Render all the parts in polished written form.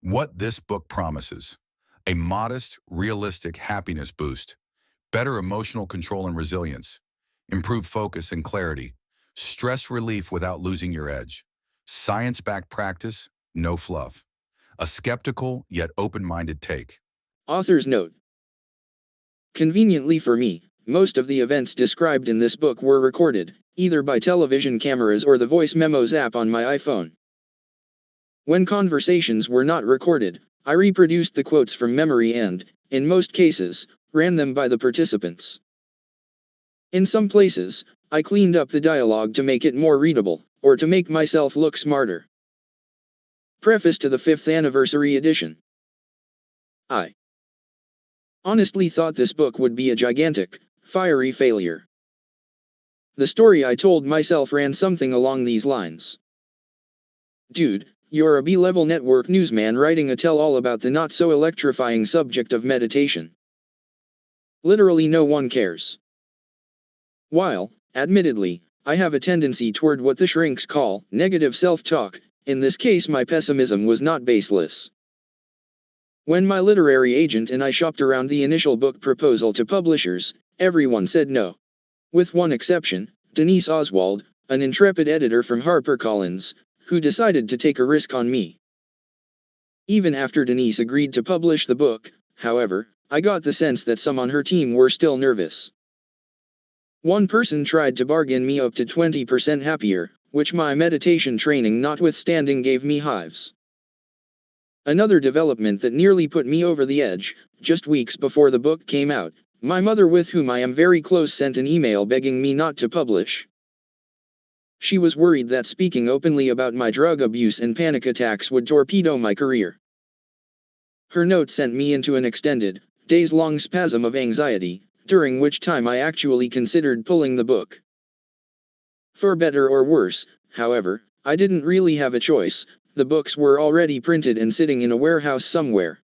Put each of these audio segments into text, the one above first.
What this book promises: a modest, realistic happiness boost, better emotional control and resilience, improved focus and clarity, stress relief without losing your edge, science-backed practice, no fluff, a skeptical yet open-minded take. Author's note. Conveniently for me, most of the events described in this book were recorded, either by television cameras or the voice memos app on my iPhone. When conversations were not recorded, I reproduced the quotes from memory and, in most cases, ran them by the participants. In some places, I cleaned up the dialogue to make it more readable, or to make myself look smarter. Preface to the 5th Anniversary Edition. I honestly thought this book would be a gigantic, fiery failure. The story I told myself ran something along these lines. Dude, you're a B-level network newsman writing a tell-all about the not-so-electrifying subject of meditation. Literally no one cares. While, admittedly, I have a tendency toward what the shrinks call negative self-talk, in this case my pessimism was not baseless. When my literary agent and I shopped around the initial book proposal to publishers, everyone said no. With one exception, Denise Oswald, an intrepid editor from HarperCollins, who decided to take a risk on me. Even after Denise agreed to publish the book, however, I got the sense that some on her team were still nervous. One person tried to bargain me up to 20% happier, which my meditation training notwithstanding gave me hives. Another development that nearly put me over the edge, just weeks before the book came out, my mother, with whom I am very close, sent an email begging me not to publish. She was worried that speaking openly about my drug abuse and panic attacks would torpedo my career. Her note sent me into an extended, days-long spasm of anxiety, during which time I actually considered pulling the book. For better or worse, however, I didn't really have a choice. The books were already printed and sitting in a warehouse somewhere.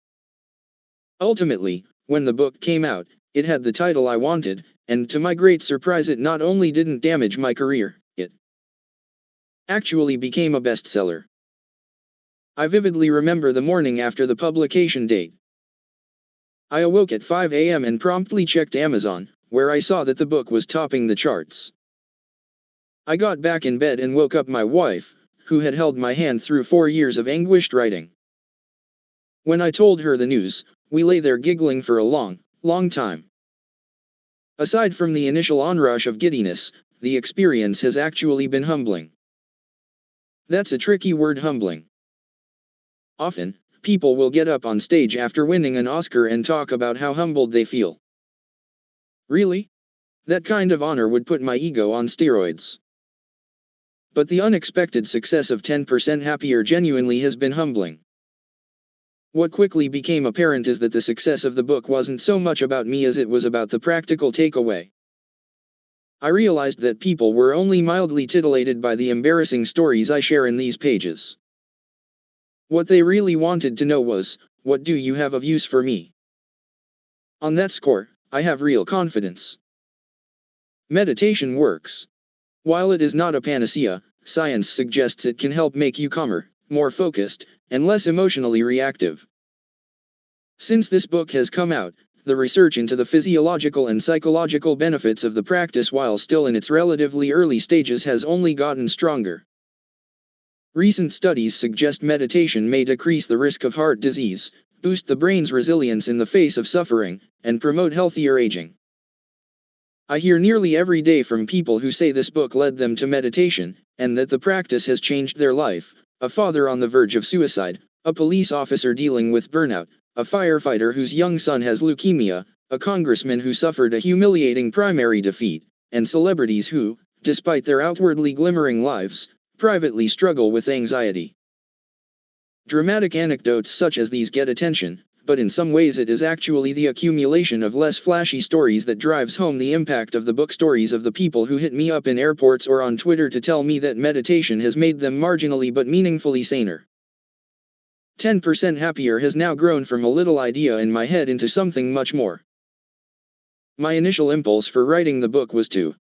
Ultimately, when the book came out, it had the title I wanted, and to my great surprise it not only didn't damage my career, it actually became a bestseller. I vividly remember the morning after the publication date. I awoke at 5 a.m. and promptly checked Amazon, where I saw that the book was topping the charts. I got back in bed and woke up my wife, who had held my hand through 4 years of anguished writing. When I told her the news, we lay there giggling for a long, long time. Aside from the initial onrush of giddiness, the experience has actually been humbling. That's a tricky word, humbling. Often, people will get up on stage after winning an Oscar and talk about how humbled they feel. Really? That kind of honor would put my ego on steroids. But the unexpected success of 10% Happier genuinely has been humbling. What quickly became apparent is that the success of the book wasn't so much about me as it was about the practical takeaway. I realized that people were only mildly titillated by the embarrassing stories I share in these pages. What they really wanted to know was, what do you have of use for me? On that score, I have real confidence. Meditation works. While it is not a panacea, science suggests it can help make you calmer, more focused, and less emotionally reactive. Since this book has come out, the research into the physiological and psychological benefits of the practice while still in its relatively early stages has only gotten stronger. Recent studies suggest meditation may decrease the risk of heart disease, boost the brain's resilience in the face of suffering, and promote healthier aging. I hear nearly every day from people who say this book led them to meditation, and that the practice has changed their life: a father on the verge of suicide, a police officer dealing with burnout, a firefighter whose young son has leukemia, a congressman who suffered a humiliating primary defeat, and celebrities who, despite their outwardly glimmering lives, privately struggle with anxiety. Dramatic anecdotes such as these get attention, but in some ways it is actually the accumulation of less flashy stories that drives home the impact of the book. Stories of the people who hit me up in airports or on Twitter to tell me that meditation has made them marginally but meaningfully saner. 10% Happier has now grown from a little idea in my head into something much more. My initial impulse for writing the book was to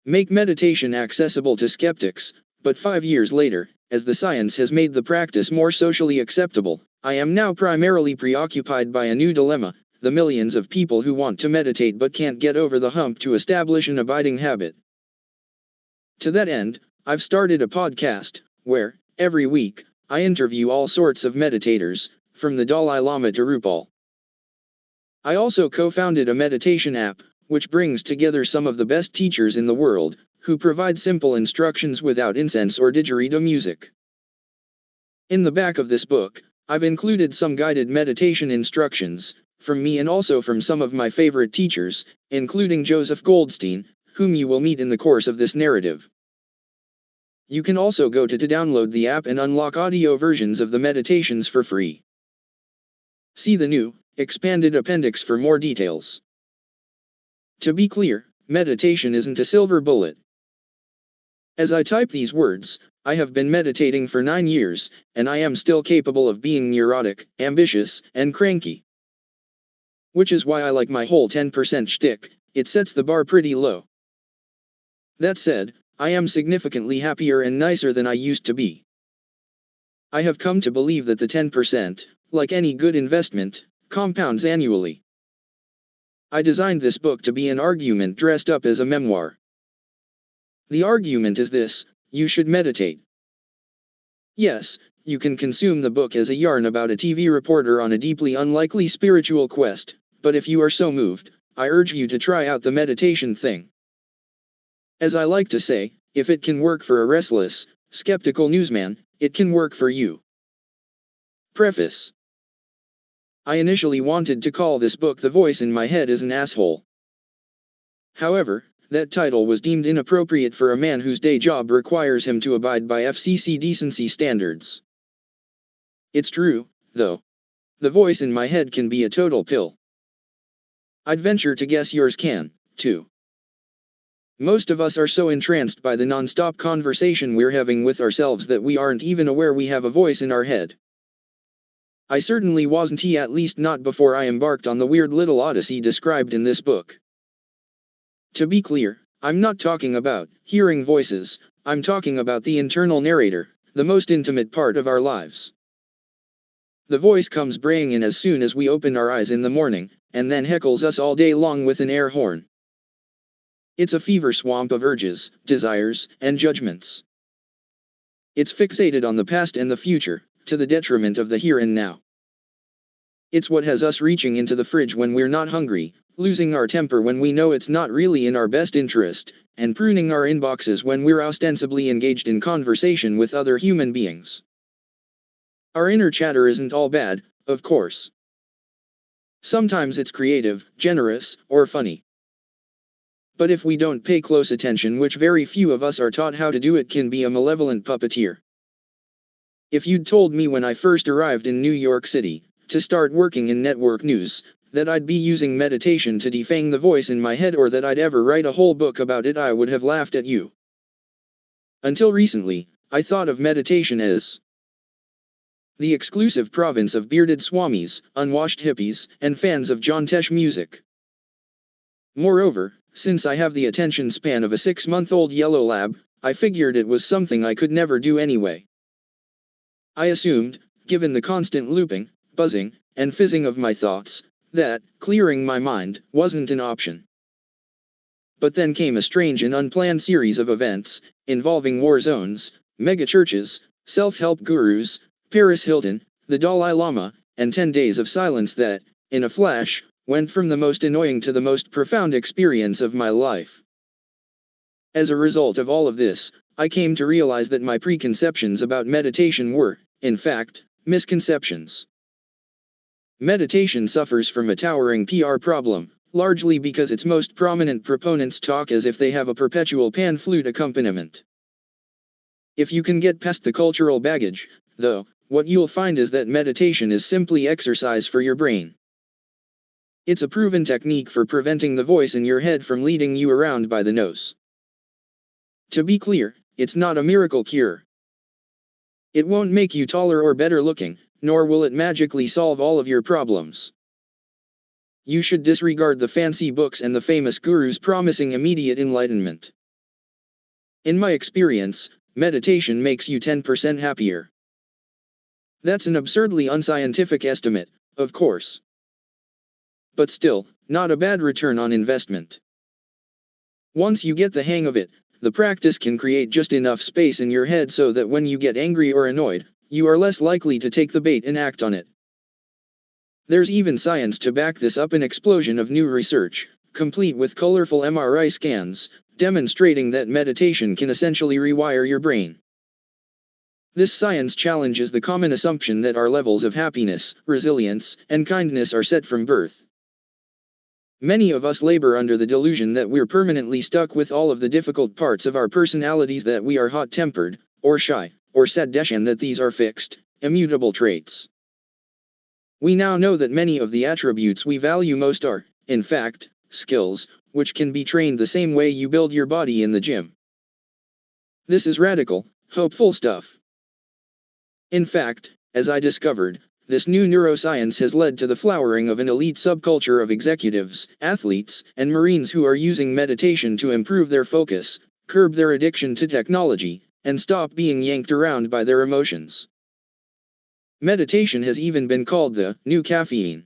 make meditation accessible to skeptics, But 5 years later, as the science has made the practice more socially acceptable, I am now primarily preoccupied by a new dilemma: the millions of people who want to meditate but can't get over the hump to establish an abiding habit. To that end, I've started a podcast, where, every week, I interview all sorts of meditators, from the Dalai Lama to RuPaul. I also co-founded a meditation app, which brings together some of the best teachers in the world, who provide simple instructions without incense or didgeridoo music. In the back of this book, I've included some guided meditation instructions, from me and also from some of my favorite teachers, including Joseph Goldstein, whom you will meet in the course of this narrative. You can also go to download the app and unlock audio versions of the meditations for free. See the new, expanded appendix for more details. To be clear, meditation isn't a silver bullet. As I type these words, I have been meditating for 9 years, and I am still capable of being neurotic, ambitious, and cranky. Which is why I like my whole 10% shtick. It sets the bar pretty low. That said, I am significantly happier and nicer than I used to be. I have come to believe that the 10%, like any good investment, compounds annually. I designed this book to be an argument dressed up as a memoir. The argument is this: you should meditate. Yes, you can consume the book as a yarn about a TV reporter on a deeply unlikely spiritual quest, but if you are so moved, I urge you to try out the meditation thing. As I like to say, if it can work for a restless, skeptical newsman, it can work for you. Preface. I initially wanted to call this book The Voice in My Head is an Asshole. However, that title was deemed inappropriate for a man whose day job requires him to abide by FCC decency standards. It's true, though. The voice in my head can be a total pill. I'd venture to guess yours can, too. Most of us are so entranced by the non-stop conversation we're having with ourselves that we aren't even aware we have a voice in our head. I certainly wasn't, at least not before I embarked on the weird little odyssey described in this book. To be clear, I'm not talking about hearing voices. I'm talking about the internal narrator, the most intimate part of our lives. The voice comes braying in as soon as we open our eyes in the morning, and then heckles us all day long with an air horn. It's a fever swamp of urges, desires, and judgments. It's fixated on the past and the future, to the detriment of the here and now. It's what has us reaching into the fridge when we're not hungry, losing our temper when we know it's not really in our best interest, and pruning our inboxes when we're ostensibly engaged in conversation with other human beings. Our inner chatter isn't all bad, of course. Sometimes it's creative, generous, or funny. But if we don't pay close attention, which very few of us are taught how to do, it can be a malevolent puppeteer. If you'd told me when I first arrived in New York City, to start working in network news, that I'd be using meditation to defang the voice in my head, or that I'd ever write a whole book about it, I would have laughed at you. Until recently, I thought of meditation as the exclusive province of bearded swamis, unwashed hippies, and fans of John Tesh music. Moreover, since I have the attention span of a 6-month-old yellow lab, I figured it was something I could never do anyway. I assumed, given the constant looping, buzzing, and fizzing of my thoughts, that clearing my mind wasn't an option. But then came a strange and unplanned series of events, involving war zones, megachurches, self-help gurus, Paris Hilton, the Dalai Lama, and 10 days of silence that, in a flash, went from the most annoying to the most profound experience of my life. As a result of all of this, I came to realize that my preconceptions about meditation were, in fact, misconceptions. Meditation suffers from a towering PR problem, largely because its most prominent proponents talk as if they have a perpetual pan flute accompaniment. If you can get past the cultural baggage, though, what you'll find is that meditation is simply exercise for your brain. It's a proven technique for preventing the voice in your head from leading you around by the nose. To be clear, it's not a miracle cure. It won't make you taller or better looking, nor will it magically solve all of your problems. You should disregard the fancy books and the famous gurus promising immediate enlightenment. In my experience, meditation makes you 10% happier. That's an absurdly unscientific estimate, of course. But still, not a bad return on investment. Once you get the hang of it, the practice can create just enough space in your head so that when you get angry or annoyed, you are less likely to take the bait and act on it. There's even science to back this up, an explosion of new research, complete with colorful MRI scans, demonstrating that meditation can essentially rewire your brain. This science challenges the common assumption that our levels of happiness, resilience, and kindness are set from birth. Many of us labor under the delusion that we're permanently stuck with all of the difficult parts of our personalities, that we are hot-tempered, or shy, or sad, and that these are fixed, immutable traits. We now know that many of the attributes we value most are, in fact, skills, which can be trained the same way you build your body in the gym. This is radical, hopeful stuff. In fact, as I discovered, this new neuroscience has led to the flowering of an elite subculture of executives, athletes, and Marines who are using meditation to improve their focus, curb their addiction to technology, and stop being yanked around by their emotions. Meditation has even been called the new caffeine.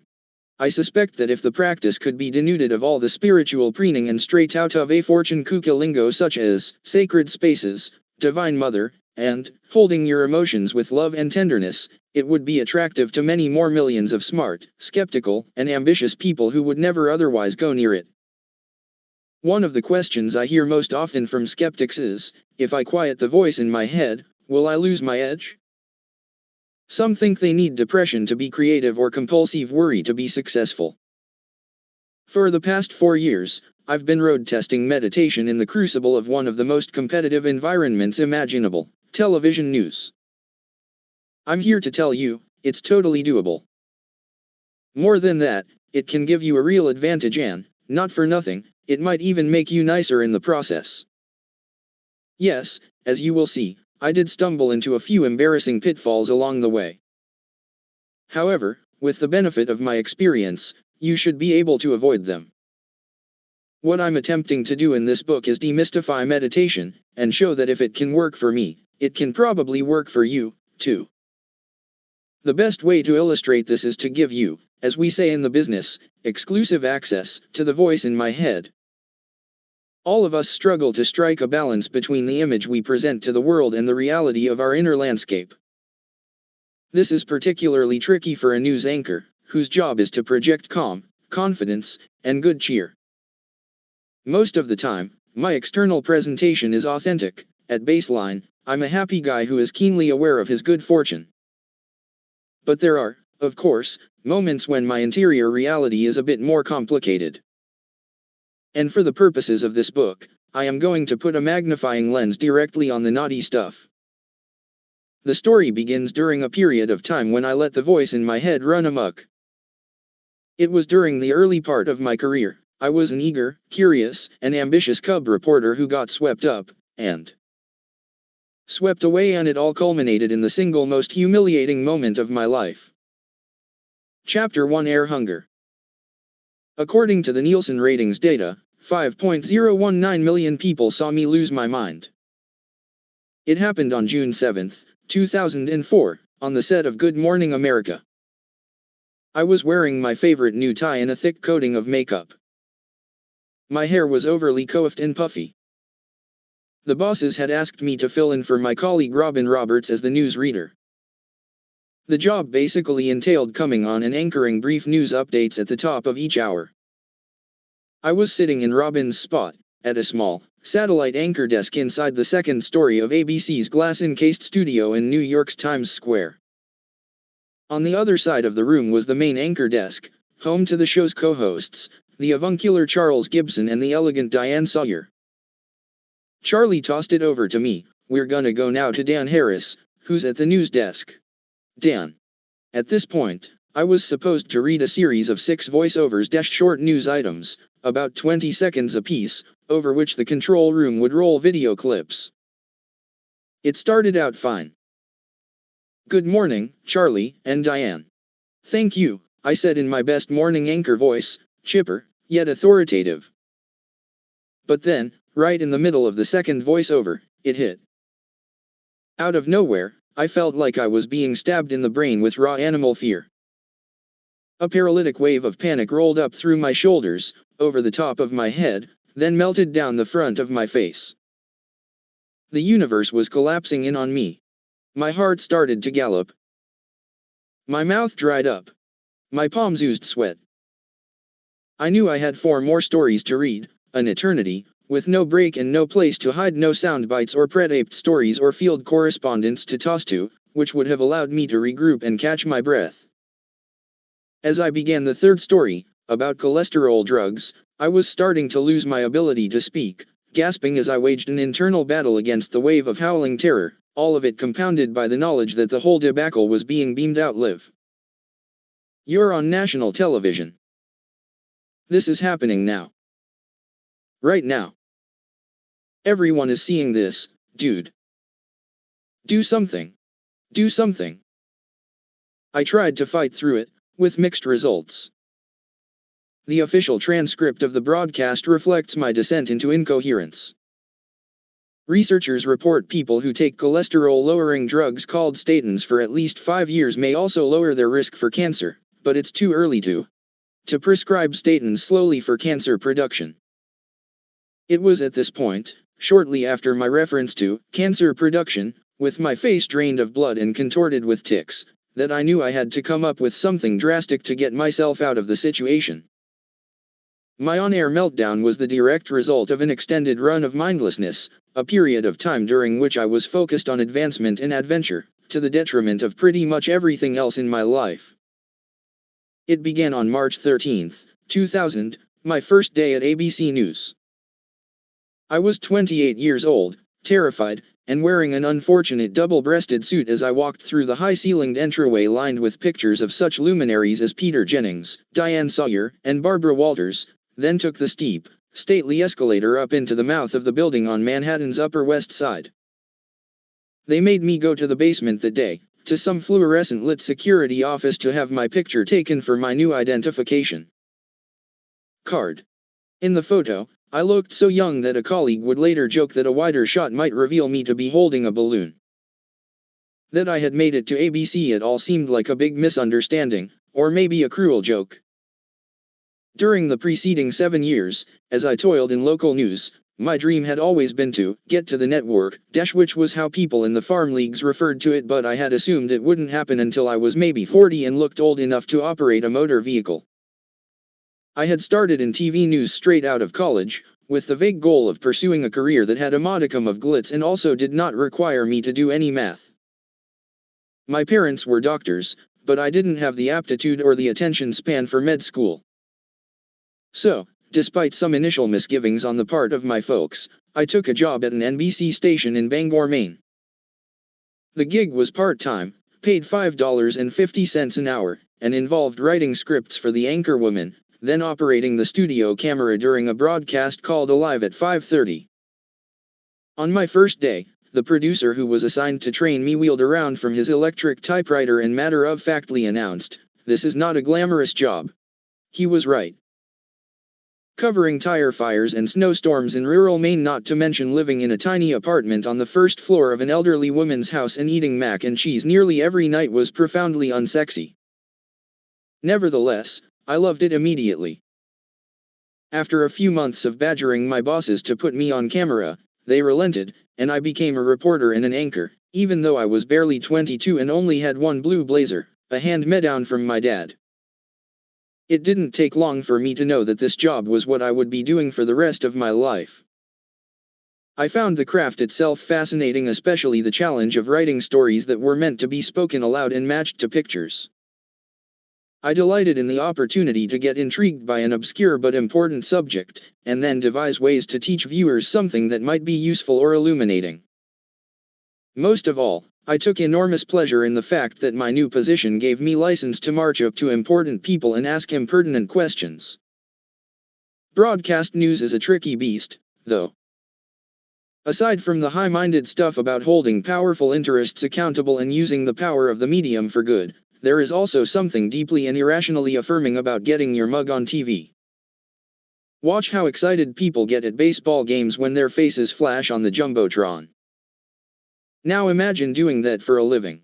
I suspect that if the practice could be denuded of all the spiritual preening and straight out of a fortune cookie lingo such as sacred spaces, divine mother, and holding your emotions with love and tenderness, it would be attractive to many more millions of smart, skeptical, and ambitious people who would never otherwise go near it. One of the questions I hear most often from skeptics is, if I quiet the voice in my head, will I lose my edge? Some think they need depression to be creative or compulsive worry to be successful. For the past 4 years, I've been road testing meditation in the crucible of one of the most competitive environments imaginable, television news. I'm here to tell you, it's totally doable. More than that, it can give you a real advantage, and, not for nothing, it might even make you nicer in the process. Yes, as you will see, I did stumble into a few embarrassing pitfalls along the way. However, with the benefit of my experience, you should be able to avoid them. What I'm attempting to do in this book is demystify meditation, and show that if it can work for me, it can probably work for you, too. The best way to illustrate this is to give you, as we say in the business, exclusive access to the voice in my head. All of us struggle to strike a balance between the image we present to the world and the reality of our inner landscape. This is particularly tricky for a news anchor, whose job is to project calm, confidence, and good cheer. Most of the time, my external presentation is authentic. At baseline, I'm a happy guy who is keenly aware of his good fortune. But there are, of course, moments when my interior reality is a bit more complicated. And for the purposes of this book, I am going to put a magnifying lens directly on the naughty stuff. The story begins during a period of time when I let the voice in my head run amok. It was during the early part of my career. I was an eager, curious, and ambitious cub reporter who got swept up, and swept away, and it all culminated in the single most humiliating moment of my life. Chapter 1: Air Hunger. According to the Nielsen ratings data, 5.019 million people saw me lose my mind. It happened on June 7, 2004, on the set of Good Morning America. I was wearing my favorite new tie and a thick coating of makeup. My hair was overly coiffed and puffy. The bosses had asked me to fill in for my colleague Robin Roberts as the news reader. The job basically entailed coming on and anchoring brief news updates at the top of each hour. I was sitting in Robin's spot, at a small, satellite anchor desk inside the second story of ABC's glass-encased studio in New York's Times Square. On the other side of the room was the main anchor desk, home to the show's co-hosts, the avuncular Charles Gibson and the elegant Diane Sawyer. Charlie tossed it over to me. "We're gonna go now to Dan Harris, who's at the news desk." Dan. At this point, I was supposed to read a series of 6 voiceovers - short news items, about 20 seconds apiece, over which the control room would roll video clips. It started out fine. "Good morning, Charlie and Diane." "Thank you," I said in my best morning anchor voice, chipper, yet authoritative. But then, right in the middle of the second voiceover, it hit. Out of nowhere, I felt like I was being stabbed in the brain with raw animal fear. A paralytic wave of panic rolled up through my shoulders, over the top of my head, then melted down the front of my face. The universe was collapsing in on me. My heart started to gallop. My mouth dried up. My palms oozed sweat. I knew I had 4 more stories to read, an eternity, with no break and no place to hide, no sound bites or pre-taped stories or field correspondence to toss to, which would have allowed me to regroup and catch my breath. As I began the 3rd story, about cholesterol drugs, I was starting to lose my ability to speak, gasping as I waged an internal battle against the wave of howling terror, all of it compounded by the knowledge that the whole debacle was being beamed out live. You're on national television. This is happening now. Right now. Everyone is seeing this, dude. Do something. Do something. I tried to fight through it, with mixed results. The official transcript of the broadcast reflects my descent into incoherence. Researchers report people who take cholesterol-lowering drugs called statins for at least 5 years may also lower their risk for cancer, but it's too early to prescribe statins slowly for cancer production. It was at this point, shortly after my reference to cancer production, with my face drained of blood and contorted with tics, that I knew I had to come up with something drastic to get myself out of the situation. My on-air meltdown was the direct result of an extended run of mindlessness, a period of time during which I was focused on advancement and adventure, to the detriment of pretty much everything else in my life. It began on March 13, 2000, my first day at ABC News. I was 28 years old, terrified, and wearing an unfortunate double-breasted suit as I walked through the high-ceilinged entryway lined with pictures of such luminaries as Peter Jennings, Diane Sawyer, and Barbara Walters, then took the steep, stately escalator up into the mouth of the building on Manhattan's Upper West Side. They made me go to the basement that day, to some fluorescent-lit security office to have my picture taken for my new identification card. In the photo, I looked so young that a colleague would later joke that a wider shot might reveal me to be holding a balloon. That I had made it to ABC at all seemed like a big misunderstanding, or maybe a cruel joke. During the preceding 7 years, as I toiled in local news, my dream had always been to get to the network, which was how people in the farm leagues referred to it, but I had assumed it wouldn't happen until I was maybe 40 and looked old enough to operate a motor vehicle. I had started in TV news straight out of college, with the vague goal of pursuing a career that had a modicum of glitz and also did not require me to do any math. My parents were doctors, but I didn't have the aptitude or the attention span for med school. So, despite some initial misgivings on the part of my folks, I took a job at an NBC station in Bangor, Maine. The gig was part-time, paid $5.50 an hour, and involved writing scripts for the anchorwoman, then operating the studio camera during a broadcast called Alive at 5:30. On my first day, the producer who was assigned to train me wheeled around from his electric typewriter and matter-of-factly announced, "This is not a glamorous job." He was right. Covering tire fires and snowstorms in rural Maine, not to mention living in a tiny apartment on the first floor of an elderly woman's house and eating mac and cheese nearly every night, was profoundly unsexy. Nevertheless, I loved it immediately. After a few months of badgering my bosses to put me on camera, they relented, and I became a reporter and an anchor, even though I was barely 22 and only had one blue blazer, a hand-me-down from my dad. It didn't take long for me to know that this job was what I would be doing for the rest of my life. I found the craft itself fascinating, especially the challenge of writing stories that were meant to be spoken aloud and matched to pictures. I delighted in the opportunity to get intrigued by an obscure but important subject, and then devise ways to teach viewers something that might be useful or illuminating. Most of all, I took enormous pleasure in the fact that my new position gave me license to march up to important people and ask him pertinent questions. Broadcast news is a tricky beast, though. Aside from the high-minded stuff about holding powerful interests accountable and using the power of the medium for good, there is also something deeply and irrationally affirming about getting your mug on TV. Watch how excited people get at baseball games when their faces flash on the Jumbotron. Now imagine doing that for a living.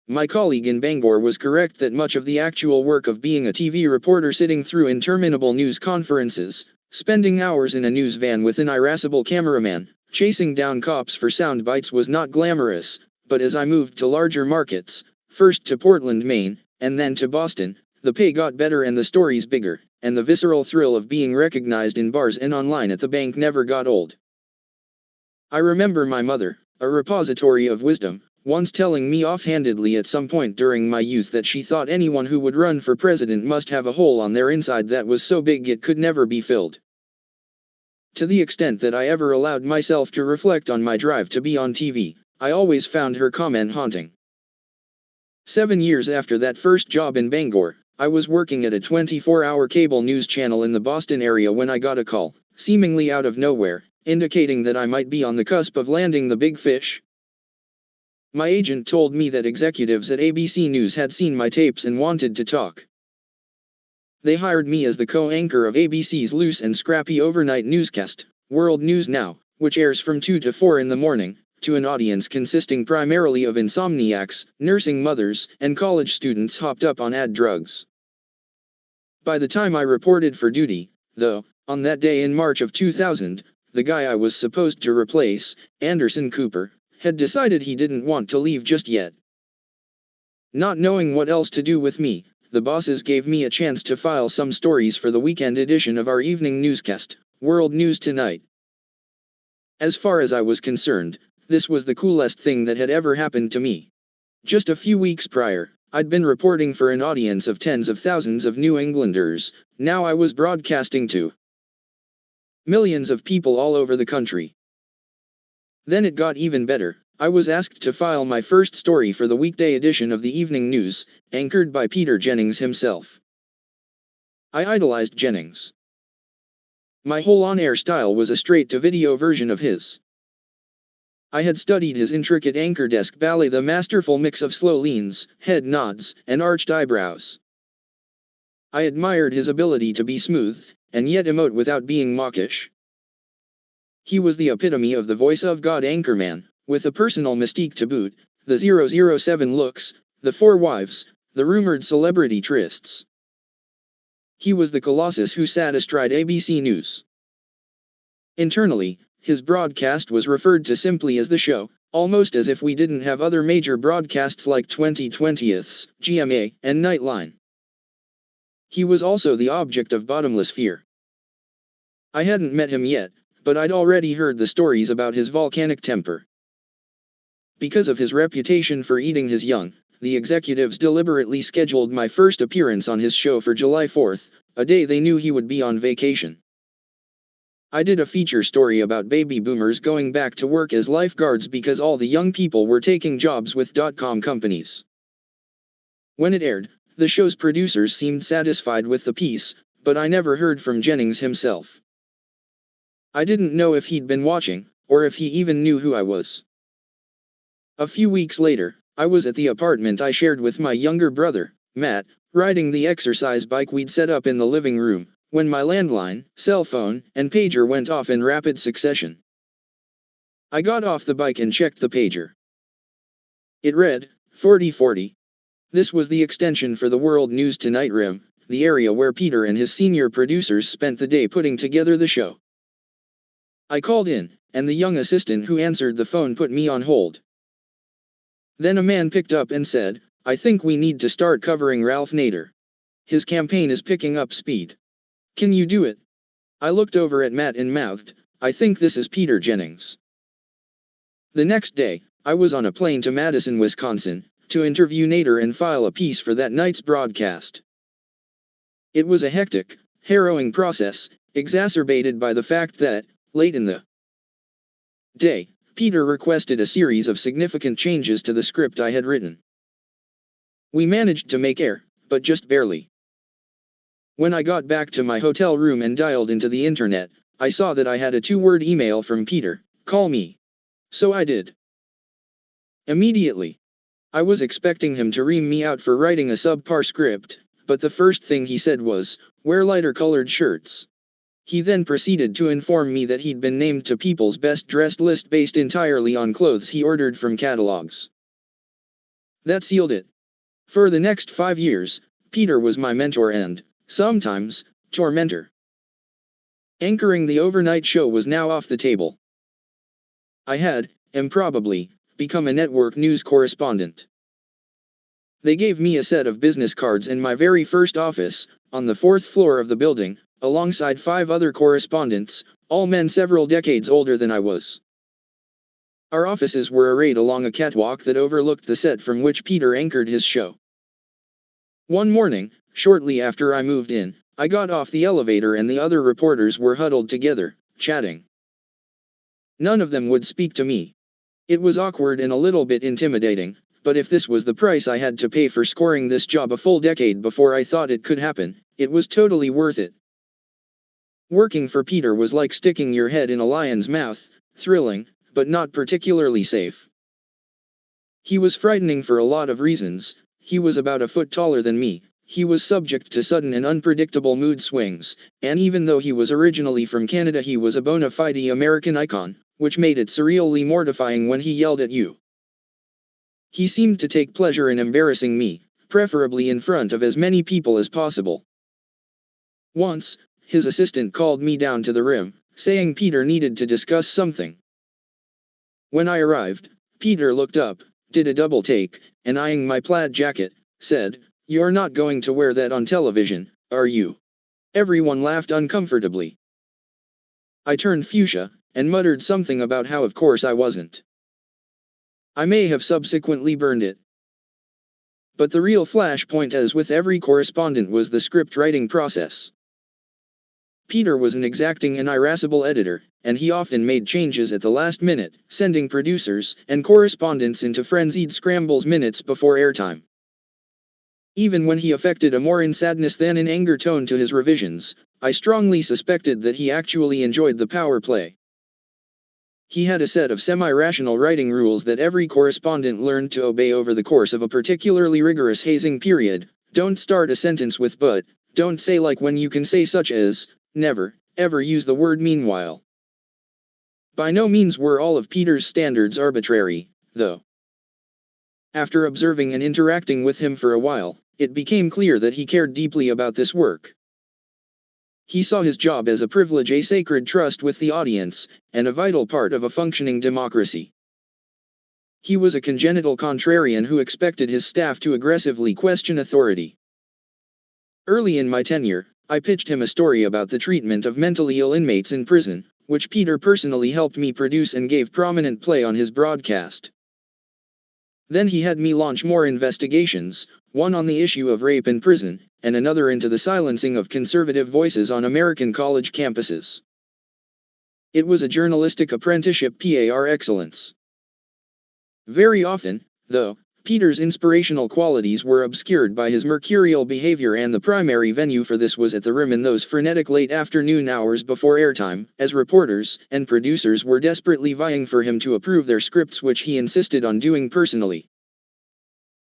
My colleague in Bangor was correct that much of the actual work of being a TV reporter sitting through interminable news conferences, spending hours in a news van with an irascible cameraman, chasing down cops for sound bites was not glamorous, but as I moved to larger markets, first to Portland, Maine, and then to Boston, the pay got better and the stories bigger, and the visceral thrill of being recognized in bars and online at the bank never got old. I remember my mother, a repository of wisdom, once telling me offhandedly at some point during my youth that she thought anyone who would run for president must have a hole on their inside that was so big it could never be filled. To the extent that I ever allowed myself to reflect on my drive to be on TV, I always found her comment haunting. 7 years after that first job in Bangor, I was working at a 24-hour cable news channel in the Boston area when I got a call, seemingly out of nowhere, indicating that I might be on the cusp of landing the big fish. My agent told me that executives at ABC News had seen my tapes and wanted to talk. They hired me as the co-anchor of ABC's loose and scrappy overnight newscast, World News Now, which airs from 2 to 4 in the morning, to an audience consisting primarily of insomniacs, nursing mothers, and college students hopped up on ad drugs. By the time I reported for duty, though, on that day in March of 2000, the guy I was supposed to replace, Anderson Cooper, had decided he didn't want to leave just yet. Not knowing what else to do with me, the bosses gave me a chance to file some stories for the weekend edition of our evening newscast, World News Tonight. As far as I was concerned, this was the coolest thing that had ever happened to me. Just a few weeks prior, I'd been reporting for an audience of tens of thousands of New Englanders. Now I was broadcasting to millions of people all over the country. Then it got even better. I was asked to file my first story for the weekday edition of the evening news, anchored by Peter Jennings himself. I idolized Jennings. My whole on-air style was a straight-to-video version of his. I had studied his intricate anchor desk ballet, the masterful mix of slow leans, head nods, and arched eyebrows. I admired his ability to be smooth, and yet emote without being mawkish. He was the epitome of the voice of God anchorman, with a personal mystique to boot, the 007 looks, the 4 wives, the rumored celebrity trysts. He was the colossus who sat astride ABC News. Internally, his broadcast was referred to simply as the show, almost as if we didn't have other major broadcasts like 20/20ths, GMA, and Nightline. He was also the object of bottomless fear. I hadn't met him yet, but I'd already heard the stories about his volcanic temper. Because of his reputation for eating his young, the executives deliberately scheduled my first appearance on his show for July 4th, a day they knew he would be on vacation. I did a feature story about baby boomers going back to work as lifeguards because all the young people were taking jobs with .com companies. When it aired, the show's producers seemed satisfied with the piece, but I never heard from Jennings himself. I didn't know if he'd been watching, or if he even knew who I was. A few weeks later, I was at the apartment I shared with my younger brother, Matt, riding the exercise bike we'd set up in the living room, when my landline, cell phone, and pager went off in rapid succession. I got off the bike and checked the pager. It read, 4040. This was the extension for the World News Tonight room, the area where Peter and his senior producers spent the day putting together the show. I called in, and the young assistant who answered the phone put me on hold. Then a man picked up and said, "I think we need to start covering Ralph Nader. His campaign is picking up speed. Can you do it?" I looked over at Matt and mouthed, "I think this is Peter Jennings." The next day, I was on a plane to Madison, Wisconsin, to interview Nader and file a piece for that night's broadcast. It was a hectic, harrowing process, exacerbated by the fact that, late in the day, Peter requested a series of significant changes to the script I had written. We managed to make air, but just barely. When I got back to my hotel room and dialed into the internet, I saw that I had a 2-word email from Peter, "Call me." So I did. Immediately. I was expecting him to ream me out for writing a subpar script, but the first thing he said was, "Wear lighter colored shirts." He then proceeded to inform me that he'd been named to People's Best Dressed list based entirely on clothes he ordered from catalogs. That sealed it. For the next 5 years, Peter was my mentor and, sometimes, tormentor. Anchoring the overnight show was now off the table. I had, improbably, become a network news correspondent. They gave me a set of business cards in my very first office, on the 4th floor of the building, alongside 5 other correspondents, all men several decades older than I was. Our offices were arrayed along a catwalk that overlooked the set from which Peter anchored his show. One morning, shortly after I moved in, I got off the elevator and the other reporters were huddled together, chatting. None of them would speak to me. It was awkward and a little bit intimidating, but if this was the price I had to pay for scoring this job a full decade before I thought it could happen, it was totally worth it. Working for Peter was like sticking your head in a lion's mouth, thrilling, but not particularly safe. He was frightening for a lot of reasons. He was about a foot taller than me, he was subject to sudden and unpredictable mood swings, and even though he was originally from Canada he was a bona fide American icon, which made it surreally mortifying when he yelled at you. He seemed to take pleasure in embarrassing me, preferably in front of as many people as possible. Once, his assistant called me down to the room, saying Peter needed to discuss something. When I arrived, Peter looked up, did a double take, and eyeing my plaid jacket, said, "You're not going to wear that on television, are you?" Everyone laughed uncomfortably. I turned fuchsia, and muttered something about how of course I wasn't. I may have subsequently burned it. But the real flashpoint, as with every correspondent, was the script writing process. Peter was an exacting and irascible editor, and he often made changes at the last minute, sending producers and correspondents into frenzied scrambles minutes before airtime. Even when he affected a more in sadness than in anger tone to his revisions, I strongly suspected that he actually enjoyed the power play. He had a set of semi-rational writing rules that every correspondent learned to obey over the course of a particularly rigorous hazing period. Don't start a sentence with but, don't say like when you can say such as, never, ever use the word meanwhile. By no means were all of Peter's standards arbitrary, though. After observing and interacting with him for a while, it became clear that he cared deeply about this work. He saw his job as a privilege, a sacred trust with the audience, and a vital part of a functioning democracy. He was a congenital contrarian who expected his staff to aggressively question authority. Early in my tenure, I pitched him a story about the treatment of mentally ill inmates in prison, which Peter personally helped me produce and gave prominent play on his broadcast. Then he had me launch more investigations, one on the issue of rape in prison, and another into the silencing of conservative voices on American college campuses. It was a journalistic apprenticeship par excellence. Very often, though, Peter's inspirational qualities were obscured by his mercurial behavior, and the primary venue for this was at the room in those frenetic late afternoon hours before airtime, as reporters and producers were desperately vying for him to approve their scripts, which he insisted on doing personally.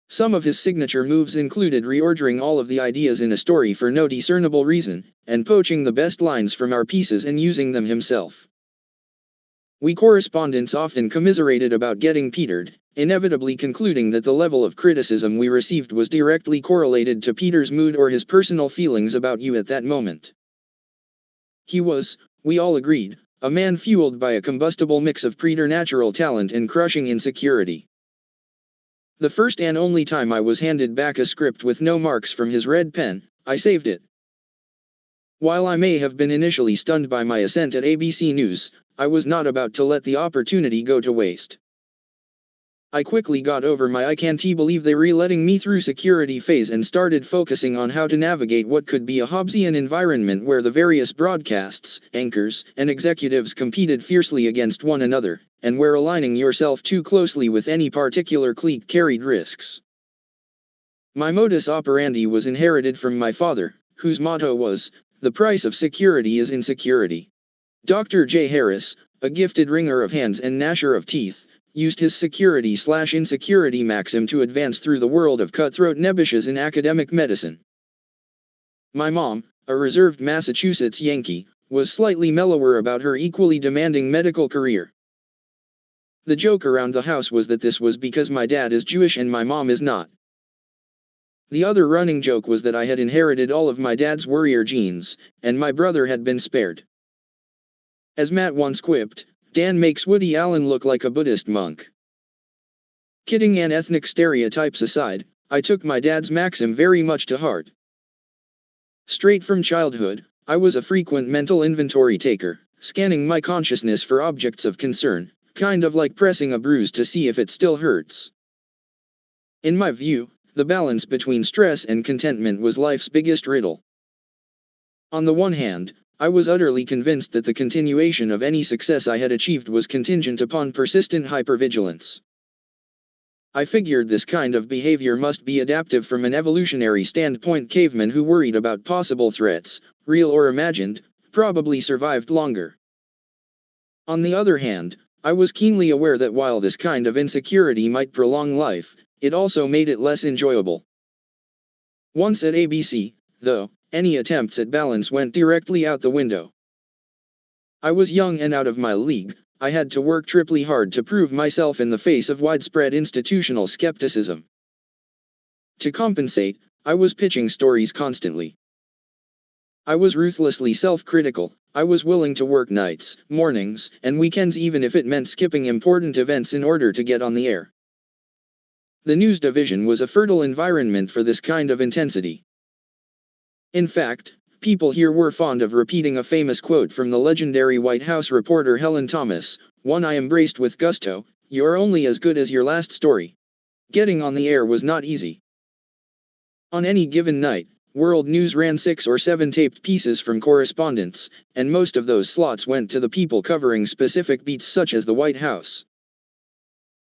Some of his signature moves included reordering all of the ideas in a story for no discernible reason, and poaching the best lines from our pieces and using them himself. We correspondents often commiserated about getting Petered, inevitably concluding that the level of criticism we received was directly correlated to Peter's mood or his personal feelings about you at that moment. He was, we all agreed, a man fueled by a combustible mix of preternatural talent and crushing insecurity. The first and only time I was handed back a script with no marks from his red pen, I saved it. While I may have been initially stunned by my ascent at ABC News, I was not about to let the opportunity go to waste. I quickly got over my I can't believe they re-letting me through security phase and started focusing on how to navigate what could be a Hobbesian environment where the various broadcasts, anchors, and executives competed fiercely against one another, and where aligning yourself too closely with any particular clique carried risks. My modus operandi was inherited from my father, whose motto was, "The price of security is insecurity." Dr. J. Harris, a gifted wringer of hands and gnasher of teeth, used his security/insecurity maxim to advance through the world of cutthroat nebbishes in academic medicine. My mom, a reserved Massachusetts Yankee, was slightly mellower about her equally demanding medical career. The joke around the house was that this was because my dad is Jewish and my mom is not. The other running joke was that I had inherited all of my dad's warrior genes, and my brother had been spared. As Matt once quipped, Dan makes Woody Allen look like a Buddhist monk. Kidding and ethnic stereotypes aside, I took my dad's maxim very much to heart. Straight from childhood, I was a frequent mental inventory taker, scanning my consciousness for objects of concern, kind of like pressing a bruise to see if it still hurts. In my view, the balance between stress and contentment was life's biggest riddle. On the one hand, I was utterly convinced that the continuation of any success I had achieved was contingent upon persistent hypervigilance. I figured this kind of behavior must be adaptive from an evolutionary standpoint. Cavemen who worried about possible threats, real or imagined, probably survived longer. On the other hand, I was keenly aware that while this kind of insecurity might prolong life, it also made it less enjoyable. Once at ABC, though, any attempts at balance went directly out the window. I was young and out of my league. I had to work triply hard to prove myself in the face of widespread institutional skepticism. To compensate, I was pitching stories constantly. I was ruthlessly self-critical. I was willing to work nights, mornings, and weekends even if it meant skipping important events in order to get on the air. The news division was a fertile environment for this kind of intensity. In fact, people here were fond of repeating a famous quote from the legendary White House reporter Helen Thomas, one I embraced with gusto: "You're only as good as your last story." Getting on the air was not easy. On any given night, World News ran 6 or 7 taped pieces from correspondents, and most of those slots went to the people covering specific beats such as the White House.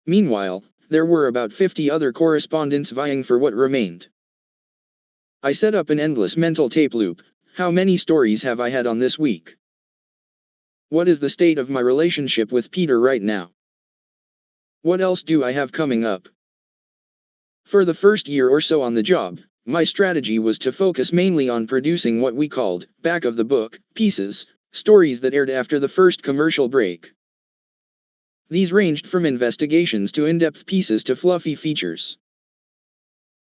Meanwhile, there were about 50 other correspondents vying for what remained. I set up an endless mental tape loop. How many stories have I had on this week? What is the state of my relationship with Peter right now? What else do I have coming up? For the first year or so on the job, my strategy was to focus mainly on producing what we called back of the book pieces, stories that aired after the first commercial break. These ranged from investigations to in-depth pieces to fluffy features.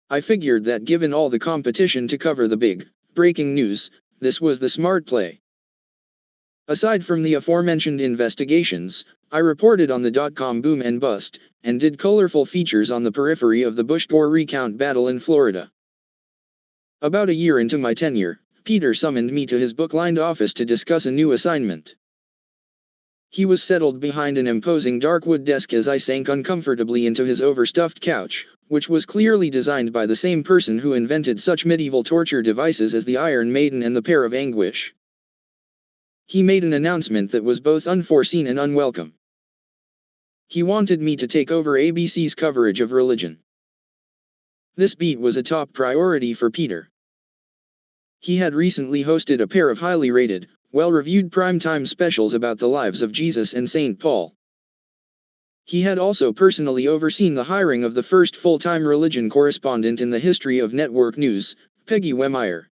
I figured that given all the competition to cover the big, breaking news, this was the smart play. Aside from the aforementioned investigations, I reported on the dot-com boom and bust, and did colorful features on the periphery of the Bush-Gore recount battle in Florida. About a year into my tenure, Peter summoned me to his book-lined office to discuss a new assignment. He was settled behind an imposing dark wood desk as I sank uncomfortably into his overstuffed couch, which was clearly designed by the same person who invented such medieval torture devices as the Iron Maiden and the Pair of Anguish. He made an announcement that was both unforeseen and unwelcome. He wanted me to take over ABC's coverage of religion. This beat was a top priority for Peter. He had recently hosted a pair of highly rated, well-reviewed primetime specials about the lives of Jesus and St. Paul. He had also personally overseen the hiring of the first full-time religion correspondent in the history of network news, Peggy Wehmeyer.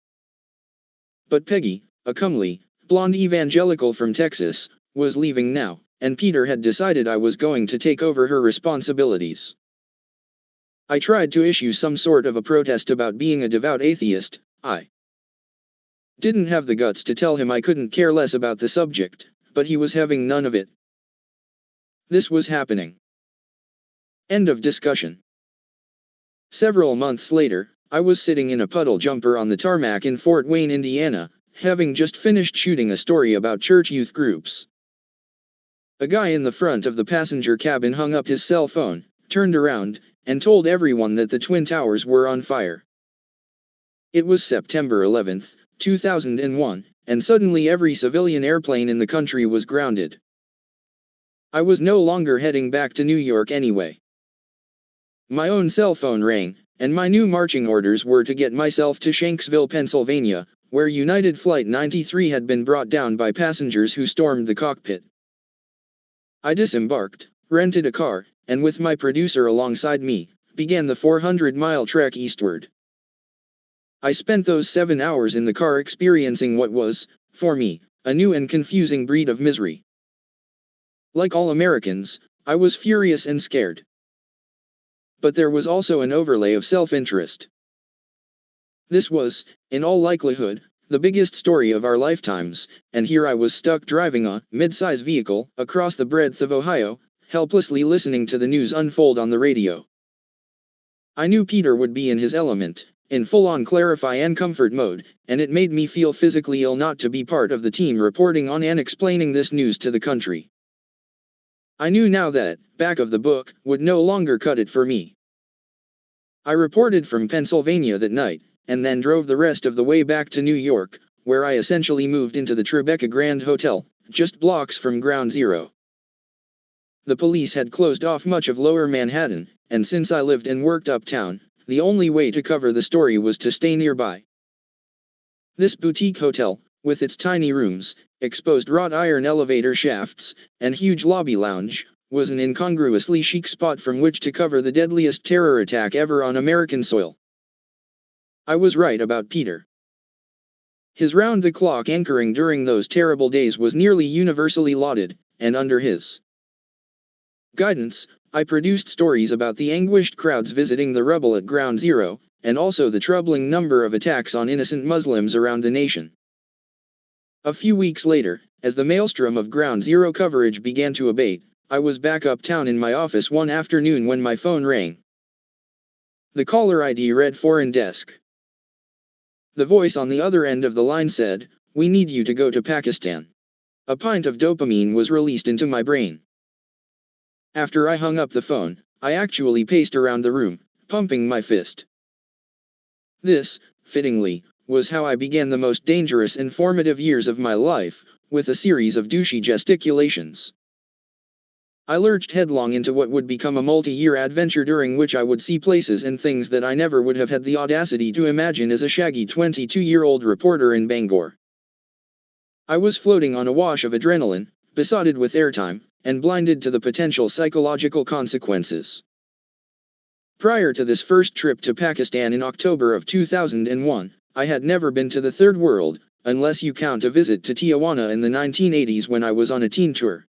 But Peggy, a comely, blonde evangelical from Texas, was leaving now, and Peter had decided I was going to take over her responsibilities. I tried to issue some sort of a protest about being a devout atheist. I didn't have the guts to tell him I couldn't care less about the subject, but he was having none of it. This was happening. End of discussion. Several months later, I was sitting in a puddle jumper on the tarmac in Fort Wayne, Indiana, having just finished shooting a story about church youth groups. A guy in the front of the passenger cabin hung up his cell phone, turned around, and told everyone that the Twin Towers were on fire. It was September 11, 2001, and suddenly every civilian airplane in the country was grounded. I was no longer heading back to New York anyway. My own cell phone rang, and my new marching orders were to get myself to Shanksville, Pennsylvania, where United Flight 93 had been brought down by passengers who stormed the cockpit. I disembarked, rented a car, and with my producer alongside me, began the 400-mile trek eastward. I spent those 7 hours in the car experiencing what was, for me, a new and confusing breed of misery. Like all Americans, I was furious and scared. But there was also an overlay of self-interest. This was, in all likelihood, the biggest story of our lifetimes, and here I was stuck driving a mid-size vehicle across the breadth of Ohio, helplessly listening to the news unfold on the radio. I knew Peter would be in his element, in full-on clarify and comfort mode, and it made me feel physically ill not to be part of the team reporting on and explaining this news to the country. I knew now that, back of the book, would no longer cut it for me. I reported from Pennsylvania that night, and then drove the rest of the way back to New York, where I essentially moved into the Tribeca Grand Hotel, just blocks from Ground Zero. The police had closed off much of Lower Manhattan, and since I lived and worked uptown, the only way to cover the story was to stay nearby. This boutique hotel, with its tiny rooms, exposed wrought iron elevator shafts, and huge lobby lounge, was an incongruously chic spot from which to cover the deadliest terror attack ever on American soil. I was right about Peter. His round-the-clock anchoring during those terrible days was nearly universally lauded, and under his guidance, I produced stories about the anguished crowds visiting the rubble at Ground Zero, and also the troubling number of attacks on innocent Muslims around the nation. A few weeks later, as the maelstrom of Ground Zero coverage began to abate, I was back uptown in my office one afternoon when my phone rang. The caller ID read "Foreign Desk." The voice on the other end of the line said, "We need you to go to Pakistan." A pint of dopamine was released into my brain. After I hung up the phone, I actually paced around the room, pumping my fist. This, fittingly, was how I began the most dangerous and formative years of my life, with a series of douchey gesticulations. I lurched headlong into what would become a multi-year adventure during which I would see places and things that I never would have had the audacity to imagine as a shaggy 22-year-old reporter in Bangor. I was floating on a wash of adrenaline, besotted with airtime, and blinded to the potential psychological consequences. Prior to this first trip to Pakistan in October of 2001, I had never been to the Third World, unless you count a visit to Tijuana in the 1980s when I was on a teen tour.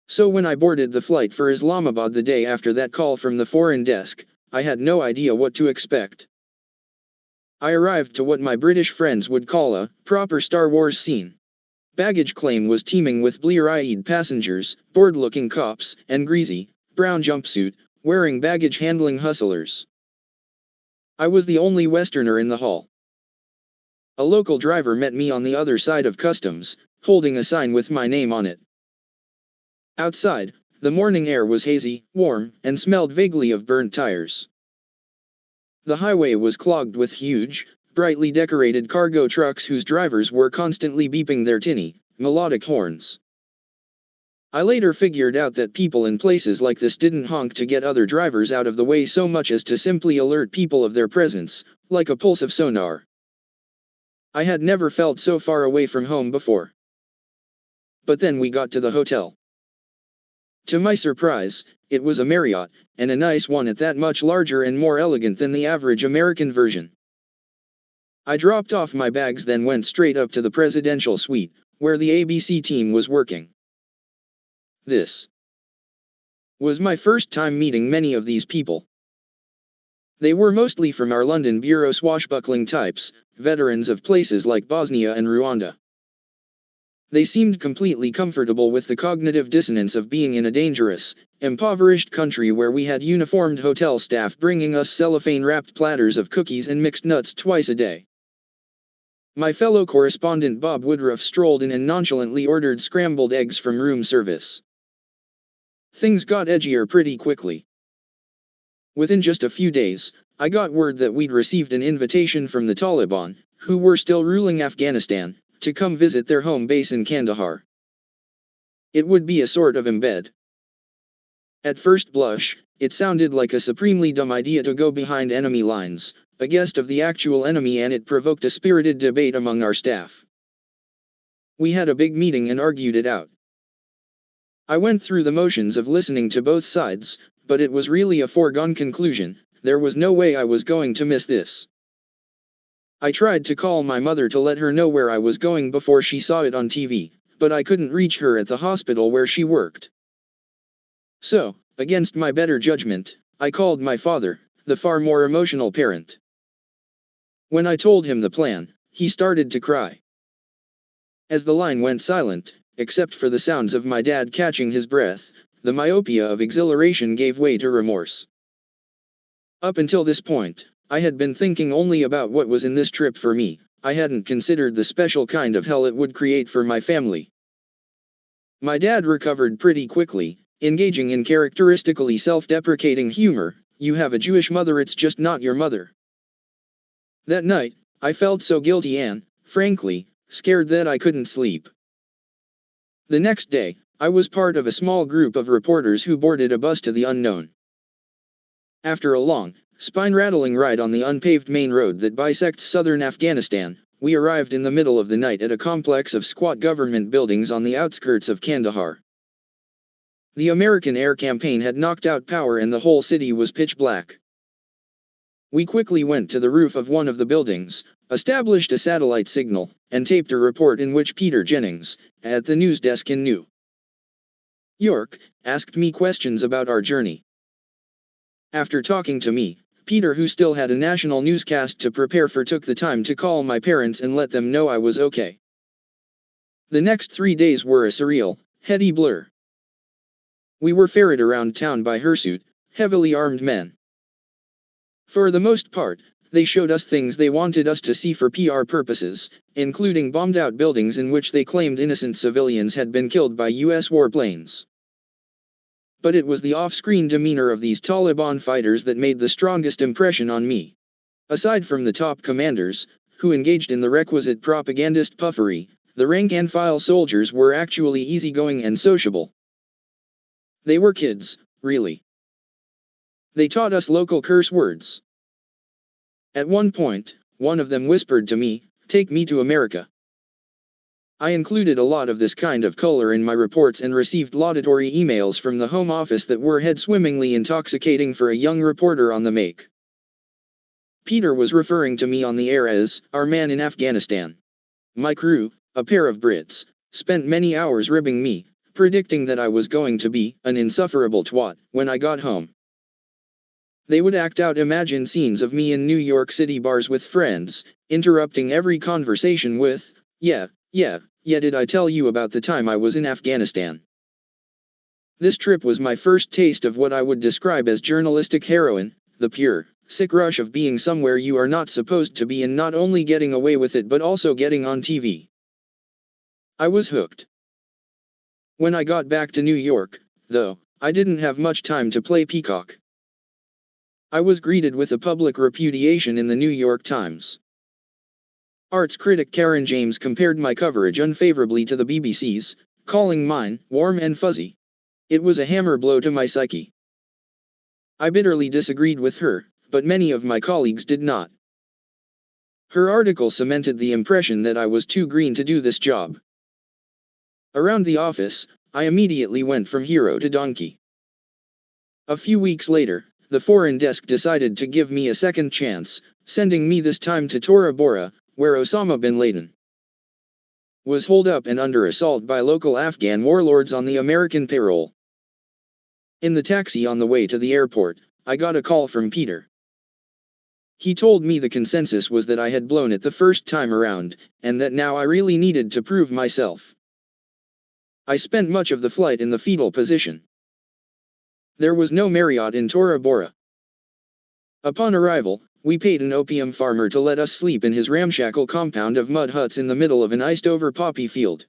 So when I boarded the flight for Islamabad the day after that call from the foreign desk, I had no idea what to expect. I arrived to what my British friends would call a proper Star Wars scene. Baggage claim was teeming with blear-eyed passengers, bored-looking cops, and greasy, brown jumpsuit, wearing baggage-handling hustlers. I was the only Westerner in the hall. A local driver met me on the other side of customs, holding a sign with my name on it. Outside, the morning air was hazy, warm, and smelled vaguely of burnt tires. The highway was clogged with huge, brightly decorated cargo trucks whose drivers were constantly beeping their tinny, melodic horns. I later figured out that people in places like this didn't honk to get other drivers out of the way so much as to simply alert people of their presence, like a pulse of sonar. I had never felt so far away from home before. But then we got to the hotel. To my surprise, it was a Marriott, and a nice one at that, much larger and more elegant than the average American version. I dropped off my bags, then went straight up to the presidential suite, where the ABC team was working. This was my first time meeting many of these people. They were mostly from our London bureau swashbuckling types, veterans of places like Bosnia and Rwanda. They seemed completely comfortable with the cognitive dissonance of being in a dangerous, impoverished country where we had uniformed hotel staff bringing us cellophane-wrapped platters of cookies and mixed nuts twice a day. My fellow correspondent Bob Woodruff strolled in and nonchalantly ordered scrambled eggs from room service. Things got edgier pretty quickly. Within just a few days, I got word that we'd received an invitation from the Taliban, who were still ruling Afghanistan, to come visit their home base in Kandahar. It would be a sort of embed. At first blush, it sounded like a supremely dumb idea to go behind enemy lines, a guest of the actual enemy, and it provoked a spirited debate among our staff. We had a big meeting and argued it out. I went through the motions of listening to both sides, but it was really a foregone conclusion. There was no way I was going to miss this. I tried to call my mother to let her know where I was going before she saw it on TV, but I couldn't reach her at the hospital where she worked. So, against my better judgment, I called my father, the far more emotional parent. When I told him the plan, he started to cry. As the line went silent, except for the sounds of my dad catching his breath, the myopia of exhilaration gave way to remorse. Up until this point, I had been thinking only about what was in this trip for me. I hadn't considered the special kind of hell it would create for my family. My dad recovered pretty quickly, engaging in characteristically self-deprecating humor. "You have a Jewish mother, it's just not your mother." That night, I felt so guilty and, frankly, scared that I couldn't sleep. The next day, I was part of a small group of reporters who boarded a bus to the unknown. After a long, spine-rattling ride on the unpaved main road that bisects southern Afghanistan, we arrived in the middle of the night at a complex of squat government buildings on the outskirts of Kandahar. The American air campaign had knocked out power and the whole city was pitch black. We quickly went to the roof of one of the buildings, established a satellite signal, and taped a report in which Peter Jennings, at the news desk in New York, asked me questions about our journey. After talking to me, Peter, who still had a national newscast to prepare for, took the time to call my parents and let them know I was okay. The next 3 days were a surreal, heady blur. We were ferried around town by hirsute, heavily armed men. For the most part, they showed us things they wanted us to see for PR purposes, including bombed-out buildings in which they claimed innocent civilians had been killed by U.S. warplanes. But it was the off-screen demeanor of these Taliban fighters that made the strongest impression on me. Aside from the top commanders, who engaged in the requisite propagandist puffery, the rank-and-file soldiers were actually easygoing and sociable. They were kids, really. They taught us local curse words. At one point, one of them whispered to me, "Take me to America." I included a lot of this kind of color in my reports and received laudatory emails from the Home Office that were head-swimmingly intoxicating for a young reporter on the make. Peter was referring to me on the air as "our man in Afghanistan." My crew, a pair of Brits, spent many hours ribbing me, predicting that I was going to be an insufferable twat when I got home. They would act out imagined scenes of me in New York City bars with friends, interrupting every conversation with, yeah, did I tell you about the time I was in Afghanistan?" This trip was my first taste of what I would describe as journalistic heroin, the pure, sick rush of being somewhere you are not supposed to be and not only getting away with it but also getting on TV. I was hooked. When I got back to New York, though, I didn't have much time to play peacock. I was greeted with a public repudiation in the New York Times. Arts critic Karen James compared my coverage unfavorably to the BBC's, calling mine warm and fuzzy. It was a hammer blow to my psyche. I bitterly disagreed with her, but many of my colleagues did not. Her article cemented the impression that I was too green to do this job. Around the office, I immediately went from hero to donkey. A few weeks later, the foreign desk decided to give me a second chance, sending me this time to Tora Bora, where Osama bin Laden was holed up and under assault by local Afghan warlords on the American payroll. In the taxi on the way to the airport, I got a call from Peter. He told me the consensus was that I had blown it the first time around, and that now I really needed to prove myself. I spent much of the flight in the fetal position. There was no Marriott in Tora Bora. Upon arrival, we paid an opium farmer to let us sleep in his ramshackle compound of mud huts in the middle of an iced-over poppy field.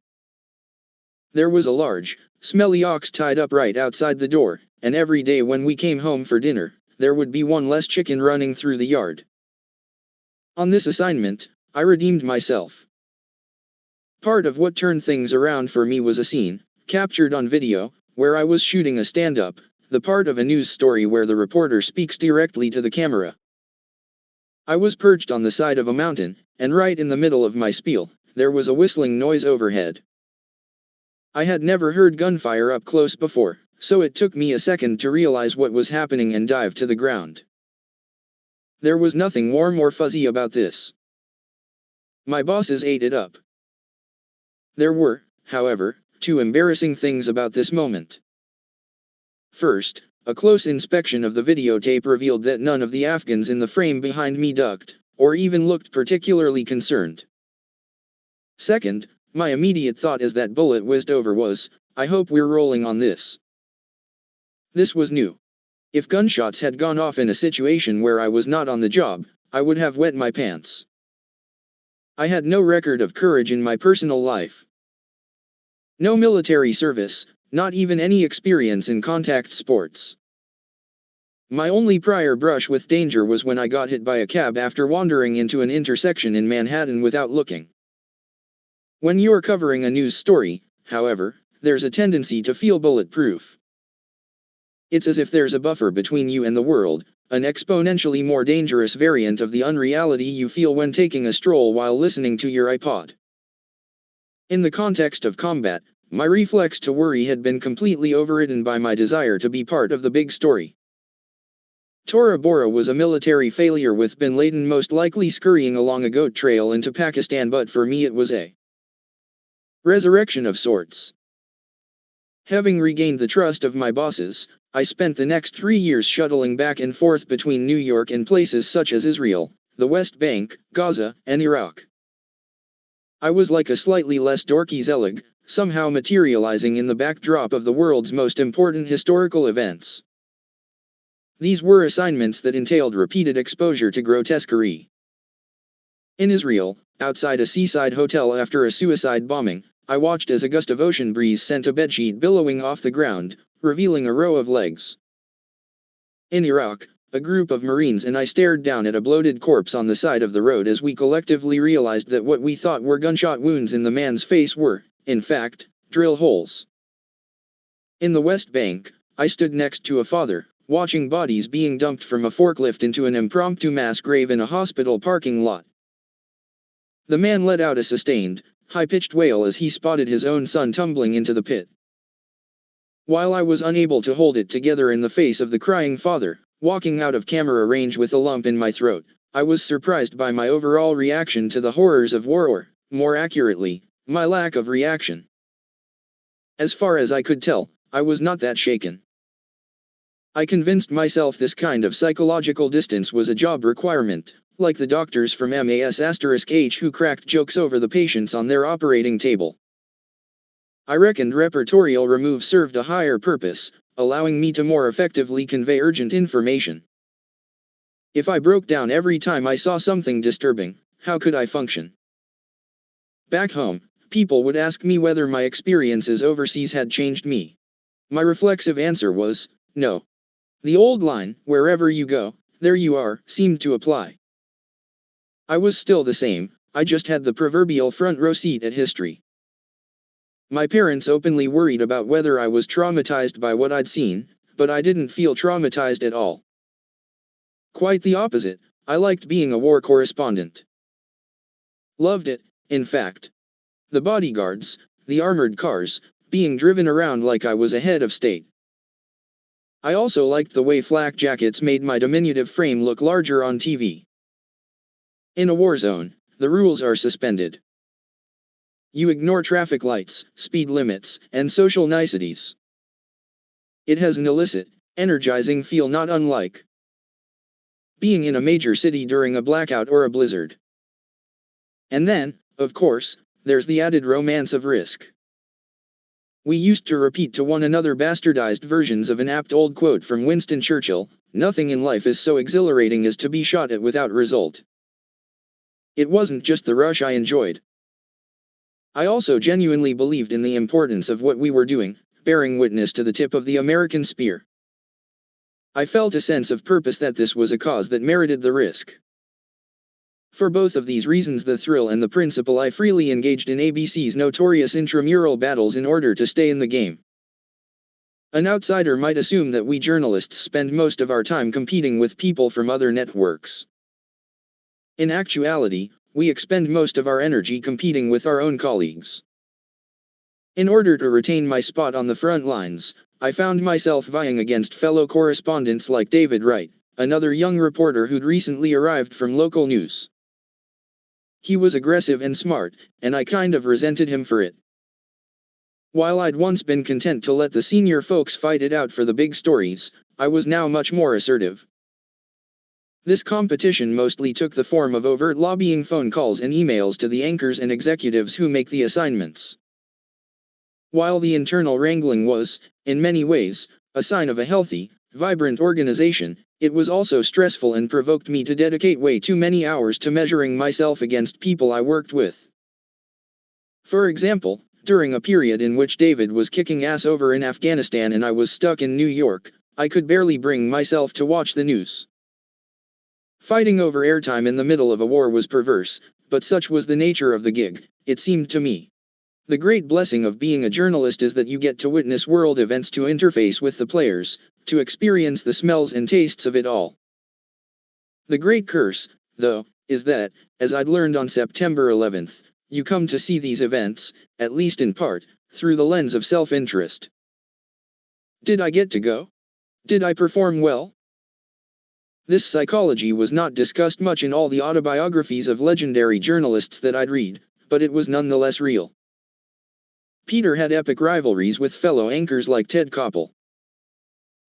There was a large, smelly ox tied up right outside the door, and every day when we came home for dinner, there would be one less chicken running through the yard. On this assignment, I redeemed myself. Part of what turned things around for me was a scene, captured on video, where I was shooting a stand-up, the part of a news story where the reporter speaks directly to the camera. I was perched on the side of a mountain, and right in the middle of my spiel, there was a whistling noise overhead. I had never heard gunfire up close before, so it took me a second to realize what was happening and dive to the ground. There was nothing warm or fuzzy about this. My bosses ate it up. There were, however, two embarrassing things about this moment. First, a close inspection of the videotape revealed that none of the Afghans in the frame behind me ducked, or even looked particularly concerned. Second, my immediate thought as that bullet whizzed over was, I hope we're rolling on this. This was new. If gunshots had gone off in a situation where I was not on the job, I would have wet my pants. I had no record of courage in my personal life. No military service, not even any experience in contact sports. My only prior brush with danger was when I got hit by a cab after wandering into an intersection in Manhattan without looking. When you're covering a news story, however, there's a tendency to feel bulletproof. It's as if there's a buffer between you and the world, an exponentially more dangerous variant of the unreality you feel when taking a stroll while listening to your iPod. In the context of combat, my reflex to worry had been completely overridden by my desire to be part of the big story. Tora Bora was a military failure with bin Laden most likely scurrying along a goat trail into Pakistan, but for me it was a resurrection of sorts. Having regained the trust of my bosses, I spent the next 3 years shuttling back and forth between New York and places such as Israel, the West Bank, Gaza, and Iraq. I was like a slightly less dorky Zelig, somehow materializing in the backdrop of the world's most important historical events. These were assignments that entailed repeated exposure to grotesquerie. In Israel, outside a seaside hotel after a suicide bombing, I watched as a gust of ocean breeze sent a bedsheet billowing off the ground, revealing a row of legs. In Iraq, a group of Marines and I stared down at a bloated corpse on the side of the road as we collectively realized that what we thought were gunshot wounds in the man's face were, in fact, drill holes. In the West Bank, I stood next to a father, watching bodies being dumped from a forklift into an impromptu mass grave in a hospital parking lot. The man let out a sustained, high-pitched wail as he spotted his own son tumbling into the pit. While I was unable to hold it together in the face of the crying father, walking out of camera range with a lump in my throat, I was surprised by my overall reaction to the horrors of war, or, more accurately, my lack of reaction. As far as I could tell, I was not that shaken. I convinced myself this kind of psychological distance was a job requirement, like the doctors from MAS*H who cracked jokes over the patients on their operating table. I reckoned repertorial remove served a higher purpose, allowing me to more effectively convey urgent information. If I broke down every time I saw something disturbing, how could I function? Back home, people would ask me whether my experiences overseas had changed me. My reflexive answer was, no. The old line, wherever you go, there you are, seemed to apply. I was still the same, I just had the proverbial front row seat at history. My parents openly worried about whether I was traumatized by what I'd seen, but I didn't feel traumatized at all. Quite the opposite, I liked being a war correspondent. Loved it, in fact. The bodyguards, the armored cars, being driven around like I was a head of state. I also liked the way flak jackets made my diminutive frame look larger on TV. In a war zone, the rules are suspended. You ignore traffic lights, speed limits, and social niceties. It has an illicit, energizing feel not unlike being in a major city during a blackout or a blizzard. And then, of course, there's the added romance of risk. We used to repeat to one another bastardized versions of an apt old quote from Winston Churchill, "Nothing in life is so exhilarating as to be shot at without result." It wasn't just the rush I enjoyed. I also genuinely believed in the importance of what we were doing, bearing witness to the tip of the American spear. I felt a sense of purpose that this was a cause that merited the risk. For both of these reasons, the thrill and the principle, I freely engaged in ABC's notorious intramural battles in order to stay in the game. An outsider might assume that we journalists spend most of our time competing with people from other networks. In actuality, we expend most of our energy competing with our own colleagues. In order to retain my spot on the front lines, I found myself vying against fellow correspondents like David Wright, another young reporter who'd recently arrived from local news. He was aggressive and smart, and I kind of resented him for it. While I'd once been content to let the senior folks fight it out for the big stories, I was now much more assertive. This competition mostly took the form of overt lobbying phone calls and emails to the anchors and executives who make the assignments. While the internal wrangling was, in many ways, a sign of a healthy, vibrant organization, it was also stressful and provoked me to dedicate way too many hours to measuring myself against people I worked with. For example, during a period in which David was kicking ass over in Afghanistan and I was stuck in New York, I could barely bring myself to watch the news. Fighting over airtime in the middle of a war was perverse, but such was the nature of the gig, it seemed to me. The great blessing of being a journalist is that you get to witness world events, to interface with the players, to experience the smells and tastes of it all. The great curse, though, is that, as I'd learned on September 11th, you come to see these events, at least in part, through the lens of self-interest. Did I get to go? Did I perform well? This psychology was not discussed much in all the autobiographies of legendary journalists that I'd read, but it was nonetheless real. Peter had epic rivalries with fellow anchors like Ted Koppel.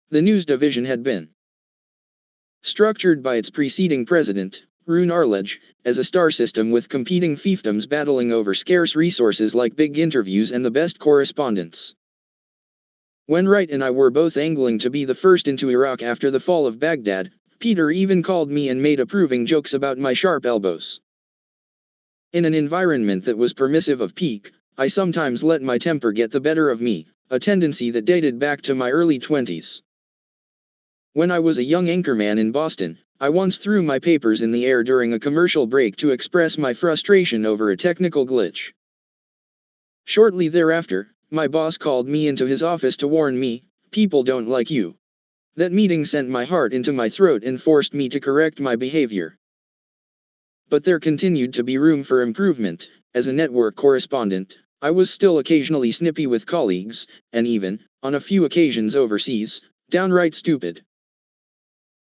The news division had been structured by its preceding president, Rune Arledge, as a star system with competing fiefdoms battling over scarce resources like big interviews and the best correspondents. When Wright and I were both angling to be the first into Iraq after the fall of Baghdad, Peter even called me and made approving jokes about my sharp elbows. In an environment that was permissive of pique, I sometimes let my temper get the better of me, a tendency that dated back to my early 20s. When I was a young anchorman in Boston, I once threw my papers in the air during a commercial break to express my frustration over a technical glitch. Shortly thereafter, my boss called me into his office to warn me, "People don't like you." That meeting sent my heart into my throat and forced me to correct my behavior. But there continued to be room for improvement. As a network correspondent, I was still occasionally snippy with colleagues, and even, on a few occasions overseas, downright stupid.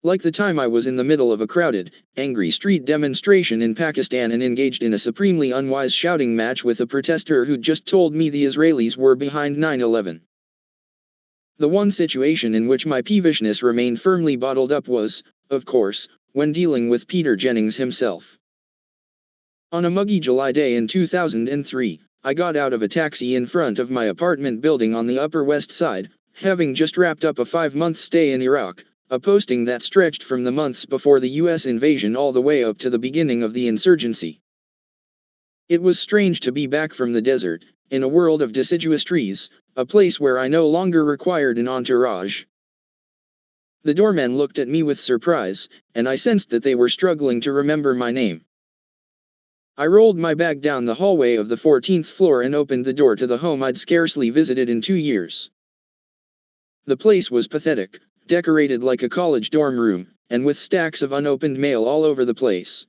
Like the time I was in the middle of a crowded, angry street demonstration in Pakistan and engaged in a supremely unwise shouting match with a protester who'd just told me the Israelis were behind 9/11. The one situation in which my peevishness remained firmly bottled up was, of course, when dealing with Peter Jennings himself. On a muggy July day in 2003, I got out of a taxi in front of my apartment building on the Upper West Side, having just wrapped up a 5-month stay in Iraq, a posting that stretched from the months before the U.S. invasion all the way up to the beginning of the insurgency. It was strange to be back from the desert, in a world of deciduous trees, a place where I no longer required an entourage. The doormen looked at me with surprise, and I sensed that they were struggling to remember my name. I rolled my bag down the hallway of the 14th floor and opened the door to the home I'd scarcely visited in 2 years. The place was pathetic, decorated like a college dorm room, and with stacks of unopened mail all over the place.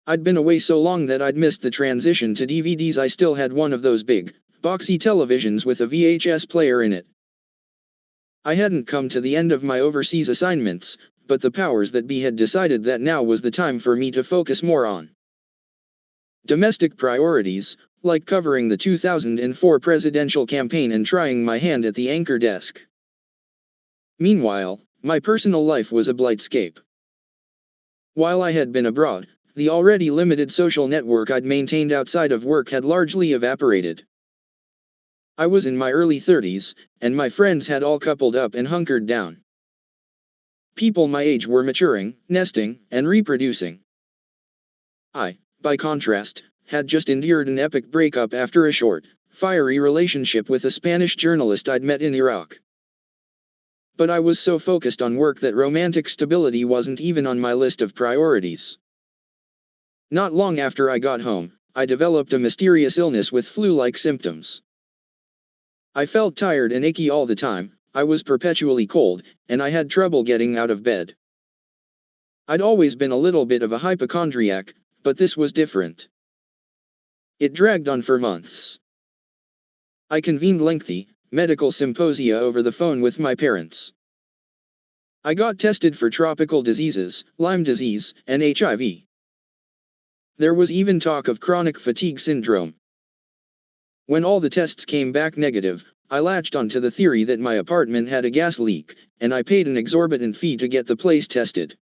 I'd been away so long that I'd missed the transition to DVDs. I still had one of those big, boxy televisions with a VHS player in it. I hadn't come to the end of my overseas assignments, but the powers that be had decided that now was the time for me to focus more on domestic priorities, like covering the 2004 presidential campaign and trying my hand at the anchor desk. Meanwhile, my personal life was a blightscape. While I had been abroad, the already limited social network I'd maintained outside of work had largely evaporated. I was in my early 30s, and my friends had all coupled up and hunkered down. People my age were maturing, nesting, and reproducing. I, by contrast, had just endured an epic breakup after a short, fiery relationship with a Spanish journalist I'd met in Iraq. But I was so focused on work that romantic stability wasn't even on my list of priorities. Not long after I got home, I developed a mysterious illness with flu-like symptoms. I felt tired and achy all the time, I was perpetually cold, and I had trouble getting out of bed. I'd always been a little bit of a hypochondriac, but this was different. It dragged on for months. I convened lengthy, medical symposia over the phone with my parents. I got tested for tropical diseases, Lyme disease, and HIV. There was even talk of chronic fatigue syndrome. When all the tests came back negative, I latched onto the theory that my apartment had a gas leak, and I paid an exorbitant fee to get the place tested.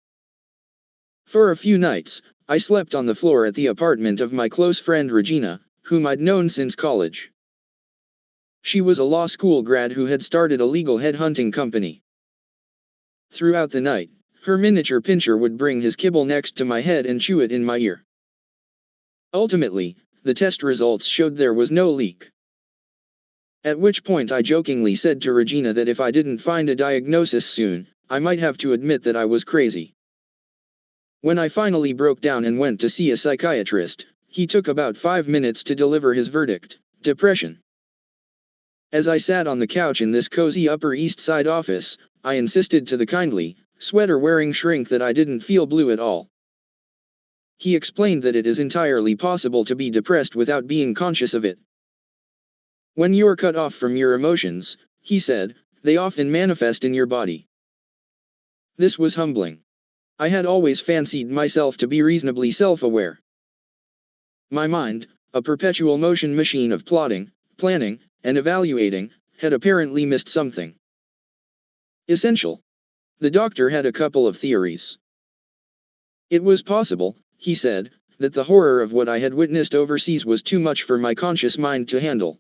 For a few nights, I slept on the floor at the apartment of my close friend Regina, whom I'd known since college. She was a law school grad who had started a legal headhunting company. Throughout the night, her miniature pinscher would bring his kibble next to my head and chew it in my ear. Ultimately, the test results showed there was no leak. At which point I jokingly said to Regina that if I didn't find a diagnosis soon, I might have to admit that I was crazy. When I finally broke down and went to see a psychiatrist, he took about 5 minutes to deliver his verdict: depression. As I sat on the couch in this cozy Upper East Side office, I insisted to the kindly, sweater-wearing shrink that I didn't feel blue at all. He explained that it is entirely possible to be depressed without being conscious of it. When you're cut off from your emotions, he said, they often manifest in your body. This was humbling. I had always fancied myself to be reasonably self-aware. My mind, a perpetual motion machine of plotting, planning, and evaluating, had apparently missed something essential. The doctor had a couple of theories. It was possible, he said, that the horror of what I had witnessed overseas was too much for my conscious mind to handle.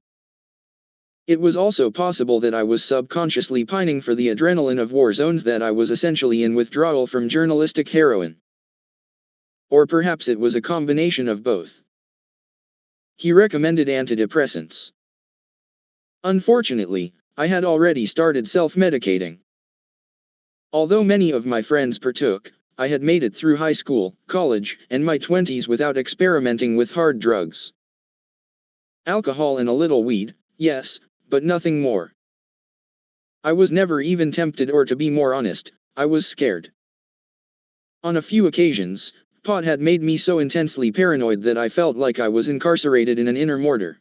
It was also possible that I was subconsciously pining for the adrenaline of war zones, that I was essentially in withdrawal from journalistic heroin. Or perhaps it was a combination of both. He recommended antidepressants. Unfortunately, I had already started self-medicating. Although many of my friends partook, I had made it through high school, college, and my 20s without experimenting with hard drugs. Alcohol and a little weed, yes, but nothing more. I was never even tempted, or to be more honest, I was scared. On a few occasions, pot had made me so intensely paranoid that I felt like I was incarcerated in an inner mortar.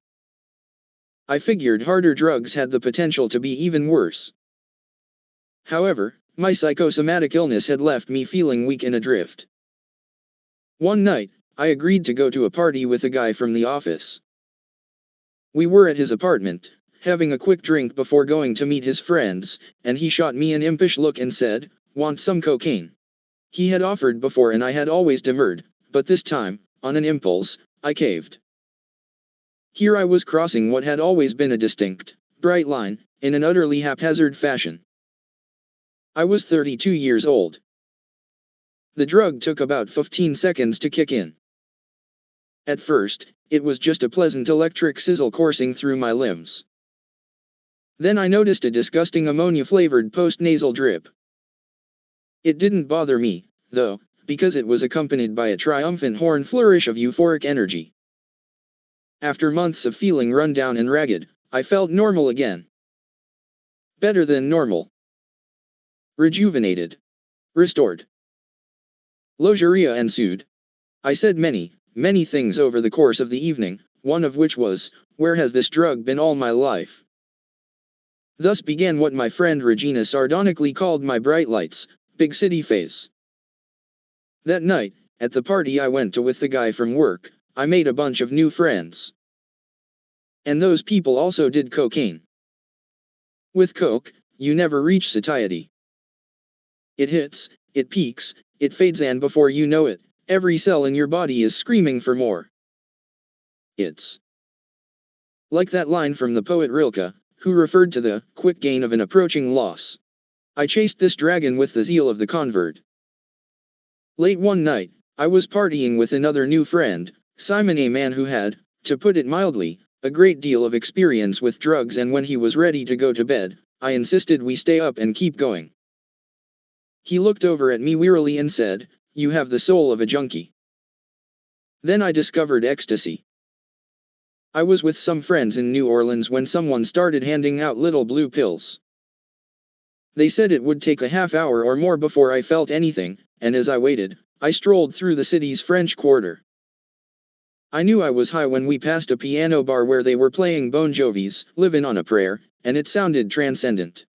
I figured harder drugs had the potential to be even worse. However, my psychosomatic illness had left me feeling weak and adrift. One night, I agreed to go to a party with a guy from the office. We were at his apartment, having a quick drink before going to meet his friends, and he shot me an impish look and said, "Want some cocaine?" He had offered before and I had always demurred, but this time, on an impulse, I caved. Here I was crossing what had always been a distinct, bright line, in an utterly haphazard fashion. I was 32 years old. The drug took about 15 seconds to kick in. At first, it was just a pleasant electric sizzle coursing through my limbs. Then I noticed a disgusting ammonia-flavored post-nasal drip. It didn't bother me, though, because it was accompanied by a triumphant horn flourish of euphoric energy. After months of feeling run down and ragged, I felt normal again. Better than normal. Rejuvenated. Restored. Logeria ensued. I said many things over the course of the evening, one of which was, "Where has this drug been all my life?" Thus began what my friend Regina sardonically called my bright lights, big city phase. That night, at the party I went to with the guy from work, I made a bunch of new friends. And those people also did cocaine. With coke, you never reach satiety. It hits, it peaks, it fades, and before you know it, every cell in your body is screaming for more. It's like that line from the poet Rilke, who referred to the quick gain of an approaching loss. I chased this dragon with the zeal of the convert. Late one night, I was partying with another new friend, Simon, a man who had, to put it mildly, a great deal of experience with drugs, and when he was ready to go to bed, I insisted we stay up and keep going. He looked over at me wearily and said, "You have the soul of a junkie." Then I discovered ecstasy. I was with some friends in New Orleans when someone started handing out little blue pills. They said it would take a half hour or more before I felt anything, and as I waited, I strolled through the city's French Quarter. I knew I was high when we passed a piano bar where they were playing Bon Jovi's "Livin' on a Prayer," and it sounded transcendent.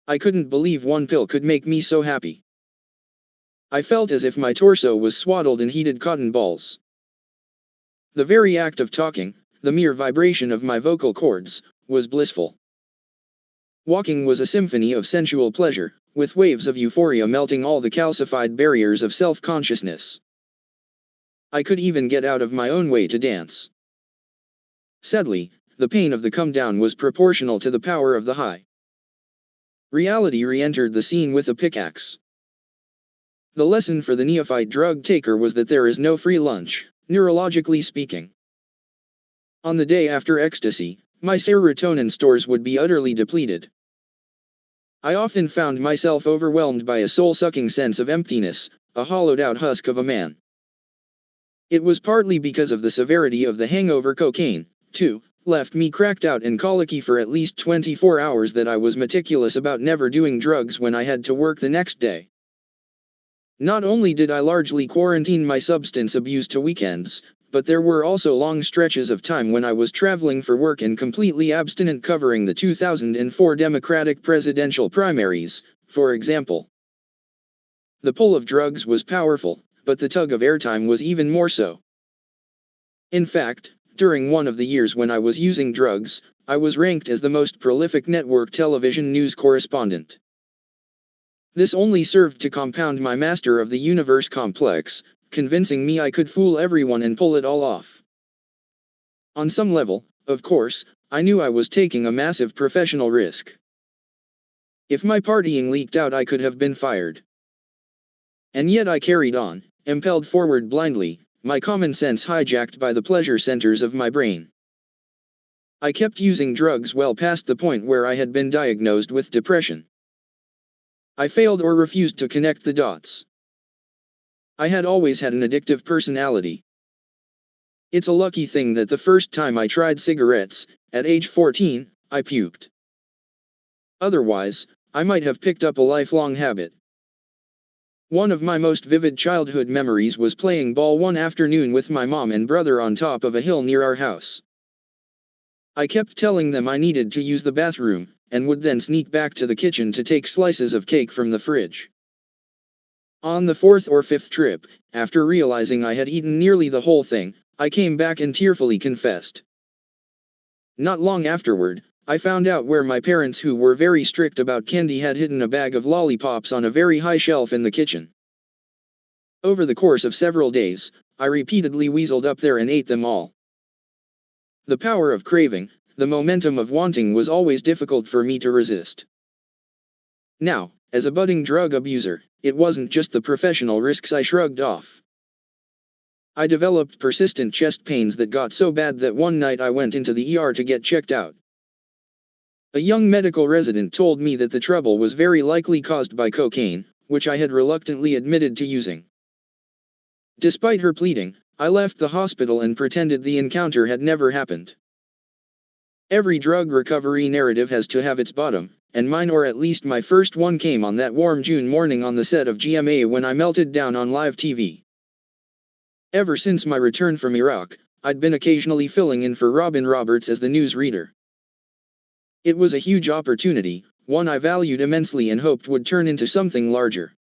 I couldn't believe one pill could make me so happy. I felt as if my torso was swaddled in heated cotton balls. The very act of talking, the mere vibration of my vocal cords, was blissful. Walking was a symphony of sensual pleasure, with waves of euphoria melting all the calcified barriers of self-consciousness. I could even get out of my own way to dance. Sadly, the pain of the come down was proportional to the power of the high. Reality re-entered the scene with a pickaxe. The lesson for the neophyte drug taker was that there is no free lunch, neurologically speaking. On the day after ecstasy, my serotonin stores would be utterly depleted. I often found myself overwhelmed by a soul-sucking sense of emptiness, a hollowed-out husk of a man. It was partly because of the severity of the hangover. Cocaine, too, left me cracked out and colicky for at least 24 hours that I was meticulous about never doing drugs when I had to work the next day. Not only did I largely quarantine my substance abuse to weekends, but there were also long stretches of time when I was traveling for work and completely abstinent, covering the 2004 Democratic presidential primaries, for example. The pull of drugs was powerful, but the tug of airtime was even more so. In fact, during one of the years when I was using drugs, I was ranked as the most prolific network television news correspondent. This only served to compound my master of the universe complex, convincing me I could fool everyone and pull it all off. On some level, of course, I knew I was taking a massive professional risk. If my partying leaked out, I could have been fired. And yet I carried on, impelled forward blindly, my common sense hijacked by the pleasure centers of my brain. I kept using drugs well past the point where I had been diagnosed with depression. I failed or refused to connect the dots. I had always had an addictive personality. It's a lucky thing that the first time I tried cigarettes, at age 14, I puked. Otherwise, I might have picked up a lifelong habit. One of my most vivid childhood memories was playing ball one afternoon with my mom and brother on top of a hill near our house. I kept telling them I needed to use the bathroom, and would then sneak back to the kitchen to take slices of cake from the fridge. On the fourth or fifth trip, after realizing I had eaten nearly the whole thing, I came back and tearfully confessed. Not long afterward, I found out where my parents, who were very strict about candy, had hidden a bag of lollipops on a very high shelf in the kitchen. Over the course of several days, I repeatedly weaseled up there and ate them all. The power of craving, the momentum of wanting, was always difficult for me to resist. Now, as a budding drug abuser, it wasn't just the professional risks I shrugged off. I developed persistent chest pains that got so bad that one night I went into the ER to get checked out. A young medical resident told me that the trouble was very likely caused by cocaine, which I had reluctantly admitted to using. Despite her pleading, I left the hospital and pretended the encounter had never happened. Every drug recovery narrative has to have its bottom, and mine, or at least my first one, came on that warm June morning on the set of GMA when I melted down on live TV. Ever since my return from Iraq, I'd been occasionally filling in for Robin Roberts as the news reader. It was a huge opportunity, one I valued immensely and hoped would turn into something larger.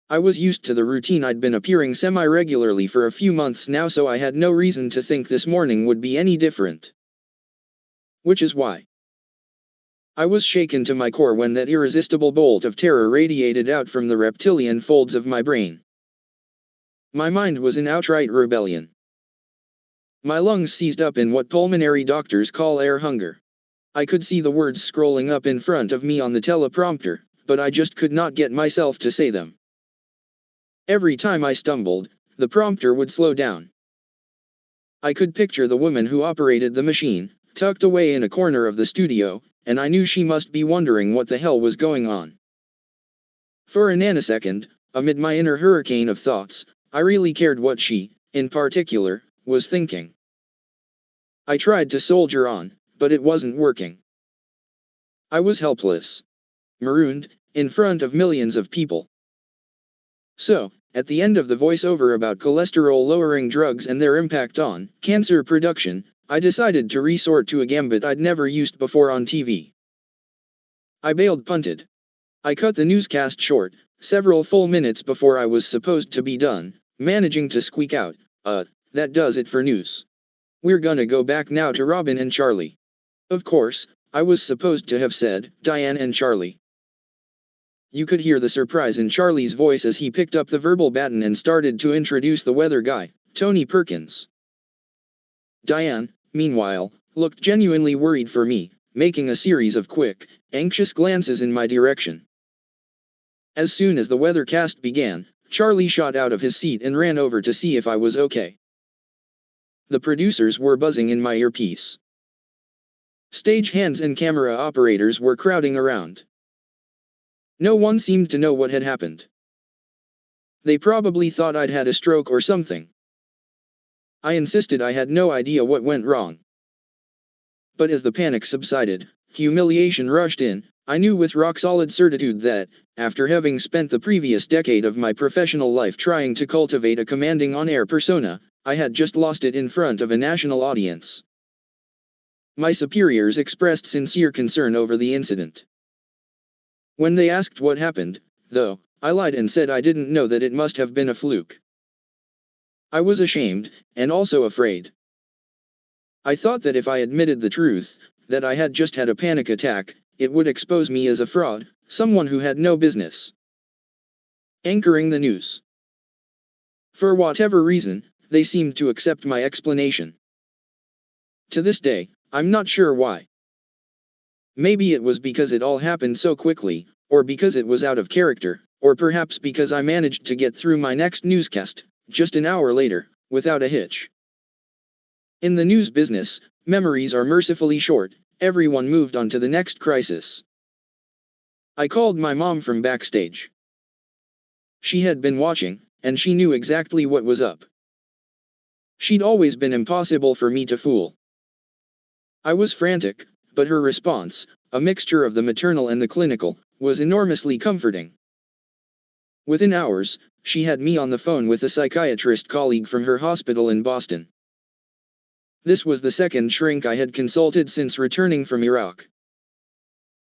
I was used to the routine. I'd been appearing semi-regularly for a few months now, so I had no reason to think this morning would be any different. Which is why I was shaken to my core when that irresistible bolt of terror radiated out from the reptilian folds of my brain. My mind was in outright rebellion. My lungs seized up in what pulmonary doctors call air hunger. I could see the words scrolling up in front of me on the teleprompter, but I just could not get myself to say them. Every time I stumbled, the prompter would slow down. I could picture the woman who operated the machine, tucked away in a corner of the studio, and I knew she must be wondering what the hell was going on. For a nanosecond, amid my inner hurricane of thoughts, I really cared what she, in particular, was thinking. I tried to soldier on, but it wasn't working. I was helpless. Marooned, in front of millions of people. So, at the end of the voiceover about cholesterol-lowering drugs and their impact on cancer production, I decided to resort to a gambit I'd never used before on TV. I bailed punted. I cut the newscast short, several full minutes before I was supposed to be done, managing to squeak out, that does it for news. We're gonna go back now to Robin and Charlie. Of course, I was supposed to have said, Diane and Charlie. You could hear the surprise in Charlie's voice as he picked up the verbal baton and started to introduce the weather guy, Tony Perkins. Diane, meanwhile, looked genuinely worried for me, making a series of quick, anxious glances in my direction. As soon as the weathercast began, Charlie shot out of his seat and ran over to see if I was okay. The producers were buzzing in my earpiece. Stage hands and camera operators were crowding around. No one seemed to know what had happened. They probably thought I'd had a stroke or something. I insisted I had no idea what went wrong. But as the panic subsided, humiliation rushed in. I knew with rock-solid certitude that, after having spent the previous decade of my professional life trying to cultivate a commanding on-air persona, I had just lost it in front of a national audience. My superiors expressed sincere concern over the incident. When they asked what happened, though, I lied and said I didn't know, that it must have been a fluke. I was ashamed, and also afraid. I thought that if I admitted the truth, that I had just had a panic attack, it would expose me as a fraud, someone who had no business anchoring the news. For whatever reason, they seemed to accept my explanation. To this day, I'm not sure why. Maybe it was because it all happened so quickly, or because it was out of character, or perhaps because I managed to get through my next newscast, just an hour later, without a hitch. In the news business, memories are mercifully short. Everyone moved on to the next crisis. I called my mom from backstage. She had been watching, and she knew exactly what was up. She'd always been impossible for me to fool. I was frantic, but her response, a mixture of the maternal and the clinical, was enormously comforting. Within hours, she had me on the phone with a psychiatrist colleague from her hospital in Boston. This was the second shrink I had consulted since returning from Iraq.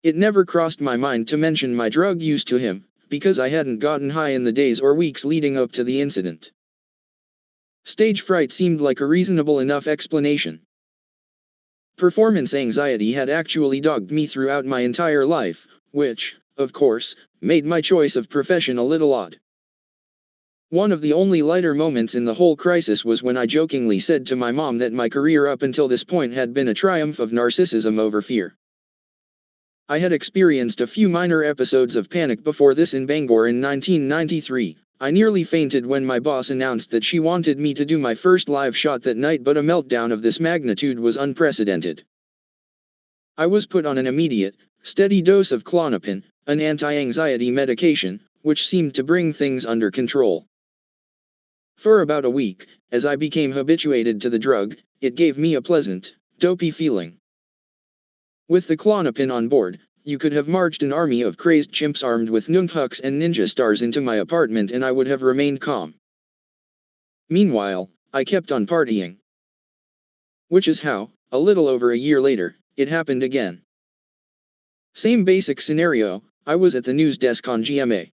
It never crossed my mind to mention my drug use to him, because I hadn't gotten high in the days or weeks leading up to the incident. Stage fright seemed like a reasonable enough explanation. Performance anxiety had actually dogged me throughout my entire life, which, of course, made my choice of profession a little odd. One of the only lighter moments in the whole crisis was when I jokingly said to my mom that my career up until this point had been a triumph of narcissism over fear. I had experienced a few minor episodes of panic before this in Bangor in 1993. I nearly fainted when my boss announced that she wanted me to do my first live shot that night, but a meltdown of this magnitude was unprecedented. I was put on an immediate, steady dose of Klonopin, an anti-anxiety medication, which seemed to bring things under control. For about a week, as I became habituated to the drug, it gave me a pleasant, dopey feeling. With the Klonopin on board, you could have marched an army of crazed chimps armed with nunchucks and ninja stars into my apartment and I would have remained calm. Meanwhile, I kept on partying. Which is how, a little over a year later, it happened again. Same basic scenario, I was at the news desk on GMA.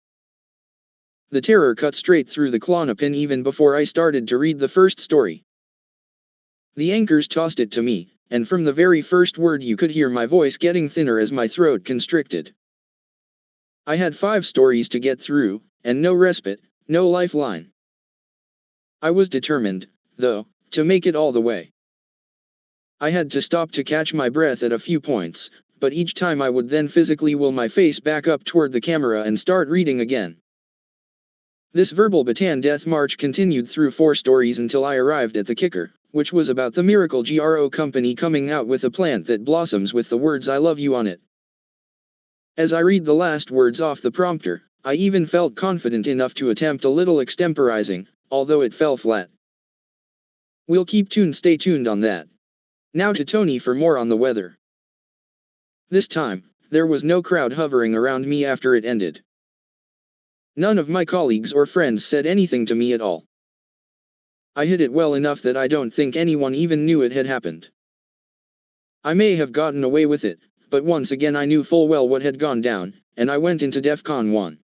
The terror cut straight through the Klonopin even before I started to read the first story. The anchors tossed it to me, and from the very first word you could hear my voice getting thinner as my throat constricted. I had 5 stories to get through, and no respite, no lifeline. I was determined, though, to make it all the way. I had to stop to catch my breath at a few points, but each time I would then physically will my face back up toward the camera and start reading again. This verbal Bataan death march continued through 4 stories until I arrived at the kicker, which was about the miracle GRO company coming out with a plant that blossoms with the words "I love you" on it. As I read the last words off the prompter, I even felt confident enough to attempt a little extemporizing, although it fell flat. We'll keep tuned, stay tuned on that. Now to Tony for more on the weather. This time, there was no crowd hovering around me after it ended. None of my colleagues or friends said anything to me at all. I hid it well enough that I don't think anyone even knew it had happened. I may have gotten away with it, but once again I knew full well what had gone down, and I went into DEFCON 1.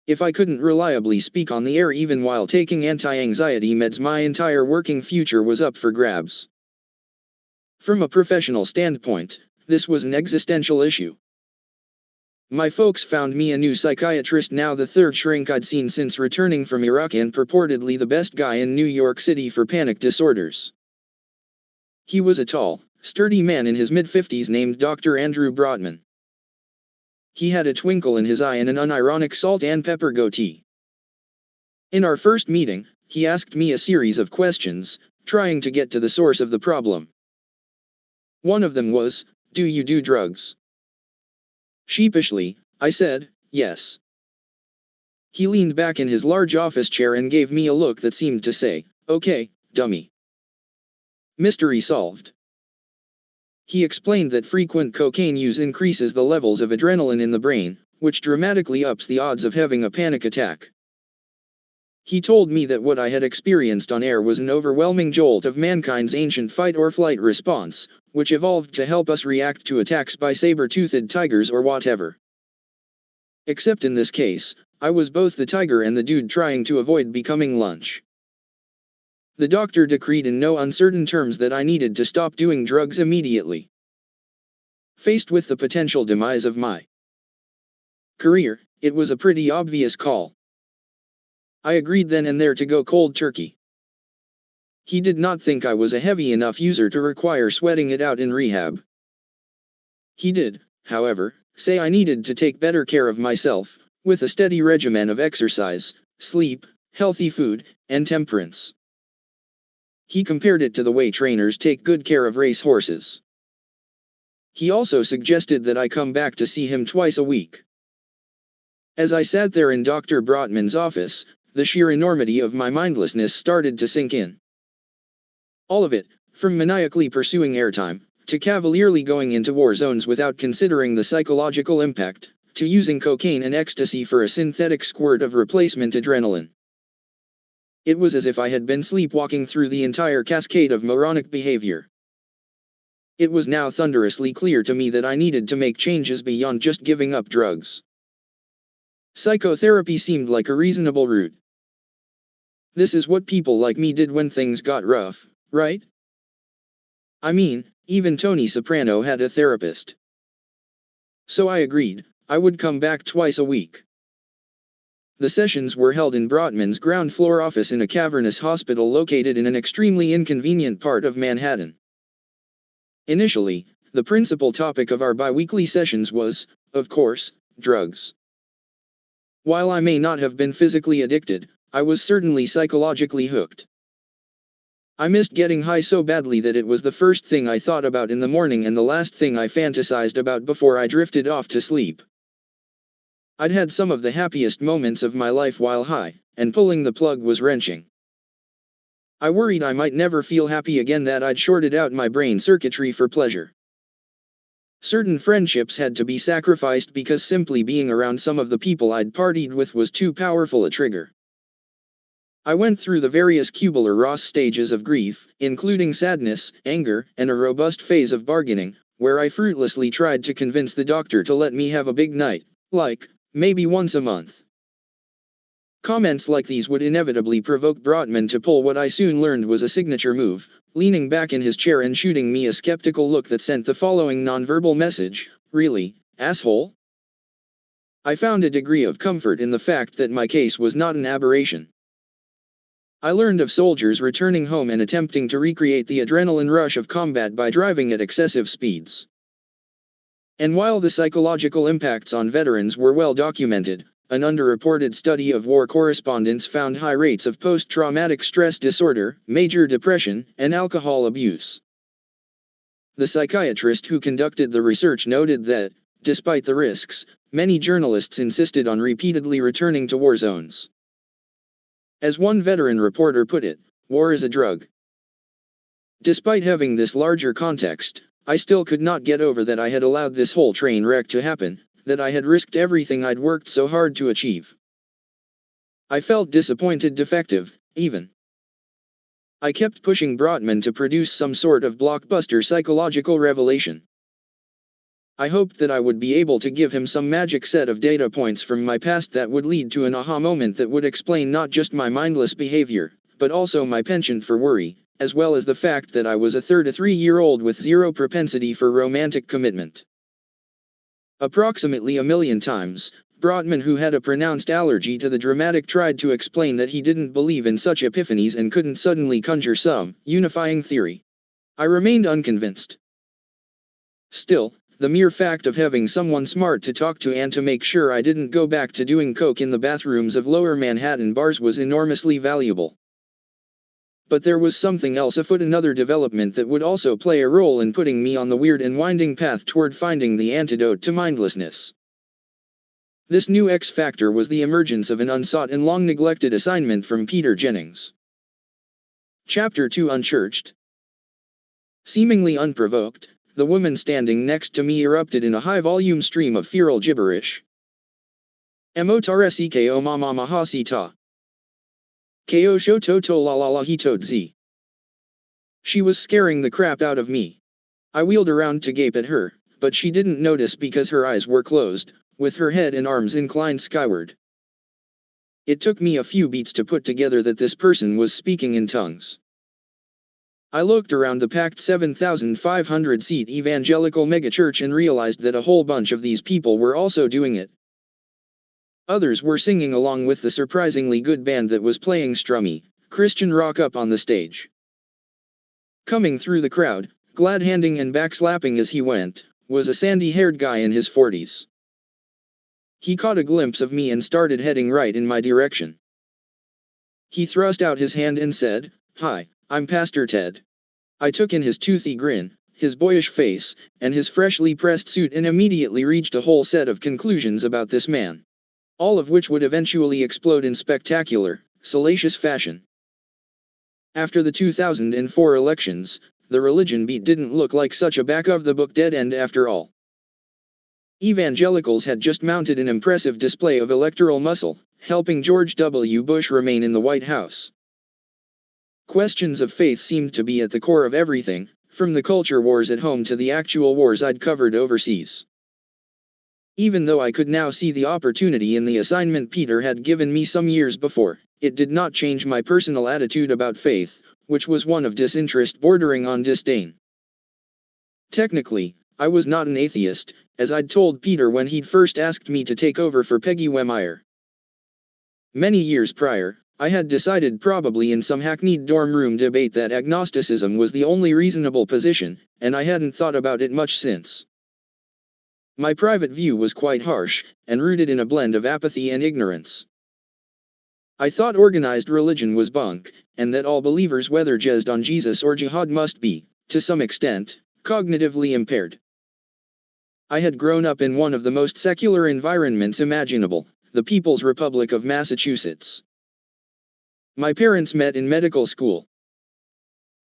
If I couldn't reliably speak on the air even while taking anti-anxiety meds, my entire working future was up for grabs. From a professional standpoint, this was an existential issue. My folks found me a new psychiatrist, now the third shrink I'd seen since returning from Iraq, and purportedly the best guy in New York City for panic disorders. He was a tall, sturdy man in his mid-50s named Dr. Andrew Brotman. He had a twinkle in his eye and an unironic salt and pepper goatee. In our first meeting, he asked me a series of questions, trying to get to the source of the problem. One of them was, "Do you do drugs?" Sheepishly, I said, "Yes." He leaned back in his large office chair and gave me a look that seemed to say, "Okay, dummy. Mystery solved." He explained that frequent cocaine use increases the levels of adrenaline in the brain, which dramatically ups the odds of having a panic attack. He told me that what I had experienced on air was an overwhelming jolt of mankind's ancient fight-or-flight response, which evolved to help us react to attacks by saber-toothed tigers or whatever. Except in this case, I was both the tiger and the dude trying to avoid becoming lunch. The doctor decreed in no uncertain terms that I needed to stop doing drugs immediately. Faced with the potential demise of my career, it was a pretty obvious call. I agreed then and there to go cold turkey. He did not think I was a heavy enough user to require sweating it out in rehab. He did, however, say I needed to take better care of myself, with a steady regimen of exercise, sleep, healthy food, and temperance. He compared it to the way trainers take good care of race horses. He also suggested that I come back to see him twice a week. As I sat there in Dr. Brotman's office, the sheer enormity of my mindlessness started to sink in. All of it, from maniacally pursuing airtime, to cavalierly going into war zones without considering the psychological impact, to using cocaine and ecstasy for a synthetic squirt of replacement adrenaline. It was as if I had been sleepwalking through the entire cascade of moronic behavior. It was now thunderously clear to me that I needed to make changes beyond just giving up drugs. Psychotherapy seemed like a reasonable route. This is what people like me did when things got rough, right? I mean, even Tony Soprano had a therapist. So I agreed, I would come back twice a week. The sessions were held in Brotman's ground floor office in a cavernous hospital located in an extremely inconvenient part of Manhattan. Initially, the principal topic of our bi-weekly sessions was, of course, drugs. While I may not have been physically addicted, I was certainly psychologically hooked. I missed getting high so badly that it was the first thing I thought about in the morning and the last thing I fantasized about before I drifted off to sleep. I'd had some of the happiest moments of my life while high, and pulling the plug was wrenching. I worried I might never feel happy again, that I'd shorted out my brain circuitry for pleasure. Certain friendships had to be sacrificed because simply being around some of the people I'd partied with was too powerful a trigger. I went through the various Kubler-Ross stages of grief, including sadness, anger, and a robust phase of bargaining, where I fruitlessly tried to convince the doctor to let me have a big night, like, maybe once a month. Comments like these would inevitably provoke Brotman to pull what I soon learned was a signature move, leaning back in his chair and shooting me a skeptical look that sent the following nonverbal message: "Really, asshole?" I found a degree of comfort in the fact that my case was not an aberration. I learned of soldiers returning home and attempting to recreate the adrenaline rush of combat by driving at excessive speeds. And while the psychological impacts on veterans were well documented, an underreported study of war correspondents found high rates of post-traumatic stress disorder, major depression, and alcohol abuse. The psychiatrist who conducted the research noted that, despite the risks, many journalists insisted on repeatedly returning to war zones. As one veteran reporter put it, "War is a drug." Despite having this larger context, I still could not get over that I had allowed this whole train wreck to happen, that I had risked everything I'd worked so hard to achieve. I felt disappointed, defective, even. I kept pushing Brotman to produce some sort of blockbuster psychological revelation. I hoped that I would be able to give him some magic set of data points from my past that would lead to an aha moment that would explain not just my mindless behavior, but also my penchant for worry, as well as the fact that I was a 33-year-old with zero propensity for romantic commitment. Approximately 1,000,000 times, Brotman, who had a pronounced allergy to the dramatic, tried to explain that he didn't believe in such epiphanies and couldn't suddenly conjure some unifying theory. I remained unconvinced. Still, the mere fact of having someone smart to talk to and to make sure I didn't go back to doing coke in the bathrooms of lower Manhattan bars was enormously valuable. But there was something else afoot, another development that would also play a role in putting me on the weird and winding path toward finding the antidote to mindlessness. This new X factor was the emergence of an unsought and long-neglected assignment from Peter Jennings. Chapter 2: Unchurched. Seemingly unprovoked, the woman standing next to me erupted in a high-volume stream of feral gibberish. Motaresi ko mama mahasita. Ko shototo la la la hitotzi. She was scaring the crap out of me. I wheeled around to gape at her, but she didn't notice because her eyes were closed, with her head and arms inclined skyward. It took me a few beats to put together that this person was speaking in tongues. I looked around the packed 7,500-seat evangelical megachurch and realized that a whole bunch of these people were also doing it. Others were singing along with the surprisingly good band that was playing strummy Christian rock up on the stage. Coming through the crowd, glad-handing and backslapping as he went, was a sandy-haired guy in his 40s. He caught a glimpse of me and started heading right in my direction. He thrust out his hand and said, "Hi, I'm Pastor Ted." I took in his toothy grin, his boyish face, and his freshly pressed suit and immediately reached a whole set of conclusions about this man. All of which would eventually explode in spectacular, salacious fashion. After the 2004 elections, the religion beat didn't look like such a back-of-the-book dead end after all. Evangelicals had just mounted an impressive display of electoral muscle, helping George W. Bush remain in the White House. Questions of faith seemed to be at the core of everything, from the culture wars at home to the actual wars I'd covered overseas. Even though I could now see the opportunity in the assignment Peter had given me some years before, it did not change my personal attitude about faith, which was one of disinterest bordering on disdain. Technically, I was not an atheist, as I'd told Peter when he'd first asked me to take over for Peggy Wemmeyer. Many years prior, I had decided, probably in some hackneyed dorm room debate, that agnosticism was the only reasonable position, and I hadn't thought about it much since. My private view was quite harsh, and rooted in a blend of apathy and ignorance. I thought organized religion was bunk, and that all believers, whether jazzed on Jesus or jihad, must be, to some extent, cognitively impaired. I had grown up in one of the most secular environments imaginable, the People's Republic of Massachusetts. My parents met in medical school.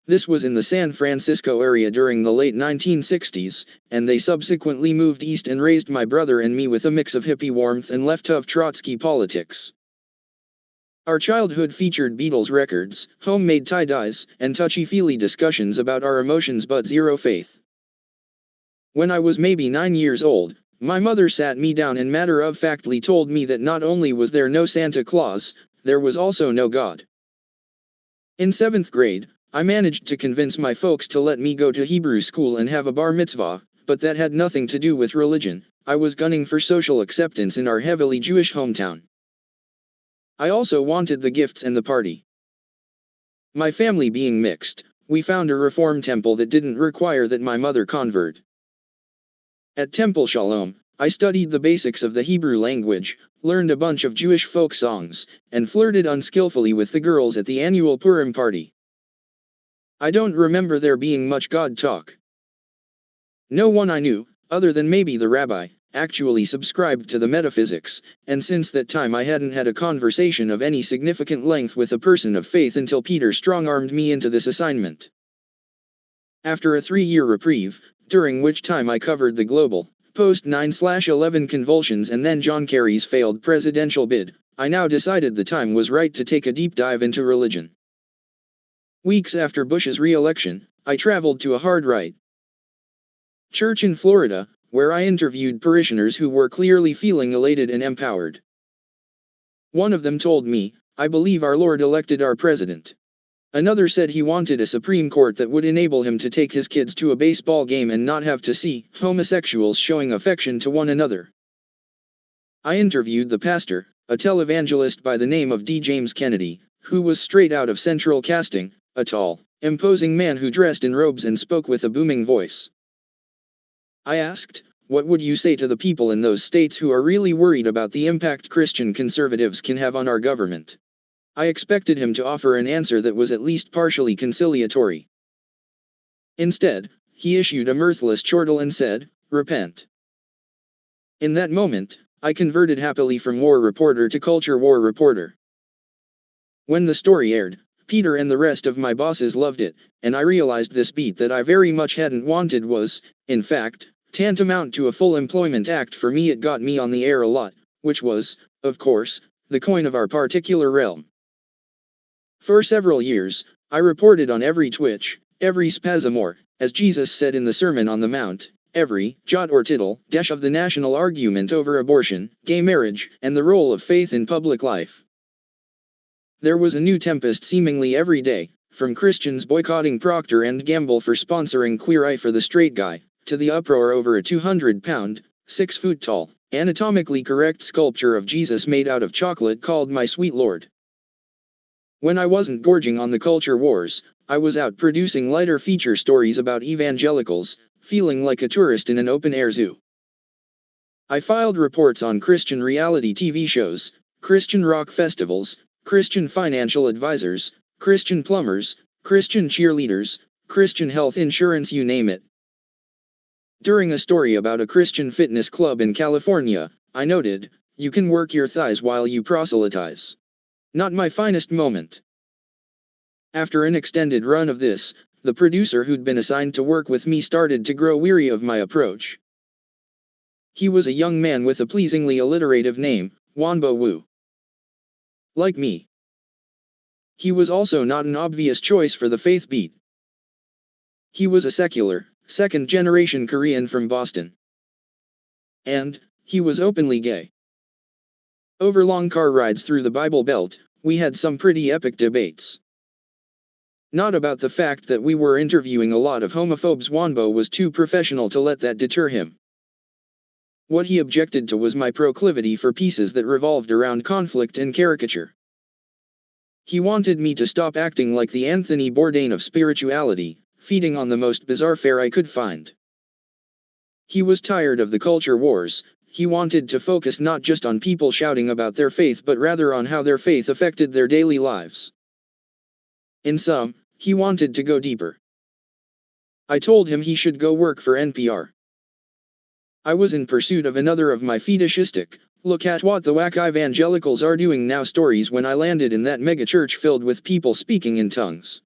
This was in the San Francisco area during the late 1960s, and they subsequently moved east and raised my brother and me with a mix of hippie warmth and left-of Trotsky politics. Our childhood featured Beatles records, homemade tie-dyes, and touchy-feely discussions about our emotions, but zero faith. When I was maybe 9 years old, my mother sat me down and matter-of-factly told me that not only was there no Santa Claus, there was also no God. In 7th grade, I managed to convince my folks to let me go to Hebrew school and have a bar mitzvah, but that had nothing to do with religion. I was gunning for social acceptance in our heavily Jewish hometown. I also wanted the gifts and the party. My family being mixed, we found a reform temple that didn't require that my mother convert. At Temple Shalom, I studied the basics of the Hebrew language, learned a bunch of Jewish folk songs, and flirted unskillfully with the girls at the annual Purim party. I don't remember there being much God talk. No one I knew, other than maybe the rabbi, actually subscribed to the metaphysics, and since that time I hadn't had a conversation of any significant length with a person of faith until Peter strong-armed me into this assignment. After a 3-year reprieve, during which time I covered the global, post-9/11 convulsions and then John Kerry's failed presidential bid, I now decided the time was right to take a deep dive into religion. Weeks after Bush's re-election, I traveled to a hard right church in Florida, where I interviewed parishioners who were clearly feeling elated and empowered. One of them told me, "I believe our Lord elected our president." Another said he wanted a Supreme Court that would enable him to take his kids to a baseball game and not have to see homosexuals showing affection to one another. I interviewed the pastor, a televangelist by the name of D. James Kennedy, who was straight out of Central Casting, a tall, imposing man who dressed in robes and spoke with a booming voice. I asked, "What would you say to the people in those states who are really worried about the impact Christian conservatives can have on our government?" I expected him to offer an answer that was at least partially conciliatory. Instead, he issued a mirthless chortle and said, "Repent." In that moment, I converted happily from war reporter to culture war reporter. When the story aired, Peter and the rest of my bosses loved it, and I realized this beat that I very much hadn't wanted was, in fact, tantamount to a full employment act for me. It got me on the air a lot, which was, of course, the coin of our particular realm. For several years, I reported on every twitch, every spasm or, as Jesus said in the Sermon on the Mount, every jot or tittle dash of the national argument over abortion, gay marriage, and the role of faith in public life. There was a new tempest seemingly every day, from Christians boycotting Procter & Gamble for sponsoring Queer Eye for the Straight Guy, to the uproar over a 200-pound, 6-foot-tall, anatomically correct sculpture of Jesus made out of chocolate called My Sweet Lord. When I wasn't gorging on the culture wars, I was out producing lighter feature stories about evangelicals, feeling like a tourist in an open-air zoo. I filed reports on Christian reality TV shows, Christian rock festivals, Christian financial advisors, Christian plumbers, Christian cheerleaders, Christian health insurance, you name it. During a story about a Christian fitness club in California, I noted, "You can work your thighs while you proselytize." Not my finest moment. After an extended run of this, the producer who'd been assigned to work with me started to grow weary of my approach. He was a young man with a pleasingly alliterative name, Wanbo Wu. Like me. He was also not an obvious choice for the faith beat. He was a secular, second-generation Korean from Boston. And, he was openly gay. Over long car rides through the Bible Belt, we had some pretty epic debates. Not about the fact that we were interviewing a lot of homophobes. Wanbo was too professional to let that deter him. What he objected to was my proclivity for pieces that revolved around conflict and caricature. He wanted me to stop acting like the Anthony Bourdain of spirituality, feeding on the most bizarre fare I could find. He was tired of the culture wars. He wanted to focus not just on people shouting about their faith but rather on how their faith affected their daily lives. In sum, he wanted to go deeper. I told him he should go work for NPR. I was in pursuit of another of my fetishistic, "look at what the whack evangelicals are doing now" stories when I landed in that megachurch filled with people speaking in tongues.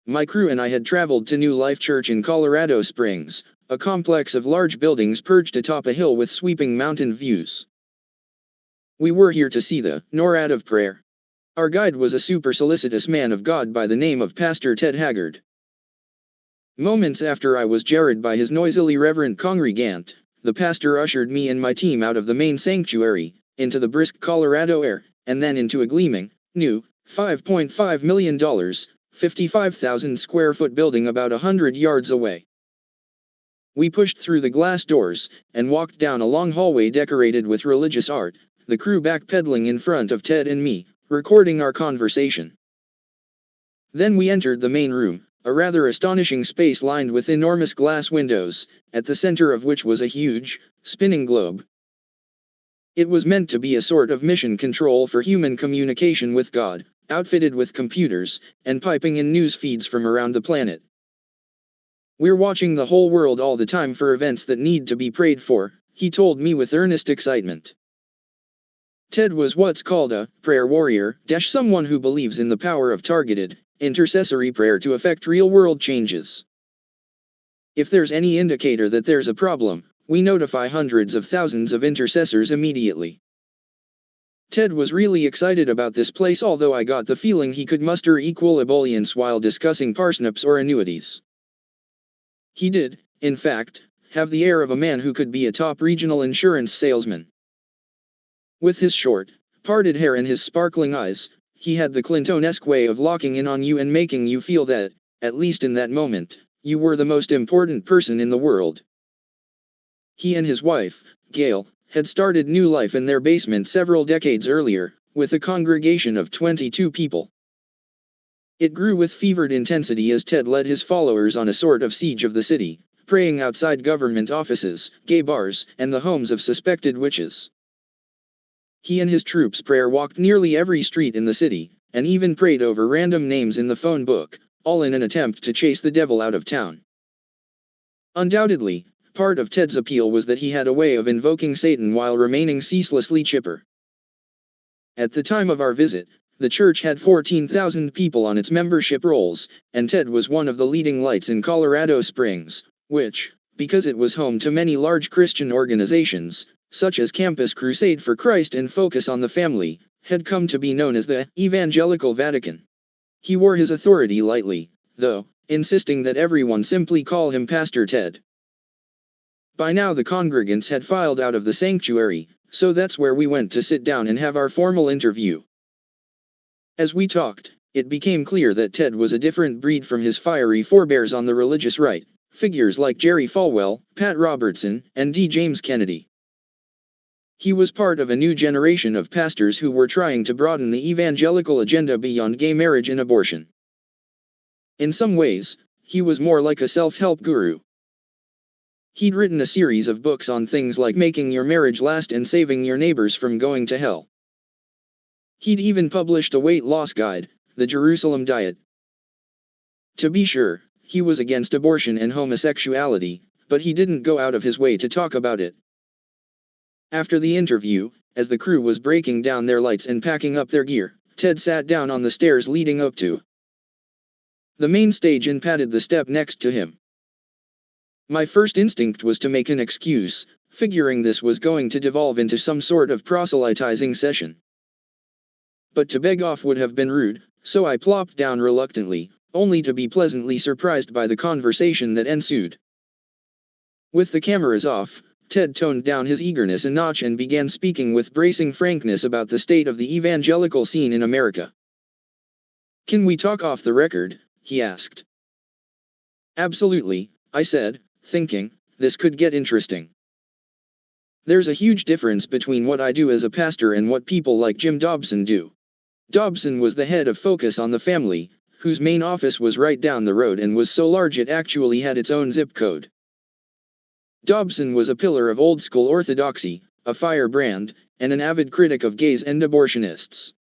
My crew and I had traveled to New Life Church in Colorado Springs, a complex of large buildings perched atop a hill with sweeping mountain views. We were here to see the NORAD of prayer. Our guide was a super solicitous man of God by the name of Pastor Ted Haggard. Moments after I was jarred by his noisily reverent congregant, the pastor ushered me and my team out of the main sanctuary, into the brisk Colorado air, and then into a gleaming, new, $5.5 million, 55,000 square foot building about 100 yards away. We pushed through the glass doors, and walked down a long hallway decorated with religious art, the crew backpedaling in front of Ted and me, recording our conversation. Then we entered the main room, a rather astonishing space lined with enormous glass windows, at the center of which was a huge, spinning globe. It was meant to be a sort of mission control for human communication with God, outfitted with computers, and piping in news feeds from around the planet. "We're watching the whole world all the time for events that need to be prayed for," he told me with earnest excitement. Ted was what's called a prayer warrior, someone who believes in the power of targeted, intercessory prayer to effect real-world changes. If there's any indicator that there's a problem, we notify hundreds of thousands of intercessors immediately. Ted was really excited about this place, although I got the feeling he could muster equal ebullience while discussing parsnips or annuities. He did, in fact, have the air of a man who could be a top regional insurance salesman. With his short, parted hair and his sparkling eyes, he had the Clinton-esque way of locking in on you and making you feel that, at least in that moment, you were the most important person in the world. He and his wife, Gail, had started new life in their basement several decades earlier, with a congregation of 22 people. It grew with fevered intensity as Ted led his followers on a sort of siege of the city, praying outside government offices, gay bars, and the homes of suspected witches. He and his troops prayer walked nearly every street in the city, and even prayed over random names in the phone book, all in an attempt to chase the devil out of town. Undoubtedly, part of Ted's appeal was that he had a way of invoking Satan while remaining ceaselessly chipper. At the time of our visit, the church had 14,000 people on its membership rolls, and Ted was one of the leading lights in Colorado Springs, which, because it was home to many large Christian organizations, such as Campus Crusade for Christ and Focus on the Family, had come to be known as the Evangelical Vatican. He wore his authority lightly, though, insisting that everyone simply call him Pastor Ted. By now the congregants had filed out of the sanctuary, so that's where we went to sit down and have our formal interview. As we talked, it became clear that Ted was a different breed from his fiery forebears on the religious right, figures like Jerry Falwell, Pat Robertson, and D. James Kennedy. He was part of a new generation of pastors who were trying to broaden the evangelical agenda beyond gay marriage and abortion. In some ways, he was more like a self-help guru. He'd written a series of books on things like making your marriage last and saving your neighbors from going to hell. He'd even published a weight loss guide, The Jerusalem Diet. To be sure, he was against abortion and homosexuality, but he didn't go out of his way to talk about it. After the interview, as the crew was breaking down their lights and packing up their gear, Ted sat down on the stairs leading up to the main stage and patted the step next to him. My first instinct was to make an excuse, figuring this was going to devolve into some sort of proselytizing session. But to beg off would have been rude, so I plopped down reluctantly, only to be pleasantly surprised by the conversation that ensued. With the cameras off, Ted toned down his eagerness a notch and began speaking with bracing frankness about the state of the evangelical scene in America. "Can we talk off the record?" he asked. "Absolutely," I said, thinking, this could get interesting. There's a huge difference between what I do as a pastor and what people like Jim Dobson do. Dobson was the head of Focus on the Family, whose main office was right down the road and was so large it actually had its own zip code. Dobson was a pillar of old-school orthodoxy, a firebrand, and an avid critic of gays and abortionists.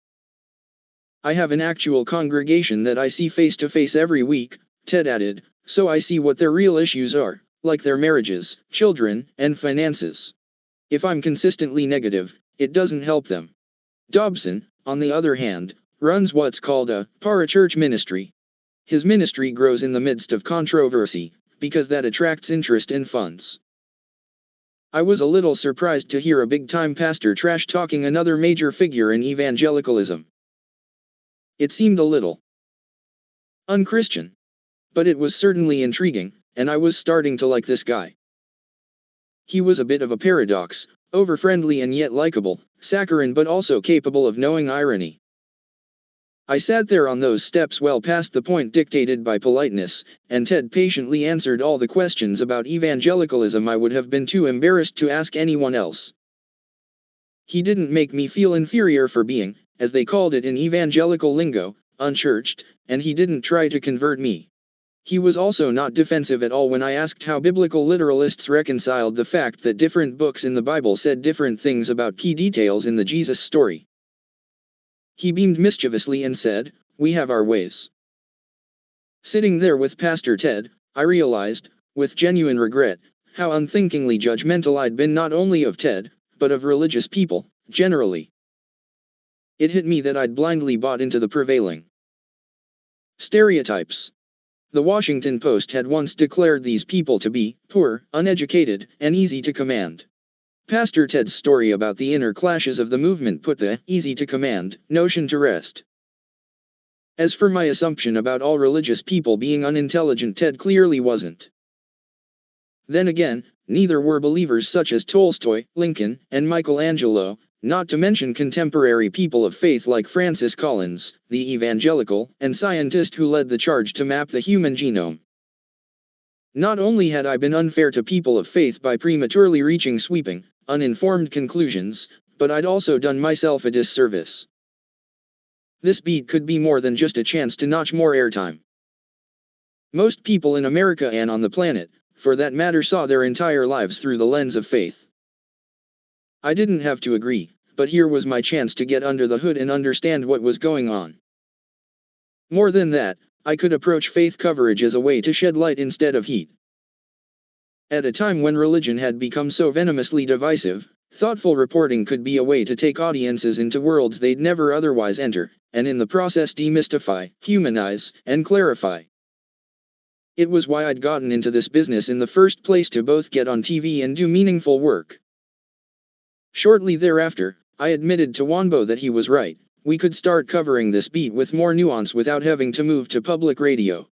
"I have an actual congregation that I see face-to-face every week," Ted added, "so I see what their real issues are, like their marriages, children, and finances. If I'm consistently negative, it doesn't help them." Dobson, on the other hand, runs what's called a parachurch ministry. His ministry grows in the midst of controversy, because that attracts interest and funds. I was a little surprised to hear a big-time pastor trash-talking another major figure in evangelicalism. It seemed a little unchristian. But it was certainly intriguing, and I was starting to like this guy. He was a bit of a paradox, over-friendly and yet likable, saccharine but also capable of knowing irony. I sat there on those steps well past the point dictated by politeness, and Ted patiently answered all the questions about evangelicalism I would have been too embarrassed to ask anyone else. He didn't make me feel inferior for being, as they called it in evangelical lingo, unchurched, and he didn't try to convert me. He was also not defensive at all when I asked how biblical literalists reconciled the fact that different books in the Bible said different things about key details in the Jesus story. He beamed mischievously and said, "We have our ways." Sitting there with Pastor Ted, I realized, with genuine regret, how unthinkingly judgmental I'd been not only of Ted, but of religious people, generally. It hit me that I'd blindly bought into the prevailing stereotypes. The Washington Post had once declared these people to be poor, uneducated, and easy to command. Pastor Ted's story about the inner clashes of the movement put the easy-to-command notion to rest. As for my assumption about all religious people being unintelligent, Ted clearly wasn't. Then again, neither were believers such as Tolstoy, Lincoln, and Michelangelo, not to mention contemporary people of faith like Francis Collins, the evangelical and scientist who led the charge to map the human genome. Not only had I been unfair to people of faith by prematurely reaching sweeping, uninformed conclusions, but I'd also done myself a disservice. This beat could be more than just a chance to notch more airtime. Most people in America and on the planet, for that matter, saw their entire lives through the lens of faith. I didn't have to agree, but here was my chance to get under the hood and understand what was going on. More than that, I could approach faith coverage as a way to shed light instead of heat. At a time when religion had become so venomously divisive, thoughtful reporting could be a way to take audiences into worlds they'd never otherwise enter, and in the process demystify, humanize, and clarify. It was why I'd gotten into this business in the first place, to both get on TV and do meaningful work. Shortly thereafter, I admitted to Wanbo that he was right. We could start covering this beat with more nuance without having to move to public radio.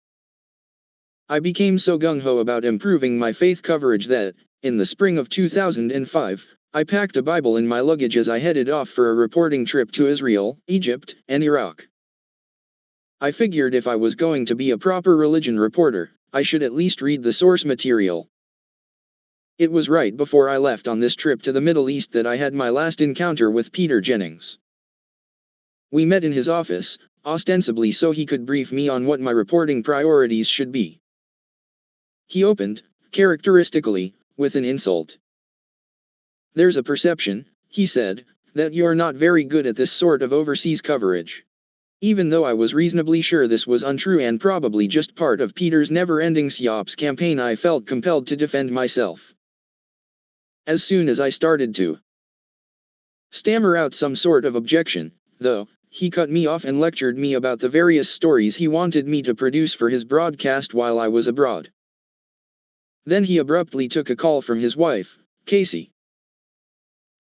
I became so gung-ho about improving my faith coverage that, in the spring of 2005, I packed a Bible in my luggage as I headed off for a reporting trip to Israel, Egypt, and Iraq. I figured if I was going to be a proper religion reporter, I should at least read the source material. It was right before I left on this trip to the Middle East that I had my last encounter with Peter Jennings. We met in his office, ostensibly so he could brief me on what my reporting priorities should be. He opened, characteristically, with an insult. "There's a perception," he said, "that you're not very good at this sort of overseas coverage." Even though I was reasonably sure this was untrue and probably just part of Peter's never-ending SEOPs campaign, I felt compelled to defend myself. As soon as I started to stammer out some sort of objection, though, he cut me off and lectured me about the various stories he wanted me to produce for his broadcast while I was abroad. Then he abruptly took a call from his wife, Casey.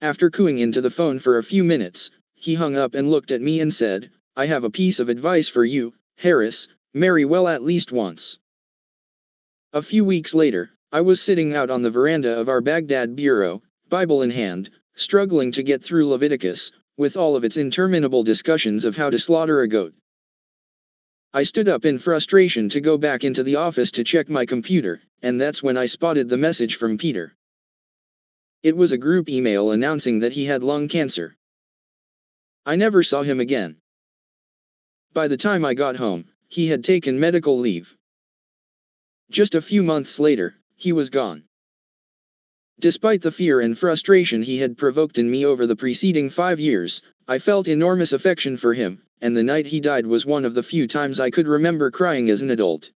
After cooing into the phone for a few minutes, he hung up and looked at me and said, "I have a piece of advice for you, Harris: marry well at least once." A few weeks later, I was sitting out on the veranda of our Baghdad bureau, Bible in hand, struggling to get through Leviticus, with all of its interminable discussions of how to slaughter a goat. I stood up in frustration to go back into the office to check my computer, and that's when I spotted the message from Peter. It was a group email announcing that he had lung cancer. I never saw him again. By the time I got home, he had taken medical leave. Just a few months later, he was gone. Despite the fear and frustration he had provoked in me over the preceding 5 years, I felt enormous affection for him, and the night he died was one of the few times I could remember crying as an adult.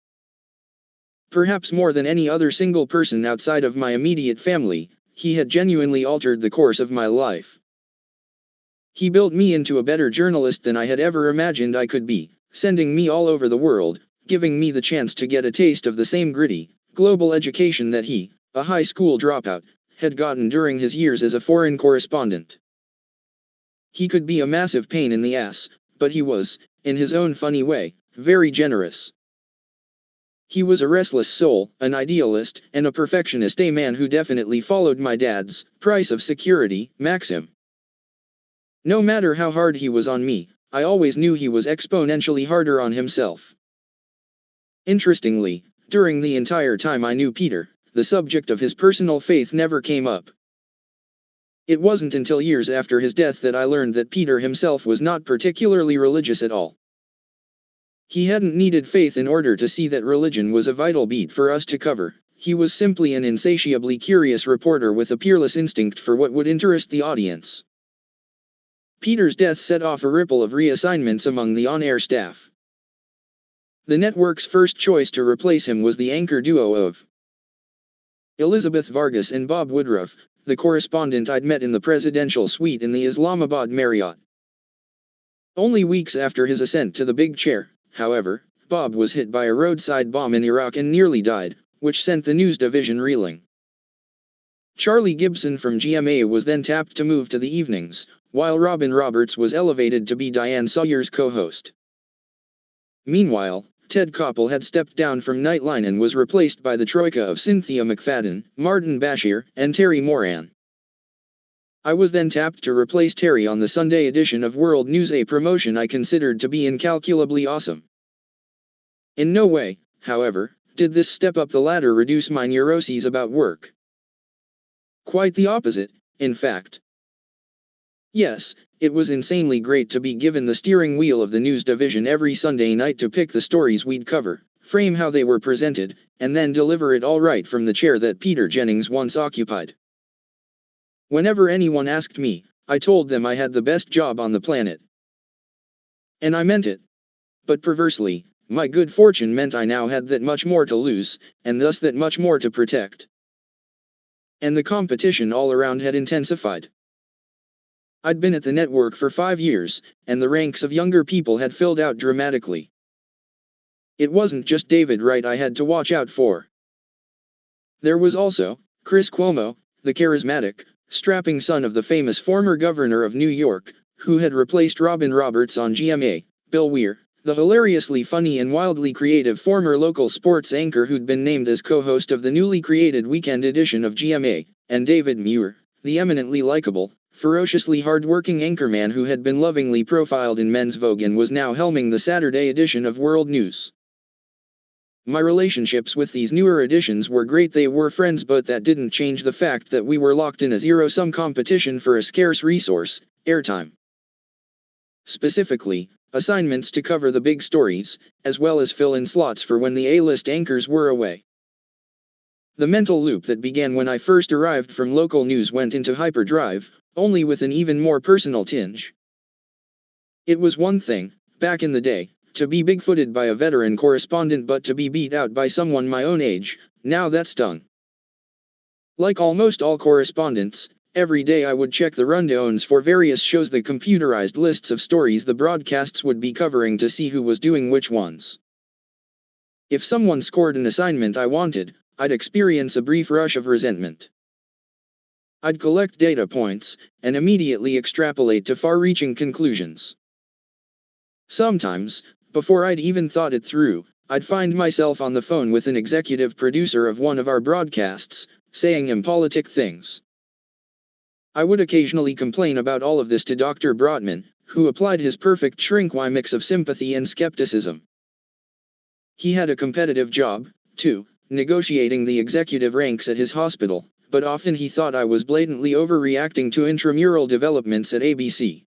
Perhaps more than any other single person outside of my immediate family, he had genuinely altered the course of my life. He built me into a better journalist than I had ever imagined I could be, sending me all over the world, giving me the chance to get a taste of the same gritty, global education that he, a high school dropout, had gotten during his years as a foreign correspondent. He could be a massive pain in the ass, but he was, in his own funny way, very generous. He was a restless soul, an idealist, and a perfectionist, a man who definitely followed my dad's price of security maxim. No matter how hard he was on me, I always knew he was exponentially harder on himself. Interestingly, during the entire time I knew Peter, the subject of his personal faith never came up. It wasn't until years after his death that I learned that Peter himself was not particularly religious at all. He hadn't needed faith in order to see that religion was a vital beat for us to cover. He was simply an insatiably curious reporter with a peerless instinct for what would interest the audience. Peter's death set off a ripple of reassignments among the on-air staff. The network's first choice to replace him was the anchor duo of Elizabeth Vargas and Bob Woodruff, the correspondent I'd met in the presidential suite in the Islamabad Marriott. Only weeks after his ascent to the big chair, however, Bob was hit by a roadside bomb in Iraq and nearly died, which sent the news division reeling. Charlie Gibson from GMA was then tapped to move to the evenings, while Robin Roberts was elevated to be Diane Sawyer's co-host. Meanwhile, Ted Koppel had stepped down from Nightline and was replaced by the troika of Cynthia McFadden, Martin Bashir, and Terry Moran. I was then tapped to replace Terry on the Sunday edition of World News, a promotion I considered to be incalculably awesome. In no way, however, did this step up the ladder reduce my neuroses about work. Quite the opposite, in fact. Yes, it was insanely great to be given the steering wheel of the news division every Sunday night to pick the stories we'd cover, frame how they were presented, and then deliver it all right from the chair that Peter Jennings once occupied. Whenever anyone asked me, I told them I had the best job on the planet. And I meant it. But perversely, my good fortune meant I now had that much more to lose, and thus that much more to protect. And the competition all around had intensified. I'd been at the network for 5 years, and the ranks of younger people had filled out dramatically. It wasn't just David Wright I had to watch out for. There was also Chris Cuomo, the charismatic, strapping son of the famous former governor of New York, who had replaced Robin Roberts on GMA, Bill Weir, the hilariously funny and wildly creative former local sports anchor who'd been named as co-host of the newly created weekend edition of GMA, and David Muir, the eminently likable, ferociously hard-working anchorman who had been lovingly profiled in Men's Vogue and was now helming the Saturday edition of World News. My relationships with these newer editions were great. They were friends, but that didn't change the fact that we were locked in a zero-sum competition for a scarce resource, airtime. Specifically, assignments to cover the big stories, as well as fill in slots for when the A-list anchors were away. The mental loop that began when I first arrived from local news went into hyperdrive, only with an even more personal tinge. It was one thing, back in the day, to be big-footed by a veteran correspondent, but to be beat out by someone my own age, now that stung. Like almost all correspondents, every day I would check the rundowns for various shows, the computerized lists of stories the broadcasts would be covering, to see who was doing which ones. If someone scored an assignment I wanted, I'd experience a brief rush of resentment. I'd collect data points, and immediately extrapolate to far-reaching conclusions. Sometimes, before I'd even thought it through, I'd find myself on the phone with an executive producer of one of our broadcasts, saying impolitic things. I would occasionally complain about all of this to Dr. Brotman, who applied his perfect shrink-y mix of sympathy and skepticism. He had a competitive job, too, negotiating the executive ranks at his hospital, but often he thought I was blatantly overreacting to intramural developments at ABC.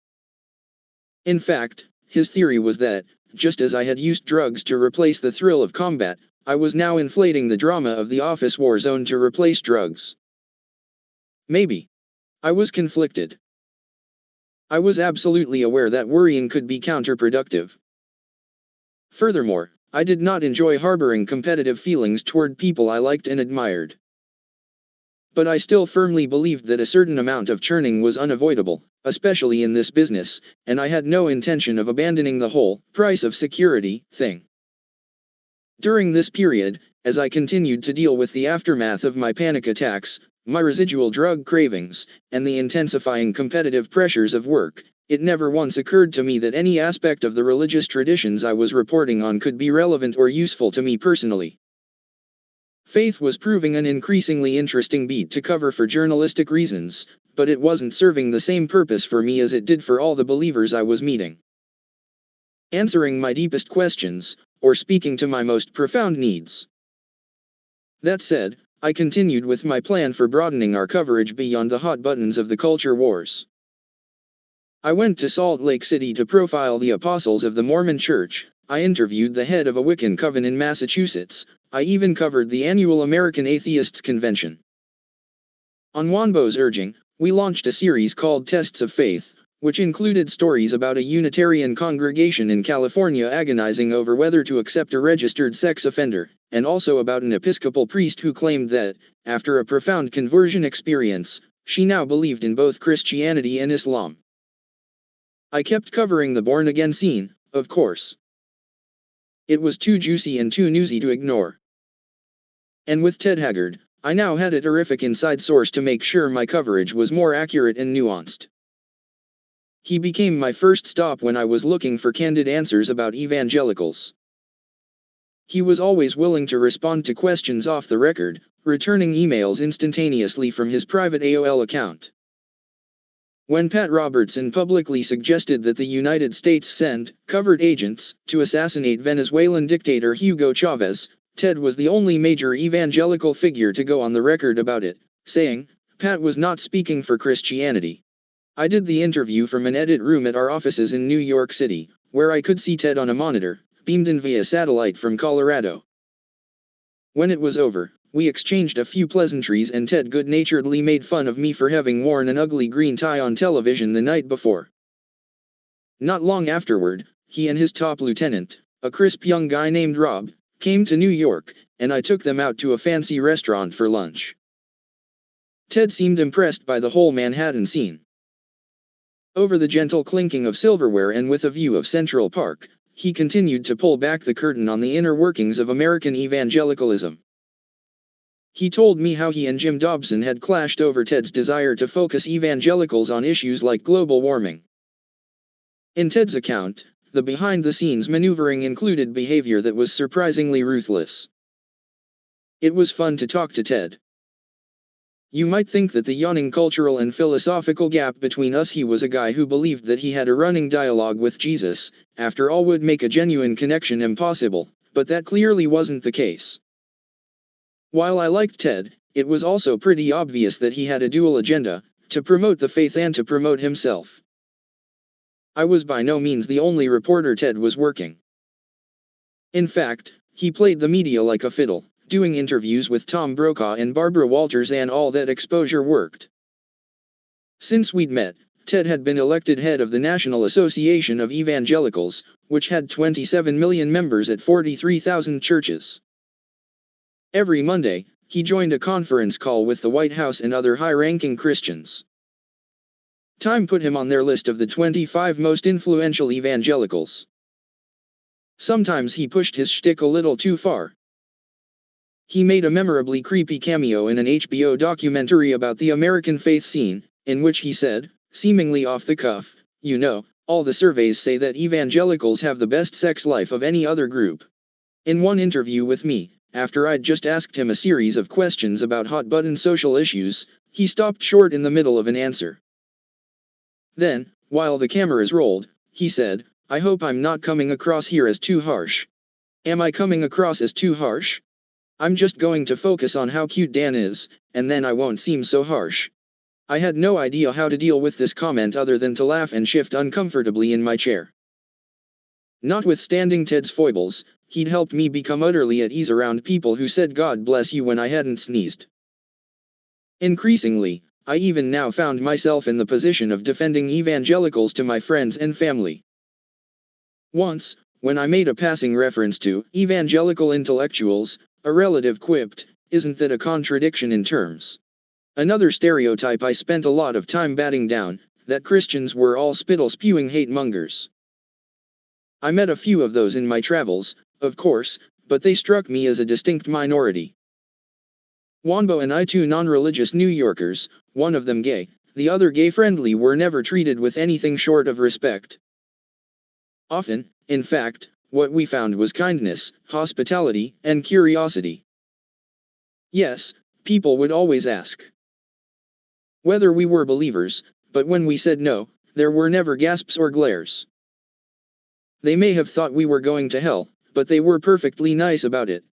In fact, his theory was that, just as I had used drugs to replace the thrill of combat, I was now inflating the drama of the office war zone to replace drugs. Maybe. I was conflicted. I was absolutely aware that worrying could be counterproductive. Furthermore, I did not enjoy harboring competitive feelings toward people I liked and admired. But I still firmly believed that a certain amount of churning was unavoidable, especially in this business, and I had no intention of abandoning the whole price of security thing. During this period, as I continued to deal with the aftermath of my panic attacks, my residual drug cravings, and the intensifying competitive pressures of work, it never once occurred to me that any aspect of the religious traditions I was reporting on could be relevant or useful to me personally. Faith was proving an increasingly interesting beat to cover for journalistic reasons, but it wasn't serving the same purpose for me as it did for all the believers I was meeting. Answering my deepest questions, or speaking to my most profound needs. That said, I continued with my plan for broadening our coverage beyond the hot buttons of the culture wars. I went to Salt Lake City to profile the apostles of the Mormon Church. I interviewed the head of a Wiccan coven in Massachusetts. I even covered the annual American Atheists Convention. On Wanbo's urging, we launched a series called Tests of Faith, which included stories about a Unitarian congregation in California agonizing over whether to accept a registered sex offender, and also about an Episcopal priest who claimed that, after a profound conversion experience, she now believed in both Christianity and Islam. I kept covering the born-again scene, of course. It was too juicy and too newsy to ignore. And with Ted Haggard, I now had a terrific inside source to make sure my coverage was more accurate and nuanced. He became my first stop when I was looking for candid answers about evangelicals. He was always willing to respond to questions off the record, returning emails instantaneously from his private AOL account. When Pat Robertson publicly suggested that the United States send covert agents to assassinate Venezuelan dictator Hugo Chavez, Ted was the only major evangelical figure to go on the record about it, saying, "Pat was not speaking for Christianity. I did the interview from an edit room at our offices in New York City, where I could see Ted on a monitor, beamed in via satellite from Colorado." When it was over, we exchanged a few pleasantries and Ted good-naturedly made fun of me for having worn an ugly green tie on television the night before. Not long afterward, he and his top lieutenant, a crisp young guy named Rob, came to New York, and I took them out to a fancy restaurant for lunch. Ted seemed impressed by the whole Manhattan scene. Over the gentle clinking of silverware and with a view of Central Park, he continued to pull back the curtain on the inner workings of American evangelicalism. He told me how he and Jim Dobson had clashed over Ted's desire to focus evangelicals on issues like global warming. In Ted's account, the behind-the-scenes maneuvering included behavior that was surprisingly ruthless. It was fun to talk to Ted. You might think that the yawning cultural and philosophical gap between us, he was a guy who believed that he had a running dialogue with Jesus, after all, would make a genuine connection impossible, but that clearly wasn't the case. While I liked Ted, it was also pretty obvious that he had a dual agenda, to promote the faith and to promote himself. I was by no means the only reporter Ted was working. In fact, he played the media like a fiddle, doing interviews with Tom Brokaw and Barbara Walters, and all that exposure worked. Since we'd met, Ted had been elected head of the National Association of Evangelicals, which had 27 million members at 43,000 churches. Every Monday, he joined a conference call with the White House and other high-ranking Christians. Time put him on their list of the 25 most influential evangelicals. Sometimes he pushed his shtick a little too far. He made a memorably creepy cameo in an HBO documentary about the American faith scene, in which he said, seemingly off the cuff, "You know, all the surveys say that evangelicals have the best sex life of any other group." In one interview with me, after I'd just asked him a series of questions about hot-button social issues, he stopped short in the middle of an answer. Then, while the cameras rolled, he said, "I hope I'm not coming across here as too harsh. Am I coming across as too harsh? I'm just going to focus on how cute Dan is, and then I won't seem so harsh." I had no idea how to deal with this comment other than to laugh and shift uncomfortably in my chair. Notwithstanding Ted's foibles, he'd helped me become utterly at ease around people who said "God bless you" when I hadn't sneezed. Increasingly, I even now found myself in the position of defending evangelicals to my friends and family. Once, when I made a passing reference to evangelical intellectuals, a relative quipped, "Isn't that a contradiction in terms?" Another stereotype I spent a lot of time batting down, that Christians were all spittle-spewing hate-mongers. I met a few of those in my travels, of course, but they struck me as a distinct minority. Wanbo and I, two non-religious New Yorkers, one of them gay, the other gay-friendly, were never treated with anything short of respect. Often, in fact, what we found was kindness, hospitality, and curiosity. Yes, people would always ask whether we were believers, but when we said no, there were never gasps or glares. They may have thought we were going to hell, but they were perfectly nice about it.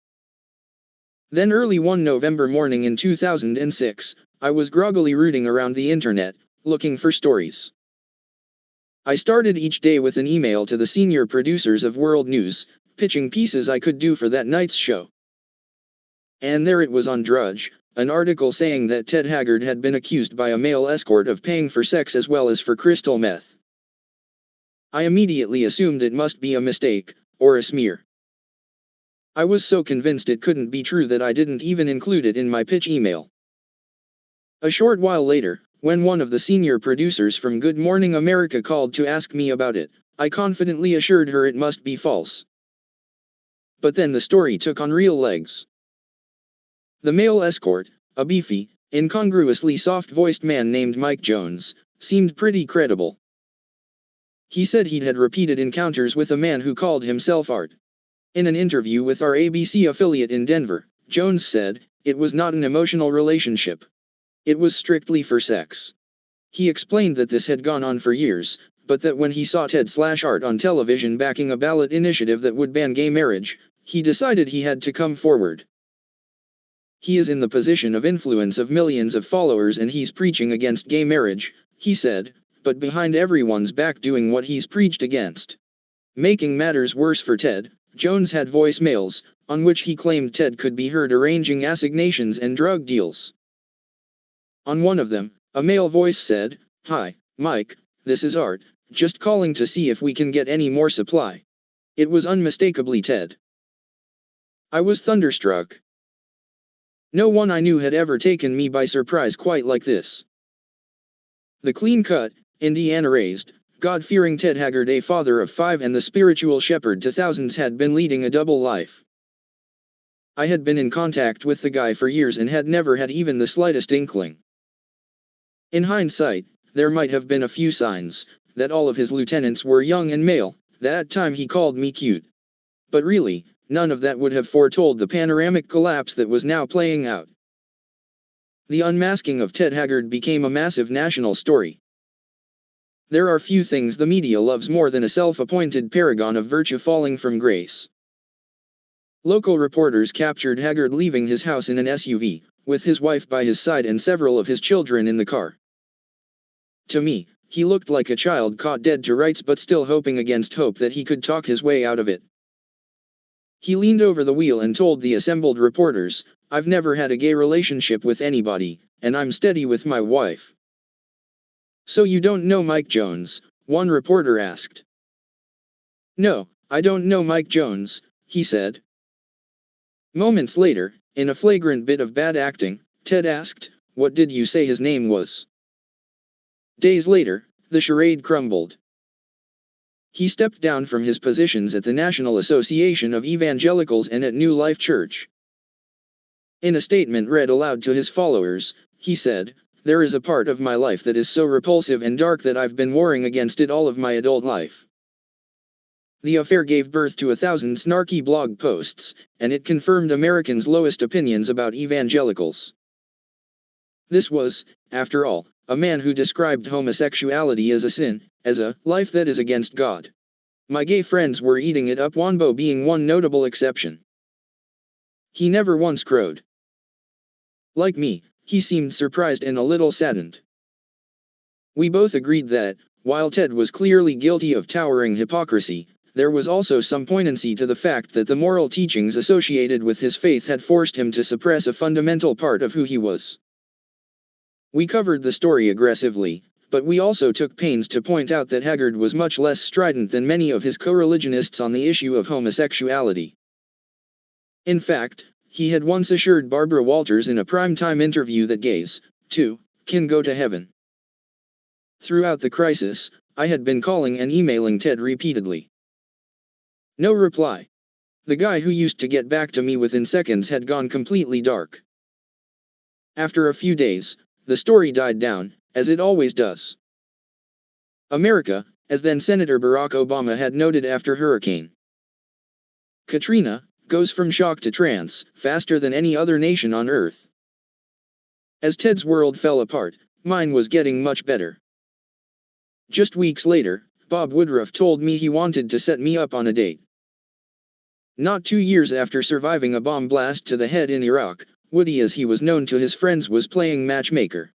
Then early one November morning in 2006, I was groggily rooting around the internet, looking for stories. I started each day with an email to the senior producers of World News, pitching pieces I could do for that night's show. And there it was on Drudge, an article saying that Ted Haggard had been accused by a male escort of paying for sex as well as for crystal meth. I immediately assumed it must be a mistake, or a smear. I was so convinced it couldn't be true that I didn't even include it in my pitch email. A short while later, when one of the senior producers from Good Morning America called to ask me about it, I confidently assured her it must be false. But then the story took on real legs. The male escort, a beefy, incongruously soft-voiced man named Mike Jones, seemed pretty credible. He said he'd had repeated encounters with a man who called himself Art. In an interview with our ABC affiliate in Denver, Jones said, "It was not an emotional relationship. It was strictly for sex." He explained that this had gone on for years, but that when he saw Ted/Art on television backing a ballot initiative that would ban gay marriage, he decided he had to come forward. "He is in the position of influence of millions of followers and he's preaching against gay marriage," he said, "but behind everyone's back doing what he's preached against." Making matters worse for Ted, Jones had voicemails, on which he claimed Ted could be heard arranging assignations and drug deals. On one of them, a male voice said, "Hi, Mike, this is Art, just calling to see if we can get any more supply." It was unmistakably Ted. I was thunderstruck. No one I knew had ever taken me by surprise quite like this. The clean-cut, Indiana-raised, God-fearing Ted Haggard, a father of 5 and the spiritual shepherd to thousands, had been leading a double life. I had been in contact with the guy for years and had never had even the slightest inkling. In hindsight, there might have been a few signs that all of his lieutenants were young and male. That time he called me cute. But really, none of that would have foretold the panoramic collapse that was now playing out. The unmasking of Ted Haggard became a massive national story. There are few things the media loves more than a self-appointed paragon of virtue falling from grace. Local reporters captured Haggard leaving his house in an SUV, with his wife by his side and several of his children in the car. To me, he looked like a child caught dead to rights but still hoping against hope that he could talk his way out of it. He leaned over the wheel and told the assembled reporters, "I've never had a gay relationship with anybody, and I'm steady with my wife." "So you don't know Mike Jones?" one reporter asked. "No, I don't know Mike Jones," he said. Moments later, in a flagrant bit of bad acting, Ted asked, "What did you say his name was?" Days later, the charade crumbled. He stepped down from his positions at the National Association of Evangelicals and at New Life Church. In a statement read aloud to his followers, he said, "There is a part of my life that is so repulsive and dark that I've been warring against it all of my adult life." The affair gave birth to 1,000 snarky blog posts, and it confirmed Americans' lowest opinions about evangelicals. This was, after all, a man who described homosexuality as a sin, as a life that is against God. My gay friends were eating it up, Wanbo being one notable exception. He never once crowed. Like me, he seemed surprised and a little saddened. We both agreed that, while Ted was clearly guilty of towering hypocrisy, there was also some poignancy to the fact that the moral teachings associated with his faith had forced him to suppress a fundamental part of who he was. We covered the story aggressively, but we also took pains to point out that Haggard was much less strident than many of his co-religionists on the issue of homosexuality. In fact, he had once assured Barbara Walters in a primetime interview that gays, too, can go to heaven. Throughout the crisis, I had been calling and emailing Ted repeatedly. No reply. The guy who used to get back to me within seconds had gone completely dark. After a few days, the story died down, as it always does. America, as then Senator Barack Obama had noted after Hurricane Katrina, goes from shock to trance, faster than any other nation on Earth. As Ted's world fell apart, mine was getting much better. Just weeks later, Bob Woodruff told me he wanted to set me up on a date. Not 2 years after surviving a bomb blast to the head in Iraq, Woody, as he was known to his friends, was playing matchmaker.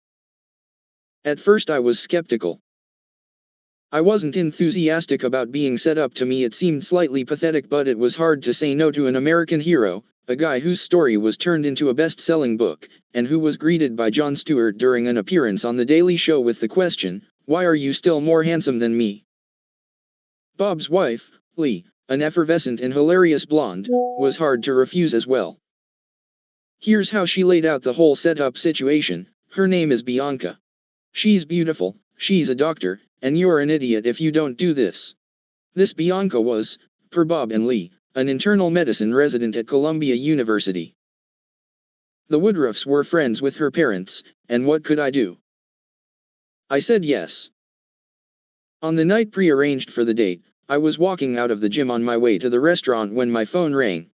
At first I was skeptical. I wasn't enthusiastic about being set up. To me it seemed slightly pathetic, but it was hard to say no to an American hero, a guy whose story was turned into a best-selling book, and who was greeted by Jon Stewart during an appearance on The Daily Show with the question, "Why are you still more handsome than me?" Bob's wife, Lee, an effervescent and hilarious blonde, was hard to refuse as well. Here's how she laid out the whole setup situation. Her name is Bianca. She's beautiful, she's a doctor, and you're an idiot if you don't do this. This Bianca was, per Bob and Lee, an internal medicine resident at Columbia University. The Woodruffs were friends with her parents, and what could I do? I said yes. On the night pre-arranged for the date, I was walking out of the gym on my way to the restaurant when my phone rang.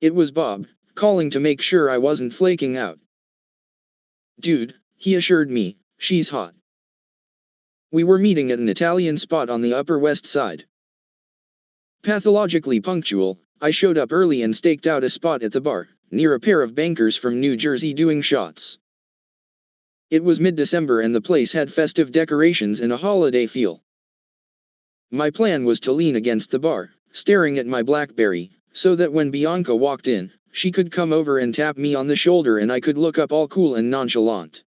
It was Bob, calling to make sure I wasn't flaking out. "Dude," he assured me, "she's hot." We were meeting at an Italian spot on the Upper West Side. Pathologically punctual, I showed up early and staked out a spot at the bar, near a pair of bankers from New Jersey doing shots. It was mid-December and the place had festive decorations and a holiday feel. My plan was to lean against the bar, staring at my BlackBerry, so that when Bianca walked in, she could come over and tap me on the shoulder and I could look up all cool and nonchalant.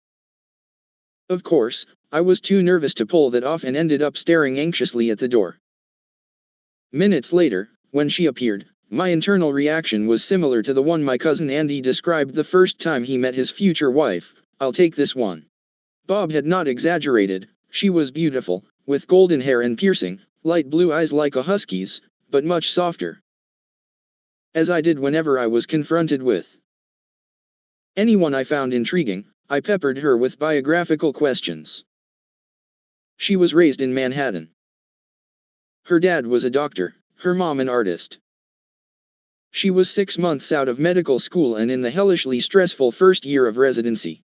Of course, I was too nervous to pull that off and ended up staring anxiously at the door. Minutes later, when she appeared, my internal reaction was similar to the one my cousin Andy described the first time he met his future wife: "I'll take this one." Bob had not exaggerated. She was beautiful, with golden hair and piercing, light blue eyes like a husky's, but much softer. As I did whenever I was confronted with anyone I found intriguing, I peppered her with biographical questions. She was raised in Manhattan. Her dad was a doctor, her mom an artist. She was 6 months out of medical school and in the hellishly stressful first year of residency.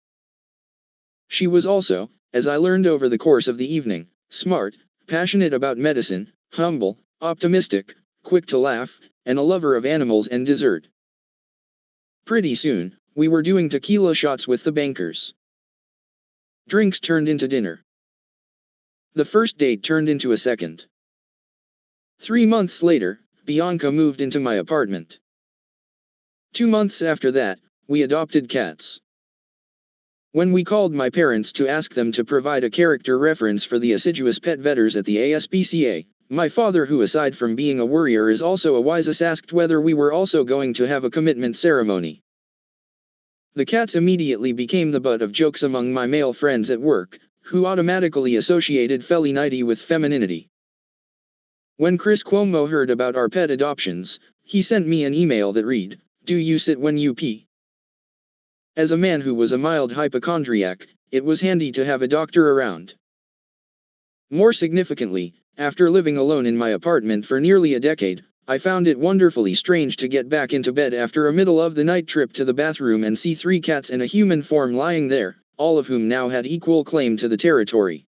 She was also, as I learned over the course of the evening, smart, passionate about medicine, humble, optimistic, quick to laugh, and a lover of animals and dessert. Pretty soon, we were doing tequila shots with the bankers. Drinks turned into dinner. The first date turned into a second. 3 months later, Bianca moved into my apartment. 2 months after that, we adopted cats. When we called my parents to ask them to provide a character reference for the assiduous pet vetters at the ASPCA, my father, who aside from being a worrier is also a wisest, asked whether we were also going to have a commitment ceremony. The cats immediately became the butt of jokes among my male friends at work, who automatically associated femininity with femininity. When Chris Cuomo heard about our pet adoptions, he sent me an email that read, "Do you sit when you pee?" As a man who was a mild hypochondriac, it was handy to have a doctor around. More significantly, after living alone in my apartment for nearly a decade, I found it wonderfully strange to get back into bed after a middle-of-the-night trip to the bathroom and see 3 cats in a human form lying there, all of whom now had equal claim to the territory.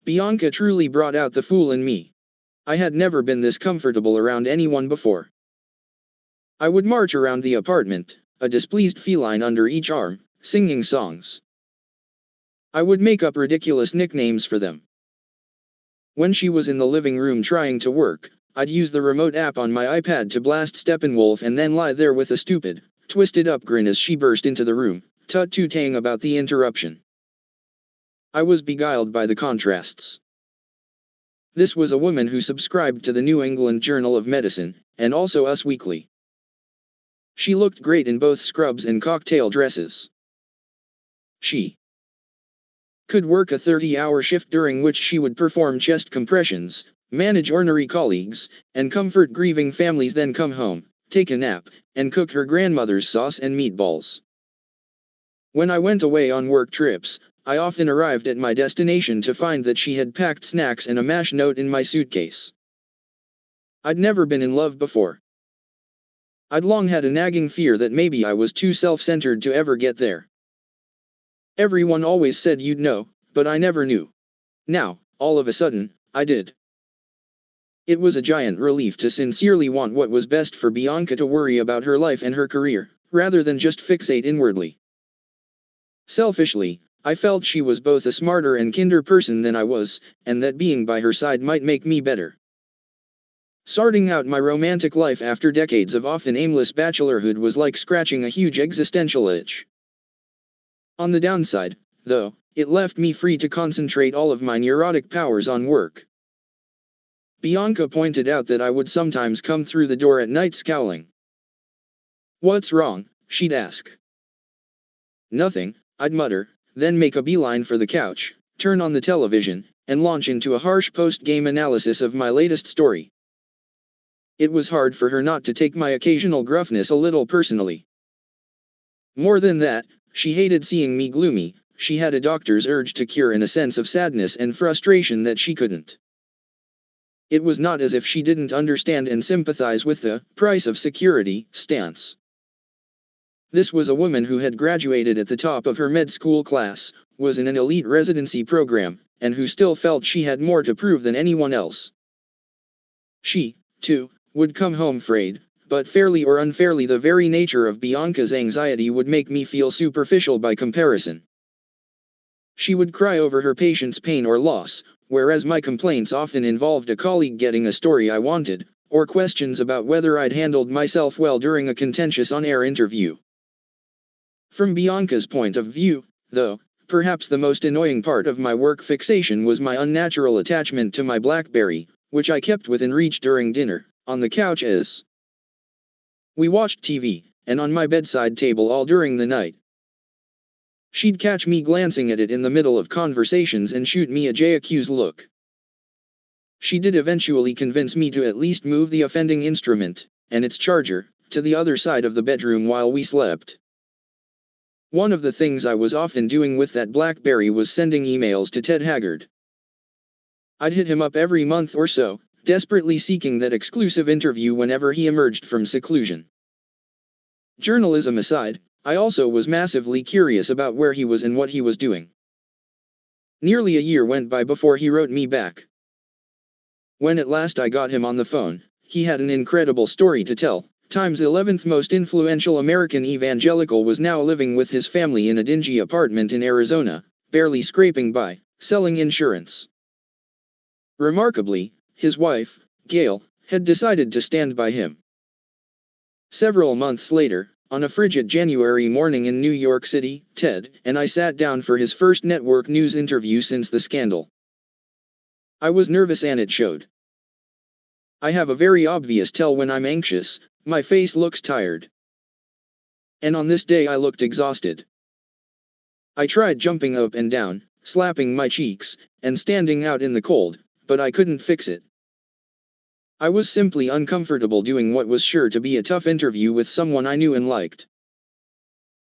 Bianca truly brought out the fool in me. I had never been this comfortable around anyone before. I would march around the apartment, a displeased feline under each arm, singing songs. I would make up ridiculous nicknames for them. When she was in the living room trying to work, I'd use the remote app on my iPad to blast Steppenwolf and then lie there with a stupid, twisted-up grin as she burst into the room, tut-tutting about the interruption. I was beguiled by the contrasts. This was a woman who subscribed to the New England Journal of Medicine, and also Us Weekly. She looked great in both scrubs and cocktail dresses. She could work a 30-hour shift during which she would perform chest compressions, manage ornery colleagues, and comfort grieving families, then come home, take a nap, and cook her grandmother's sauce and meatballs. When I went away on work trips, I often arrived at my destination to find that she had packed snacks and a MASH note in my suitcase. I'd never been in love before. I'd long had a nagging fear that maybe I was too self-centered to ever get there. Everyone always said you'd know, but I never knew. Now, all of a sudden, I did. It was a giant relief to sincerely want what was best for Bianca, to worry about her life and her career, rather than just fixate inwardly. Selfishly, I felt she was both a smarter and kinder person than I was, and that being by her side might make me better. Sorting out my romantic life after decades of often aimless bachelorhood was like scratching a huge existential itch. On the downside, though, it left me free to concentrate all of my neurotic powers on work. Bianca pointed out that I would sometimes come through the door at night scowling. "What's wrong?" she'd ask. "Nothing," I'd mutter, then make a beeline for the couch, turn on the television, and launch into a harsh post-game analysis of my latest story. It was hard for her not to take my occasional gruffness a little personally. More than that, she hated seeing me gloomy. She had a doctor's urge to cure and a sense of sadness and frustration that she couldn't It was not as if she didn't understand and sympathize with the price of security stance. This was a woman who had graduated at the top of her med school class, was in an elite residency program, and who still felt she had more to prove than anyone else. She, too, would come home frayed, but fairly or unfairly the very nature of Bianca's anxiety would make me feel superficial by comparison. She would cry over her patient's pain or loss, whereas my complaints often involved a colleague getting a story I wanted, or questions about whether I'd handled myself well during a contentious on-air interview. From Bianca's point of view, though, perhaps the most annoying part of my work fixation was my unnatural attachment to my BlackBerry, which I kept within reach during dinner, on the couch as we watched TV, and on my bedside table all during the night. She'd catch me glancing at it in the middle of conversations and shoot me a JAQ's look. She did eventually convince me to at least move the offending instrument, and its charger, to the other side of the bedroom while we slept. One of the things I was often doing with that BlackBerry was sending emails to Ted Haggard. I'd hit him up every month or so, desperately seeking that exclusive interview whenever he emerged from seclusion. Journalism aside, I also was massively curious about where he was and what he was doing. Nearly a year went by before he wrote me back. When at last I got him on the phone, he had an incredible story to tell. Time's 11th most influential American evangelical was now living with his family in a dingy apartment in Arizona, barely scraping by, selling insurance. Remarkably, his wife, Gail, had decided to stand by him. Several months later, on a frigid January morning in New York City, Ted and I sat down for his first network news interview since the scandal. I was nervous and it showed. I have a very obvious tell when I'm anxious, my face looks tired. And on this day I looked exhausted. I tried jumping up and down, slapping my cheeks, and standing out in the cold, but I couldn't fix it. I was simply uncomfortable doing what was sure to be a tough interview with someone I knew and liked.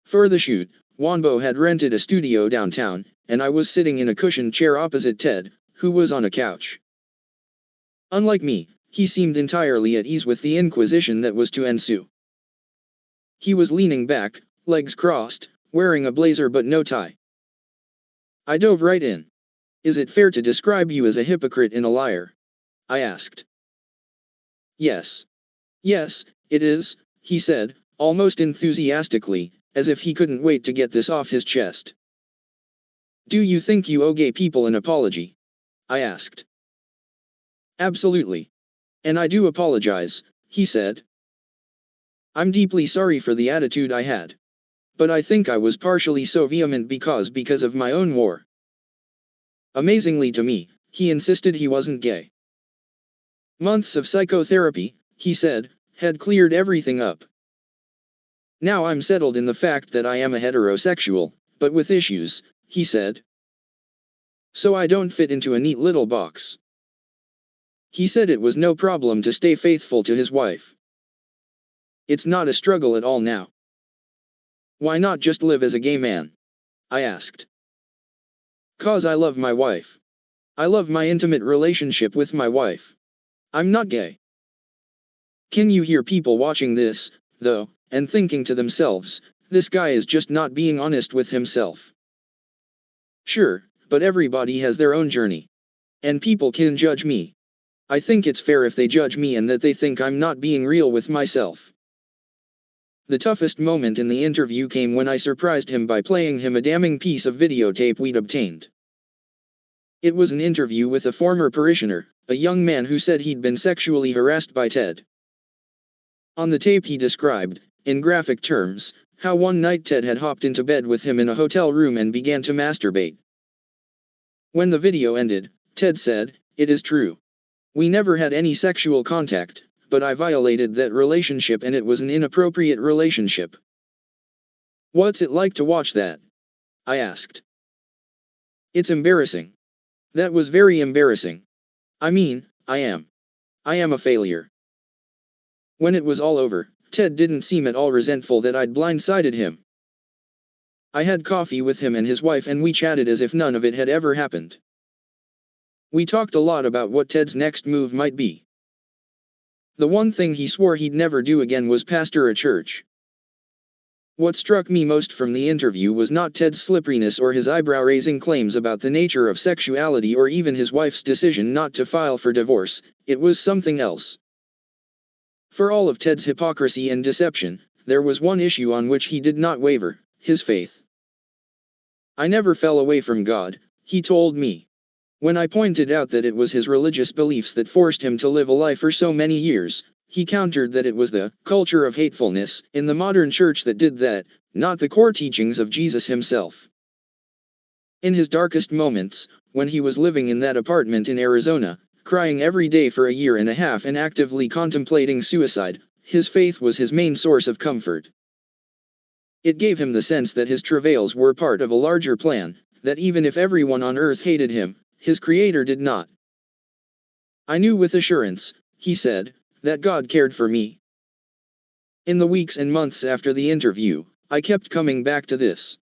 For the shoot, Wanbo had rented a studio downtown, and I was sitting in a cushioned chair opposite Ted, who was on a couch. Unlike me, he seemed entirely at ease with the inquisition that was to ensue. He was leaning back, legs crossed, wearing a blazer but no tie. I dove right in. "Is it fair to describe you as a hypocrite and a liar?" I asked. "Yes. Yes, it is," he said, almost enthusiastically, as if he couldn't wait to get this off his chest. "Do you think you owe gay people an apology?" I asked. "Absolutely. And I do apologize," he said. "I'm deeply sorry for the attitude I had. But I think I was partially so vehement because of my own war." Amazingly to me, he insisted he wasn't gay. "Months of psychotherapy," he said, "had cleared everything up. Now I'm settled in the fact that I am a heterosexual, but with issues," he said. "So I don't fit into a neat little box." He said it was no problem to stay faithful to his wife. "It's not a struggle at all now." "Why not just live as a gay man?" I asked. "'Cause I love my wife. I love my intimate relationship with my wife. I'm not gay." Can you hear people watching this, though, and thinking to themselves, this guy is just not being honest with himself? Sure, but everybody has their own journey. And people can judge me. I think it's fair if they judge me and that they think I'm not being real with myself. The toughest moment in the interview came when I surprised him by playing him a damning piece of videotape we'd obtained. It was an interview with a former parishioner, a young man who said he'd been sexually harassed by Ted. On the tape he described, in graphic terms, how one night Ted had hopped into bed with him in a hotel room and began to masturbate. When the video ended, Ted said, "It is true. We never had any sexual contact, but I violated that relationship and it was an inappropriate relationship." "What's it like to watch that?" I asked. "It's embarrassing. That was very embarrassing. I mean, I am a failure." When it was all over, Ted didn't seem at all resentful that I'd blindsided him. I had coffee with him and his wife and we chatted as if none of it had ever happened. We talked a lot about what Ted's next move might be. The one thing he swore he'd never do again was pastor a church. What struck me most from the interview was not Ted's slipperiness or his eyebrow-raising claims about the nature of sexuality or even his wife's decision not to file for divorce. It was something else. For all of Ted's hypocrisy and deception, there was one issue on which he did not waver: his faith. "I never fell away from God," he told me. When I pointed out that it was his religious beliefs that forced him to live a life for so many years, he countered that it was the culture of hatefulness in the modern church that did that, not the core teachings of Jesus himself. In his darkest moments, when he was living in that apartment in Arizona, crying every day for a year and a half and actively contemplating suicide, his faith was his main source of comfort. It gave him the sense that his travails were part of a larger plan, that even if everyone on earth hated him, his Creator did not. "I knew with assurance," he said, "that God cared for me." In the weeks and months after the interview, I kept coming back to this.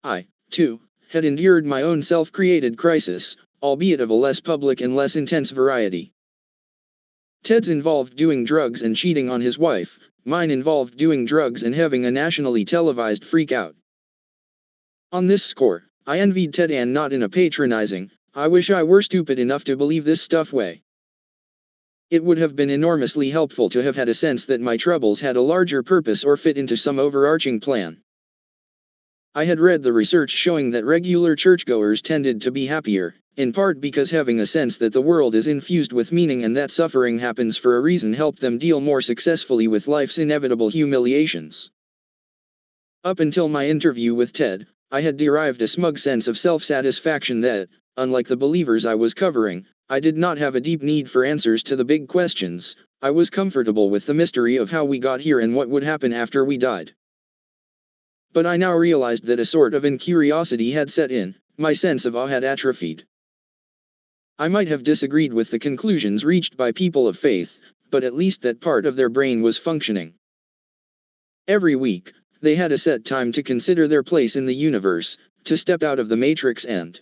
I, too, had endured my own self-created crisis, albeit of a less public and less intense variety. Ted's involved doing drugs and cheating on his wife, mine involved doing drugs and having a nationally televised freak-out. On this score, I envied Ted, and not in a patronizing, "I wish I were stupid enough to believe this stuff" way. It would have been enormously helpful to have had a sense that my troubles had a larger purpose or fit into some overarching plan. I had read the research showing that regular churchgoers tended to be happier, in part because having a sense that the world is infused with meaning and that suffering happens for a reason helped them deal more successfully with life's inevitable humiliations. Up until my interview with Ted, I had derived a smug sense of self-satisfaction that, unlike the believers I was covering, I did not have a deep need for answers to the big questions. I was comfortable with the mystery of how we got here and what would happen after we died. But I now realized that a sort of incuriosity had set in, my sense of awe had atrophied. I might have disagreed with the conclusions reached by people of faith, but at least that part of their brain was functioning. Every week, they had a set time to consider their place in the universe, to step out of the matrix and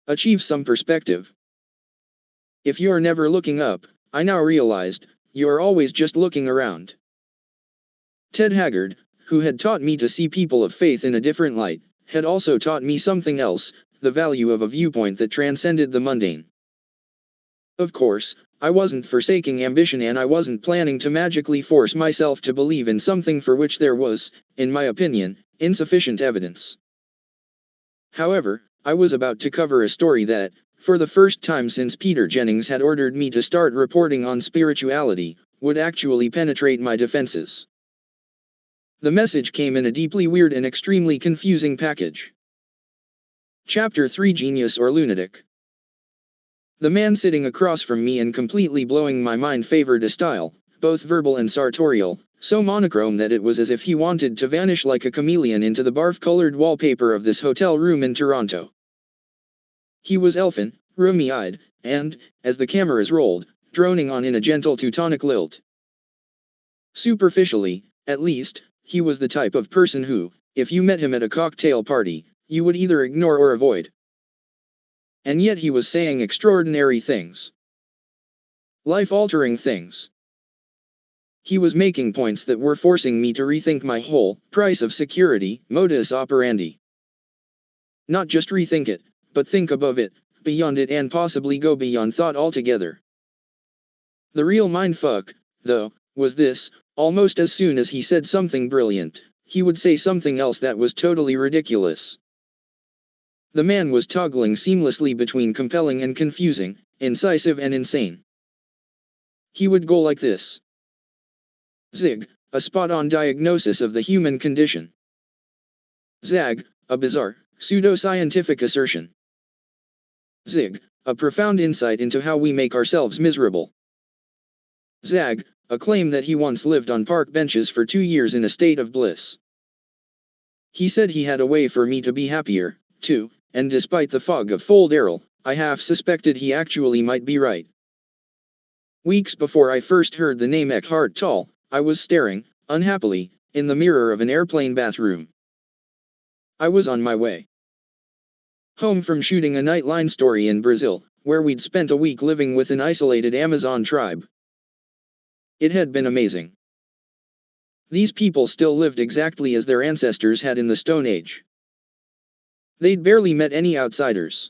achieve some perspective. If you're never looking up, I now realized, you're always just looking around. Ted Haggard, who had taught me to see people of faith in a different light, had also taught me something else: the value of a viewpoint that transcended the mundane. Of course, I wasn't forsaking ambition, and I wasn't planning to magically force myself to believe in something for which there was, in my opinion, insufficient evidence. However, I was about to cover a story that, for the first time since Peter Jennings had ordered me to start reporting on spirituality, would actually penetrate my defenses. The message came in a deeply weird and extremely confusing package. Chapter 3: Genius or Lunatic. The man sitting across from me and completely blowing my mind favored a style, both verbal and sartorial, so monochrome that it was as if he wanted to vanish like a chameleon into the barf-colored wallpaper of this hotel room in Toronto. He was elfin, rheumy-eyed, and, as the cameras rolled, droning on in a gentle Teutonic lilt. Superficially, at least, he was the type of person who, if you met him at a cocktail party, you would either ignore or avoid. And yet he was saying extraordinary things. Life-altering things. He was making points that were forcing me to rethink my whole price of security modus operandi. Not just rethink it, but think above it, beyond it, and possibly go beyond thought altogether. The real mindfuck, though, was this: almost as soon as he said something brilliant, he would say something else that was totally ridiculous. The man was toggling seamlessly between compelling and confusing, incisive and insane. He would go like this. Zig, a spot-on diagnosis of the human condition. Zag, a bizarre, pseudo-scientific assertion. Zig, a profound insight into how we make ourselves miserable. Zag, a claim that he once lived on park benches for 2 years in a state of bliss. He said he had a way for me to be happier, too, and despite the fog of Fold-Errol, I half suspected he actually might be right. Weeks before I first heard the name Eckhart Tolle, I was staring, unhappily, in the mirror of an airplane bathroom. I was on my way. Home from shooting a Nightline story in Brazil, where we'd spent a week living with an isolated Amazon tribe. It had been amazing. These people still lived exactly as their ancestors had in the Stone Age. They'd barely met any outsiders.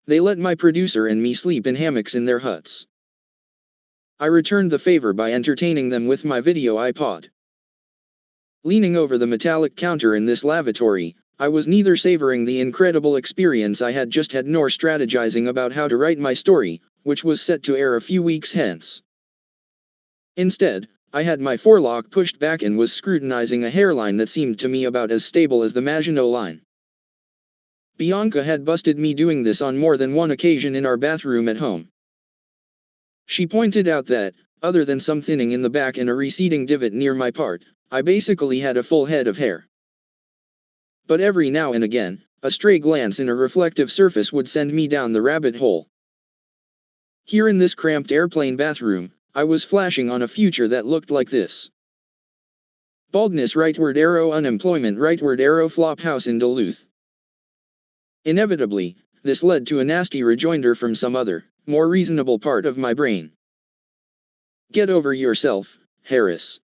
They let my producer and me sleep in hammocks in their huts. I returned the favor by entertaining them with my video iPod. Leaning over the metallic counter in this lavatory, I was neither savoring the incredible experience I had just had nor strategizing about how to write my story, which was set to air a few weeks hence. Instead, I had my forelock pushed back and was scrutinizing a hairline that seemed to me about as stable as the Maginot Line. Bianca had busted me doing this on more than one occasion in our bathroom at home. She pointed out that, other than some thinning in the back and a receding divot near my part, I basically had a full head of hair. But every now and again, a stray glance in a reflective surface would send me down the rabbit hole. Here in this cramped airplane bathroom, I was flashing on a future that looked like this. Baldness rightward arrow, unemployment rightward arrow, flop house in Duluth. Inevitably, this led to a nasty rejoinder from some other, more reasonable part of my brain. Get over yourself, Harris.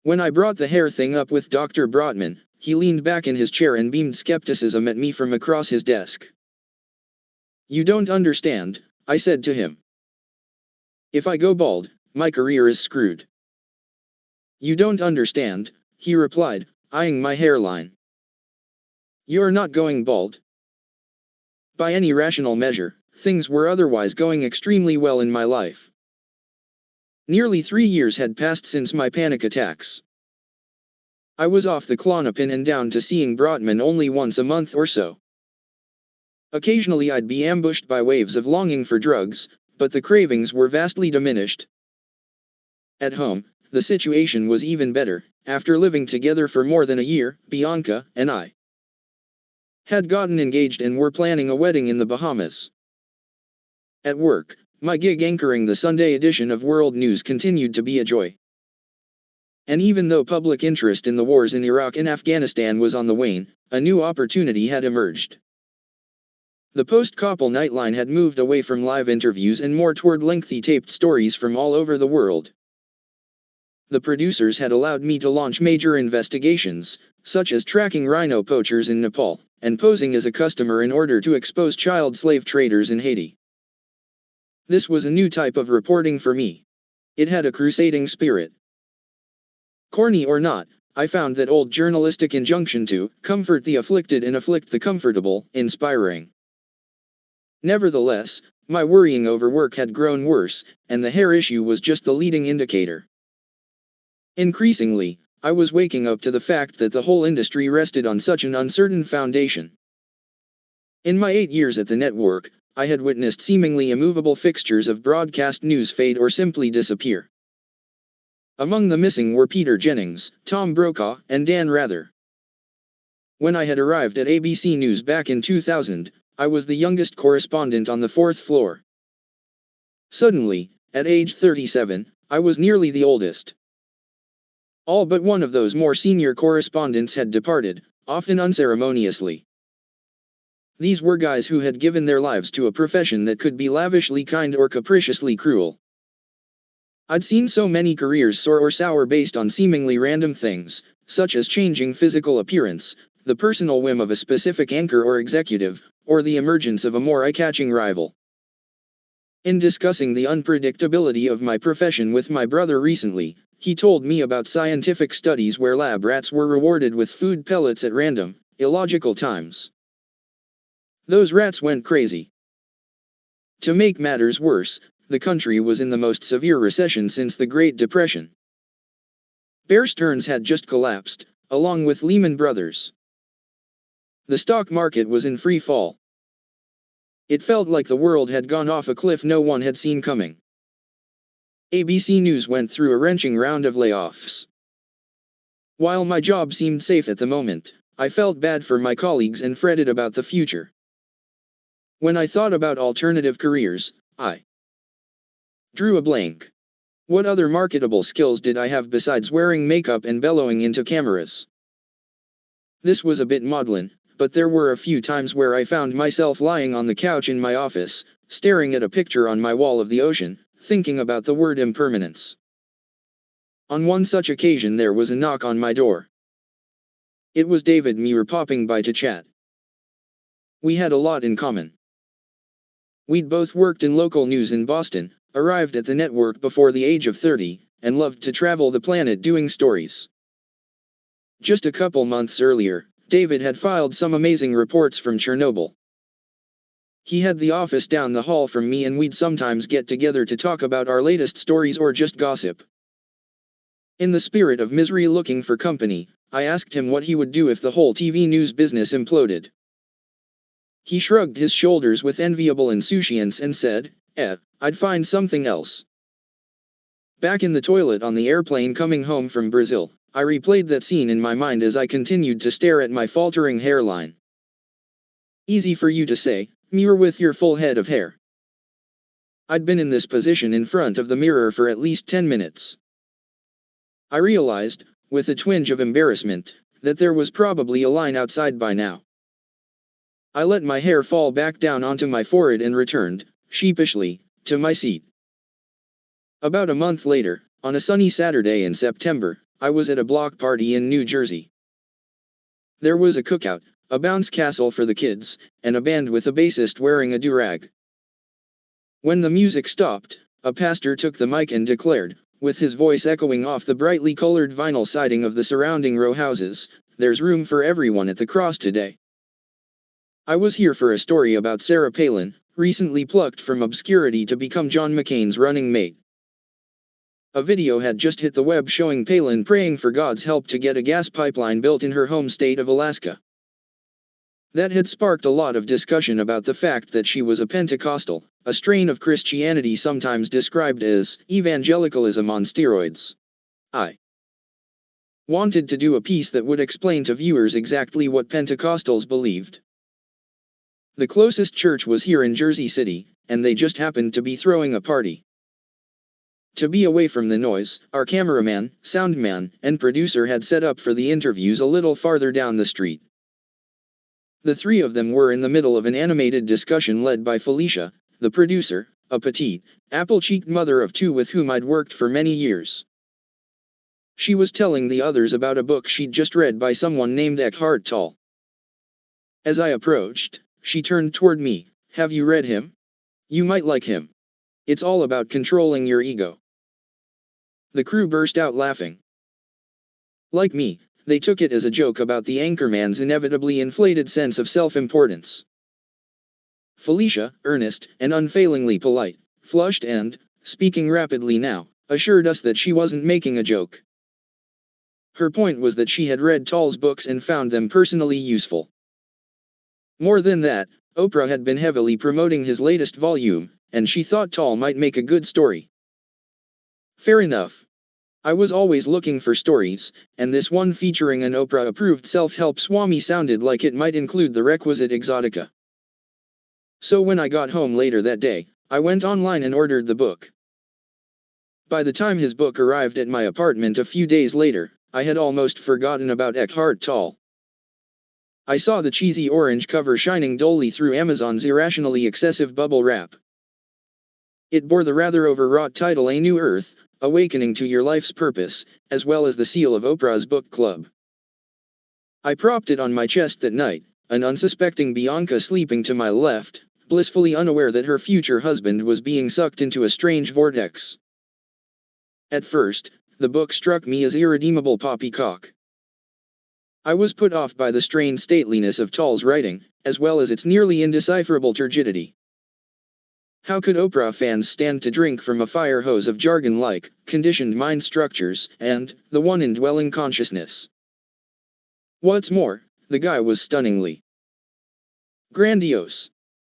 When I brought the hair thing up with Dr. Brotman, he leaned back in his chair and beamed skepticism at me from across his desk. You don't understand, I said to him. If I go bald, my career is screwed. You don't understand, he replied, eyeing my hairline. You're not going bald. By any rational measure, things were otherwise going extremely well in my life. Nearly 3 years had passed since my panic attacks. I was off the Klonopin and down to seeing Brotman only once a month or so. Occasionally I'd be ambushed by waves of longing for drugs, but the cravings were vastly diminished. At home, the situation was even better. After living together for more than a year, Bianca and I had gotten engaged and were planning a wedding in the Bahamas. At work, my gig anchoring the Sunday edition of World News continued to be a joy. And even though public interest in the wars in Iraq and Afghanistan was on the wane, a new opportunity had emerged. The post-Koppel Nightline had moved away from live interviews and more toward lengthy taped stories from all over the world. The producers had allowed me to launch major investigations, such as tracking rhino poachers in Nepal, and posing as a customer in order to expose child slave traders in Haiti. This was a new type of reporting for me. It had a crusading spirit. Corny or not, I found that old journalistic injunction to comfort the afflicted and afflict the comfortable inspiring. Nevertheless, my worrying over work had grown worse, and the hair issue was just the leading indicator. Increasingly, I was waking up to the fact that the whole industry rested on such an uncertain foundation. In my 8 years at the network, I had witnessed seemingly immovable fixtures of broadcast news fade or simply disappear. Among the missing were Peter Jennings, Tom Brokaw, and Dan Rather. When I had arrived at ABC News back in 2000, I was the youngest correspondent on the 4th floor. Suddenly, at age 37, I was nearly the oldest. All but one of those more senior correspondents had departed, often unceremoniously. These were guys who had given their lives to a profession that could be lavishly kind or capriciously cruel. I'd seen so many careers soar or sour based on seemingly random things, such as changing physical appearance, the personal whim of a specific anchor or executive, or the emergence of a more eye-catching rival. In discussing the unpredictability of my profession with my brother recently, he told me about scientific studies where lab rats were rewarded with food pellets at random, illogical times. Those rats went crazy. To make matters worse, the country was in the most severe recession since the Great Depression. Bear Stearns had just collapsed, along with Lehman Brothers. The stock market was in free fall. It felt like the world had gone off a cliff no one had seen coming. ABC News went through a wrenching round of layoffs. While my job seemed safe at the moment, I felt bad for my colleagues and fretted about the future. When I thought about alternative careers, I drew a blank. What other marketable skills did I have besides wearing makeup and bellowing into cameras? This was a bit maudlin, but there were a few times where I found myself lying on the couch in my office, staring at a picture on my wall of the ocean, thinking about the word impermanence. On one such occasion there was a knock on my door. It was David Muir popping by to chat. We had a lot in common. We'd both worked in local news in Boston, arrived at the network before the age of 30, and loved to travel the planet doing stories. Just a couple months earlier, David had filed some amazing reports from Chernobyl. He had the office down the hall from me and we'd sometimes get together to talk about our latest stories or just gossip. In the spirit of misery looking for company, I asked him what he would do if the whole TV news business imploded. He shrugged his shoulders with enviable insouciance and said, I'd find something else. Back in the toilet on the airplane coming home from Brazil, I replayed that scene in my mind as I continued to stare at my faltering hairline. Easy for you to say, Muir, with your full head of hair. I'd been in this position in front of the mirror for at least 10 minutes. I realized, with a twinge of embarrassment, that there was probably a line outside by now. I let my hair fall back down onto my forehead and returned, sheepishly, to my seat. About a month later, on a sunny Saturday in September, I was at a block party in New Jersey. There was a cookout, a bounce castle for the kids, and a band with a bassist wearing a do-rag. When the music stopped, a pastor took the mic and declared, with his voice echoing off the brightly colored vinyl siding of the surrounding row houses, "There's room for everyone at the cross today." I was here for a story about Sarah Palin, recently plucked from obscurity to become John McCain's running mate. A video had just hit the web showing Palin praying for God's help to get a gas pipeline built in her home state of Alaska. That had sparked a lot of discussion about the fact that she was a Pentecostal, a strain of Christianity sometimes described as evangelicalism on steroids. I wanted to do a piece that would explain to viewers exactly what Pentecostals believed. The closest church was here in Jersey City, and they just happened to be throwing a party. To be away from the noise, our cameraman, soundman, and producer had set up for the interviews a little farther down the street. The three of them were in the middle of an animated discussion led by Felicia, the producer, a petite, apple-cheeked mother of two with whom I'd worked for many years. She was telling the others about a book she'd just read by someone named Eckhart Tolle. As I approached, she turned toward me. "Have you read him? You might like him. It's all about controlling your ego." The crew burst out laughing. Like me, they took it as a joke about the anchorman's inevitably inflated sense of self-importance. Felicia, earnest and unfailingly polite, flushed and, speaking rapidly now, assured us that she wasn't making a joke. Her point was that she had read Tolle's books and found them personally useful. More than that, Oprah had been heavily promoting his latest volume, and she thought Tolle might make a good story. Fair enough. I was always looking for stories, and this one featuring an Oprah-approved self-help swami sounded like it might include the requisite exotica. So when I got home later that day, I went online and ordered the book. By the time his book arrived at my apartment a few days later, I had almost forgotten about Eckhart Tolle. I saw the cheesy orange cover shining dully through Amazon's irrationally excessive bubble wrap. It bore the rather overwrought title A New Earth, Awakening to Your Life's Purpose, as well as the seal of Oprah's book club. I propped it on my chest that night, an unsuspecting Bianca sleeping to my left, blissfully unaware that her future husband was being sucked into a strange vortex. At first, the book struck me as irredeemable poppycock. I was put off by the strained stateliness of Tolle's writing, as well as its nearly indecipherable turgidity. How could Oprah fans stand to drink from a fire hose of jargon like conditioned mind structures and the one indwelling consciousness? What's more, the guy was stunningly grandiose.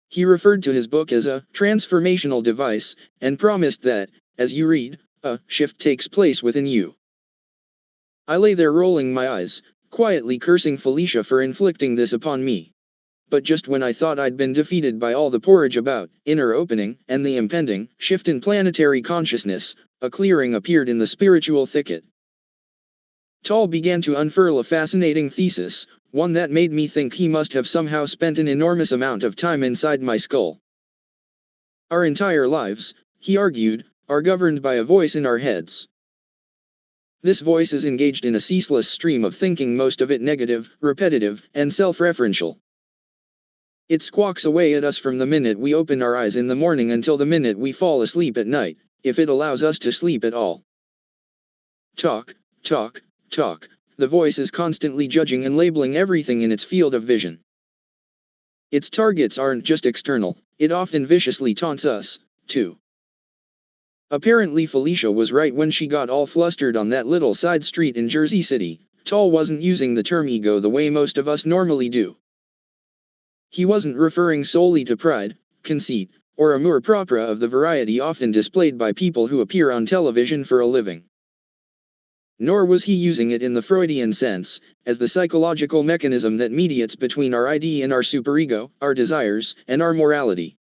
He referred to his book as a transformational device, and promised that, as you read, a shift takes place within you. I lay there rolling my eyes, quietly cursing Felicia for inflicting this upon me. But just when I thought I'd been defeated by all the porridge about inner opening and the impending shift in planetary consciousness, a clearing appeared in the spiritual thicket. Tall began to unfurl a fascinating thesis, one that made me think he must have somehow spent an enormous amount of time inside my skull. Our entire lives, he argued, are governed by a voice in our heads. This voice is engaged in a ceaseless stream of thinking, most of it negative, repetitive, and self-referential. It squawks away at us from the minute we open our eyes in the morning until the minute we fall asleep at night, if it allows us to sleep at all. Talk, talk, talk. The voice is constantly judging and labeling everything in its field of vision. Its targets aren't just external, it often viciously taunts us, too. Apparently Felicia was right when she got all flustered on that little side street in Jersey City. Tall wasn't using the term ego the way most of us normally do. He wasn't referring solely to pride, conceit, or amour propre of the variety often displayed by people who appear on television for a living. Nor was he using it in the Freudian sense, as the psychological mechanism that mediates between our ID and our superego, our desires, and our morality.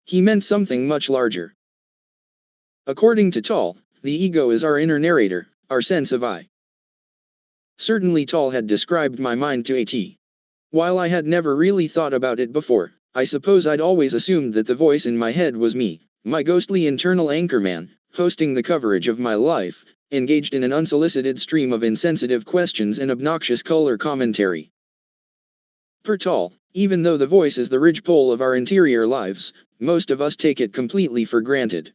He meant something much larger. According to Tall, the ego is our inner narrator, our sense of I. Certainly Tall had described my mind to a T. While I had never really thought about it before, I suppose I'd always assumed that the voice in my head was me, my ghostly internal anchorman, hosting the coverage of my life, engaged in an unsolicited stream of insensitive questions and obnoxious color commentary. Per Tall, even though the voice is the ridgepole of our interior lives, most of us take it completely for granted.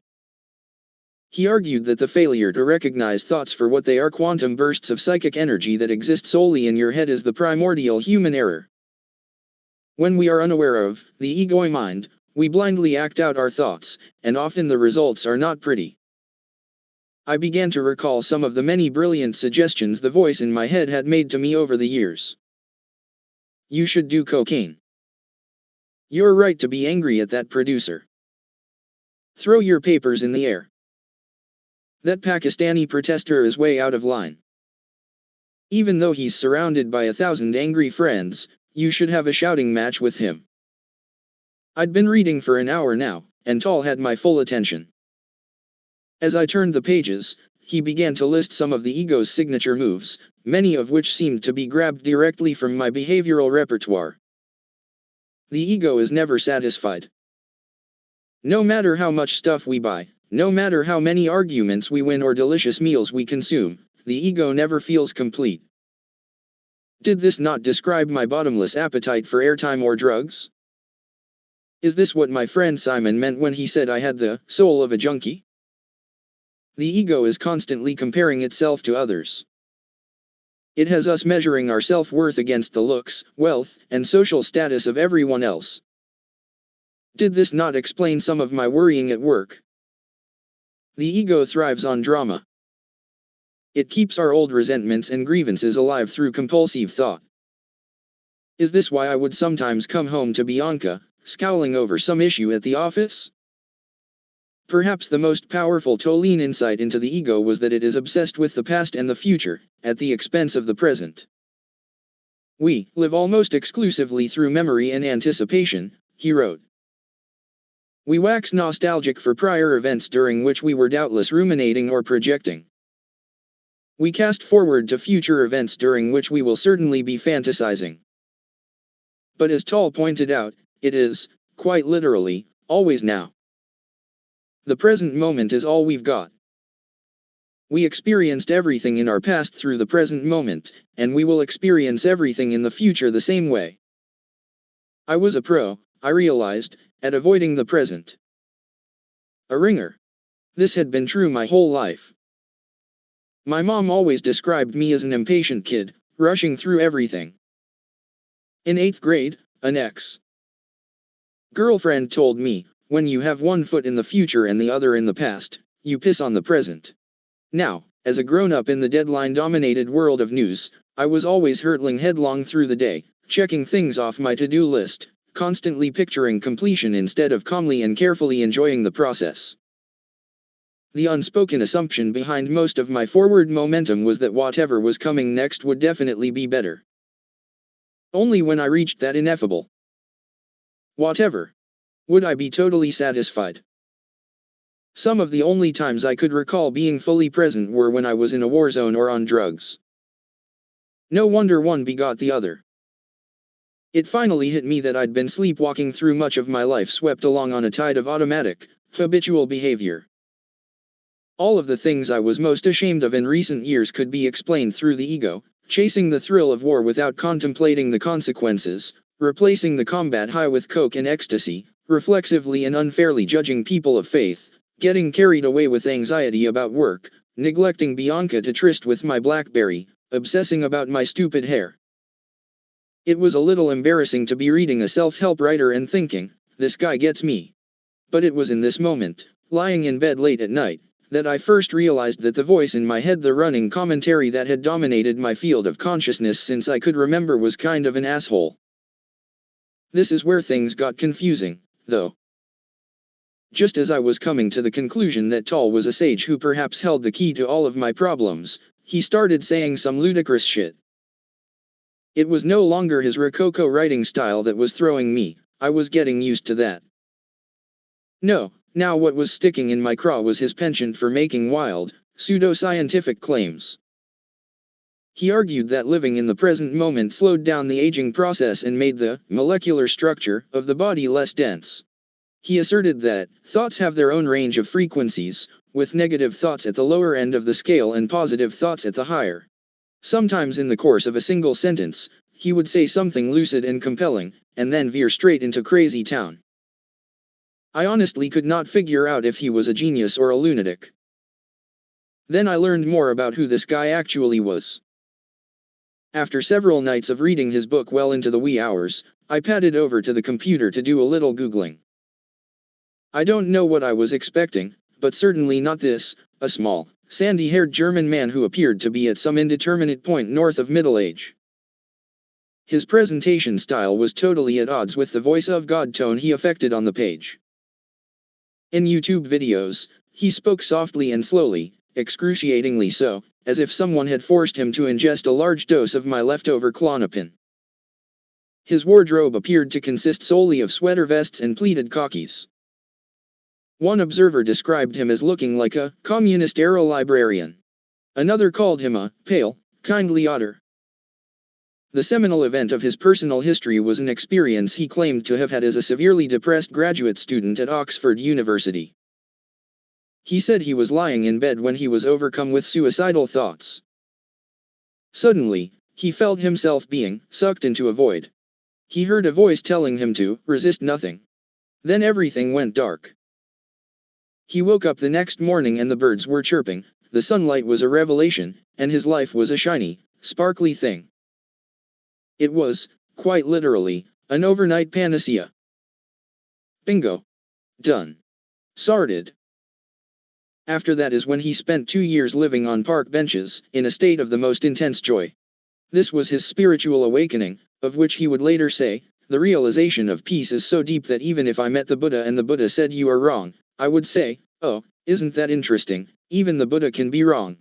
He argued that the failure to recognize thoughts for what they are, quantum bursts of psychic energy that exist solely in your head, is the primordial human error. When we are unaware of the ego mind, we blindly act out our thoughts, and often the results are not pretty. I began to recall some of the many brilliant suggestions the voice in my head had made to me over the years. You should do cocaine. You're right to be angry at that producer. Throw your papers in the air. That Pakistani protester is way out of line. Even though he's surrounded by 1,000 angry friends, you should have a shouting match with him. I'd been reading for an hour now, and Tall had my full attention. As I turned the pages, he began to list some of the ego's signature moves, many of which seemed to be grabbed directly from my behavioral repertoire. The ego is never satisfied. No matter how much stuff we buy, no matter how many arguments we win or delicious meals we consume, the ego never feels complete. Did this not describe my bottomless appetite for airtime or drugs? Is this what my friend Simon meant when he said I had the soul of a junkie? The ego is constantly comparing itself to others. It has us measuring our self-worth against the looks, wealth, and social status of everyone else. Did this not explain some of my worrying at work? The ego thrives on drama. It keeps our old resentments and grievances alive through compulsive thought. Is this why I would sometimes come home to Bianca, scowling over some issue at the office? Perhaps the most powerful Tolkien insight into the ego was that it is obsessed with the past and the future, at the expense of the present. We live almost exclusively through memory and anticipation, he wrote. We wax nostalgic for prior events during which we were doubtless ruminating or projecting. We cast forward to future events during which we will certainly be fantasizing. But as Tall pointed out, it is, quite literally, always now. The present moment is all we've got. We experienced everything in our past through the present moment, and we will experience everything in the future the same way. I was a pro, I realized, at avoiding the present. A ringer. This had been true my whole life. My mom always described me as an impatient kid, rushing through everything. In 8th grade, an ex-girlfriend told me, when you have one foot in the future and the other in the past, you piss on the present. Now, as a grown-up in the deadline-dominated world of news, I was always hurtling headlong through the day, checking things off my to-do list, constantly picturing completion instead of calmly and carefully enjoying the process. The unspoken assumption behind most of my forward momentum was that whatever was coming next would definitely be better. Only when I reached that ineffable whatever would I be totally satisfied. Some of the only times I could recall being fully present were when I was in a war zone or on drugs. No wonder one begot the other. It finally hit me that I'd been sleepwalking through much of my life, swept along on a tide of automatic, habitual behavior. All of the things I was most ashamed of in recent years could be explained through the ego, chasing the thrill of war without contemplating the consequences, replacing the combat high with coke and ecstasy, reflexively and unfairly judging people of faith, getting carried away with anxiety about work, neglecting Bianca to tryst with my BlackBerry, obsessing about my stupid hair. It was a little embarrassing to be reading a self-help writer and thinking, this guy gets me. But it was in this moment, lying in bed late at night, that I first realized that the voice in my head, the running commentary that had dominated my field of consciousness since I could remember, was kind of an asshole. This is where things got confusing, though. Just as I was coming to the conclusion that Tall was a sage who perhaps held the key to all of my problems, he started saying some ludicrous shit. It was no longer his Rococo writing style that was throwing me. I was getting used to that. No, now what was sticking in my craw was his penchant for making wild, pseudo-scientific claims. He argued that living in the present moment slowed down the aging process and made the molecular structure of the body less dense. He asserted that thoughts have their own range of frequencies, with negative thoughts at the lower end of the scale and positive thoughts at the higher. Sometimes in the course of a single sentence, he would say something lucid and compelling, and then veer straight into crazy town. I honestly could not figure out if he was a genius or a lunatic. Then I learned more about who this guy actually was. After several nights of reading his book well into the wee hours, I padded over to the computer to do a little Googling. I don't know what I was expecting, but certainly not this, a small, sandy-haired German man who appeared to be at some indeterminate point north of middle age. His presentation style was totally at odds with the voice of God tone he affected on the page. In YouTube videos, he spoke softly and slowly, excruciatingly so, as if someone had forced him to ingest a large dose of my leftover Klonopin. His wardrobe appeared to consist solely of sweater vests and pleated khakis. One observer described him as looking like a communist-era librarian. Another called him a pale, kindly otter. The seminal event of his personal history was an experience he claimed to have had as a severely depressed graduate student at Oxford University. He said he was lying in bed when he was overcome with suicidal thoughts. Suddenly, he felt himself being sucked into a void. He heard a voice telling him to resist nothing. Then everything went dark. He woke up the next morning and the birds were chirping, the sunlight was a revelation, and his life was a shiny, sparkly thing. It was, quite literally, an overnight panacea. Bingo. Done. Sorted. After that is when he spent 2 years living on park benches, in a state of the most intense joy. This was his spiritual awakening, of which he would later say, the realization of peace is so deep that even if I met the Buddha and the Buddha said you are wrong, I would say, oh, isn't that interesting, even the Buddha can be wrong.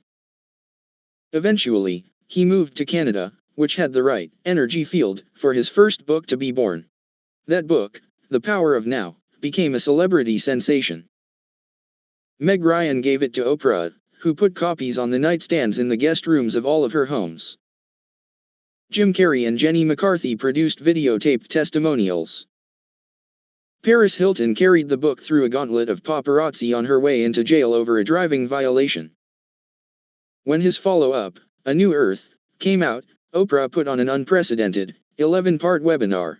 Eventually, he moved to Canada, which had the right energy field for his first book to be born. That book, The Power of Now, became a celebrity sensation. Meg Ryan gave it to Oprah, who put copies on the nightstands in the guest rooms of all of her homes. Jim Carrey and Jenny McCarthy produced videotaped testimonials. Paris Hilton carried the book through a gauntlet of paparazzi on her way into jail over a driving violation. When his follow-up, A New Earth, came out, Oprah put on an unprecedented, 11-part webinar.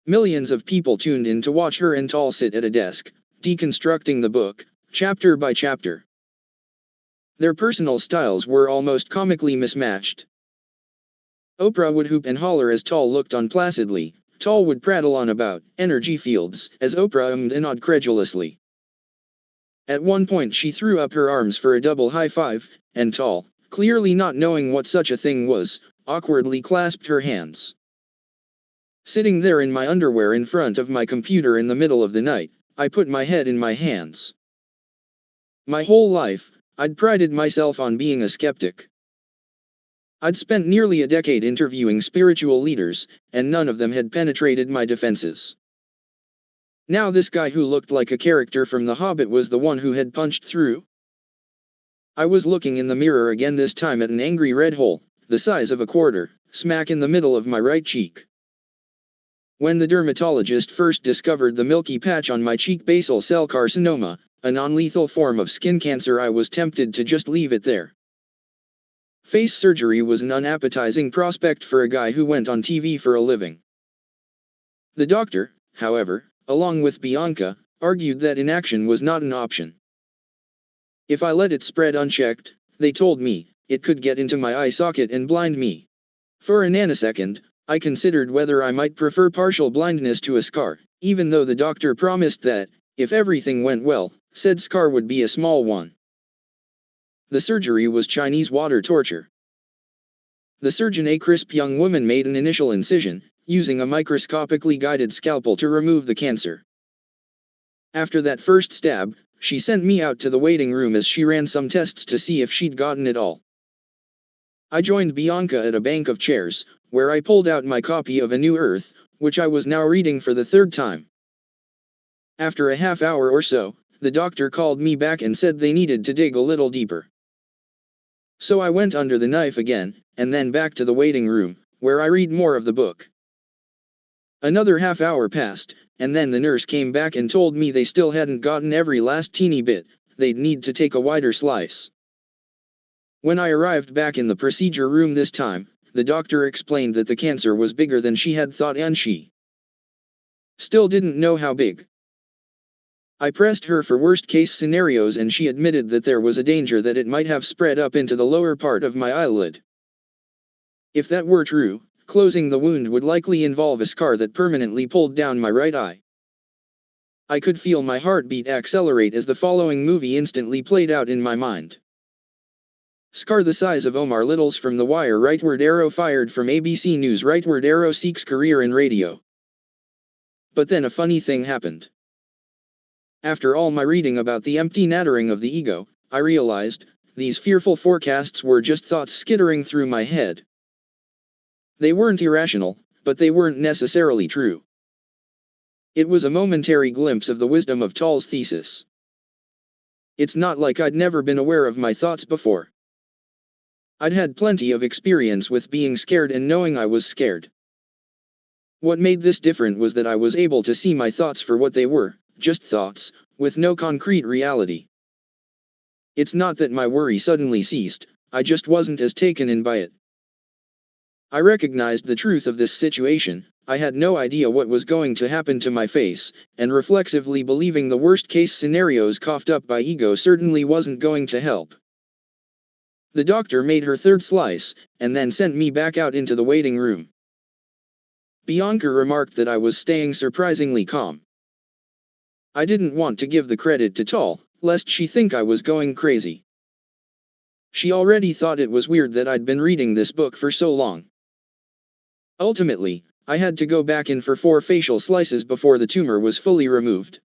Millions of people tuned in to watch her and Tall sit at a desk, deconstructing the book, chapter by chapter. Their personal styles were almost comically mismatched. Oprah would hoop and holler as Tall looked on placidly. Tall would prattle on about energy fields as Oprah ummed and awed credulously. At one point she threw up her arms for a double high five, and Tall, clearly not knowing what such a thing was, awkwardly clasped her hands. Sitting there in my underwear in front of my computer in the middle of the night, I put my head in my hands. My whole life, I'd prided myself on being a skeptic. I'd spent nearly a decade interviewing spiritual leaders, and none of them had penetrated my defenses. Now this guy who looked like a character from The Hobbit was the one who had punched through. I was looking in the mirror again, this time at an angry red hole, the size of a quarter, smack in the middle of my right cheek. When the dermatologist first discovered the milky patch on my cheek, basal cell carcinoma, a non-lethal form of skin cancer, I was tempted to just leave it there. Face surgery was an unappetizing prospect for a guy who went on TV for a living. The doctor, however, along with Bianca, argued that inaction was not an option. If I let it spread unchecked, they told me, it could get into my eye socket and blind me. For a nanosecond, I considered whether I might prefer partial blindness to a scar, even though the doctor promised that, if everything went well, said scar would be a small one. The surgery was Chinese water torture. The surgeon, a crisp young woman, made an initial incision, using a microscopically guided scalpel to remove the cancer. After that first stab, she sent me out to the waiting room as she ran some tests to see if she'd gotten it all. I joined Bianca at a bank of chairs, where I pulled out my copy of A New Earth, which I was now reading for the third time. After a half hour or so, the doctor called me back and said they needed to dig a little deeper. So I went under the knife again, and then back to the waiting room, where I read more of the book. Another half hour passed, and then the nurse came back and told me they still hadn't gotten every last teeny bit, they'd need to take a wider slice. When I arrived back in the procedure room this time, the doctor explained that the cancer was bigger than she had thought, and she still didn't know how big. I pressed her for worst-case scenarios, and she admitted that there was a danger that it might have spread up into the lower part of my eyelid. If that were true, closing the wound would likely involve a scar that permanently pulled down my right eye. I could feel my heartbeat accelerate as the following movie instantly played out in my mind. Scar the size of Omar Little's from The Wire. Rightward arrow fired from ABC News. Rightward arrow seeks career in radio. But then a funny thing happened. After all my reading about the empty nattering of the ego, I realized, these fearful forecasts were just thoughts skittering through my head. They weren't irrational, but they weren't necessarily true. It was a momentary glimpse of the wisdom of Tall's thesis. It's not like I'd never been aware of my thoughts before. I'd had plenty of experience with being scared and knowing I was scared. What made this different was that I was able to see my thoughts for what they were, just thoughts, with no concrete reality. It's not that my worry suddenly ceased, I just wasn't as taken in by it. I recognized the truth of this situation. I had no idea what was going to happen to my face, and reflexively believing the worst-case scenarios coughed up by ego certainly wasn't going to help. The doctor made her third slice, and then sent me back out into the waiting room. Bianca remarked that I was staying surprisingly calm. I didn't want to give the credit to Tall, lest she think I was going crazy. She already thought it was weird that I'd been reading this book for so long. Ultimately, I had to go back in for 4 facial slices before the tumor was fully removed.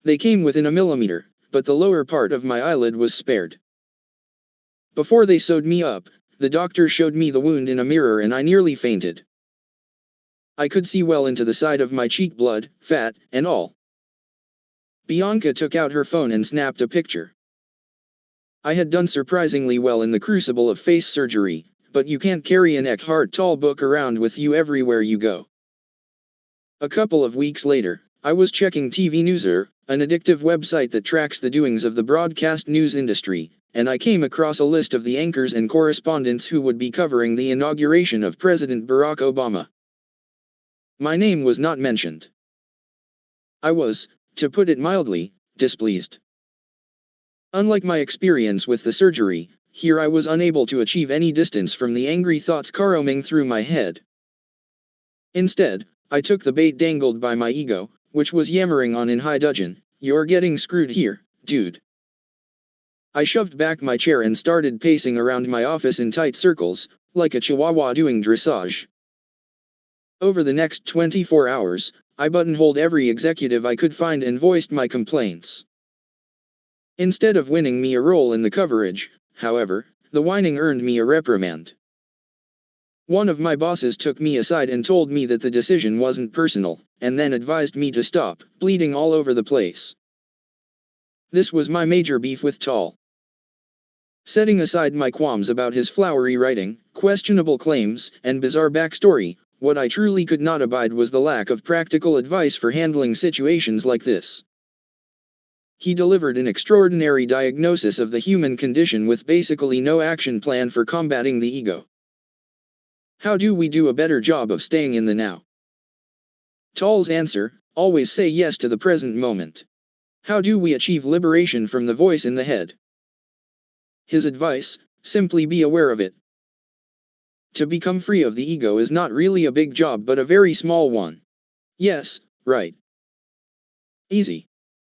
They came within a millimeter, but the lower part of my eyelid was spared. Before they sewed me up, the doctor showed me the wound in a mirror and I nearly fainted. I could see well into the side of my cheek, blood, fat, and all. Bianca took out her phone and snapped a picture. I had done surprisingly well in the crucible of face surgery, but you can't carry an Eckhart Tolle book around with you everywhere you go. A couple of weeks later, I was checking TV Newser, an addictive website that tracks the doings of the broadcast news industry, and I came across a list of the anchors and correspondents who would be covering the inauguration of President Barack Obama. My name was not mentioned. I was, to put it mildly, displeased. Unlike my experience with the surgery, here I was unable to achieve any distance from the angry thoughts caroming through my head. Instead, I took the bait dangled by my ego, which was yammering on in high dudgeon, "You're getting screwed here, dude." I shoved back my chair and started pacing around my office in tight circles, like a chihuahua doing dressage. Over the next 24 hours, I buttonholed every executive I could find and voiced my complaints. Instead of winning me a role in the coverage, however, the whining earned me a reprimand. One of my bosses took me aside and told me that the decision wasn't personal, and then advised me to stop bleeding all over the place. This was my major beef with Tal. Setting aside my qualms about his flowery writing, questionable claims, and bizarre backstory, what I truly could not abide was the lack of practical advice for handling situations like this. He delivered an extraordinary diagnosis of the human condition with basically no action plan for combating the ego. How do we do a better job of staying in the now? Tal's answer: always say yes to the present moment. How do we achieve liberation from the voice in the head? His advice: simply be aware of it. To become free of the ego is not really a big job but a very small one. Yes, right. Easy.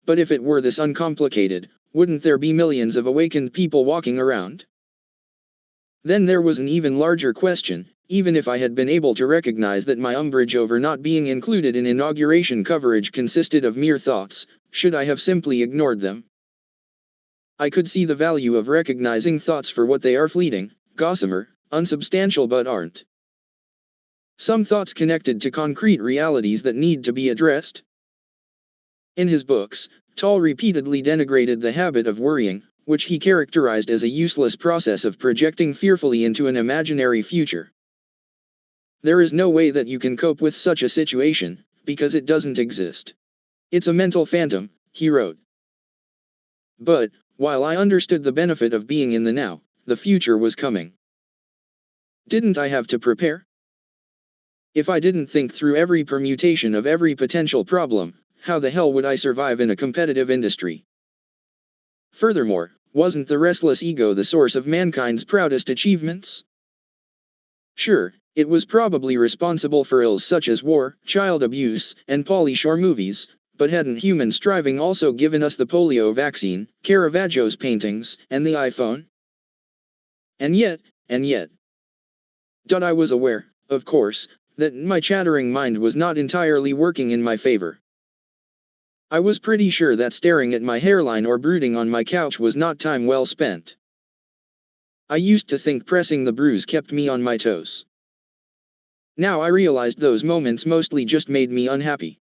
But if it were this uncomplicated, wouldn't there be millions of awakened people walking around? Then there was an even larger question: even if I had been able to recognize that my umbrage over not being included in inauguration coverage consisted of mere thoughts, should I have simply ignored them? I could see the value of recognizing thoughts for what they are: fleeting, gossamer, unsubstantial but aren't. Some thoughts connected to concrete realities that need to be addressed. In his books, Tal repeatedly denigrated the habit of worrying, which he characterized as a useless process of projecting fearfully into an imaginary future. There is no way that you can cope with such a situation, because it doesn't exist. It's a mental phantom, he wrote. But, while I understood the benefit of being in the now, the future was coming. Didn't I have to prepare? If I didn't think through every permutation of every potential problem, how the hell would I survive in a competitive industry? Furthermore, wasn't the restless ego the source of mankind's proudest achievements? Sure, it was probably responsible for ills such as war, child abuse, and Pauly Shore movies, but hadn't human striving also given us the polio vaccine, Caravaggio's paintings, and the iPhone? And yet, I was aware, of course, that my chattering mind was not entirely working in my favor. I was pretty sure that staring at my hairline or brooding on my couch was not time well spent. I used to think pressing the bruise kept me on my toes. Now I realized those moments mostly just made me unhappy.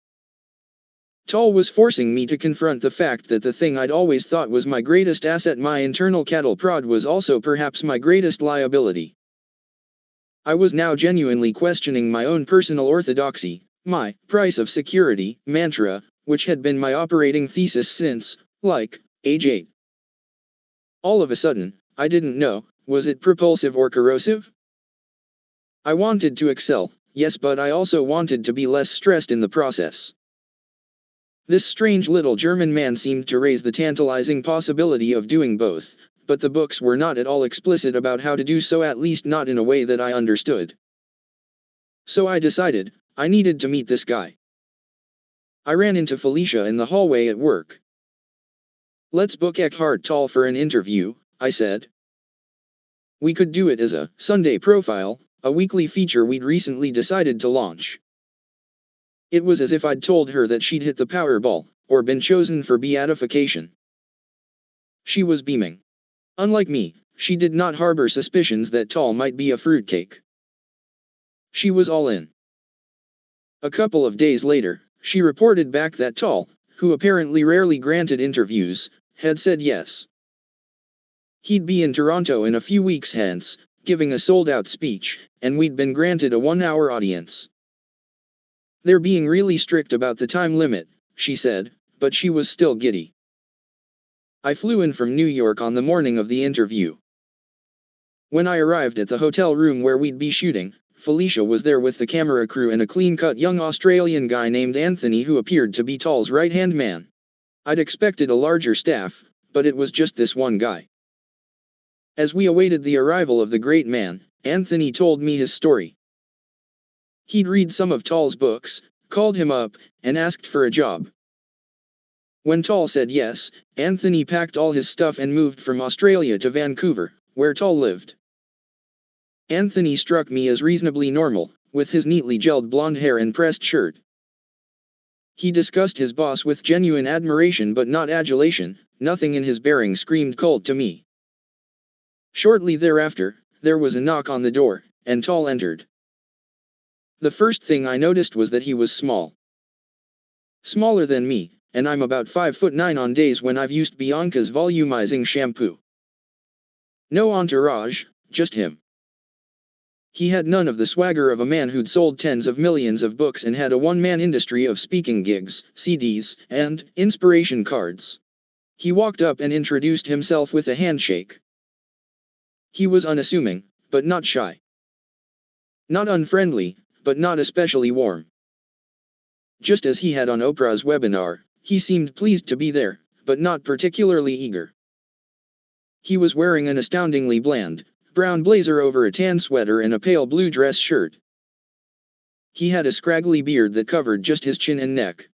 Tal was forcing me to confront the fact that the thing I'd always thought was my greatest asset, my internal cattle prod, was also perhaps my greatest liability. I was now genuinely questioning my own personal orthodoxy, my price of security mantra, which had been my operating thesis since, age 8. All of a sudden, I didn't know, was it propulsive or corrosive? I wanted to excel, yes, but I also wanted to be less stressed in the process. This strange little German man seemed to raise the tantalizing possibility of doing both, but the books were not at all explicit about how to do so, at least not in a way that I understood. So I decided, I needed to meet this guy. I ran into Felicia in the hallway at work. "Let's book Eckhart Tolle for an interview," I said. We could do it as a Sunday profile, a weekly feature we'd recently decided to launch. It was as if I'd told her that she'd hit the Powerball, or been chosen for beatification. She was beaming. Unlike me, she did not harbor suspicions that Tolle might be a fruitcake. She was all in. A couple of days later, she reported back that Tolle, who apparently rarely granted interviews, had said yes. He'd be in Toronto in a few weeks hence, giving a sold-out speech, and we'd been granted a 1-hour audience. They're being really strict about the time limit, she said, but she was still giddy. I flew in from New York on the morning of the interview. When I arrived at the hotel room where we'd be shooting, Felicia was there with the camera crew and a clean-cut young Australian guy named Anthony who appeared to be Tolle's right-hand man. I'd expected a larger staff, but it was just this one guy. As we awaited the arrival of the great man, Anthony told me his story. He'd read some of Tolle's books, called him up, and asked for a job. When Tolle said yes, Anthony packed all his stuff and moved from Australia to Vancouver, where Tolle lived. Anthony struck me as reasonably normal, with his neatly gelled blonde hair and pressed shirt. He discussed his boss with genuine admiration but not adulation. Nothing in his bearing screamed cult to me. Shortly thereafter, there was a knock on the door, and Tall entered. The first thing I noticed was that he was small. Smaller than me, and I'm about 5'9" on days when I've used Bianca's volumizing shampoo. No entourage, just him. He had none of the swagger of a man who'd sold tens of millions of books and had a one-man industry of speaking gigs, CDs, and inspiration cards. He walked up and introduced himself with a handshake. He was unassuming, but not shy. Not unfriendly, but not especially warm. Just as he had on Oprah's webinar, he seemed pleased to be there, but not particularly eager. He was wearing an astoundingly bland, brown blazer over a tan sweater and a pale blue dress shirt. He had a scraggly beard that covered just his chin and neck.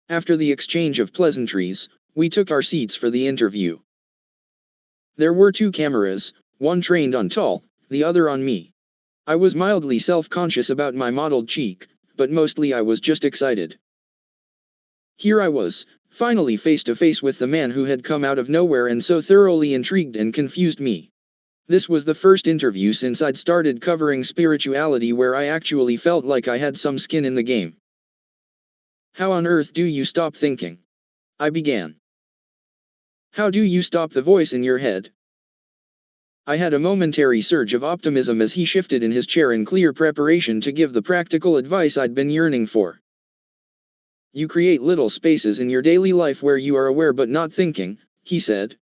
After the exchange of pleasantries, we took our seats for the interview. There were 2 cameras, one trained on Tall, the other on me. I was mildly self-conscious about my mottled cheek, but mostly I was just excited. Here I was, finally face to face with the man who had come out of nowhere and so thoroughly intrigued and confused me. This was the first interview since I'd started covering spirituality where I actually felt like I had some skin in the game. How on earth do you stop thinking? I began. How do you stop the voice in your head? I had a momentary surge of optimism as he shifted in his chair in clear preparation to give the practical advice I'd been yearning for. You create little spaces in your daily life where you are aware but not thinking, he said.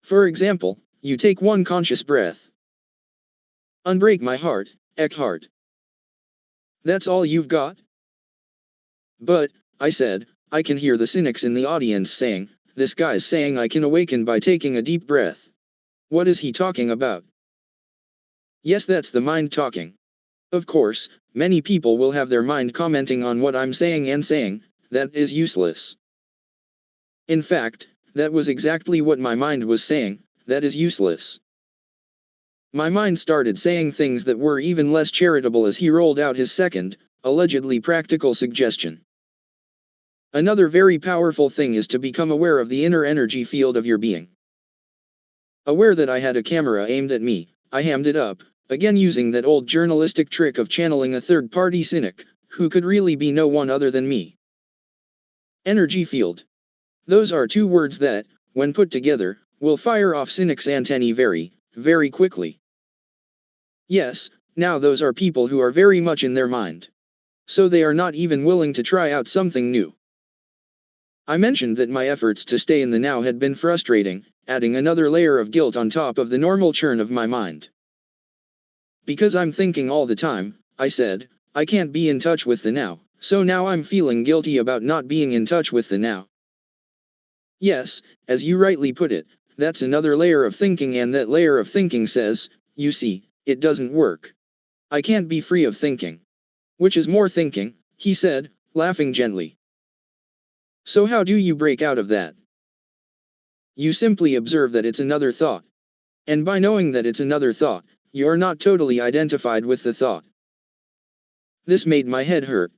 For example, you take one conscious breath. Unbreak my heart, Eckhart. That's all you've got? But, I said, I can hear the cynics in the audience saying, this guy's saying I can awaken by taking a deep breath. What is he talking about? Yes, that's the mind talking. Of course, many people will have their mind commenting on what I'm saying and saying, that is useless. In fact, that was exactly what my mind was saying, that is useless. My mind started saying things that were even less charitable as he rolled out his second, allegedly practical suggestion. Another very powerful thing is to become aware of the inner energy field of your being. Aware that I had a camera aimed at me, I hammed it up, again using that old journalistic trick of channeling a third-party cynic, who could really be no one other than me. Energy field. Those are 2 words that, when put together, will fire off cynics' antennae very, very quickly. Yes, now those are people who are very much in their mind. So they are not even willing to try out something new. I mentioned that my efforts to stay in the now had been frustrating, adding another layer of guilt on top of the normal churn of my mind. Because I'm thinking all the time, I said, I can't be in touch with the now, so now I'm feeling guilty about not being in touch with the now. Yes, as you rightly put it, that's another layer of thinking, and that layer of thinking says, you see, it doesn't work. I can't be free of thinking. Which is more thinking, he said, laughing gently. So how do you break out of that? You simply observe that it's another thought. And by knowing that it's another thought, you're not totally identified with the thought. This made my head hurt.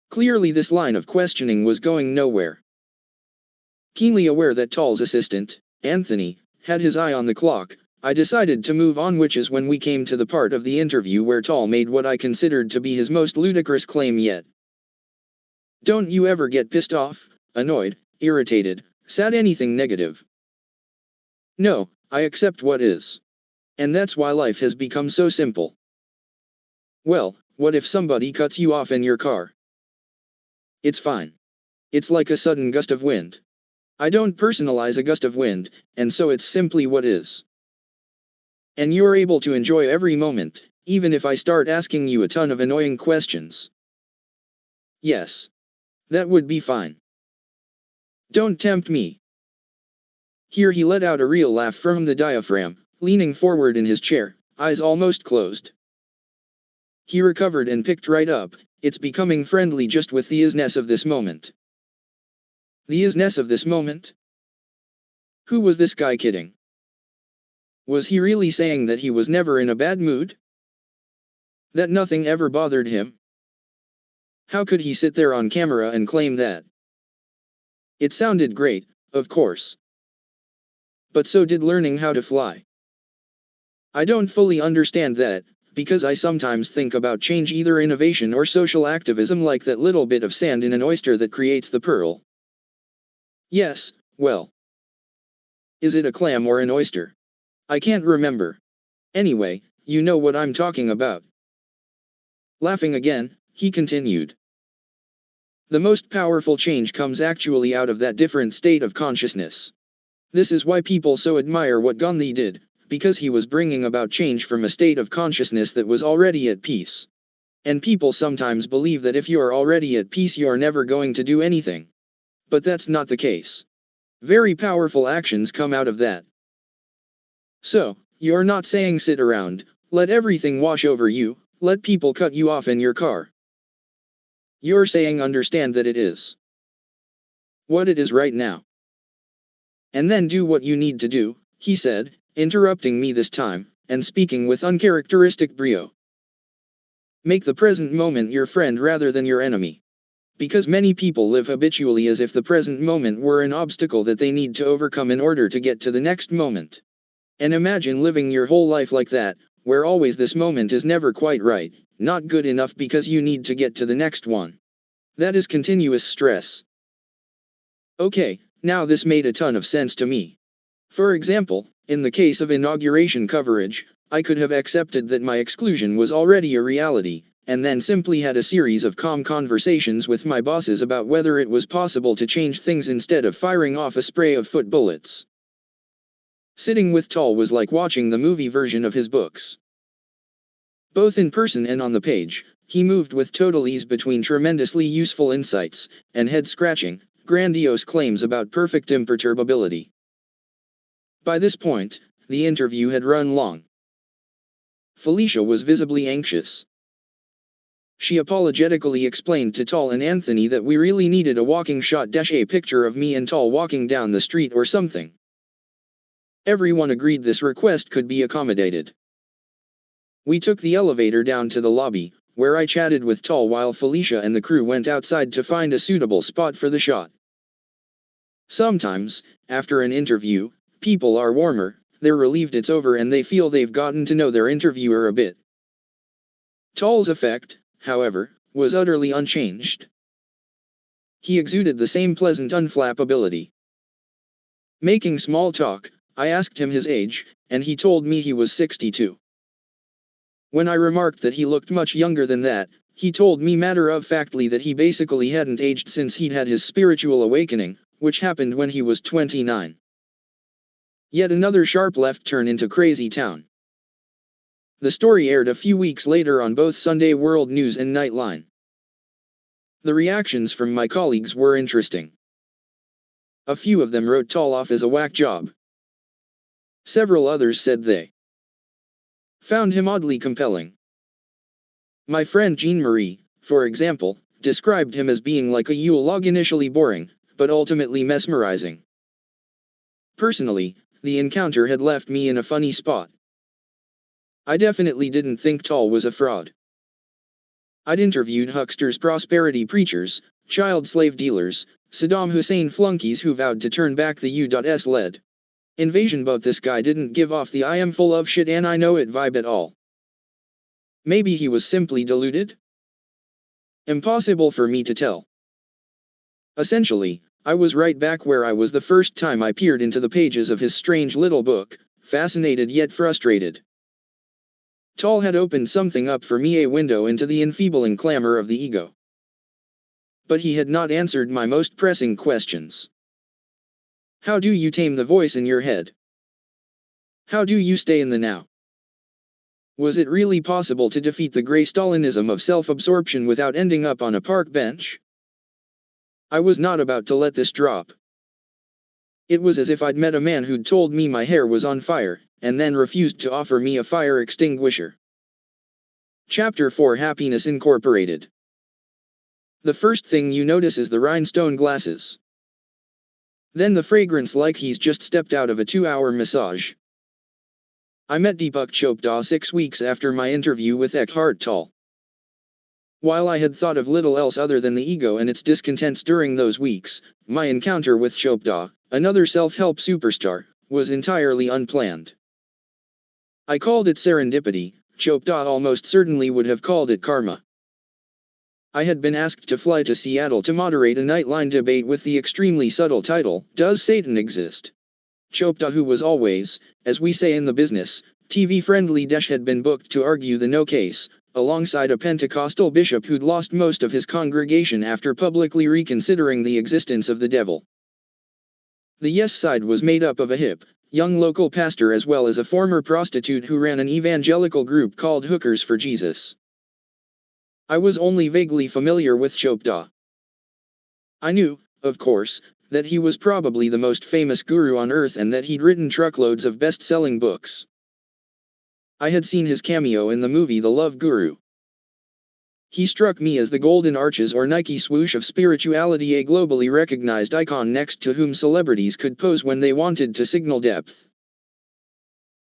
Clearly this line of questioning was going nowhere. Keenly aware that Tall's assistant, Anthony, had his eye on the clock, I decided to move on, which is when we came to the part of the interview where Tall made what I considered to be his most ludicrous claim yet. Don't you ever get pissed off, annoyed, irritated, sad, anything negative? No, I accept what is. And that's why life has become so simple. Well, what if somebody cuts you off in your car? It's fine. It's like a sudden gust of wind. I don't personalize a gust of wind, and so it's simply what is. And you're able to enjoy every moment, even if I start asking you a ton of annoying questions. Yes. That would be fine. Don't tempt me. Here he let out a real laugh from the diaphragm, leaning forward in his chair, eyes almost closed. He recovered and picked right up. It's becoming friendly just with the isness of this moment. The isness of this moment? Who was this guy kidding? Was he really saying that he was never in a bad mood? That nothing ever bothered him? How could he sit there on camera and claim that? It sounded great, of course. But so did learning how to fly. I don't fully understand that, because I sometimes think about change, either innovation or social activism, like that little bit of sand in an oyster that creates the pearl. Yes, well. Is it a clam or an oyster? I can't remember. Anyway, you know what I'm talking about. Laughing again, he continued. The most powerful change comes actually out of that different state of consciousness. This is why people so admire what Gandhi did, because he was bringing about change from a state of consciousness that was already at peace. And people sometimes believe that if you are already at peace, you are never going to do anything. But that's not the case. Very powerful actions come out of that. So, you're not saying sit around, let everything wash over you, let people cut you off in your car. You're saying understand that it is what it is right now. And then do what you need to do, he said, interrupting me this time, and speaking with uncharacteristic brio. Make the present moment your friend rather than your enemy. Because many people live habitually as if the present moment were an obstacle that they need to overcome in order to get to the next moment. And imagine living your whole life like that, where always this moment is never quite right, not good enough because you need to get to the next one. That is continuous stress. Okay, now this made a ton of sense to me. For example, in the case of inauguration coverage, I could have accepted that my exclusion was already a reality, and then simply had a series of calm conversations with my bosses about whether it was possible to change things instead of firing off a spray of foot bullets. Sitting with Tal was like watching the movie version of his books. Both in person and on the page, he moved with total ease between tremendously useful insights, and head-scratching, grandiose claims about perfect imperturbability. By this point, the interview had run long. Felicia was visibly anxious. She apologetically explained to Tal and Anthony that we really needed a walking shot - a picture of me and Tal walking down the street or something. Everyone agreed this request could be accommodated. We took the elevator down to the lobby, where I chatted with Tal while Felicia and the crew went outside to find a suitable spot for the shot. Sometimes, after an interview, people are warmer, they're relieved it's over and they feel they've gotten to know their interviewer a bit. Tal's effect, however, was utterly unchanged. He exuded the same pleasant unflappability. Making small talk, I asked him his age, and he told me he was 62. When I remarked that he looked much younger than that, he told me matter-of-factly that he basically hadn't aged since he'd had his spiritual awakening, which happened when he was 29. Yet another sharp left turn into Crazy Town. The story aired a few weeks later on both Sunday World News and Nightline. The reactions from my colleagues were interesting. A few of them wrote Tal off as a whack job. Several others said they found him oddly compelling. My friend Jean-Marie, for example, described him as being like a Yule log, initially boring, but ultimately mesmerizing. Personally, the encounter had left me in a funny spot. I definitely didn't think Tal was a fraud. I'd interviewed hucksters, prosperity preachers, child slave dealers, Saddam Hussein flunkies who vowed to turn back the U.S. led invasion, but this guy didn't give off the "I am full of shit and I know it" vibe at all. Maybe he was simply deluded? Impossible for me to tell. Essentially, I was right back where I was the first time I peered into the pages of his strange little book, fascinated yet frustrated. Tal had opened something up for me, a window into the enfeebling clamor of the ego. But he had not answered my most pressing questions. How do you tame the voice in your head? How do you stay in the now? Was it really possible to defeat the gray Stalinism of self-absorption without ending up on a park bench? I was not about to let this drop. It was as if I'd met a man who'd told me my hair was on fire, and then refused to offer me a fire extinguisher. Chapter 4: Happiness Incorporated. The first thing you notice is the rhinestone glasses. Then the fragrance, like he's just stepped out of a 2-hour massage. I met Deepak Chopra 6 weeks after my interview with Eckhart Tolle. While I had thought of little else other than the ego and its discontents during those weeks, my encounter with Chopra, another self-help superstar, was entirely unplanned. I called it serendipity, Chopra almost certainly would have called it karma. I had been asked to fly to Seattle to moderate a Nightline debate with the extremely subtle title, Does Satan Exist? Chopra, who was always, as we say in the business, TV-friendly, had been booked to argue the no case, alongside a Pentecostal bishop who'd lost most of his congregation after publicly reconsidering the existence of the devil. The yes side was made up of a hip, young local pastor as well as a former prostitute who ran an evangelical group called Hookers for Jesus. I was only vaguely familiar with Chopra. I knew, of course, that he was probably the most famous guru on earth and that he'd written truckloads of best-selling books. I had seen his cameo in the movie The Love Guru. He struck me as the golden arches or Nike swoosh of spirituality, a globally recognized icon next to whom celebrities could pose when they wanted to signal depth.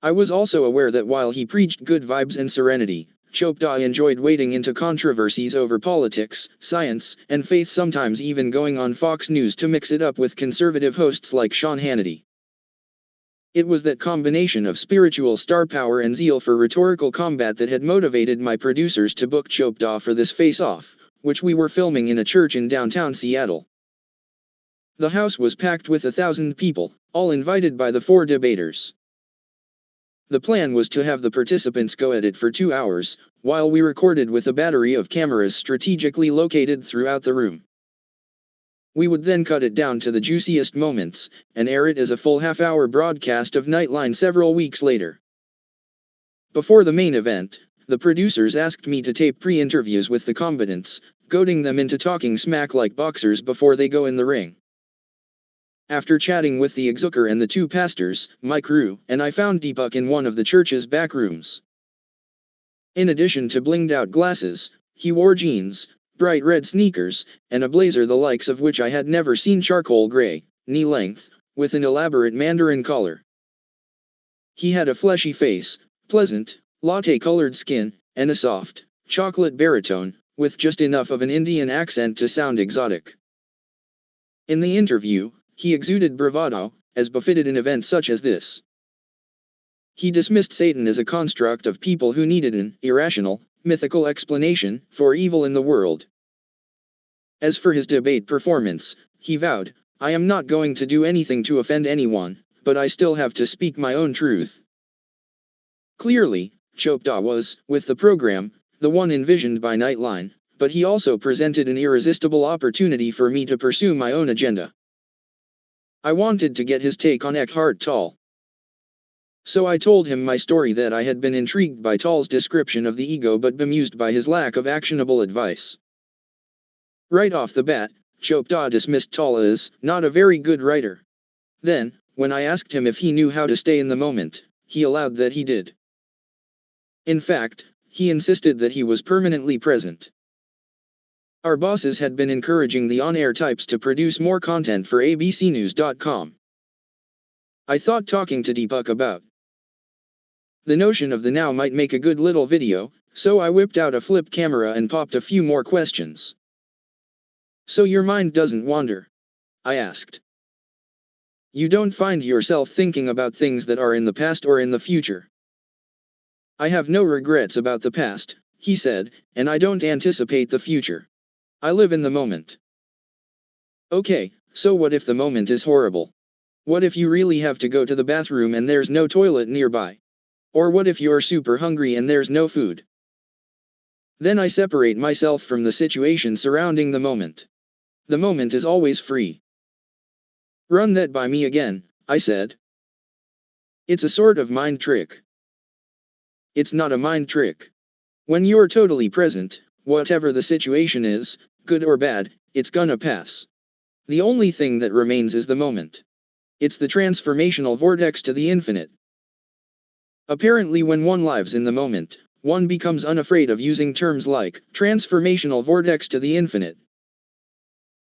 I was also aware that while he preached good vibes and serenity, Chopra enjoyed wading into controversies over politics, science, and faith, sometimes even going on Fox News to mix it up with conservative hosts like Sean Hannity. It was that combination of spiritual star power and zeal for rhetorical combat that had motivated my producers to book Chopra for this face-off, which we were filming in a church in downtown Seattle. The house was packed with 1,000 people, all invited by the 4 debaters. The plan was to have the participants go at it for 2 hours, while we recorded with a battery of cameras strategically located throughout the room. We would then cut it down to the juiciest moments, and air it as a full half-hour broadcast of Nightline several weeks later. Before the main event, the producers asked me to tape pre-interviews with the combatants, goading them into talking smack like boxers before they go in the ring. After chatting with the exhooker and the 2 pastors, my crew and I found Deepak in one of the church's back rooms. In addition to blinged-out glasses, he wore jeans, bright red sneakers, and a blazer the likes of which I had never seen, charcoal gray, knee-length, with an elaborate mandarin collar. He had a fleshy face, pleasant, latte-colored skin, and a soft, chocolate baritone, with just enough of an Indian accent to sound exotic. In the interview, he exuded bravado, as befitted an event such as this. He dismissed Satan as a construct of people who needed an irrational, mythical explanation for evil in the world. As for his debate performance, he vowed, I am not going to do anything to offend anyone, but I still have to speak my own truth. Clearly, Chopra was, with the program, the one envisioned by Nightline, but he also presented an irresistible opportunity for me to pursue my own agenda. I wanted to get his take on Eckhart Tolle. So I told him my story, that I had been intrigued by Tolle's description of the ego but bemused by his lack of actionable advice. Right off the bat, Chopra dismissed Tolle as not a very good writer. Then, when I asked him if he knew how to stay in the moment, he allowed that he did. In fact, he insisted that he was permanently present. Our bosses had been encouraging the on-air types to produce more content for abcnews.com. I thought talking to Deepak about the notion of the now might make a good little video, so I whipped out a flip camera and popped a few more questions. So your mind doesn't wander? I asked. You don't find yourself thinking about things that are in the past or in the future? I have no regrets about the past, he said, and I don't anticipate the future. I live in the moment. Okay, so what if the moment is horrible? What if you really have to go to the bathroom and there's no toilet nearby? Or what if you're super hungry and there's no food? Then I separate myself from the situation surrounding the moment. The moment is always free. Run that by me again, I said. It's a sort of mind trick. It's not a mind trick. When you're totally present, whatever the situation is, good or bad, it's gonna pass. The only thing that remains is the moment. It's the transformational vortex to the infinite. Apparently, when one lives in the moment, one becomes unafraid of using terms like transformational vortex to the infinite.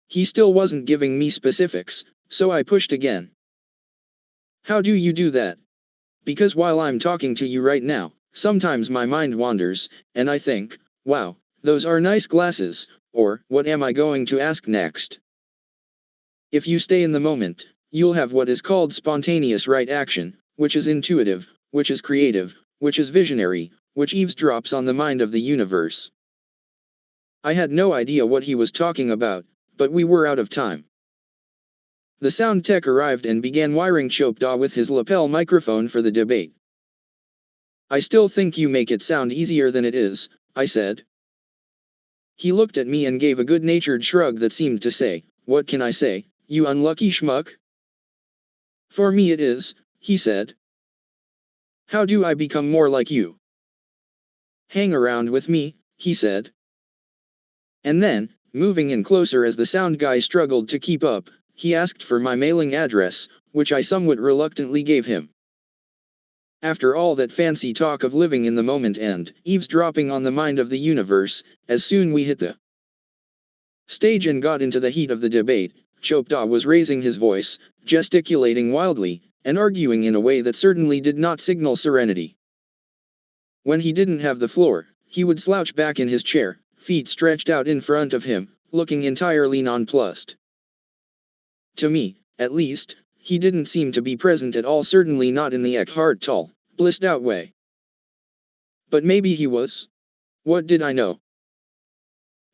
He still wasn't giving me specifics, so I pushed again. How do you do that? Because while I'm talking to you right now, sometimes my mind wanders, and I think, wow, those are nice glasses, or what am I going to ask next? If you stay in the moment, you'll have what is called spontaneous right action, which is intuitive, which is creative, which is visionary, which eavesdrops on the mind of the universe. I had no idea what he was talking about, but we were out of time. The sound tech arrived and began wiring Chopra with his lapel microphone for the debate. "I still think you make it sound easier than it is," I said. He looked at me and gave a good-natured shrug that seemed to say, "What can I say, you unlucky schmuck?" "For me it is," he said. "How do I become more like you?" "Hang around with me," he said. And then, moving in closer as the sound guy struggled to keep up, he asked for my mailing address, which I somewhat reluctantly gave him. After all that fancy talk of living in the moment and eavesdropping on the mind of the universe, as soon we hit the stage and got into the heat of the debate, Chopra was raising his voice, gesticulating wildly, and arguing in a way that certainly did not signal serenity. When he didn't have the floor, he would slouch back in his chair, feet stretched out in front of him, looking entirely nonplussed. To me, at least, he didn't seem to be present at all, certainly not in the Eckhart Tolle, blissed out way. But maybe he was. What did I know?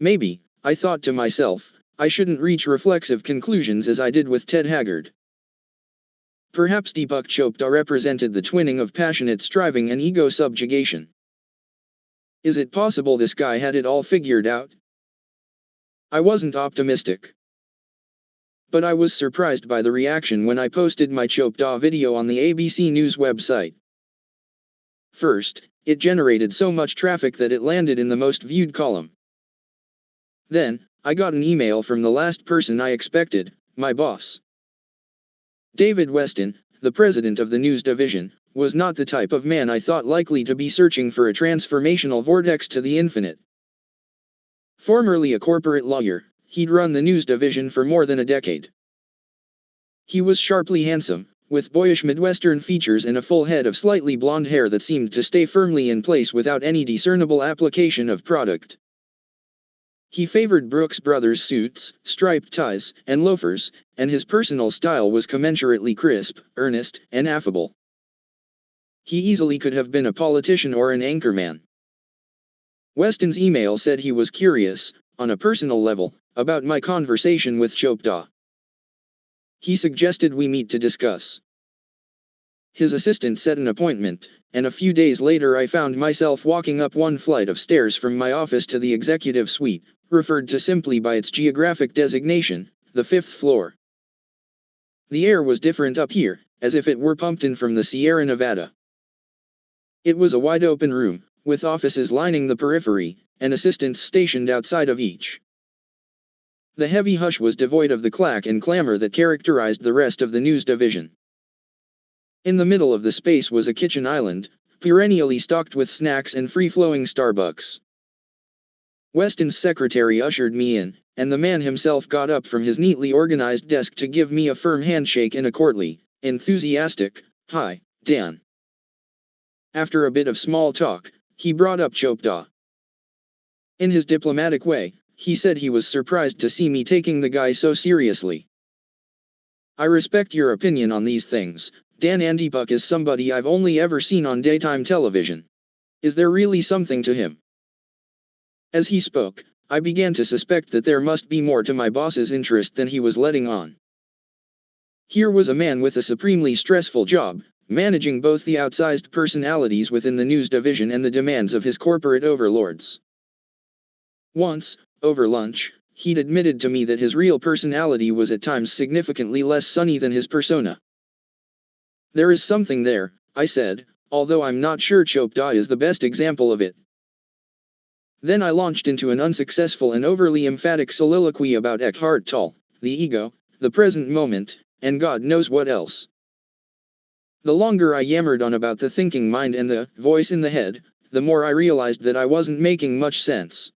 Maybe, I thought to myself, I shouldn't reach reflexive conclusions as I did with Ted Haggard. Perhaps Deepak Chopra represented the twinning of passionate striving and ego subjugation. Is it possible this guy had it all figured out? I wasn't optimistic. But I was surprised by the reaction when I posted my Chopra video on the ABC News website. First, it generated so much traffic that it landed in the most viewed column. Then, I got an email from the last person I expected, my boss. David Weston, the president of the news division, was not the type of man I thought likely to be searching for a transformational vortex to the infinite. Formerly a corporate lawyer, he'd run the news division for more than a decade. He was sharply handsome, with boyish Midwestern features and a full head of slightly blonde hair that seemed to stay firmly in place without any discernible application of product. He favored Brooks Brothers suits, striped ties, and loafers, and his personal style was commensurately crisp, earnest, and affable. He easily could have been a politician or an anchorman. Weston's email said he was curious, on a personal level, about my conversation with Chopra. He suggested we meet to discuss. His assistant set an appointment, and a few days later I found myself walking up one flight of stairs from my office to the executive suite, referred to simply by its geographic designation, the 5th floor. The air was different up here, as if it were pumped in from the Sierra Nevada. It was a wide-open room, with offices lining the periphery, and assistants stationed outside of each. The heavy hush was devoid of the clack and clamor that characterized the rest of the news division. In the middle of the space was a kitchen island, perennially stocked with snacks and free-flowing Starbucks. Weston's secretary ushered me in, and the man himself got up from his neatly organized desk to give me a firm handshake and a courtly, enthusiastic, "Hi, Dan." After a bit of small talk, he brought up Chopra. In his diplomatic way, he said he was surprised to see me taking the guy so seriously. "I respect your opinion on these things, Dan. Deepak is somebody I've only ever seen on daytime television. Is there really something to him?" As he spoke, I began to suspect that there must be more to my boss's interest than he was letting on. Here was a man with a supremely stressful job, managing both the outsized personalities within the news division and the demands of his corporate overlords. Once, over lunch, he'd admitted to me that his real personality was at times significantly less sunny than his persona. "There is something there," I said, "although I'm not sure Chopra is the best example of it." Then I launched into an unsuccessful and overly emphatic soliloquy about Eckhart Tolle, the ego, the present moment, and God knows what else. The longer I yammered on about the thinking mind and the voice in the head, the more I realized that I wasn't making much sense.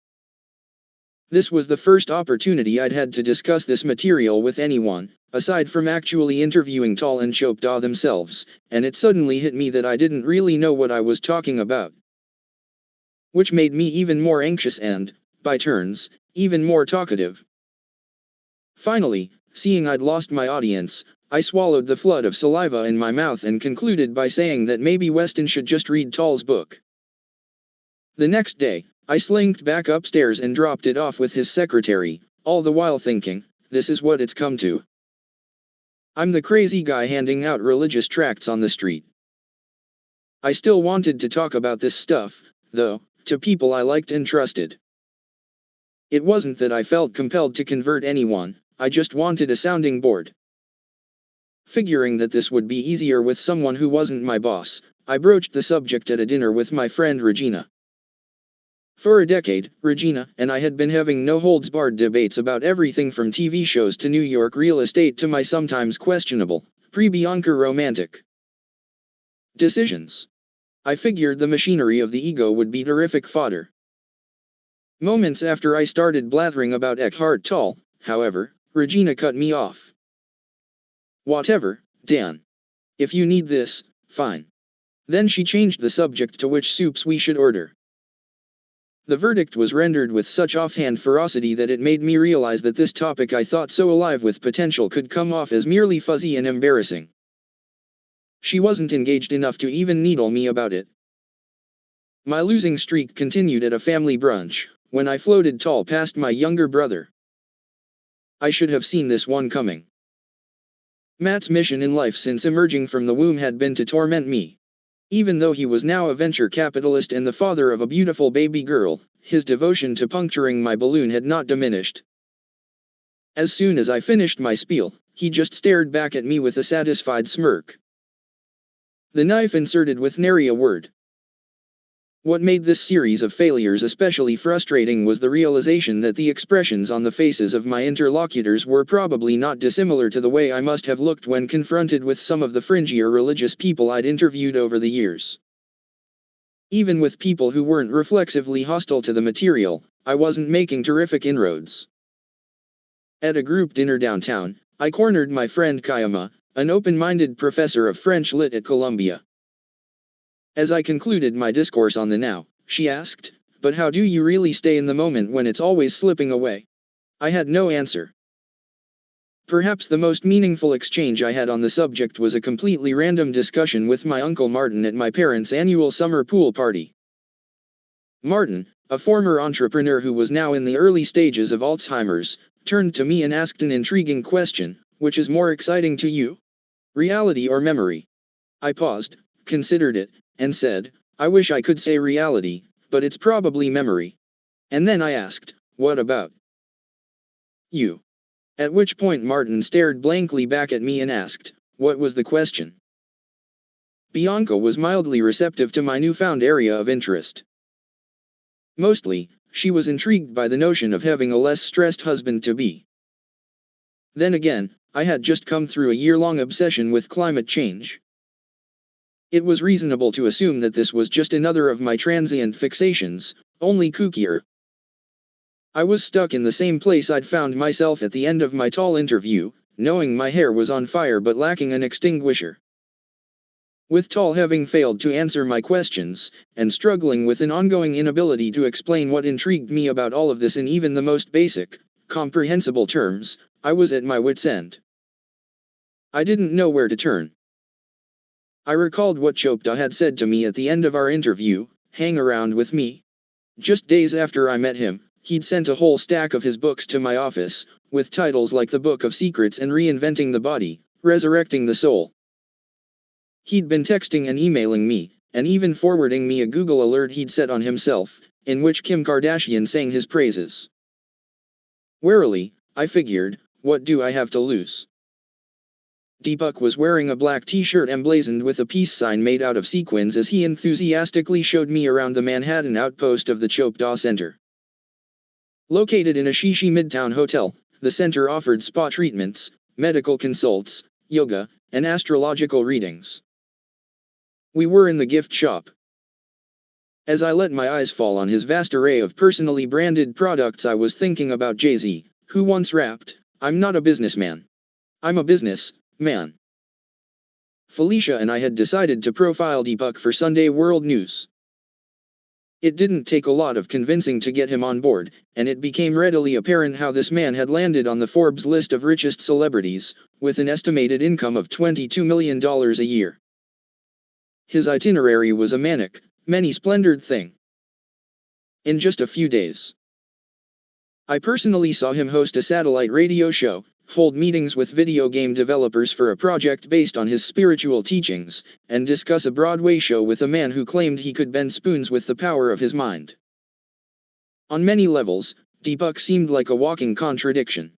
This was the first opportunity I'd had to discuss this material with anyone, aside from actually interviewing Tolle and Chopra themselves, and it suddenly hit me that I didn't really know what I was talking about. Which made me even more anxious and, by turns, even more talkative. Finally, seeing I'd lost my audience, I swallowed the flood of saliva in my mouth and concluded by saying that maybe Weston should just read Tall's book. The next day, I slinked back upstairs and dropped it off with his secretary, all the while thinking, this is what it's come to. I'm the crazy guy handing out religious tracts on the street. I still wanted to talk about this stuff, though, to people I liked and trusted. It wasn't that I felt compelled to convert anyone, I just wanted a sounding board. Figuring that this would be easier with someone who wasn't my boss, I broached the subject at a dinner with my friend Regina. For a decade, Regina and I had been having no-holds-barred debates about everything from TV shows to New York real estate to my sometimes questionable, pre-Bianca romantic decisions. I figured the machinery of the ego would be terrific fodder. Moments after I started blathering about Eckhart Tolle, however, Regina cut me off. Whatever, Dan. If you need this, fine. Then she changed the subject to which soups we should order. The verdict was rendered with such offhand ferocity that it made me realize that this topic I thought so alive with potential could come off as merely fuzzy and embarrassing. She wasn't engaged enough to even needle me about it. My losing streak continued at a family brunch, when I floated Tolle past my younger brother. I should have seen this one coming. Matt's mission in life since emerging from the womb had been to torment me. Even though he was now a venture capitalist and the father of a beautiful baby girl, his devotion to puncturing my balloon had not diminished. As soon as I finished my spiel, he just stared back at me with a satisfied smirk. The knife inserted with nary a word. What made this series of failures especially frustrating was the realization that the expressions on the faces of my interlocutors were probably not dissimilar to the way I must have looked when confronted with some of the fringier religious people I'd interviewed over the years. Even with people who weren't reflexively hostile to the material, I wasn't making terrific inroads. At a group dinner downtown, I cornered my friend Kayama, an open-minded professor of French Lit at Columbia. As I concluded my discourse on the now, she asked, "But how do you really stay in the moment when it's always slipping away?" I had no answer. Perhaps the most meaningful exchange I had on the subject was a completely random discussion with my Uncle Martin at my parents' annual summer pool party. Martin, a former entrepreneur who was now in the early stages of Alzheimer's, turned to me and asked an intriguing question, which is more exciting to you? Reality or memory? I paused, considered it, and said, I wish I could say reality, but it's probably memory. And then I asked, what about you? At which point Martin stared blankly back at me and asked, what was the question? Bianca was mildly receptive to my newfound area of interest. Mostly, she was intrigued by the notion of having a less stressed husband-to-be. Then again, I had just come through a year-long obsession with climate change. It was reasonable to assume that this was just another of my transient fixations, only kookier. I was stuck in the same place I'd found myself at the end of my Tolle interview, knowing my hair was on fire but lacking an extinguisher. With Tolle having failed to answer my questions, and struggling with an ongoing inability to explain what intrigued me about all of this in even the most basic, comprehensible terms, I was at my wit's end. I didn't know where to turn. I recalled what Chopta had said to me at the end of our interview, hang around with me. Just days after I met him, he'd sent a whole stack of his books to my office, with titles like The Book of Secrets and Reinventing the Body, Resurrecting the Soul. He'd been texting and emailing me, and even forwarding me a Google alert he'd set on himself, in which Kim Kardashian sang his praises. Warily, I figured, what do I have to lose? Deepak was wearing a black t-shirt emblazoned with a peace sign made out of sequins as he enthusiastically showed me around the Manhattan outpost of the Chopta Center. Located in a Shishi Midtown hotel, the center offered spa treatments, medical consults, yoga, and astrological readings. We were in the gift shop. As I let my eyes fall on his vast array of personally branded products, I was thinking about Jay-Z, who once rapped, "I'm not a businessman. I'm a business man." Felicia and I had decided to profile Deepak for Sunday World News. It didn't take a lot of convincing to get him on board, and it became readily apparent how this man had landed on the Forbes list of richest celebrities, with an estimated income of $22 million a year. His itinerary was a manic, many-splendored thing. In just a few days, I personally saw him host a satellite radio show, hold meetings with video game developers for a project based on his spiritual teachings, and discuss a Broadway show with a man who claimed he could bend spoons with the power of his mind. On many levels, Deepak seemed like a walking contradiction.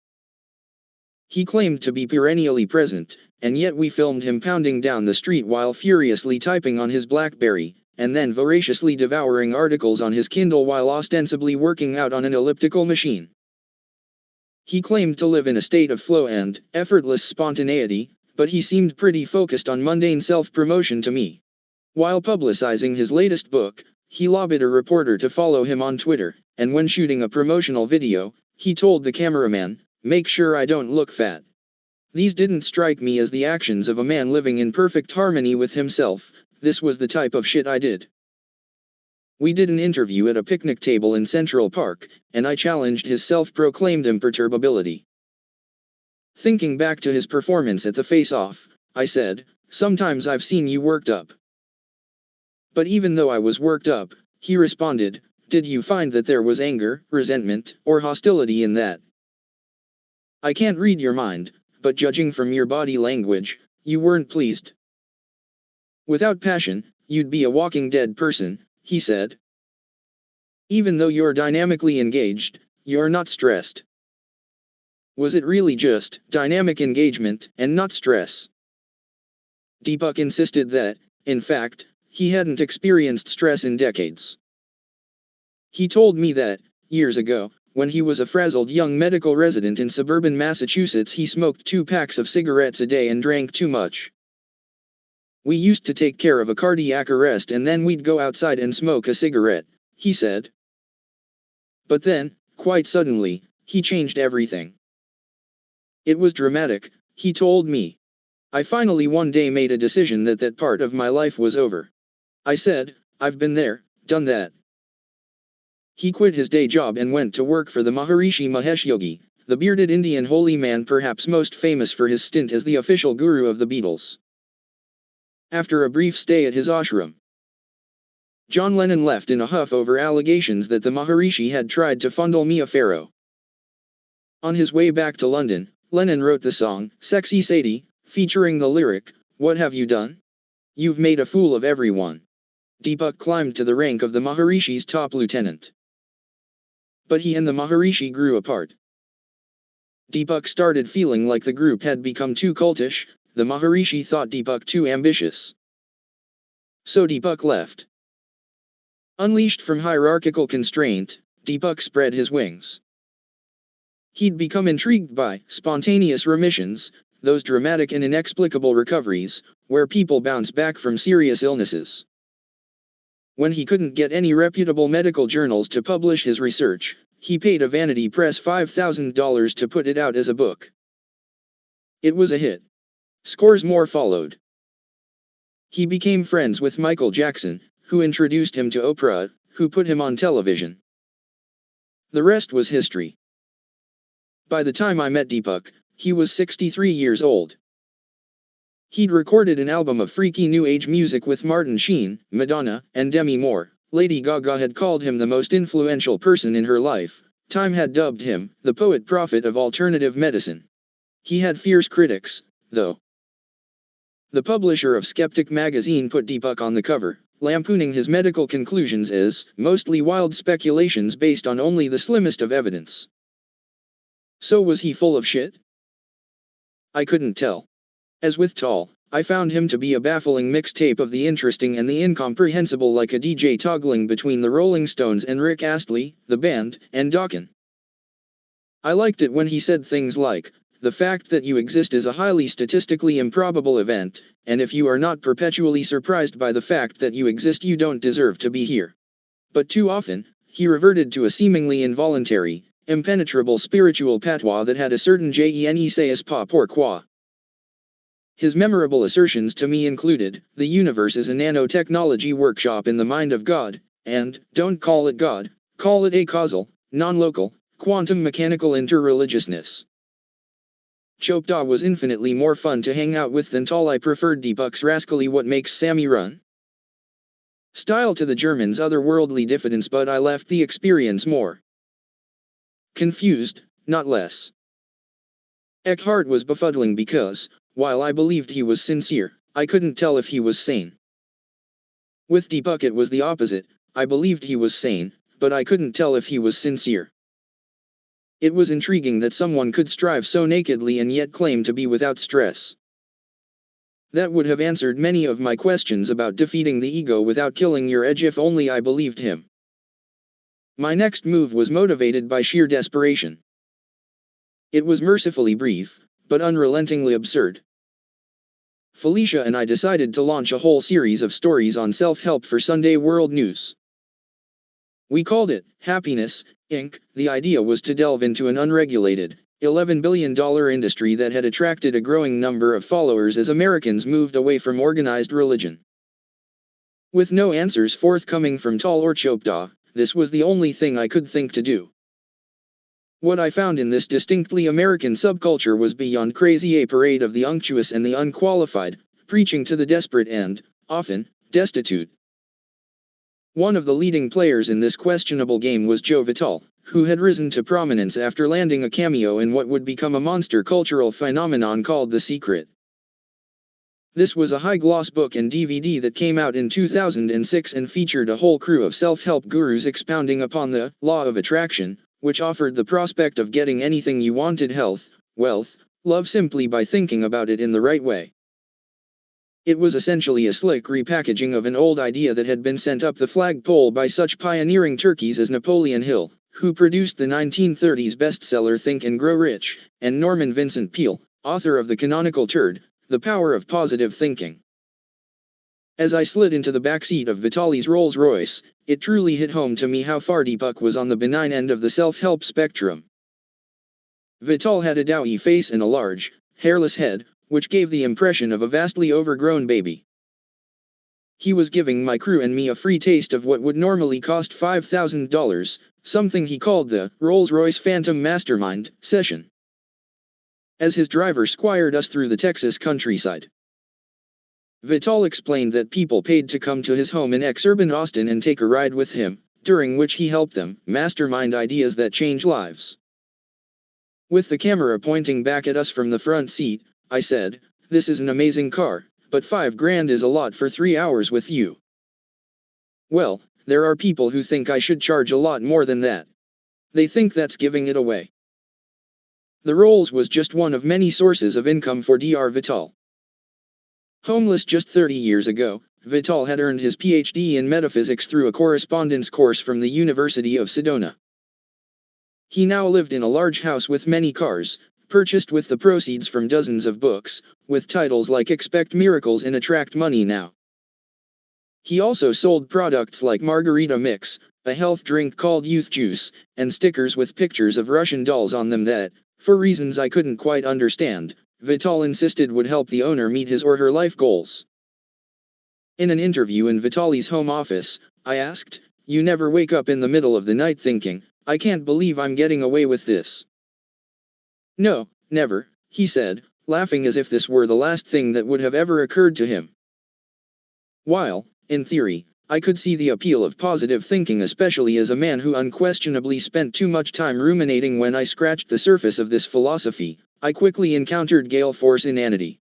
He claimed to be perennially present, and yet we filmed him pounding down the street while furiously typing on his BlackBerry, and then voraciously devouring articles on his Kindle while ostensibly working out on an elliptical machine. He claimed to live in a state of flow and effortless spontaneity, but he seemed pretty focused on mundane self-promotion to me. While publicizing his latest book, he lobbied a reporter to follow him on Twitter, and when shooting a promotional video, he told the cameraman, "Make sure I don't look fat." These didn't strike me as the actions of a man living in perfect harmony with himself. This was the type of shit I did. We did an interview at a picnic table in Central Park, and I challenged his self-proclaimed imperturbability. Thinking back to his performance at the Face-Off, I said, "Sometimes I've seen you worked up." But even though I was worked up, he responded, "Did you find that there was anger, resentment, or hostility in that? I can't read your mind, but judging from your body language, you weren't pleased. Without passion, you'd be a walking dead person," he said. "Even though you're dynamically engaged, you're not stressed." Was it really just dynamic engagement and not stress? Deepak insisted that, in fact, he hadn't experienced stress in decades. He told me that, years ago, when he was a frazzled young medical resident in suburban Massachusetts, he smoked 2 packs of cigarettes a day and drank too much. "We used to take care of a cardiac arrest and then we'd go outside and smoke a cigarette," he said. But then, quite suddenly, he changed everything. "It was dramatic," he told me. "I finally one day made a decision that that part of my life was over. I said, I've been there, done that." He quit his day job and went to work for the Maharishi Mahesh Yogi, the bearded Indian holy man perhaps most famous for his stint as the official guru of the Beatles. After a brief stay at his ashram, John Lennon left in a huff over allegations that the Maharishi had tried to fondle Mia Farrow. On his way back to London, Lennon wrote the song, "Sexy Sadie," featuring the lyric, "What have you done? You've made a fool of everyone." Deepak climbed to the rank of the Maharishi's top lieutenant. But he and the Maharishi grew apart. Deepak started feeling like the group had become too cultish. The Maharishi thought Deepak too ambitious. So Deepak left. Unleashed from hierarchical constraint, Deepak spread his wings. He'd become intrigued by spontaneous remissions, those dramatic and inexplicable recoveries, where people bounce back from serious illnesses. When he couldn't get any reputable medical journals to publish his research, he paid a vanity press $5,000 to put it out as a book. It was a hit. Scores more followed. He became friends with Michael Jackson, who introduced him to Oprah, who put him on television. The rest was history. By the time I met Deepak, he was 63 years old. He'd recorded an album of freaky new age music with Martin Sheen, Madonna, and Demi Moore. Lady Gaga had called him the most influential person in her life. Time had dubbed him the poet prophet of alternative medicine. He had fierce critics, though. The publisher of Skeptic magazine put Deepak on the cover, lampooning his medical conclusions as mostly wild speculations based on only the slimmest of evidence. So was he full of shit? I couldn't tell. As with Tall, I found him to be a baffling mixtape of the interesting and the incomprehensible, like a DJ toggling between the Rolling Stones and Rick Astley, the band, and Dawkins. I liked it when he said things like, "The fact that you exist is a highly statistically improbable event, and if you are not perpetually surprised by the fact that you exist, you don't deserve to be here." But too often, he reverted to a seemingly involuntary, impenetrable spiritual patois that had a certain je-ne-sais pas pourquoi. His memorable assertions to me included, "The universe is a nanotechnology workshop in the mind of God," and don't call it God, call it a causal, non-local, quantum mechanical interreligiousness. Chopra was infinitely more fun to hang out with than Tal. I preferred Deepak's rascally what makes Sammy run style to the German's otherworldly diffidence, but I left the experience more confused, not less. Eckhart was befuddling because, while I believed he was sincere, I couldn't tell if he was sane. With Deepak it was the opposite. I believed he was sane, but I couldn't tell if he was sincere. It was intriguing that someone could strive so nakedly and yet claim to be without stress. That would have answered many of my questions about defeating the ego without killing your edge if only I believed him. My next move was motivated by sheer desperation. It was mercifully brief, but unrelentingly absurd. Felicia and I decided to launch a whole series of stories on self-help for Sunday World News. We called it Happiness, Inc. The idea was to delve into an unregulated, $11 billion industry that had attracted a growing number of followers as Americans moved away from organized religion. With no answers forthcoming from Tal or Chopra, this was the only thing I could think to do. What I found in this distinctly American subculture was beyond crazy a parade of the unctuous and the unqualified, preaching to the desperate and, often, destitute. One of the leading players in this questionable game was Joe Vitale, who had risen to prominence after landing a cameo in what would become a monster cultural phenomenon called The Secret. This was a high-gloss book and DVD that came out in 2006 and featured a whole crew of self-help gurus expounding upon the law of attraction, which offered the prospect of getting anything you wanted: health, wealth, love, simply by thinking about it in the right way. It was essentially a slick repackaging of an old idea that had been sent up the flagpole by such pioneering turkeys as Napoleon Hill, who produced the 1930s bestseller Think and Grow Rich, and Norman Vincent Peale, author of the canonical turd, The Power of Positive Thinking. As I slid into the backseat of Vitali's Rolls-Royce, it truly hit home to me how far Deepak was on the benign end of the self-help spectrum. Vitale had a doughy face and a large, hairless head, which gave the impression of a vastly overgrown baby. He was giving my crew and me a free taste of what would normally cost $5,000, something he called the Rolls-Royce Phantom Mastermind session, as his driver squired us through the Texas countryside. Vitale explained that people paid to come to his home in ex-urban Austin and take a ride with him, during which he helped them mastermind ideas that change lives. With the camera pointing back at us from the front seat, I said, "This is an amazing car, but $5,000 is a lot for 3 hours with you." Well, there are people who think I should charge a lot more than that. They think that's giving it away. The Rolls was just one of many sources of income for Dr. Vitale. Homeless just 30 years ago, Vitale had earned his PhD in metaphysics through a correspondence course from the University of Sedona. He now lived in a large house with many cars, purchased with the proceeds from dozens of books, with titles like Expect Miracles and Attract Money Now. He also sold products like Margarita Mix, a health drink called Youth Juice, and stickers with pictures of Russian dolls on them that, for reasons I couldn't quite understand, Vitale insisted would help the owner meet his or her life goals. In an interview in Vitali's home office, I asked, "You never wake up in the middle of the night thinking, I can't believe I'm getting away with this?" "No, never," he said, laughing as if this were the last thing that would have ever occurred to him. While, in theory, I could see the appeal of positive thinking, especially as a man who unquestionably spent too much time ruminating, when I scratched the surface of this philosophy, I quickly encountered gale force inanity.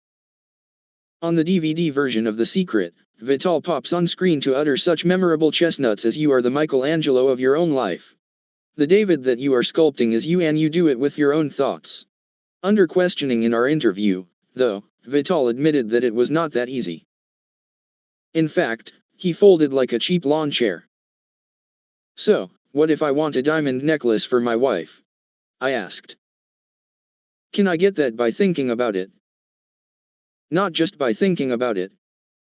On the DVD version of The Secret, Vitale pops on screen to utter such memorable chestnuts as, "You are the Michelangelo of your own life. The David that you are sculpting is you, and you do it with your own thoughts." Under questioning in our interview, though, Vitale admitted that it was not that easy. In fact, he folded like a cheap lawn chair. "So, what if I want a diamond necklace for my wife?" I asked. "Can I get that by thinking about it?" "Not just by thinking about it.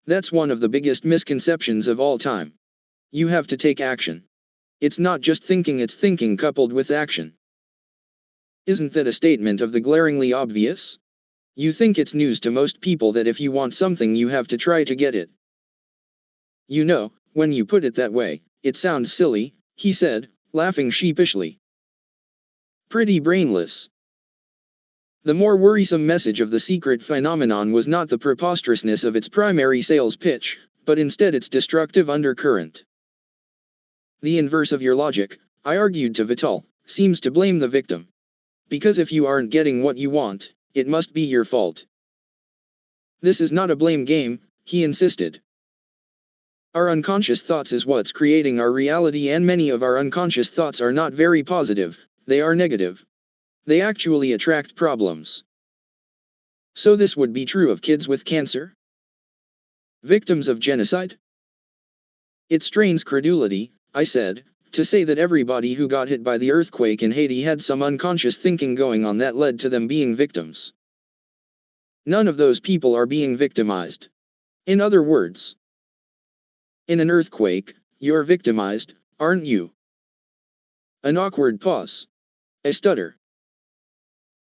That's one of the biggest misconceptions of all time. You have to take action. It's not just thinking, it's thinking coupled with action." Isn't that a statement of the glaringly obvious? You think it's news to most people that if you want something you have to try to get it. You know, when you put it that way, it sounds silly, he said, laughing sheepishly. Pretty brainless. The more worrisome message of the secret phenomenon was not the preposterousness of its primary sales pitch, but instead its destructive undercurrent. The inverse of your logic, I argued to Vital, seems to blame the victim. Because if you aren't getting what you want, it must be your fault. This is not a blame game, he insisted. Our unconscious thoughts is what's creating our reality, and many of our unconscious thoughts are not very positive, they are negative. They actually attract problems. So this would be true of kids with cancer? Victims of genocide? It strains credulity, I said, to say that everybody who got hit by the earthquake in Haiti had some unconscious thinking going on that led to them being victims. None of those people are being victimized. In other words, in an earthquake, you're victimized, aren't you? An awkward pause. A stutter.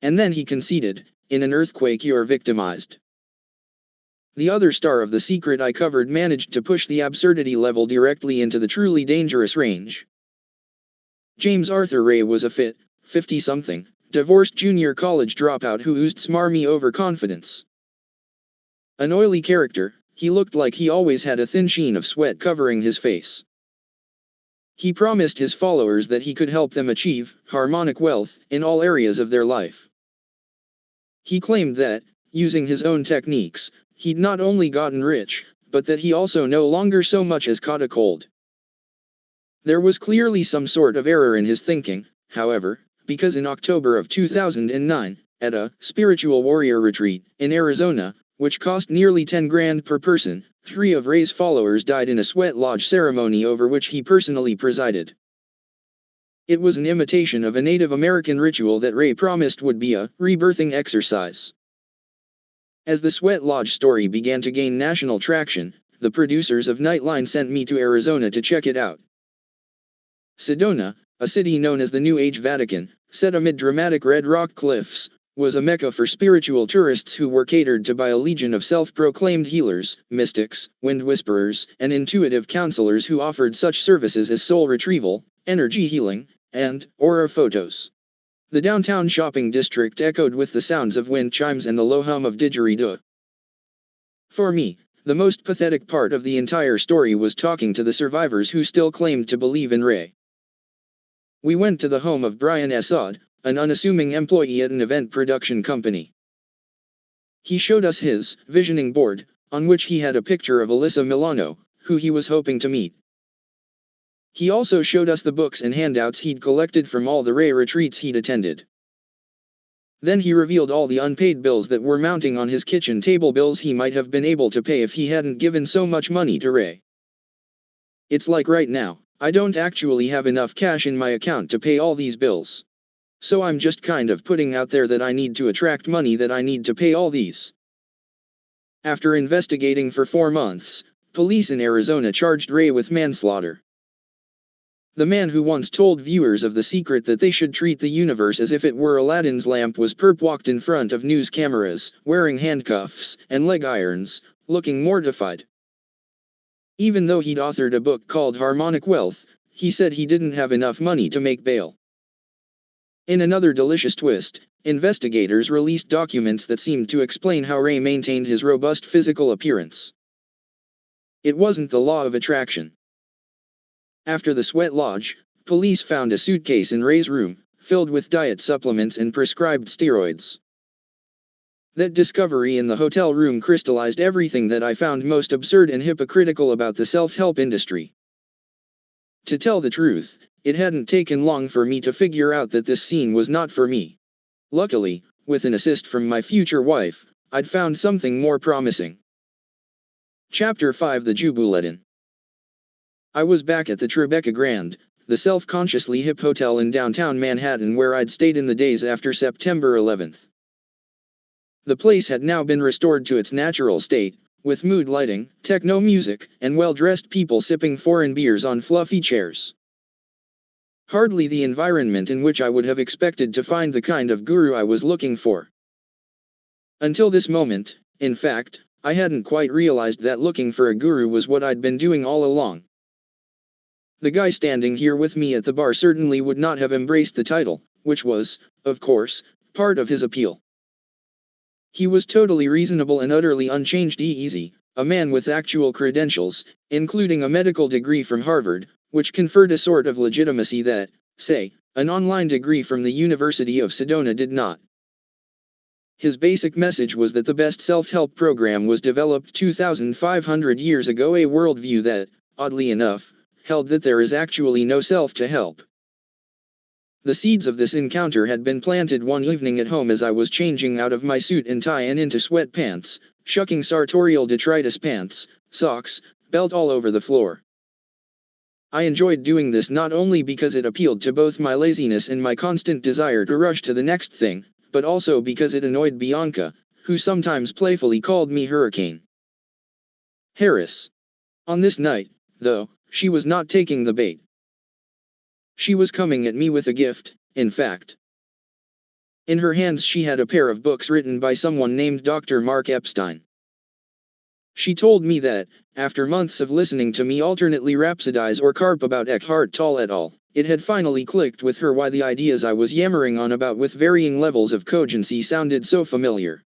And then he conceded, in an earthquake you're victimized. The other star of the secret I covered managed to push the absurdity level directly into the truly dangerous range. James Arthur Ray was a fit, 50-something, divorced junior college dropout who oozed smarmy overconfidence. An oily character, he looked like he always had a thin sheen of sweat covering his face. He promised his followers that he could help them achieve harmonic wealth in all areas of their life. He claimed that, using his own techniques, he'd not only gotten rich, but that he also no longer so much as caught a cold. There was clearly some sort of error in his thinking, however, because in October of 2009, at a spiritual warrior retreat in Arizona, which cost nearly 10 grand per person, 3 of Ray's followers died in a sweat lodge ceremony over which he personally presided. It was an imitation of a Native American ritual that Ray promised would be a rebirthing exercise. As the sweat lodge story began to gain national traction, the producers of Nightline sent me to Arizona to check it out. Sedona, a city known as the New Age Vatican, set amid dramatic red rock cliffs, was a mecca for spiritual tourists who were catered to by a legion of self-proclaimed healers, mystics, wind whisperers, and intuitive counselors who offered such services as soul retrieval, energy healing, and aura photos. The downtown shopping district echoed with the sounds of wind chimes and the low hum of didgeridoo. For me, the most pathetic part of the entire story was talking to the survivors who still claimed to believe in Ray. We went to the home of Brian Assad, an unassuming employee at an event production company. He showed us his visioning board, on which he had a picture of Alyssa Milano, who he was hoping to meet. He also showed us the books and handouts he'd collected from all the Ray retreats he'd attended. Then he revealed all the unpaid bills that were mounting on his kitchen table, bills he might have been able to pay if he hadn't given so much money to Ray. It's like right now, I don't actually have enough cash in my account to pay all these bills. So I'm just kind of putting out there that I need to attract money, that I need to pay all these. After investigating for 4 months, police in Arizona charged Ray with manslaughter. The man who once told viewers of The Secret that they should treat the universe as if it were Aladdin's lamp was perp-walked in front of news cameras, wearing handcuffs and leg irons, looking mortified. Even though he'd authored a book called Harmonic Wealth, he said he didn't have enough money to make bail. In another delicious twist, investigators released documents that seemed to explain how Ray maintained his robust physical appearance. It wasn't the law of attraction. After the sweat lodge, police found a suitcase in Ray's room, filled with diet supplements and prescribed steroids. That discovery in the hotel room crystallized everything that I found most absurd and hypocritical about the self-help industry. To tell the truth, it hadn't taken long for me to figure out that this scene was not for me. Luckily, with an assist from my future wife, I'd found something more promising. Chapter 5: The Jubuletin. I was back at the Tribeca Grand, the self-consciously hip hotel in downtown Manhattan where I'd stayed in the days after September 11th. The place had now been restored to its natural state, with mood lighting, techno music, and well-dressed people sipping foreign beers on fluffy chairs. Hardly the environment in which I would have expected to find the kind of guru I was looking for. Until this moment, in fact, I hadn't quite realized that looking for a guru was what I'd been doing all along. The guy standing here with me at the bar certainly would not have embraced the title, which was, of course, part of his appeal. He was totally reasonable and utterly unchanged easy, a man with actual credentials, including a medical degree from Harvard, which conferred a sort of legitimacy that, say, an online degree from the University of Sedona did not. His basic message was that the best self-help program was developed 2,500 years ago, a worldview that, oddly enough, held that there is actually no self to help. The seeds of this encounter had been planted one evening at home as I was changing out of my suit and tie and into sweatpants, shucking sartorial detritus pants, socks, belt all over the floor. I enjoyed doing this not only because it appealed to both my laziness and my constant desire to rush to the next thing, but also because it annoyed Bianca, who sometimes playfully called me Hurricane Harris. On this night, though, she was not taking the bait. She was coming at me with a gift, in fact. In her hands she had a pair of books written by someone named Dr. Mark Epstein. She told me that, after months of listening to me alternately rhapsodize or carp about Eckhart Tolle et al., it had finally clicked with her why the ideas I was yammering on about with varying levels of cogency sounded so familiar.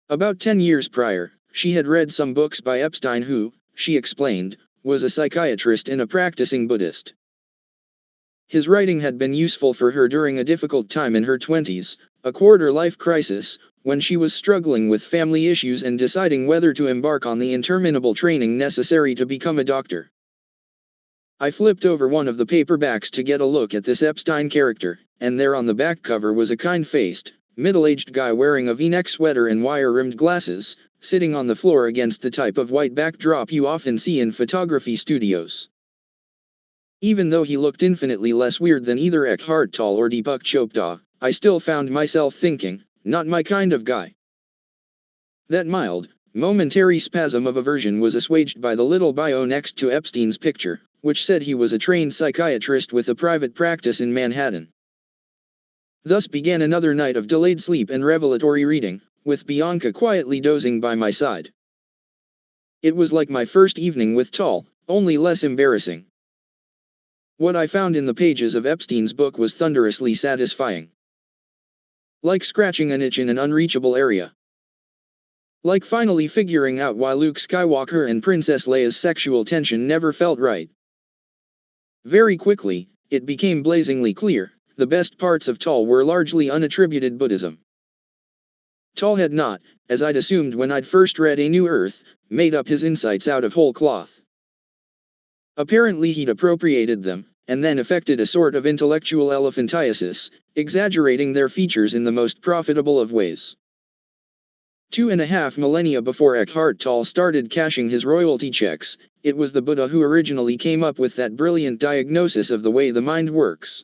About 10 years prior, she had read some books by Epstein who, she explained, was a psychiatrist and a practicing Buddhist. His writing had been useful for her during a difficult time in her 20s, a quarter-life crisis, when she was struggling with family issues and deciding whether to embark on the interminable training necessary to become a doctor. I flipped over one of the paperbacks to get a look at this Epstein character, and there on the back cover was a kind-faced, middle-aged guy wearing a V-neck sweater and wire-rimmed glasses, sitting on the floor against the type of white backdrop you often see in photography studios. Even though he looked infinitely less weird than either Eckhart Tolle or Deepak Chopra, I still found myself thinking, not my kind of guy. That mild, momentary spasm of aversion was assuaged by the little bio next to Epstein's picture, which said he was a trained psychiatrist with a private practice in Manhattan. Thus began another night of delayed sleep and revelatory reading, with Bianca quietly dozing by my side. It was like my first evening with Tolle, only less embarrassing. What I found in the pages of Epstein's book was thunderously satisfying. Like scratching an itch in an unreachable area. Like finally figuring out why Luke Skywalker and Princess Leia's sexual tension never felt right. Very quickly, it became blazingly clear, the best parts of Tolle were largely unattributed Buddhism. Tolle had not, as I'd assumed when I'd first read A New Earth, made up his insights out of whole cloth. Apparently he'd appropriated them, and then effected a sort of intellectual elephantiasis, exaggerating their features in the most profitable of ways. 2.5 millennia before Eckhart Tolle started cashing his royalty checks, it was the Buddha who originally came up with that brilliant diagnosis of the way the mind works.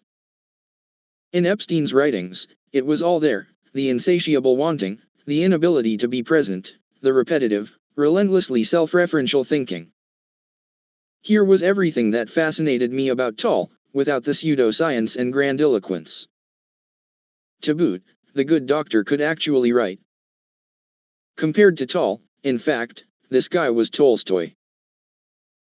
In Epstein's writings, it was all there, the insatiable wanting, the inability to be present, the repetitive, relentlessly self-referential thinking. Here was everything that fascinated me about Tolle, without the pseudoscience and grandiloquence. To boot, the good doctor could actually write. Compared to Tolle, in fact, this guy was Tolstoy.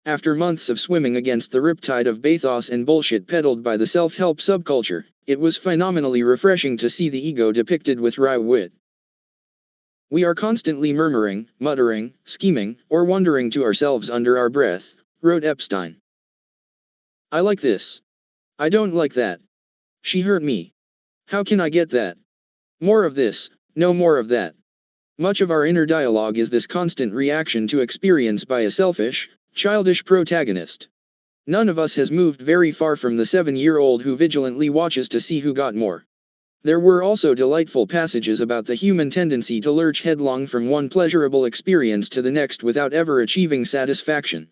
After months of swimming against the riptide of bathos and bullshit peddled by the self-help subculture, it was phenomenally refreshing to see the ego depicted with wry wit. We are constantly murmuring, muttering, scheming, or wondering to ourselves under our breath, wrote Epstein. I like this. I don't like that. She hurt me. How can I get that? More of this, no more of that. Much of our inner dialogue is this constant reaction to experience by a selfish, childish protagonist. None of us has moved very far from the 7-year-old who vigilantly watches to see who got more. There were also delightful passages about the human tendency to lurch headlong from one pleasurable experience to the next without ever achieving satisfaction.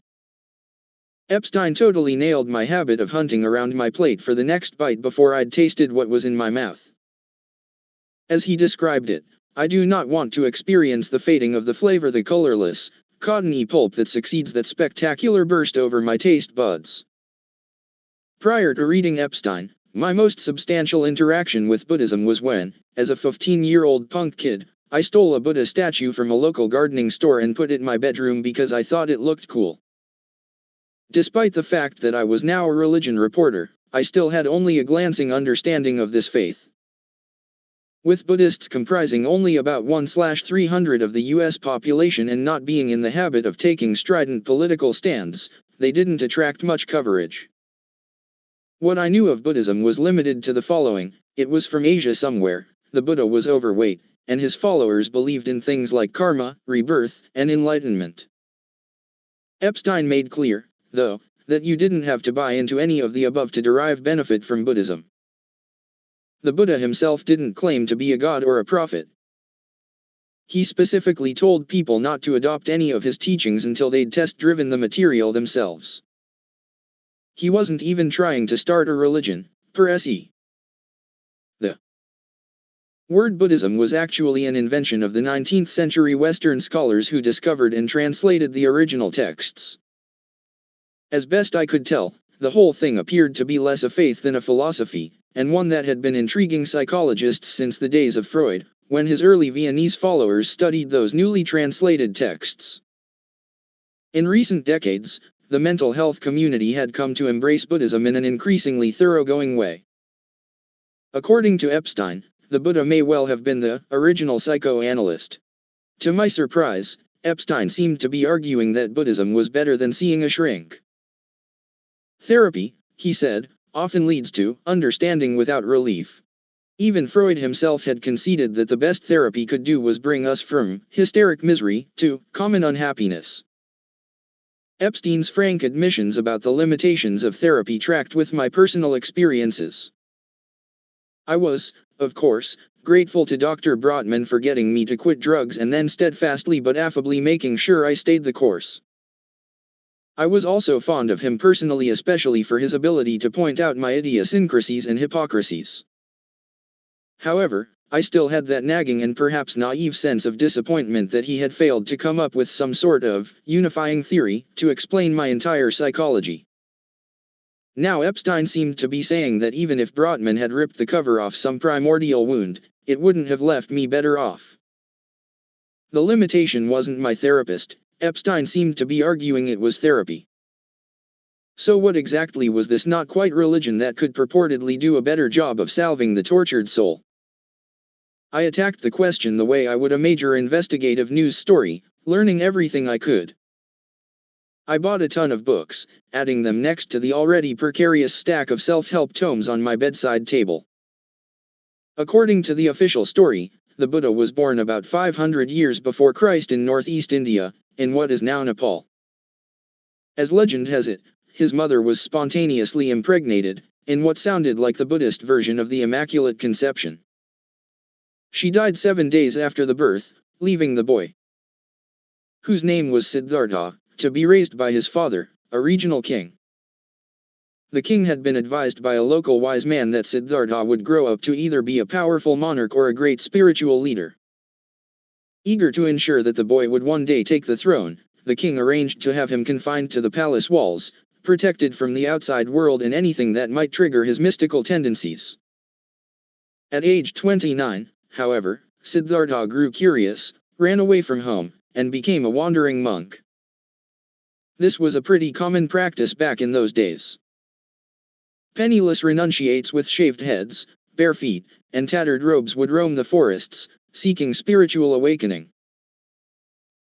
Epstein totally nailed my habit of hunting around my plate for the next bite before I'd tasted what was in my mouth. As he described it, I do not want to experience the fading of the flavor, the colorless, cottony pulp that succeeds that spectacular burst over my taste buds. Prior to reading Epstein, my most substantial interaction with Buddhism was when, as a 15-year-old punk kid, I stole a Buddha statue from a local gardening store and put it in my bedroom because I thought it looked cool. Despite the fact that I was now a religion reporter, I still had only a glancing understanding of this faith. With Buddhists comprising only about 1/300 of the US population and not being in the habit of taking strident political stands, they didn't attract much coverage. What I knew of Buddhism was limited to the following: it was from Asia somewhere, the Buddha was overweight, and his followers believed in things like karma, rebirth, and enlightenment. Epstein made clear, though, that you didn't have to buy into any of the above to derive benefit from Buddhism. The Buddha himself didn't claim to be a god or a prophet. He specifically told people not to adopt any of his teachings until they'd test-driven the material themselves. He wasn't even trying to start a religion, per se. The word Buddhism was actually an invention of the 19th century Western scholars who discovered and translated the original texts. As best I could tell, the whole thing appeared to be less a faith than a philosophy, and one that had been intriguing psychologists since the days of Freud, when his early Viennese followers studied those newly translated texts. In recent decades, the mental health community had come to embrace Buddhism in an increasingly thoroughgoing way. According to Epstein, the Buddha may well have been the original psychoanalyst. To my surprise, Epstein seemed to be arguing that Buddhism was better than seeing a shrink. Therapy, he said, often leads to understanding without relief. Even Freud himself had conceded that the best therapy could do was bring us from hysteric misery to common unhappiness. Epstein's frank admissions about the limitations of therapy tracked with my personal experiences. I was, of course, grateful to Dr. Brotman for getting me to quit drugs and then steadfastly but affably making sure I stayed the course. I was also fond of him personally, especially for his ability to point out my idiosyncrasies and hypocrisies. However, I still had that nagging and perhaps naive sense of disappointment that he had failed to come up with some sort of unifying theory to explain my entire psychology. Now Epstein seemed to be saying that even if Brotman had ripped the cover off some primordial wound, it wouldn't have left me better off. The limitation wasn't my therapist. Epstein seemed to be arguing it was therapy. So what exactly was this not quite religion that could purportedly do a better job of salving the tortured soul? I attacked the question the way I would a major investigative news story, learning everything I could. I bought a ton of books, adding them next to the already precarious stack of self-help tomes on my bedside table. According to the official story, the Buddha was born about 500 years before Christ in northeast India, in what is now Nepal. As legend has it, his mother was spontaneously impregnated, in what sounded like the Buddhist version of the Immaculate Conception. She died 7 days after the birth, leaving the boy, whose name was Siddhartha, to be raised by his father, a regional king. The king had been advised by a local wise man that Siddhartha would grow up to either be a powerful monarch or a great spiritual leader. Eager to ensure that the boy would one day take the throne, the king arranged to have him confined to the palace walls, protected from the outside world and anything that might trigger his mystical tendencies. At age 29, however, Siddhartha grew curious, ran away from home, and became a wandering monk. This was a pretty common practice back in those days. Penniless renunciates with shaved heads, bare feet, and tattered robes would roam the forests, seeking spiritual awakening.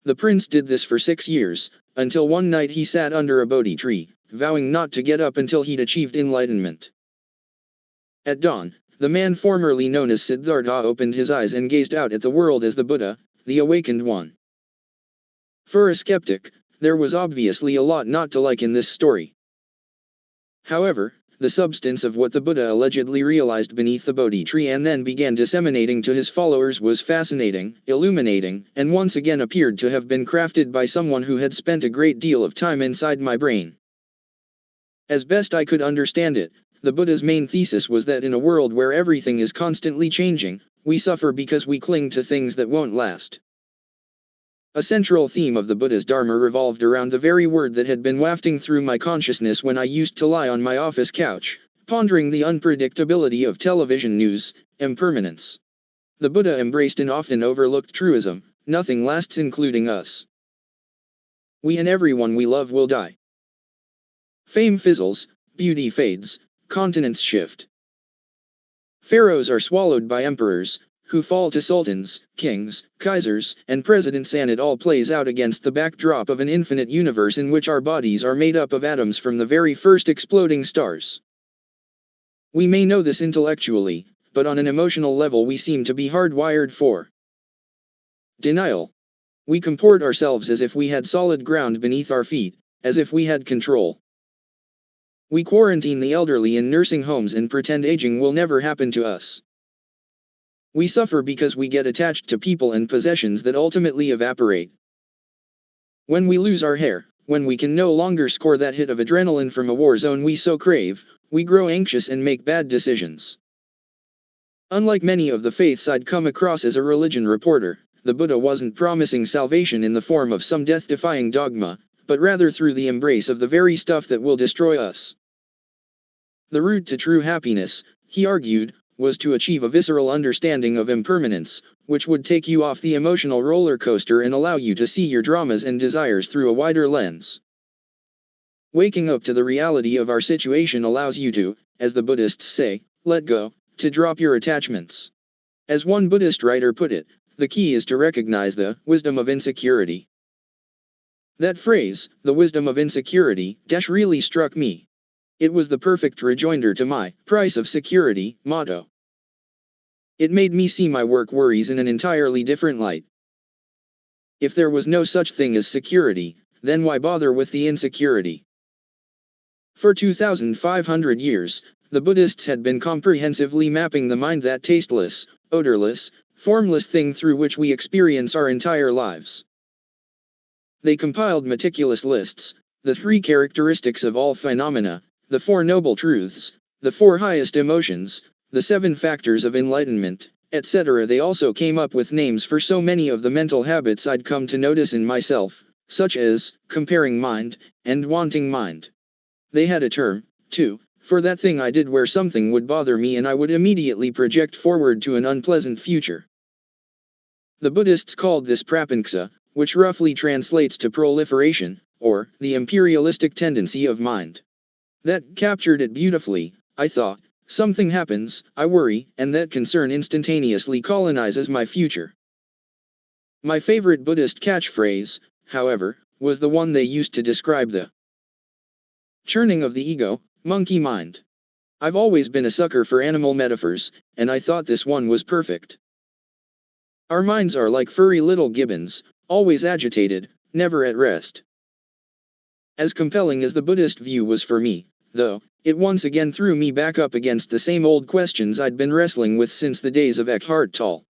The prince did this for 6 years, until one night he sat under a Bodhi tree, vowing not to get up until he'd achieved enlightenment. At dawn, the man formerly known as Siddhartha opened his eyes and gazed out at the world as the Buddha, the awakened one. For a skeptic, there was obviously a lot not to like in this story. However, the substance of what the Buddha allegedly realized beneath the Bodhi tree and then began disseminating to his followers was fascinating, illuminating, and once again appeared to have been crafted by someone who had spent a great deal of time inside my brain. As best I could understand it, the Buddha's main thesis was that in a world where everything is constantly changing, we suffer because we cling to things that won't last. A central theme of the Buddha's Dharma revolved around the very word that had been wafting through my consciousness when I used to lie on my office couch, pondering the unpredictability of television news: impermanence. The Buddha embraced an often overlooked truism: nothing lasts, including us. We and everyone we love will die. Fame fizzles, beauty fades, continents shift. Pharaohs are swallowed by emperors, who fall to sultans, kings, kaisers, and presidents, and it all plays out against the backdrop of an infinite universe in which our bodies are made up of atoms from the very first exploding stars. We may know this intellectually, but on an emotional level we seem to be hardwired for denial. We comport ourselves as if we had solid ground beneath our feet, as if we had control. We quarantine the elderly in nursing homes and pretend aging will never happen to us. We suffer because we get attached to people and possessions that ultimately evaporate. When we lose our hair, when we can no longer score that hit of adrenaline from a war zone we so crave, we grow anxious and make bad decisions. Unlike many of the faiths I'd come across as a religion reporter, the Buddha wasn't promising salvation in the form of some death-defying dogma, but rather through the embrace of the very stuff that will destroy us. The route to true happiness, he argued, was to achieve a visceral understanding of impermanence, which would take you off the emotional roller coaster and allow you to see your dramas and desires through a wider lens. Waking up to the reality of our situation allows you to, as the Buddhists say, let go, to drop your attachments. As one Buddhist writer put it, the key is to recognize the wisdom of insecurity. That phrase, the wisdom of insecurity, really struck me. It was the perfect rejoinder to my price of security motto. It made me see my work worries in an entirely different light. If there was no such thing as security, then why bother with the insecurity? For 2,500 years, the Buddhists had been comprehensively mapping the mind, that tasteless, odorless, formless thing through which we experience our entire lives. They compiled meticulous lists, the 3 characteristics of all phenomena, the 4 noble truths, the 4 highest emotions, the 7 factors of enlightenment, etc. They also came up with names for so many of the mental habits I'd come to notice in myself, such as comparing mind and wanting mind. They had a term, too, for that thing I did where something would bother me and I would immediately project forward to an unpleasant future. The Buddhists called this prapanksa, which roughly translates to proliferation, or the imperialistic tendency of mind. That captured it beautifully, I thought. Something happens, I worry, and that concern instantaneously colonizes my future. My favorite Buddhist catchphrase, however, was the one they used to describe the churning of the ego, monkey mind. I've always been a sucker for animal metaphors, and I thought this one was perfect. Our minds are like furry little gibbons, always agitated, never at rest. As compelling as the Buddhist view was for me, though, it once again threw me back up against the same old questions I'd been wrestling with since the days of Eckhart Tolle.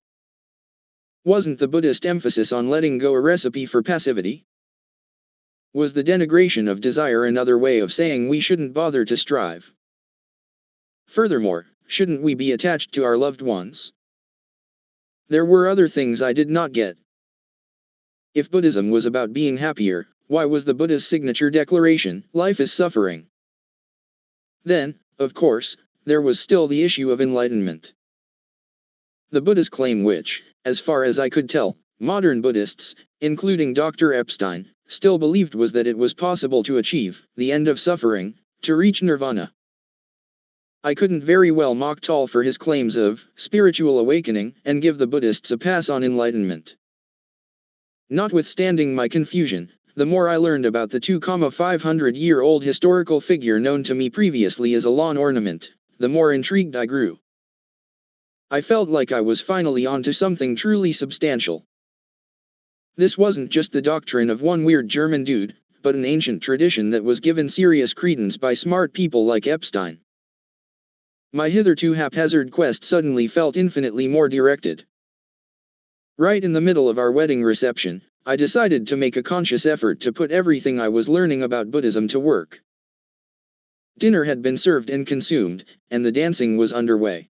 Wasn't the Buddhist emphasis on letting go a recipe for passivity? Was the denigration of desire another way of saying we shouldn't bother to strive? Furthermore, shouldn't we be attached to our loved ones? There were other things I did not get. If Buddhism was about being happier, why was the Buddha's signature declaration, life is suffering? Then, of course, there was still the issue of enlightenment. The Buddha's claim, which, as far as I could tell, modern Buddhists, including Dr. Epstein, still believed, was that it was possible to achieve the end of suffering, to reach nirvana. I couldn't very well mock Tolle for his claims of spiritual awakening and give the Buddhists a pass on enlightenment. Notwithstanding my confusion, the more I learned about the 2,500-year-old historical figure known to me previously as a lawn ornament, the more intrigued I grew. I felt like I was finally onto something truly substantial. This wasn't just the doctrine of one weird German dude, but an ancient tradition that was given serious credence by smart people like Epstein. My hitherto haphazard quest suddenly felt infinitely more directed. Right in the middle of our wedding reception, I decided to make a conscious effort to put everything I was learning about Buddhism to work. Dinner had been served and consumed, and the dancing was underway.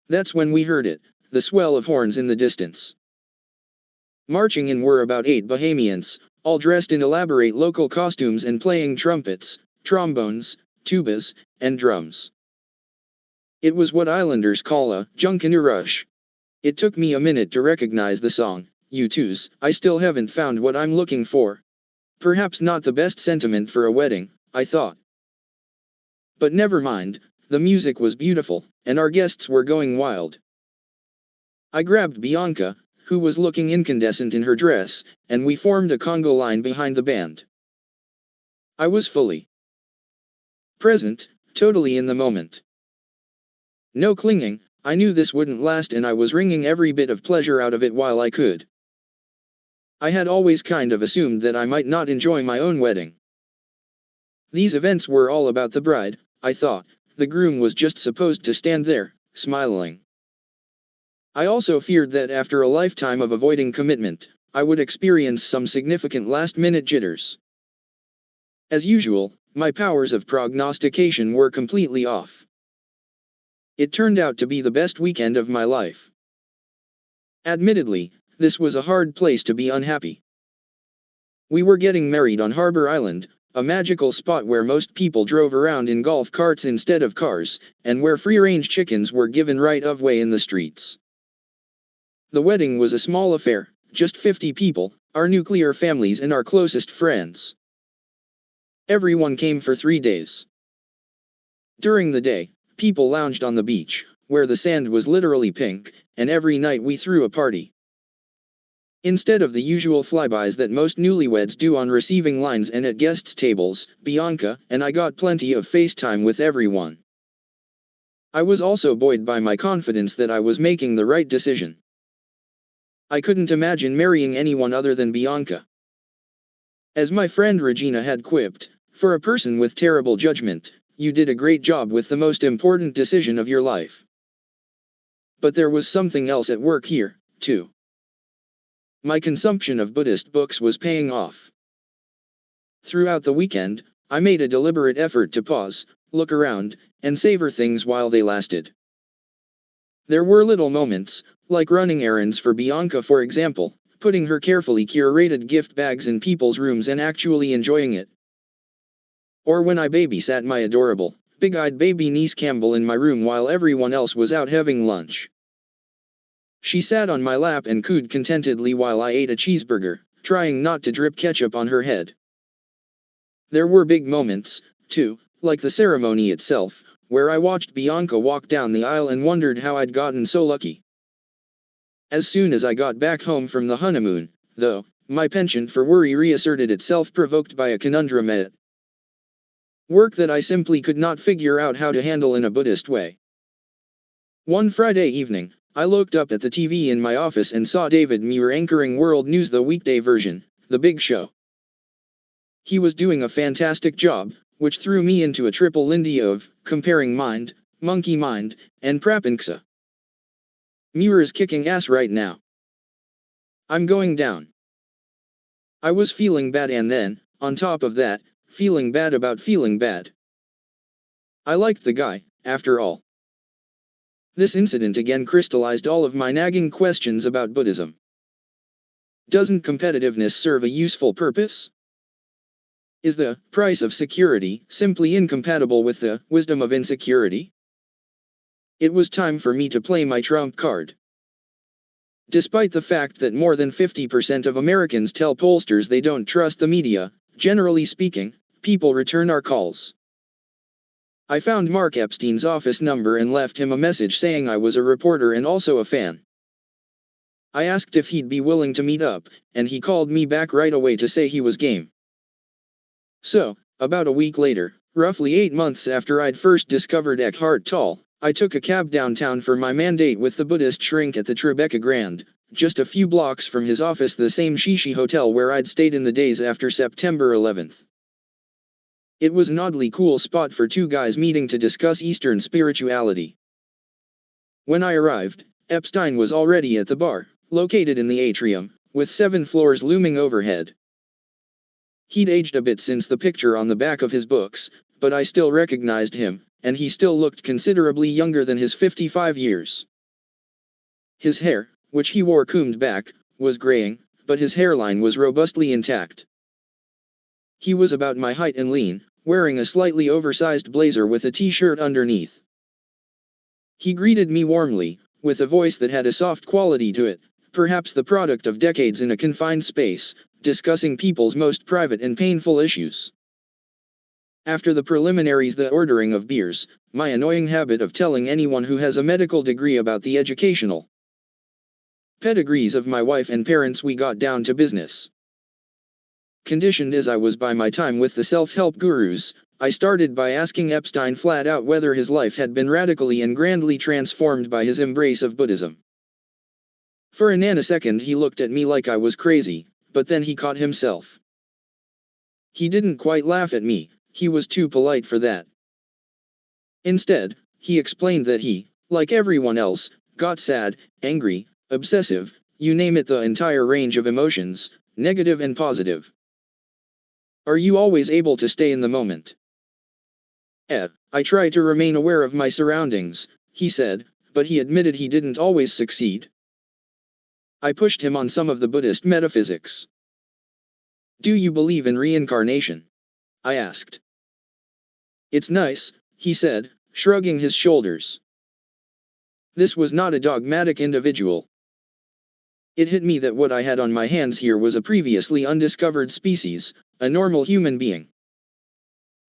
That's when we heard it, the swell of horns in the distance. Marching in were about 8 Bahamians, all dressed in elaborate local costumes and playing trumpets, trombones, tubas, and drums. It was what islanders call a junkanoo rush. It took me a minute to recognize the song, U2's I Still Haven't Found What I'm Looking For. Perhaps not the best sentiment for a wedding, I thought. But never mind, the music was beautiful, and our guests were going wild. I grabbed Bianca, who was looking incandescent in her dress, and we formed a conga line behind the band. I was fully present, totally in the moment. No clinging, I knew this wouldn't last and I was wringing every bit of pleasure out of it while I could. I had always kind of assumed that I might not enjoy my own wedding. These events were all about the bride, I thought. The groom was just supposed to stand there, smiling. I also feared that after a lifetime of avoiding commitment, I would experience some significant last-minute jitters. As usual, my powers of prognostication were completely off. It turned out to be the best weekend of my life. Admittedly, this was a hard place to be unhappy. We were getting married on Harbor Island, a magical spot where most people drove around in golf carts instead of cars, and where free-range chickens were given right of way in the streets. The wedding was a small affair, just 50 people, our nuclear families and our closest friends. Everyone came for 3 days. During the day, people lounged on the beach, where the sand was literally pink, and every night we threw a party. Instead of the usual flybys that most newlyweds do on receiving lines and at guests' tables, Bianca and I got plenty of FaceTime with everyone. I was also buoyed by my confidence that I was making the right decision. I couldn't imagine marrying anyone other than Bianca. As my friend Regina had quipped, for a person with terrible judgment, you did a great job with the most important decision of your life. But there was something else at work here, too. My consumption of Buddhist books was paying off. Throughout the weekend, I made a deliberate effort to pause, look around, and savor things while they lasted. There were little moments, like running errands for Bianca for example, putting her carefully curated gift bags in people's rooms and actually enjoying it. Or when I babysat my adorable, big-eyed baby niece Campbell in my room while everyone else was out having lunch. She sat on my lap and cooed contentedly while I ate a cheeseburger, trying not to drip ketchup on her head. There were big moments, too, like the ceremony itself, where I watched Bianca walk down the aisle and wondered how I'd gotten so lucky. As soon as I got back home from the honeymoon, though, my penchant for worry reasserted itself, provoked by a conundrum at work that I simply could not figure out how to handle in a Buddhist way. One Friday evening, I looked up at the TV in my office and saw David Muir anchoring World News, the weekday version, The Big Show. He was doing a fantastic job, which threw me into a triple lindy of comparing mind, monkey mind, and prapanksa. Muir is kicking ass right now. I'm going down. I was feeling bad and then, on top of that, feeling bad about feeling bad. I liked the guy, after all. This incident again crystallized all of my nagging questions about Buddhism. Doesn't competitiveness serve a useful purpose? Is the price of security simply incompatible with the wisdom of insecurity? It was time for me to play my trump card. Despite the fact that more than 50% of Americans tell pollsters they don't trust the media, generally speaking, people return our calls. I found Mark Epstein's office number and left him a message saying I was a reporter and also a fan. I asked if he'd be willing to meet up, and he called me back right away to say he was game. So, about a week later, roughly 8 months after I'd first discovered Eckhart Tolle, I took a cab downtown for my mandate with the Buddhist shrink at the Tribeca Grand, just a few blocks from his office, the same shishi hotel where I'd stayed in the days after September 11th. It was an oddly cool spot for two guys meeting to discuss Eastern spirituality. When I arrived, Epstein was already at the bar, located in the atrium, with 7 floors looming overhead. He'd aged a bit since the picture on the back of his books, but I still recognized him, and he still looked considerably younger than his 55 years. His hair, which he wore combed back, was graying, but his hairline was robustly intact. He was about my height and lean, wearing a slightly oversized blazer with a t-shirt underneath. He greeted me warmly, with a voice that had a soft quality to it, perhaps the product of decades in a confined space, discussing people's most private and painful issues. After the preliminaries, the ordering of beers, my annoying habit of telling anyone who has a medical degree about the educational pedigrees of my wife and parents, we got down to business. Conditioned as I was by my time with the self-help gurus, I started by asking Epstein flat out whether his life had been radically and grandly transformed by his embrace of Buddhism. For a nanosecond he looked at me like I was crazy, but then he caught himself. He didn't quite laugh at me, he was too polite for that. Instead, he explained that he, like everyone else, got sad, angry, obsessive, you name it, the entire range of emotions, negative and positive. Are you always able to stay in the moment? I try to remain aware of my surroundings, he said, but he admitted he didn't always succeed. I pushed him on some of the Buddhist metaphysics. Do you believe in reincarnation? I asked. It's nice, he said, shrugging his shoulders. This was not a dogmatic individual. It hit me that what I had on my hands here was a previously undiscovered species, a normal human being.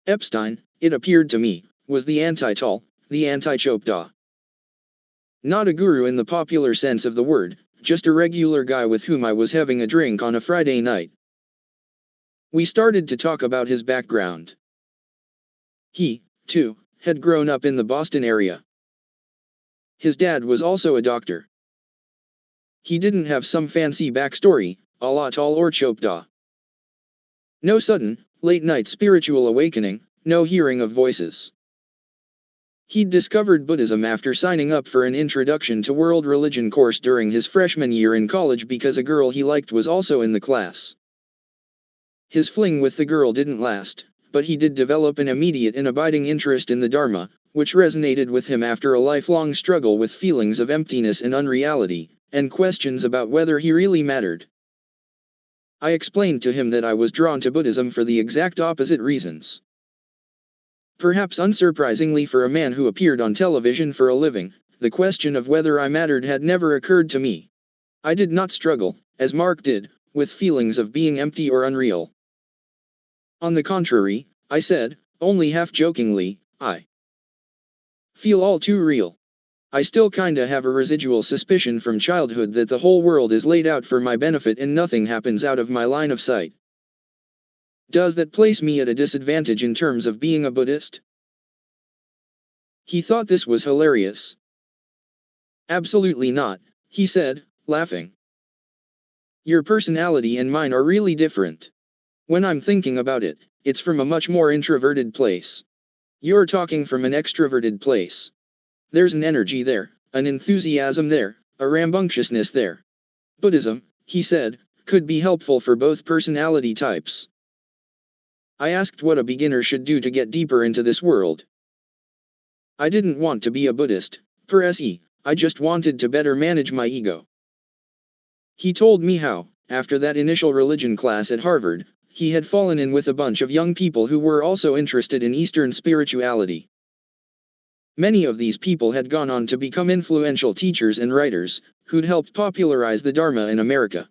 Epstein, it appeared to me, was the anti-Tal, the anti-Chopta. Not a guru in the popular sense of the word, just a regular guy with whom I was having a drink on a Friday night. We started to talk about his background. He, too, had grown up in the Boston area. His dad was also a doctor. He didn't have some fancy backstory, a la Tal or Chopta. No sudden, late-night spiritual awakening, no hearing of voices. He'd discovered Buddhism after signing up for an Introduction to World Religion course during his freshman year in college because a girl he liked was also in the class. His fling with the girl didn't last, but he did develop an immediate and abiding interest in the Dharma, which resonated with him after a lifelong struggle with feelings of emptiness and unreality, and questions about whether he really mattered. I explained to him that I was drawn to Buddhism for the exact opposite reasons. Perhaps unsurprisingly for a man who appeared on television for a living, the question of whether I mattered had never occurred to me. I did not struggle, as Mark did, with feelings of being empty or unreal. On the contrary, I said, only half-jokingly, I feel all too real. I still kinda have a residual suspicion from childhood that the whole world is laid out for my benefit and nothing happens out of my line of sight. Does that place me at a disadvantage in terms of being a Buddhist? He thought this was hilarious. Absolutely not, he said, laughing. Your personality and mine are really different. When I'm thinking about it, it's from a much more introverted place. You're talking from an extroverted place. There's an energy there, an enthusiasm there, a rambunctiousness there. Buddhism, he said, could be helpful for both personality types. I asked what a beginner should do to get deeper into this world. I didn't want to be a Buddhist, per se, I just wanted to better manage my ego. He told me how, after that initial religion class at Harvard, he had fallen in with a bunch of young people who were also interested in Eastern spirituality. Many of these people had gone on to become influential teachers and writers, who'd helped popularize the Dharma in America.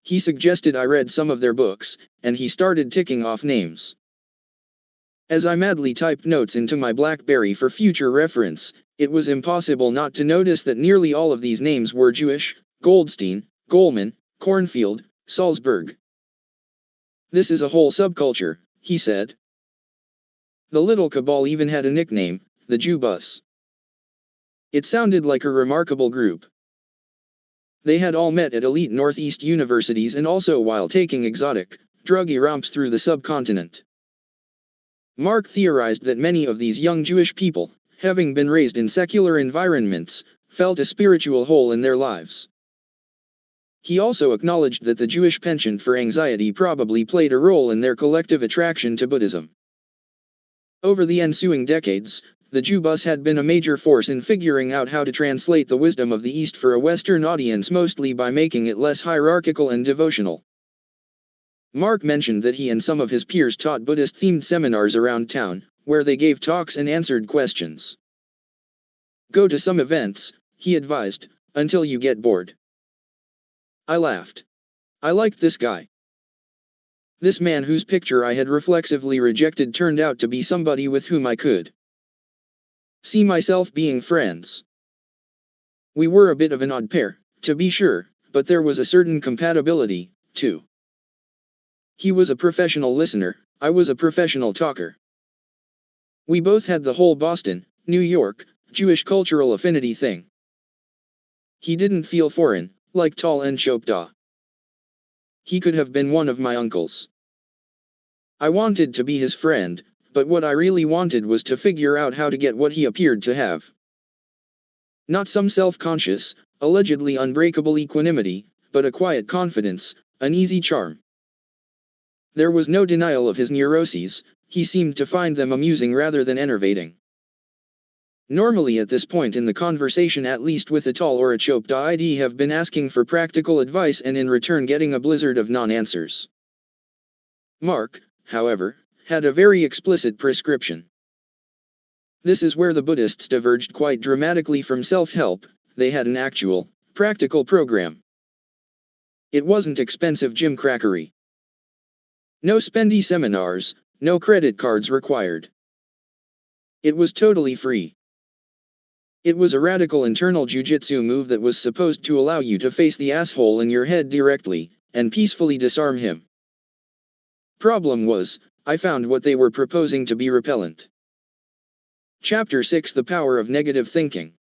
He suggested I read some of their books, and he started ticking off names. As I madly typed notes into my BlackBerry for future reference, it was impossible not to notice that nearly all of these names were Jewish: Goldstein, Goleman, Cornfield, Salzburg. This is a whole subculture, he said. The little cabal even had a nickname, the Jew Bus. It sounded like a remarkable group. They had all met at elite Northeast universities and also while taking exotic, druggy romps through the subcontinent. Mark theorized that many of these young Jewish people, having been raised in secular environments, felt a spiritual hole in their lives. He also acknowledged that the Jewish penchant for anxiety probably played a role in their collective attraction to Buddhism. Over the ensuing decades, the Jew Bus had been a major force in figuring out how to translate the wisdom of the East for a Western audience, mostly by making it less hierarchical and devotional. Mark mentioned that he and some of his peers taught Buddhist-themed seminars around town, where they gave talks and answered questions. Go to some events, he advised, until you get bored. I laughed. I liked this guy. This man whose picture I had reflexively rejected turned out to be somebody with whom I could see myself being friends. We were a bit of an odd pair, to be sure, but there was a certain compatibility, too. He was a professional listener, I was a professional talker. We both had the whole Boston, New York, Jewish cultural affinity thing. He didn't feel foreign, like Tal and Chopda. He could have been one of my uncles. I wanted to be his friend, but what I really wanted was to figure out how to get what he appeared to have. Not some self-conscious, allegedly unbreakable equanimity, but a quiet confidence, an easy charm. There was no denial of his neuroses, he seemed to find them amusing rather than enervating. Normally at this point in the conversation, at least with a Tal or a Chopda, I'd have been asking for practical advice and in return getting a blizzard of non-answers. Mark, however, had a very explicit prescription. This is where the Buddhists diverged quite dramatically from self-help. They had an actual, practical program. It wasn't expensive gimcrackery. No spendy seminars, no credit cards required. It was totally free. It was a radical internal jujitsu move that was supposed to allow you to face the asshole in your head directly, and peacefully disarm him. Problem was, I found what they were proposing to be repellent. Chapter 6: The Power of Negative Thinking.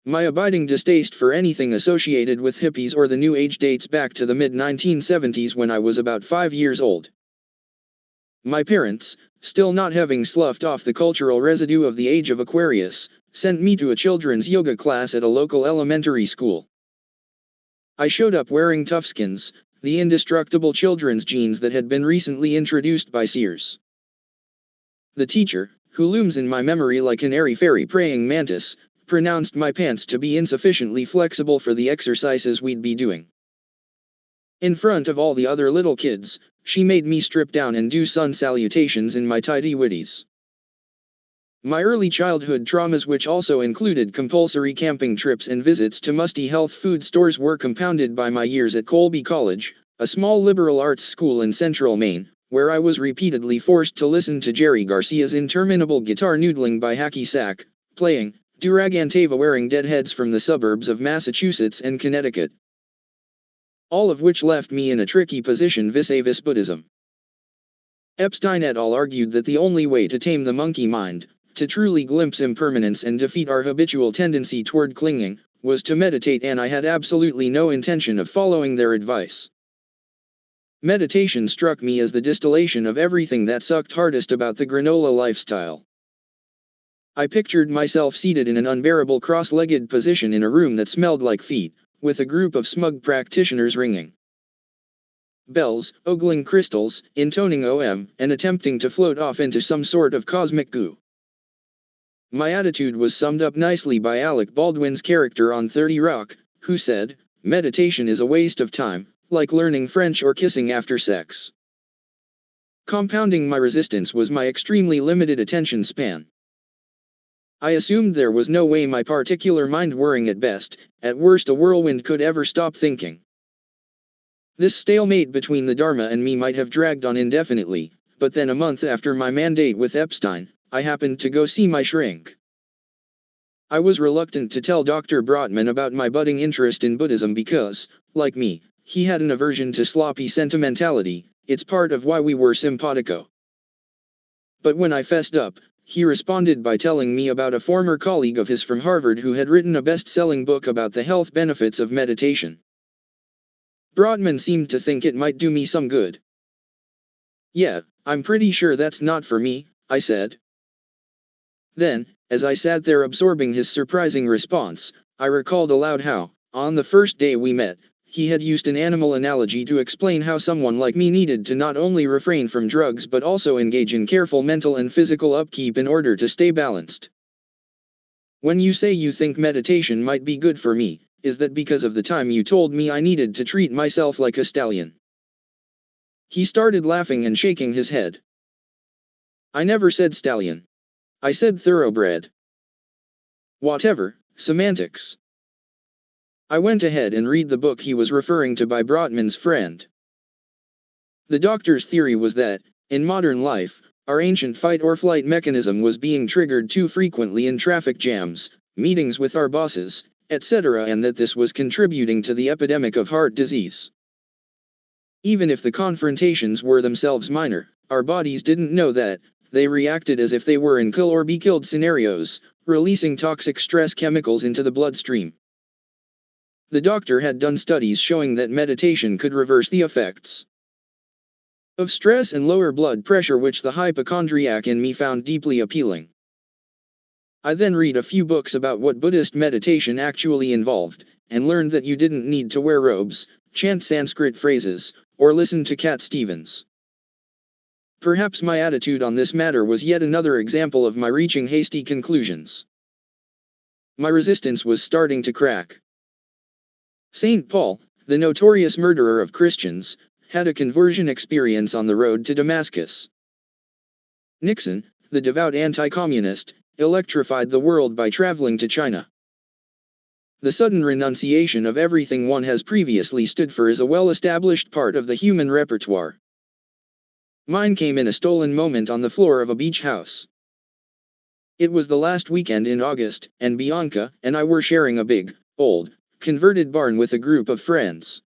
My abiding distaste for anything associated with hippies or the New Age dates back to the mid-1970s when I was about 5 years old. My parents, still not having sloughed off the cultural residue of the age of Aquarius, sent me to a children's yoga class at a local elementary school. I showed up wearing Toughskins, the indestructible children's jeans that had been recently introduced by Sears. The teacher, who looms in my memory like an airy-fairy praying mantis, pronounced my pants to be insufficiently flexible for the exercises we'd be doing. In front of all the other little kids, she made me strip down and do sun salutations in my tidy whities. My early childhood traumas, which also included compulsory camping trips and visits to musty health food stores, were compounded by my years at Colby College, a small liberal arts school in central Maine, where I was repeatedly forced to listen to Jerry Garcia's interminable guitar noodling by hacky sack, playing Duragantava wearing deadheads from the suburbs of Massachusetts and Connecticut. All of which left me in a tricky position vis-a-vis Buddhism. Epstein et al. Argued that the only way to tame the monkey mind, to truly glimpse impermanence and defeat our habitual tendency toward clinging, was to meditate, and I had absolutely no intention of following their advice. Meditation struck me as the distillation of everything that sucked hardest about the granola lifestyle. I pictured myself seated in an unbearable cross-legged position in a room that smelled like feet, with a group of smug practitioners ringing bells, ogling crystals, intoning OM, and attempting to float off into some sort of cosmic goo. My attitude was summed up nicely by Alec Baldwin's character on 30 Rock, who said, "Meditation is a waste of time, like learning French or kissing after sex." Compounding my resistance was my extremely limited attention span. I assumed there was no way my particular mind, whirring at best, at worst a whirlwind, could ever stop thinking. This stalemate between the Dharma and me might have dragged on indefinitely, but then a month after my mandate with Epstein, I happened to go see my shrink. I was reluctant to tell Dr. Brotman about my budding interest in Buddhism because, like me, he had an aversion to sloppy sentimentality. It's part of why we were simpatico. But when I fessed up, he responded by telling me about a former colleague of his from Harvard who had written a best-selling book about the health benefits of meditation. Brotman seemed to think it might do me some good. "Yeah, I'm pretty sure that's not for me," I said. Then, as I sat there absorbing his surprising response, I recalled aloud how, on the first day we met, he had used an animal analogy to explain how someone like me needed to not only refrain from drugs but also engage in careful mental and physical upkeep in order to stay balanced. "When you say you think meditation might be good for me, is that because of the time you told me I needed to treat myself like a stallion?" He started laughing and shaking his head. "I never said stallion. I said thoroughbred." Whatever, semantics. I went ahead and read the book he was referring to by Brotman's friend. The doctor's theory was that, in modern life, our ancient fight-or-flight mechanism was being triggered too frequently in traffic jams, meetings with our bosses, etc., and that this was contributing to the epidemic of heart disease. Even if the confrontations were themselves minor, our bodies didn't know that. They reacted as if they were in kill or be killed scenarios, releasing toxic stress chemicals into the bloodstream. The doctor had done studies showing that meditation could reverse the effects of stress and lower blood pressure, which the hypochondriac in me found deeply appealing. I then read a few books about what Buddhist meditation actually involved, and learned that you didn't need to wear robes, chant Sanskrit phrases, or listen to Cat Stevens. Perhaps my attitude on this matter was yet another example of my reaching hasty conclusions. My resistance was starting to crack. St. Paul, the notorious murderer of Christians, had a conversion experience on the road to Damascus. Nixon, the devout anti-communist, electrified the world by traveling to China. The sudden renunciation of everything one has previously stood for is a well-established part of the human repertoire. Mine came in a stolen moment on the floor of a beach house. It was the last weekend in August, and Bianca and I were sharing a big, old, converted barn with a group of friends.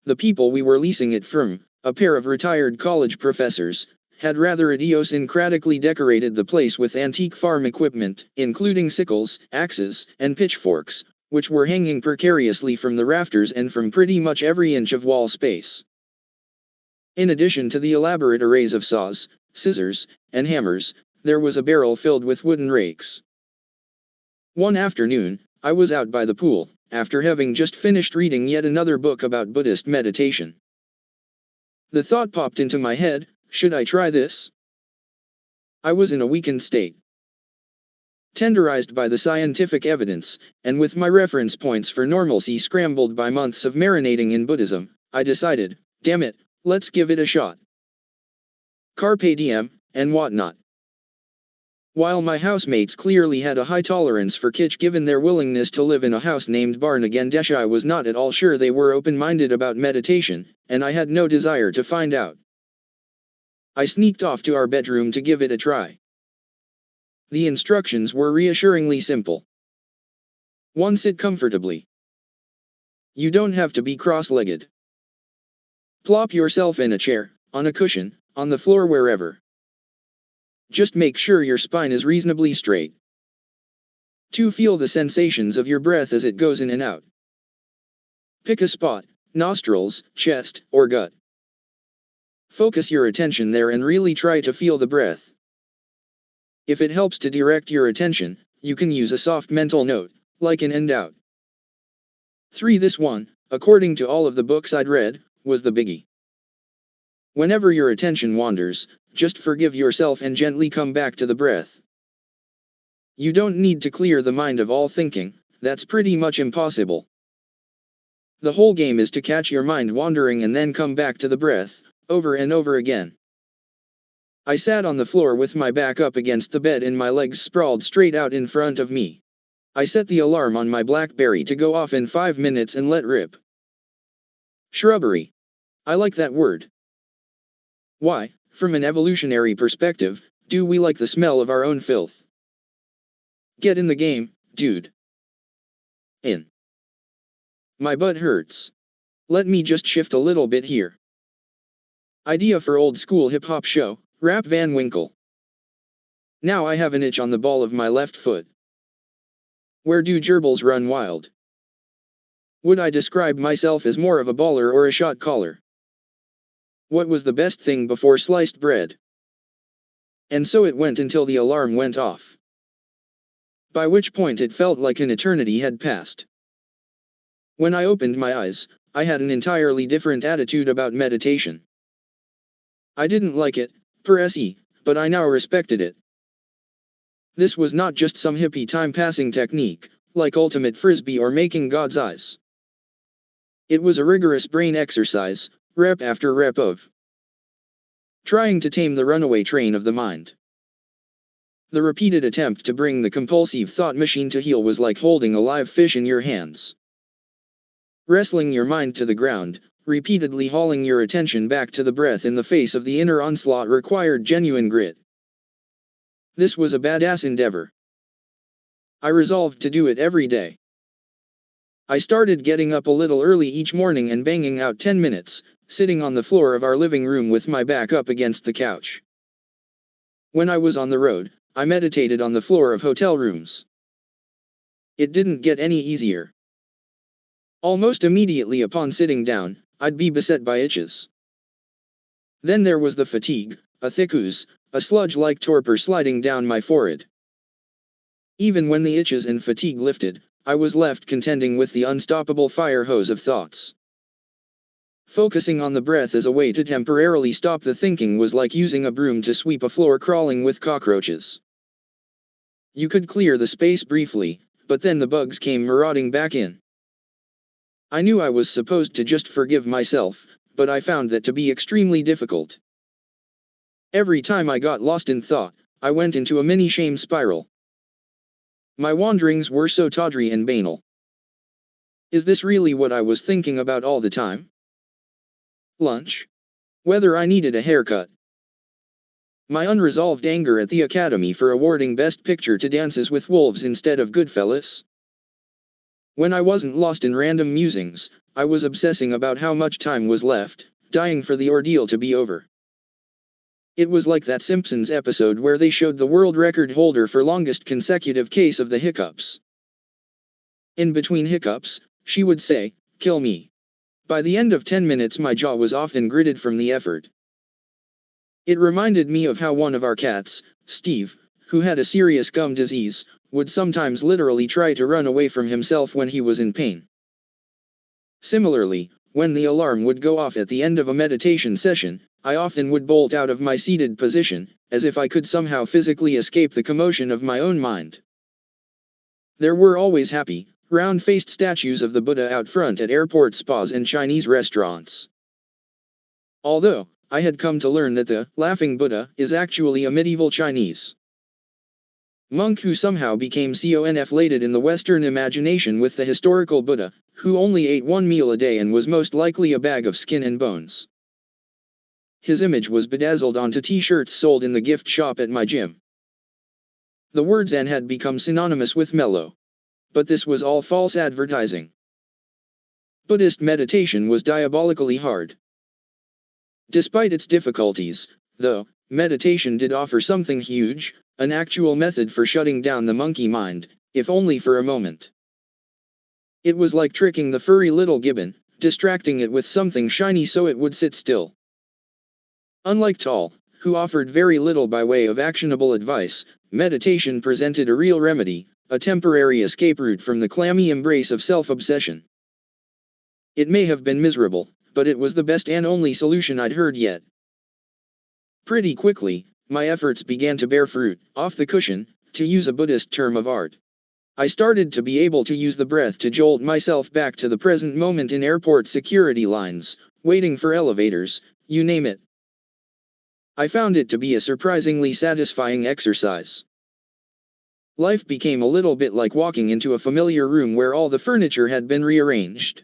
The people we were leasing it from, a pair of retired college professors, had rather idiosyncratically decorated the place with antique farm equipment, including sickles, axes, and pitchforks, which were hanging precariously from the rafters and from pretty much every inch of wall space. In addition to the elaborate arrays of saws, scissors, and hammers, there was a barrel filled with wooden rakes. One afternoon, I was out by the pool, after having just finished reading yet another book about Buddhist meditation. The thought popped into my head, should I try this? I was in a weakened state. Tenderized by the scientific evidence, and with my reference points for normalcy scrambled by months of marinating in Buddhism, I decided, damn it, let's give it a shot. Carpe diem, and whatnot. While my housemates clearly had a high tolerance for kitsch given their willingness to live in a house named Barnagandesh, I was not at all sure they were open-minded about meditation, and I had no desire to find out. I sneaked off to our bedroom to give it a try. The instructions were reassuringly simple. 1. Sit comfortably. You don't have to be cross-legged. Plop yourself in a chair, on a cushion, on the floor, wherever. Just make sure your spine is reasonably straight. 2. Feel the sensations of your breath as it goes in and out. Pick a spot, nostrils, chest, or gut. Focus your attention there and really try to feel the breath. If it helps to direct your attention, you can use a soft mental note, like an in doubt. 3. This one, according to all of the books I'd read, was the biggie. Whenever your attention wanders, just forgive yourself and gently come back to the breath. You don't need to clear the mind of all thinking, that's pretty much impossible. The whole game is to catch your mind wandering and then come back to the breath, over and over again. I sat on the floor with my back up against the bed and my legs sprawled straight out in front of me. I set the alarm on my BlackBerry to go off in 5 minutes and let rip. Shrubbery. I like that word. Why, from an evolutionary perspective, do we like the smell of our own filth? Get in the game, dude. In. My butt hurts. Let me just shift a little bit here. Idea for old school hip hop show, Rap Van Winkle. Now I have an itch on the ball of my left foot. Where do gerbils run wild? Would I describe myself as more of a baller or a shot caller? What was the best thing before sliced bread? And so it went until the alarm went off. By which point it felt like an eternity had passed. When I opened my eyes, I had an entirely different attitude about meditation. I didn't like it, per se, but I now respected it. This was not just some hippie time-passing technique, like ultimate frisbee or making God's eyes. It was a rigorous brain exercise, rep after rep of trying to tame the runaway train of the mind. The repeated attempt to bring the compulsive thought machine to heel was like holding a live fish in your hands. Wrestling your mind to the ground, repeatedly hauling your attention back to the breath in the face of the inner onslaught required genuine grit. This was a badass endeavor. I resolved to do it every day. I started getting up a little early each morning and banging out 10 minutes, sitting on the floor of our living room with my back up against the couch. When I was on the road, I meditated on the floor of hotel rooms. It didn't get any easier. Almost immediately upon sitting down, I'd be beset by itches. Then there was the fatigue, a thick ooze, a sludge-like torpor sliding down my forehead. Even when the itches and fatigue lifted, I was left contending with the unstoppable fire hose of thoughts. Focusing on the breath as a way to temporarily stop the thinking was like using a broom to sweep a floor crawling with cockroaches. You could clear the space briefly, but then the bugs came marauding back in. I knew I was supposed to just forgive myself, but I found that to be extremely difficult. Every time I got lost in thought, I went into a mini shame spiral. My wanderings were so tawdry and banal. Is this really what I was thinking about all the time? Lunch? Whether I needed a haircut? My unresolved anger at the Academy for awarding Best Picture to Dances with Wolves instead of Goodfellas? When I wasn't lost in random musings, I was obsessing about how much time was left, dying for the ordeal to be over. It was like that Simpsons episode where they showed the world record holder for longest consecutive case of the hiccups. In between hiccups, she would say, "Kill me." By the end of 10 minutes my jaw was often gritted from the effort. It reminded me of how one of our cats, Steve, who had a serious gum disease, would sometimes literally try to run away from himself when he was in pain. Similarly, when the alarm would go off at the end of a meditation session, I often would bolt out of my seated position, as if I could somehow physically escape the commotion of my own mind. There were always happy, round-faced statues of the Buddha out front at airport spas and Chinese restaurants. Although, I had come to learn that the Laughing Buddha is actually a medieval Chinese monk who somehow became conflated in the Western imagination with the historical Buddha, who only ate one meal a day and was most likely a bag of skin and bones. His image was bedazzled onto t-shirts sold in the gift shop at my gym. The word Zen had become synonymous with mellow. But this was all false advertising. Buddhist meditation was diabolically hard. Despite its difficulties, though, meditation did offer something huge, an actual method for shutting down the monkey mind, if only for a moment. It was like tricking the furry little gibbon, distracting it with something shiny so it would sit still. Unlike Tal, who offered very little by way of actionable advice, meditation presented a real remedy, a temporary escape route from the clammy embrace of self-obsession. It may have been miserable, but it was the best and only solution I'd heard yet. Pretty quickly, my efforts began to bear fruit, off the cushion, to use a Buddhist term of art. I started to be able to use the breath to jolt myself back to the present moment in airport security lines, waiting for elevators, you name it. I found it to be a surprisingly satisfying exercise. Life became a little bit like walking into a familiar room where all the furniture had been rearranged.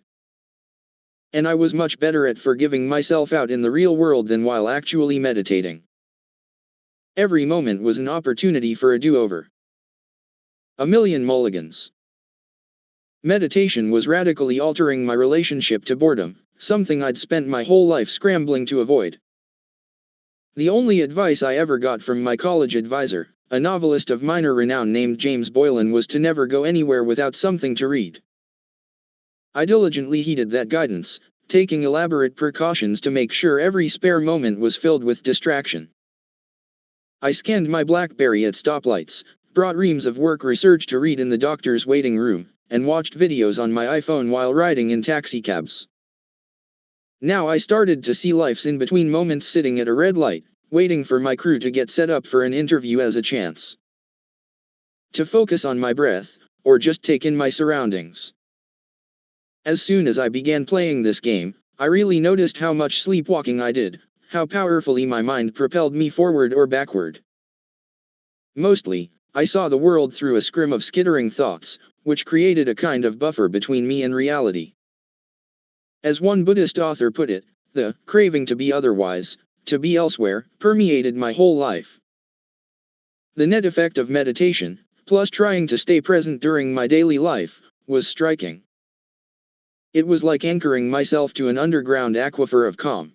And I was much better at forgiving myself out in the real world than while actually meditating. Every moment was an opportunity for a do-over. A million mulligans. Meditation was radically altering my relationship to boredom, something I'd spent my whole life scrambling to avoid. The only advice I ever got from my college advisor, a novelist of minor renown named James Boylan, was to never go anywhere without something to read. I diligently heeded that guidance, taking elaborate precautions to make sure every spare moment was filled with distraction. I scanned my BlackBerry at stoplights, brought reams of work research to read in the doctor's waiting room, and watched videos on my iPhone while riding in taxicabs. Now I started to see life's in-between moments sitting at a red light, waiting for my crew to get set up for an interview as a chance to focus on my breath, or just take in my surroundings. As soon as I began playing this game, I really noticed how much sleepwalking I did, how powerfully my mind propelled me forward or backward. Mostly, I saw the world through a scrim of skittering thoughts, which created a kind of buffer between me and reality. As one Buddhist author put it, the craving to be otherwise, to be elsewhere, permeated my whole life. The net effect of meditation, plus trying to stay present during my daily life, was striking. It was like anchoring myself to an underground aquifer of calm.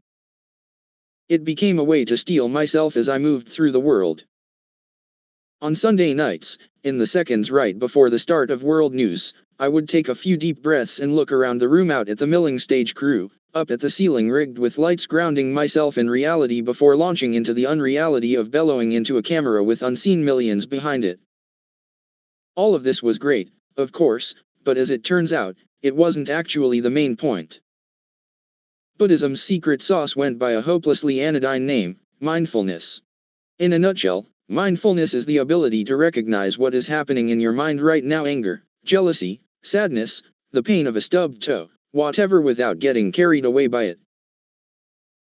It became a way to steel myself as I moved through the world. On Sunday nights, in the seconds right before the start of world news, I would take a few deep breaths and look around the room, out at the milling stage crew, up at the ceiling rigged with lights, grounding myself in reality before launching into the unreality of bellowing into a camera with unseen millions behind it. All of this was great, of course, but as it turns out, it wasn't actually the main point. Buddhism's secret sauce went by a hopelessly anodyne name, mindfulness. In a nutshell, mindfulness is the ability to recognize what is happening in your mind right now: anger, jealousy, sadness, the pain of a stubbed toe, whatever, without getting carried away by it.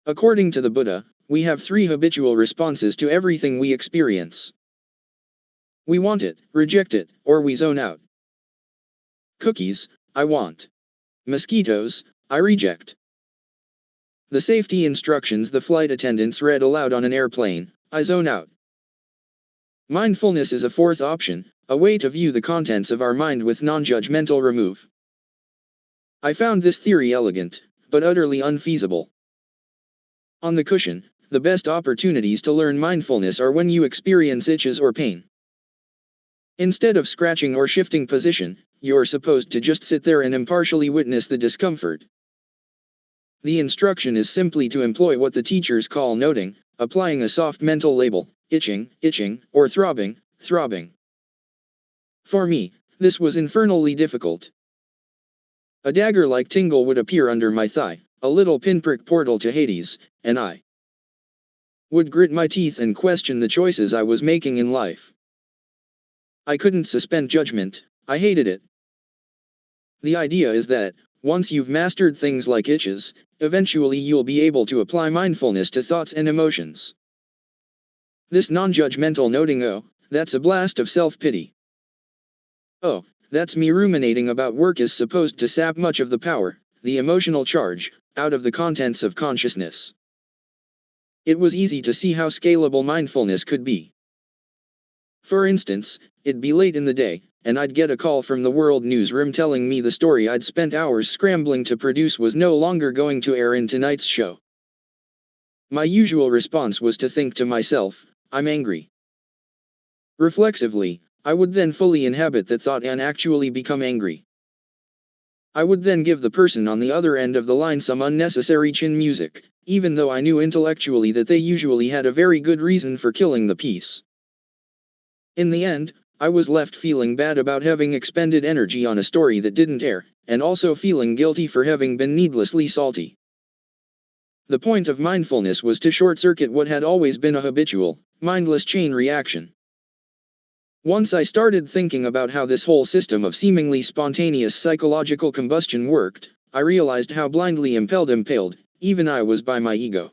According to the Buddha, we have 3 habitual responses to everything we experience. We want it, reject it, or we zone out. Cookies, I want. Mosquitoes, I reject. The safety instructions the flight attendants read aloud on an airplane, I zone out. Mindfulness is a 4th option, a way to view the contents of our mind with non-judgmental remove. I found this theory elegant, but utterly unfeasible. On the cushion, the best opportunities to learn mindfulness are when you experience itches or pain. Instead of scratching or shifting position, you're supposed to just sit there and impartially witness the discomfort. The instruction is simply to employ what the teachers call noting, applying a soft mental label: itching, itching, or throbbing, throbbing. For me, this was infernally difficult. A dagger-like tingle would appear under my thigh, a little pinprick portal to Hades, and I would grit my teeth and question the choices I was making in life. I couldn't suspend judgment, I hated it. The idea is that, once you've mastered things like itches, eventually you'll be able to apply mindfulness to thoughts and emotions. This non-judgmental noting, oh, that's a blast of self-pity. Oh, that's me ruminating about work, is supposed to sap much of the power, the emotional charge, out of the contents of consciousness. It was easy to see how scalable mindfulness could be. For instance, it'd be late in the day, and I'd get a call from the world newsroom telling me the story I'd spent hours scrambling to produce was no longer going to air in tonight's show. My usual response was to think to myself, I'm angry. Reflexively, I would then fully inhabit that thought and actually become angry. I would then give the person on the other end of the line some unnecessary chin music, even though I knew intellectually that they usually had a very good reason for killing the piece. In the end, I was left feeling bad about having expended energy on a story that didn't air, and also feeling guilty for having been needlessly salty. The point of mindfulness was to short-circuit what had always been a habitual, mindless chain reaction. Once I started thinking about how this whole system of seemingly spontaneous psychological combustion worked, I realized how blindly impelled, even I was, by my ego.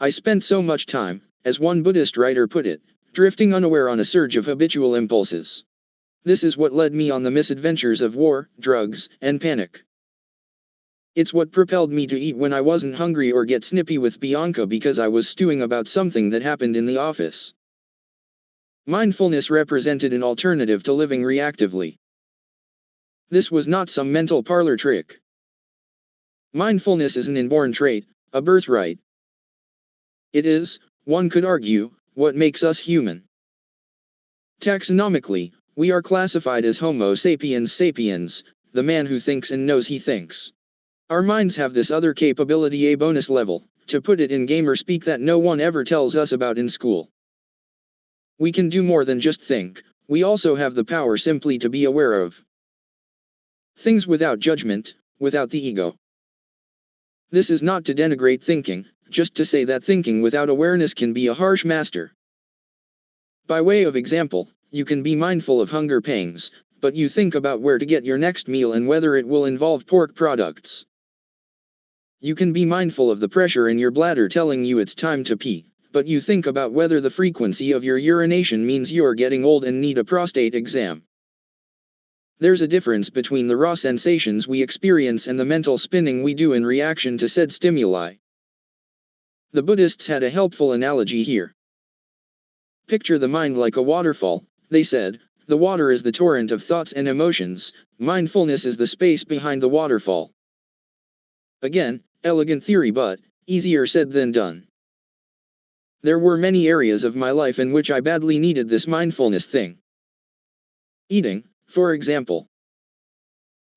I spent so much time, as one Buddhist writer put it, drifting unaware on a surge of habitual impulses. This is what led me on the misadventures of war, drugs, and panic. It's what propelled me to eat when I wasn't hungry or get snippy with Bianca because I was stewing about something that happened in the office. Mindfulness represented an alternative to living reactively. This was not some mental parlor trick. Mindfulness is an inborn trait, a birthright. It is, one could argue, what makes us human. Taxonomically, we are classified as Homo sapiens sapiens, the man who thinks and knows he thinks. Our minds have this other capability, a bonus level, to put it in gamer speak, that no one ever tells us about in school. We can do more than just think, we also have the power simply to be aware of things without judgment, without the ego. This is not to denigrate thinking, just to say that thinking without awareness can be a harsh master. By way of example, you can be mindful of hunger pangs, but you think about where to get your next meal and whether it will involve pork products. You can be mindful of the pressure in your bladder telling you it's time to pee, but you think about whether the frequency of your urination means you're getting old and need a prostate exam. There's a difference between the raw sensations we experience and the mental spinning we do in reaction to said stimuli. The Buddhists had a helpful analogy here. Picture the mind like a waterfall, they said. The water is the torrent of thoughts and emotions, mindfulness is the space behind the waterfall. Again, elegant theory but easier said than done. There were many areas of my life in which I badly needed this mindfulness thing. Eating, for example.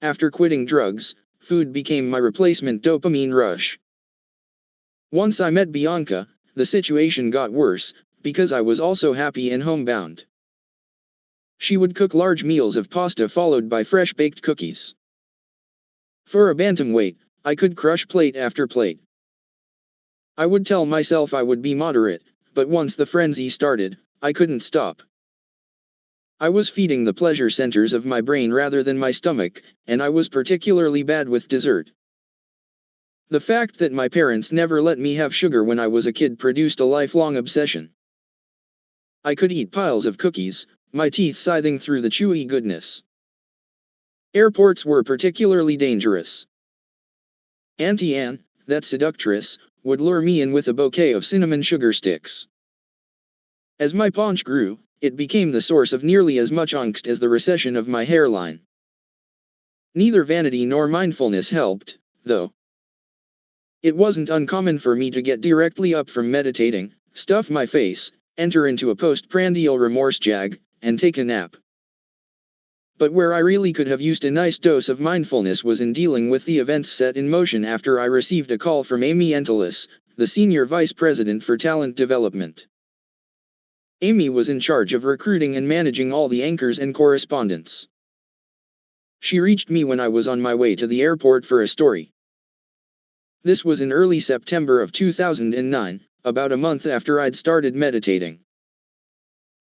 After quitting drugs, food became my replacement dopamine rush. Once I met Bianca, the situation got worse, because I was also happy and homebound. She would cook large meals of pasta followed by fresh baked cookies. For a bantamweight, I could crush plate after plate. I would tell myself I would be moderate, but once the frenzy started, I couldn't stop. I was feeding the pleasure centers of my brain rather than my stomach, and I was particularly bad with dessert. The fact that my parents never let me have sugar when I was a kid produced a lifelong obsession. I could eat piles of cookies, my teeth scything through the chewy goodness. Airports were particularly dangerous. Auntie Anne, that seductress, would lure me in with a bouquet of cinnamon sugar sticks. As my paunch grew, it became the source of nearly as much angst as the recession of my hairline. Neither vanity nor mindfulness helped, though. It wasn't uncommon for me to get directly up from meditating, stuff my face, enter into a postprandial remorse jag, and take a nap. But where I really could have used a nice dose of mindfulness was in dealing with the events set in motion after I received a call from Amy Entelis, the Senior Vice President for Talent Development. Amy was in charge of recruiting and managing all the anchors and correspondents. She reached me when I was on my way to the airport for a story. This was in early September of 2009, about a month after I'd started meditating.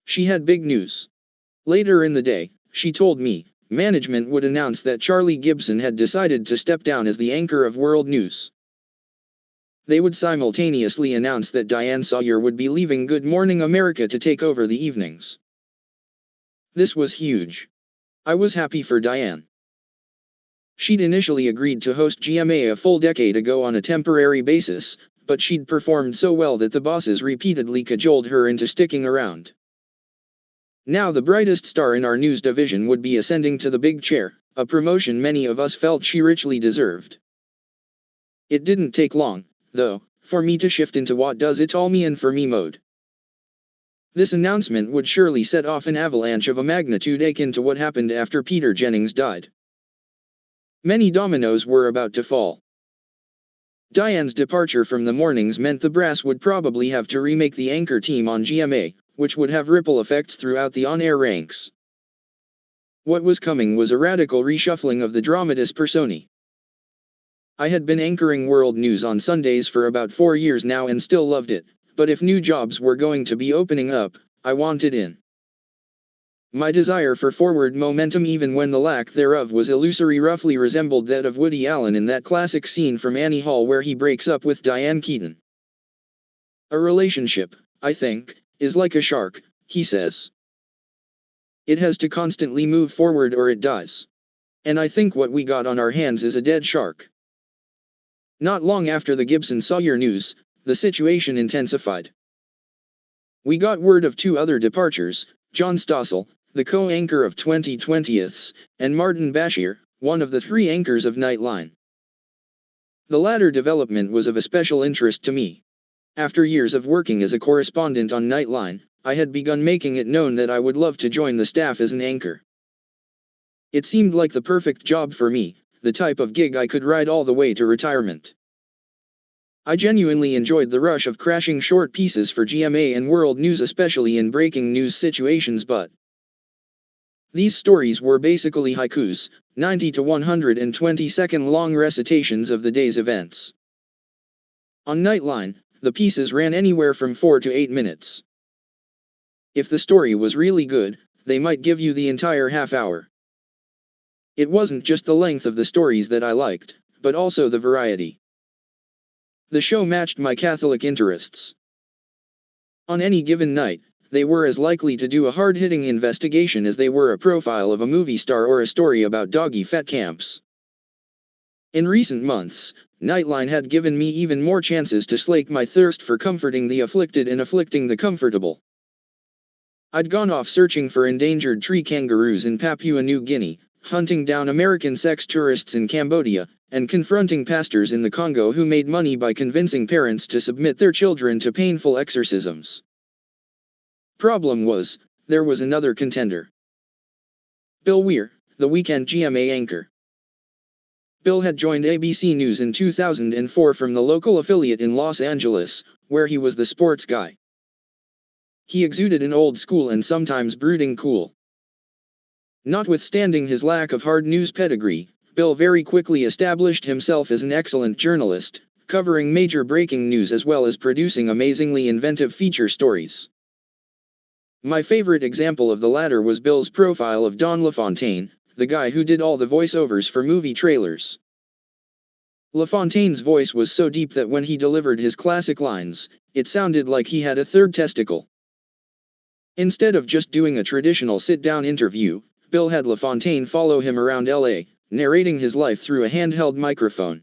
She had big news. Later in the day, she told me, management would announce that Charlie Gibson had decided to step down as the anchor of World News. They would simultaneously announce that Diane Sawyer would be leaving Good Morning America to take over the evenings. This was huge. I was happy for Diane. She'd initially agreed to host GMA a full decade ago on a temporary basis, but she'd performed so well that the bosses repeatedly cajoled her into sticking around. Now the brightest star in our news division would be ascending to the big chair, a promotion many of us felt she richly deserved. It didn't take long, though, for me to shift into what does it all mean for me mode. This announcement would surely set off an avalanche of a magnitude akin to what happened after Peter Jennings died. Many dominoes were about to fall. Diane's departure from the mornings meant the brass would probably have to remake the anchor team on GMA, which would have ripple effects throughout the on-air ranks. What was coming was a radical reshuffling of the dramatis personae. I had been anchoring World News on Sundays for about 4 years now and still loved it, but if new jobs were going to be opening up, I wanted in. My desire for forward momentum, even when the lack thereof was illusory, roughly resembled that of Woody Allen in that classic scene from Annie Hall where he breaks up with Diane Keaton. A relationship, I think, is like a shark, he says. It has to constantly move forward or it dies. And I think what we got on our hands is a dead shark. Not long after the Gibson-Sawyer news, the situation intensified. We got word of 2 other departures, John Stossel, the co-anchor of 2020ths, and Martin Bashir, one of the 3 anchors of Nightline. The latter development was of a special interest to me. After years of working as a correspondent on Nightline, I had begun making it known that I would love to join the staff as an anchor. It seemed like the perfect job for me, the type of gig I could ride all the way to retirement. I genuinely enjoyed the rush of crashing short pieces for GMA and World News, especially in breaking news situations, but these stories were basically haikus, 90 to 120-second long recitations of the day's events. On Nightline, the pieces ran anywhere from 4 to 8 minutes. If the story was really good, they might give you the entire half hour. It wasn't just the length of the stories that I liked, but also the variety. The show matched my Catholic interests. On any given night, they were as likely to do a hard-hitting investigation as they were a profile of a movie star or a story about doggy fat camps. In recent months, Nightline had given me even more chances to slake my thirst for comforting the afflicted and afflicting the comfortable. I'd gone off searching for endangered tree kangaroos in Papua New Guinea, hunting down American sex tourists in Cambodia, and confronting pastors in the Congo who made money by convincing parents to submit their children to painful exorcisms. Problem was, there was another contender. Bill Weir, the weekend GMA anchor. Bill had joined ABC News in 2004 from the local affiliate in Los Angeles, where he was the sports guy. He exuded an old school and sometimes brooding cool. Notwithstanding his lack of hard news pedigree, Bill very quickly established himself as an excellent journalist, covering major breaking news as well as producing amazingly inventive feature stories. My favorite example of the latter was Bill's profile of Don LaFontaine, the guy who did all the voiceovers for movie trailers. LaFontaine's voice was so deep that when he delivered his classic lines, it sounded like he had a third testicle. Instead of just doing a traditional sit-down interview, Bill had LaFontaine follow him around LA, narrating his life through a handheld microphone.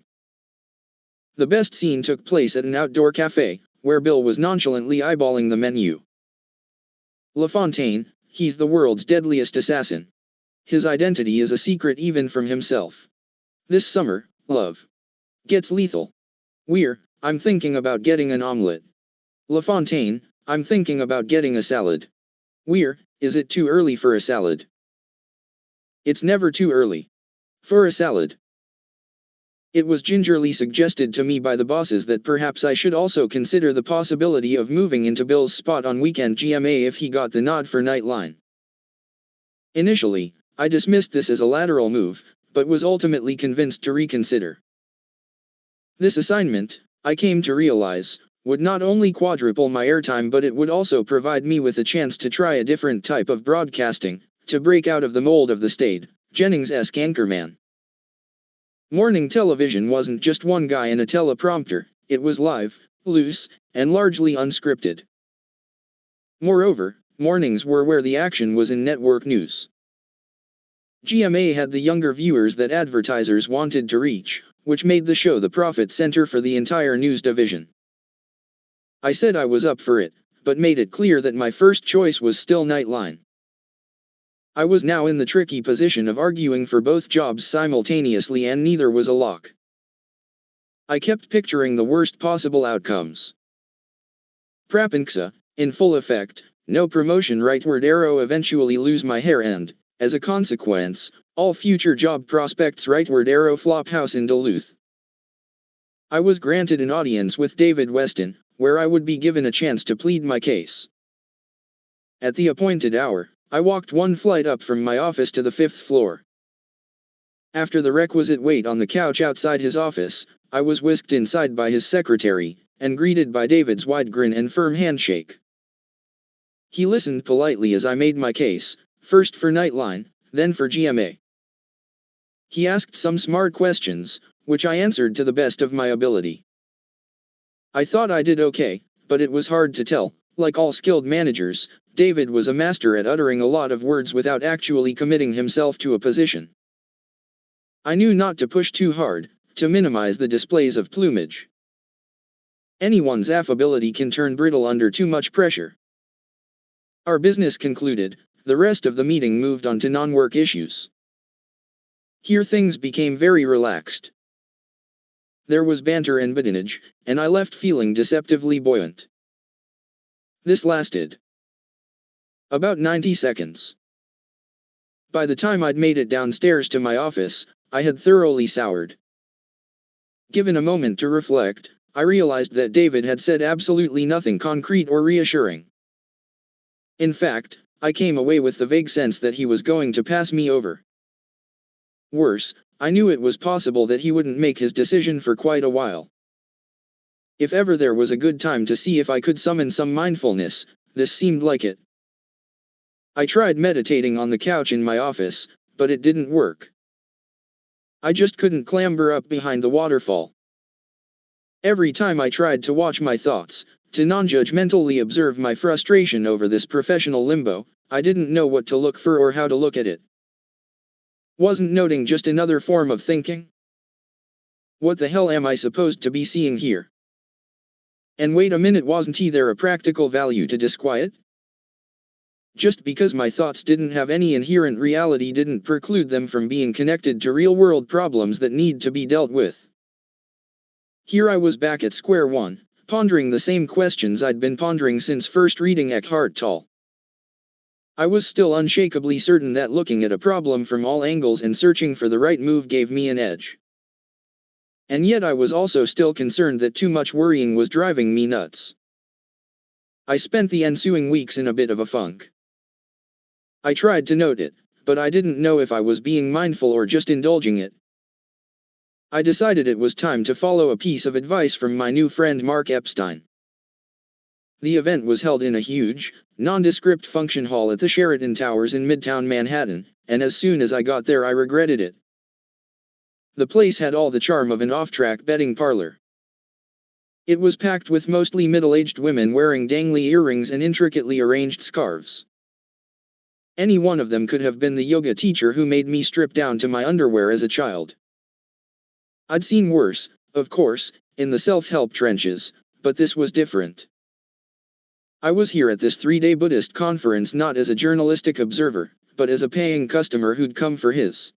The best scene took place at an outdoor cafe, where Bill was nonchalantly eyeballing the menu. LaFontaine, he's the world's deadliest assassin. His identity is a secret even from himself. This summer, love gets lethal. Weir, I'm thinking about getting an omelet. LaFontaine, I'm thinking about getting a salad. Weir, is it too early for a salad? It's never too early for a salad. It was gingerly suggested to me by the bosses that perhaps I should also consider the possibility of moving into Bill's spot on Weekend GMA if he got the nod for Nightline. Initially, I dismissed this as a lateral move, but was ultimately convinced to reconsider. This assignment, I came to realize, would not only quadruple my airtime but it would also provide me with a chance to try a different type of broadcasting, to break out of the mold of the staid, Jennings-esque anchorman. Morning television wasn't just one guy and a teleprompter, it was live, loose, and largely unscripted. Moreover, mornings were where the action was in network news. GMA had the younger viewers that advertisers wanted to reach, which made the show the profit center for the entire news division. I said I was up for it, but made it clear that my first choice was still Nightline. I was now in the tricky position of arguing for both jobs simultaneously and neither was a lock. I kept picturing the worst possible outcomes. Prapanksa, in full effect, no promotion rightward arrow eventually lose my hair and, as a consequence, all future job prospects rightward arrow flophouse in Duluth. I was granted an audience with David Weston, where I would be given a chance to plead my case. At the appointed hour, I walked one flight up from my office to the 5th floor. After the requisite wait on the couch outside his office, I was whisked inside by his secretary, and greeted by David's wide grin and firm handshake. He listened politely as I made my case, first for Nightline, then for GMA. He asked some smart questions, which I answered to the best of my ability. I thought I did okay, but it was hard to tell. Like all skilled managers, David was a master at uttering a lot of words without actually committing himself to a position. I knew not to push too hard, to minimize the displays of plumage. Anyone's affability can turn brittle under too much pressure. Our business concluded, the rest of the meeting moved on to non-work issues. Here things became very relaxed. There was banter and badinage, and I left feeling deceptively buoyant. This lasted about 90 seconds. By the time I'd made it downstairs to my office, I had thoroughly soured. Given a moment to reflect, I realized that David had said absolutely nothing concrete or reassuring. In fact, I came away with the vague sense that he was going to pass me over. Worse, I knew it was possible that he wouldn't make his decision for quite a while. If ever there was a good time to see if I could summon some mindfulness, this seemed like it. I tried meditating on the couch in my office, but it didn't work. I just couldn't clamber up behind the waterfall. Every time I tried to watch my thoughts, to non-judgmentally observe my frustration over this professional limbo. I didn't know what to look for or how to look at it. Wasn't noting just another form of thinking? What the hell am I supposed to be seeing here? And wait a minute, wasn't there a practical value to disquiet? Just because my thoughts didn't have any inherent reality didn't preclude them from being connected to real-world problems that need to be dealt with. Here I was back at square one, pondering the same questions I'd been pondering since first reading Eckhart Tolle. I was still unshakably certain that looking at a problem from all angles and searching for the right move gave me an edge. And yet I was also still concerned that too much worrying was driving me nuts. I spent the ensuing weeks in a bit of a funk. I tried to note it, but I didn't know if I was being mindful or just indulging it. I decided it was time to follow a piece of advice from my new friend Mark Epstein. The event was held in a huge, nondescript function hall at the Sheraton Towers in Midtown Manhattan, and as soon as I got there I regretted it. The place had all the charm of an off-track betting parlor. It was packed with mostly middle-aged women wearing dangly earrings and intricately arranged scarves. Any one of them could have been the yoga teacher who made me strip down to my underwear as a child. I'd seen worse, of course, in the self-help trenches, but this was different. I was here at this 3-day Buddhist conference not as a journalistic observer, but as a paying customer who'd come for his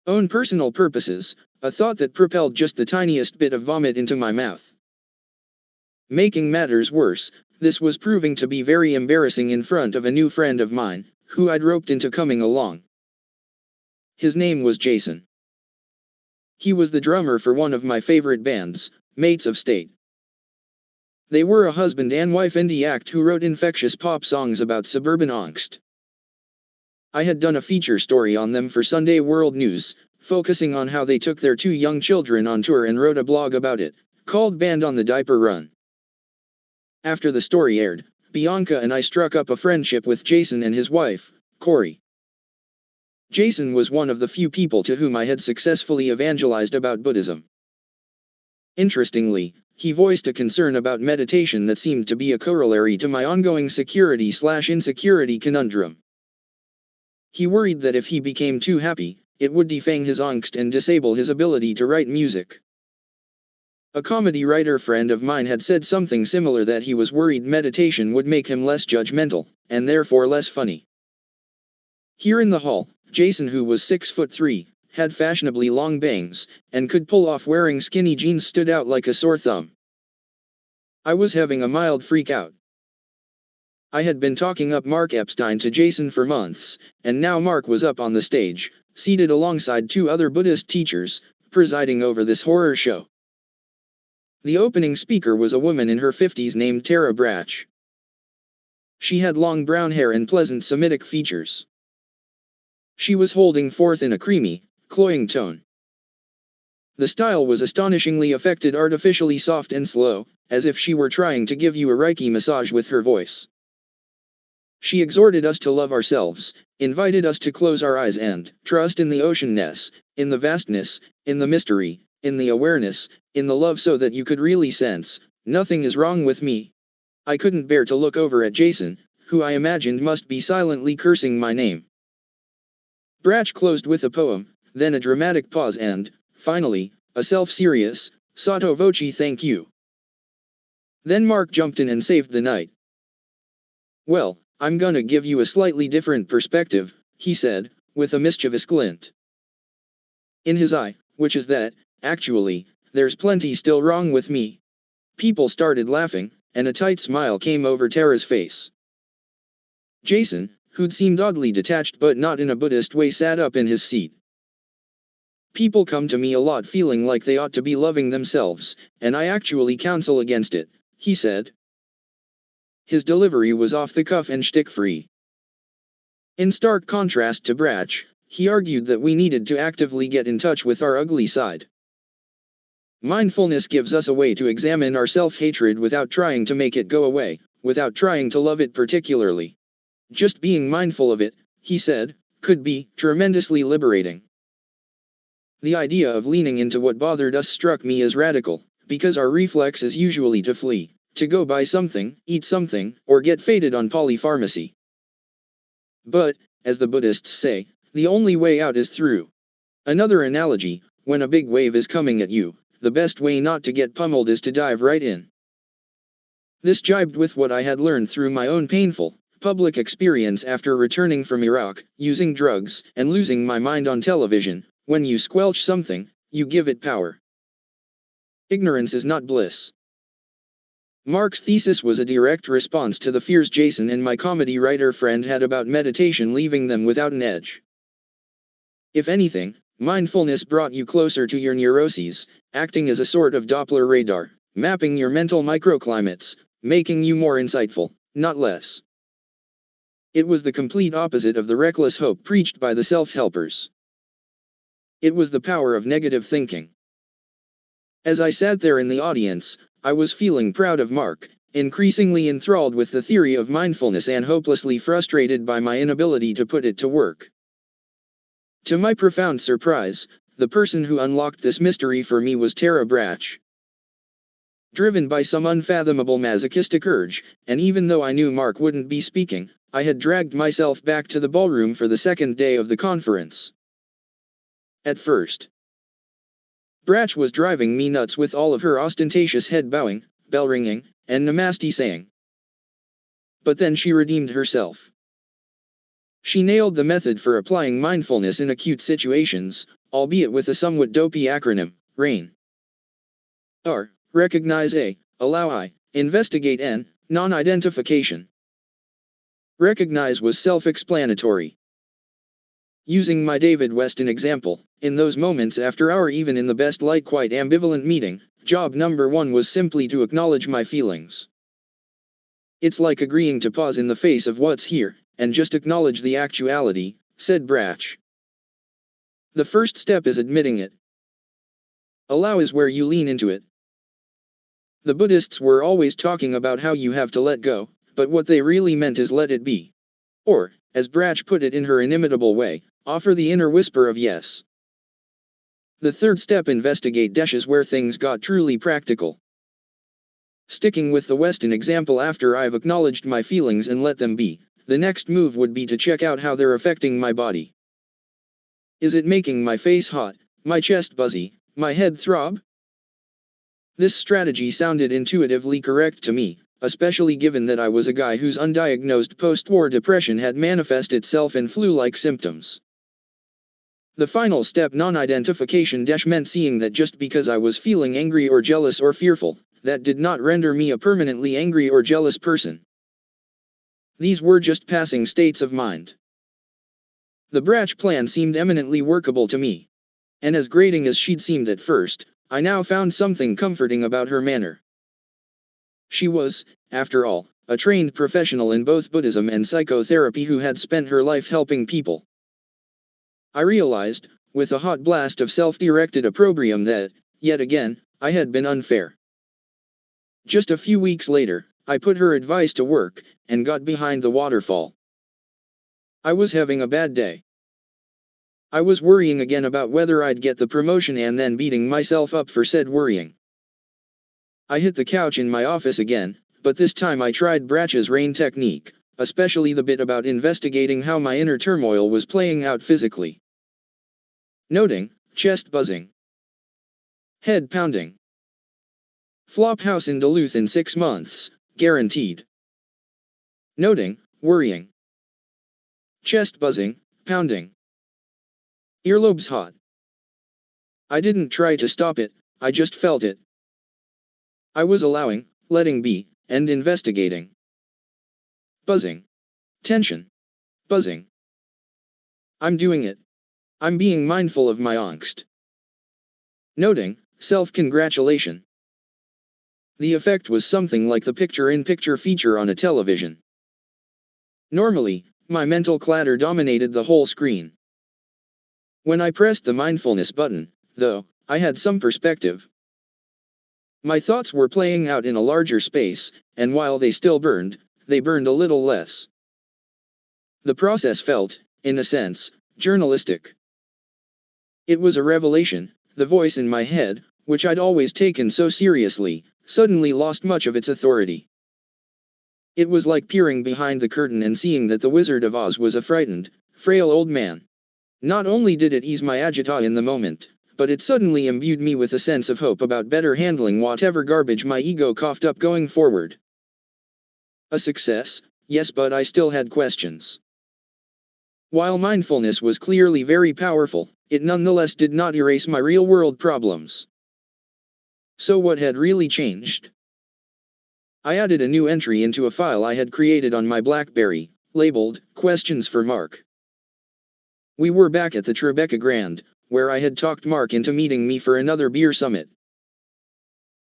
own personal purposes, a thought that propelled just the tiniest bit of vomit into my mouth. Making matters worse, this was proving to be very embarrassing in front of a new friend of mine, who I'd roped into coming along. His name was Jason. He was the drummer for one of my favorite bands, Mates of State. They were a husband and wife indie act who wrote infectious pop songs about suburban angst. I had done a feature story on them for Sunday World News, focusing on how they took their 2 young children on tour and wrote a blog about it, called Band on the Diaper Run. After the story aired, Bianca and I struck up a friendship with Jason and his wife, Corey. Jason was one of the few people to whom I had successfully evangelized about Buddhism. Interestingly, he voiced a concern about meditation that seemed to be a corollary to my ongoing security/insecurity conundrum. He worried that if he became too happy, it would defang his angst and disable his ability to write music. A comedy writer friend of mine had said something similar, that he was worried meditation would make him less judgmental, and therefore less funny. Here in the hall, Jason, who was 6'3", had fashionably long bangs, and could pull off wearing skinny jeans, stood out like a sore thumb. I was having a mild freak out. I had been talking up Mark Epstein to Jason for months, and now Mark was up on the stage, seated alongside 2 other Buddhist teachers, presiding over this horror show. The opening speaker was a woman in her 50s named Tara Brach. She had long brown hair and pleasant Semitic features. She was holding forth in a creamy, cloying tone. The style was astonishingly affected, artificially soft and slow, as if she were trying to give you a Reiki massage with her voice. She exhorted us to love ourselves, invited us to close our eyes and trust in the oceanness, in the vastness, in the mystery, in the awareness, in the love, so that you could really sense, nothing is wrong with me. I couldn't bear to look over at Jason, who I imagined must be silently cursing my name. Brach closed with a poem, then a dramatic pause and, finally, a self-serious, sotto voce thank you. Then Mark jumped in and saved the night. "Well, I'm gonna give you a slightly different perspective," he said, with a mischievous glint in his eye, "which is that, actually, there's plenty still wrong with me." People started laughing, and a tight smile came over Tara's face. Jason, who'd seemed oddly detached but not in a Buddhist way, sat up in his seat. "People come to me a lot feeling like they ought to be loving themselves, and I actually counsel against it," he said. His delivery was off the cuff and shtick-free. In stark contrast to Brach, he argued that we needed to actively get in touch with our ugly side. Mindfulness gives us a way to examine our self-hatred without trying to make it go away, without trying to love it particularly. Just being mindful of it, he said, could be tremendously liberating. The idea of leaning into what bothered us struck me as radical, because our reflex is usually to flee, to go buy something, eat something, or get faded on polypharmacy. But, as the Buddhists say, the only way out is through. Another analogy, when a big wave is coming at you, the best way not to get pummeled is to dive right in. This jibed with what I had learned through my own painful, public experience after returning from Iraq, using drugs, and losing my mind on television. When you squelch something, you give it power. Ignorance is not bliss. Mark's thesis was a direct response to the fears Jason and my comedy writer friend had about meditation leaving them without an edge. If anything, mindfulness brought you closer to your neuroses, acting as a sort of Doppler radar, mapping your mental microclimates, making you more insightful, not less. It was the complete opposite of the reckless hope preached by the self-helpers. It was the power of negative thinking. As I sat there in the audience, I was feeling proud of Mark, increasingly enthralled with the theory of mindfulness and hopelessly frustrated by my inability to put it to work. To my profound surprise, the person who unlocked this mystery for me was Tara Brach. Driven by some unfathomable masochistic urge, and even though I knew Mark wouldn't be speaking, I had dragged myself back to the ballroom for the second day of the conference. At first, Brach was driving me nuts with all of her ostentatious head bowing, bell ringing, and namaste saying. But then she redeemed herself. She nailed the method for applying mindfulness in acute situations, albeit with a somewhat dopey acronym, RAIN. R. Recognize A. Allow I. Investigate N. Non-identification. Recognize was self-explanatory. Using my David Weston example, in those moments after our even in the best light quite ambivalent meeting, job number 1 was simply to acknowledge my feelings. It's like agreeing to pause in the face of what's here, and just acknowledge the actuality, said Brach. The first step is admitting it. Allow is where you lean into it. The Buddhists were always talking about how you have to let go, but what they really meant is let it be. Or, as Brach put it in her inimitable way, offer the inner whisper of yes. The third step, investigate, is where things got truly practical. Sticking with the Weston example, after I've acknowledged my feelings and let them be, the next move would be to check out how they're affecting my body. Is it making my face hot, my chest buzzy, my head throb? This strategy sounded intuitively correct to me, especially given that I was a guy whose undiagnosed post-war depression had manifested itself in flu-like symptoms. The final step, non-identification, meant seeing that just because I was feeling angry or jealous or fearful, that did not render me a permanently angry or jealous person. These were just passing states of mind. The Brach plan seemed eminently workable to me. And as grating as she'd seemed at first, I now found something comforting about her manner. She was, after all, a trained professional in both Buddhism and psychotherapy who had spent her life helping people. I realized, with a hot blast of self-directed opprobrium, that, yet again, I had been unfair. Just a few weeks later, I put her advice to work, and got behind the waterfall. I was having a bad day. I was worrying again about whether I'd get the promotion and then beating myself up for said worrying. I hit the couch in my office again, but this time I tried Brach's RAIN technique, especially the bit about investigating how my inner turmoil was playing out physically. Noting, chest buzzing. Head pounding. Flop house in Duluth in 6 months, guaranteed. Noting, worrying. Chest buzzing, pounding. Earlobes hot. I didn't try to stop it, I just felt it. I was allowing, letting be, and investigating. Buzzing. Tension. Buzzing. I'm doing it. I'm being mindful of my angst. Noting, self-congratulation. The effect was something like the picture-in-picture feature on a television. Normally, my mental clatter dominated the whole screen. When I pressed the mindfulness button, though, I had some perspective. My thoughts were playing out in a larger space, and while they still burned, they burned a little less. The process felt, in a sense, journalistic. It was a revelation. The voice in my head, which I'd always taken so seriously, suddenly lost much of its authority. It was like peering behind the curtain and seeing that the Wizard of Oz was a frightened, frail old man. Not only did it ease my agita in the moment, but it suddenly imbued me with a sense of hope about better handling whatever garbage my ego coughed up going forward. A success, yes, but I still had questions. While mindfulness was clearly very powerful, it nonetheless did not erase my real-world problems. So what had really changed? I added a new entry into a file I had created on my BlackBerry, labeled, Questions for Mark. We were back at the Tribeca Grand, where I had talked Mark into meeting me for another beer summit.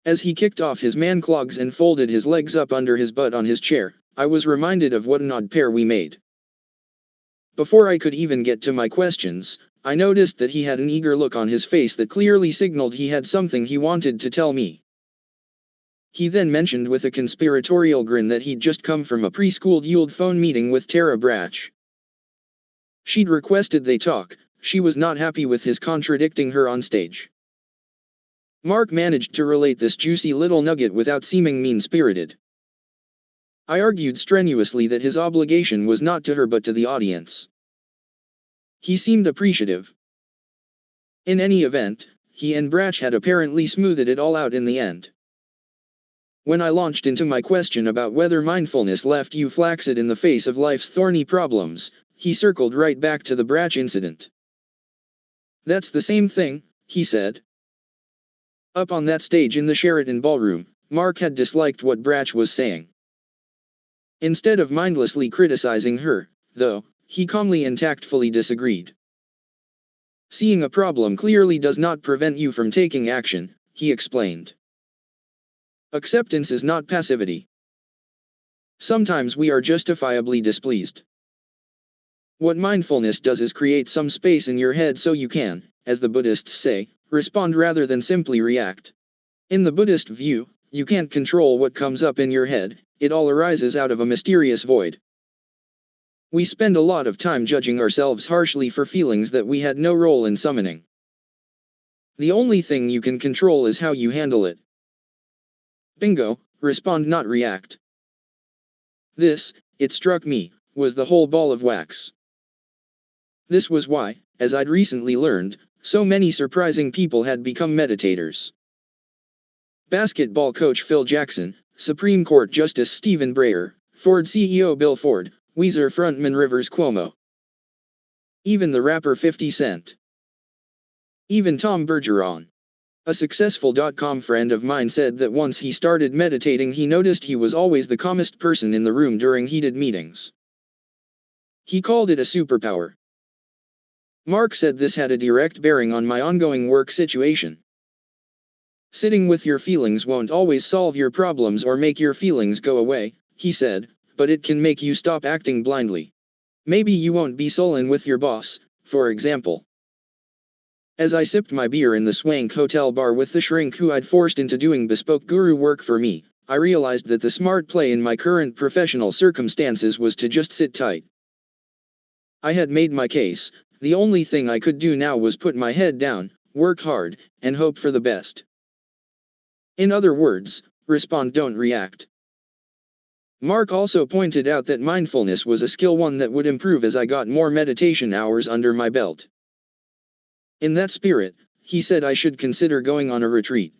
As he kicked off his man clogs and folded his legs up under his butt on his chair, I was reminded of what an odd pair we made. Before I could even get to my questions, I noticed that he had an eager look on his face that clearly signaled he had something he wanted to tell me. He then mentioned with a conspiratorial grin that he'd just come from a preschool Yule phone meeting with Tara Brach. She'd requested they talk. She was not happy with his contradicting her on stage. Mark managed to relate this juicy little nugget without seeming mean-spirited. I argued strenuously that his obligation was not to her but to the audience. He seemed appreciative. In any event, he and Brach had apparently smoothed it all out in the end. When I launched into my question about whether mindfulness left you flaccid in the face of life's thorny problems, he circled right back to the Brach incident. That's the same thing, he said. Up on that stage in the Sheraton ballroom, Mark had disliked what Brach was saying. Instead of mindlessly criticizing her, though, he calmly and tactfully disagreed. Seeing a problem clearly does not prevent you from taking action, he explained. Acceptance is not passivity. Sometimes we are justifiably displeased. What mindfulness does is create some space in your head so you can, as the Buddhists say, respond rather than simply react. In the Buddhist view, you can't control what comes up in your head, it all arises out of a mysterious void. We spend a lot of time judging ourselves harshly for feelings that we had no role in summoning. The only thing you can control is how you handle it. Bingo, respond not react. This, it struck me, was the whole ball of wax. This was why, as I'd recently learned, so many surprising people had become meditators. Basketball coach Phil Jackson, Supreme Court Justice Stephen Breyer, Ford CEO Bill Ford, Weezer frontman Rivers Cuomo. Even the rapper 50 Cent. Even Tom Bergeron. A successful .com friend of mine said that once he started meditating he noticed he was always the calmest person in the room during heated meetings. He called it a superpower. Mark said this had a direct bearing on my ongoing work situation. Sitting with your feelings won't always solve your problems or make your feelings go away, he said, but it can make you stop acting blindly. Maybe you won't be sullen with your boss, for example. As I sipped my beer in the swank hotel bar with the shrink who I'd forced into doing bespoke guru work for me, I realized that the smart play in my current professional circumstances was to just sit tight. I had made my case, the only thing I could do now was put my head down, work hard, and hope for the best. In other words, respond, don't react. Mark also pointed out that mindfulness was a skill one that would improve as I got more meditation hours under my belt. In that spirit, he said I should consider going on a retreat.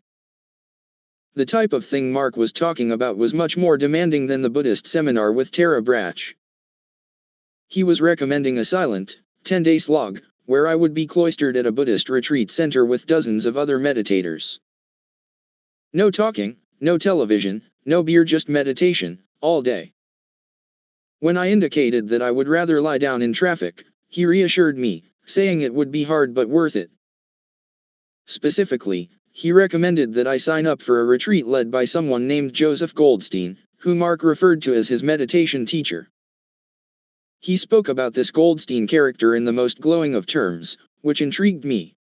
The type of thing Mark was talking about was much more demanding than the Buddhist seminar with Tara Brach. He was recommending a silent, 10-day slog, where I would be cloistered at a Buddhist retreat center with dozens of other meditators. No talking, no television, no beer, just meditation, all day. When I indicated that I would rather lie down in traffic, he reassured me, saying it would be hard but worth it. Specifically, he recommended that I sign up for a retreat led by someone named Joseph Goldstein, who Mark referred to as his meditation teacher. He spoke about this Goldstein character in the most glowing of terms, which intrigued me.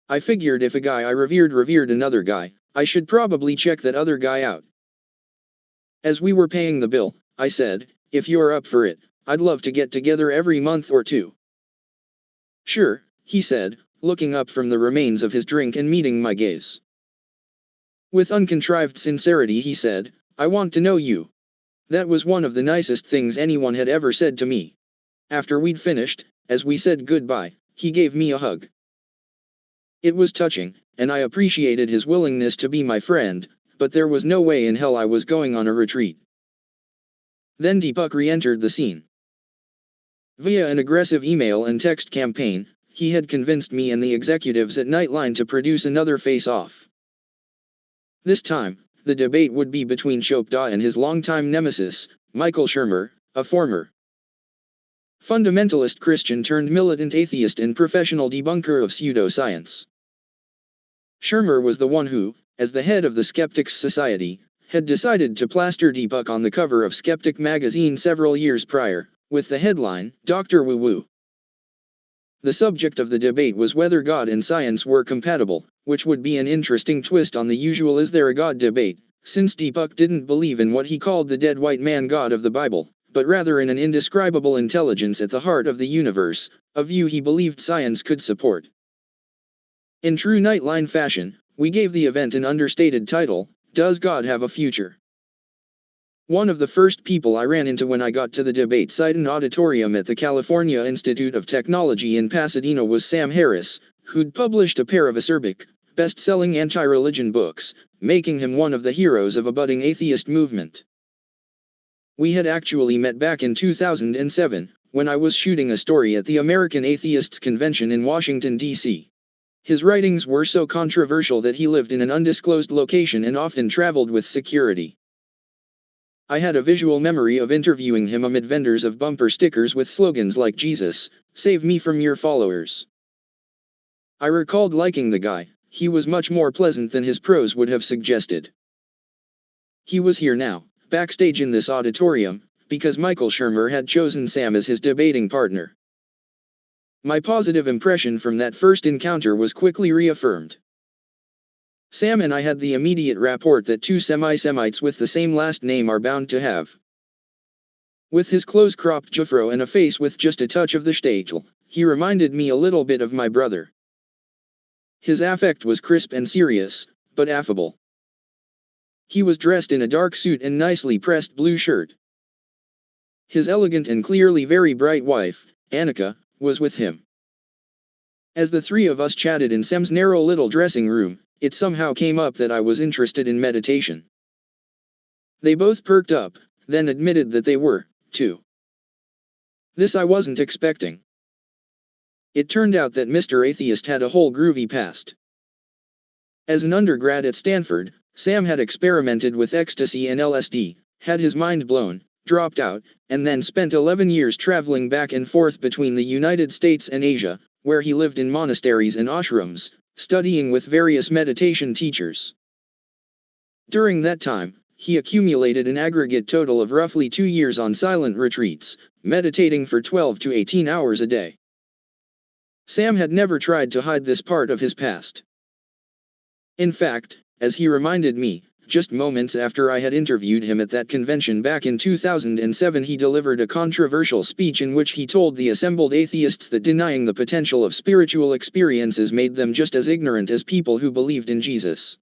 I figured if a guy I revered another guy, I should probably check that other guy out. As we were paying the bill, I said, if you're up for it, I'd love to get together every month or two. Sure, he said, looking up from the remains of his drink and meeting my gaze. With uncontrived sincerity he said, "I want to know you." That was one of the nicest things anyone had ever said to me. After we'd finished, as we said goodbye, he gave me a hug. It was touching, and I appreciated his willingness to be my friend, but there was no way in hell I was going on a retreat. Then Deepak re-entered the scene. Via an aggressive email and text campaign, he had convinced me and the executives at Nightline to produce another face-off. This time, the debate would be between Chopra and his longtime nemesis, Michael Shermer, a former fundamentalist Christian turned militant atheist and professional debunker of pseudoscience. Shermer was the one who, as the head of the Skeptics Society, had decided to plaster Deepak on the cover of Skeptic magazine several years prior, with the headline, "Dr. Woo Woo." The subject of the debate was whether God and science were compatible, which would be an interesting twist on the usual "is there a God" debate, since Deepak didn't believe in what he called the dead white man God of the Bible, but rather in an indescribable intelligence at the heart of the universe, a view he believed science could support. In true Nightline fashion, we gave the event an understated title, "Does God Have a Future?" One of the first people I ran into when I got to the debate site and auditorium at the California Institute of Technology in Pasadena was Sam Harris, who'd published a pair of acerbic, best-selling anti-religion books, making him one of the heroes of a budding atheist movement. We had actually met back in 2007, when I was shooting a story at the American Atheists Convention in Washington, D.C. His writings were so controversial that he lived in an undisclosed location and often traveled with security. I had a visual memory of interviewing him amid vendors of bumper stickers with slogans like "Jesus, save me from your followers." I recalled liking the guy. He was much more pleasant than his prose would have suggested. He was here now, backstage in this auditorium, because Michael Shermer had chosen Sam as his debating partner. My positive impression from that first encounter was quickly reaffirmed. Sam and I had the immediate rapport that two semi-Semites with the same last name are bound to have. With his close-cropped jufro and a face with just a touch of the shtetl, he reminded me a little bit of my brother. His affect was crisp and serious, but affable. He was dressed in a dark suit and nicely pressed blue shirt. His elegant and clearly very bright wife, Annika, was with him. As the three of us chatted in Sam's narrow little dressing room, it somehow came up that I was interested in meditation. They both perked up, then admitted that they were, too. This I wasn't expecting. It turned out that Mr. Atheist had a whole groovy past. As an undergrad at Stanford, Sam had experimented with ecstasy and LSD, had his mind blown, dropped out, and then spent 11 years traveling back and forth between the United States and Asia, where he lived in monasteries and ashrams, studying with various meditation teachers. During that time, he accumulated an aggregate total of roughly 2 years on silent retreats, meditating for 12 to 18 hours a day. Sam had never tried to hide this part of his past. In fact, as he reminded me, just moments after I had interviewed him at that convention back in 2007, he delivered a controversial speech in which he told the assembled atheists that denying the potential of spiritual experiences made them just as ignorant as people who believed in Jesus.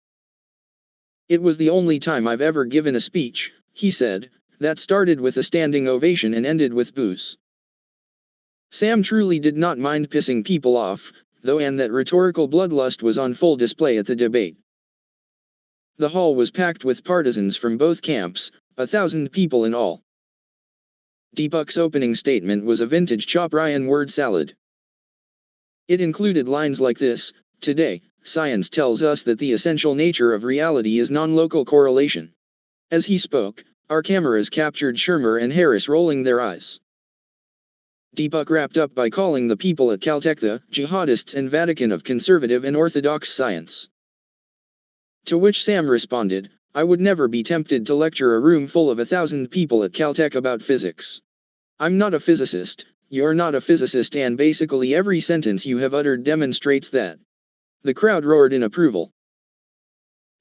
"It was the only time I've ever given a speech," he said, "that started with a standing ovation and ended with boos." Sam truly did not mind pissing people off, though, and that rhetorical bloodlust was on full display at the debate. The hall was packed with partisans from both camps, 1,000 people in all. Deepak's opening statement was a vintage Choprayan word salad. It included lines like this: "Today, science tells us that the essential nature of reality is non-local correlation." As he spoke, our cameras captured Shermer and Harris rolling their eyes. Deepak wrapped up by calling the people at Caltech the jihadists and Vatican of conservative and orthodox science. To which Sam responded, "I would never be tempted to lecture a room full of 1,000 people at Caltech about physics. I'm not a physicist, you're not a physicist, and basically every sentence you have uttered demonstrates that." The crowd roared in approval.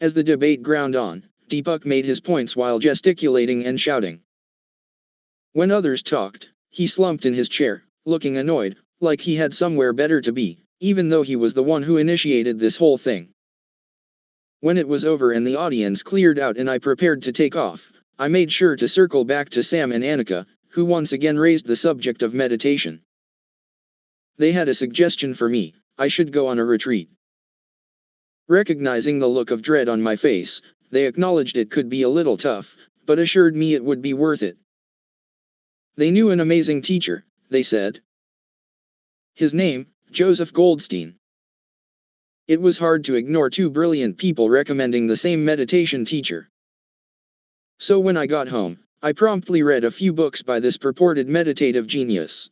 As the debate ground on, Deepak made his points while gesticulating and shouting. When others talked, he slumped in his chair, looking annoyed, like he had somewhere better to be, even though he was the one who initiated this whole thing. When it was over and the audience cleared out and I prepared to take off, I made sure to circle back to Sam and Annika, who once again raised the subject of meditation. They had a suggestion for me: I should go on a retreat. Recognizing the look of dread on my face, they acknowledged it could be a little tough, but assured me it would be worth it. They knew an amazing teacher, they said. His name, Joseph Goldstein. It was hard to ignore two brilliant people recommending the same meditation teacher. So when I got home, I promptly read a few books by this purported meditative genius.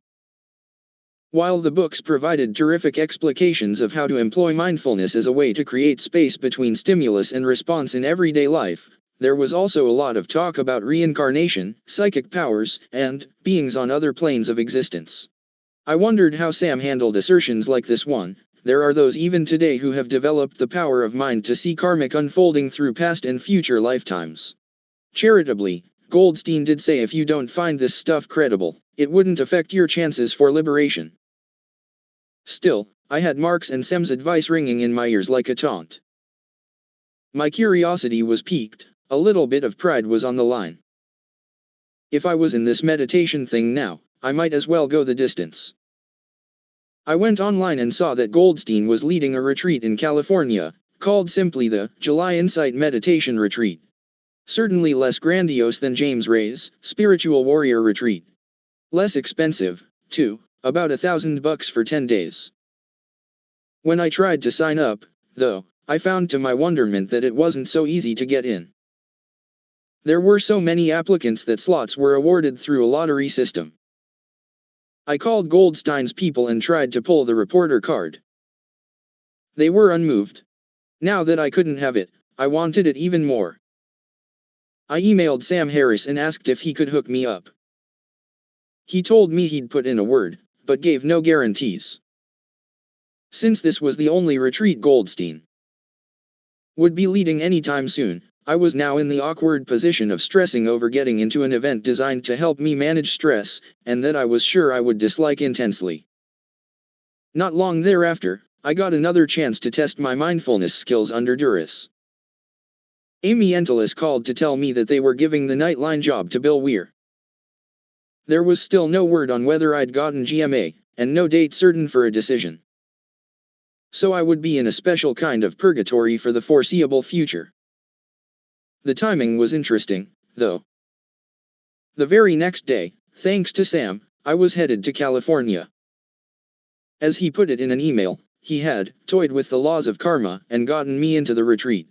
While the books provided terrific explications of how to employ mindfulness as a way to create space between stimulus and response in everyday life, there was also a lot of talk about reincarnation, psychic powers, and beings on other planes of existence. I wondered how Sam handled assertions like this one. There are those even today who have developed the power of mind to see karmic unfolding through past and future lifetimes. Charitably, Goldstein did say if you don't find this stuff credible, it wouldn't affect your chances for liberation. Still, I had Mark's and Sam's advice ringing in my ears like a taunt. My curiosity was piqued, a little bit of pride was on the line. If I was in this meditation thing now, I might as well go the distance. I went online and saw that Goldstein was leading a retreat in California, called simply the July Insight Meditation Retreat. Certainly less grandiose than James Ray's Spiritual Warrior Retreat. Less expensive, too, about $1,000 for 10 days. When I tried to sign up, though, I found to my wonderment that it wasn't so easy to get in. There were so many applicants that slots were awarded through a lottery system. I called Goldstein's people and tried to pull the reporter card. They were unmoved. Now that I couldn't have it, I wanted it even more. I emailed Sam Harris and asked if he could hook me up. He told me he'd put in a word, but gave no guarantees. Since this was the only retreat Goldstein would be leading anytime soon, I was now in the awkward position of stressing over getting into an event designed to help me manage stress, and that I was sure I would dislike intensely. Not long thereafter, I got another chance to test my mindfulness skills under duress. Amy Entelis called to tell me that they were giving the Nightline job to Bill Weir. There was still no word on whether I'd gotten GMA, and no date certain for a decision. So I would be in a special kind of purgatory for the foreseeable future. The timing was interesting, though. The very next day, thanks to Sam, I was headed to California. As he put it in an email, he had toyed with the laws of karma and gotten me into the retreat.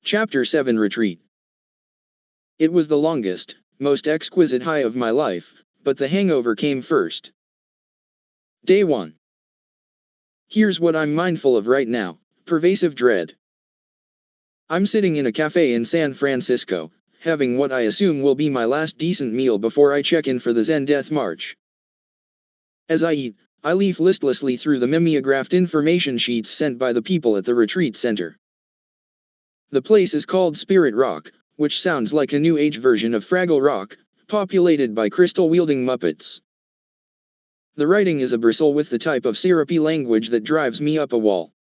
Chapter 7 Retreat. It was the longest, most exquisite high of my life, but the hangover came first. Day 1. Here's what I'm mindful of right now: pervasive dread. I'm sitting in a cafe in San Francisco, having what I assume will be my last decent meal before I check in for the Zen Death March. As I eat, I leaf listlessly through the mimeographed information sheets sent by the people at the retreat center. The place is called Spirit Rock, which sounds like a new age version of Fraggle Rock, populated by crystal-wielding Muppets. The writing is a bristle with the type of syrupy language that drives me up a wall.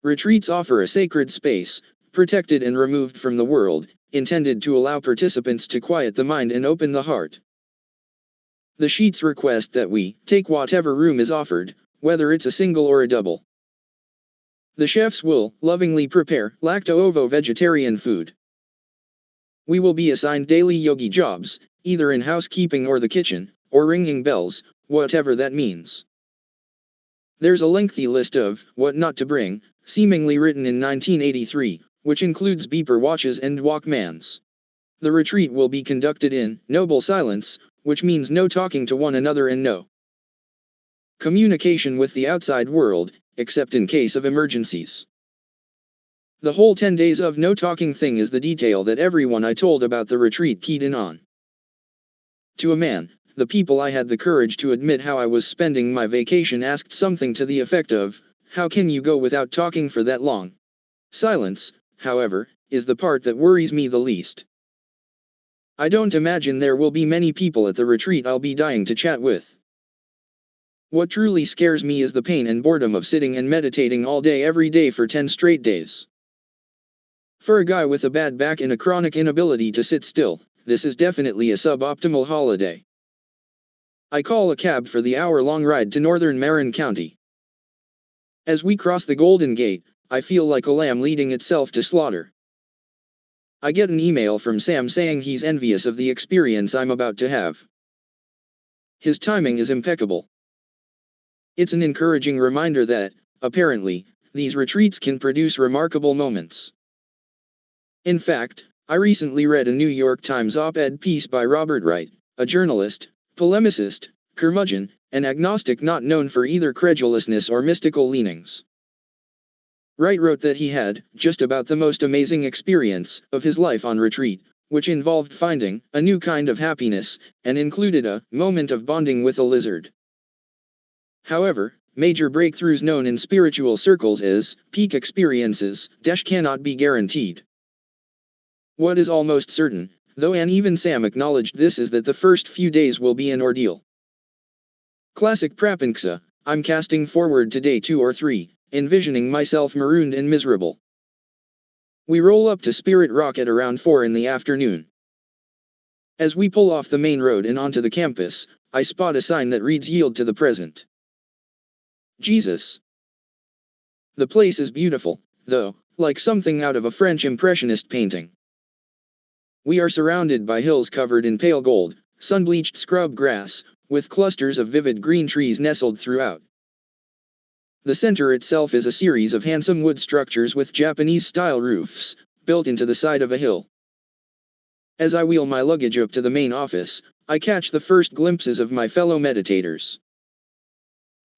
Retreats offer a sacred space, protected and removed from the world, intended to allow participants to quiet the mind and open the heart. The sheets request that we take whatever room is offered, whether it's a single or a double. The chefs will lovingly prepare lacto-ovo vegetarian food. We will be assigned daily yogi jobs, either in housekeeping or the kitchen, or ringing bells, whatever that means. There's a lengthy list of what not to bring, seemingly written in 1983, which includes beeper watches and Walkmans. The retreat will be conducted in noble silence, which means no talking to one another and no communication with the outside world, except in case of emergencies. The whole 10 days of no talking thing is the detail that everyone I told about the retreat keyed in on. To a man, the people I had the courage to admit how I was spending my vacation asked something to the effect of, "How can you go without talking for that long?" Silence, however, is the part that worries me the least. I don't imagine there will be many people at the retreat I'll be dying to chat with. What truly scares me is the pain and boredom of sitting and meditating all day every day for 10 straight days. For a guy with a bad back and a chronic inability to sit still, this is definitely a suboptimal holiday. I call a cab for the hour-long ride to northern Marin County. As we cross the Golden Gate, I feel like a lamb leading itself to slaughter. I get an email from Sam saying he's envious of the experience I'm about to have. His timing is impeccable. It's an encouraging reminder that, apparently, these retreats can produce remarkable moments. In fact, I recently read a New York Times op-ed piece by Robert Wright, a journalist, polemicist, curmudgeon, and agnostic not known for either credulousness or mystical leanings. Wright wrote that he had just about the most amazing experience of his life on retreat, which involved finding a new kind of happiness, and included a moment of bonding with a lizard. However, major breakthroughs known in spiritual circles as peak experiences cannot be guaranteed. What is almost certain, though, and even Sam acknowledged this, is that the first few days will be an ordeal. Classic prapanksa, I'm casting forward to day 2 or 3, envisioning myself marooned and miserable. We roll up to Spirit Rock at around 4 in the afternoon. As we pull off the main road and onto the campus, I spot a sign that reads "Yield to the Present. Jesus." The place is beautiful, though, like something out of a French Impressionist painting. We are surrounded by hills covered in pale gold, sun-bleached scrub grass, with clusters of vivid green trees nestled throughout. The center itself is a series of handsome wood structures with Japanese-style roofs, built into the side of a hill. As I wheel my luggage up to the main office, I catch the first glimpses of my fellow meditators.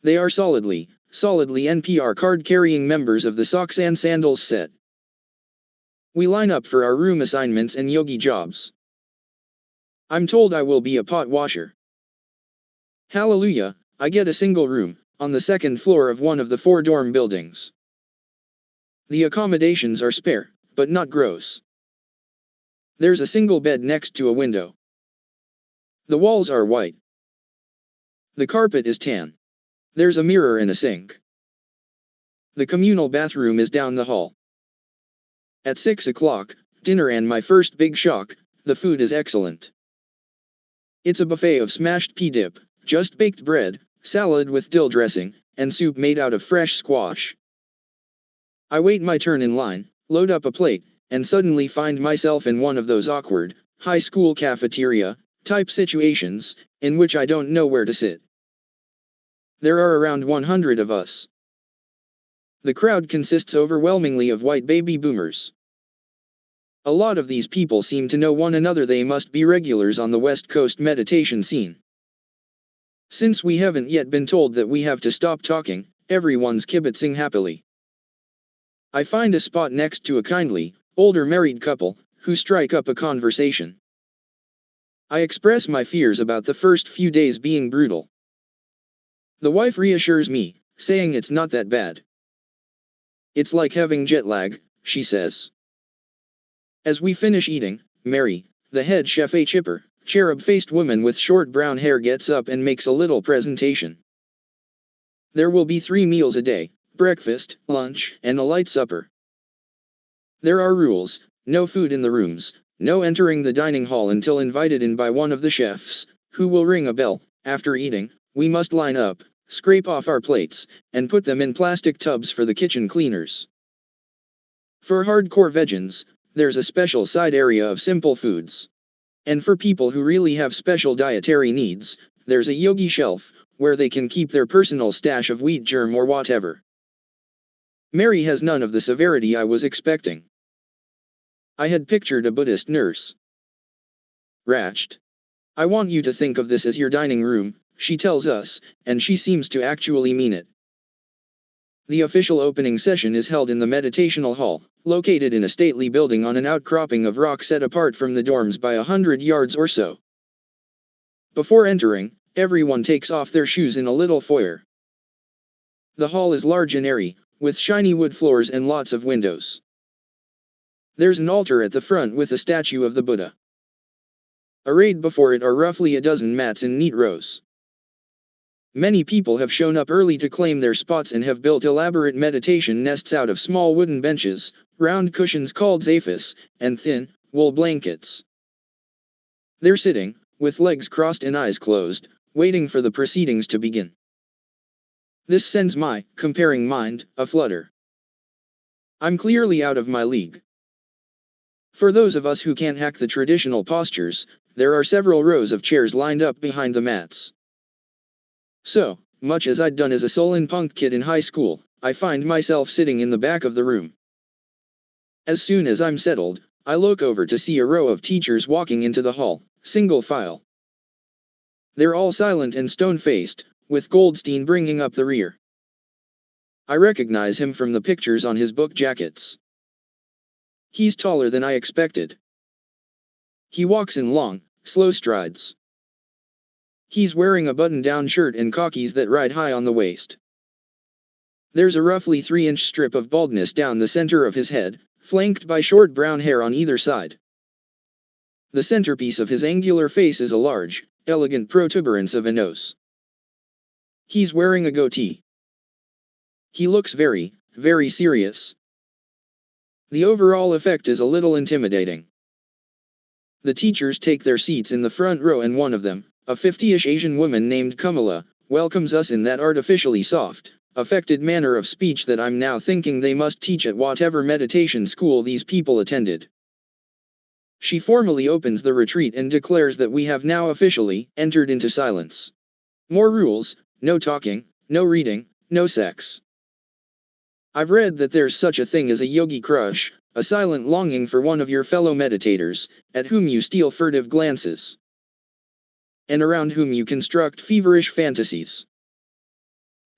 They are solidly NPR card-carrying members of the Socks and Sandals set. We line up for our room assignments and yogi jobs. I'm told I will be a pot washer. Hallelujah, I get a single room, on the second floor of one of the 4 dorm buildings. The accommodations are spare, but not gross. There's a single bed next to a window. The walls are white. The carpet is tan. There's a mirror and a sink. The communal bathroom is down the hall. At 6 o'clock, dinner, and my first big shock, the food is excellent. It's a buffet of smashed pea dip, just baked bread, salad with dill dressing, and soup made out of fresh squash. I wait my turn in line, load up a plate, and suddenly find myself in one of those awkward, high school cafeteria-type situations, in which I don't know where to sit. There are around 100 of us. The crowd consists overwhelmingly of white baby boomers. A lot of these people seem to know one another. They must be regulars on the West Coast meditation scene. Since we haven't yet been told that we have to stop talking, everyone's kibitzing happily. I find a spot next to a kindly, older married couple, who strike up a conversation. I express my fears about the first few days being brutal. The wife reassures me, saying it's not that bad. It's like having jet lag, she says. As we finish eating, Mary, the head chef, a chipper, cherub-faced woman with short brown hair, gets up and makes a little presentation. There will be 3 meals a day: breakfast, lunch, and a light supper. There are rules: no food in the rooms, no entering the dining hall until invited in by one of the chefs, who will ring a bell. After eating, we must line up, scrape off our plates, and put them in plastic tubs for the kitchen cleaners. For hardcore vegans, there's a special side area of simple foods. And for people who really have special dietary needs, there's a yogi shelf, where they can keep their personal stash of wheat germ or whatever. Mary has none of the severity I was expecting. I had pictured a Buddhist nurse. Ratched. I want you to think of this as your dining room, she tells us, and she seems to actually mean it. The official opening session is held in the meditational hall, located in a stately building on an outcropping of rock set apart from the dorms by 100 yards or so. Before entering, everyone takes off their shoes in a little foyer. The hall is large and airy, with shiny wood floors and lots of windows. There's an altar at the front with a statue of the Buddha. Arrayed before it are roughly a dozen mats in neat rows. Many people have shown up early to claim their spots and have built elaborate meditation nests out of small wooden benches, round cushions called zaphis, and thin, wool blankets. They're sitting, with legs crossed and eyes closed, waiting for the proceedings to begin. This sends my comparing mind aflutter. I'm clearly out of my league. For those of us who can't hack the traditional postures, there are several rows of chairs lined up behind the mats. So, much as I'd done as a sullen punk kid in high school, I find myself sitting in the back of the room. As soon as I'm settled, I look over to see a row of teachers walking into the hall, single file. They're all silent and stone-faced, with Goldstein bringing up the rear. I recognize him from the pictures on his book jackets. He's taller than I expected. He walks in long, slow strides. He's wearing a button-down shirt and khakis that ride high on the waist. There's a roughly 3-inch strip of baldness down the center of his head, flanked by short brown hair on either side. The centerpiece of his angular face is a large, elegant protuberance of a nose. He's wearing a goatee. He looks very, very serious. The overall effect is a little intimidating. The teachers take their seats in the front row and one of them, a 50-ish Asian woman named Kamala, welcomes us in that artificially soft, affected manner of speech that I'm now thinking they must teach at whatever meditation school these people attended. She formally opens the retreat and declares that we have now officially entered into silence. More rules, no talking, no reading, no sex. I've read that there's such a thing as a yogi crush, a silent longing for one of your fellow meditators, at whom you steal furtive glances, and around whom you construct feverish fantasies.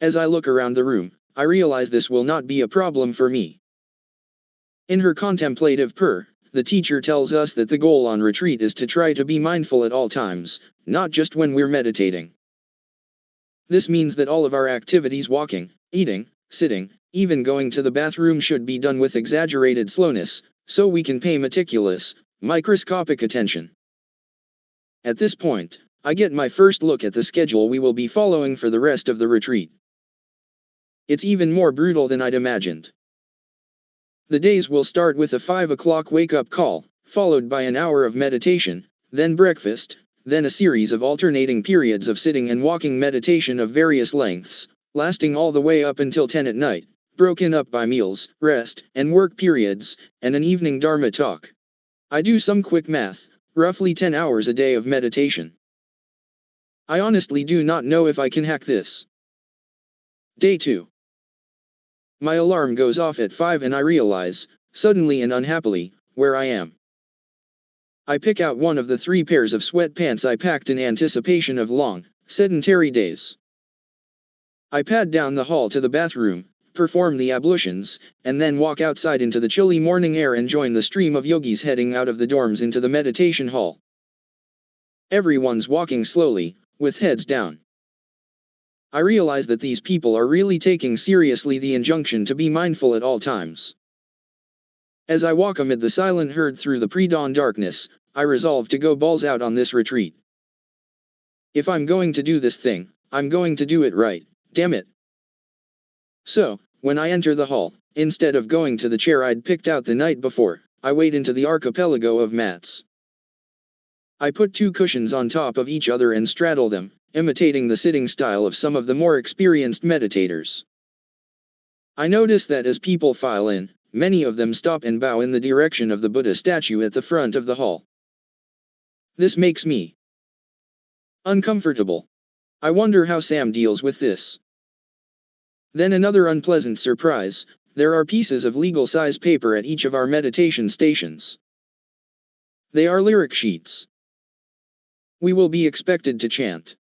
As I look around the room, I realize this will not be a problem for me. In her contemplative purr, the teacher tells us that the goal on retreat is to try to be mindful at all times, not just when we're meditating. This means that all of our activities, walking, eating, sitting, even going to the bathroom, should be done with exaggerated slowness, so we can pay meticulous, microscopic attention. At this point, I get my first look at the schedule we will be following for the rest of the retreat. It's even more brutal than I'd imagined. The days will start with a 5 o'clock wake-up call, followed by an hour of meditation, then breakfast, then a series of alternating periods of sitting and walking meditation of various lengths, lasting all the way up until 10 at night, broken up by meals, rest, and work periods, and an evening Dharma talk. I do some quick math, roughly 10 hours a day of meditation. I honestly do not know if I can hack this. Day 2. My alarm goes off at 5 and I realize, suddenly and unhappily, where I am. I pick out one of the 3 pairs of sweatpants I packed in anticipation of long, sedentary days. I pad down the hall to the bathroom, perform the ablutions, and then walk outside into the chilly morning air and join the stream of yogis heading out of the dorms into the meditation hall. Everyone's walking slowly, with heads down. I realize that these people are really taking seriously the injunction to be mindful at all times. As I walk amid the silent herd through the pre-dawn darkness, I resolve to go balls out on this retreat. If I'm going to do this thing, I'm going to do it right, damn it. So, when I enter the hall, instead of going to the chair I'd picked out the night before, I wade into the archipelago of mats. I put 2 cushions on top of each other and straddle them, imitating the sitting style of some of the more experienced meditators. I notice that as people file in, many of them stop and bow in the direction of the Buddha statue at the front of the hall. This makes me uncomfortable. I wonder how Sam deals with this. Then another unpleasant surprise, there are pieces of legal-size paper at each of our meditation stations. They are lyric sheets. We will be expected to chant.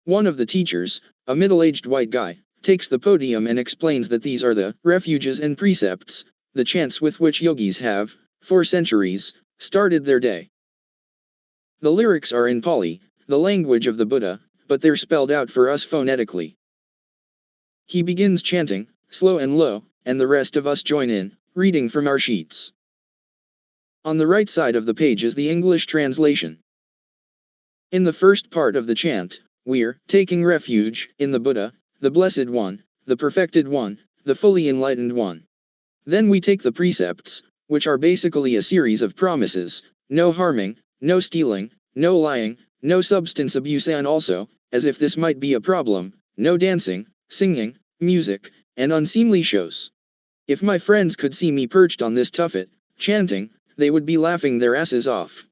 One of the teachers, a middle-aged white guy, takes the podium and explains that these are the refuges and precepts, the chants with which yogis have, for centuries, started their day. The lyrics are in Pali, the language of the Buddha, but they're spelled out for us phonetically. He begins chanting, slow and low, and the rest of us join in, reading from our sheets. On the right side of the page is the English translation. In the first part of the chant, We're taking refuge in the Buddha, the Blessed One, the Perfected One, the fully enlightened One. Then we take the precepts, which are basically a series of promises: no harming, no stealing, no lying, no substance abuse, and also, as if this might be a problem, no dancing, singing, music, and unseemly shows. If my friends could see me perched on this tuffet, chanting, they would be laughing their asses off.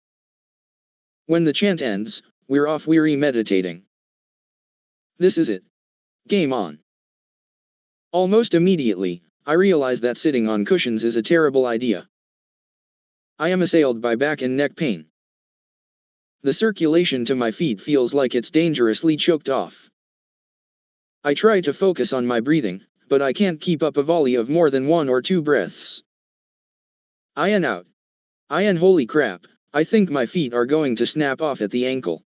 When the chant ends, we're off weary meditating. This is it. Game on. Almost immediately, I realize that sitting on cushions is a terrible idea. I am assailed by back and neck pain. The circulation to my feet feels like it's dangerously choked off. I try to focus on my breathing, but I can't keep up a volley of more than 1 or 2 breaths. In out. In holy crap, I think my feet are going to snap off at the ankle.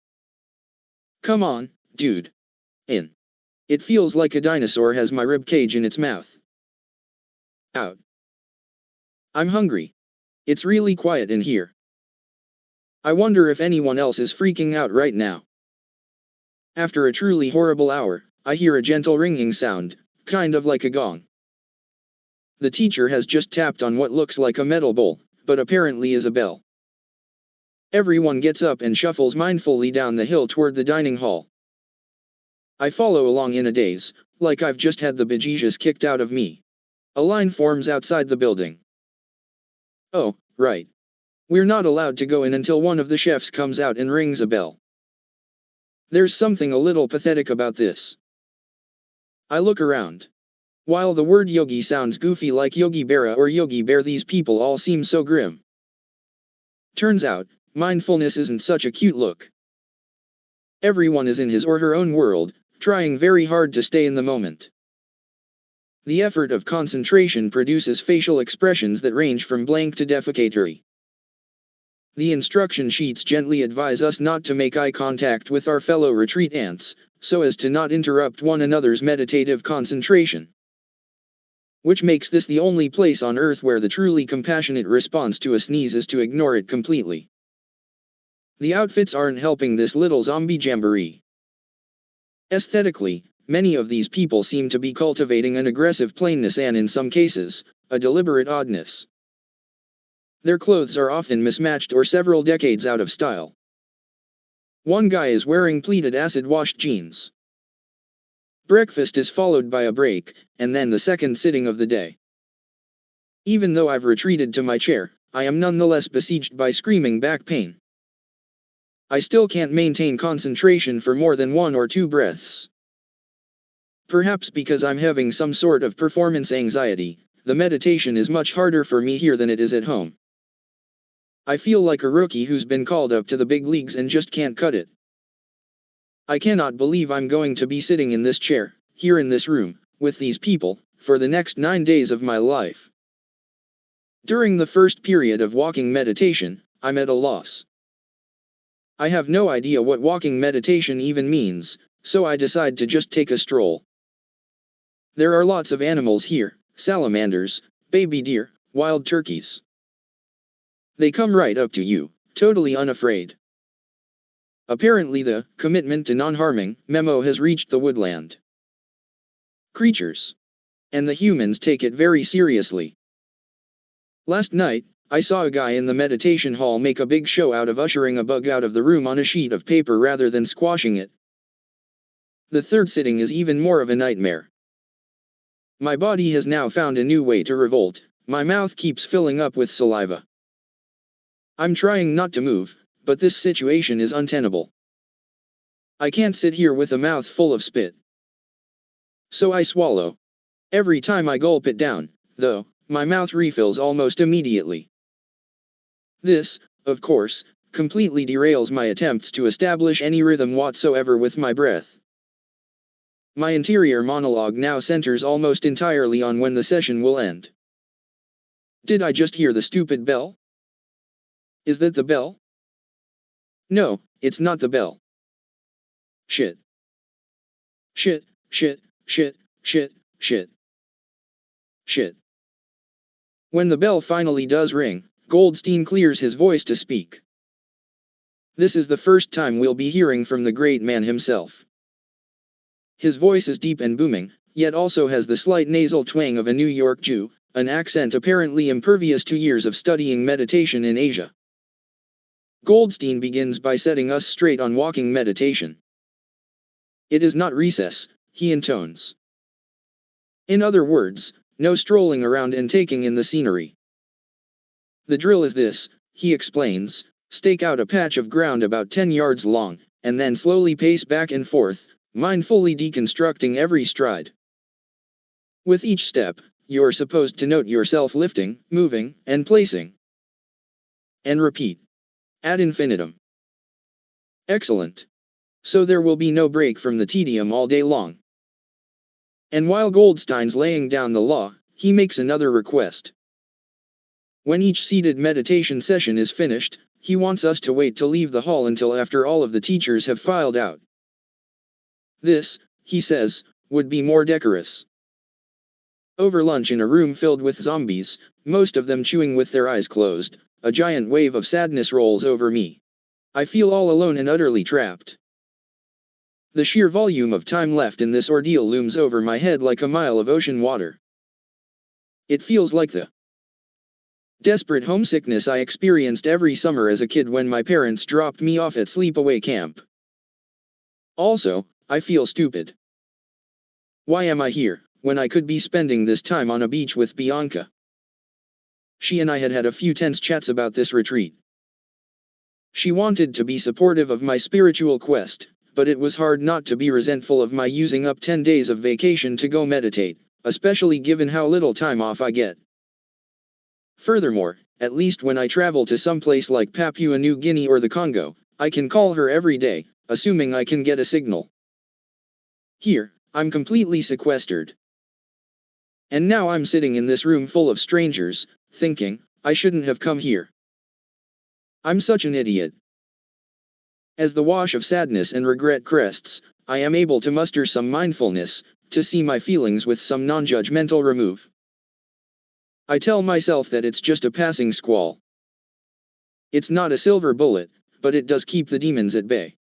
Come on, dude. In. It feels like a dinosaur has my rib cage in its mouth. Out. I'm hungry. It's really quiet in here. I wonder if anyone else is freaking out right now. After a truly horrible hour, I hear a gentle ringing sound, kind of like a gong. The teacher has just tapped on what looks like a metal bowl, but apparently is a bell. Everyone gets up and shuffles mindfully down the hill toward the dining hall. I follow along in a daze, like I've just had the bejesus kicked out of me. A line forms outside the building. Oh, right. We're not allowed to go in until one of the chefs comes out and rings a bell. There's something a little pathetic about this. I look around. While the word yogi sounds goofy like Yogi Berra or Yogi Bear, these people all seem so grim. Turns out, mindfulness isn't such a cute look. Everyone is in his or her own world, trying very hard to stay in the moment. The effort of concentration produces facial expressions that range from blank to defecatory. The instruction sheets gently advise us not to make eye contact with our fellow retreat ants, so as to not interrupt one another's meditative concentration. Which makes this the only place on earth where the truly compassionate response to a sneeze is to ignore it completely. The outfits aren't helping this little zombie jamboree. Aesthetically, many of these people seem to be cultivating an aggressive plainness and, in some cases, a deliberate oddness. Their clothes are often mismatched or several decades out of style. One guy is wearing pleated acid-washed jeans. Breakfast is followed by a break, and then the second sitting of the day. Even though I've retreated to my chair, I am nonetheless besieged by screaming back pain. I still can't maintain concentration for more than 1 or 2 breaths. Perhaps because I'm having some sort of performance anxiety, the meditation is much harder for me here than it is at home. I feel like a rookie who's been called up to the big leagues and just can't cut it. I cannot believe I'm going to be sitting in this chair, here in this room, with these people, for the next 9 days of my life. During the first period of walking meditation, I'm at a loss. I have no idea what walking meditation even means, so I decide to just take a stroll. There are lots of animals here: salamanders, baby deer, wild turkeys. They come right up to you, totally unafraid. Apparently the commitment to non-harming memo has reached the woodland creatures. And the humans take it very seriously. Last night, I saw a guy in the meditation hall make a big show out of ushering a bug out of the room on a sheet of paper rather than squashing it. The third sitting is even more of a nightmare. My body has now found a new way to revolt. My mouth keeps filling up with saliva. I'm trying not to move, but this situation is untenable. I can't sit here with a mouth full of spit. So I swallow. Every time I gulp it down, though, my mouth refills almost immediately. This, of course, completely derails my attempts to establish any rhythm whatsoever with my breath. My interior monologue now centers almost entirely on when the session will end. Did I just hear the stupid bell? Is that the bell? No, it's not the bell. Shit. Shit, shit, shit, shit, shit. Shit. When the bell finally does ring, Goldstein clears his voice to speak. This is the first time we'll be hearing from the great man himself. His voice is deep and booming, yet also has the slight nasal twang of a New York Jew, an accent apparently impervious to years of studying meditation in Asia. Goldstein begins by setting us straight on walking meditation. It is not recess, he intones. In other words, no strolling around and taking in the scenery. The drill is this, he explains: stake out a patch of ground about 10 yards long, and then slowly pace back and forth, mindfully deconstructing every stride. With each step, you're supposed to note yourself lifting, moving, and placing. And repeat. Ad infinitum. Excellent. So there will be no break from the tedium all day long. And while Goldstein's laying down the law, he makes another request. When each seated meditation session is finished, he wants us to wait to leave the hall until after all of the teachers have filed out. This, he says, would be more decorous. Over lunch in a room filled with zombies, most of them chewing with their eyes closed, a giant wave of sadness rolls over me. I feel all alone and utterly trapped. The sheer volume of time left in this ordeal looms over my head like a mile of ocean water. It feels like the desperate homesickness I experienced every summer as a kid when my parents dropped me off at sleepaway camp. Also, I feel stupid. Why am I here, when I could be spending this time on a beach with Bianca? She and I had had a few tense chats about this retreat. She wanted to be supportive of my spiritual quest, but it was hard not to be resentful of my using up 10 days of vacation to go meditate, especially given how little time off I get. Furthermore, at least when I travel to someplace like Papua New Guinea or the Congo, I can call her every day, assuming I can get a signal. Here, I'm completely sequestered. And now I'm sitting in this room full of strangers, thinking, I shouldn't have come here. I'm such an idiot. As the wash of sadness and regret crests, I am able to muster some mindfulness, to see my feelings with some non-judgmental remove. I tell myself that it's just a passing squall. It's not a silver bullet, but it does keep the demons at bay.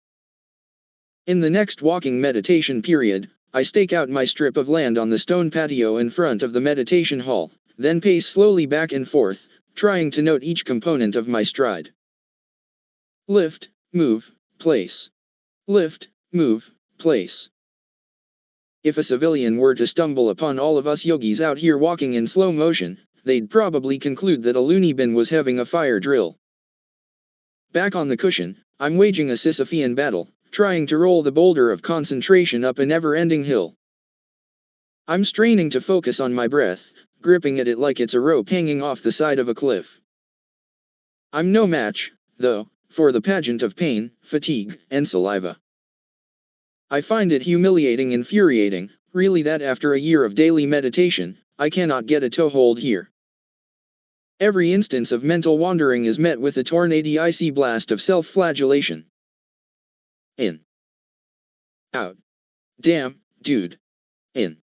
In the next walking meditation period, I stake out my strip of land on the stone patio in front of the meditation hall, then pace slowly back and forth, trying to note each component of my stride. Lift, move, place. Lift, move, place. If a civilian were to stumble upon all of us yogis out here walking in slow motion, they'd probably conclude that a loony bin was having a fire drill. Back on the cushion, I'm waging a Sisyphean battle, trying to roll the boulder of concentration up a never-ending hill. I'm straining to focus on my breath, gripping at it like it's a rope hanging off the side of a cliff. I'm no match, though, for the pageant of pain, fatigue, and saliva. I find it humiliating and infuriating, really, that after a year of daily meditation, I cannot get a toehold here. Every instance of mental wandering is met with a tornado icy blast of self-flagellation. In. Out. Damn, dude. In.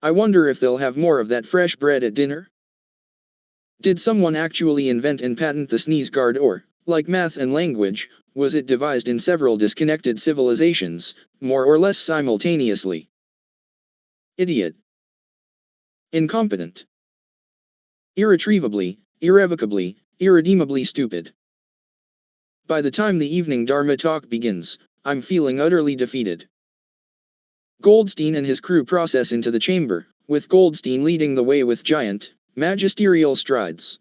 I wonder if they'll have more of that fresh bread at dinner? Did someone actually invent and patent the sneeze guard, or, like math and language, was it devised in several disconnected civilizations, more or less simultaneously? Idiot. Incompetent. Irretrievably, irrevocably, irredeemably stupid. By the time the evening Dharma talk begins, I'm feeling utterly defeated. Goldstein and his crew process into the chamber, with Goldstein leading the way with giant, magisterial strides.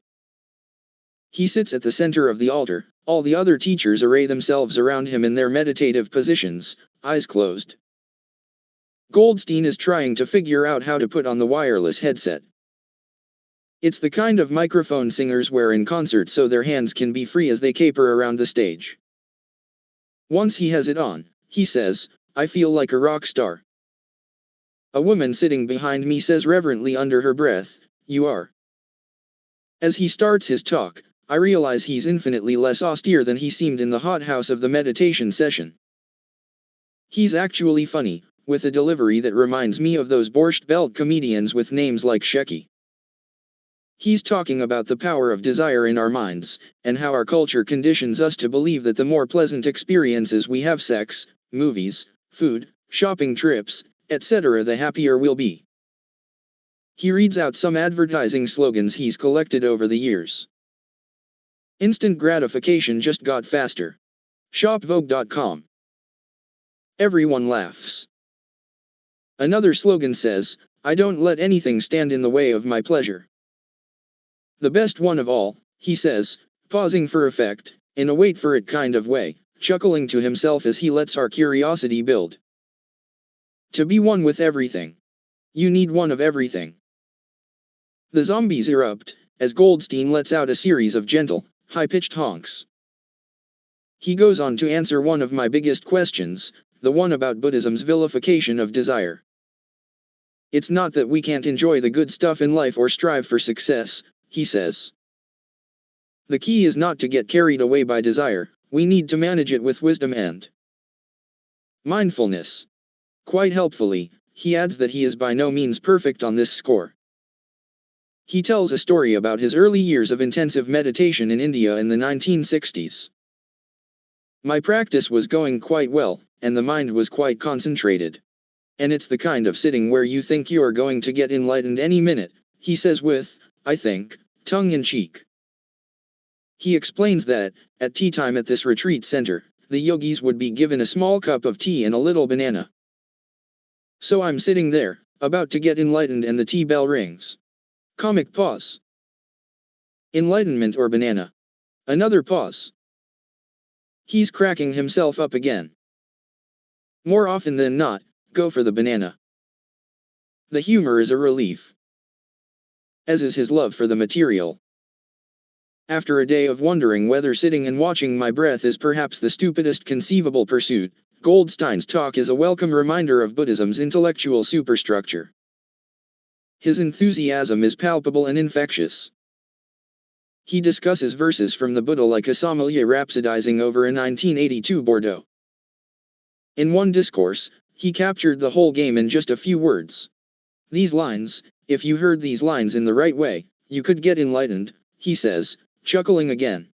He sits at the center of the altar, all the other teachers array themselves around him in their meditative positions, eyes closed. Goldstein is trying to figure out how to put on the wireless headset. It's the kind of microphone singers wear in concert so their hands can be free as they caper around the stage. Once he has it on, he says, I feel like a rock star. A woman sitting behind me says reverently under her breath, you are. As he starts his talk, I realize he's infinitely less austere than he seemed in the hothouse of the meditation session. He's actually funny, with a delivery that reminds me of those Borscht Belt comedians with names like Shecky. He's talking about the power of desire in our minds, and how our culture conditions us to believe that the more pleasant experiences we have, sex, movies, food, shopping trips, etc., the happier we'll be. He reads out some advertising slogans he's collected over the years. Instant gratification just got faster. Shopvogue.com. Everyone laughs. Another slogan says, I don't let anything stand in the way of my pleasure. The best one of all, he says, pausing for effect, in a wait for it kind of way, chuckling to himself as he lets our curiosity build. To be one with everything. You need one of everything. The zombies erupt, as Goldstein lets out a series of gentle, high-pitched honks. He goes on to answer one of my biggest questions, the one about Buddhism's vilification of desire. It's not that we can't enjoy the good stuff in life or strive for success, he says. The key is not to get carried away by desire, we need to manage it with wisdom and mindfulness. Quite helpfully, he adds that he is by no means perfect on this score. He tells a story about his early years of intensive meditation in India in the 1960s. My practice was going quite well, and the mind was quite concentrated. And it's the kind of sitting where you think you're going to get enlightened any minute, he says with, I think, tongue-in-cheek. He explains that, at tea time at this retreat center, the yogis would be given a small cup of tea and a little banana. So I'm sitting there, about to get enlightened, and the tea bell rings. Comic pause. Enlightenment or banana? Another pause. He's cracking himself up again. More often than not, go for the banana. The humor is a relief. As is his love for the material. After a day of wondering whether sitting and watching my breath is perhaps the stupidest conceivable pursuit, Goldstein's talk is a welcome reminder of Buddhism's intellectual superstructure. His enthusiasm is palpable and infectious. He discusses verses from the Buddha like a sommelier rhapsodizing over a 1982 Bordeaux. In one discourse, he captured the whole game in just a few words. These lines, if you heard these lines in the right way, you could get enlightened, he says, chuckling again.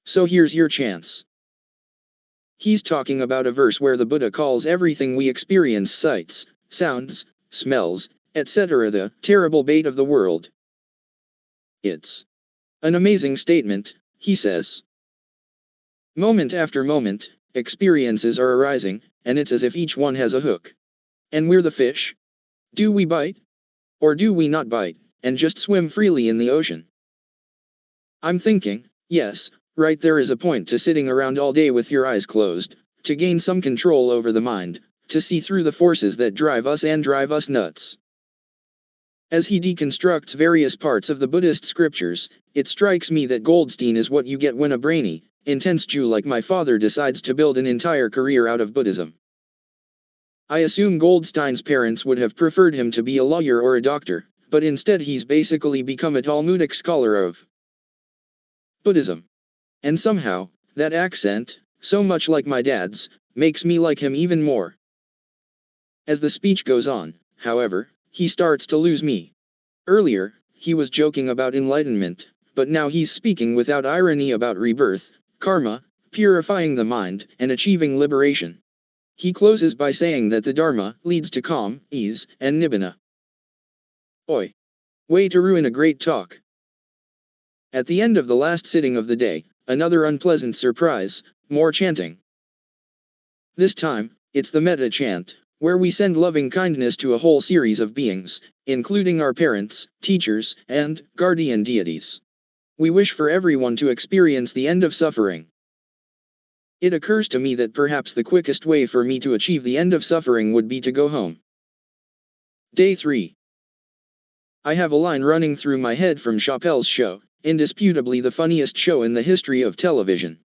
So here's your chance. He's talking about a verse where the Buddha calls everything we experience, sights, sounds, smells, etc., the terrible bait of the world. It's an amazing statement, he says. Moment after moment, experiences are arising, and it's as if each one has a hook. And we're the fish. Do we bite? Or do we not bite, and just swim freely in the ocean? I'm thinking, yes, right, there is a point to sitting around all day with your eyes closed, to gain some control over the mind, to see through the forces that drive us and drive us nuts. As he deconstructs various parts of the Buddhist scriptures, it strikes me that Goldstein is what you get when a brainy, intense Jew like my father decides to build an entire career out of Buddhism. I assume Goldstein's parents would have preferred him to be a lawyer or a doctor, but instead he's basically become a Talmudic scholar of Buddhism. And somehow, that accent, so much like my dad's, makes me like him even more. As the speech goes on, however, he starts to lose me. Earlier, he was joking about enlightenment, but now he's speaking without irony about rebirth, karma, purifying the mind, and achieving liberation. He closes by saying that the Dharma leads to calm, ease, and nibbana. Oi! Way to ruin a great talk. At the end of the last sitting of the day, another unpleasant surprise, more chanting. This time, it's the metta chant, where we send loving kindness to a whole series of beings, including our parents, teachers, and guardian deities. We wish for everyone to experience the end of suffering. It occurs to me that perhaps the quickest way for me to achieve the end of suffering would be to go home. Day 3. I have a line running through my head from Chappelle's show, indisputably the funniest show in the history of television.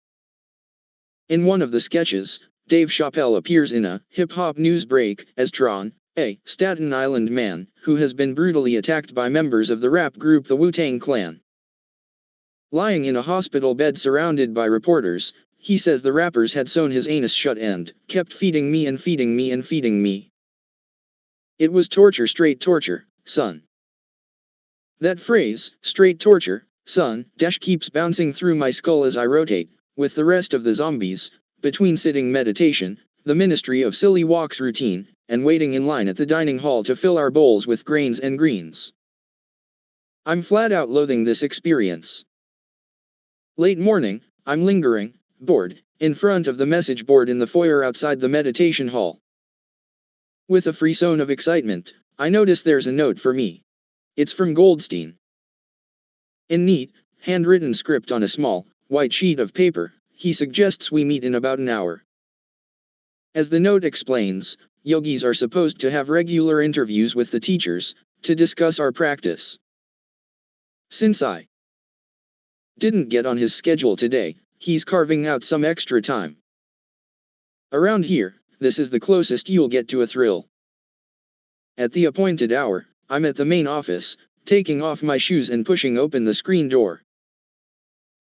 In one of the sketches, Dave Chappelle appears in a hip-hop news break as Tron, a Staten Island man who has been brutally attacked by members of the rap group the Wu-Tang Clan. Lying in a hospital bed surrounded by reporters, he says the rappers had sewn his anus shut and kept feeding me and feeding me and feeding me. It was torture, straight torture, son. That phrase, straight torture, son, keeps bouncing through my skull as I rotate, with the rest of the zombies, between sitting meditation, the Ministry of Silly Walks routine, and waiting in line at the dining hall to fill our bowls with grains and greens. I'm flat out loathing this experience. Late morning, I'm lingering, bored, in front of the message board in the foyer outside the meditation hall. With a frisson of excitement, I notice there's a note for me. It's from Goldstein. In neat, handwritten script on a small, white sheet of paper, he suggests we meet in about an hour. As the note explains, yogis are supposed to have regular interviews with the teachers, to discuss our practice. Since I didn't get on his schedule today, he's carving out some extra time. Around here, this is the closest you'll get to a thrill. At the appointed hour, I'm at the main office, taking off my shoes and pushing open the screen door.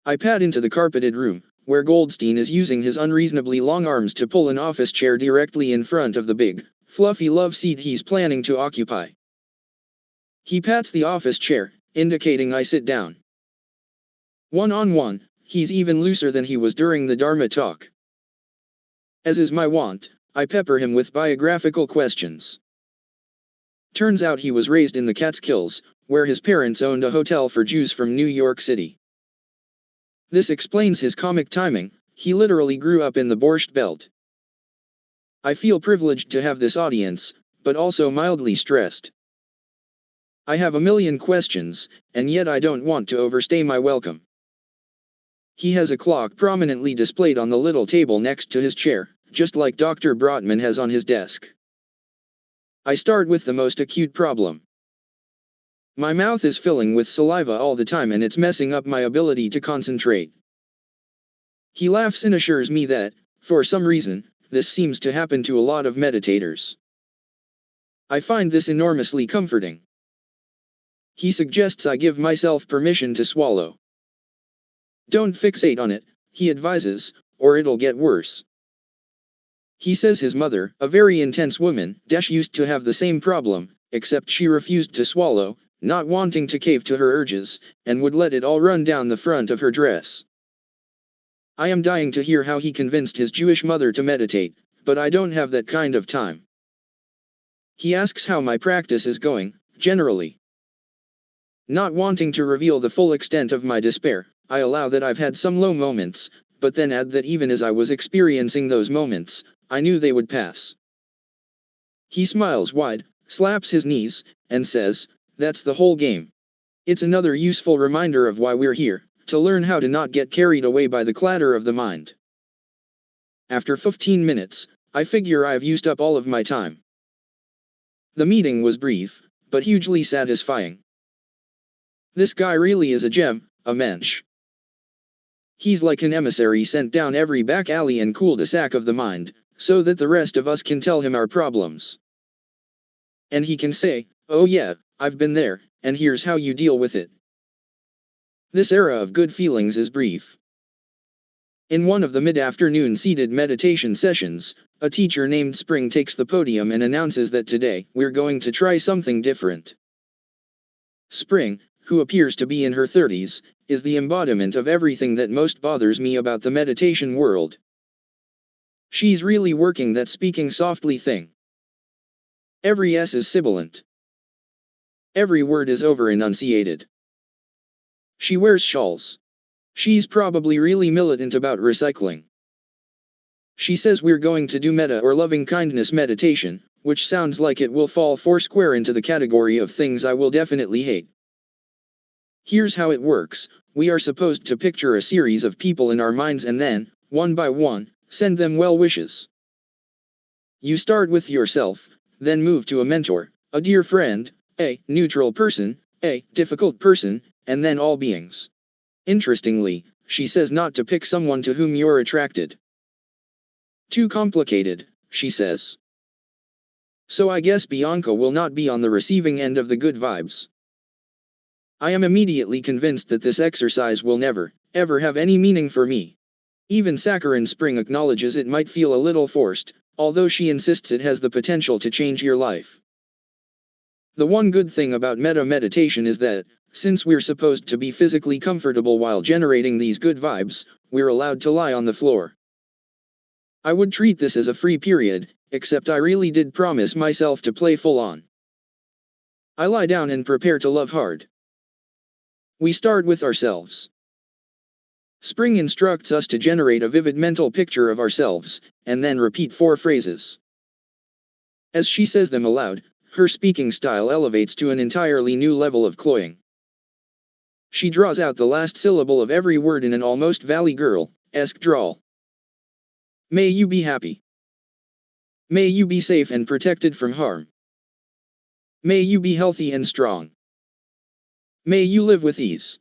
I pad into the carpeted room, where Goldstein is using his unreasonably long arms to pull an office chair directly in front of the big, fluffy love seat he's planning to occupy. He pats the office chair, indicating I sit down. One-on-one, he's even looser than he was during the Dharma talk. As is my wont, I pepper him with biographical questions. Turns out he was raised in the Catskills, where his parents owned a hotel for Jews from New York City. This explains his comic timing, he literally grew up in the Borscht Belt. I feel privileged to have this audience, but also mildly stressed. I have a million questions, and yet I don't want to overstay my welcome. He has a clock prominently displayed on the little table next to his chair, just like Dr. Brotman has on his desk. I start with the most acute problem. My mouth is filling with saliva all the time and it's messing up my ability to concentrate. He laughs and assures me that, for some reason, this seems to happen to a lot of meditators. I find this enormously comforting. He suggests I give myself permission to swallow. Don't fixate on it, he advises, or it'll get worse. He says his mother, a very intense woman, used to have the same problem, except she refused to swallow, not wanting to cave to her urges, and would let it all run down the front of her dress. I am dying to hear how he convinced his Jewish mother to meditate, but I don't have that kind of time. He asks how my practice is going, generally. Not wanting to reveal the full extent of my despair, I allow that I've had some low moments, but then add that even as I was experiencing those moments, I knew they would pass. He smiles wide, slaps his knees, and says, "That's the whole game. It's another useful reminder of why we're here, to learn how to not get carried away by the clatter of the mind." After 15 minutes, I figure I've used up all of my time. The meeting was brief, but hugely satisfying. This guy really is a gem, a mensch. He's like an emissary sent down every back alley and cul-de-sac of the mind, so that the rest of us can tell him our problems. And he can say, "Oh yeah, I've been there, and here's how you deal with it." This era of good feelings is brief. In one of the mid-afternoon seated meditation sessions, a teacher named Spring takes the podium and announces that today, we're going to try something different. Spring, who appears to be in her 30s, is the embodiment of everything that most bothers me about the meditation world. She's really working that speaking softly thing. Every S is sibilant. Every word is over-enunciated. She wears shawls. She's probably really militant about recycling. She says we're going to do metta or loving-kindness meditation, which sounds like it will fall foursquare into the category of things I will definitely hate. Here's how it works. We are supposed to picture a series of people in our minds and then, one by one, send them well wishes. You start with yourself, then move to a mentor, a dear friend, a neutral person, a difficult person, and then all beings. Interestingly, she says not to pick someone to whom you're attracted. Too complicated, she says. So I guess Bianca will not be on the receiving end of the good vibes. I am immediately convinced that this exercise will never, ever have any meaning for me. Even Saccharine Spring acknowledges it might feel a little forced, although she insists it has the potential to change your life. The one good thing about metta meditation is that, since we're supposed to be physically comfortable while generating these good vibes, we're allowed to lie on the floor. I would treat this as a free period, except I really did promise myself to play full on. I lie down and prepare to love hard. We start with ourselves. Spring instructs us to generate a vivid mental picture of ourselves, and then repeat 4 phrases. As she says them aloud, her speaking style elevates to an entirely new level of cloying. She draws out the last syllable of every word in an almost Valley Girl-esque drawl. May you be happy. May you be safe and protected from harm. May you be healthy and strong. May you live with ease.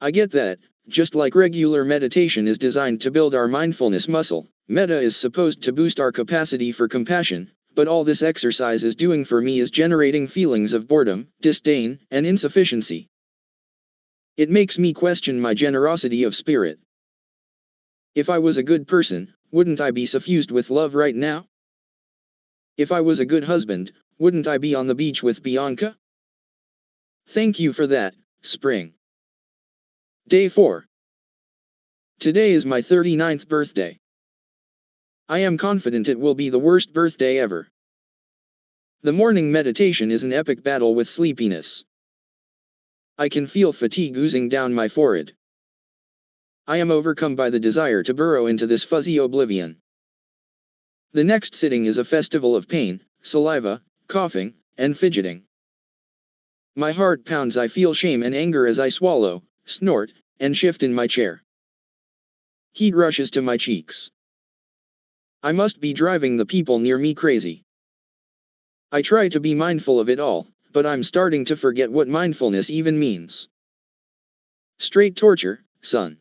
I get that, just like regular meditation is designed to build our mindfulness muscle, metta is supposed to boost our capacity for compassion, but all this exercise is doing for me is generating feelings of boredom, disdain, and insufficiency. It makes me question my generosity of spirit. If I was a good person, wouldn't I be suffused with love right now? If I was a good husband, wouldn't I be on the beach with Bianca? Thank you for that, Spring. Day 4. Today is my 39th birthday. I am confident it will be the worst birthday ever. The morning meditation is an epic battle with sleepiness. I can feel fatigue oozing down my forehead. I am overcome by the desire to burrow into this fuzzy oblivion. The next sitting is a festival of pain, saliva, coughing, and fidgeting. My heart pounds. I feel shame and anger as I swallow, snort, and shift in my chair. Heat rushes to my cheeks. I must be driving the people near me crazy. I try to be mindful of it all, but I'm starting to forget what mindfulness even means. Straight torture, son.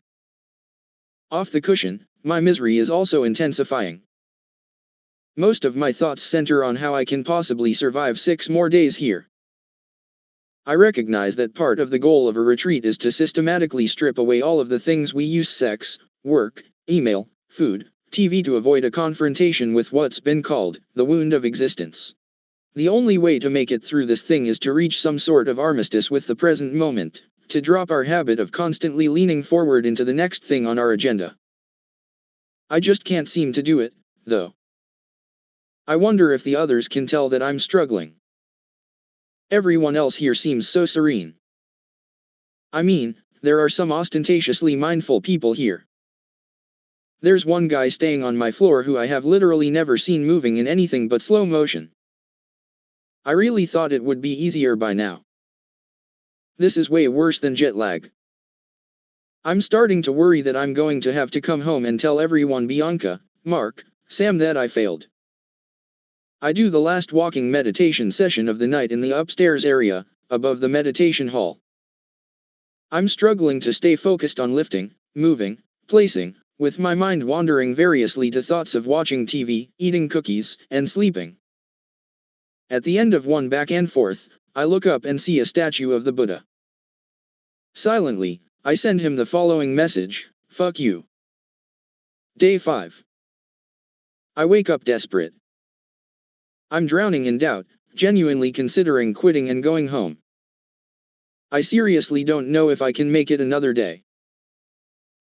Off the cushion, my misery is also intensifying. Most of my thoughts center on how I can possibly survive 6 more days here. I recognize that part of the goal of a retreat is to systematically strip away all of the things we use: sex, work, email, food, TV, to avoid a confrontation with what's been called the wound of existence. The only way to make it through this thing is to reach some sort of armistice with the present moment, to drop our habit of constantly leaning forward into the next thing on our agenda. I just can't seem to do it, though. I wonder if the others can tell that I'm struggling. Everyone else here seems so serene. I mean, there are some ostentatiously mindful people here. There's one guy staying on my floor who I have literally never seen moving in anything but slow motion. I really thought it would be easier by now. This is way worse than jet lag. I'm starting to worry that I'm going to have to come home and tell everyone, Bianca, Mark, Sam, that I failed. I do the last walking meditation session of the night in the upstairs area, above the meditation hall. I'm struggling to stay focused on lifting, moving, placing, with my mind wandering variously to thoughts of watching TV, eating cookies, and sleeping. At the end of one back and forth, I look up and see a statue of the Buddha. Silently, I send him the following message: fuck you. Day 5. I wake up desperate. I'm drowning in doubt, genuinely considering quitting and going home. I seriously don't know if I can make it another day.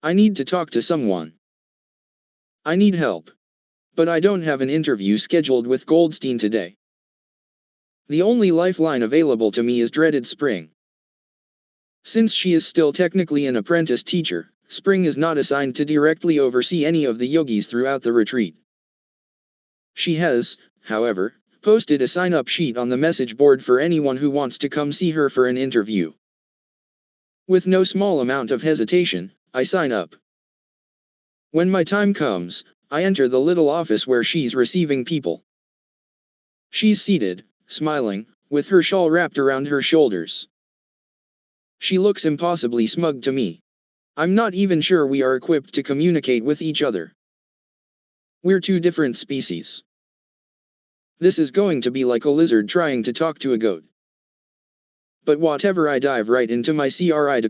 I need to talk to someone. I need help. But I don't have an interview scheduled with Goldstein today. The only lifeline available to me is dreaded Spring. Since she is still technically an apprentice teacher, Spring is not assigned to directly oversee any of the yogis throughout the retreat. She has, however, posted a sign-up sheet on the message board for anyone who wants to come see her for an interview. With no small amount of hesitation, I sign up. When my time comes, I enter the little office where she's receiving people. She's seated, smiling, with her shawl wrapped around her shoulders. She looks impossibly smug to me. I'm not even sure we are equipped to communicate with each other. We're 2 different species. This is going to be like a lizard trying to talk to a goat. But whatever, I dive right into my CRI.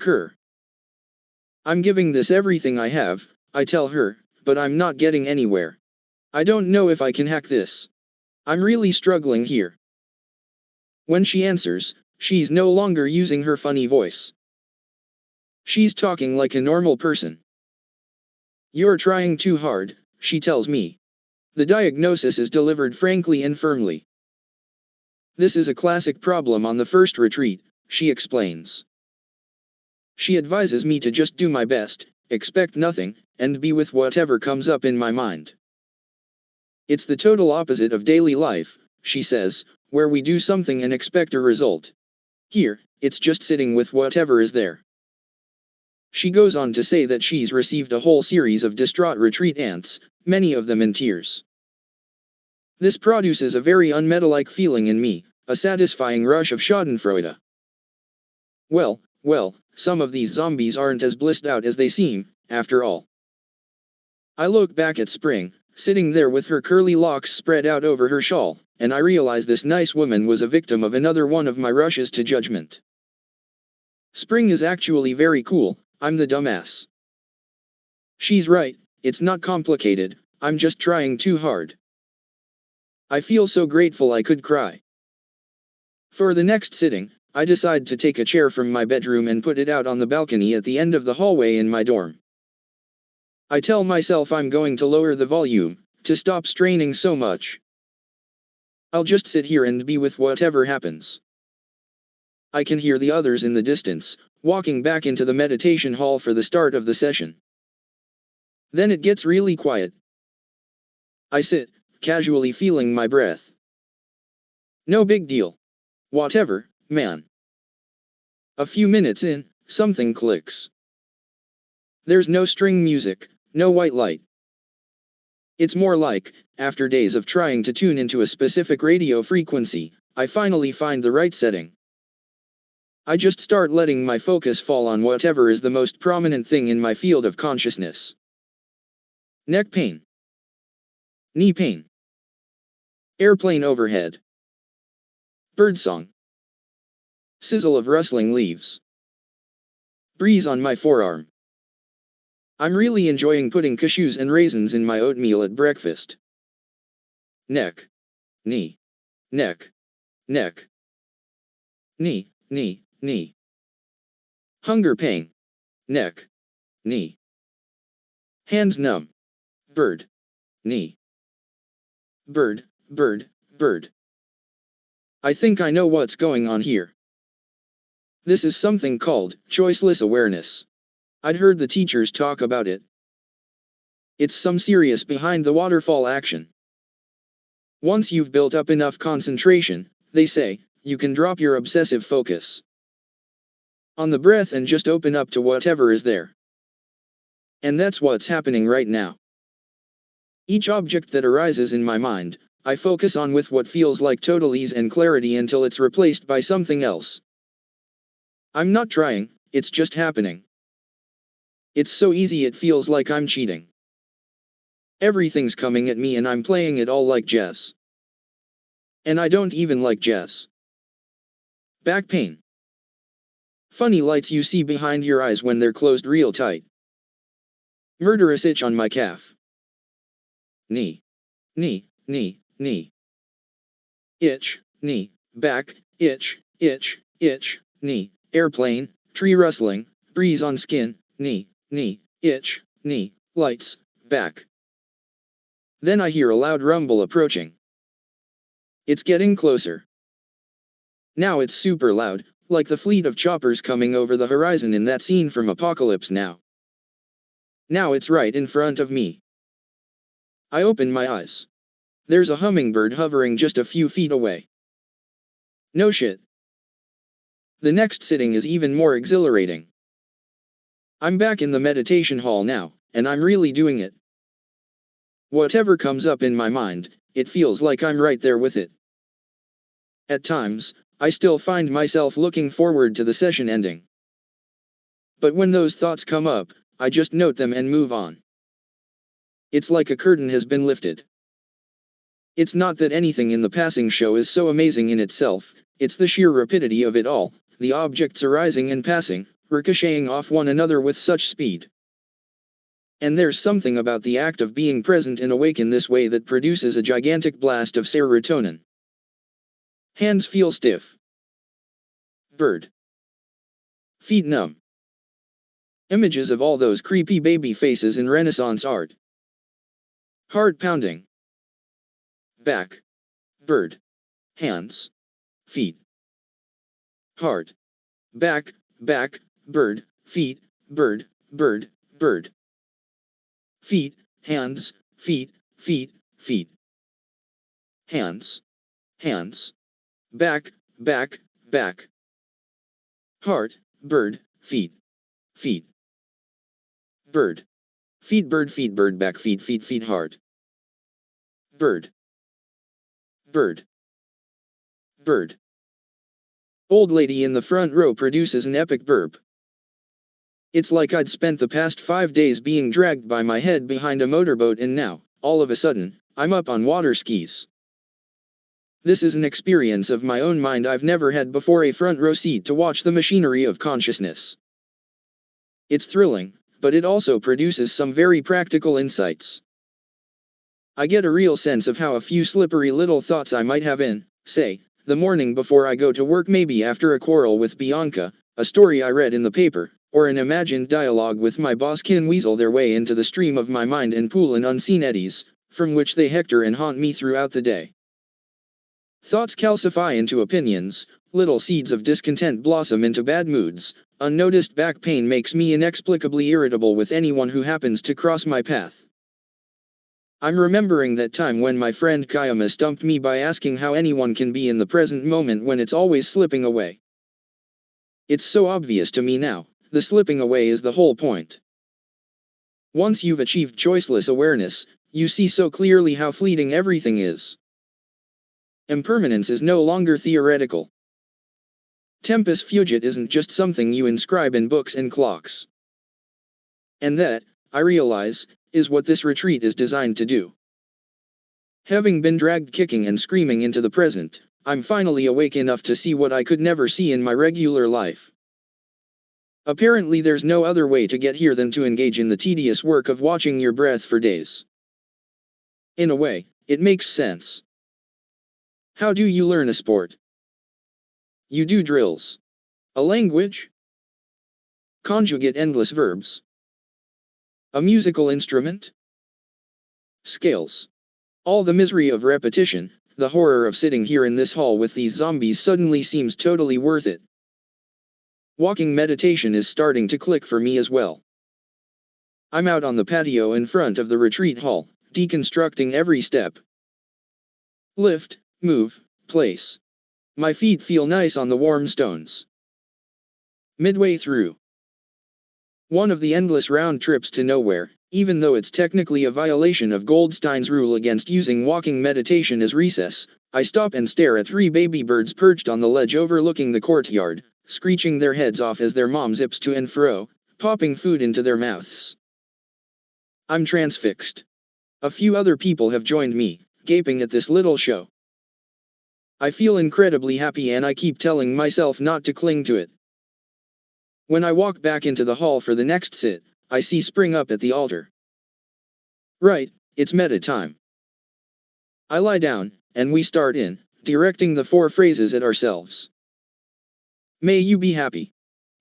I'm giving this everything I have, I tell her, but I'm not getting anywhere. I don't know if I can hack this. I'm really struggling here. When she answers, she's no longer using her funny voice. She's talking like a normal person. "You're trying too hard," she tells me. The diagnosis is delivered frankly and firmly. "This is a classic problem on the first retreat," she explains. She advises me to just do my best, expect nothing, and be with whatever comes up in my mind. "It's the total opposite of daily life," she says, "where we do something and expect a result. Here, it's just sitting with whatever is there." She goes on to say that she's received a whole series of distraught retreat ants, many of them in tears. "This produces a very unmeta-like feeling in me, a satisfying rush of schadenfreude. Well, some of these zombies aren't as blissed out as they seem, after all." I look back at Spring, sitting there with her curly locks spread out over her shawl, and I realize this nice woman was a victim of another one of my rushes to judgment. Spring is actually very cool, I'm the dumbass. She's right, it's not complicated, I'm just trying too hard. I feel so grateful I could cry. For the next sitting, I decide to take a chair from my bedroom and put it out on the balcony at the end of the hallway in my dorm. I tell myself I'm going to lower the volume, to stop straining so much. I'll just sit here and be with whatever happens. I can hear the others in the distance, walking back into the meditation hall for the start of the session. Then it gets really quiet. I sit, casually feeling my breath. No big deal. Whatever, man. A few minutes in, something clicks. There's no string music, no white light. It's more like, after days of trying to tune into a specific radio frequency, I finally find the right setting. I just start letting my focus fall on whatever is the most prominent thing in my field of consciousness. Neck pain. Knee pain. Airplane overhead. Birdsong. Sizzle of rustling leaves. Breeze on my forearm. I'm really enjoying putting cashews and raisins in my oatmeal at breakfast. Neck. Knee. Neck. Neck. Knee, knee, knee. Hunger pain. Neck. Knee. Hands numb. Bird. Knee. Bird, bird, bird. I think I know what's going on here. This is something called choiceless awareness. I'd heard the teachers talk about it. It's some serious behind the waterfall action. Once you've built up enough concentration, they say, you can drop your obsessive focus on the breath and just open up to whatever is there. And that's what's happening right now. Each object that arises in my mind, I focus on with what feels like total ease and clarity until it's replaced by something else. I'm not trying, it's just happening. It's so easy it feels like I'm cheating. Everything's coming at me and I'm playing it all like chess. And I don't even like chess. Back pain. Funny lights you see behind your eyes when they're closed real tight. Murderous itch on my calf. Knee. Knee, knee, knee. Itch, knee, back, itch, itch, itch, knee, airplane, tree rustling, breeze on skin, knee, knee, itch, knee, lights, back. Then I hear a loud rumble approaching. It's getting closer. Now it's super loud, like the fleet of choppers coming over the horizon in that scene from Apocalypse Now. Now it's right in front of me. I open my eyes. There's a hummingbird hovering just a few feet away. No shit. The next sitting is even more exhilarating. I'm back in the meditation hall now, and I'm really doing it. Whatever comes up in my mind, it feels like I'm right there with it. At times, I still find myself looking forward to the session ending. But when those thoughts come up, I just note them and move on. It's like a curtain has been lifted. It's not that anything in the passing show is so amazing in itself, it's the sheer rapidity of it all, the objects arising and passing, ricocheting off one another with such speed. And there's something about the act of being present and awake in this way that produces a gigantic blast of serotonin. Hands feel stiff. Bird. Feet numb. Images of all those creepy baby faces in Renaissance art. Heart pounding. Back. Bird. Hands. Feet. Heart. Back, back, bird, feet, bird, bird, bird. Feet, hands, feet, feet, feet. Hands. Hands. Back, back, back. Heart, bird, feet, feet. Bird. Feet, bird, back, feet, feet, feet, heart. Bird. Bird. Bird. Old lady in the front row produces an epic burp. It's like I'd spent the past 5 days being dragged by my head behind a motorboat and now, all of a sudden, I'm up on water skis. This is an experience of my own mind I've never had before, a front row seat to watch the machinery of consciousness. It's thrilling, but it also produces some very practical insights. I get a real sense of how a few slippery little thoughts I might have in, say, the morning before I go to work, maybe after a quarrel with Bianca, a story I read in the paper, or an imagined dialogue with my boss can weasel their way into the stream of my mind and pool in unseen eddies, from which they hector and haunt me throughout the day. Thoughts calcify into opinions, little seeds of discontent blossom into bad moods, unnoticed back pain makes me inexplicably irritable with anyone who happens to cross my path. I'm remembering that time when my friend Kayama stumped me by asking how anyone can be in the present moment when it's always slipping away. It's so obvious to me now, the slipping away is the whole point. Once you've achieved choiceless awareness, you see so clearly how fleeting everything is. Impermanence is no longer theoretical. Tempus fugit isn't just something you inscribe in books and clocks. And that, I realize, is what this retreat is designed to do. Having been dragged kicking and screaming into the present, I'm finally awake enough to see what I could never see in my regular life. Apparently there's no other way to get here than to engage in the tedious work of watching your breath for days. In a way, it makes sense. How do you learn a sport? You do drills. A language? Conjugate endless verbs. A musical instrument? Scales. All the misery of repetition, the horror of sitting here in this hall with these zombies suddenly seems totally worth it. Walking meditation is starting to click for me as well. I'm out on the patio in front of the retreat hall, deconstructing every step. Lift, move, place. My feet feel nice on the warm stones. Midway through one of the endless round trips to nowhere, even though it's technically a violation of Goldstein's rule against using walking meditation as recess, I stop and stare at 3 baby birds perched on the ledge overlooking the courtyard, screeching their heads off as their mom zips to and fro, popping food into their mouths. I'm transfixed. A few other people have joined me, gaping at this little show. I feel incredibly happy and I keep telling myself not to cling to it. When I walk back into the hall for the next sit, I see Spring up at the altar. Right, it's metta time. I lie down, and we start in, directing the 4 phrases at ourselves. May you be happy.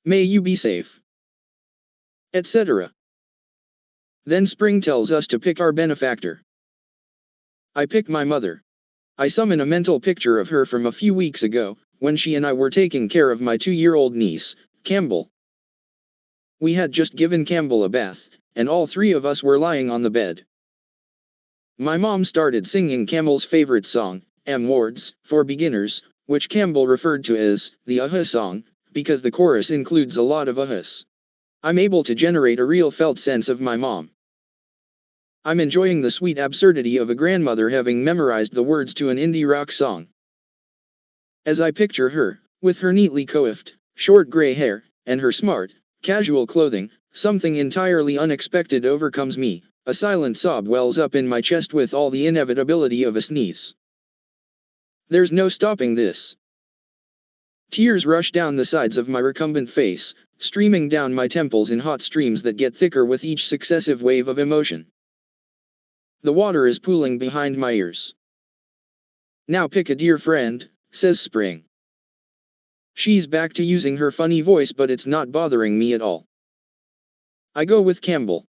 May you be safe. Etc. Then Spring tells us to pick our benefactor. I pick my mother. I summon a mental picture of her from a few weeks ago, when she and I were taking care of my 2-year-old niece, Campbell. We had just given Campbell a bath, and all 3 of us were lying on the bed. My mom started singing Campbell's favorite song, Words for Beginners, which Campbell referred to as the aha song, because the chorus includes a lot of ahas. I'm able to generate a real felt sense of my mom. I'm enjoying the sweet absurdity of a grandmother having memorized the words to an indie rock song. As I picture her, with her neatly coiffed, short gray hair, and her smart, casual clothing, something entirely unexpected overcomes me. A silent sob wells up in my chest with all the inevitability of a sneeze. There's no stopping this. Tears rush down the sides of my recumbent face, streaming down my temples in hot streams that get thicker with each successive wave of emotion. The water is pooling behind my ears. Now pick a dear friend, says Spring. She's back to using her funny voice, but it's not bothering me at all. I go with Campbell.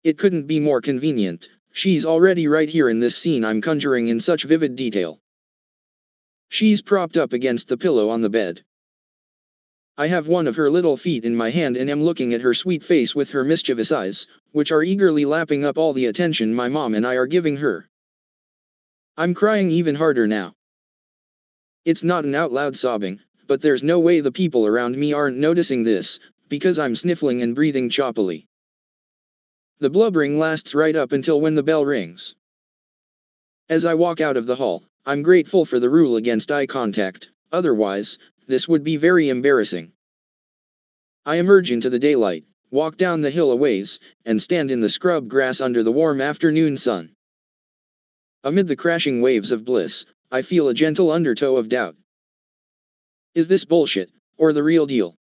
It couldn't be more convenient. She's already right here in this scene I'm conjuring in such vivid detail. She's propped up against the pillow on the bed. I have one of her little feet in my hand and am looking at her sweet face with her mischievous eyes, which are eagerly lapping up all the attention my mom and I are giving her. I'm crying even harder now. It's not an out-loud sobbing, but there's no way the people around me aren't noticing this, because I'm sniffling and breathing choppily. The blubbering lasts right up until when the bell rings. As I walk out of the hall, I'm grateful for the rule against eye contact, otherwise, this would be very embarrassing. I emerge into the daylight, walk down the hill a ways, and stand in the scrub grass under the warm afternoon sun. Amid the crashing waves of bliss, I feel a gentle undertow of doubt. Is this bullshit, or the real deal?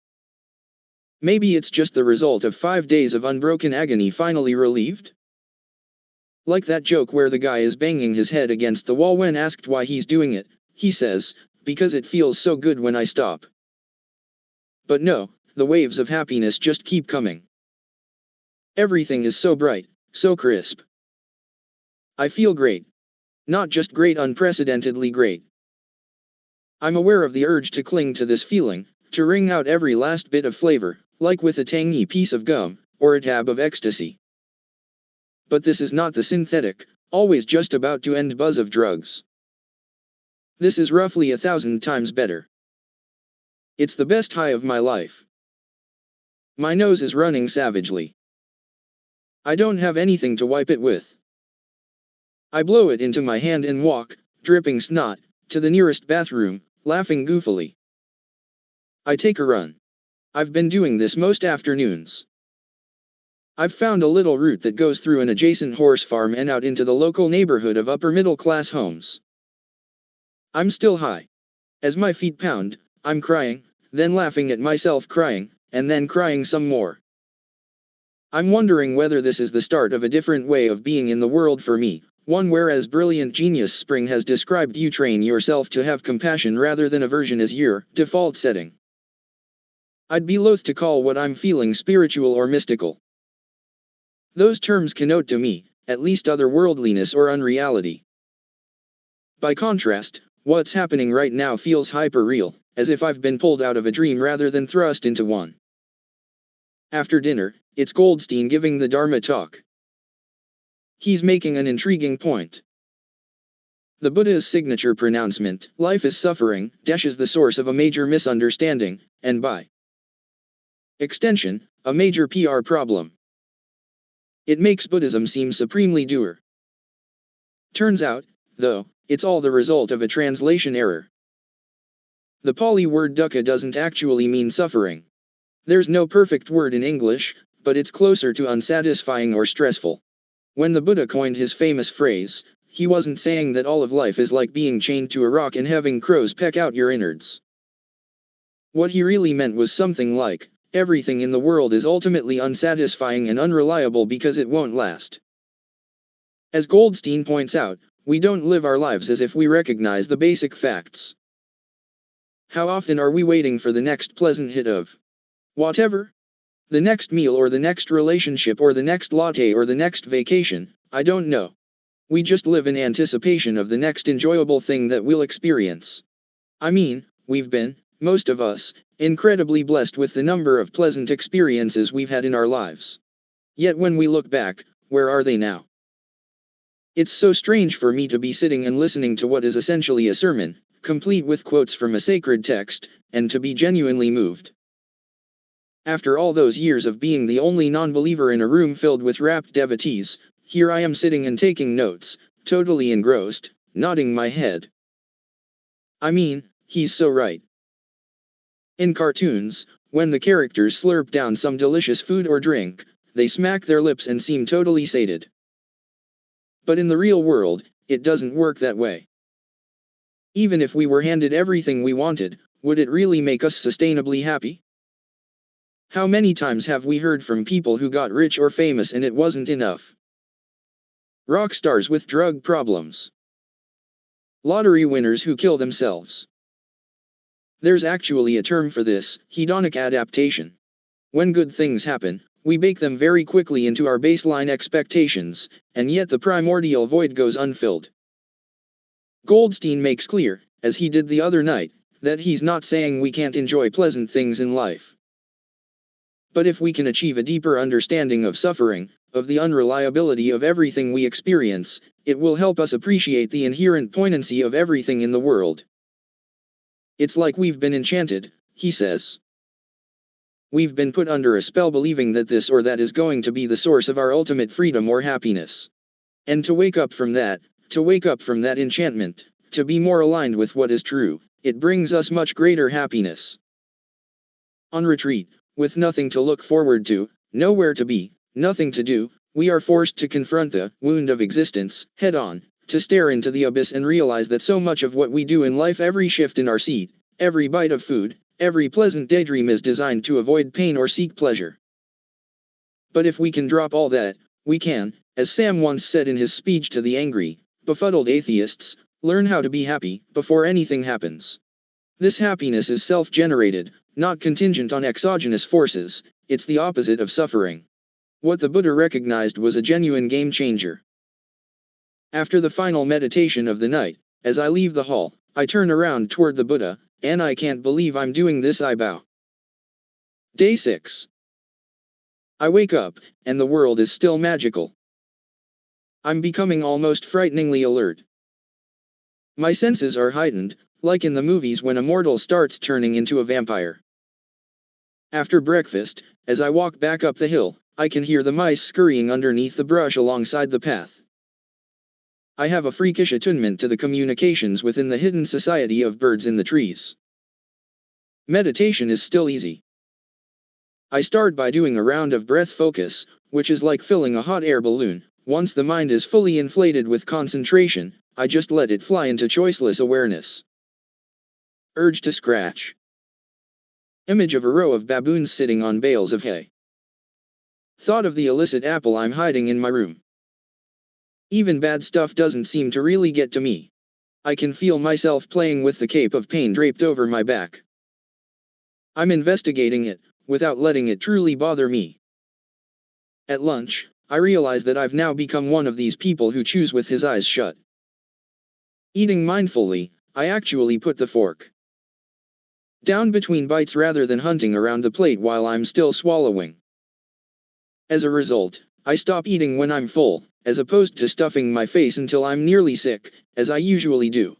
Maybe it's just the result of 5 days of unbroken agony finally relieved? Like that joke where the guy is banging his head against the wall when asked why he's doing it, he says, "Because it feels so good when I stop." But no, the waves of happiness just keep coming. Everything is so bright, so crisp. I feel great. Not just great, unprecedentedly great. I'm aware of the urge to cling to this feeling, to wring out every last bit of flavor, like with a tangy piece of gum, or a tab of ecstasy. But this is not the synthetic, always just about to end buzz of drugs. This is roughly 1,000 times better. It's the best high of my life. My nose is running savagely. I don't have anything to wipe it with. I blow it into my hand and walk, dripping snot, to the nearest bathroom, laughing goofily. I take a run. I've been doing this most afternoons. I've found a little route that goes through an adjacent horse farm and out into the local neighborhood of upper-middle-class homes. I'm still high. As my feet pound, I'm crying, then laughing at myself crying, and then crying some more. I'm wondering whether this is the start of a different way of being in the world for me, one where, as brilliant genius Spring has described, you train yourself to have compassion rather than aversion as your default setting. I'd be loath to call what I'm feeling spiritual or mystical. Those terms connote to me, at least, otherworldliness or unreality. By contrast, what's happening right now feels hyper-real, as if I've been pulled out of a dream rather than thrust into one. After dinner, it's Goldstein giving the Dharma talk. He's making an intriguing point. The Buddha's signature pronouncement, "Life is suffering," is the source of a major misunderstanding, and by extension, a major PR problem. It makes Buddhism seem supremely dour. Turns out, though, it's all the result of a translation error. The Pali word dukkha doesn't actually mean suffering. There's no perfect word in English, but it's closer to unsatisfying or stressful. When the Buddha coined his famous phrase, he wasn't saying that all of life is like being chained to a rock and having crows peck out your innards. What he really meant was something like, everything in the world is ultimately unsatisfying and unreliable because it won't last. As Goldstein points out, we don't live our lives as if we recognize the basic facts. How often are we waiting for the next pleasant hit of whatever? The next meal or the next relationship or the next latte or the next vacation, I don't know. We just live in anticipation of the next enjoyable thing that we'll experience. I mean, we've been, most of us, incredibly blessed with the number of pleasant experiences we've had in our lives. Yet when we look back, where are they now? It's so strange for me to be sitting and listening to what is essentially a sermon, complete with quotes from a sacred text, and to be genuinely moved. After all those years of being the only non-believer in a room filled with rapt devotees, here I am sitting and taking notes, totally engrossed, nodding my head. I mean, he's so right. In cartoons, when the characters slurp down some delicious food or drink, they smack their lips and seem totally sated. But in the real world, it doesn't work that way. Even if we were handed everything we wanted, would it really make us sustainably happy? How many times have we heard from people who got rich or famous and it wasn't enough? Rock stars with drug problems. Lottery winners who kill themselves. There's actually a term for this, hedonic adaptation. When good things happen, we bake them very quickly into our baseline expectations, and yet the primordial void goes unfilled. Goldstein makes clear, as he did the other night, that he's not saying we can't enjoy pleasant things in life. But if we can achieve a deeper understanding of suffering, of the unreliability of everything we experience, it will help us appreciate the inherent poignancy of everything in the world. It's like we've been enchanted, he says. We've been put under a spell believing that this or that is going to be the source of our ultimate freedom or happiness. And to wake up from that enchantment, to be more aligned with what is true, it brings us much greater happiness. On retreat, with nothing to look forward to, nowhere to be, nothing to do, we are forced to confront the wound of existence, head on, to stare into the abyss and realize that so much of what we do in life, every shift in our seat, every bite of food, every pleasant daydream is designed to avoid pain or seek pleasure. But if we can drop all that, we can, as Sam once said in his speech to the angry, befuddled atheists, learn how to be happy before anything happens. This happiness is self-generated, not contingent on exogenous forces. It's the opposite of suffering. What the Buddha recognized was a genuine game changer. After the final meditation of the night, as I leave the hall, I turn around toward the Buddha, and I can't believe I'm doing this, I bow. Day 6. I wake up, and the world is still magical. I'm becoming almost frighteningly alert. My senses are heightened, like in the movies when a mortal starts turning into a vampire. After breakfast, as I walk back up the hill, I can hear the mice scurrying underneath the brush alongside the path. I have a freakish attunement to the communications within the hidden society of birds in the trees. Meditation is still easy. I start by doing a round of breath focus, which is like filling a hot air balloon. Once the mind is fully inflated with concentration, I just let it fly into choiceless awareness. Urge to scratch. Image of a row of baboons sitting on bales of hay. Thought of the illicit apple I'm hiding in my room. Even bad stuff doesn't seem to really get to me. I can feel myself playing with the cape of pain draped over my back. I'm investigating it, without letting it truly bother me. At lunch, I realize that I've now become one of these people who chews with his eyes shut. Eating mindfully, I actually put the fork down between bites rather than hunting around the plate while I'm still swallowing. As a result, I stop eating when I'm full, as opposed to stuffing my face until I'm nearly sick, as I usually do.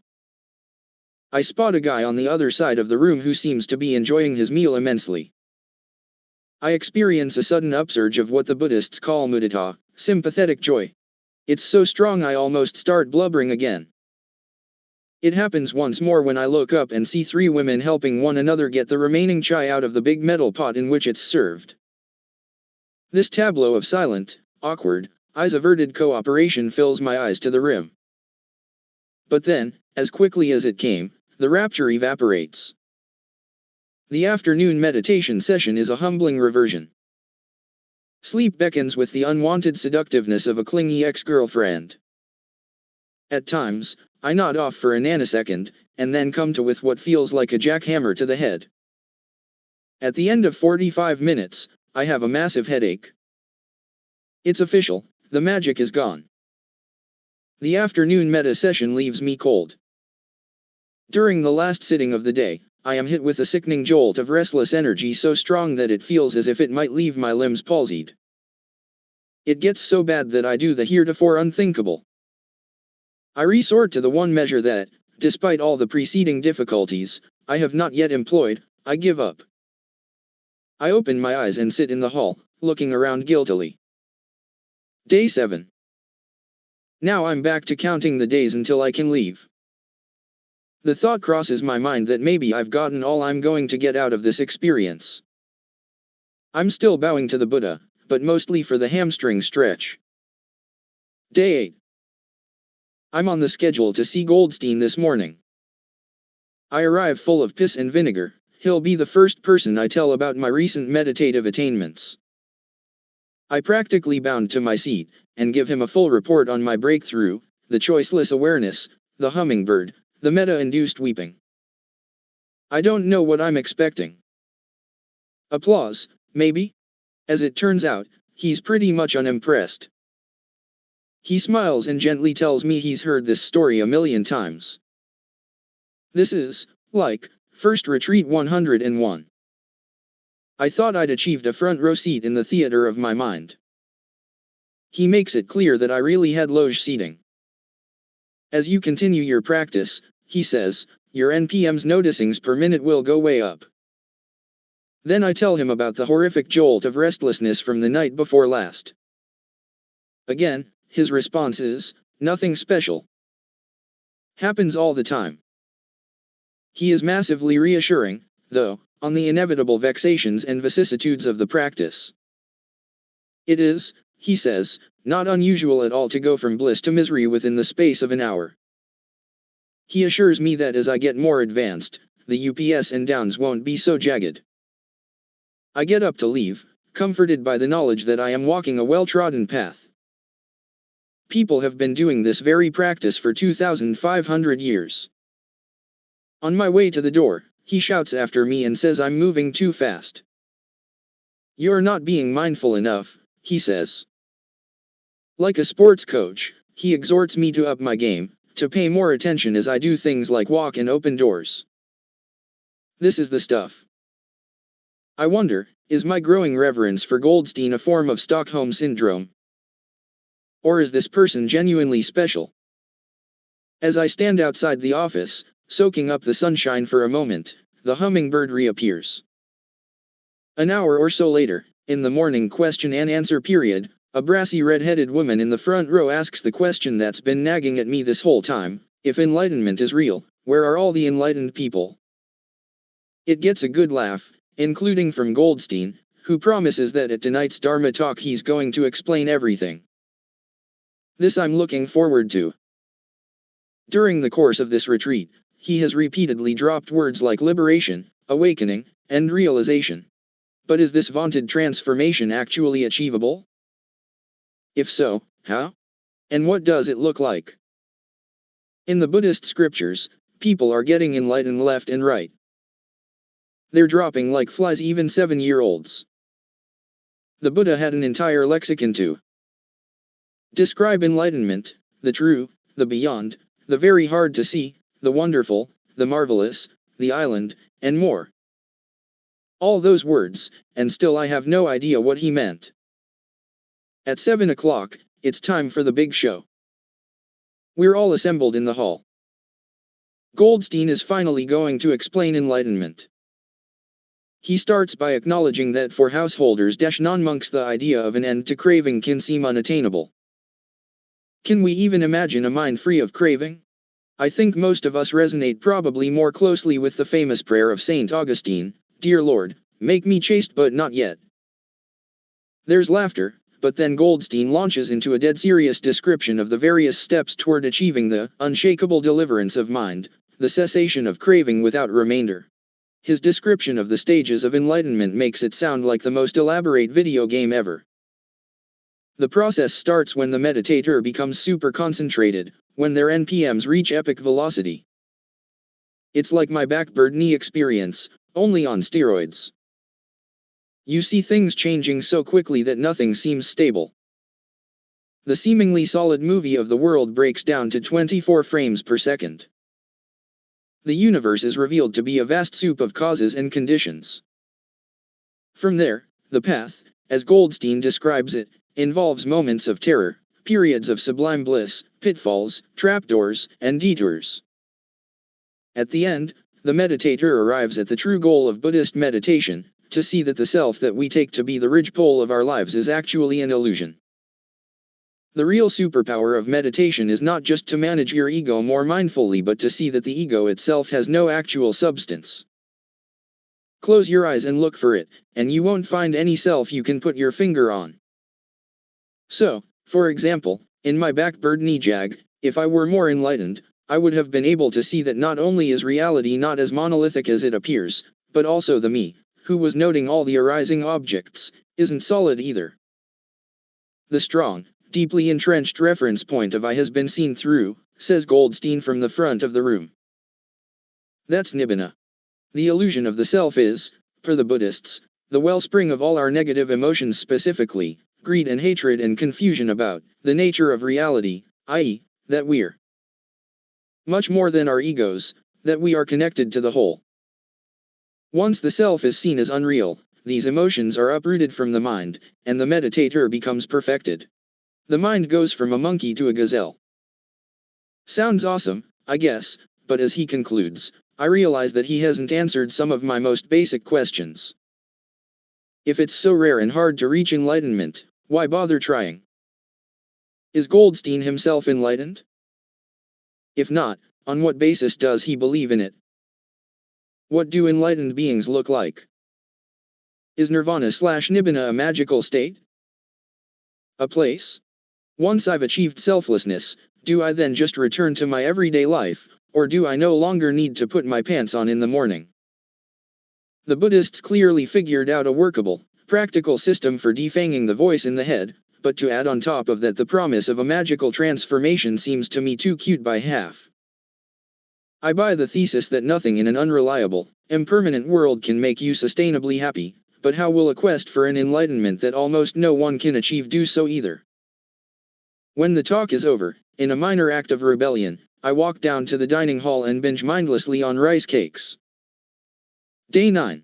I spot a guy on the other side of the room who seems to be enjoying his meal immensely. I experience a sudden upsurge of what the Buddhists call mudita, sympathetic joy. It's so strong I almost start blubbering again. It happens once more when I look up and see 3 women helping one another get the remaining chai out of the big metal pot in which it's served. This tableau of silent, awkward, eyes averted cooperation fills my eyes to the rim. But then, as quickly as it came, the rapture evaporates. The afternoon meditation session is a humbling reversion. Sleep beckons with the unwanted seductiveness of a clingy ex-girlfriend. At times, I nod off for a nanosecond, and then come to with what feels like a jackhammer to the head. At the end of 45 minutes, I have a massive headache. It's official, the magic is gone. The afternoon meta session leaves me cold. During the last sitting of the day, I am hit with a sickening jolt of restless energy so strong that it feels as if it might leave my limbs palsied. It gets so bad that I do the heretofore unthinkable. I resort to the one measure that, despite all the preceding difficulties, I have not yet employed. I give up. I open my eyes and sit in the hall, looking around guiltily. Day 7. Now I'm back to counting the days until I can leave. The thought crosses my mind that maybe I've gotten all I'm going to get out of this experience. I'm still bowing to the Buddha, but mostly for the hamstring stretch. Day 8. I'm on the schedule to see Goldstein this morning. I arrive full of piss and vinegar. He'll be the first person I tell about my recent meditative attainments. I practically bound to my seat, and give him a full report on my breakthrough, the choiceless awareness, the hummingbird, the meta-induced weeping. I don't know what I'm expecting. Applause, maybe? As it turns out, he's pretty much unimpressed. He smiles and gently tells me he's heard this story a million times. This is, like, first retreat 101. I thought I'd achieved a front row seat in the theater of my mind. He makes it clear that I really had loge seating. As you continue your practice, he says, your NPM's noticings per minute will go way up. Then I tell him about the horrific jolt of restlessness from the night before last. Again, his response is, nothing special. Happens all the time. He is massively reassuring, though, on the inevitable vexations and vicissitudes of the practice. It is, he says, not unusual at all to go from bliss to misery within the space of an hour. He assures me that as I get more advanced, the UPS and downs won't be so jagged. I get up to leave, comforted by the knowledge that I am walking a well-trodden path. People have been doing this very practice for 2,500 years. On my way to the door, he shouts after me and says I'm moving too fast. You're not being mindful enough, he says. Like a sports coach, he exhorts me to up my game, to pay more attention as I do things like walk and open doors. This is the stuff. I wonder, is my growing reverence for Goldstein a form of Stockholm Syndrome? Or is this person genuinely special? As I stand outside the office, soaking up the sunshine for a moment, the hummingbird reappears. An hour or so later, in the morning question and answer period, a brassy red-headed woman in the front row asks the question that's been nagging at me this whole time: if enlightenment is real, where are all the enlightened people? It gets a good laugh, including from Goldstein, who promises that at tonight's Dharma talk he's going to explain everything. This I'm looking forward to. During the course of this retreat, he has repeatedly dropped words like liberation, awakening, and realization. But is this vaunted transformation actually achievable? If so, how? And what does it look like? In the Buddhist scriptures, people are getting enlightened left and right. They're dropping like flies, even 7-year-olds. The Buddha had an entire lexicon to describe enlightenment: the true, the beyond, the very hard to see, the wonderful, the marvelous, the island, and more. All those words, and still I have no idea what he meant. At 7 o'clock, it's time for the big show. We're all assembled in the hall. Goldstein is finally going to explain enlightenment. He starts by acknowledging that for householders non-monks the idea of an end to craving can seem unattainable. Can we even imagine a mind free of craving? I think most of us resonate probably more closely with the famous prayer of St. Augustine: Dear Lord, make me chaste but not yet. There's laughter, but then Goldstein launches into a dead serious description of the various steps toward achieving the unshakable deliverance of mind, the cessation of craving without remainder. His description of the stages of enlightenment makes it sound like the most elaborate video game ever. The process starts when the meditator becomes super concentrated, when their NPMs reach epic velocity. It's like my backbird knee experience, only on steroids. You see things changing so quickly that nothing seems stable. The seemingly solid movie of the world breaks down to 24 frames per second. The universe is revealed to be a vast soup of causes and conditions. From there, the path, as Goldstein describes it, involves moments of terror, periods of sublime bliss, pitfalls, trapdoors, and detours. At the end, the meditator arrives at the true goal of Buddhist meditation: to see that the self that we take to be the ridgepole of our lives is actually an illusion. The real superpower of meditation is not just to manage your ego more mindfully, but to see that the ego itself has no actual substance. Close your eyes and look for it, and you won't find any self you can put your finger on. So, for example, in my backbird knee jag, if I were more enlightened, I would have been able to see that not only is reality not as monolithic as it appears, but also the me, who was noting all the arising objects, isn't solid either. The strong, deeply entrenched reference point of I has been seen through, says Goldstein from the front of the room. That's nibbana. The illusion of the self is, for the Buddhists, the wellspring of all our negative emotions, specifically greed and hatred and confusion about the nature of reality, i.e., that we're much more than our egos, that we are connected to the whole. Once the self is seen as unreal, these emotions are uprooted from the mind, and the meditator becomes perfected. The mind goes from a monkey to a gazelle. Sounds awesome, I guess, but as he concludes, I realize that he hasn't answered some of my most basic questions. If it's so rare and hard to reach enlightenment, why bother trying? Is Goldstein himself enlightened? If not, on what basis does he believe in it? What do enlightened beings look like? Is nirvana/nibbana a magical state? A place? Once I've achieved selflessness, do I then just return to my everyday life, or do I no longer need to put my pants on in the morning? The Buddhists clearly figured out a workable, practical system for defanging the voice in the head, but to add on top of that the promise of a magical transformation seems to me too cute by half. I buy the thesis that nothing in an unreliable, impermanent world can make you sustainably happy, but how will a quest for an enlightenment that almost no one can achieve do so either? When the talk is over, in a minor act of rebellion, I walk down to the dining hall and binge mindlessly on rice cakes. Day 9.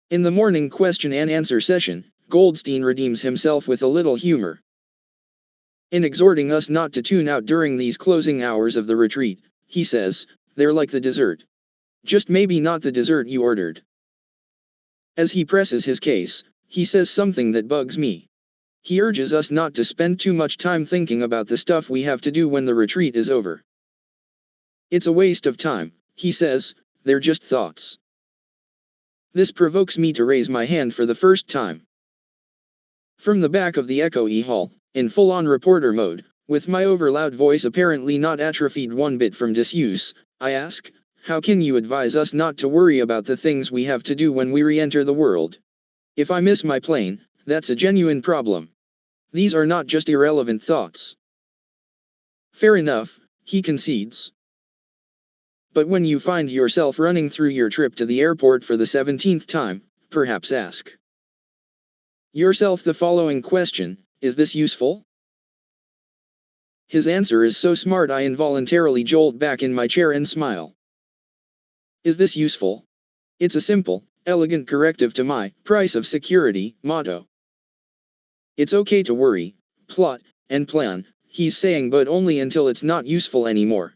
In the morning question and answer session, Goldstein redeems himself with a little humor. In exhorting us not to tune out during these closing hours of the retreat, he says, they're like the dessert. Just maybe not the dessert you ordered. As he presses his case, he says something that bugs me. He urges us not to spend too much time thinking about the stuff we have to do when the retreat is over. It's a waste of time, he says, they're just thoughts. This provokes me to raise my hand for the first time. From the back of the echoey hall, in full-on reporter mode, with my overloud voice apparently not atrophied one bit from disuse, I ask, how can you advise us not to worry about the things we have to do when we re-enter the world? If I miss my plane, that's a genuine problem. These are not just irrelevant thoughts. Fair enough, he concedes. But when you find yourself running through your trip to the airport for the 17th time, perhaps ask yourself the following question, is this useful? His answer is so smart I involuntarily jolt back in my chair and smile. Is this useful? It's a simple, elegant corrective to my price of security motto. It's okay to worry, plot, and plan, he's saying, but only until it's not useful anymore.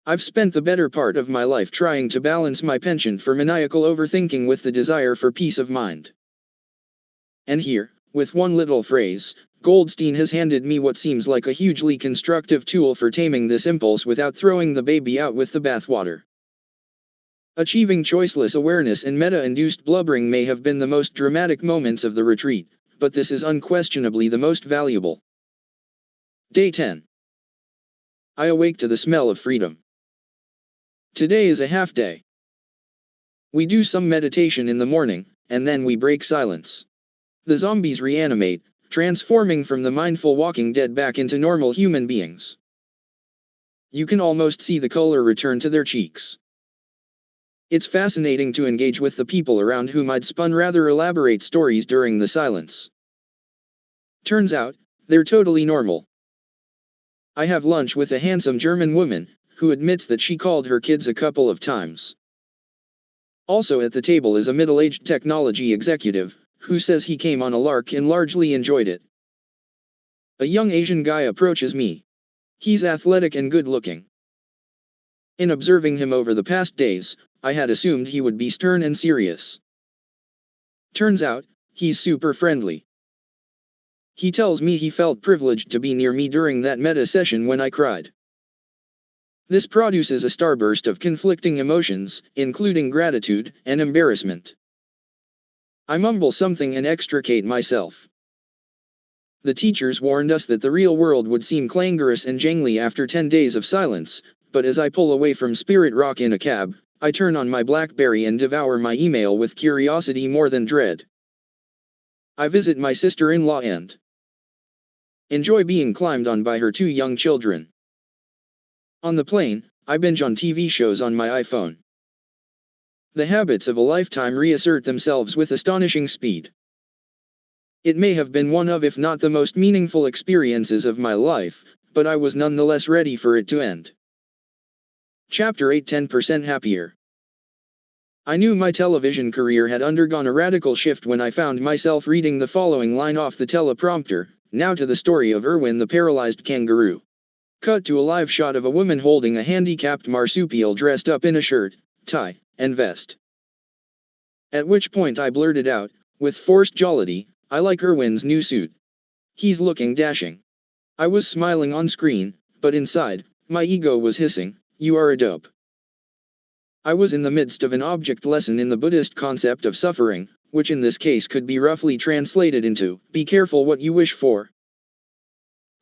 I've spent the better part of my life trying to balance my penchant for maniacal overthinking with the desire for peace of mind. And here, with one little phrase, Goldstein has handed me what seems like a hugely constructive tool for taming this impulse without throwing the baby out with the bathwater. Achieving choiceless awareness and meta-induced blubbering may have been the most dramatic moments of the retreat, but this is unquestionably the most valuable. Day 10. I awake to the smell of freedom. Today is a half day. We do some meditation in the morning, and then we break silence. The zombies reanimate, transforming from the mindful Walking Dead back into normal human beings. You can almost see the color return to their cheeks. It's fascinating to engage with the people around whom I'd spun rather elaborate stories during the silence. Turns out, they're totally normal. I have lunch with a handsome German woman, who admits that she called her kids a couple of times. Also at the table is a middle-aged technology executive, who says he came on a lark and largely enjoyed it. A young Asian guy approaches me. He's athletic and good-looking. In observing him over the past days, I had assumed he would be stern and serious. Turns out, he's super friendly. He tells me he felt privileged to be near me during that meta session when I cried. This produces a starburst of conflicting emotions, including gratitude and embarrassment. I mumble something and extricate myself. The teachers warned us that the real world would seem clangorous and jangly after 10 days of silence, but as I pull away from Spirit Rock in a cab, I turn on my BlackBerry and devour my email with curiosity more than dread. I visit my sister-in-law and enjoy being climbed on by her two young children. On the plane, I binge on TV shows on my iPhone. The habits of a lifetime reassert themselves with astonishing speed. It may have been one of, if not the most meaningful experiences of my life, but I was nonetheless ready for it to end. Chapter 8: 10% Happier. I knew my television career had undergone a radical shift when I found myself reading the following line off the teleprompter: "Now to the story of Erwin the paralyzed kangaroo." Cut to a live shot of a woman holding a handicapped marsupial dressed up in a shirt, tie, and vest. At which point I blurted out, with forced jollity, "I like Erwin's new suit. He's looking dashing." I was smiling on screen, but inside, my ego was hissing, "You are a dope." I was in the midst of an object lesson in the Buddhist concept of suffering, which in this case could be roughly translated into, "Be careful what you wish for."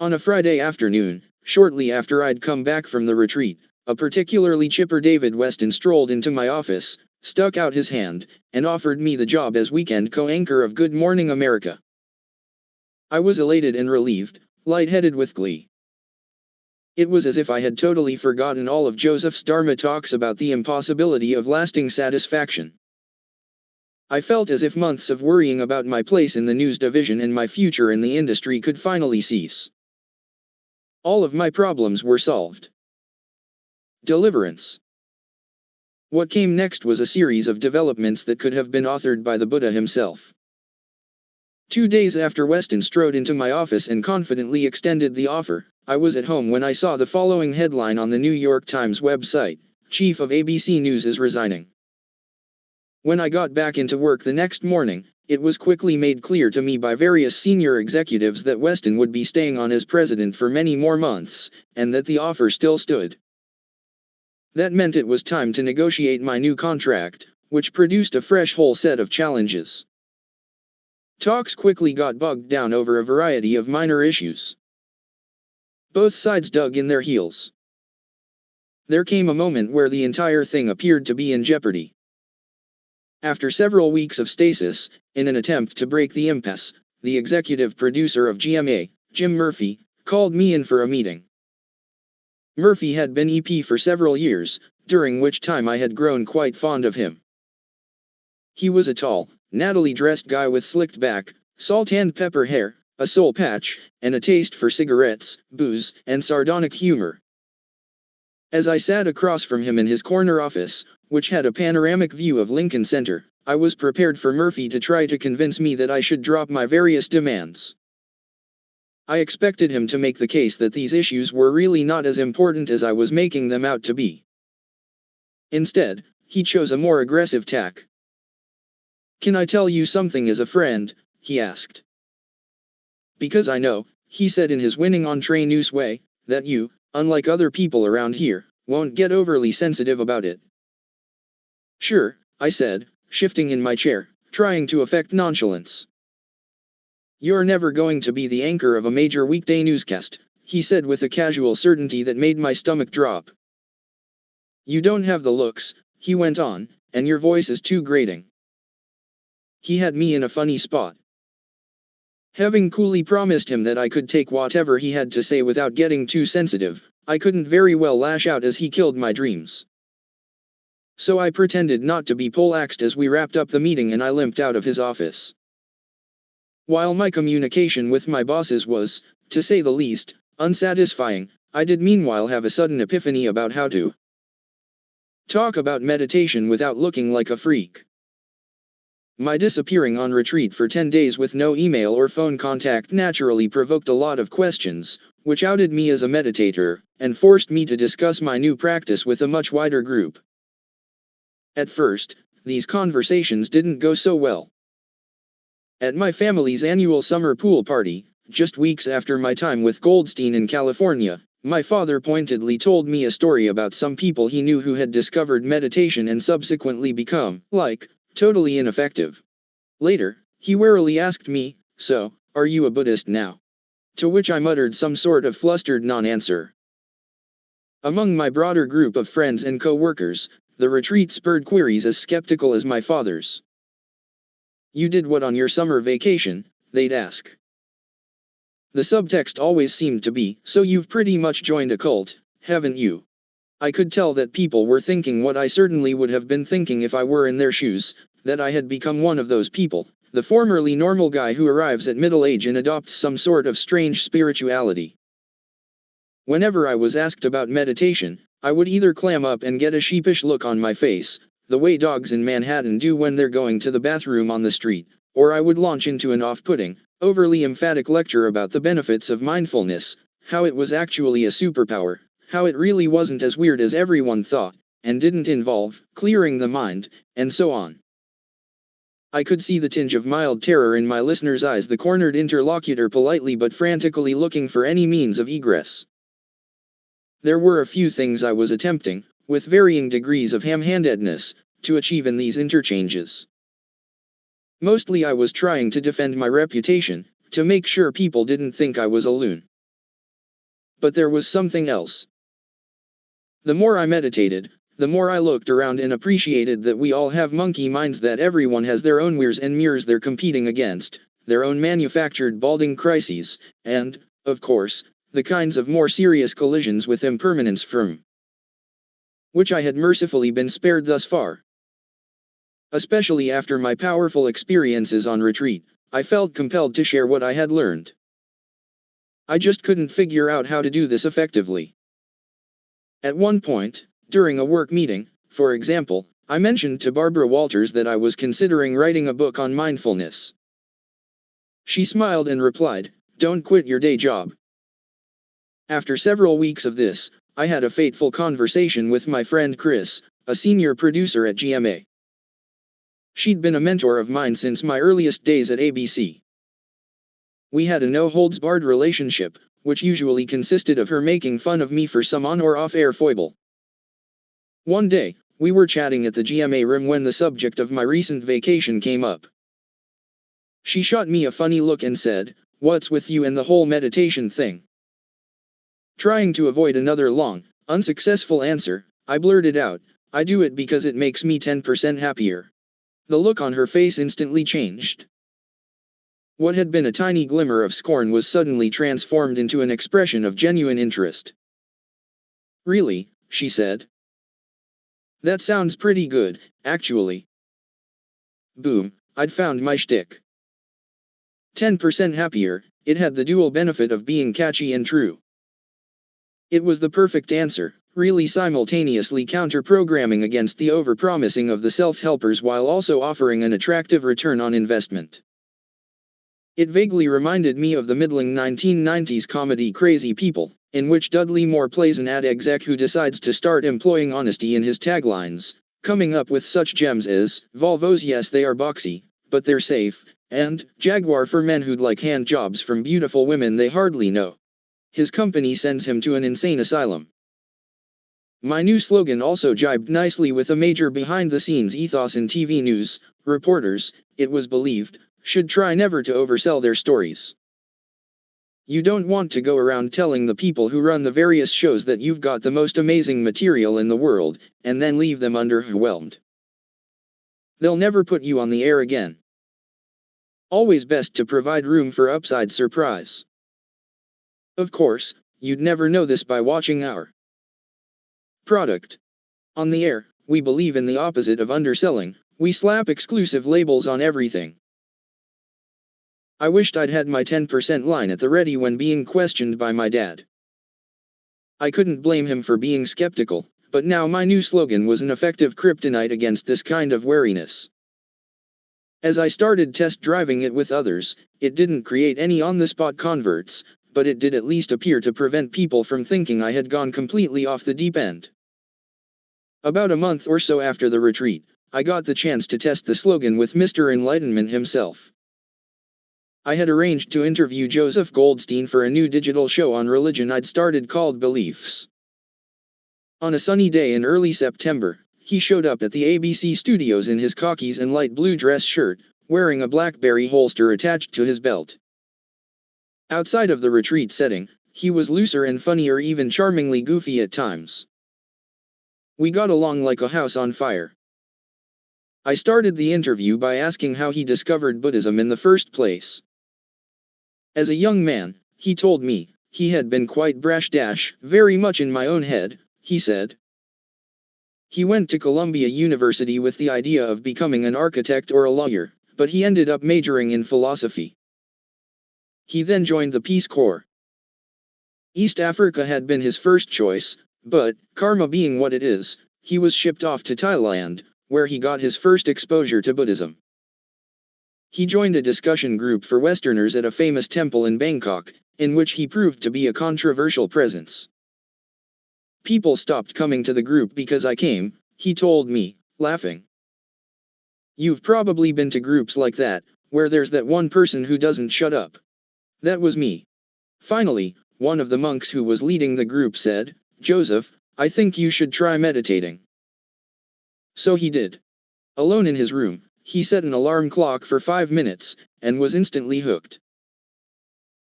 On a Friday afternoon, shortly after I'd come back from the retreat, a particularly chipper David Weston strolled into my office, stuck out his hand, and offered me the job as weekend co-anchor of Good Morning America. I was elated and relieved, lightheaded with glee. It was as if I had totally forgotten all of Joseph's Dharma talks about the impossibility of lasting satisfaction. I felt as if months of worrying about my place in the news division and my future in the industry could finally cease. All of my problems were solved. Deliverance. What came next was a series of developments that could have been authored by the Buddha himself. 2 days after Weston strode into my office and confidently extended the offer, I was at home when I saw the following headline on the New York Times website: "Chief of ABC News is resigning." When I got back into work the next morning, it was quickly made clear to me by various senior executives that Weston would be staying on as president for many more months, and that the offer still stood. That meant it was time to negotiate my new contract, which produced a fresh whole set of challenges. Talks quickly got bogged down over a variety of minor issues. Both sides dug in their heels. There came a moment where the entire thing appeared to be in jeopardy. After several weeks of stasis, in an attempt to break the impasse, the executive producer of GMA, Jim Murphy, called me in for a meeting. Murphy had been EP for several years, during which time I had grown quite fond of him. He was a tall, nattily dressed guy with slicked back, salt and pepper hair, a soul patch, and a taste for cigarettes, booze, and sardonic humor. As I sat across from him in his corner office, which had a panoramic view of Lincoln Center, I was prepared for Murphy to try to convince me that I should drop my various demands. I expected him to make the case that these issues were really not as important as I was making them out to be. Instead, he chose a more aggressive tack. "Can I tell you something as a friend?" he asked. "Because I know," he said in his winning entre nous way, "that you, unlike other people around here, won't get overly sensitive about it." "Sure," I said, shifting in my chair, trying to affect nonchalance. "You're never going to be the anchor of a major weekday newscast," he said with a casual certainty that made my stomach drop. "You don't have the looks," he went on, "and your voice is too grating." He had me in a funny spot. Having coolly promised him that I could take whatever he had to say without getting too sensitive, I couldn't very well lash out as he killed my dreams. So I pretended not to be poleaxed as we wrapped up the meeting and I limped out of his office. While my communication with my bosses was, to say the least, unsatisfying, I did meanwhile have a sudden epiphany about how to talk about meditation without looking like a freak. My disappearing on retreat for 10 days with no email or phone contact naturally provoked a lot of questions, which outed me as a meditator, and forced me to discuss my new practice with a much wider group. At first, these conversations didn't go so well. At my family's annual summer pool party, just weeks after my time with Goldstein in California, my father pointedly told me a story about some people he knew who had discovered meditation and subsequently become, totally ineffective. Later, he warily asked me, "So, are you a Buddhist now?" To which I muttered some sort of flustered non-answer. Among my broader group of friends and co-workers, the retreat spurred queries as skeptical as my father's. "You did what on your summer vacation?" they'd ask. The subtext always seemed to be, "So you've pretty much joined a cult, haven't you?" I could tell that people were thinking what I certainly would have been thinking if I were in their shoes, that I had become one of those people, the formerly normal guy who arrives at middle age and adopts some sort of strange spirituality. Whenever I was asked about meditation, I would either clam up and get a sheepish look on my face, the way dogs in Manhattan do when they're going to the bathroom on the street, or I would launch into an off-putting, overly emphatic lecture about the benefits of mindfulness, how it was actually a superpower, how it really wasn't as weird as everyone thought, and didn't involve clearing the mind, and so on. I could see the tinge of mild terror in my listener's eyes, the cornered interlocutor politely but frantically looking for any means of egress. There were a few things I was attempting, with varying degrees of ham-handedness, to achieve in these interchanges. Mostly I was trying to defend my reputation, to make sure people didn't think I was a loon. But there was something else. The more I meditated, the more I looked around and appreciated that we all have monkey minds, that everyone has their own weirs and mirrors they're competing against, their own manufactured balding crises, and, of course, the kinds of more serious collisions with impermanence from which I had mercifully been spared thus far. Especially after my powerful experiences on retreat, I felt compelled to share what I had learned. I just couldn't figure out how to do this effectively. At one point, during a work meeting, for example, I mentioned to Barbara Walters that I was considering writing a book on mindfulness. She smiled and replied, "Don't quit your day job." After several weeks of this, I had a fateful conversation with my friend Chris, a senior producer at GMA. She'd been a mentor of mine since my earliest days at ABC. We had a no-holds-barred relationship, which usually consisted of her making fun of me for some on- or off-air foible. One day, we were chatting at the GMA room when the subject of my recent vacation came up. She shot me a funny look and said, "What's with you and the whole meditation thing?" Trying to avoid another long, unsuccessful answer, I blurted out, "I do it because it makes me 10% happier." The look on her face instantly changed. What had been a tiny glimmer of scorn was suddenly transformed into an expression of genuine interest. "Really?" she said. "That sounds pretty good, actually." Boom, I'd found my shtick. 10% happier, it had the dual benefit of being catchy and true. It was the perfect answer, really simultaneously counter-programming against the over-promising of the self-helpers while also offering an attractive return on investment. It vaguely reminded me of the middling 1990s comedy Crazy People, in which Dudley Moore plays an ad exec who decides to start employing honesty in his taglines, coming up with such gems as, "Volvos, yes they are boxy, but they're safe," and, "Jaguar for men who'd like hand jobs from beautiful women they hardly know." His company sends him to an insane asylum. My new slogan also jibed nicely with a major behind-the-scenes ethos in TV news. Reporters, it was believed, should try never to oversell their stories. You don't want to go around telling the people who run the various shows that you've got the most amazing material in the world, and then leave them underwhelmed. They'll never put you on the air again. Always best to provide room for upside surprise. Of course, you'd never know this by watching our product. On the air, we believe in the opposite of underselling, we slap exclusive labels on everything. I wished I'd had my 10% line at the ready when being questioned by my dad. I couldn't blame him for being skeptical, but now my new slogan was an effective kryptonite against this kind of wariness. As I started test driving it with others, it didn't create any on-the-spot converts, but it did at least appear to prevent people from thinking I had gone completely off the deep end. About a month or so after the retreat, I got the chance to test the slogan with Mr. Enlightenment himself. I had arranged to interview Joseph Goldstein for a new digital show on religion I'd started called Beliefs. On a sunny day in early September, he showed up at the ABC studios in his khakis and light blue dress shirt, wearing a BlackBerry holster attached to his belt. Outside of the retreat setting, he was looser and funnier, even charmingly goofy at times. We got along like a house on fire. I started the interview by asking how he discovered Buddhism in the first place. As a young man, he told me, he had been quite brash very much in my own head, he said. He went to Columbia University with the idea of becoming an architect or a lawyer, but he ended up majoring in philosophy. He then joined the Peace Corps. East Africa had been his first choice, but, karma being what it is, he was shipped off to Thailand, where he got his first exposure to Buddhism. He joined a discussion group for Westerners at a famous temple in Bangkok, in which he proved to be a controversial presence. People stopped coming to the group because I came, he told me, laughing. You've probably been to groups like that, where there's that one person who doesn't shut up. That was me. Finally, one of the monks who was leading the group said, "Joseph, I think you should try meditating." So he did. Alone in his room, he set an alarm clock for 5 minutes, and was instantly hooked.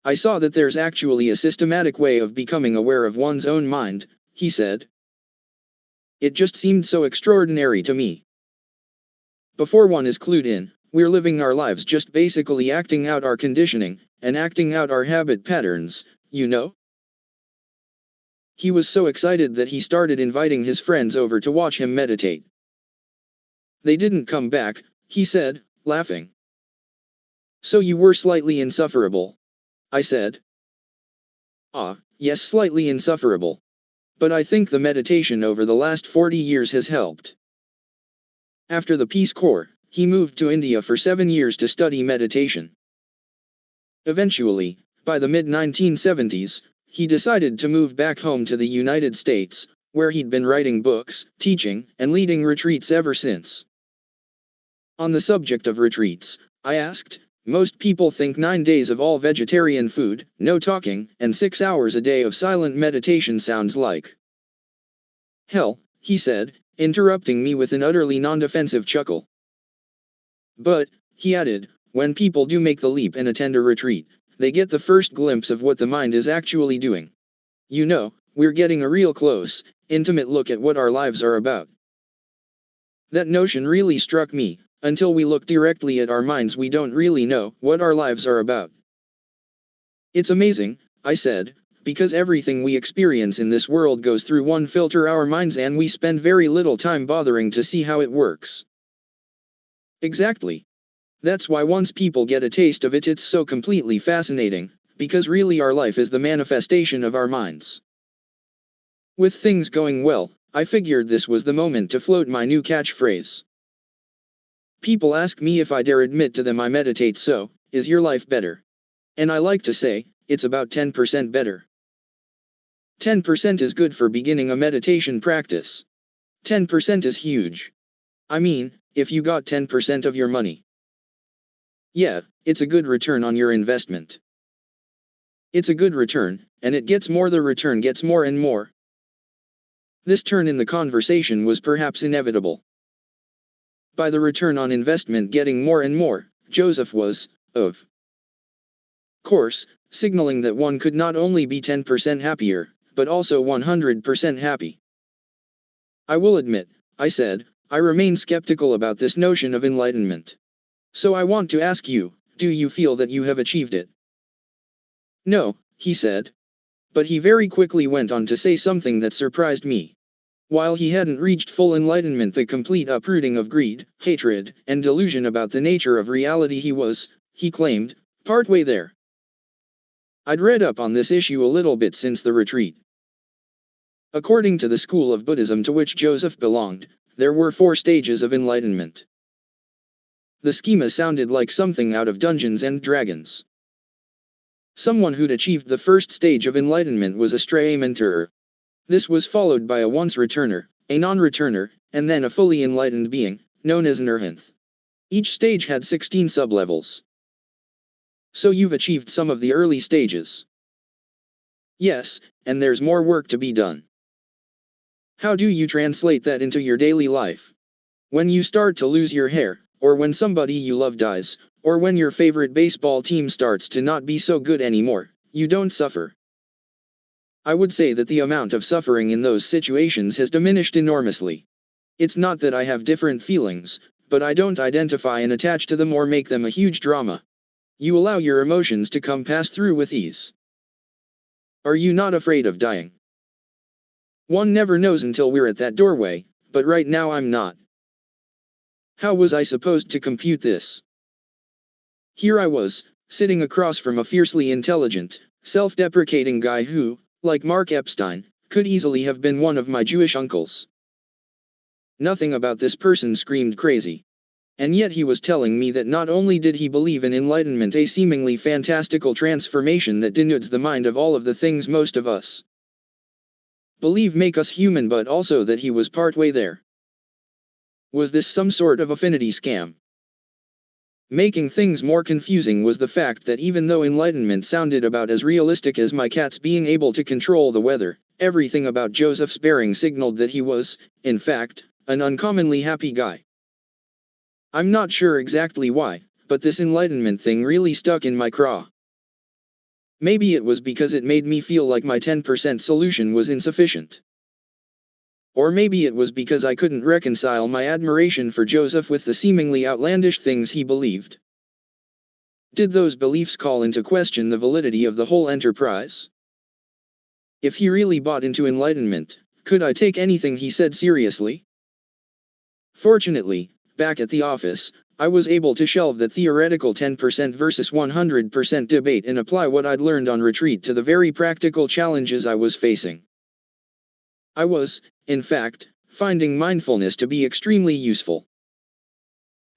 I saw that there's actually a systematic way of becoming aware of one's own mind, he said. It just seemed so extraordinary to me. Before one is clued in, we're living our lives just basically acting out our conditioning, and acting out our habit patterns, you know? He was so excited that he started inviting his friends over to watch him meditate. They didn't come back, he said, laughing. So you were slightly insufferable, I said. Ah, yes, slightly insufferable. But I think the meditation over the last 40 years has helped. After the Peace Corps, he moved to India for 7 years to study meditation. Eventually, by the mid-1970s, he decided to move back home to the United States, where he'd been writing books, teaching, and leading retreats ever since. On the subject of retreats, I asked, most people think 9 days of all vegetarian food, no talking, and 6 hours a day of silent meditation sounds like hell, he said, interrupting me with an utterly non-defensive chuckle. But, he added, when people do make the leap and attend a retreat, they get the first glimpse of what the mind is actually doing. You know, we're getting a real close, intimate look at what our lives are about. That notion really struck me. Until we look directly at our minds, we don't really know what our lives are about. It's amazing, I said, because everything we experience in this world goes through one filter, our minds, and we spend very little time bothering to see how it works. Exactly. That's why once people get a taste of it, it's so completely fascinating, because really our life is the manifestation of our minds. With things going well, I figured this was the moment to float my new catchphrase. People ask me if I dare admit to them I meditate, so, is your life better? And I like to say, it's about 10% better. 10% is good for beginning a meditation practice. 10% is huge. I mean, if you got 10% of your money. Yeah, it's a good return on your investment. It's a good return, and it gets more, the return gets more and more. This turn in the conversation was perhaps inevitable. By the return on investment getting more and more, Joseph was, of course, signaling that one could not only be 10% happier, but also 100% happy. I will admit, I said, I remain skeptical about this notion of enlightenment. So I want to ask you, do you feel that you have achieved it? No, he said. But he very quickly went on to say something that surprised me. While he hadn't reached full enlightenment, the complete uprooting of greed, hatred, and delusion about the nature of reality, he was, he claimed, partway there. I'd read up on this issue a little bit since the retreat. According to the school of Buddhism to which Joseph belonged, there were 4 stages of enlightenment. The schema sounded like something out of Dungeons and Dragons. Someone who'd achieved the first stage of enlightenment was a stray mentor. This was followed by a once-returner, a non-returner, and then a fully enlightened being, known as an arhat. Each stage had 16 sublevels. So you've achieved some of the early stages. Yes, and there's more work to be done. How do you translate that into your daily life? When you start to lose your hair, or when somebody you love dies, or when your favorite baseball team starts to not be so good anymore, you don't suffer. I would say that the amount of suffering in those situations has diminished enormously. It's not that I have different feelings, but I don't identify and attach to them or make them a huge drama. You allow your emotions to pass through with ease. Are you not afraid of dying? One never knows until we're at that doorway, but right now I'm not. How was I supposed to compute this? Here I was, sitting across from a fiercely intelligent, self-deprecating guy who, like Mark Epstein, could easily have been one of my Jewish uncles. Nothing about this person screamed crazy. And yet he was telling me that not only did he believe in enlightenment, a seemingly fantastical transformation that denudes the mind of all of the things most of us believe make us human, but also that he was partway there. Was this some sort of affinity scam? Making things more confusing was the fact that even though enlightenment sounded about as realistic as my cats being able to control the weather, everything about Joseph's bearing signaled that he was, in fact, an uncommonly happy guy. I'm not sure exactly why, but this enlightenment thing really stuck in my craw. Maybe it was because it made me feel like my 10% solution was insufficient. Or maybe it was because I couldn't reconcile my admiration for Joseph with the seemingly outlandish things he believed. Did those beliefs call into question the validity of the whole enterprise? If he really bought into enlightenment, could I take anything he said seriously? Fortunately, back at the office, I was able to shelve the theoretical 10% versus 100% debate and apply what I'd learned on retreat to the very practical challenges I was facing. I was, in fact, finding mindfulness to be extremely useful.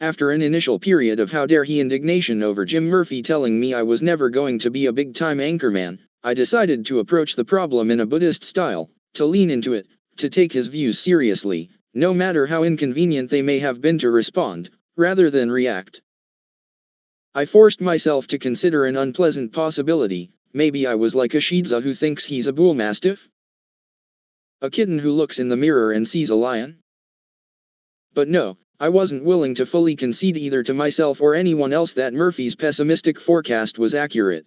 After an initial period of how dare he indignation over Jim Murphy telling me I was never going to be a big-time anchorman, I decided to approach the problem in a Buddhist style, to lean into it, to take his views seriously, no matter how inconvenient they may have been to respond, rather than react. I forced myself to consider an unpleasant possibility. Maybe I was like a Shih Tzu who thinks he's a bull mastiff? A kitten who looks in the mirror and sees a lion? But no, I wasn't willing to fully concede either to myself or anyone else that Murphy's pessimistic forecast was accurate.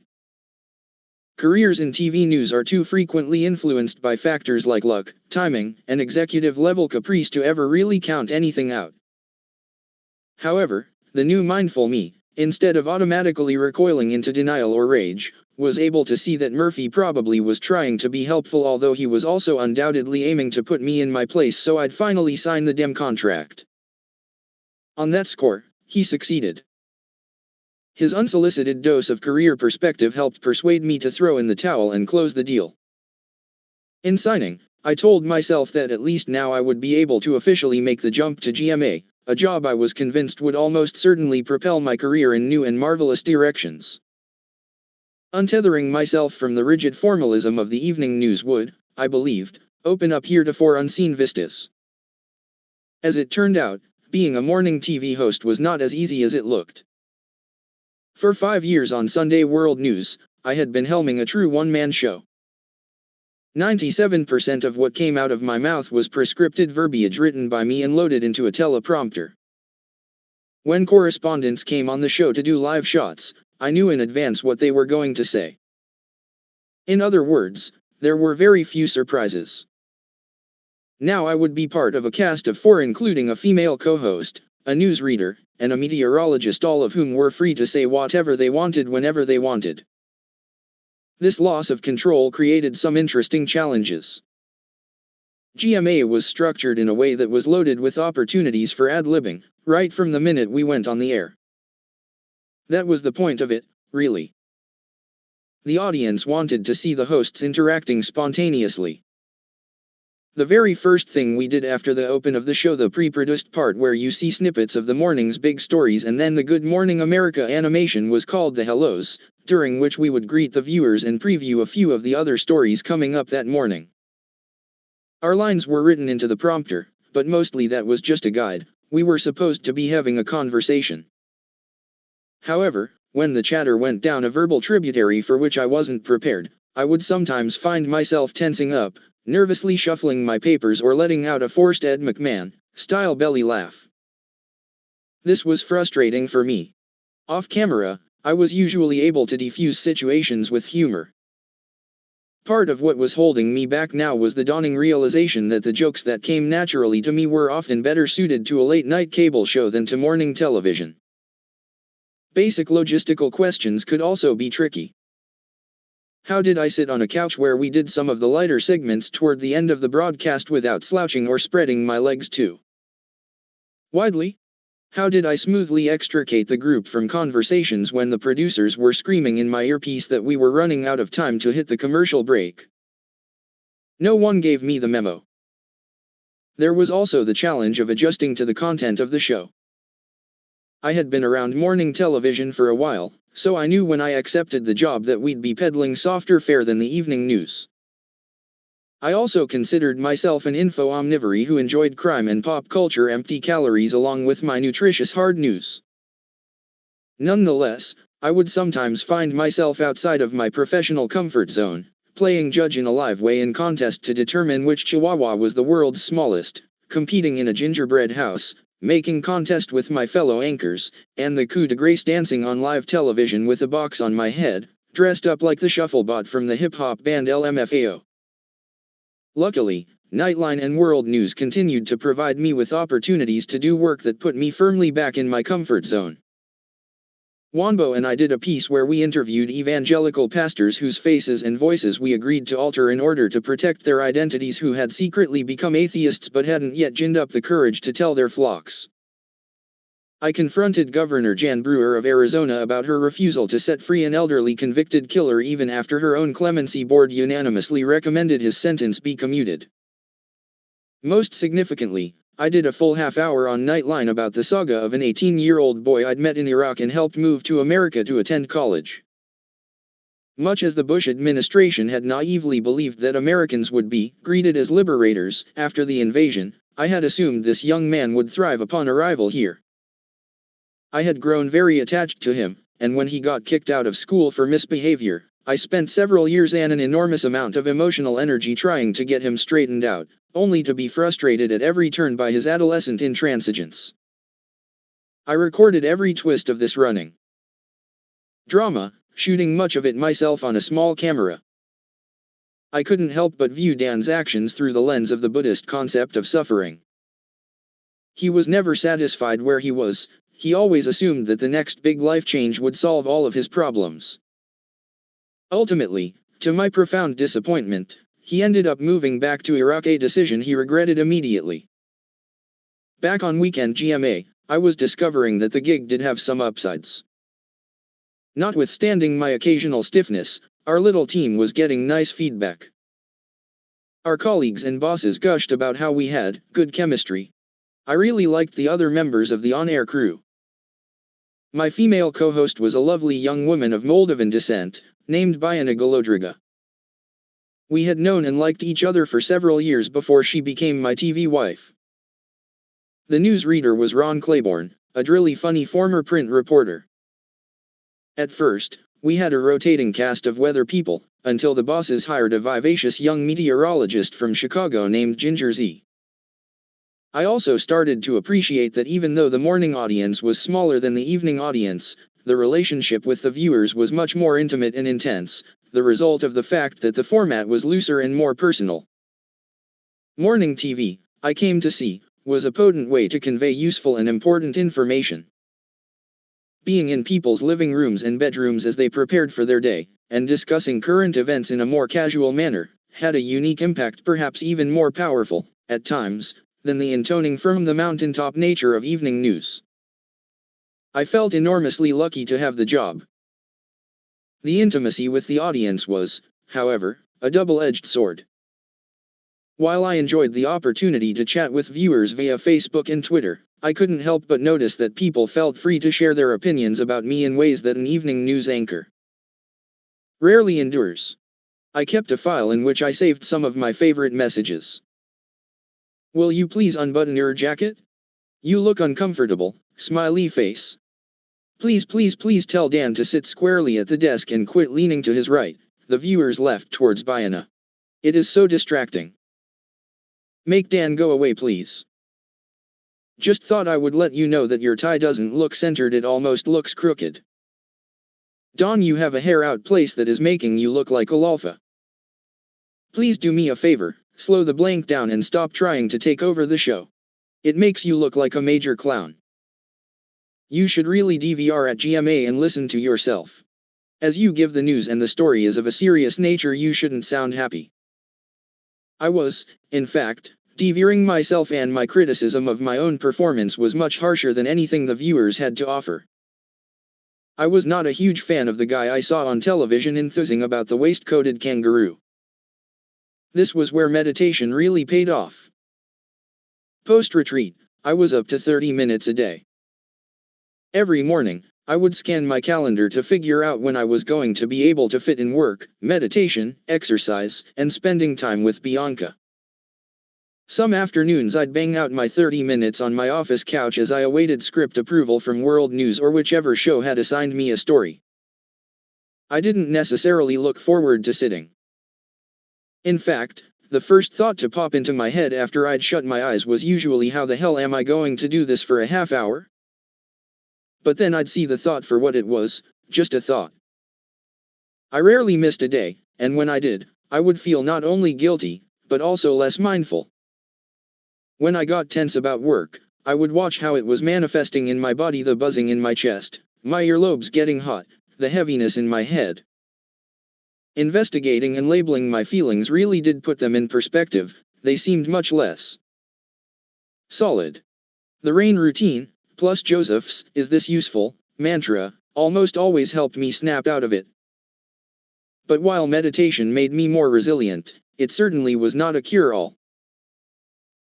Careers in TV news are too frequently influenced by factors like luck, timing, and executive-level caprice to ever really count anything out. However, the new mindful me, instead of automatically recoiling into denial or rage, was able to see that Murphy probably was trying to be helpful, although he was also undoubtedly aiming to put me in my place so I'd finally sign the damn contract. On that score, he succeeded. His unsolicited dose of career perspective helped persuade me to throw in the towel and close the deal. In signing, I told myself that at least now I would be able to officially make the jump to GMA, a job I was convinced would almost certainly propel my career in new and marvelous directions. Untethering myself from the rigid formalism of the evening news would, I believed, open up heretofore unseen vistas. As it turned out, being a morning TV host was not as easy as it looked. For 5 years on Sunday World News, I had been helming a true one-man show. 97% of what came out of my mouth was prescripted verbiage written by me and loaded into a teleprompter. When correspondents came on the show to do live shots, I knew in advance what they were going to say. In other words, there were very few surprises. Now I would be part of a cast of 4, including a female co-host, a newsreader, and a meteorologist, all of whom were free to say whatever they wanted whenever they wanted. This loss of control created some interesting challenges. GMA was structured in a way that was loaded with opportunities for ad-libbing, right from the minute we went on the air. That was the point of it, really. The audience wanted to see the hosts interacting spontaneously. The very first thing we did after the open of the show, the pre-produced part where you see snippets of the morning's big stories and then the Good Morning America animation, was called the Hellos, during which we would greet the viewers and preview a few of the other stories coming up that morning. Our lines were written into the prompter, but mostly that was just a guide. We were supposed to be having a conversation. However, when the chatter went down a verbal tributary for which I wasn't prepared, I would sometimes find myself tensing up, nervously shuffling my papers or letting out a forced Ed McMahon-style belly laugh. This was frustrating for me. Off camera, I was usually able to defuse situations with humor. Part of what was holding me back now was the dawning realization that the jokes that came naturally to me were often better suited to a late-night cable show than to morning television. Basic logistical questions could also be tricky. How did I sit on a couch where we did some of the lighter segments toward the end of the broadcast without slouching or spreading my legs too widely? How did I smoothly extricate the group from conversations when the producers were screaming in my earpiece that we were running out of time to hit the commercial break? No one gave me the memo. There was also the challenge of adjusting to the content of the show. I had been around morning television for a while, so I knew when I accepted the job that we'd be peddling softer fare than the evening news. I also considered myself an info omnivore who enjoyed crime and pop culture empty calories along with my nutritious hard news. Nonetheless, I would sometimes find myself outside of my professional comfort zone, playing judge in a live weigh-in contest to determine which chihuahua was the world's smallest, competing in a gingerbread house, making contest with my fellow anchors, and the coup de grace dancing on live television with a box on my head, dressed up like the shufflebot from the hip-hop band LMFAO. Luckily, Nightline and World News continued to provide me with opportunities to do work that put me firmly back in my comfort zone. Wanbo and I did a piece where we interviewed evangelical pastors whose faces and voices we agreed to alter in order to protect their identities, who had secretly become atheists but hadn't yet ginned up the courage to tell their flocks. I confronted Governor Jan Brewer of Arizona about her refusal to set free an elderly convicted killer even after her own clemency board unanimously recommended his sentence be commuted. Most significantly, I did a full half-hour on Nightline about the saga of an 18-year-old boy I'd met in Iraq and helped move to America to attend college. Much as the Bush administration had naively believed that Americans would be greeted as liberators after the invasion, I had assumed this young man would thrive upon arrival here. I had grown very attached to him, and when he got kicked out of school for misbehavior, I spent several years and an enormous amount of emotional energy trying to get him straightened out, only to be frustrated at every turn by his adolescent intransigence. I recorded every twist of this running drama, shooting much of it myself on a small camera. I couldn't help but view Dan's actions through the lens of the Buddhist concept of suffering. He was never satisfied where he was. He always assumed that the next big life change would solve all of his problems. Ultimately, to my profound disappointment, he ended up moving back to Iraq, a decision he regretted immediately. Back on Weekend GMA, I was discovering that the gig did have some upsides. Notwithstanding my occasional stiffness, our little team was getting nice feedback. Our colleagues and bosses gushed about how we had good chemistry. I really liked the other members of the on-air crew. My female co-host was a lovely young woman of Moldovan descent, named Biana Golodriga. We had known and liked each other for several years before she became my TV wife. The newsreader was Ron Claiborne, a drilly funny former print reporter. At first, we had a rotating cast of weather people, until the bosses hired a vivacious young meteorologist from Chicago named Ginger Z. I also started to appreciate that even though the morning audience was smaller than the evening audience, the relationship with the viewers was much more intimate and intense, the result of the fact that the format was looser and more personal. Morning TV, I came to see, was a potent way to convey useful and important information. Being in people's living rooms and bedrooms as they prepared for their day, and discussing current events in a more casual manner, had a unique impact, perhaps even more powerful, at times, than the intoning from the mountaintop nature of evening news. I felt enormously lucky to have the job. The intimacy with the audience was, however, a double-edged sword. While I enjoyed the opportunity to chat with viewers via Facebook and Twitter, I couldn't help but notice that people felt free to share their opinions about me in ways that an evening news anchor rarely endures. I kept a file in which I saved some of my favorite messages. "Will you please unbutton your jacket? You look uncomfortable, smiley face. Please tell Dan to sit squarely at the desk and quit leaning to his right." The viewers left towards Biana. "It is so distracting. Make Dan go away, please. Just thought I would let you know that your tie doesn't look centered, it almost looks crooked. Don, you have a hair out place that is making you look like a loafa. Please do me a favor, slow the blank down and stop trying to take over the show. It makes you look like a major clown. You should really DVR at GMA and listen to yourself. As you give the news and the story is of a serious nature, you shouldn't sound happy. I was, in fact, deviering myself, and my criticism of my own performance was much harsher than anything the viewers had to offer. I was not a huge fan of the guy I saw on television enthusing about the waist-coated kangaroo. This was where meditation really paid off. Post-retreat, I was up to 30 minutes a day. Every morning, I would scan my calendar to figure out when I was going to be able to fit in work, meditation, exercise, and spending time with Bianca. Some afternoons I'd bang out my 30 minutes on my office couch as I awaited script approval from World News or whichever show had assigned me a story. I didn't necessarily look forward to sitting. In fact, the first thought to pop into my head after I'd shut my eyes was usually, how the hell am I going to do this for a half hour? But then I'd see the thought for what it was, just a thought. I rarely missed a day, and when I did, I would feel not only guilty, but also less mindful. When I got tense about work, I would watch how it was manifesting in my body: the buzzing in my chest, my earlobes getting hot, the heaviness in my head. Investigating and labeling my feelings really did put them in perspective. They seemed much less solid. The RAIN routine, plus Joseph's "is this useful?" mantra, almost always helped me snap out of it. But while meditation made me more resilient, it certainly was not a cure-all.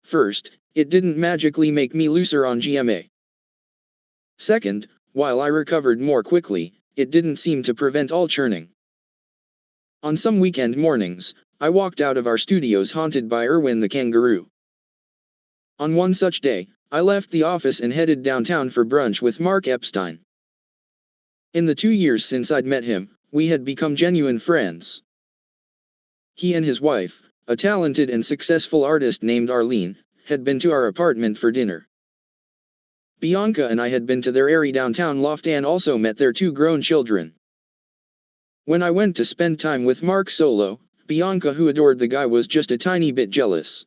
First, it didn't magically make me looser on GMA. Second, while I recovered more quickly, it didn't seem to prevent all churning. On some weekend mornings, I walked out of our studios haunted by Irwin the kangaroo. On one such day, I left the office and headed downtown for brunch with Mark Epstein. In the 2 years since I'd met him, we had become genuine friends. He and his wife, a talented and successful artist named Arlene, had been to our apartment for dinner. Bianca and I had been to their airy downtown loft and also met their 2 grown children. When I went to spend time with Mark solo, Bianca, who adored the guy, was just a tiny bit jealous.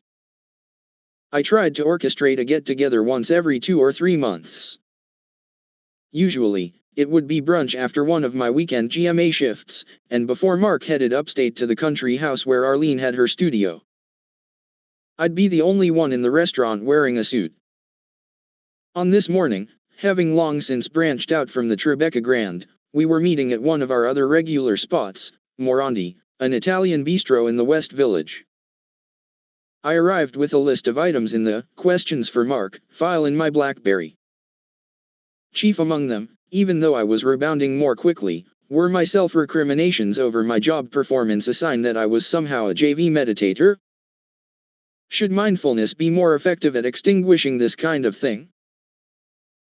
I tried to orchestrate a get-together once every 2 or 3 months. Usually, it would be brunch after one of my weekend GMA shifts, and before Mark headed upstate to the country house where Arlene had her studio. I'd be the only one in the restaurant wearing a suit. On this morning, having long since branched out from the Tribeca Grand, we were meeting at one of our other regular spots, Morandi, an Italian bistro in the West Village. I arrived with a list of items in the "Questions for Mark" file in my BlackBerry. Chief among them, even though I was rebounding more quickly, were my self-recriminations over my job performance, a sign that I was somehow a JV meditator. Should mindfulness be more effective at extinguishing this kind of thing?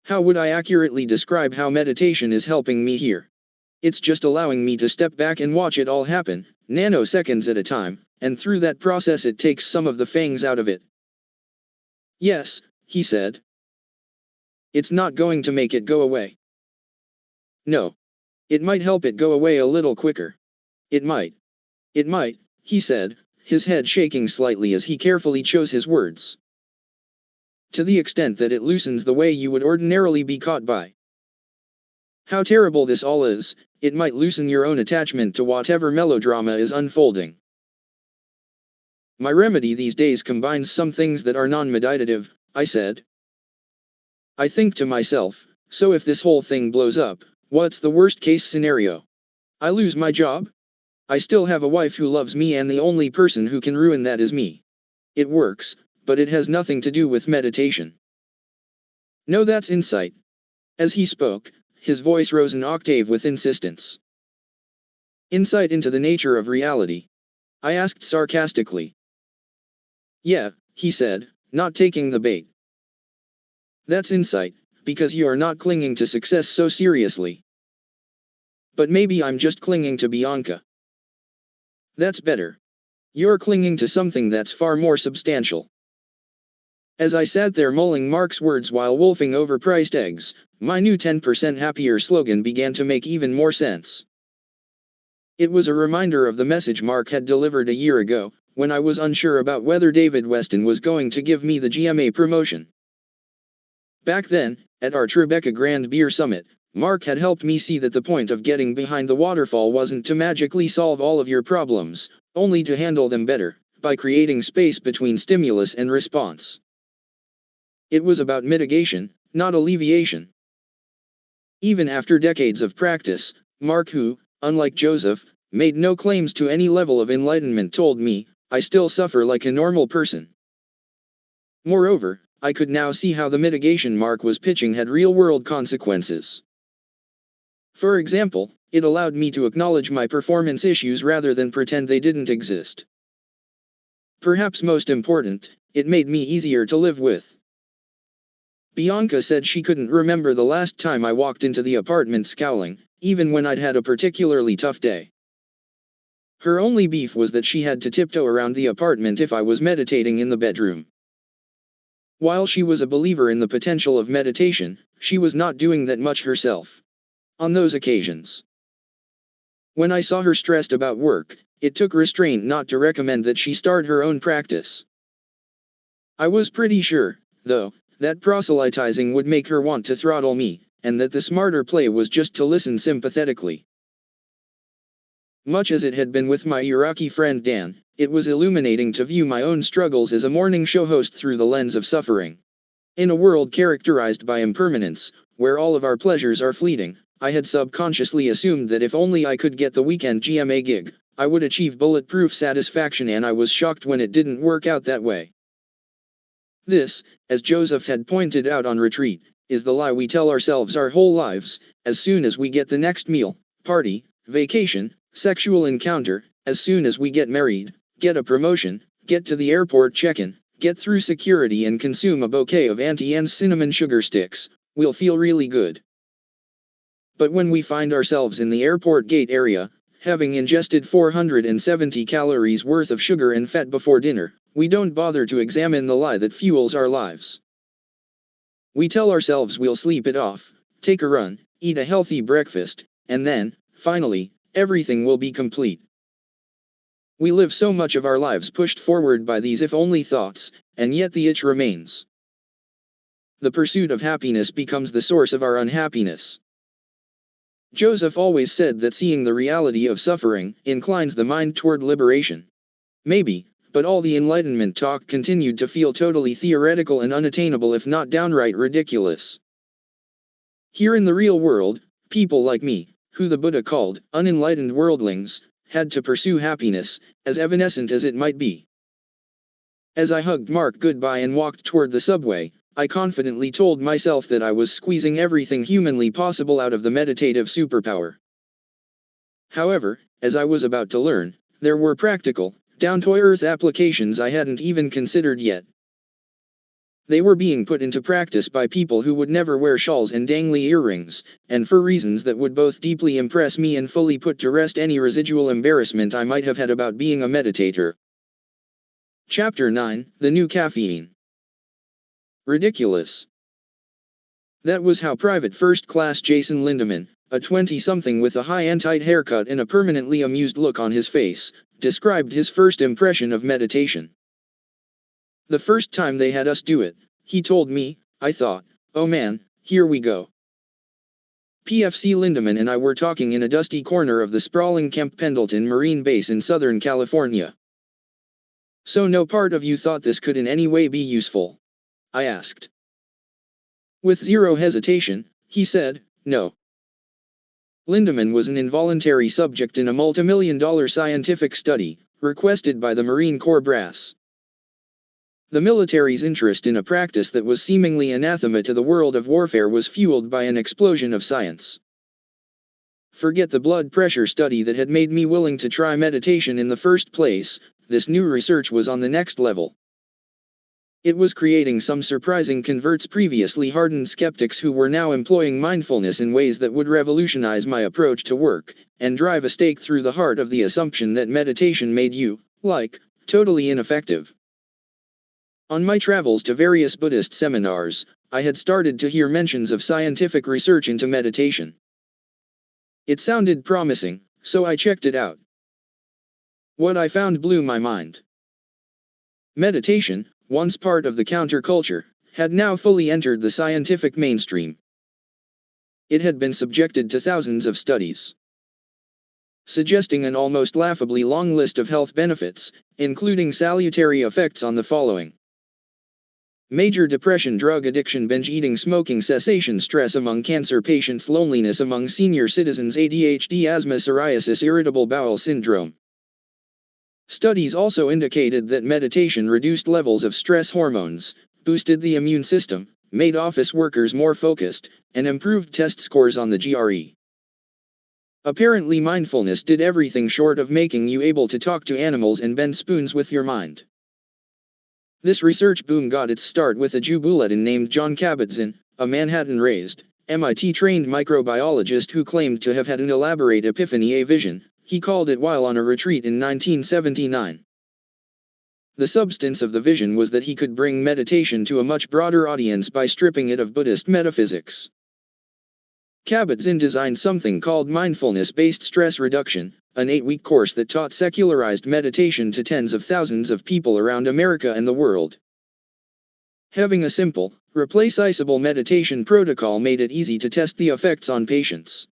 How would I accurately describe how meditation is helping me here? It's just allowing me to step back and watch it all happen, nanoseconds at a time, and through that process it takes some of the fangs out of it. Yes, he said. It's not going to make it go away. No. It might help it go away a little quicker. It might. It might, he said, his head shaking slightly as he carefully chose his words. To the extent that it loosens the way you would ordinarily be caught by. How terrible this all is, it might loosen your own attachment to whatever melodrama is unfolding. My remedy these days combines some things that are non-meditative, I said. I think to myself, so if this whole thing blows up, what's the worst case scenario? I lose my job? I still have a wife who loves me, and the only person who can ruin that is me. It works, but it has nothing to do with meditation. No, that's insight. As he spoke, his voice rose an octave with insistence. Insight into the nature of reality? I asked sarcastically. Yeah, he said, not taking the bait. That's insight, because you are not clinging to success so seriously. But maybe I'm just clinging to Bianca. That's better. You're clinging to something that's far more substantial. As I sat there mulling Mark's words while wolfing overpriced eggs, my new 10% happier slogan began to make even more sense. It was a reminder of the message Mark had delivered a year ago, when I was unsure about whether David Weston was going to give me the GMA promotion. Back then, at our Tribeca Grand Beer Summit, Mark had helped me see that the point of getting behind the waterfall wasn't to magically solve all of your problems, only to handle them better, by creating space between stimulus and response. It was about mitigation, not alleviation. Even after decades of practice, Mark, who, unlike Joseph, made no claims to any level of enlightenment, told me, I still suffer like a normal person. Moreover, I could now see how the mitigation Mark was pitching had real-world consequences. For example, it allowed me to acknowledge my performance issues rather than pretend they didn't exist. Perhaps most important, it made me easier to live with. Bianca said she couldn't remember the last time I walked into the apartment scowling, even when I'd had a particularly tough day. Her only beef was that she had to tiptoe around the apartment if I was meditating in the bedroom. While she was a believer in the potential of meditation, she was not doing that much herself. On those occasions, when I saw her stressed about work, it took restraint not to recommend that she start her own practice. I was pretty sure, though, that proselytizing would make her want to throttle me, and that the smarter play was just to listen sympathetically. Much as it had been with my Iraqi friend Dan, it was illuminating to view my own struggles as a morning show host through the lens of suffering. In a world characterized by impermanence, where all of our pleasures are fleeting, I had subconsciously assumed that if only I could get the weekend GMA gig, I would achieve bulletproof satisfaction, and I was shocked when it didn't work out that way. This, as Joseph had pointed out on retreat, is the lie we tell ourselves our whole lives. As soon as we get the next meal, party, vacation, sexual encounter, as soon as we get married, get a promotion, get to the airport check-in, get through security and consume a bouquet of Auntie Anne's cinnamon sugar sticks, we'll feel really good. But when we find ourselves in the airport gate area, having ingested 470 calories worth of sugar and fat before dinner, we don't bother to examine the lie that fuels our lives. We tell ourselves we'll sleep it off, take a run, eat a healthy breakfast, and then, finally, everything will be complete. We live so much of our lives pushed forward by these if-only thoughts, and yet the itch remains. The pursuit of happiness becomes the source of our unhappiness. Joseph always said that seeing the reality of suffering inclines the mind toward liberation. Maybe, but all the Enlightenment talk continued to feel totally theoretical and unattainable, if not downright ridiculous. Here in the real world, people like me, who the Buddha called unenlightened worldlings, had to pursue happiness, as evanescent as it might be. As I hugged Mark goodbye and walked toward the subway, I confidently told myself that I was squeezing everything humanly possible out of the meditative superpower. However, as I was about to learn, there were practical, down-to-earth applications I hadn't even considered yet. They were being put into practice by people who would never wear shawls and dangly earrings, and for reasons that would both deeply impress me and fully put to rest any residual embarrassment I might have had about being a meditator. Chapter 9, The New Caffeine. Ridiculous. That was how Private First Class Jason Lindemann, a 20-something with a high and tight haircut and a permanently amused look on his face, described his first impression of meditation. The first time they had us do it, he told me, I thought, oh man, here we go. PFC Lindemann and I were talking in a dusty corner of the sprawling Camp Pendleton Marine Base in Southern California. So no part of you thought this could in any way be useful? I asked. With zero hesitation, he said, no. Lindemann was an involuntary subject in a multimillion-dollar scientific study, requested by the Marine Corps brass. The military's interest in a practice that was seemingly anathema to the world of warfare was fueled by an explosion of science. Forget the blood pressure study that had made me willing to try meditation in the first place, this new research was on the next level. It was creating some surprising converts, previously hardened skeptics who were now employing mindfulness in ways that would revolutionize my approach to work, and drive a stake through the heart of the assumption that meditation made you, totally ineffective. On my travels to various Buddhist seminars, I had started to hear mentions of scientific research into meditation. It sounded promising, so I checked it out. What I found blew my mind. Meditation, once part of the counterculture, had now fully entered the scientific mainstream. It had been subjected to thousands of studies, suggesting an almost laughably long list of health benefits, including salutary effects on the following: major depression, drug addiction, binge eating, smoking cessation, stress among cancer patients, loneliness among senior citizens, ADHD, asthma, psoriasis, irritable bowel syndrome. Studies also indicated that meditation reduced levels of stress hormones, boosted the immune system, made office workers more focused, and improved test scores on the GRE. Apparently, mindfulness did everything short of making you able to talk to animals and bend spoons with your mind. This research boom got its start with a Jew bulletin named John Kabat-Zinn, a Manhattan-raised, MIT-trained microbiologist who claimed to have had an elaborate epiphany, a vision. He called it while on a retreat in 1979. The substance of the vision was that he could bring meditation to a much broader audience by stripping it of Buddhist metaphysics. Kabat-Zinn designed something called mindfulness-based stress reduction, an 8-week course that taught secularized meditation to tens of thousands of people around America and the world. Having a simple, replaceable meditation protocol made it easy to test the effects on patients.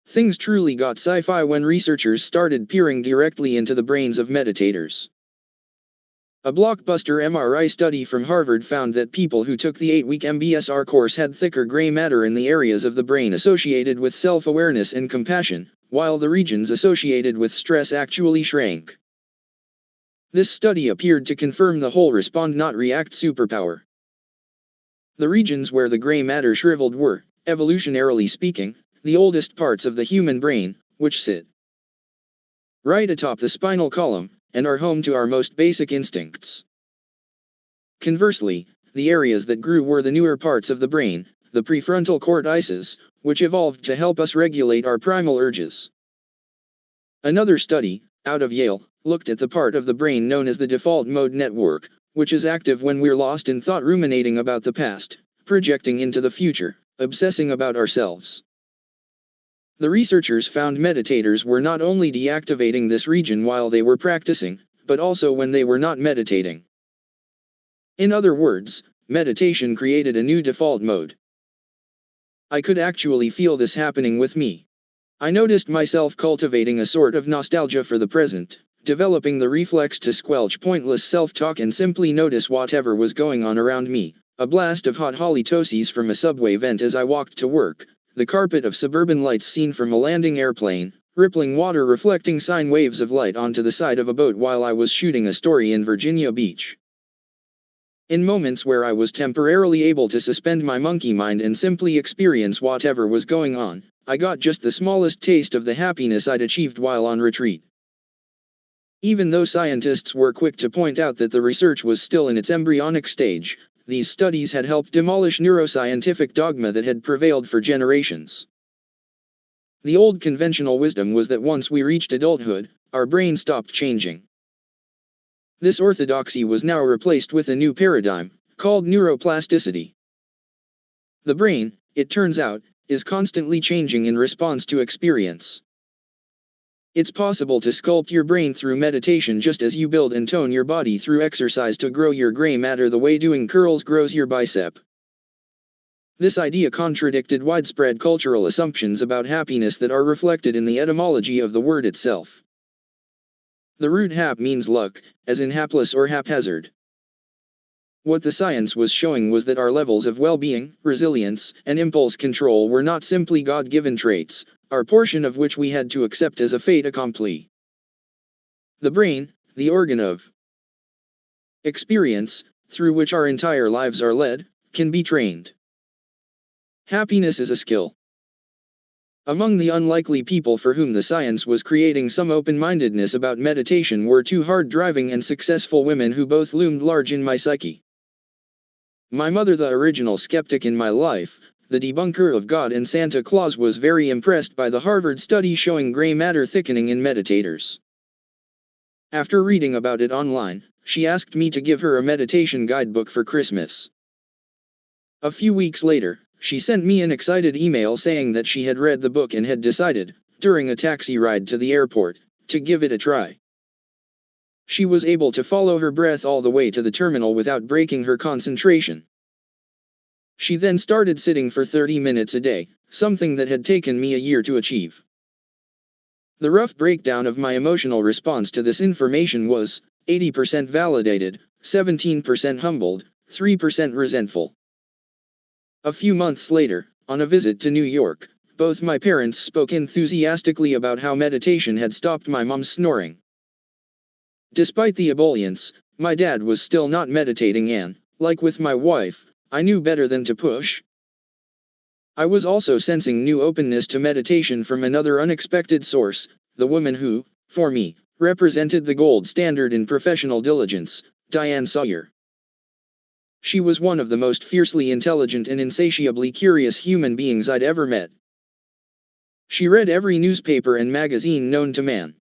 Things truly got sci-fi when researchers started peering directly into the brains of meditators. A blockbuster MRI study from Harvard found that people who took the 8-week MBSR course had thicker gray matter in the areas of the brain associated with self-awareness and compassion, while the regions associated with stress actually shrank. This study appeared to confirm the whole respond not react superpower. The regions where the gray matter shriveled were, evolutionarily speaking, the oldest parts of the human brain, which sit right atop the spinal column, and are home to our most basic instincts. Conversely, the areas that grew were the newer parts of the brain, the prefrontal cortices, which evolved to help us regulate our primal urges. Another study, out of Yale, looked at the part of the brain known as the default mode network, which is active when we're lost in thought, ruminating about the past, projecting into the future, obsessing about ourselves. The researchers found meditators were not only deactivating this region while they were practicing, but also when they were not meditating. In other words, meditation created a new default mode. I could actually feel this happening with me. I noticed myself cultivating a sort of nostalgia for the present, developing the reflex to squelch pointless self-talk and simply notice whatever was going on around me. A blast of hot halitosis from a subway vent as I walked to work, the carpet of suburban lights seen from a landing airplane, rippling water reflecting sine waves of light onto the side of a boat while I was shooting a story in Virginia Beach. In moments where I was temporarily able to suspend my monkey mind and simply experience whatever was going on, I got just the smallest taste of the happiness I'd achieved while on retreat. Even though scientists were quick to point out that the research was still in its embryonic stage, these studies had helped demolish neuroscientific dogma that had prevailed for generations. The old conventional wisdom was that once we reached adulthood, our brain stopped changing. This orthodoxy was now replaced with a new paradigm, called neuroplasticity. The brain, it turns out, is constantly changing in response to experience. It's possible to sculpt your brain through meditation just as you build and tone your body through exercise to grow your gray matter the way doing curls grows your bicep. This idea contradicted widespread cultural assumptions about happiness that are reflected in the etymology of the word itself. The root hap means luck, as in hapless or haphazard. What the science was showing was that our levels of well-being, resilience, and impulse control were not simply God-given traits, our portion of which we had to accept as a fait accompli. The brain, the organ of experience, through which our entire lives are led, can be trained. Happiness is a skill. Among the unlikely people for whom the science was creating some open-mindedness about meditation were two hard-driving and successful women who both loomed large in my psyche. My mother, the original skeptic in my life, the debunker of God and Santa Claus, was very impressed by the Harvard study showing gray matter thickening in meditators. After reading about it online, she asked me to give her a meditation guidebook for Christmas. A few weeks later, she sent me an excited email saying that she had read the book and had decided, during a taxi ride to the airport, to give it a try. She was able to follow her breath all the way to the terminal without breaking her concentration. She then started sitting for 30 minutes a day, something that had taken me a year to achieve. The rough breakdown of my emotional response to this information was 80% validated, 17% humbled, 3% resentful. A few months later, on a visit to New York, both my parents spoke enthusiastically about how meditation had stopped my mom's snoring. Despite the ebullience, my dad was still not meditating and, like with my wife, I knew better than to push. I was also sensing new openness to meditation from another unexpected source, the woman who, for me, represented the gold standard in professional diligence, Diane Sawyer. She was one of the most fiercely intelligent and insatiably curious human beings I'd ever met. She read every newspaper and magazine known to man.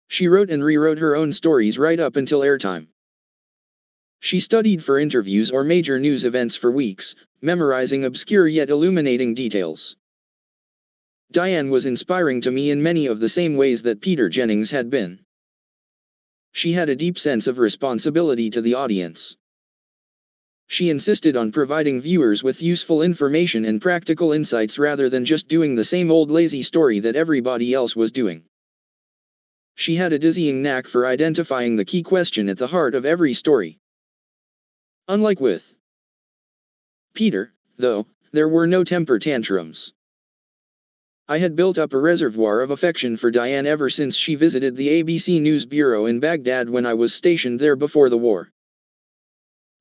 She wrote and rewrote her own stories right up until airtime. She studied for interviews or major news events for weeks, memorizing obscure yet illuminating details. Diane was inspiring to me in many of the same ways that Peter Jennings had been. She had a deep sense of responsibility to the audience. She insisted on providing viewers with useful information and practical insights rather than just doing the same old lazy story that everybody else was doing. She had a dizzying knack for identifying the key question at the heart of every story. Unlike with Peter, though, there were no temper tantrums. I had built up a reservoir of affection for Diane ever since she visited the ABC News Bureau in Baghdad when I was stationed there before the war.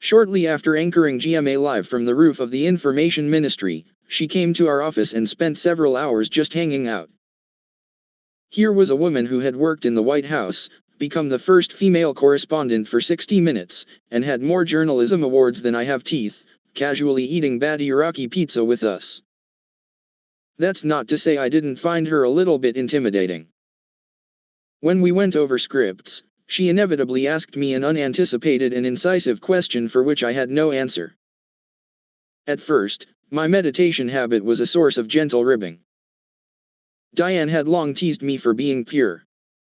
Shortly after anchoring GMA Live from the roof of the Information Ministry, she came to our office and spent several hours just hanging out. Here was a woman who had worked in the White House, become the first female correspondent for 60 Minutes, and had more journalism awards than I have teeth, casually eating bad Iraqi pizza with us. That's not to say I didn't find her a little bit intimidating. When we went over scripts, she inevitably asked me an unanticipated and incisive question for which I had no answer. At first, my meditation habit was a source of gentle ribbing. Diane had long teased me for being pure.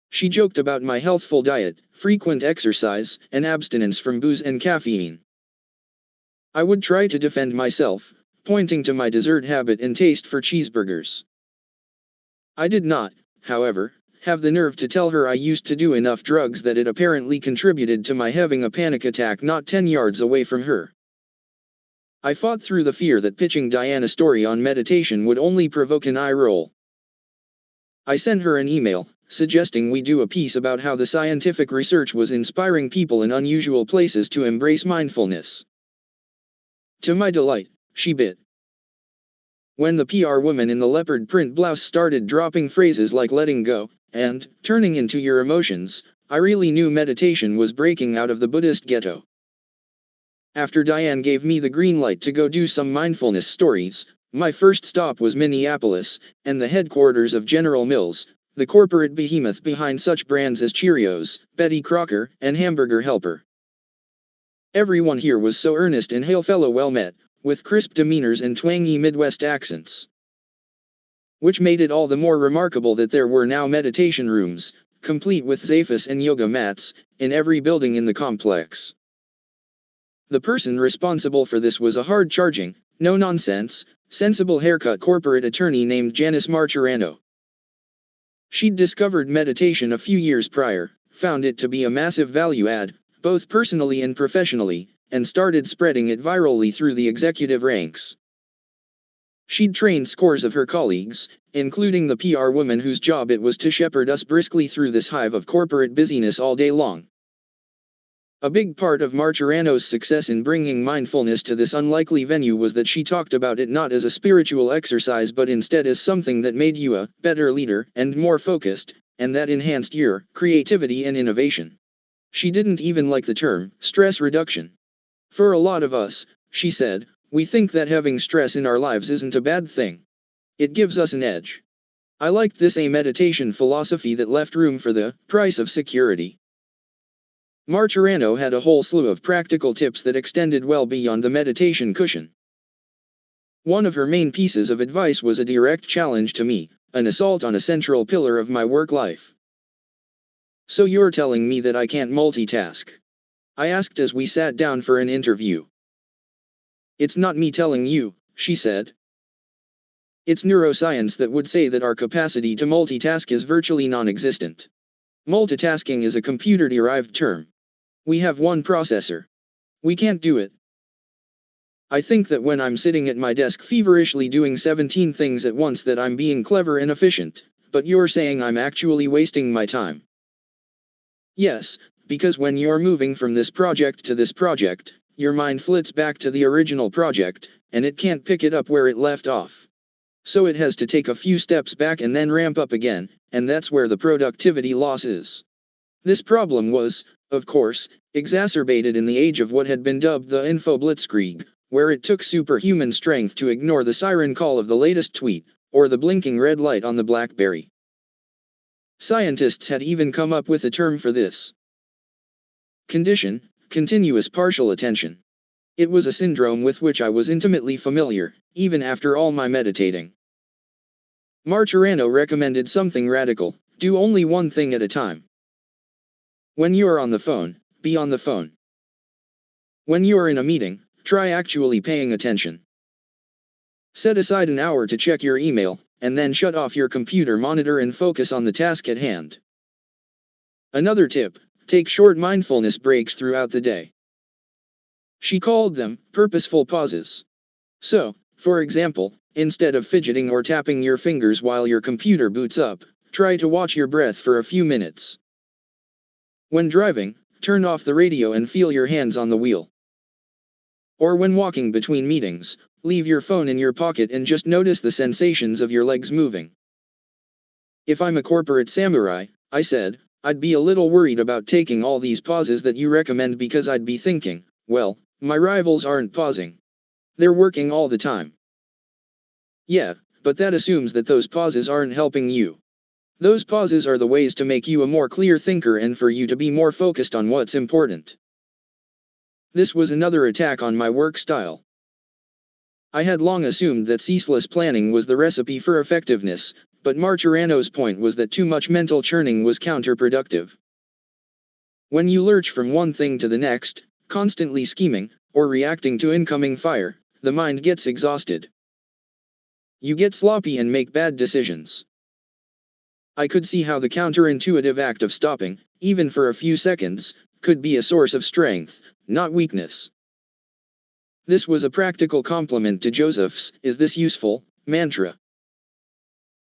She joked about my healthful diet, frequent exercise, and abstinence from booze and caffeine. I would try to defend myself, pointing to my dessert habit and taste for cheeseburgers. I did not, however, have the nerve to tell her I used to do enough drugs that it apparently contributed to my having a panic attack not 10 yards away from her. I fought through the fear that pitching Diane a story on meditation would only provoke an eye roll. I sent her an email, suggesting we do a piece about how the scientific research was inspiring people in unusual places to embrace mindfulness. To my delight, she bit. When the PR woman in the leopard print blouse started dropping phrases like letting go, and turning into your emotions, I really knew meditation was breaking out of the Buddhist ghetto. After Diane gave me the green light to go do some mindfulness stories, my first stop was Minneapolis, and the headquarters of General Mills, the corporate behemoth behind such brands as Cheerios, Betty Crocker, and Hamburger Helper. Everyone here was so earnest and hail fellow well met, with crisp demeanors and twangy Midwest accents. Which made it all the more remarkable that there were now meditation rooms, complete with zaphus and yoga mats, in every building in the complex. The person responsible for this was a hard-charging, no-nonsense, sensible haircut corporate attorney named Janice Marchirano. She'd discovered meditation a few years prior, found it to be a massive value add, both personally and professionally, and started spreading it virally through the executive ranks. She'd trained scores of her colleagues, including the PR woman whose job it was to shepherd us briskly through this hive of corporate busyness all day long. A big part of Marchirano's success in bringing mindfulness to this unlikely venue was that she talked about it not as a spiritual exercise but instead as something that made you a better leader and more focused, and that enhanced your creativity and innovation. She didn't even like the term stress reduction. For a lot of us, she said, we think that having stress in our lives isn't a bad thing. It gives us an edge. I liked this a meditation philosophy that left room for the price of security. Marchirano had a whole slew of practical tips that extended well beyond the meditation cushion. One of her main pieces of advice was a direct challenge to me, an assault on a central pillar of my work life. So you're telling me that I can't multitask? I asked as we sat down for an interview. It's not me telling you, she said. It's neuroscience that would say that our capacity to multitask is virtually non-existent. Multitasking is a computer-derived term. We have one processor. We can't do it. I think that when I'm sitting at my desk feverishly doing 17 things at once that I'm being clever and efficient, but you're saying I'm actually wasting my time. Yes, because when you're moving from this project to this project, your mind flits back to the original project, and it can't pick it up where it left off. So it has to take a few steps back and then ramp up again, and that's where the productivity loss is. This problem was, of course, exacerbated in the age of what had been dubbed the info blitzkrieg, where it took superhuman strength to ignore the siren call of the latest tweet, or the blinking red light on the BlackBerry. Scientists had even come up with a term for this condition: continuous partial attention. It was a syndrome with which I was intimately familiar, even after all my meditating. Marturano recommended something radical: do only one thing at a time. When you are on the phone, be on the phone. When you are in a meeting, try actually paying attention. Set aside an hour to check your email, and then shut off your computer monitor and focus on the task at hand. Another tip: take short mindfulness breaks throughout the day. She called them purposeful pauses. So, for example, instead of fidgeting or tapping your fingers while your computer boots up, try to watch your breath for a few minutes. When driving, turn off the radio and feel your hands on the wheel. Or when walking between meetings, leave your phone in your pocket and just notice the sensations of your legs moving. If I'm a corporate samurai, I said, I'd be a little worried about taking all these pauses that you recommend, because I'd be thinking, well, my rivals aren't pausing. They're working all the time. Yeah, but that assumes that those pauses aren't helping you. Those pauses are the ways to make you a more clear thinker and for you to be more focused on what's important. This was another attack on my work style. I had long assumed that ceaseless planning was the recipe for effectiveness, but Marturano's point was that too much mental churning was counterproductive. When you lurch from one thing to the next, constantly scheming, or reacting to incoming fire, the mind gets exhausted. You get sloppy and make bad decisions. I could see how the counterintuitive act of stopping, even for a few seconds, could be a source of strength, not weakness. This was a practical complement to Joseph's "is this useful?" mantra.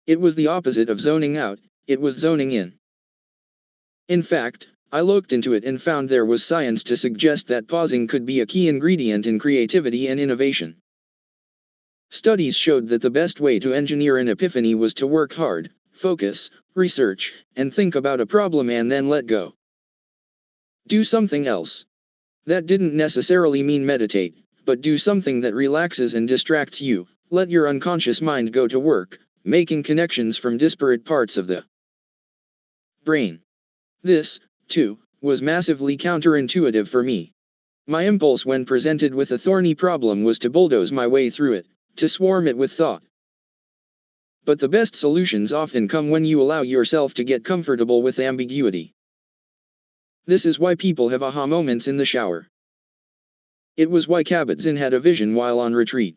It was the opposite of zoning out, it was zoning in. In fact, I looked into it and found there was science to suggest that pausing could be a key ingredient in creativity and innovation. Studies showed that the best way to engineer an epiphany was to work hard, focus, research, and think about a problem and then let go. Do something else. That didn't necessarily mean meditate, but do something that relaxes and distracts you. Let your unconscious mind go to work, making connections from disparate parts of the brain. This, too, was massively counterintuitive for me. My impulse when presented with a thorny problem was to bulldoze my way through it, to swarm it with thought. But the best solutions often come when you allow yourself to get comfortable with ambiguity. This is why people have aha moments in the shower. It was why Kabat-Zinn had a vision while on retreat.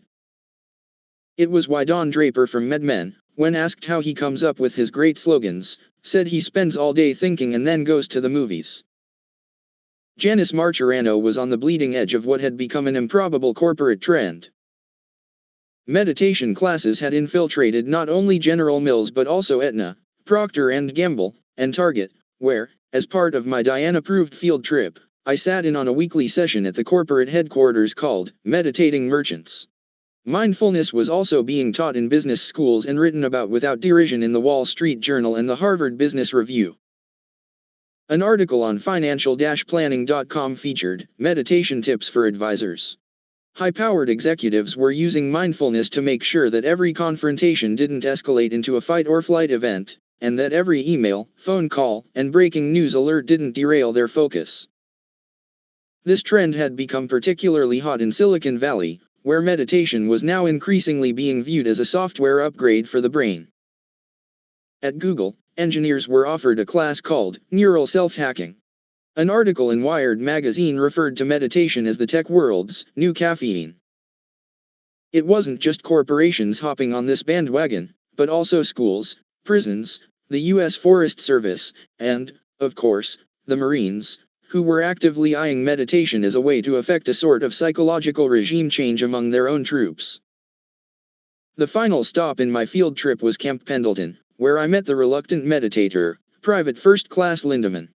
It was why Don Draper from Mad Men, when asked how he comes up with his great slogans, said he spends all day thinking and then goes to the movies. Janice Marturano was on the bleeding edge of what had become an improbable corporate trend. Meditation classes had infiltrated not only General Mills but also Aetna, Procter & Gamble, and Target, where, as part of my Diane-approved field trip, I sat in on a weekly session at the corporate headquarters called Meditating Merchants. Mindfulness was also being taught in business schools and written about without derision in the Wall Street Journal and the Harvard Business Review. An article on financial-planning.com featured meditation tips for advisors. High-powered executives were using mindfulness to make sure that every confrontation didn't escalate into a fight-or-flight event, and that every email, phone call, and breaking news alert didn't derail their focus. This trend had become particularly hot in Silicon Valley, where meditation was now increasingly being viewed as a software upgrade for the brain. At Google, engineers were offered a class called Neural Self-Hacking. An article in Wired magazine referred to meditation as the tech world's new caffeine. It wasn't just corporations hopping on this bandwagon, but also schools, prisons, the U.S. Forest Service, and, of course, the Marines, who were actively eyeing meditation as a way to effect a sort of psychological regime change among their own troops. The final stop in my field trip was Camp Pendleton, where I met the reluctant meditator, Private First Class Lindemann.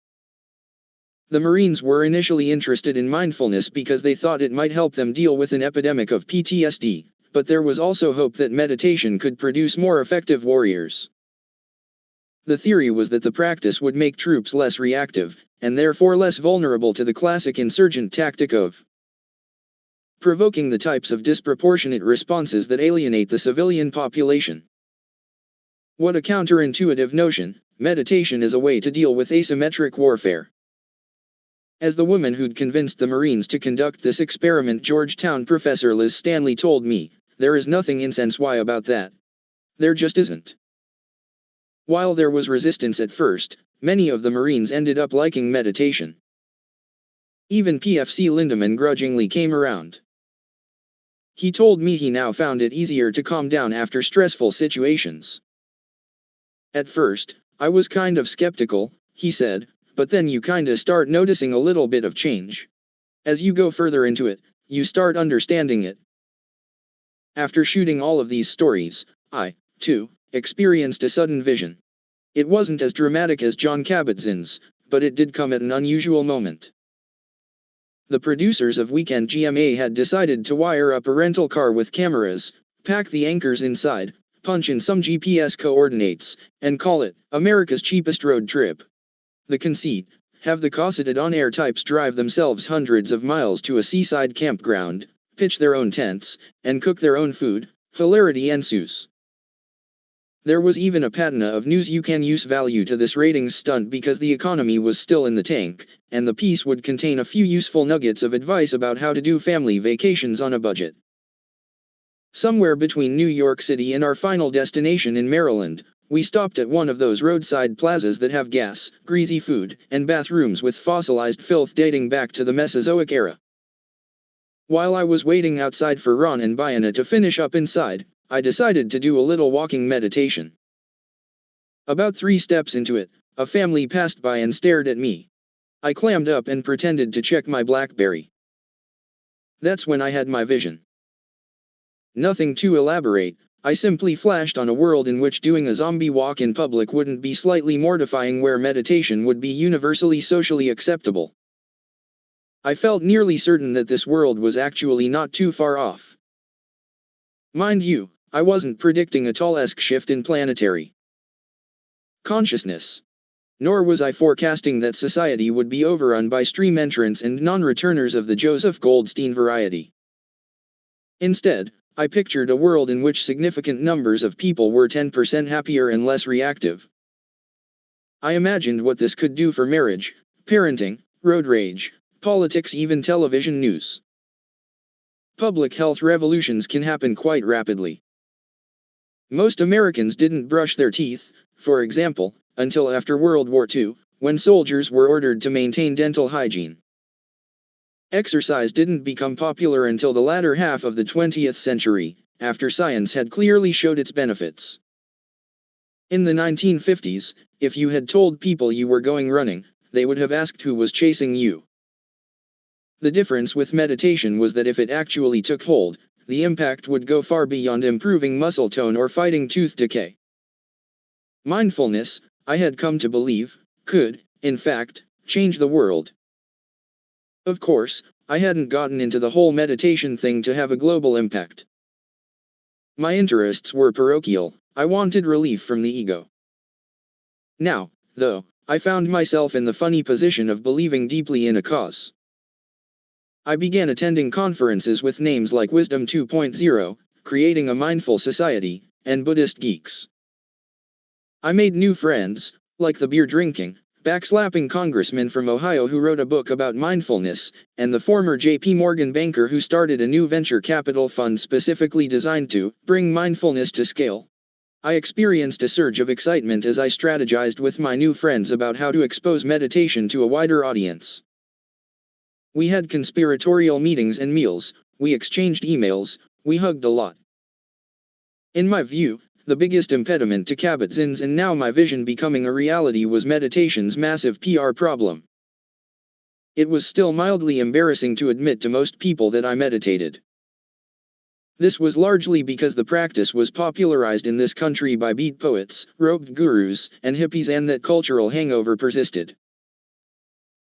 The Marines were initially interested in mindfulness because they thought it might help them deal with an epidemic of PTSD, but there was also hope that meditation could produce more effective warriors. The theory was that the practice would make troops less reactive, and therefore less vulnerable to the classic insurgent tactic of provoking the types of disproportionate responses that alienate the civilian population. What a counterintuitive notion, meditation is a way to deal with asymmetric warfare. As the woman who'd convinced the Marines to conduct this experiment, Georgetown professor Liz Stanley, told me, there is nothing insensitive about that. There just isn't. While there was resistance at first, many of the Marines ended up liking meditation. Even PFC Lindemann grudgingly came around. He told me he now found it easier to calm down after stressful situations. At first, I was kind of skeptical, he said, but then you kinda start noticing a little bit of change. As you go further into it, you start understanding it. After shooting all of these stories, I, too, experienced a sudden vision. It wasn't as dramatic as Jon Kabat-Zinn's, but it did come at an unusual moment. The producers of Weekend GMA had decided to wire up a rental car with cameras, pack the anchors inside, punch in some GPS coordinates, and call it America's Cheapest Road Trip. The conceit: have the cosseted on-air types drive themselves hundreds of miles to a seaside campground, pitch their own tents, and cook their own food. Hilarity ensues. There was even a patina of news you can use value to this ratings stunt because the economy was still in the tank, and the piece would contain a few useful nuggets of advice about how to do family vacations on a budget. Somewhere between New York City and our final destination in Maryland, we stopped at one of those roadside plazas that have gas, greasy food, and bathrooms with fossilized filth dating back to the Mesozoic era. While I was waiting outside for Ron and Bayana to finish up inside, I decided to do a little walking meditation. About 3 steps into it, a family passed by and stared at me. I clammed up and pretended to check my BlackBerry. That's when I had my vision. Nothing too elaborate, I simply flashed on a world in which doing a zombie walk in public wouldn't be slightly mortifying, where meditation would be universally socially acceptable. I felt nearly certain that this world was actually not too far off. Mind you, I wasn't predicting a tall-esque shift in planetary consciousness. Nor was I forecasting that society would be overrun by stream entrants and non-returners of the Joseph Goldstein variety. Instead, I pictured a world in which significant numbers of people were 10% happier and less reactive. I imagined what this could do for marriage, parenting, road rage, politics, even television news. Public health revolutions can happen quite rapidly. Most Americans didn't brush their teeth, for example, until after World War II, when soldiers were ordered to maintain dental hygiene. Exercise didn't become popular until the latter half of the 20th century, after science had clearly showed its benefits. In the 1950s, if you had told people you were going running, they would have asked who was chasing you. The difference with meditation was that if it actually took hold, the impact would go far beyond improving muscle tone or fighting tooth decay. Mindfulness, I had come to believe, could, in fact, change the world. Of course, I hadn't gotten into the whole meditation thing to have a global impact. My interests were parochial. I wanted relief from the ego. Now, though, I found myself in the funny position of believing deeply in a cause. I began attending conferences with names like Wisdom 2.0, Creating a Mindful Society, and Buddhist Geeks. I made new friends, like the beer-drinking, backslapping congressman from Ohio who wrote a book about mindfulness, and the former J.P. Morgan banker who started a new venture capital fund specifically designed to bring mindfulness to scale. I experienced a surge of excitement as I strategized with my new friends about how to expose meditation to a wider audience. We had conspiratorial meetings and meals, we exchanged emails, We hugged a lot. In my view, the biggest impediment to Kabat-Zinn's and now my vision becoming a reality was meditation's massive PR problem. It was still mildly embarrassing to admit to most people that I meditated. This was largely because the practice was popularized in this country by beat poets, robed gurus, and hippies, and that cultural hangover persisted.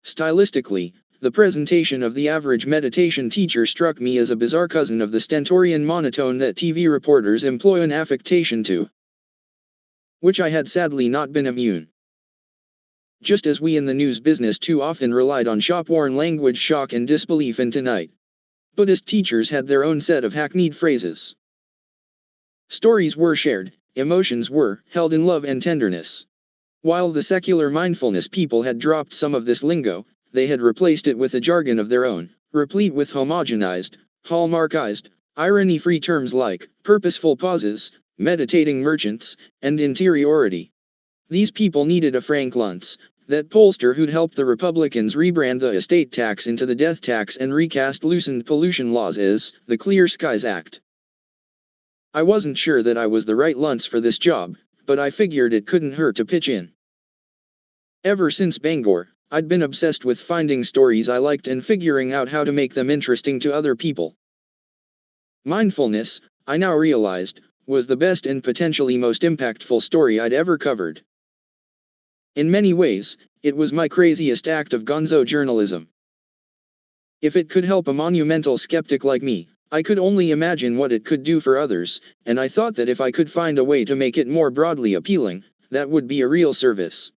Stylistically, the presentation of the average meditation teacher struck me as a bizarre cousin of the stentorian monotone that TV reporters employ an affectation to, which I had sadly not been immune. Just as we in the news business too often relied on shop-worn language, shock and disbelief, and tonight, Buddhist teachers had their own set of hackneyed phrases. Stories were shared, emotions were held in love and tenderness. While the secular mindfulness people had dropped some of this lingo, they had replaced it with a jargon of their own, replete with homogenized, hallmarkized, irony-free terms like purposeful pauses, meditating merchants, and interiority. These people needed a Frank Luntz, that pollster who'd helped the Republicans rebrand the estate tax into the death tax and recast loosened pollution laws as the Clear Skies Act. I wasn't sure that I was the right Luntz for this job, but I figured it couldn't hurt to pitch in. Ever since Bangor, I'd been obsessed with finding stories I liked and figuring out how to make them interesting to other people. Mindfulness, I now realized, was the best and potentially most impactful story I'd ever covered. In many ways, it was my craziest act of gonzo journalism. If it could help a monumental skeptic like me, I could only imagine what it could do for others, and I thought that if I could find a way to make it more broadly appealing, that would be a real service.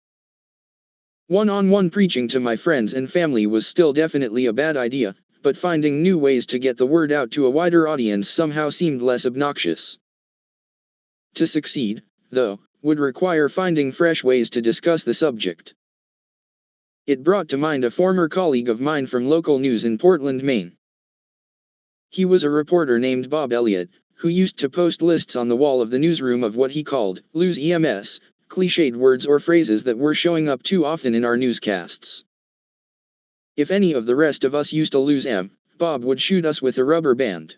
One-on-one preaching to my friends and family was still definitely a bad idea, but finding new ways to get the word out to a wider audience somehow seemed less obnoxious. To succeed, though, would require finding fresh ways to discuss the subject. It brought to mind a former colleague of mine from local news in Portland, Maine. He was a reporter named Bob Elliott, who used to post lists on the wall of the newsroom of what he called lose EMS, cliched words or phrases that were showing up too often in our newscasts. If any of the rest of us used to lose M, Bob would shoot us with a rubber band.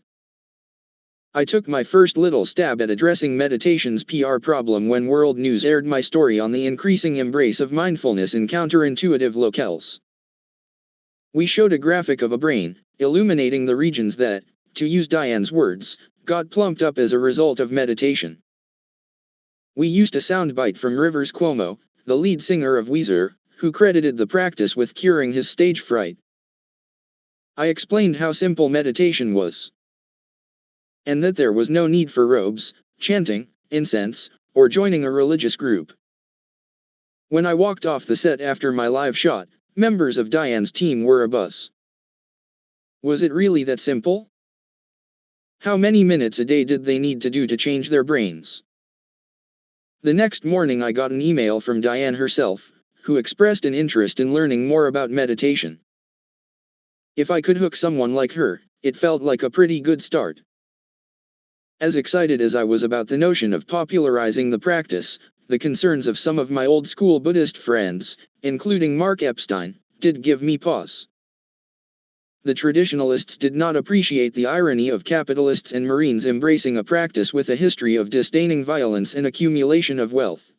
I took my first little stab at addressing meditation's PR problem when World News aired my story on the increasing embrace of mindfulness in counterintuitive locales. We showed a graphic of a brain, illuminating the regions that, to use Diane's words, got plumped up as a result of meditation. We used a soundbite from Rivers Cuomo, the lead singer of Weezer, who credited the practice with curing his stage fright. I explained how simple meditation was, and that there was no need for robes, chanting, incense, or joining a religious group. When I walked off the set after my live shot, members of Diane's team were abuzz. Was it really that simple? How many minutes a day did they need to do to change their brains? The next morning I got an email from Diane herself, who expressed an interest in learning more about meditation. If I could hook someone like her, it felt like a pretty good start. As excited as I was about the notion of popularizing the practice, the concerns of some of my old-school Buddhist friends, including Mark Epstein, did give me pause. The traditionalists did not appreciate the irony of capitalists and Marines embracing a practice with a history of disdaining violence and accumulation of wealth.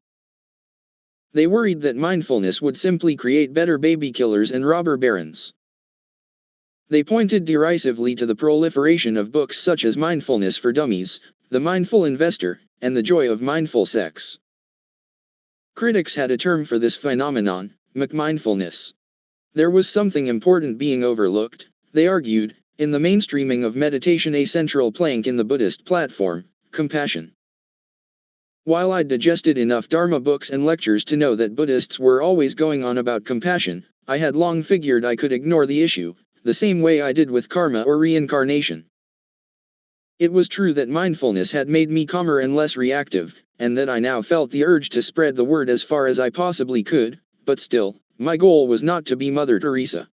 They worried that mindfulness would simply create better baby killers and robber barons. They pointed derisively to the proliferation of books such as Mindfulness for Dummies, The Mindful Investor, and The Joy of Mindful Sex. Critics had a term for this phenomenon, McMindfulness. There was something important being overlooked, they argued, in the mainstreaming of meditation, a central plank in the Buddhist platform, compassion. While I'd digested enough Dharma books and lectures to know that Buddhists were always going on about compassion, I had long figured I could ignore the issue, the same way I did with karma or reincarnation. It was true that mindfulness had made me calmer and less reactive, and that I now felt the urge to spread the word as far as I possibly could, but still, my goal was not to be Mother Teresa.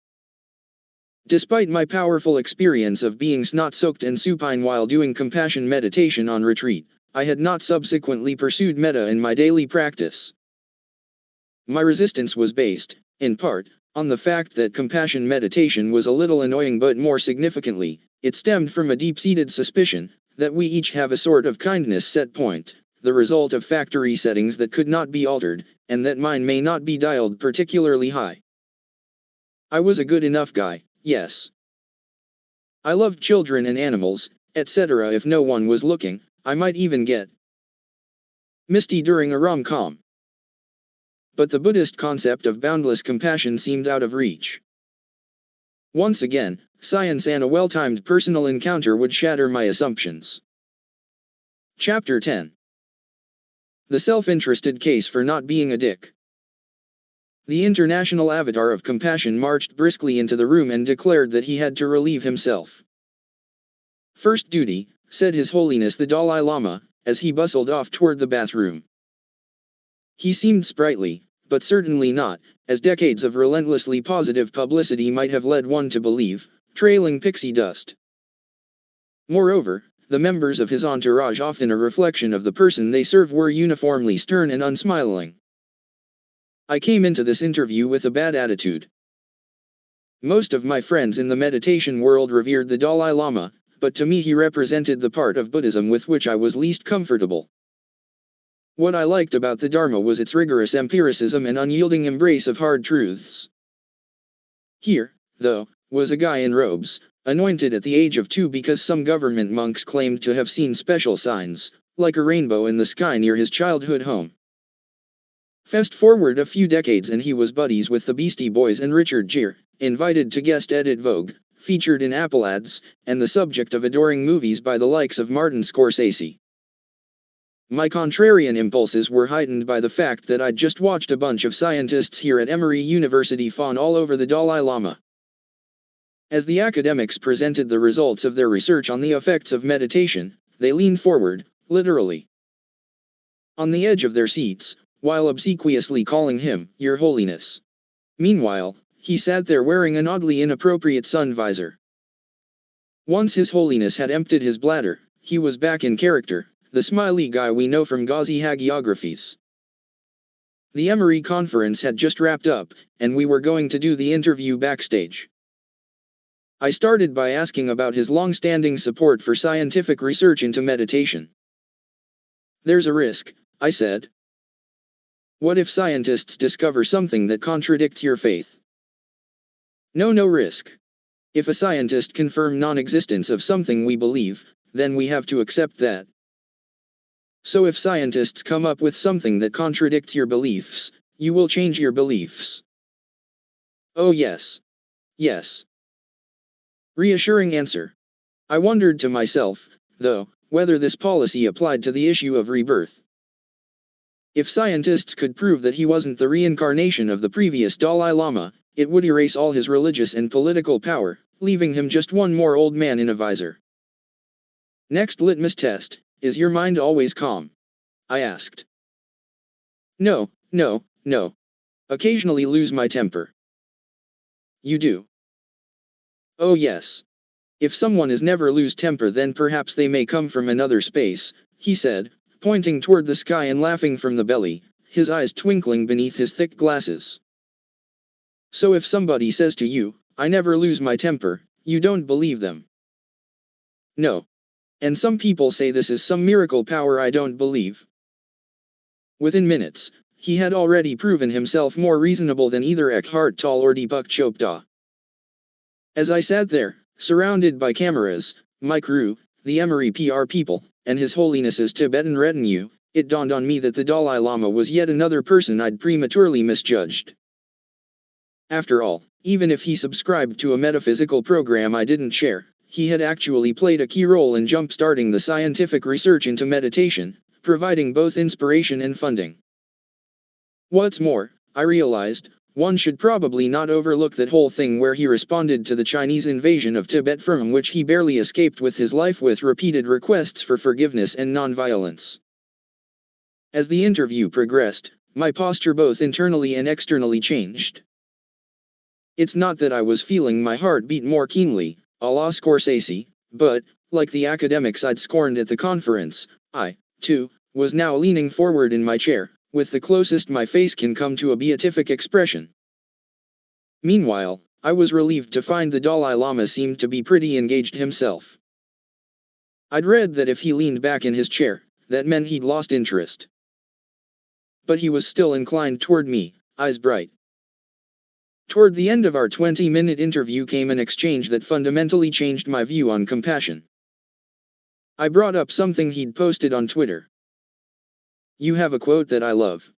Despite my powerful experience of being snot-soaked and supine while doing compassion meditation on retreat, I had not subsequently pursued metta in my daily practice. My resistance was based, in part, on the fact that compassion meditation was a little annoying, but more significantly, it stemmed from a deep-seated suspicion that we each have a sort of kindness set point, the result of factory settings that could not be altered, and that mine may not be dialed particularly high. I was a good enough guy, yes. I loved children and animals, etc. If no one was looking, I might even get misty during a rom-com. But the Buddhist concept of boundless compassion seemed out of reach. Once again, science and a well-timed personal encounter would shatter my assumptions. Chapter 10. The self-interested case for not being a dick. The international avatar of compassion marched briskly into the room and declared that he had to relieve himself. First duty, said His Holiness the Dalai Lama, as he bustled off toward the bathroom. He seemed sprightly, but certainly not, as decades of relentlessly positive publicity might have led one to believe, trailing pixie dust. Moreover, the members of his entourage, often a reflection of the person they serve, were uniformly stern and unsmiling. I came into this interview with a bad attitude. Most of my friends in the meditation world revered the Dalai Lama, but to me he represented the part of Buddhism with which I was least comfortable. What I liked about the Dharma was its rigorous empiricism and unyielding embrace of hard truths. Here, though, was a guy in robes, anointed at the age of 2 because some government monks claimed to have seen special signs, like a rainbow in the sky near his childhood home. Fast forward a few decades and he was buddies with the Beastie Boys and Richard Gere, invited to guest edit Vogue, featured in Apple ads, and the subject of adoring movies by the likes of Martin Scorsese. My contrarian impulses were heightened by the fact that I'd just watched a bunch of scientists here at Emory University fawn all over the Dalai Lama. As the academics presented the results of their research on the effects of meditation, they leaned forward, literally on the edge of their seats, while obsequiously calling him, Your Holiness. Meanwhile, he sat there wearing an oddly inappropriate sun visor. Once His Holiness had emptied his bladder, he was back in character, the smiley guy we know from gauzy hagiographies. The Emory conference had just wrapped up, and we were going to do the interview backstage. I started by asking about his long-standing support for scientific research into meditation. There's a risk, I said. What if scientists discover something that contradicts your faith? No risk. If a scientist confirms non-existence of something we believe, then we have to accept that. So if scientists come up with something that contradicts your beliefs, you will change your beliefs. Oh yes. Yes. Reassuring answer. I wondered to myself, though, whether this policy applied to the issue of rebirth. If scientists could prove that he wasn't the reincarnation of the previous Dalai Lama, it would erase all his religious and political power, leaving him just one more old man in a visor. Next litmus test, is your mind always calm? I asked. No. Occasionally lose my temper. You do? Oh yes. If someone is never lose temper, then perhaps they may come from another space, he said, pointing toward the sky and laughing from the belly, his eyes twinkling beneath his thick glasses. So if somebody says to you, I never lose my temper, you don't believe them? No. And some people say this is some miracle power I don't believe. Within minutes, he had already proven himself more reasonable than either Eckhart Tolle or Deepak Chopra. As I sat there, surrounded by cameras, my crew, the Emory PR people, and His Holiness's Tibetan retinue, it dawned on me that the Dalai Lama was yet another person I'd prematurely misjudged. After all, even if he subscribed to a metaphysical program I didn't share, he had actually played a key role in jump-starting the scientific research into meditation, providing both inspiration and funding. What's more, I realized, one should probably not overlook that whole thing where he responded to the Chinese invasion of Tibet from which he barely escaped with his life with repeated requests for forgiveness and nonviolence. As the interview progressed, my posture both internally and externally changed. It's not that I was feeling my heart beat more keenly, a la Scorsese, but, like the academics I'd scorned at the conference, I, too, was now leaning forward in my chair, with the closest my face can come to a beatific expression. Meanwhile, I was relieved to find the Dalai Lama seemed to be pretty engaged himself. I'd read that if he leaned back in his chair, that meant he'd lost interest. But he was still inclined toward me, eyes bright. Toward the end of our 20-minute interview came an exchange that fundamentally changed my view on compassion. I brought up something he'd posted on Twitter. "You have a quote that I love.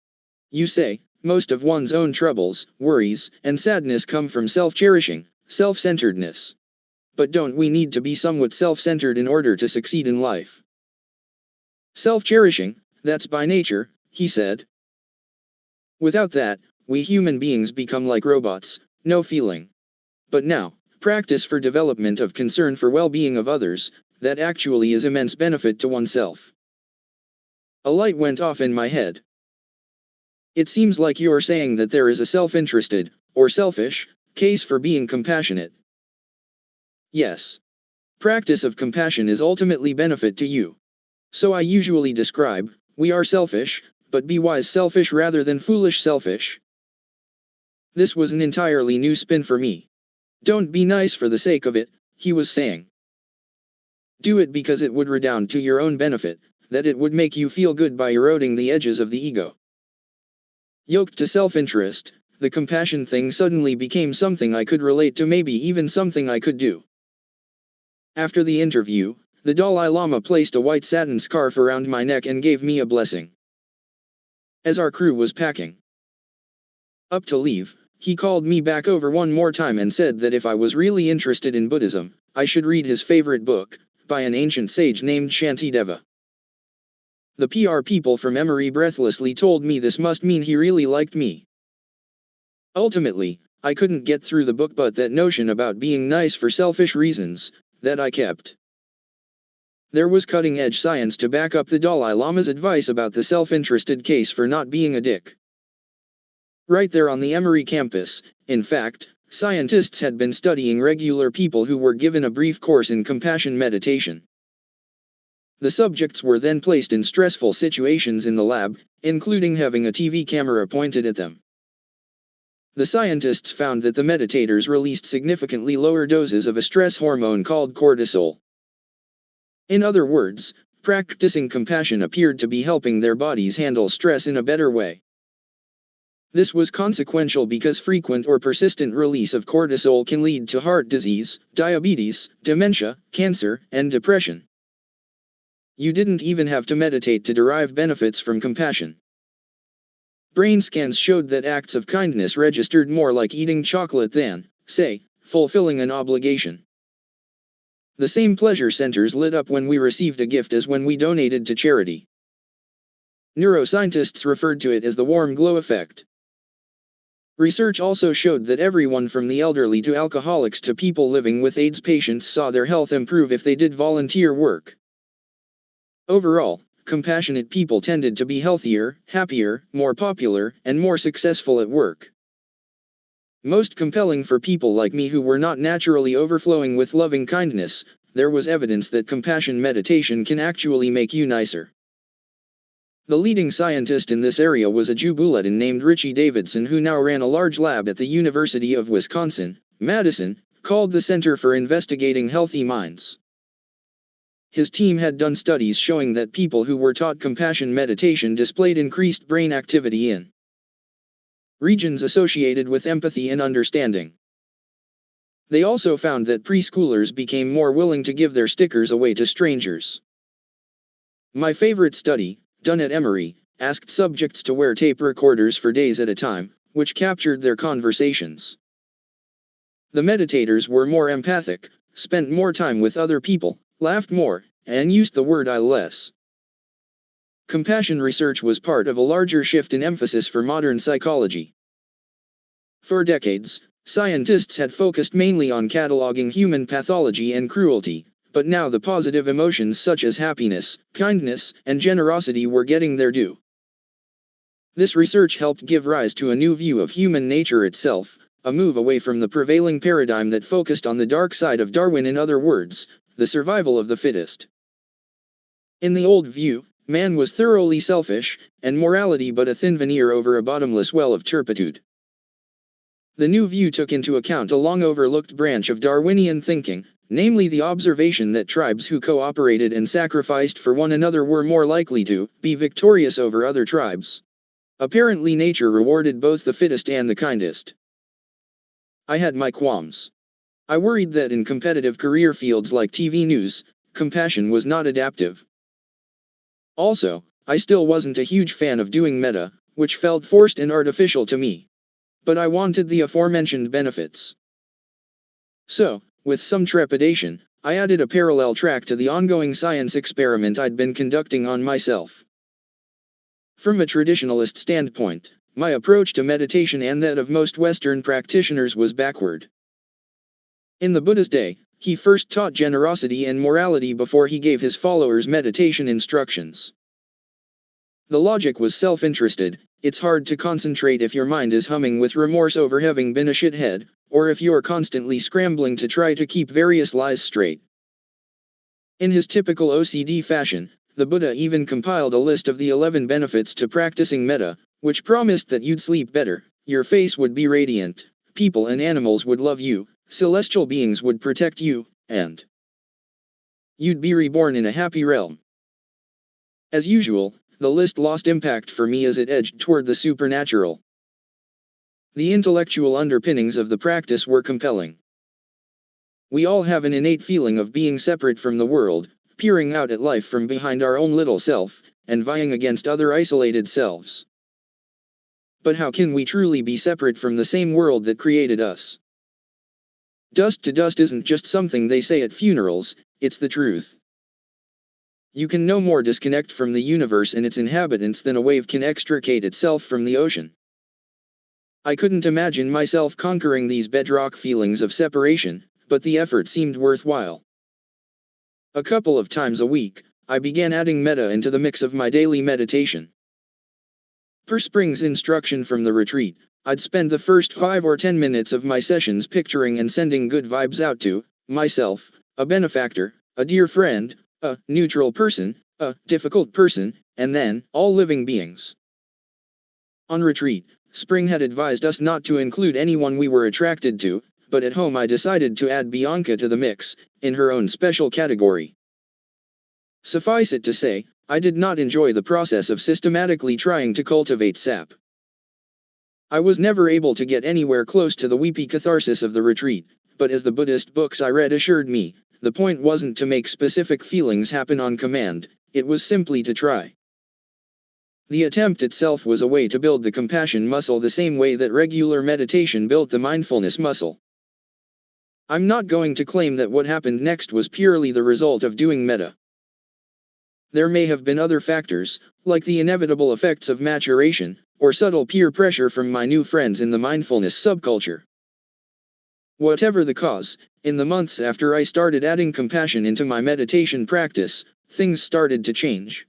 You say, most of one's own troubles, worries, and sadness come from self-cherishing, self-centeredness. But don't we need to be somewhat self-centered in order to succeed in life? Self-cherishing, that's by nature," he said. "Without that, we human beings become like robots, no feeling. But now, practice for development of concern for well-being of others, that actually is immense benefit to oneself." A light went off in my head. It seems like you're saying that there is a self-interested, or selfish, case for being compassionate. Yes. Practice of compassion is ultimately benefit to you. So I usually describe, we are selfish, but be wise selfish rather than foolish selfish. This was an entirely new spin for me. Don't be nice for the sake of it, he was saying. Do it because it would redound to your own benefit, that it would make you feel good by eroding the edges of the ego. Yoked to self-interest, the compassion thing suddenly became something I could relate to, maybe even something I could do. After the interview, the Dalai Lama placed a white satin scarf around my neck and gave me a blessing. As our crew was packing up to leave, he called me back over one more time and said that if I was really interested in Buddhism, I should read his favorite book, by an ancient sage named Shantideva. The PR people from Emory breathlessly told me this must mean he really liked me. Ultimately, I couldn't get through the book, but that notion about being nice for selfish reasons, that I kept. There was cutting-edge science to back up the Dalai Lama's advice about the self-interested case for not being a dick. Right there on the Emory campus, in fact, scientists had been studying regular people who were given a brief course in compassion meditation. The subjects were then placed in stressful situations in the lab, including having a TV camera pointed at them. The scientists found that the meditators released significantly lower doses of a stress hormone called cortisol. In other words, practicing compassion appeared to be helping their bodies handle stress in a better way. This was consequential because frequent or persistent release of cortisol can lead to heart disease, diabetes, dementia, cancer, and depression. You didn't even have to meditate to derive benefits from compassion. Brain scans showed that acts of kindness registered more like eating chocolate than, say, fulfilling an obligation. The same pleasure centers lit up when we received a gift as when we donated to charity. Neuroscientists referred to it as the warm glow effect. Research also showed that everyone from the elderly to alcoholics to people living with AIDS patients saw their health improve if they did volunteer work. Overall, compassionate people tended to be healthier, happier, more popular, and more successful at work. Most compelling for people like me who were not naturally overflowing with loving kindness, there was evidence that compassion meditation can actually make you nicer. The leading scientist in this area was a Jew bulletin named Richie Davidson, who now ran a large lab at the University of Wisconsin, Madison, called the Center for Investigating Healthy Minds. His team had done studies showing that people who were taught compassion meditation displayed increased brain activity in regions associated with empathy and understanding. They also found that preschoolers became more willing to give their stickers away to strangers. My favorite study, done at Emory, asked subjects to wear tape recorders for days at a time, which captured their conversations. The meditators were more empathic, spent more time with other people, laughed more, and used the word I less. Compassion research was part of a larger shift in emphasis for modern psychology. For decades, scientists had focused mainly on cataloging human pathology and cruelty, but now the positive emotions such as happiness, kindness, and generosity were getting their due. This research helped give rise to a new view of human nature itself, a move away from the prevailing paradigm that focused on the dark side of Darwin, in other words, the survival of the fittest. In the old view, man was thoroughly selfish, and morality but a thin veneer over a bottomless well of turpitude. The new view took into account a long overlooked branch of Darwinian thinking, namely the observation that tribes who cooperated and sacrificed for one another were more likely to be victorious over other tribes. Apparently nature rewarded both the fittest and the kindest. I had my qualms. I worried that in competitive career fields like TV news, compassion was not adaptive. Also, I still wasn't a huge fan of doing meta, which felt forced and artificial to me. But I wanted the aforementioned benefits. So, with some trepidation, I added a parallel track to the ongoing science experiment I'd been conducting on myself. From a traditionalist standpoint, my approach to meditation and that of most Western practitioners was backward. In the Buddha's day, he first taught generosity and morality before he gave his followers meditation instructions. The logic was self-interested. It's hard to concentrate if your mind is humming with remorse over having been a shithead, or if you're constantly scrambling to try to keep various lies straight. In his typical OCD fashion, the Buddha even compiled a list of the 11 benefits to practicing metta, which promised that you'd sleep better, your face would be radiant, people and animals would love you, celestial beings would protect you, and you'd be reborn in a happy realm. As usual, the list lost impact for me as it edged toward the supernatural. The intellectual underpinnings of the practice were compelling. We all have an innate feeling of being separate from the world, peering out at life from behind our own little self, and vying against other isolated selves. But how can we truly be separate from the same world that created us? Dust to dust isn't just something they say at funerals, it's the truth. You can no more disconnect from the universe and its inhabitants than a wave can extricate itself from the ocean. I couldn't imagine myself conquering these bedrock feelings of separation, but the effort seemed worthwhile. A couple of times a week, I began adding metta into the mix of my daily meditation. Per Spring's instruction from the retreat, I'd spend the first 5 or 10 minutes of my sessions picturing and sending good vibes out to myself, a benefactor, a dear friend, a neutral person, a difficult person, and then all living beings. On retreat, Spring had advised us not to include anyone we were attracted to, but at home I decided to add Bianca to the mix, in her own special category. Suffice it to say, I did not enjoy the process of systematically trying to cultivate sap. I was never able to get anywhere close to the weepy catharsis of the retreat, but as the Buddhist books I read assured me, the point wasn't to make specific feelings happen on command, it was simply to try. The attempt itself was a way to build the compassion muscle the same way that regular meditation built the mindfulness muscle. I'm not going to claim that what happened next was purely the result of doing metta. There may have been other factors, like the inevitable effects of maturation, or subtle peer pressure from my new friends in the mindfulness subculture. Whatever the cause, in the months after I started adding compassion into my meditation practice, things started to change.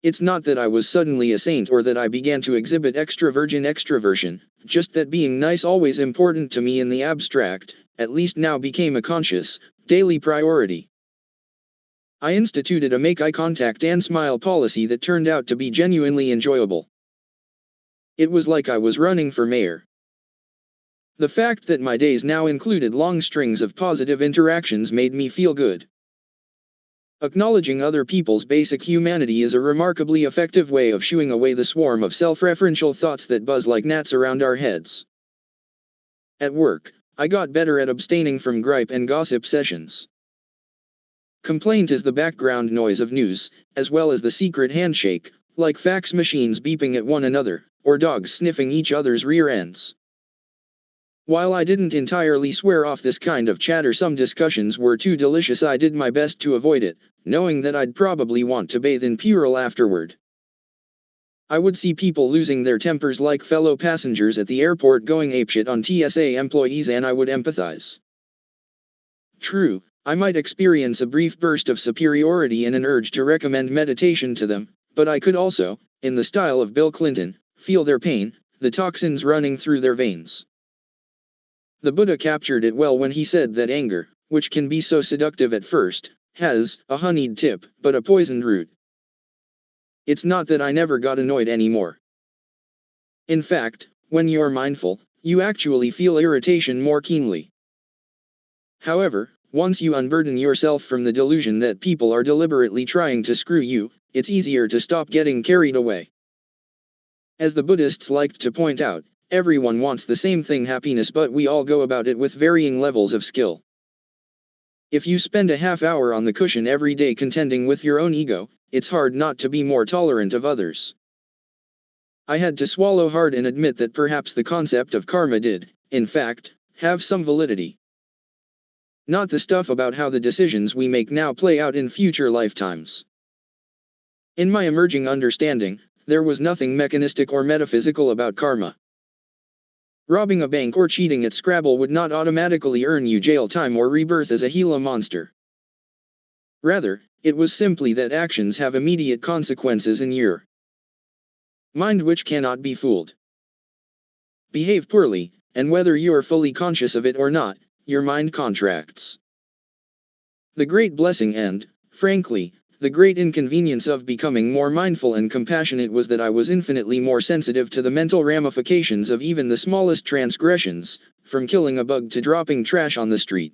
It's not that I was suddenly a saint or that I began to exhibit extroversion, just that being nice always important to me in the abstract, at least now became a conscious, daily priority. I instituted a make eye contact and smile policy that turned out to be genuinely enjoyable. It was like I was running for mayor. The fact that my days now included long strings of positive interactions made me feel good. Acknowledging other people's basic humanity is a remarkably effective way of shooing away the swarm of self-referential thoughts that buzz like gnats around our heads. At work, I got better at abstaining from gripe and gossip sessions. Complaint is the background noise of news, as well as the secret handshake, like fax machines beeping at one another, or dogs sniffing each other's rear ends. While I didn't entirely swear off this kind of chatter, some discussions were too delicious I did my best to avoid it, knowing that I'd probably want to bathe in pueril afterward. I would see people losing their tempers like fellow passengers at the airport going apeshit on TSA employees and I would empathize. True, I might experience a brief burst of superiority and an urge to recommend meditation to them, but I could also, in the style of Bill Clinton, feel their pain, the toxins running through their veins. The Buddha captured it well when he said that anger, which can be so seductive at first, has a honeyed tip, but a poisoned root. It's not that I never got annoyed anymore. In fact, when you're mindful, you actually feel irritation more keenly. However, once you unburden yourself from the delusion that people are deliberately trying to screw you, it's easier to stop getting carried away. As the Buddhists liked to point out, everyone wants the same thing, happiness, but we all go about it with varying levels of skill. If you spend a half hour on the cushion every day contending with your own ego, it's hard not to be more tolerant of others. I had to swallow hard and admit that perhaps the concept of karma did, in fact, have some validity. Not the stuff about how the decisions we make now play out in future lifetimes. In my emerging understanding, there was nothing mechanistic or metaphysical about karma. Robbing a bank or cheating at Scrabble would not automatically earn you jail time or rebirth as a Gila monster. Rather, it was simply that actions have immediate consequences in your mind which cannot be fooled. Behave poorly, and whether you are fully conscious of it or not, your mind contracts. The great blessing and, frankly, the great inconvenience of becoming more mindful and compassionate was that I was infinitely more sensitive to the mental ramifications of even the smallest transgressions, from killing a bug to dropping trash on the street.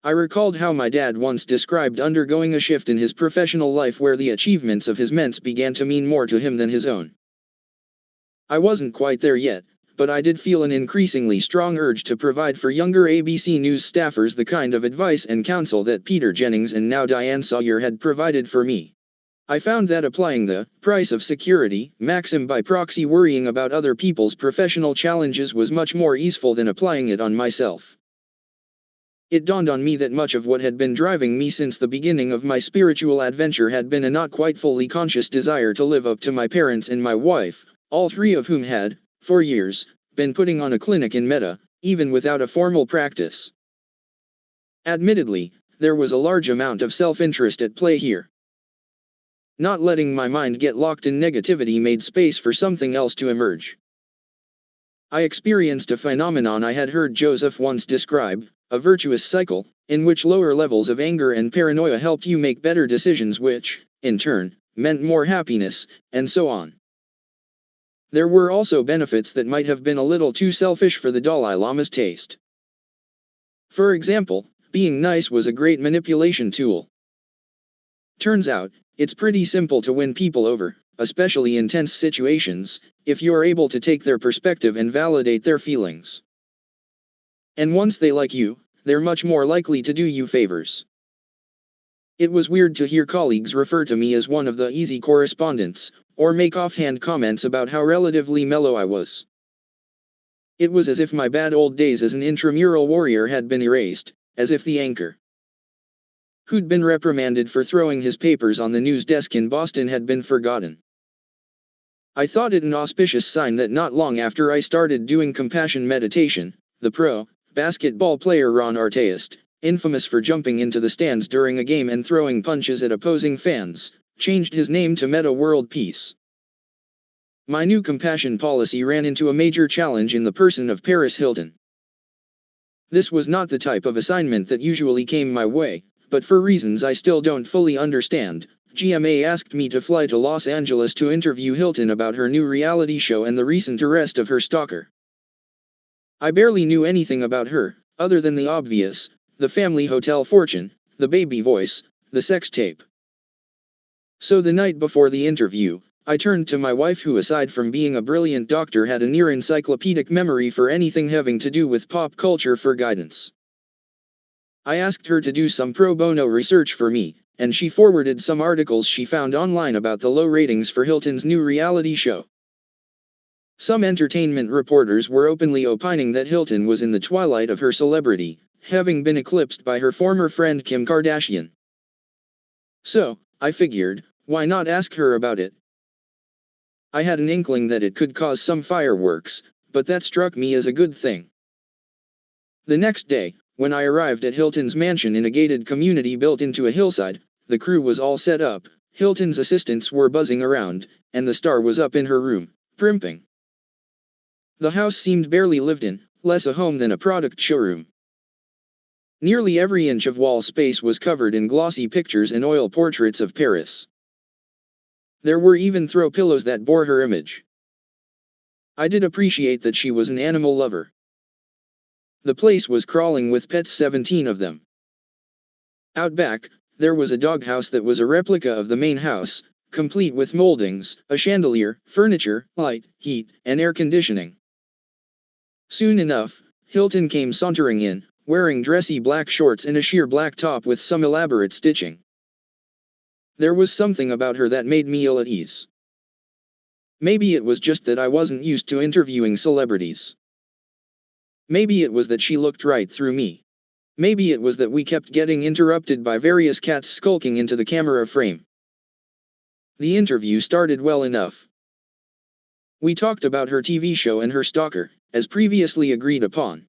I recalled how my dad once described undergoing a shift in his professional life where the achievements of his mates began to mean more to him than his own. I wasn't quite there yet, but I did feel an increasingly strong urge to provide for younger ABC News staffers the kind of advice and counsel that Peter Jennings and now Diane Sawyer had provided for me. I found that applying the price of security maxim by proxy worrying about other people's professional challenges was much more easeful than applying it on myself. It dawned on me that much of what had been driving me since the beginning of my spiritual adventure had been a not quite fully conscious desire to live up to my parents and my wife, all three of whom had, for years, been putting on a clinic in metta, even without a formal practice. Admittedly, there was a large amount of self-interest at play here. Not letting my mind get locked in negativity made space for something else to emerge. I experienced a phenomenon I had heard Joseph once describe, a virtuous cycle, in which lower levels of anger and paranoia helped you make better decisions which, in turn, meant more happiness, and so on. There were also benefits that might have been a little too selfish for the Dalai Lama's taste. For example, being nice was a great manipulation tool. Turns out, it's pretty simple to win people over, especially in tense situations, if you are able to take their perspective and validate their feelings. And once they like you, they're much more likely to do you favors. It was weird to hear colleagues refer to me as one of the easy correspondents, or make offhand comments about how relatively mellow I was. It was as if my bad old days as an intramural warrior had been erased, as if the anchor who'd been reprimanded for throwing his papers on the news desk in Boston had been forgotten. I thought it an auspicious sign that not long after I started doing compassion meditation, the pro basketball player Ron Artest, infamous for jumping into the stands during a game and throwing punches at opposing fans, changed his name to Meta World Peace. My new compassion policy ran into a major challenge in the person of Paris Hilton. This was not the type of assignment that usually came my way, but for reasons I still don't fully understand, GMA asked me to fly to Los Angeles to interview Hilton about her new reality show and the recent arrest of her stalker. I barely knew anything about her, other than the obvious, the family hotel fortune, the baby voice, the sex tape. So the night before the interview, I turned to my wife who aside from being a brilliant doctor had a near encyclopedic memory for anything having to do with pop culture for guidance. I asked her to do some pro bono research for me, and she forwarded some articles she found online about the low ratings for Hilton's new reality show. Some entertainment reporters were openly opining that Hilton was in the twilight of her celebrity, having been eclipsed by her former friend Kim Kardashian. So, I figured, why not ask her about it? I had an inkling that it could cause some fireworks, but that struck me as a good thing. The next day, when I arrived at Hilton's mansion in a gated community built into a hillside, the crew was all set up, Hilton's assistants were buzzing around, and the star was up in her room, primping. The house seemed barely lived in, less a home than a product showroom. Nearly every inch of wall space was covered in glossy pictures and oil portraits of Paris. There were even throw pillows that bore her image. I did appreciate that she was an animal lover. The place was crawling with pets, 17 of them. Out back, there was a doghouse that was a replica of the main house, complete with moldings, a chandelier, furniture, light, heat, and air conditioning. Soon enough, Hilton came sauntering in, wearing dressy black shorts and a sheer black top with some elaborate stitching. There was something about her that made me ill at ease. Maybe it was just that I wasn't used to interviewing celebrities. Maybe it was that she looked right through me. Maybe it was that we kept getting interrupted by various cats skulking into the camera frame. The interview started well enough. We talked about her TV show and her stalker, as previously agreed upon.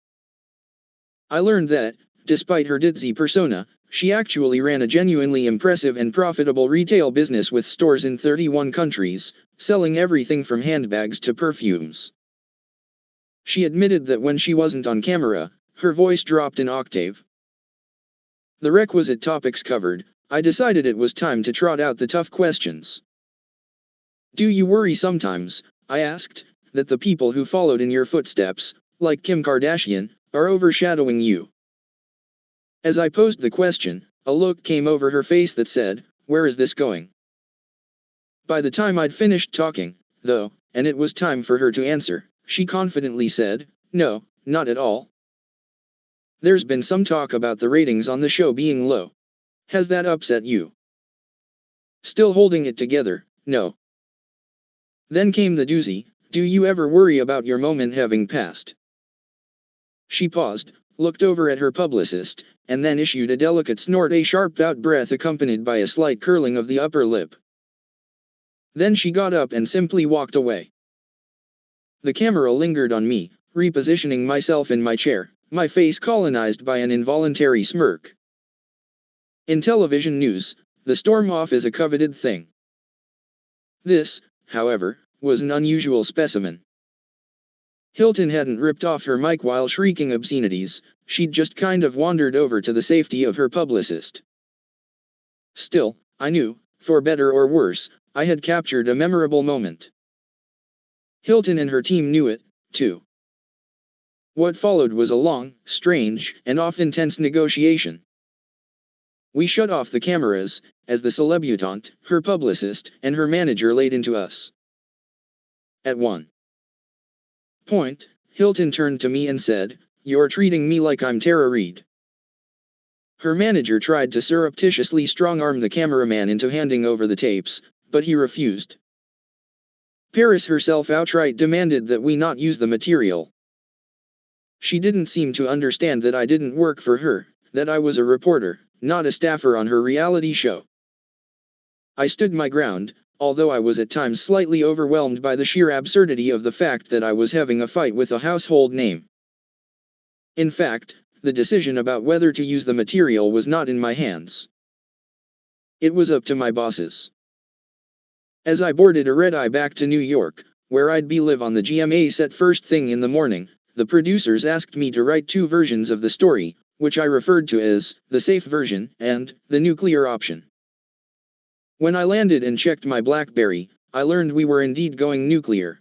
I learned that, despite her ditzy persona, she actually ran a genuinely impressive and profitable retail business with stores in 31 countries, selling everything from handbags to perfumes. She admitted that when she wasn't on camera, her voice dropped an octave. The requisite topics covered, I decided it was time to trot out the tough questions. "Do you worry sometimes," I asked, "that the people who followed in your footsteps, like Kim Kardashian, are overshadowing you?" As I posed the question, a look came over her face that said, "Where is this going?" By the time I'd finished talking, though, and it was time for her to answer, she confidently said, "No, not at all. There's been some talk about the ratings on the show being low. Has that upset you?" Still holding it together, no. Then came the doozy, "Do you ever worry about your moment having passed?" She paused, looked over at her publicist, and then issued a delicate snort, a sharp out breath accompanied by a slight curling of the upper lip. Then she got up and simply walked away. The camera lingered on me, repositioning myself in my chair, my face colonized by an involuntary smirk. In television news, the storm off is a coveted thing. This, however, was an unusual specimen. Hilton hadn't ripped off her mic while shrieking obscenities, she'd just kind of wandered over to the safety of her publicist. Still, I knew, for better or worse, I had captured a memorable moment. Hilton and her team knew it, too. What followed was a long, strange, and often tense negotiation. We shut off the cameras, as the celebutante, her publicist, and her manager laid into us. At one point, Hilton turned to me and said, "You're treating me like I'm Tara Reid." Her manager tried to surreptitiously strong-arm the cameraman into handing over the tapes, but he refused. Paris herself outright demanded that we not use the material. She didn't seem to understand that I didn't work for her, that I was a reporter, not a staffer on her reality show. I stood my ground, although I was at times slightly overwhelmed by the sheer absurdity of the fact that I was having a fight with a household name. In fact, the decision about whether to use the material was not in my hands. It was up to my bosses. As I boarded a red-eye back to New York, where I'd be live on the GMA set first thing in the morning, the producers asked me to write 2 versions of the story, which I referred to as the safe version and the nuclear option. When I landed and checked my BlackBerry, I learned we were indeed going nuclear.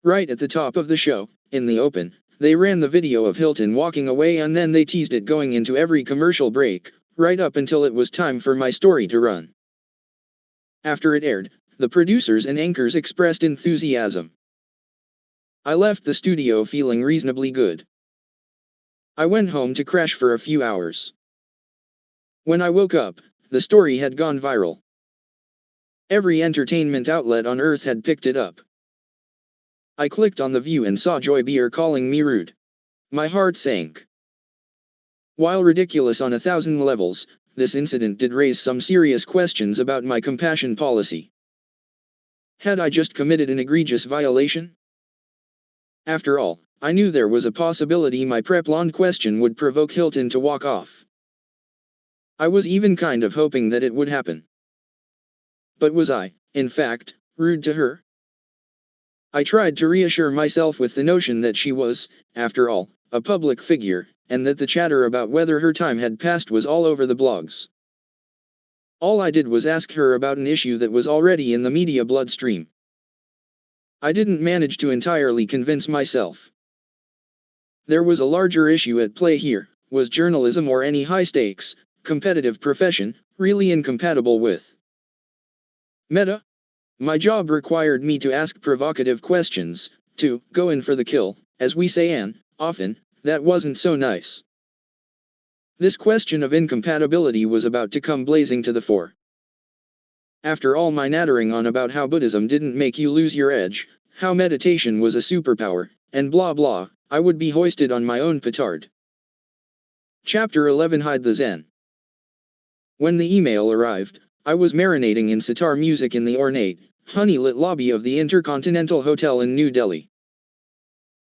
Right at the top of the show, in the open, they ran the video of Hilton walking away and then they teased it going into every commercial break, right up until it was time for my story to run. After it aired, the producers and anchors expressed enthusiasm. I left the studio feeling reasonably good. I went home to crash for a few hours. When I woke up, the story had gone viral. Every entertainment outlet on earth had picked it up. I clicked on The View and saw Joy Beer calling me rude. My heart sank. While ridiculous on 1,000 levels, this incident did raise some serious questions about my compassion policy. Had I just committed an egregious violation? After all, I knew there was a possibility my prep blonde question would provoke Hilton to walk off. I was even kind of hoping that it would happen. But was I, in fact, rude to her? I tried to reassure myself with the notion that she was, after all, a public figure, and that the chatter about whether her time had passed was all over the blogs. All I did was ask her about an issue that was already in the media bloodstream. I didn't manage to entirely convince myself. There was a larger issue at play here. Was journalism or any high-stakes, competitive profession really incompatible with meta? My job required me to ask provocative questions, to go in for the kill, as we say, and often, that wasn't so nice. This question of incompatibility was about to come blazing to the fore. After all my nattering on about how Buddhism didn't make you lose your edge, how meditation was a superpower, and blah blah, I would be hoisted on my own petard. Chapter 11: Hide the Zen. When the email arrived, I was marinating in sitar music in the ornate, honey-lit lobby of the Intercontinental Hotel in New Delhi.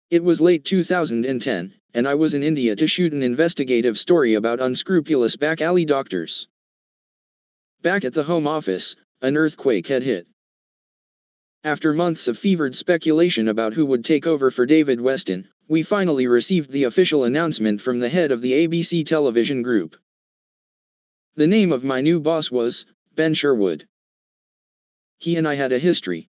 It was late 2010, and I was in India to shoot an investigative story about unscrupulous back-alley doctors. Back at the Home Office, an earthquake had hit. After months of fevered speculation about who would take over for David Weston, we finally received the official announcement from the head of the ABC television group. The name of my new boss was Ben Sherwood. He and I had a history.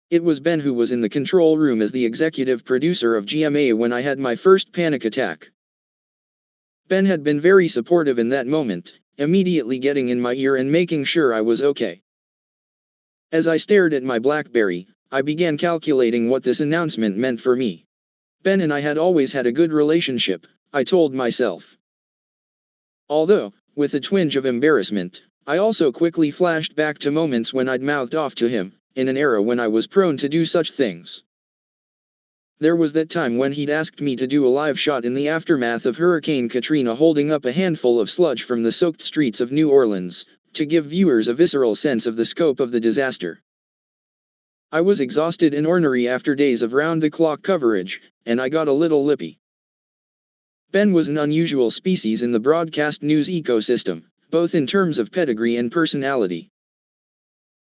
It was Ben who was in the control room as the executive producer of GMA when I had my first panic attack. Ben had been very supportive in that moment, immediately getting in my ear and making sure I was okay. As I stared at my BlackBerry, I began calculating what this announcement meant for me. Ben and I had always had a good relationship, I told myself. Although, with a twinge of embarrassment, I also quickly flashed back to moments when I'd mouthed off to him, in an era when I was prone to do such things. There was that time when he'd asked me to do a live shot in the aftermath of Hurricane Katrina holding up a handful of sludge from the soaked streets of New Orleans, to give viewers a visceral sense of the scope of the disaster. I was exhausted and ornery after days of round-the-clock coverage, and I got a little lippy. Ben was an unusual species in the broadcast news ecosystem, both in terms of pedigree and personality.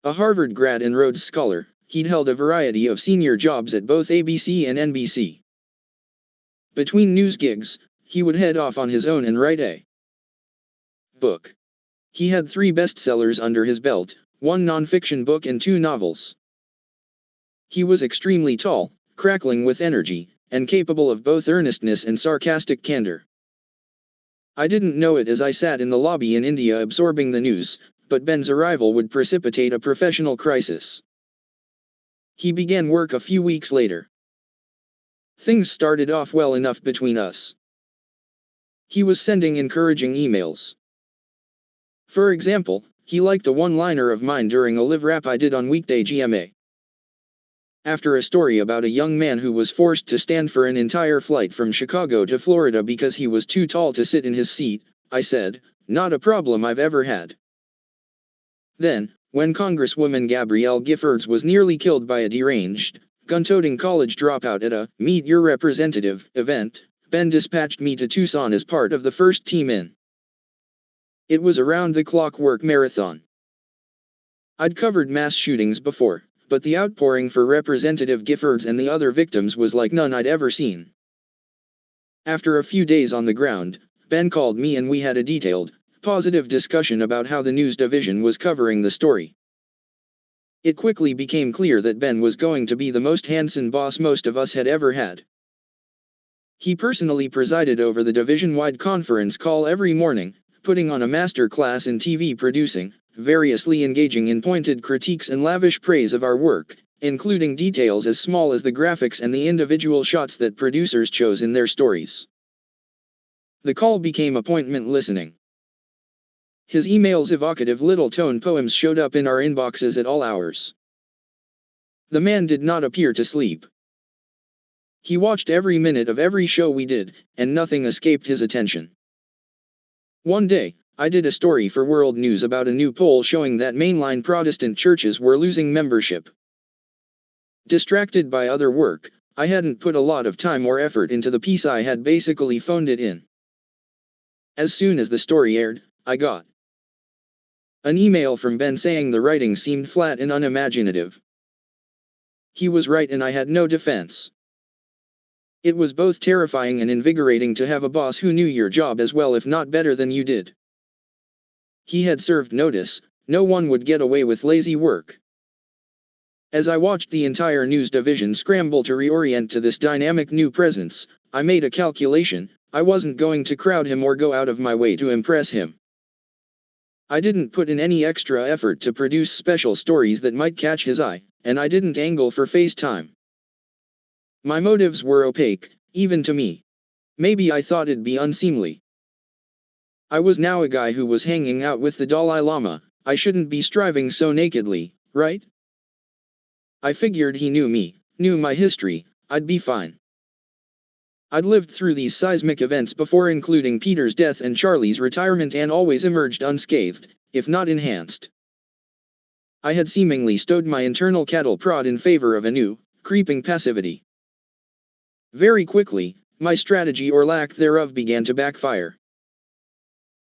A Harvard grad and Rhodes Scholar, he'd held a variety of senior jobs at both ABC and NBC. Between news gigs, he would head off on his own and write a book. He had 3 bestsellers under his belt, 1 nonfiction book and 2 novels. He was extremely tall, crackling with energy, and capable of both earnestness and sarcastic candor. I didn't know it as I sat in the lobby in India absorbing the news, but Ben's arrival would precipitate a professional crisis. He began work a few weeks later. Things started off well enough between us. He was sending encouraging emails. For example, he liked a one-liner of mine during a live rap I did on weekday GMA. After a story about a young man who was forced to stand for an entire flight from Chicago to Florida because he was too tall to sit in his seat, I said, "Not a problem I've ever had." Then, when Congresswoman Gabrielle Giffords was nearly killed by a deranged, gun-toting college dropout at a "Meet Your Representative" event, Ben dispatched me to Tucson as part of the first team in. It was a round-the-clock work marathon. I'd covered mass shootings before, but the outpouring for Representative Giffords and the other victims was like none I'd ever seen. After a few days on the ground, Ben called me and we had a detailed, positive discussion about how the news division was covering the story. It quickly became clear that Ben was going to be the most handsome boss most of us had ever had. He personally presided over the division-wide conference call every morning, putting on a master class in TV producing, variously engaging in pointed critiques and lavish praise of our work, including details as small as the graphics and the individual shots that producers chose in their stories. The call became appointment listening. His emails' evocative little tone poems showed up in our inboxes at all hours. The man did not appear to sleep. He watched every minute of every show we did, and nothing escaped his attention. One day, I did a story for World News about a new poll showing that mainline Protestant churches were losing membership. Distracted by other work, I hadn't put a lot of time or effort into the piece. I had basically phoned it in. As soon as the story aired, I got an email from Ben saying the writing seemed flat and unimaginative. He was right and I had no defense. It was both terrifying and invigorating to have a boss who knew your job as well if not better than you did. He had served notice, no one would get away with lazy work. As I watched the entire news division scramble to reorient to this dynamic new presence, I made a calculation. I wasn't going to crowd him or go out of my way to impress him. I didn't put in any extra effort to produce special stories that might catch his eye, and I didn't angle for FaceTime. My motives were opaque, even to me. Maybe I thought it'd be unseemly. I was now a guy who was hanging out with the Dalai Lama. I shouldn't be striving so nakedly, right? I figured he knew me, knew my history. I'd be fine. I'd lived through these seismic events before, including Peter's death and Charlie's retirement, and always emerged unscathed, if not enhanced. I had seemingly stowed my internal cattle prod in favor of a new, creeping passivity. Very quickly, my strategy or lack thereof began to backfire.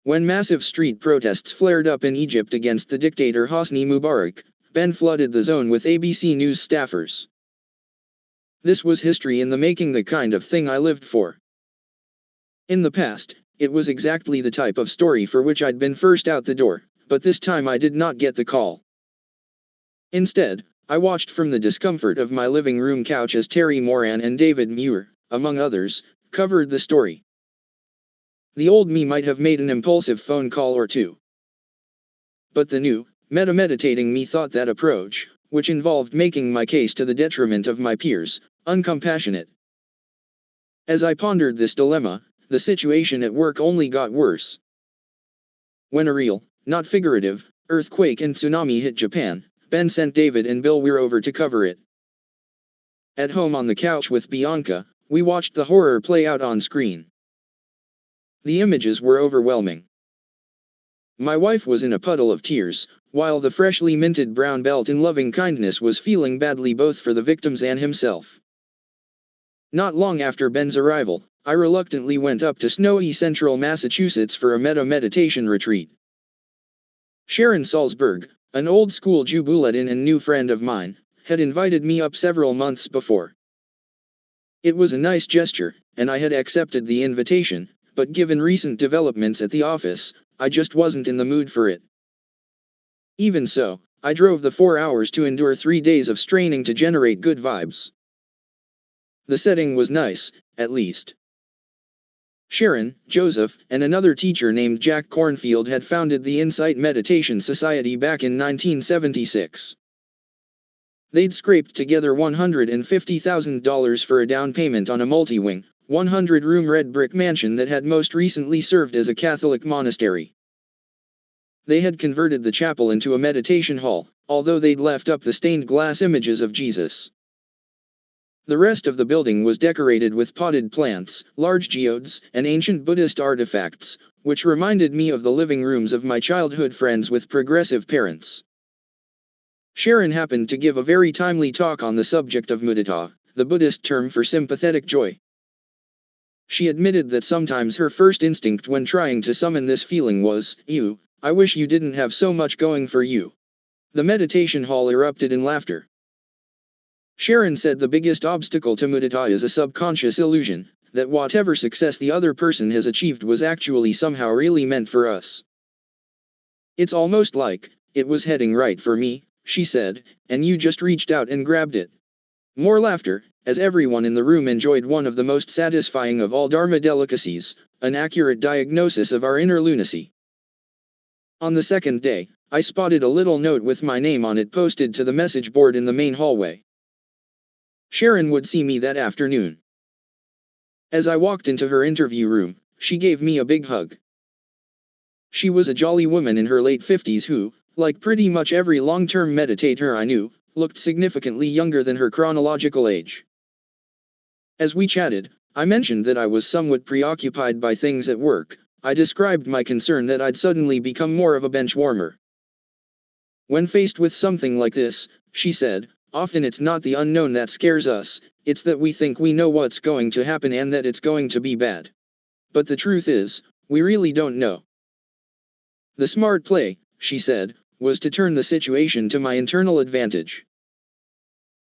When massive street protests flared up in Egypt against the dictator Hosni Mubarak, Ben flooded the zone with ABC News staffers. This was history in the making, the kind of thing I lived for. In the past, it was exactly the type of story for which I'd been first out the door, but this time I did not get the call. Instead, I watched from the discomfort of my living room couch as Terry Moran and David Muir, among others, covered the story. The old me might have made an impulsive phone call or two. But the new, meta-meditating me thought that approach, which involved making my case to the detriment of my peers, uncompassionate. As I pondered this dilemma, the situation at work only got worse. When a real, not figurative, earthquake and tsunami hit Japan, Ben sent David and Bill Weir over to cover it. At home on the couch with Bianca, we watched the horror play out on screen. The images were overwhelming. My wife was in a puddle of tears, while the freshly minted brown belt in loving kindness was feeling badly both for the victims and himself. Not long after Ben's arrival, I reluctantly went up to snowy central Massachusetts for a meditation retreat. Sharon Salzberg, an old-school Jew bulletin and new friend of mine, had invited me up several months before. It was a nice gesture, and I had accepted the invitation, but given recent developments at the office, I just wasn't in the mood for it. Even so, I drove the 4 hours to endure 3 days of straining to generate good vibes. The setting was nice, at least. Sharon, Joseph, and another teacher named Jack Cornfield had founded the Insight Meditation Society back in 1976. They'd scraped together $150,000 for a down payment on a multi-wing, 100-room red brick mansion that had most recently served as a Catholic monastery. They had converted the chapel into a meditation hall, although they'd left up the stained glass images of Jesus. The rest of the building was decorated with potted plants, large geodes, and ancient Buddhist artifacts, which reminded me of the living rooms of my childhood friends with progressive parents. Sharon happened to give a very timely talk on the subject of mudita, the Buddhist term for sympathetic joy. She admitted that sometimes her first instinct when trying to summon this feeling was, "Ew, I wish you didn't have so much going for you." The meditation hall erupted in laughter. Sharon said the biggest obstacle to mudita is a subconscious illusion, that whatever success the other person has achieved was actually somehow really meant for us. "It's almost like, it was heading right for me," she said, "and you just reached out and grabbed it." More laughter, as everyone in the room enjoyed one of the most satisfying of all Dharma delicacies, an accurate diagnosis of our inner lunacy. On the second day, I spotted a little note with my name on it posted to the message board in the main hallway. Sharon would see me that afternoon. As I walked into her interview room, she gave me a big hug. She was a jolly woman in her late 50s who, like pretty much every long-term meditator I knew, looked significantly younger than her chronological age. As we chatted, I mentioned that I was somewhat preoccupied by things at work. I described my concern that I'd suddenly become more of a bench warmer. When faced with something like this, she said, often it's not the unknown that scares us, it's that we think we know what's going to happen and that it's going to be bad. But the truth is, we really don't know. The smart play, she said, was to turn the situation to my internal advantage.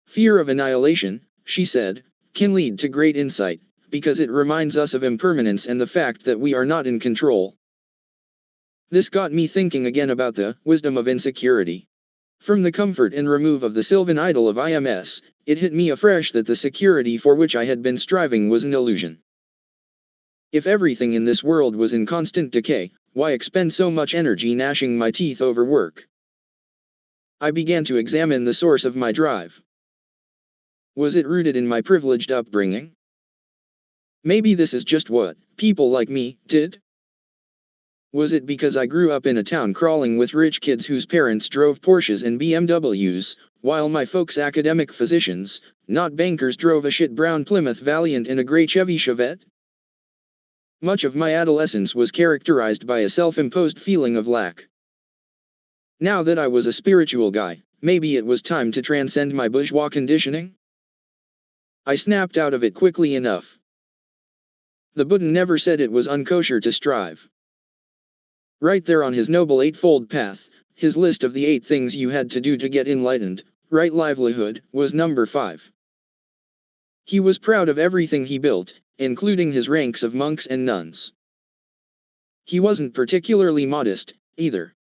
Fear of annihilation, she said, can lead to great insight, because it reminds us of impermanence and the fact that we are not in control. This got me thinking again about the wisdom of insecurity. From the comfort and remove of the sylvan idol of IMS, it hit me afresh that the security for which I had been striving was an illusion. If everything in this world was in constant decay, why expend so much energy gnashing my teeth over work? I began to examine the source of my drive. Was it rooted in my privileged upbringing? Maybe this is just what people like me did. Was it because I grew up in a town crawling with rich kids whose parents drove Porsches and BMWs, while my folks academic physicians, not bankers, drove a shit brown Plymouth Valiant and a grey Chevy Chevette? Much of my adolescence was characterized by a self-imposed feeling of lack. Now that I was a spiritual guy, maybe it was time to transcend my bourgeois conditioning? I snapped out of it quickly enough. The Buddha never said it was unkosher to strive. Right there on his Noble Eightfold Path, his list of the 8 things you had to do to get enlightened, right livelihood, was number 5. He was proud of everything he built, including his ranks of monks and nuns. He wasn't particularly modest, either.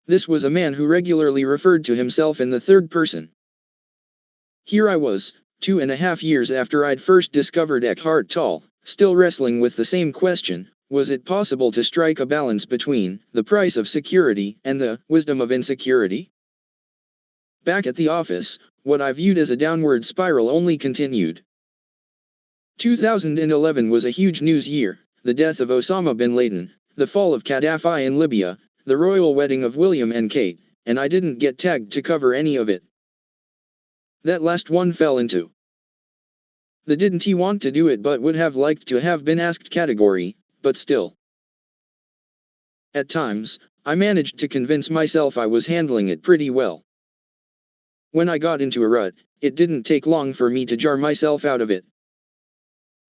This was a man who regularly referred to himself in the third person. Here I was, 2.5 years after I'd first discovered Eckhart Tolle, still wrestling with the same question: was it possible to strike a balance between the price of security and the wisdom of insecurity? Back at the office, what I viewed as a downward spiral only continued. 2011 was a huge news year: the death of Osama bin Laden, the fall of Gaddafi in Libya, the royal wedding of William and Kate, and I didn't get tagged to cover any of it. That last one fell into the didn't he want to do it but would have liked to have been asked category, but still. At times, I managed to convince myself I was handling it pretty well. When I got into a rut, it didn't take long for me to jar myself out of it.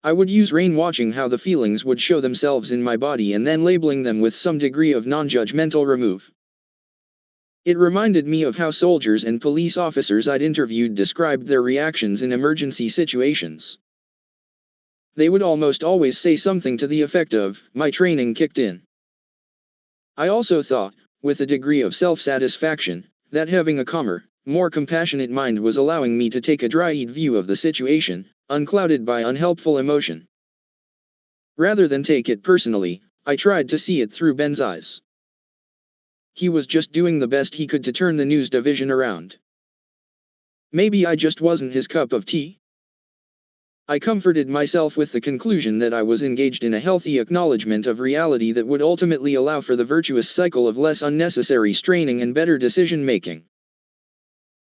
I would use rain watching how the feelings would show themselves in my body and then labeling them with some degree of non-judgmental remove. It reminded me of how soldiers and police officers I'd interviewed described their reactions in emergency situations. They would almost always say something to the effect of, "My training kicked in." I also thought, with a degree of self-satisfaction, that having a calmer, more compassionate mind was allowing me to take a dry-eyed view of the situation, unclouded by unhelpful emotion. Rather than take it personally, I tried to see it through Ben's eyes. He was just doing the best he could to turn the news division around. Maybe I just wasn't his cup of tea. I comforted myself with the conclusion that I was engaged in a healthy acknowledgement of reality that would ultimately allow for the virtuous cycle of less unnecessary straining and better decision-making.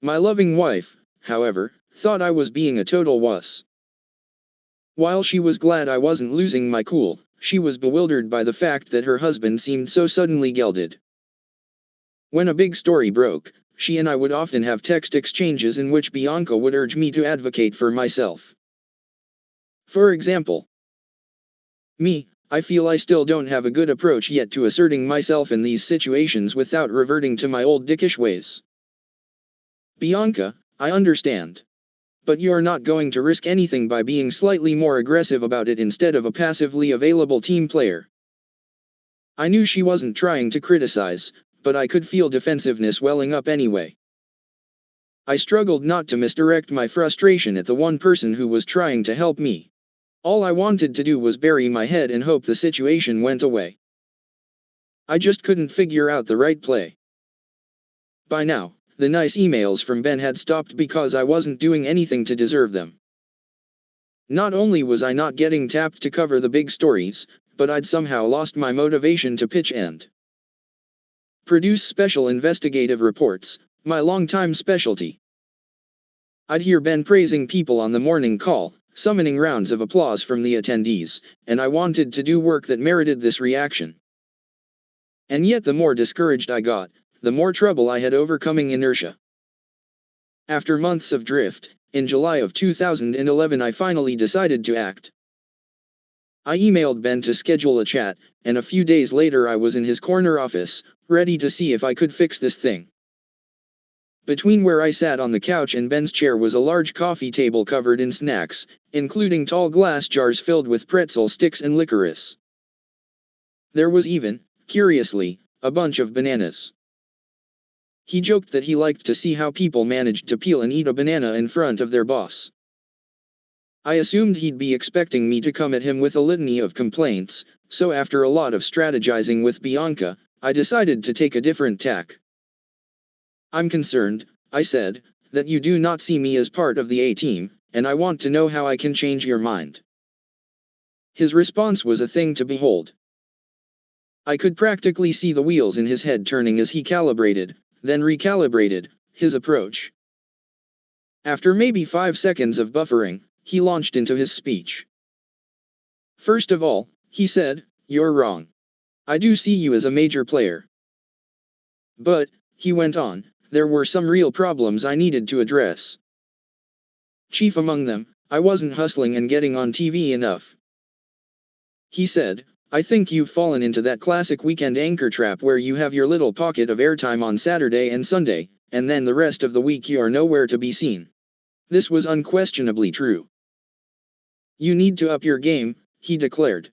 My loving wife, however, thought I was being a total wuss. While she was glad I wasn't losing my cool, she was bewildered by the fact that her husband seemed so suddenly gelded. When a big story broke, she and I would often have text exchanges in which Bianca would urge me to advocate for myself. For example, I feel I still don't have a good approach yet to asserting myself in these situations without reverting to my old dickish ways. Bianca, I understand. But you're not going to risk anything by being slightly more aggressive about it instead of a passively available team player. I knew she wasn't trying to criticize, but I could feel defensiveness welling up anyway. I struggled not to misdirect my frustration at the one person who was trying to help me. All I wanted to do was bury my head and hope the situation went away. I just couldn't figure out the right play. By now, the nice emails from Ben had stopped because I wasn't doing anything to deserve them. Not only was I not getting tapped to cover the big stories, but I'd somehow lost my motivation to pitch and produce special investigative reports, my longtime specialty. I'd hear Ben praising people on the morning call, summoning rounds of applause from the attendees, and I wanted to do work that merited this reaction. And yet the more discouraged I got, the more trouble I had overcoming inertia. After months of drift, in July of 2011 I finally decided to act. I emailed Ben to schedule a chat, and a few days later I was in his corner office, ready to see if I could fix this thing. Between where I sat on the couch and Ben's chair was a large coffee table covered in snacks, including tall glass jars filled with pretzel sticks and licorice. There was even, curiously, a bunch of bananas. He joked that he liked to see how people managed to peel and eat a banana in front of their boss. I assumed he'd be expecting me to come at him with a litany of complaints, so after a lot of strategizing with Bianca, I decided to take a different tack. "I'm concerned," I said, "that you do not see me as part of the A-team, and I want to know how I can change your mind." His response was a thing to behold. I could practically see the wheels in his head turning as he calibrated, then recalibrated, his approach. After maybe 5 seconds of buffering, he launched into his speech. "First of all," he said, "you're wrong. I do see you as a major player. But," he went on, "there were some real problems I needed to address. Chief among them, I wasn't hustling and getting on TV enough." He said, "I think you've fallen into that classic weekend anchor trap where you have your little pocket of airtime on Saturday and Sunday, and then the rest of the week you are nowhere to be seen." This was unquestionably true. "You need to up your game," he declared.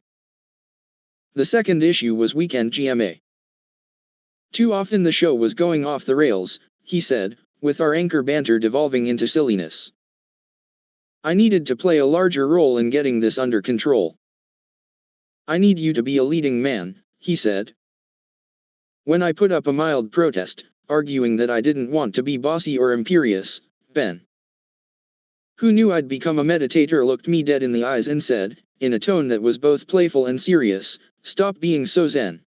The second issue was weekend GMA. "Too often the show was going off the rails," he said, "with our anchor banter devolving into silliness. I needed to play a larger role in getting this under control. I need you to be a leading man," he said. When I put up a mild protest, arguing that I didn't want to be bossy or imperious, Ben, who knew I'd become a meditator, looked me dead in the eyes and said, in a tone that was both playful and serious, "Stop being so zen."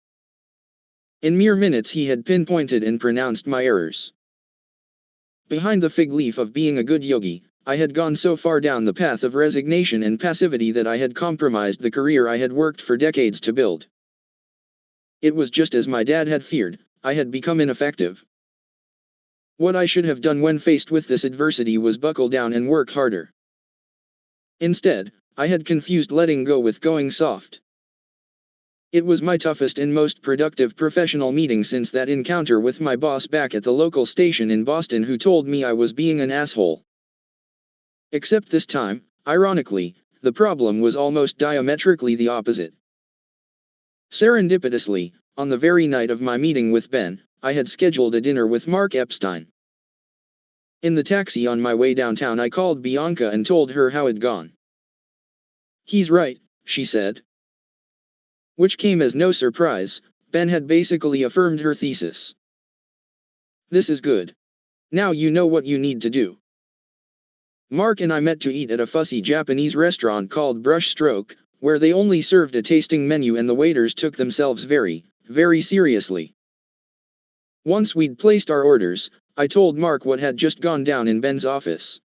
In mere minutes he had pinpointed and pronounced my errors. Behind the fig leaf of being a good yogi, I had gone so far down the path of resignation and passivity that I had compromised the career I had worked for decades to build. It was just as my dad had feared, I had become ineffective. What I should have done when faced with this adversity was buckle down and work harder. Instead, I had confused letting go with going soft. It was my toughest and most productive professional meeting since that encounter with my boss back at the local station in Boston, who told me I was being an asshole. Except this time, ironically, the problem was almost diametrically the opposite. Serendipitously, on the very night of my meeting with Ben, I had scheduled a dinner with Mark Epstein. In the taxi on my way downtown I called Bianca and told her how it'd gone. "He's right," she said. Which came as no surprise. Ben had basically affirmed her thesis. "This is good. Now you know what you need to do." Mark and I met to eat at a fussy Japanese restaurant called Brushstroke, where they only served a tasting menu and the waiters took themselves very, very seriously. Once we'd placed our orders, I told Mark what had just gone down in Ben's office.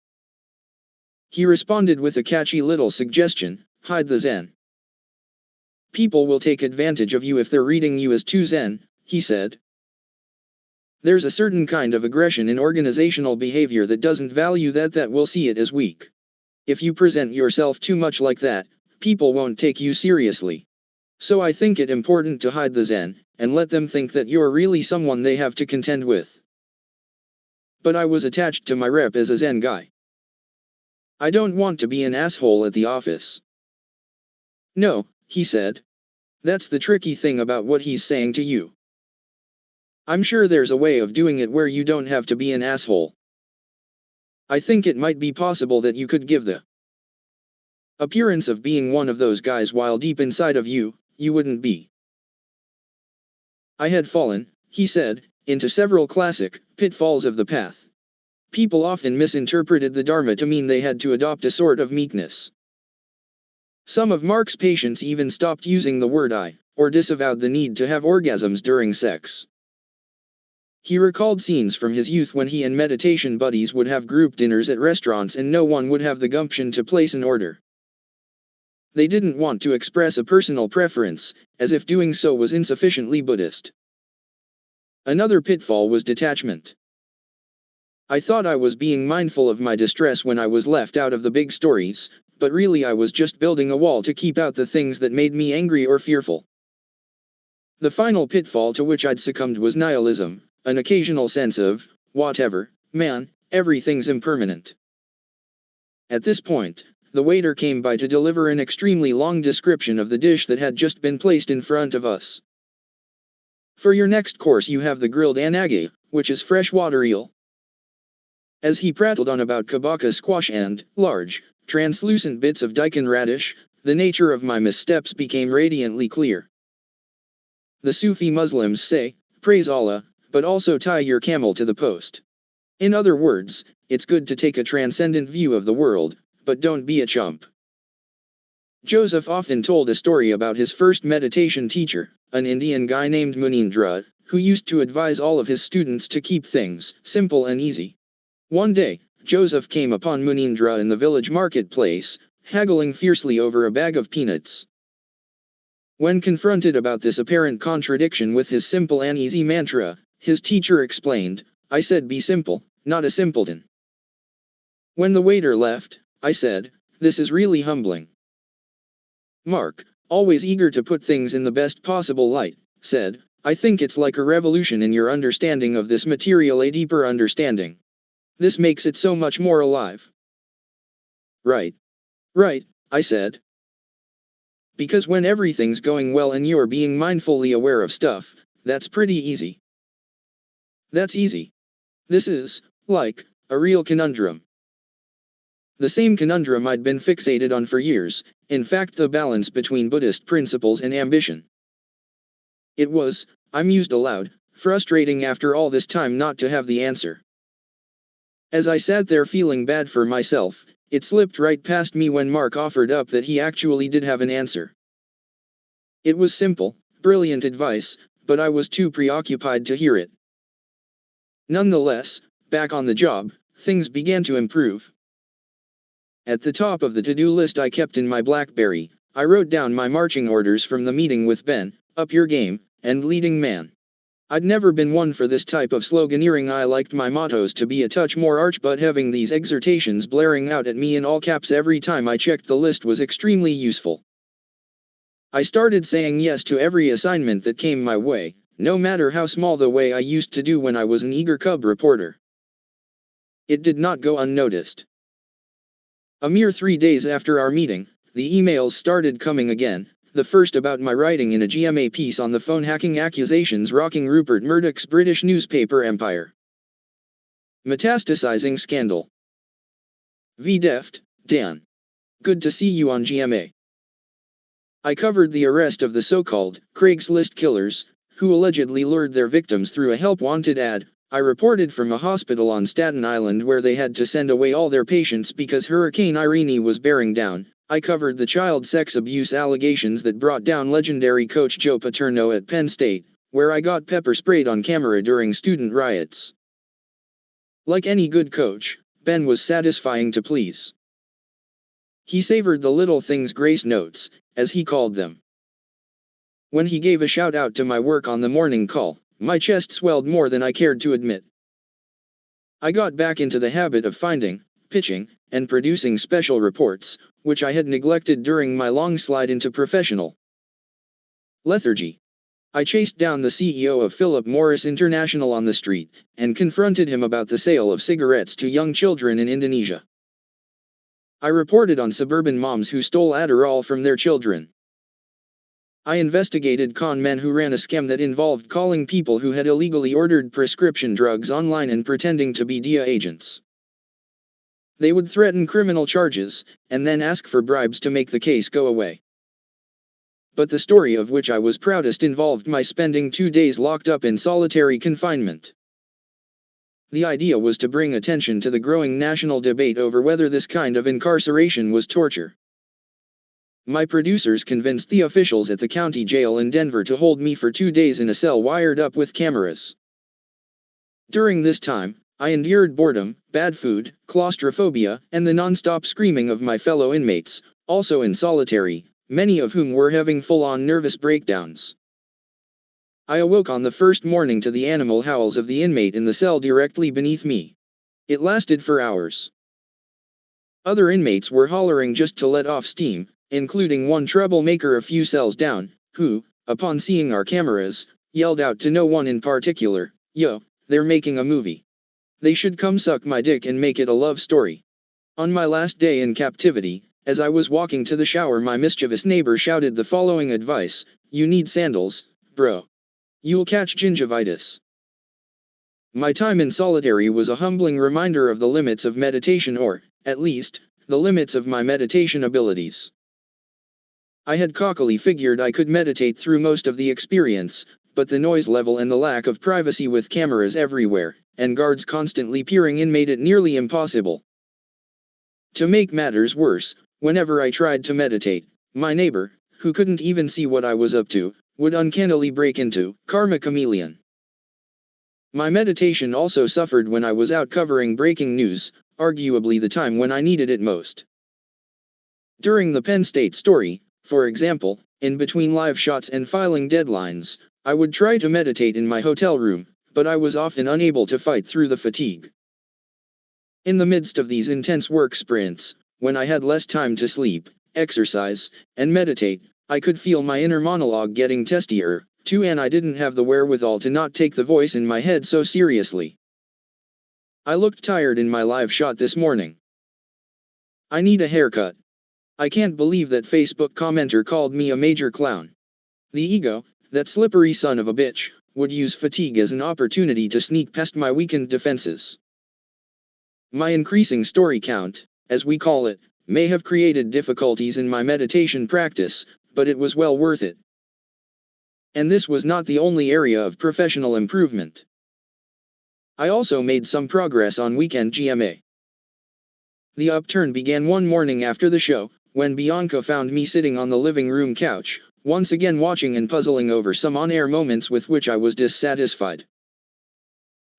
He responded with a catchy little suggestion: "Hide the zen. People will take advantage of you if they're reading you as too zen," he said. "There's a certain kind of aggression in organizational behavior that doesn't value that will see it as weak. If you present yourself too much like that, people won't take you seriously. So I think it important to hide the zen, and let them think that you're really someone they have to contend with." But I was attached to my rep as a zen guy. I don't want to be an asshole at the office. "No," he said. "That's the tricky thing about what he's saying to you. I'm sure there's a way of doing it where you don't have to be an asshole. I think it might be possible that you could give the appearance of being one of those guys while deep inside of you, you wouldn't be." I had fallen, he said, into several classic pitfalls of the path. People often misinterpreted the Dharma to mean they had to adopt a sort of meekness. Some of Mark's patients even stopped using the word I, or disavowed the need to have orgasms during sex. He recalled scenes from his youth when he and meditation buddies would have group dinners at restaurants and no one would have the gumption to place an order. They didn't want to express a personal preference, as if doing so was insufficiently Buddhist. Another pitfall was detachment. I thought I was being mindful of my distress when I was left out of the big stories, but really I was just building a wall to keep out the things that made me angry or fearful. The final pitfall to which I'd succumbed was nihilism, an occasional sense of, whatever, man, everything's impermanent. At this point, the waiter came by to deliver an extremely long description of the dish that had just been placed in front of us. "For your next course you have the grilled anage, which is freshwater eel. As he prattled on about kabaka squash and large, translucent bits of daikon radish, the nature of my missteps became radiantly clear. The Sufi Muslims say, praise Allah, but also tie your camel to the post. In other words, it's good to take a transcendent view of the world, but don't be a chump. Joseph often told a story about his first meditation teacher, an Indian guy named Munindra, who used to advise all of his students to keep things simple and easy. One day, Joseph came upon Munindra in the village marketplace, haggling fiercely over a bag of peanuts. When confronted about this apparent contradiction with his simple and easy mantra, his teacher explained, I said be simple, not a simpleton. When the waiter left, I said, this is really humbling. Mark, always eager to put things in the best possible light, said, I think it's like a revolution in your understanding of this material, a deeper understanding. This makes it so much more alive. Right. Right, I said. Because when everything's going well and you're being mindfully aware of stuff, that's pretty easy. That's easy. This is, like, a real conundrum. The same conundrum I'd been fixated on for years, in fact the balance between Buddhist principles and ambition. It was, I mused aloud, frustrating after all this time not to have the answer. As I sat there feeling bad for myself, it slipped right past me when Mark offered up that he actually did have an answer. It was simple, brilliant advice, but I was too preoccupied to hear it. Nonetheless, back on the job, things began to improve. At the top of the to-do list I kept in my BlackBerry, I wrote down my marching orders from the meeting with Ben, up your game, and leading man. I'd never been one for this type of sloganeering. I liked my mottos to be a touch more arch, but having these exhortations blaring out at me in all caps every time I checked the list was extremely useful. I started saying yes to every assignment that came my way, no matter how small, the way I used to do when I was an eager cub reporter. It did not go unnoticed. A mere 3 days after our meeting, the emails started coming again. The first about my writing in a GMA piece on the phone hacking accusations rocking Rupert Murdoch's British newspaper empire. Metastasizing scandal. VDeft, Dan. Good to see you on GMA. I covered the arrest of the so-called Craigslist killers, who allegedly lured their victims through a help-wanted ad. I reported from a hospital on Staten Island where they had to send away all their patients because Hurricane Irene was bearing down. I covered the child sex abuse allegations that brought down legendary coach Joe Paterno at Penn State, where I got pepper sprayed on camera during student riots. Like any good coach, Ben was satisfying to please. He savored the little things, grace notes, as he called them. When he gave a shout-out to my work on the morning call, my chest swelled more than I cared to admit. I got back into the habit of finding, pitching, and producing special reports, which I had neglected during my long slide into professional lethargy. I chased down the CEO of Philip Morris International on the street, and confronted him about the sale of cigarettes to young children in Indonesia. I reported on suburban moms who stole Adderall from their children. I investigated con men who ran a scam that involved calling people who had illegally ordered prescription drugs online and pretending to be DEA agents. They would threaten criminal charges, and then ask for bribes to make the case go away. But the story of which I was proudest involved my spending 2 days locked up in solitary confinement. The idea was to bring attention to the growing national debate over whether this kind of incarceration was torture. My producers convinced the officials at the county jail in Denver to hold me for 2 days in a cell wired up with cameras. During this time, I endured boredom, bad food, claustrophobia, and the non-stop screaming of my fellow inmates, also in solitary, many of whom were having full-on nervous breakdowns. I awoke on the first morning to the animal howls of the inmate in the cell directly beneath me. It lasted for hours. Other inmates were hollering just to let off steam, including one troublemaker a few cells down, who, upon seeing our cameras, yelled out to no one in particular, "Yo, they're making a movie. They should come suck my dick and make it a love story." On my last day in captivity, as I was walking to the shower, my mischievous neighbor shouted the following advice: "You need sandals, bro. You'll catch gingivitis." My time in solitary was a humbling reminder of the limits of meditation, or, at least, the limits of my meditation abilities. I had cockily figured I could meditate through most of the experience, but the noise level and the lack of privacy with cameras everywhere, and guards constantly peering in made it nearly impossible. To make matters worse, whenever I tried to meditate, my neighbor, who couldn't even see what I was up to, would uncannily break into karma chameleon. My meditation also suffered when I was out covering breaking news, arguably the time when I needed it most. During the Penn State story, for example, in between live shots and filing deadlines, I would try to meditate in my hotel room, but I was often unable to fight through the fatigue. In the midst of these intense work sprints, when I had less time to sleep, exercise, and meditate, I could feel my inner monologue getting testier, too, and I didn't have the wherewithal to not take the voice in my head so seriously. I looked tired in my live shot this morning. I need a haircut. I can't believe that Facebook commenter called me a major clown. The ego, that slippery son of a bitch, would use fatigue as an opportunity to sneak past my weakened defenses. My increasing story count, as we call it, may have created difficulties in my meditation practice, but it was well worth it. And this was not the only area of professional improvement. I also made some progress on weekend GMA. The upturn began one morning after the show, when Bianca found me sitting on the living room couch, once again watching and puzzling over some on-air moments with which I was dissatisfied.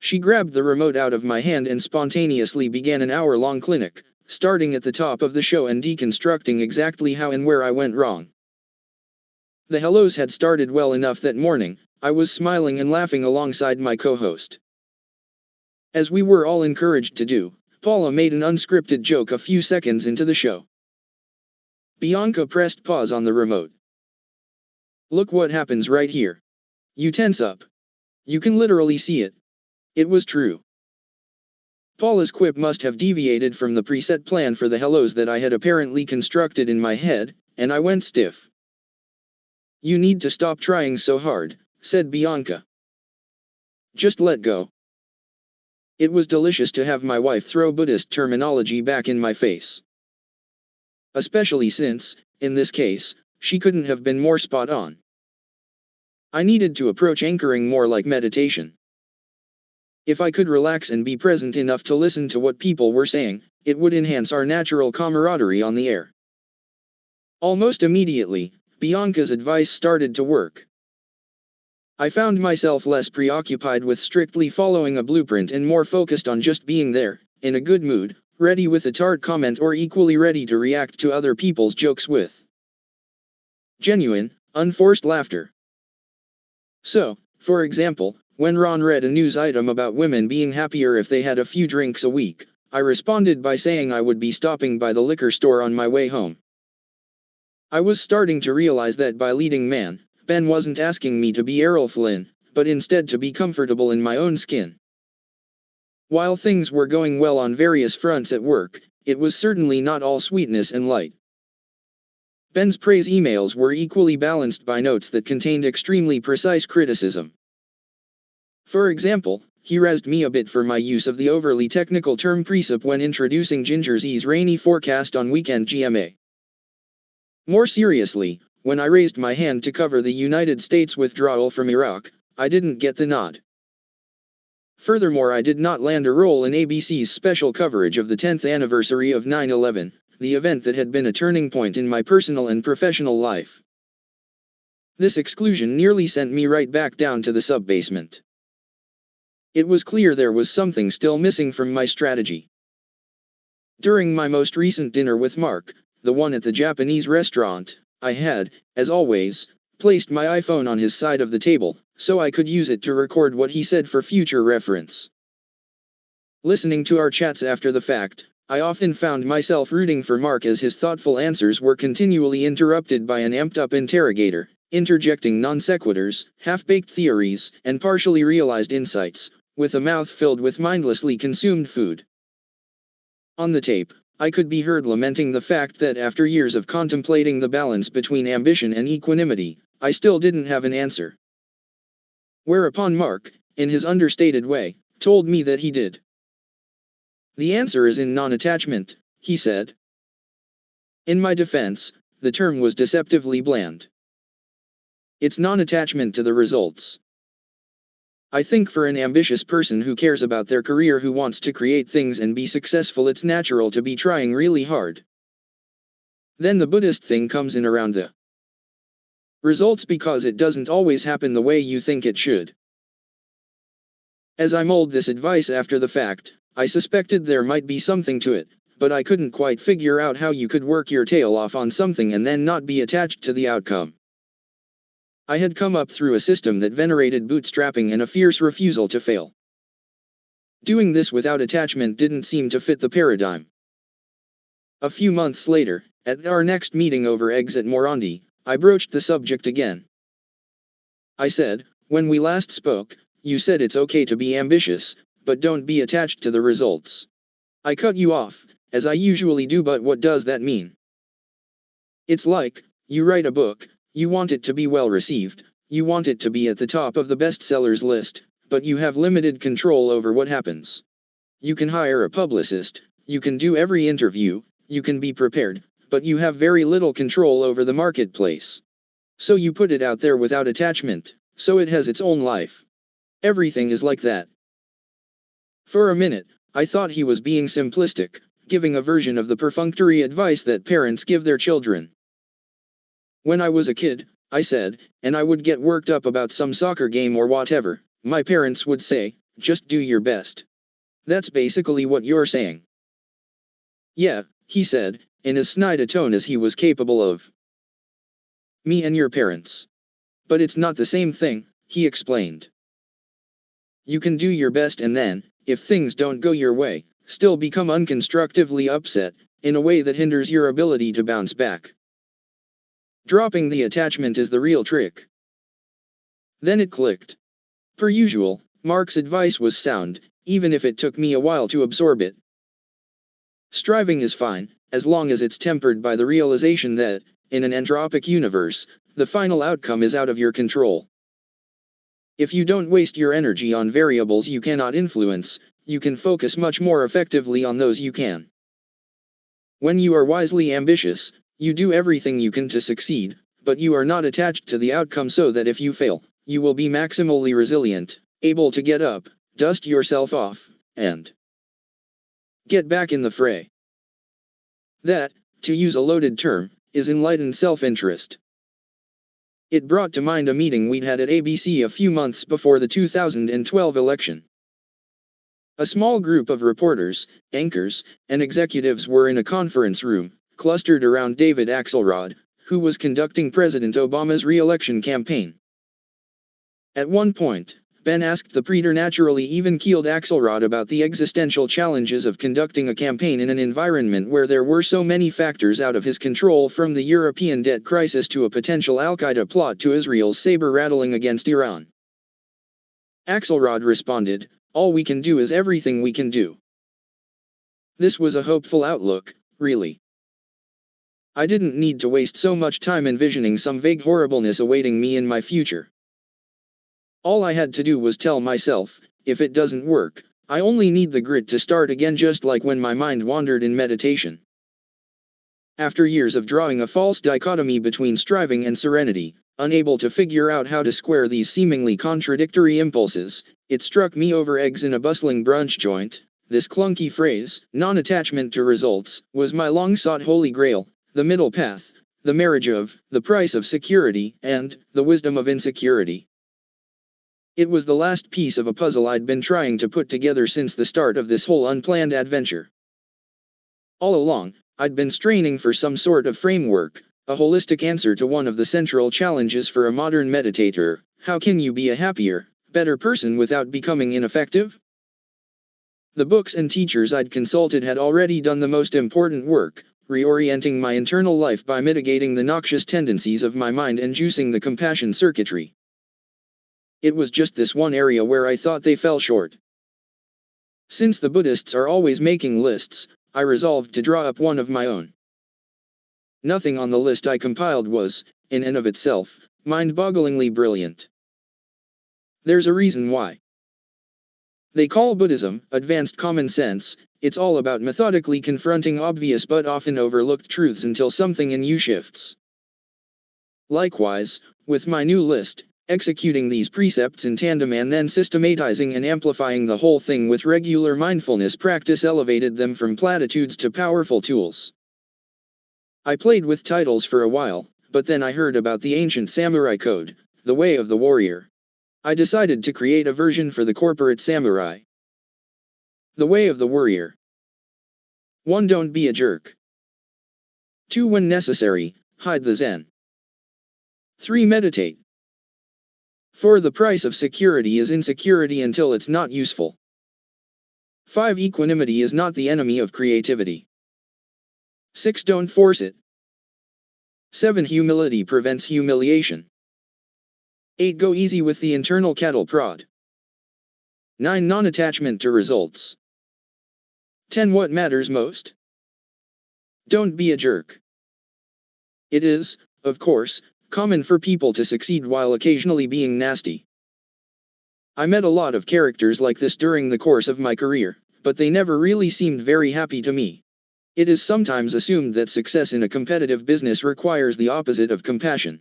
She grabbed the remote out of my hand and spontaneously began an hour-long clinic, starting at the top of the show and deconstructing exactly how and where I went wrong. The hellos had started well enough that morning. I was smiling and laughing alongside my co-host. As we were all encouraged to do, Paula made an unscripted joke a few seconds into the show. Bianca pressed pause on the remote. "Look what happens right here. You tense up. You can literally see it." It was true. Paula's quip must have deviated from the preset plan for the hellos that I had apparently constructed in my head, and I went stiff. "You need to stop trying so hard," said Bianca. "Just let go." It was delicious to have my wife throw Buddhist terminology back in my face. Especially since, in this case, she couldn't have been more spot on. I needed to approach anchoring more like meditation. If I could relax and be present enough to listen to what people were saying, it would enhance our natural camaraderie on the air. Almost immediately, Bianca's advice started to work. I found myself less preoccupied with strictly following a blueprint and more focused on just being there, in a good mood, ready with a tart comment or equally ready to react to other people's jokes with genuine, unforced laughter. So, for example, when Ron read a news item about women being happier if they had a few drinks a week, I responded by saying I would be stopping by the liquor store on my way home. I was starting to realize that by leading man, Ben wasn't asking me to be Errol Flynn, but instead to be comfortable in my own skin. While things were going well on various fronts at work, it was certainly not all sweetness and light. Ben's praise emails were equally balanced by notes that contained extremely precise criticism. For example, he razzed me a bit for my use of the overly technical term precip when introducing Ginger Z's rainy forecast on weekend GMA. More seriously, when I raised my hand to cover the United States withdrawal from Iraq, I didn't get the nod. Furthermore, I did not land a role in ABC's special coverage of the 10th anniversary of 9/11, the event that had been a turning point in my personal and professional life. This exclusion nearly sent me right back down to the sub-basement. It was clear there was something still missing from my strategy. During my most recent dinner with Mark, the one at the Japanese restaurant, I had, as always, placed my iPhone on his side of the table, so I could use it to record what he said for future reference. Listening to our chats after the fact, I often found myself rooting for Mark as his thoughtful answers were continually interrupted by an amped-up interrogator, interjecting non-sequiturs, half-baked theories, and partially realized insights, with a mouth filled with mindlessly consumed food. On the tape, I could be heard lamenting the fact that after years of contemplating the balance between ambition and equanimity, I still didn't have an answer. Whereupon Mark, in his understated way, told me that he did. The answer is in non-attachment, he said. In my defense, the term was deceptively bland. It's non-attachment to the results. I think for an ambitious person who cares about their career, who wants to create things and be successful, it's natural to be trying really hard. Then the Buddhist thing comes in around the results, because it doesn't always happen the way you think it should. As I mulled this advice after the fact, I suspected there might be something to it, but I couldn't quite figure out how you could work your tail off on something and then not be attached to the outcome. I had come up through a system that venerated bootstrapping and a fierce refusal to fail. Doing this without attachment didn't seem to fit the paradigm. A few months later, at our next meeting over eggs at Morandi, I broached the subject again. I said, when we last spoke, you said it's okay to be ambitious, but don't be attached to the results. I cut you off, as I usually do, but what does that mean? It's like, you write a book, you want it to be well received, you want it to be at the top of the bestsellers list, but you have limited control over what happens. You can hire a publicist, you can do every interview, you can be prepared, but you have very little control over the marketplace. So you put it out there without attachment, so it has its own life. Everything is like that. For a minute, I thought he was being simplistic, giving a version of the perfunctory advice that parents give their children. When I was a kid, I said, and I would get worked up about some soccer game or whatever, my parents would say, just do your best. That's basically what you're saying. Yeah, he said, in as snide a tone as he was capable of. Me and your parents. But it's not the same thing, he explained. You can do your best and then, if things don't go your way, still become unconstructively upset, in a way that hinders your ability to bounce back. Dropping the attachment is the real trick. Then it clicked. Per usual, Mark's advice was sound, even if it took me a while to absorb it. Striving is fine, as long as it's tempered by the realization that, in an entropic universe, the final outcome is out of your control. If you don't waste your energy on variables you cannot influence, you can focus much more effectively on those you can. When you are wisely ambitious, you do everything you can to succeed, but you are not attached to the outcome, so that if you fail, you will be maximally resilient, able to get up, dust yourself off, and get back in the fray. That, to use a loaded term, is enlightened self-interest. It brought to mind a meeting we'd had at ABC a few months before the 2012 election. A small group of reporters, anchors, and executives were in a conference room, clustered around David Axelrod, who was conducting President Obama's re-election campaign. At one point, Ben asked the preternaturally even-keeled Axelrod about the existential challenges of conducting a campaign in an environment where there were so many factors out of his control, from the European debt crisis to a potential Al-Qaeda plot to Israel's saber-rattling against Iran. Axelrod responded, "All we can do is everything we can do." This was a hopeful outlook, really. I didn't need to waste so much time envisioning some vague horribleness awaiting me in my future. All I had to do was tell myself, if it doesn't work, I only need the grit to start again, just like when my mind wandered in meditation. After years of drawing a false dichotomy between striving and serenity, unable to figure out how to square these seemingly contradictory impulses, it struck me over eggs in a bustling brunch joint. This clunky phrase, non-attachment to results, was my long-sought holy grail, the middle path, the marriage of, the price of security, and, the wisdom of insecurity. It was the last piece of a puzzle I'd been trying to put together since the start of this whole unplanned adventure. All along, I'd been straining for some sort of framework, a holistic answer to one of the central challenges for a modern meditator: how can you be a happier, better person without becoming ineffective? The books and teachers I'd consulted had already done the most important work, reorienting my internal life by mitigating the noxious tendencies of my mind and juicing the compassion circuitry. It was just this one area where I thought they fell short. Since the Buddhists are always making lists, I resolved to draw up one of my own. Nothing on the list I compiled was, in and of itself, mind-bogglingly brilliant. There's a reason why. They call Buddhism advanced common sense. It's all about methodically confronting obvious but often overlooked truths until something in you shifts. Likewise, with my new list, executing these precepts in tandem and then systematizing and amplifying the whole thing with regular mindfulness practice elevated them from platitudes to powerful tools. I played with titles for a while, but then I heard about the ancient samurai code, the way of the warrior. I decided to create a version for the corporate samurai. The way of the warrior. 1. Don't be a jerk. 2. When necessary, hide the zen. 3. Meditate. 4. The price of security is insecurity until it's not useful. 5. Equanimity is not the enemy of creativity. 6. Don't force it. 7. Humility prevents humiliation. 8. Go easy with the internal cattle prod. 9. Non-attachment to results. 10. What matters most? Don't be a jerk. It is, of course, common for people to succeed while occasionally being nasty. I met a lot of characters like this during the course of my career, but they never really seemed very happy to me. It is sometimes assumed that success in a competitive business requires the opposite of compassion.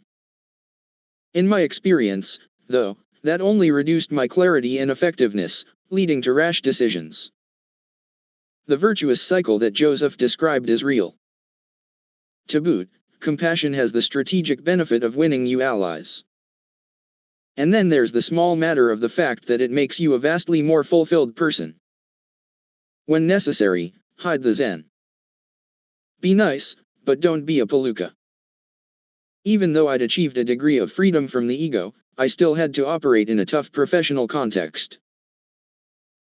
In my experience, though, that only reduced my clarity and effectiveness, leading to rash decisions. The virtuous cycle that Joseph described is real. To boot, compassion has the strategic benefit of winning you allies. And then there's the small matter of the fact that it makes you a vastly more fulfilled person. When necessary, hide the zen. Be nice, but don't be a palooka. Even though I'd achieved a degree of freedom from the ego, I still had to operate in a tough professional context.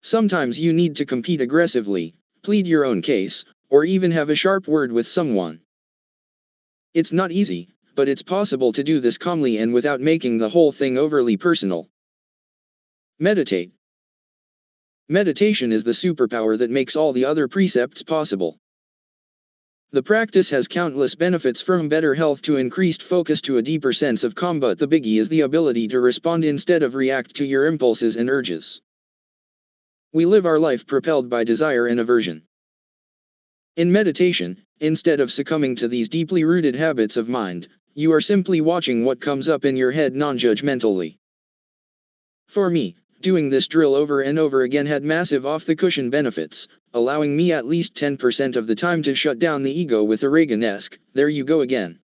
Sometimes you need to compete aggressively, plead your own case, or even have a sharp word with someone. It's not easy, but it's possible to do this calmly and without making the whole thing overly personal. Meditate. Meditation is the superpower that makes all the other precepts possible. The practice has countless benefits from better health to increased focus to a deeper sense of calm, but the biggie is the ability to respond instead of react to your impulses and urges. We live our life propelled by desire and aversion. In meditation, instead of succumbing to these deeply rooted habits of mind, you are simply watching what comes up in your head non-judgmentally. For me, doing this drill over and over again had massive off-the-cushion benefits, allowing me at least 10% of the time to shut down the ego with a Reagan-esque, "There you go again."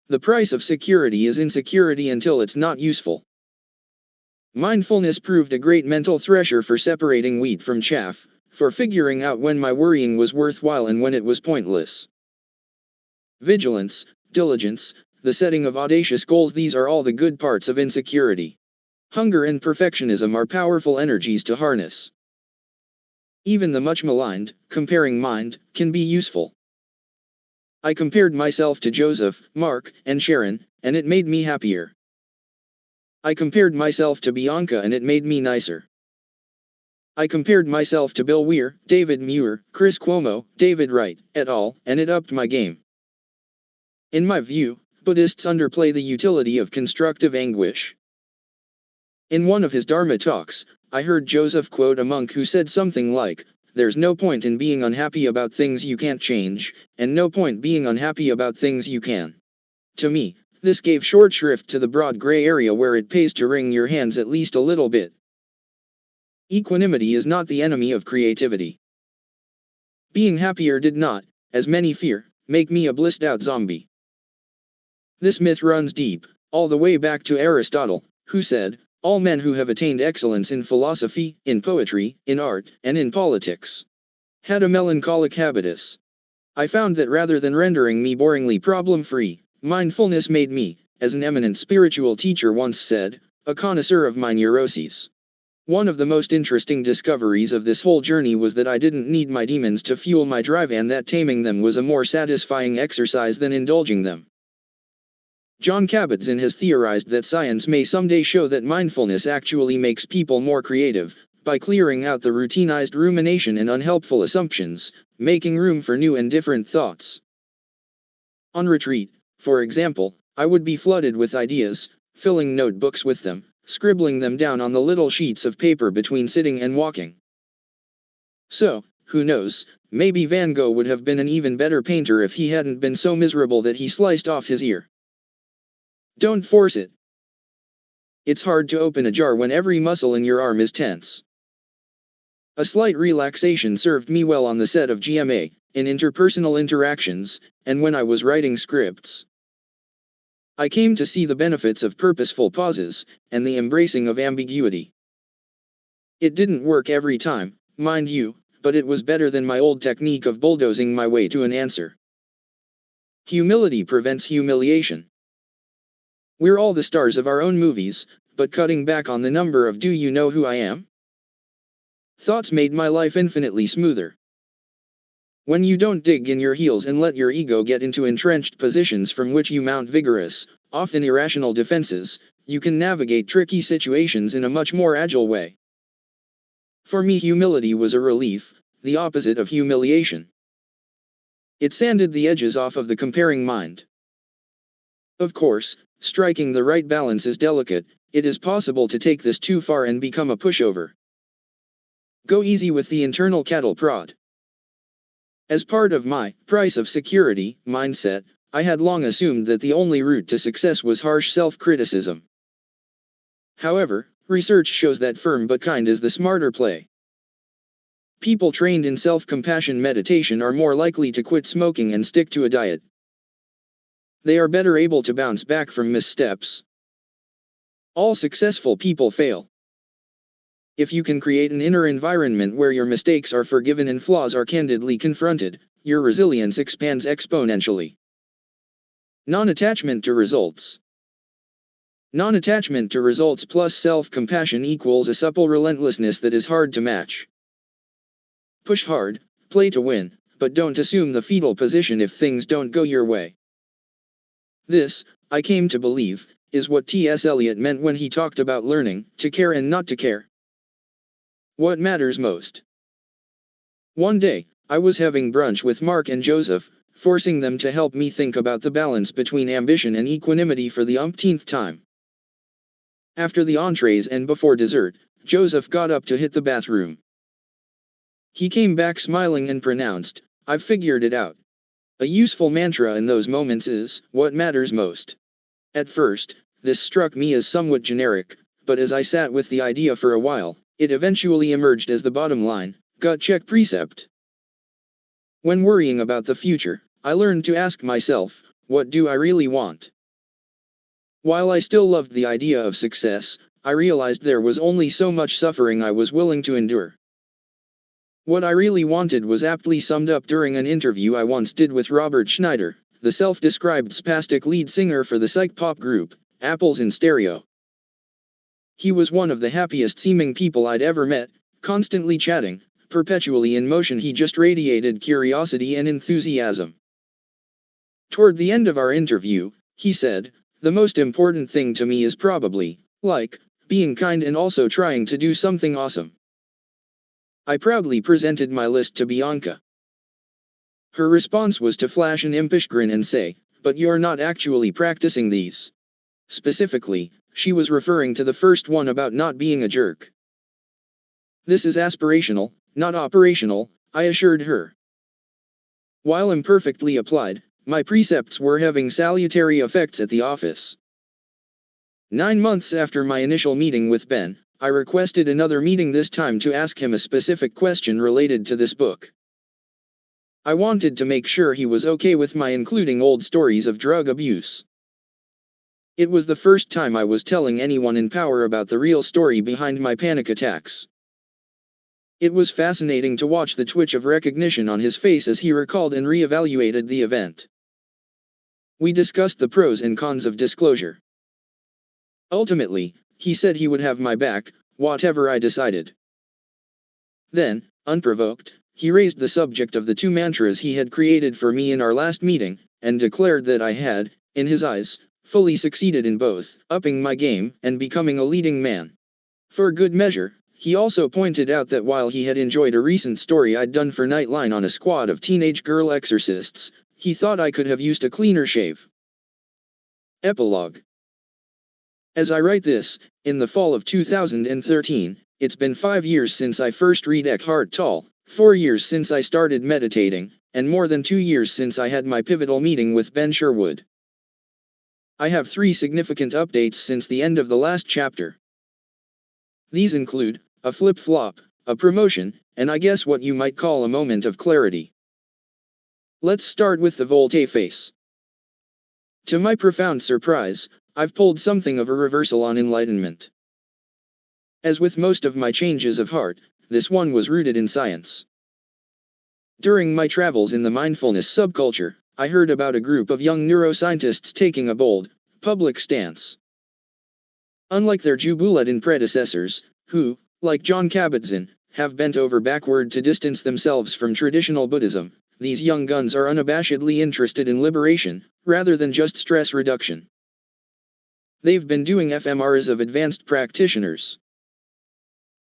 The price of security is insecurity until it's not useful. Mindfulness proved a great mental thresher for separating wheat from chaff, for figuring out when my worrying was worthwhile and when it was pointless. Vigilance, diligence, the setting of audacious goals, these are all the good parts of insecurity. Hunger and perfectionism are powerful energies to harness. Even the much maligned, comparing mind, can be useful. I compared myself to Joseph, Mark, and Sharon, and it made me happier. I compared myself to Bianca and it made me nicer. I compared myself to Bill Weir, David Muir, Chris Cuomo, David Wright, et al., and it upped my game. In my view, Buddhists underplay the utility of constructive anguish. In one of his Dharma talks, I heard Joseph quote a monk who said something like, "There's no point in being unhappy about things you can't change, and no point being unhappy about things you can." To me, this gave short shrift to the broad gray area where it pays to wring your hands at least a little bit. Equanimity is not the enemy of creativity. Being happier did not, as many fear, make me a blissed-out zombie. This myth runs deep, all the way back to Aristotle, who said, "All men who have attained excellence in philosophy, in poetry, in art, and in politics had a melancholic habitus." I found that rather than rendering me boringly problem-free, mindfulness made me, as an eminent spiritual teacher once said, a connoisseur of my neuroses. One of the most interesting discoveries of this whole journey was that I didn't need my demons to fuel my drive and that taming them was a more satisfying exercise than indulging them. John Kabat-Zinn has theorized that science may someday show that mindfulness actually makes people more creative, by clearing out the routinized rumination and unhelpful assumptions, making room for new and different thoughts. On retreat, for example, I would be flooded with ideas, filling notebooks with them, scribbling them down on the little sheets of paper between sitting and walking. So, who knows, maybe Van Gogh would have been an even better painter if he hadn't been so miserable that he sliced off his ear. Don't force it. It's hard to open a jar when every muscle in your arm is tense. A slight relaxation served me well on the set of GMA, in interpersonal interactions, and when I was writing scripts. I came to see the benefits of purposeful pauses, and the embracing of ambiguity. It didn't work every time, mind you, but it was better than my old technique of bulldozing my way to an answer. Humility prevents humiliation. We're all the stars of our own movies, but cutting back on the number of "do you know who I am?" thoughts made my life infinitely smoother. When you don't dig in your heels and let your ego get into entrenched positions from which you mount vigorous, often irrational defenses, you can navigate tricky situations in a much more agile way. For me, humility was a relief, the opposite of humiliation. It sanded the edges off of the comparing mind. Of course, striking the right balance is delicate. It is possible to take this too far and become a pushover. Go easy with the internal cattle prod. As part of my price of security mindset, I had long assumed that the only route to success was harsh self-criticism. However, research shows that firm but kind is the smarter play. People trained in self-compassion meditation are more likely to quit smoking and stick to a diet. They are better able to bounce back from missteps. All successful people fail. If you can create an inner environment where your mistakes are forgiven and flaws are candidly confronted, your resilience expands exponentially. Non-attachment to results. Non-attachment to results plus self-compassion equals a supple relentlessness that is hard to match. Push hard, play to win, but don't assume the fetal position if things don't go your way. This, I came to believe, is what T.S. Eliot meant when he talked about learning to care and not to care. What matters most? One day, I was having brunch with Mark and Joseph, forcing them to help me think about the balance between ambition and equanimity for the umpteenth time. After the entrees and before dessert, Joseph got up to hit the bathroom. He came back smiling and pronounced, "I've figured it out." A useful mantra in those moments is, what matters most. At first, this struck me as somewhat generic, but as I sat with the idea for a while, it eventually emerged as the bottom line, gut check precept. When worrying about the future, I learned to ask myself, what do I really want? While I still loved the idea of success, I realized there was only so much suffering I was willing to endure. What I really wanted was aptly summed up during an interview I once did with Robert Schneider, the self-described spastic lead singer for the psych pop group, Apples in Stereo. He was one of the happiest seeming people I'd ever met, constantly chatting, perpetually in motion. He just radiated curiosity and enthusiasm. Toward the end of our interview, he said, "The most important thing to me is probably, being kind and also trying to do something awesome." I proudly presented my list to Bianca. Her response was to flash an impish grin and say, "But you're not actually practicing these." Specifically, she was referring to the first one about not being a jerk. "This is aspirational, not operational," I assured her. While imperfectly applied, my precepts were having salutary effects at the office. 9 months after my initial meeting with Ben, I requested another meeting, this time to ask him a specific question related to this book. I wanted to make sure he was okay with my including old stories of drug abuse. It was the first time I was telling anyone in power about the real story behind my panic attacks. It was fascinating to watch the twitch of recognition on his face as he recalled and reevaluated the event. We discussed the pros and cons of disclosure. Ultimately, he said he would have my back, whatever I decided. Then, unprovoked, he raised the subject of the 2 mantras he had created for me in our last meeting, and declared that I had, in his eyes, fully succeeded in both, upping my game and becoming a leading man. For good measure, he also pointed out that while he had enjoyed a recent story I'd done for Nightline on a squad of teenage girl exorcists, he thought I could have used a cleaner shave. Epilogue. As I write this, in the fall of 2013, it's been 5 years since I first read Eckhart Tolle, 4 years since I started meditating, and more than 2 years since I had my pivotal meeting with Ben Sherwood. I have 3 significant updates since the end of the last chapter. These include a flip-flop, a promotion, and I guess what you might call a moment of clarity. Let's start with the volte-face. To my profound surprise, I've pulled something of a reversal on enlightenment. As with most of my changes of heart, this one was rooted in science. During my travels in the mindfulness subculture, I heard about a group of young neuroscientists taking a bold, public stance. Unlike their Jubuladin predecessors, who, like John Kabat-Zinn, have bent over backward to distance themselves from traditional Buddhism, these young guns are unabashedly interested in liberation, rather than just stress reduction. They've been doing fMRIs of advanced practitioners.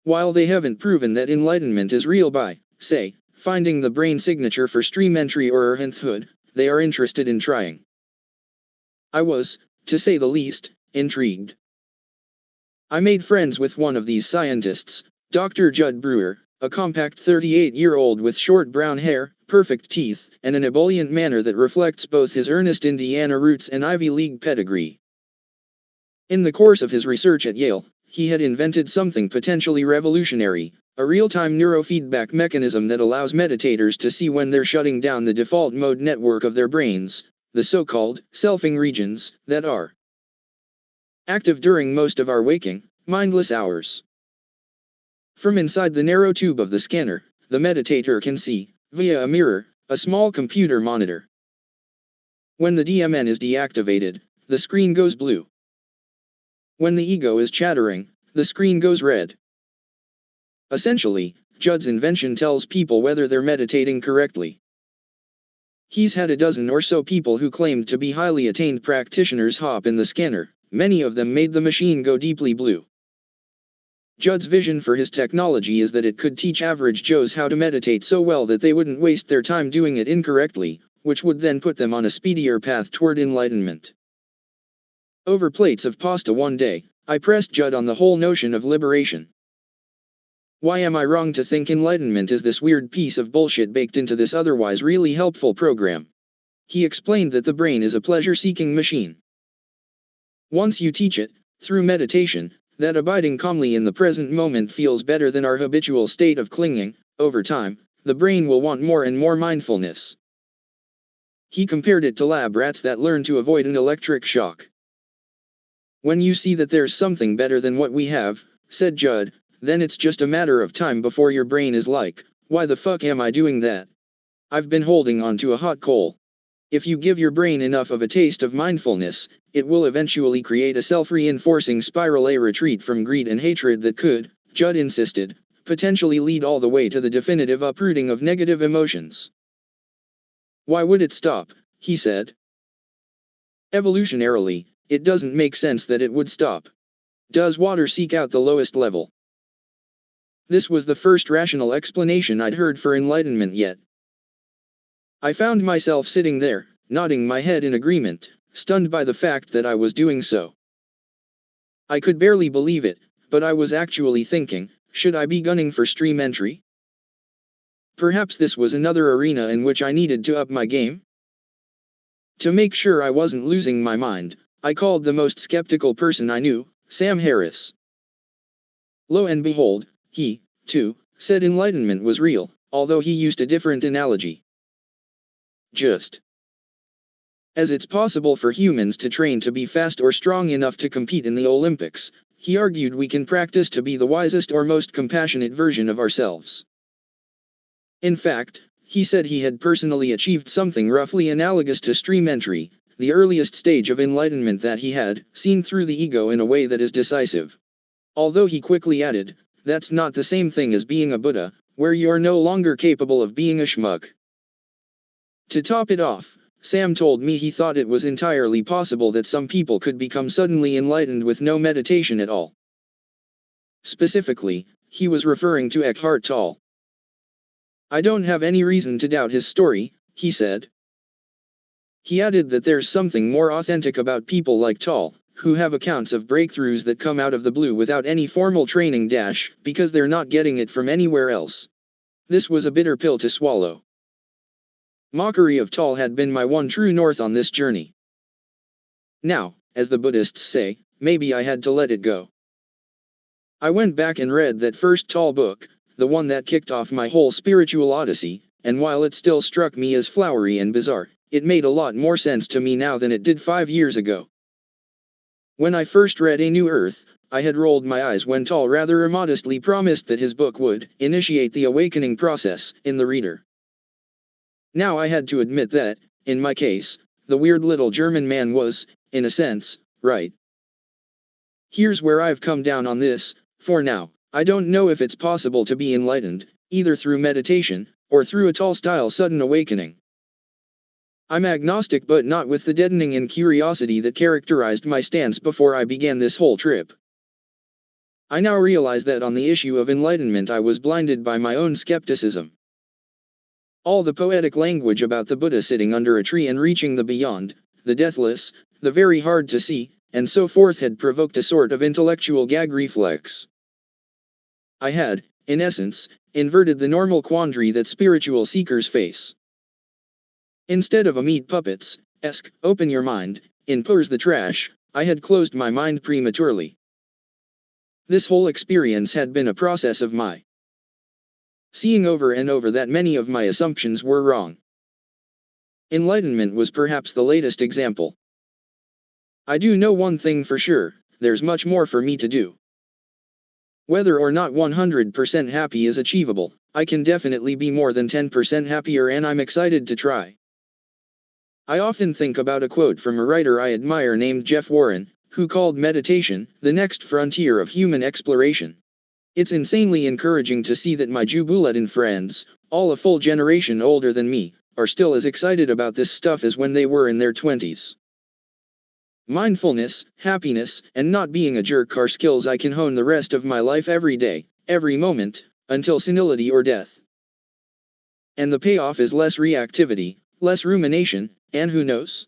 While they haven't proven that enlightenment is real by, say, finding the brain signature for stream entry or erhenthood, they are interested in trying. I was, to say the least, intrigued. I made friends with one of these scientists, Dr. Judd Brewer, a compact 38-year-old with short brown hair, perfect teeth, and an ebullient manner that reflects both his earnest Indiana roots and Ivy League pedigree. In the course of his research at Yale, he had invented something potentially revolutionary, a real-time neurofeedback mechanism that allows meditators to see when they're shutting down the default mode network of their brains, the so-called selfing regions, that are active during most of our waking, mindless hours. From inside the narrow tube of the scanner, the meditator can see, via a mirror, a small computer monitor. When the DMN is deactivated, the screen goes blue. When the ego is chattering, the screen goes red. Essentially, Judd's invention tells people whether they're meditating correctly. He's had a dozen or so people who claimed to be highly attained practitioners hop in the scanner. Many of them made the machine go deeply blue. Judd's vision for his technology is that it could teach average Joes how to meditate so well that they wouldn't waste their time doing it incorrectly, which would then put them on a speedier path toward enlightenment. Over plates of pasta one day, I pressed Judd on the whole notion of liberation. Why am I wrong to think enlightenment is this weird piece of bullshit baked into this otherwise really helpful program? He explained that the brain is a pleasure-seeking machine. Once you teach it, through meditation, that abiding calmly in the present moment feels better than our habitual state of clinging, over time, the brain will want more and more mindfulness. He compared it to lab rats that learn to avoid an electric shock. When you see that there's something better than what we have, said Judd, then it's just a matter of time before your brain is like, why the fuck am I doing that? I've been holding on to a hot coal. If you give your brain enough of a taste of mindfulness, it will eventually create a self-reinforcing spiral, a retreat from greed and hatred that could, Judd insisted, potentially lead all the way to the definitive uprooting of negative emotions. Why would it stop? He said. Evolutionarily, it doesn't make sense that it would stop. Does water seek out the lowest level? This was the first rational explanation I'd heard for enlightenment yet. I found myself sitting there, nodding my head in agreement, stunned by the fact that I was doing so. I could barely believe it, but I was actually thinking, should I be gunning for stream entry? Perhaps this was another arena in which I needed to up my game? To make sure I wasn't losing my mind, I called the most skeptical person I knew, Sam Harris. Lo and behold, he, too, said enlightenment was real, although he used a different analogy. Just as it's possible for humans to train to be fast or strong enough to compete in the Olympics, he argued we can practice to be the wisest or most compassionate version of ourselves. In fact, he said he had personally achieved something roughly analogous to stream entry, the earliest stage of enlightenment that he had seen through the ego in a way that is decisive. Although he quickly added, that's not the same thing as being a Buddha, where you're no longer capable of being a schmuck. To top it off, Sam told me he thought it was entirely possible that some people could become suddenly enlightened with no meditation at all. Specifically, he was referring to Eckhart Tolle. I don't have any reason to doubt his story, he said. He added that there's something more authentic about people like Tolle, who have accounts of breakthroughs that come out of the blue without any formal training because they're not getting it from anywhere else. This was a bitter pill to swallow. Mockery of Tal had been my one true north on this journey. Now, as the Buddhists say, maybe I had to let it go. I went back and read that first Tal book, the one that kicked off my whole spiritual odyssey, and while it still struck me as flowery and bizarre, it made a lot more sense to me now than it did 5 years ago. When I first read A New Earth, I had rolled my eyes when Tal rather immodestly promised that his book would initiate the awakening process in the reader. Now I had to admit that, in my case, the weird little German man was, in a sense, right. Here's where I've come down on this. For now, I don't know if it's possible to be enlightened, either through meditation, or through a Tal-style sudden awakening. I'm agnostic but not with the deadening incuriosity that characterized my stance before I began this whole trip. I now realize that on the issue of enlightenment I was blinded by my own skepticism. All the poetic language about the Buddha sitting under a tree and reaching the beyond, the deathless, the very hard to see, and so forth had provoked a sort of intellectual gag reflex. I had, in essence, inverted the normal quandary that spiritual seekers face. Instead of a meat puppets-esque, open your mind, in pours the trash, I had closed my mind prematurely. This whole experience had been a process of my seeing over and over that many of my assumptions were wrong. Enlightenment was perhaps the latest example. I do know one thing for sure, there's much more for me to do. Whether or not 100% happy is achievable, I can definitely be more than 10% happier, and I'm excited to try. I often think about a quote from a writer I admire named Jeff Warren, who called meditation the next frontier of human exploration. It's insanely encouraging to see that my Jubuletan friends, all a full generation older than me, are still as excited about this stuff as when they were in their 20s. Mindfulness, happiness, and not being a jerk are skills I can hone the rest of my life every day, every moment, until senility or death. And the payoff is less reactivity, less rumination, and who knows?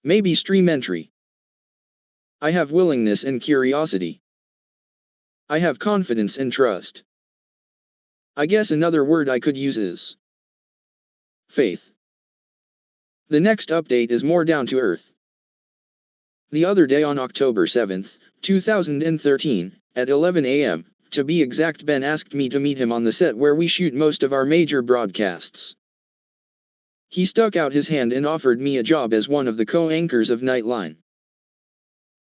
Maybe stream entry. I have willingness and curiosity. I have confidence and trust. I guess another word I could use is faith. The next update is more down to earth. The other day on October 7, 2013, at 11 a.m., to be exact, Ben asked me to meet him on the set where we shoot most of our major broadcasts. He stuck out his hand and offered me a job as one of the co-anchors of Nightline.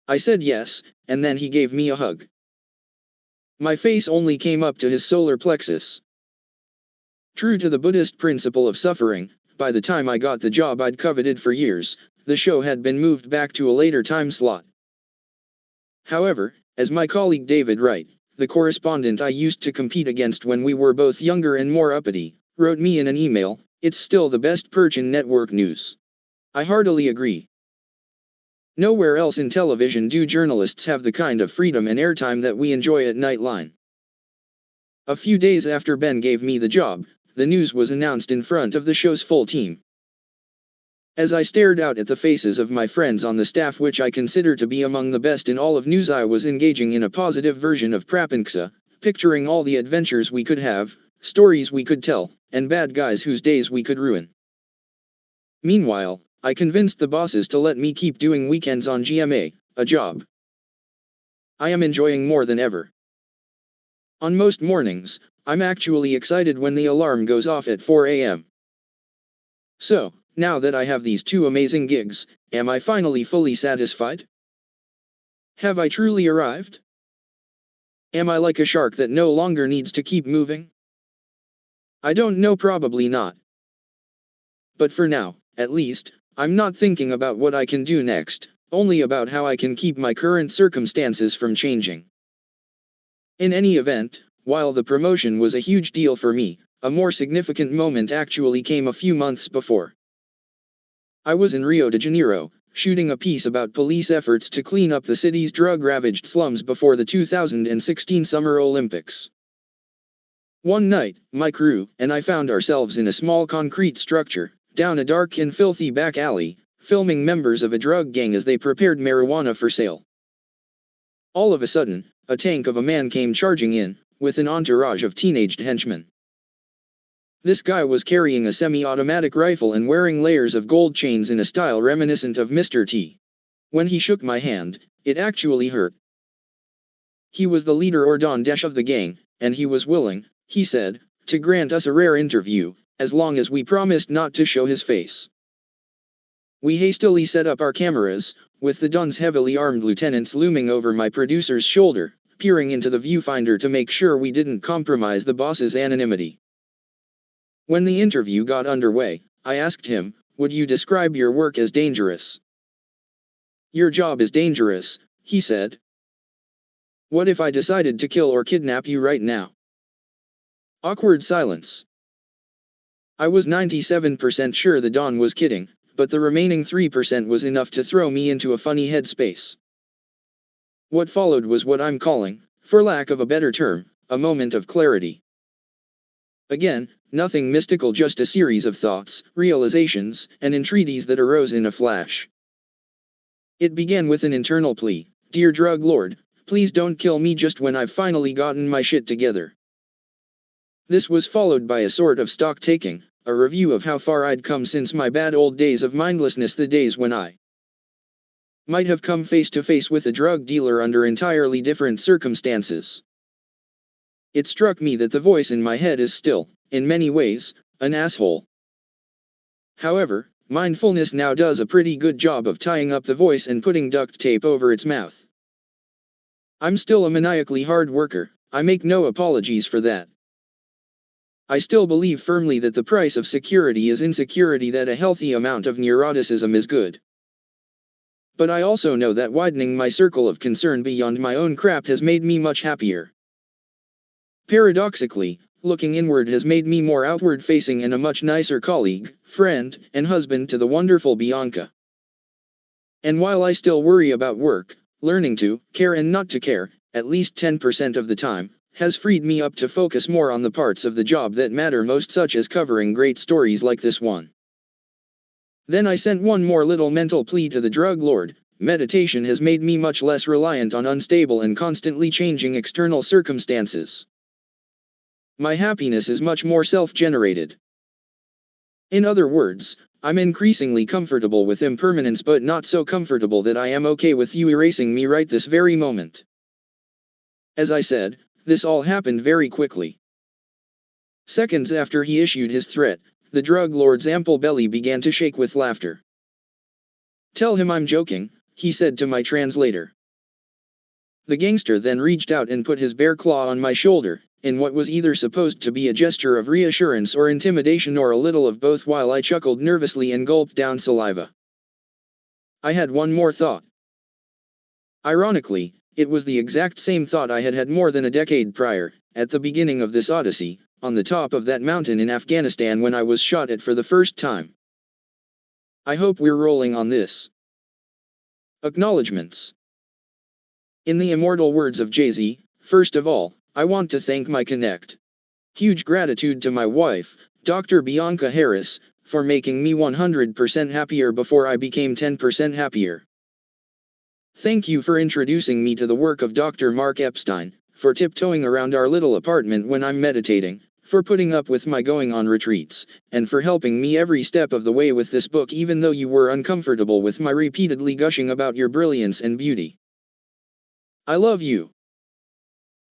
I said yes, and then he gave me a hug. My face only came up to his solar plexus. True to the Buddhist principle of suffering, by the time I got the job I'd coveted for years, the show had been moved back to a later time slot. However, as my colleague David Wright, the correspondent I used to compete against when we were both younger and more uppity, wrote me in an email, it's still the best perch in network news. I heartily agree. Nowhere else in television do journalists have the kind of freedom and airtime that we enjoy at Nightline. A few days after Ben gave me the job, the news was announced in front of the show's full team. As I stared out at the faces of my friends on the staff, which I consider to be among the best in all of news, I was engaging in a positive version of Prapanksa, picturing all the adventures we could have, stories we could tell, and bad guys whose days we could ruin. Meanwhile, I convinced the bosses to let me keep doing weekends on GMA, a job I am enjoying more than ever. On most mornings, I'm actually excited when the alarm goes off at 4 a.m. So, now that I have these two amazing gigs, am I finally fully satisfied? Have I truly arrived? Am I like a shark that no longer needs to keep moving? I don't know, probably not. But for now, at least, I'm not thinking about what I can do next, only about how I can keep my current circumstances from changing. In any event, while the promotion was a huge deal for me, a more significant moment actually came a few months before. I was in Rio de Janeiro, shooting a piece about police efforts to clean up the city's drug-ravaged slums before the 2016 Summer Olympics. One night, my crew and I found ourselves in a small concrete structure, down a dark and filthy back alley, filming members of a drug gang as they prepared marijuana for sale. All of a sudden, a tank of a man came charging in, with an entourage of teenaged henchmen. This guy was carrying a semi-automatic rifle and wearing layers of gold chains in a style reminiscent of Mr. T. When he shook my hand, it actually hurt. He was the leader or Don Dash of the gang, and he was willing, he said, to grant us a rare interview, as long as we promised not to show his face. We hastily set up our cameras, with the Don's heavily armed lieutenants looming over my producer's shoulder, peering into the viewfinder to make sure we didn't compromise the boss's anonymity. When the interview got underway, I asked him, "Would you describe your work as dangerous?" "Your job is dangerous," he said. "What if I decided to kill or kidnap you right now?" Awkward silence. I was 97% sure the Don was kidding, but the remaining 3% was enough to throw me into a funny headspace. What followed was what I'm calling, for lack of a better term, a moment of clarity. Again, nothing mystical, just a series of thoughts, realizations, and entreaties that arose in a flash. It began with an internal plea, "Dear drug lord, please don't kill me just when I've finally gotten my shit together." This was followed by a sort of stock-taking, a review of how far I'd come since my bad old days of mindlessness, the days when I might have come face to face with a drug dealer under entirely different circumstances. It struck me that the voice in my head is still, in many ways, an asshole. However, mindfulness now does a pretty good job of tying up the voice and putting duct tape over its mouth. I'm still a maniacally hard worker, I make no apologies for that. I still believe firmly that the price of security is insecurity, that a healthy amount of neuroticism is good. But I also know that widening my circle of concern beyond my own crap has made me much happier. Paradoxically, looking inward has made me more outward-facing and a much nicer colleague, friend, and husband to the wonderful Bianca. And while I still worry about work, learning to care and not to care, at least 10% of the time, has freed me up to focus more on the parts of the job that matter most, such as covering great stories like this one. Then I sent one more little mental plea to the drug lord. Meditation has made me much less reliant on unstable and constantly changing external circumstances. My happiness is much more self-generated. In other words, I'm increasingly comfortable with impermanence, but not so comfortable that I am okay with you erasing me right this very moment. As I said, this all happened very quickly. Seconds after he issued his threat, the drug lord's ample belly began to shake with laughter. "Tell him I'm joking," he said to my translator. The gangster then reached out and put his bare claw on my shoulder, in what was either supposed to be a gesture of reassurance or intimidation, or a little of both, while I chuckled nervously and gulped down saliva. I had one more thought. Ironically, it was the exact same thought I had had more than a decade prior, at the beginning of this odyssey, on the top of that mountain in Afghanistan when I was shot at for the first time. I hope we're rolling on this. Acknowledgements. In the immortal words of Jay-Z, first of all, I want to thank my Connect. Huge gratitude to my wife, Dr. Bianca Harris, for making me 100% happier before I became 10% happier. Thank you for introducing me to the work of Dr. Mark Epstein, for tiptoeing around our little apartment when I'm meditating, for putting up with my going on retreats, and for helping me every step of the way with this book, even though you were uncomfortable with my repeatedly gushing about your brilliance and beauty. I love you.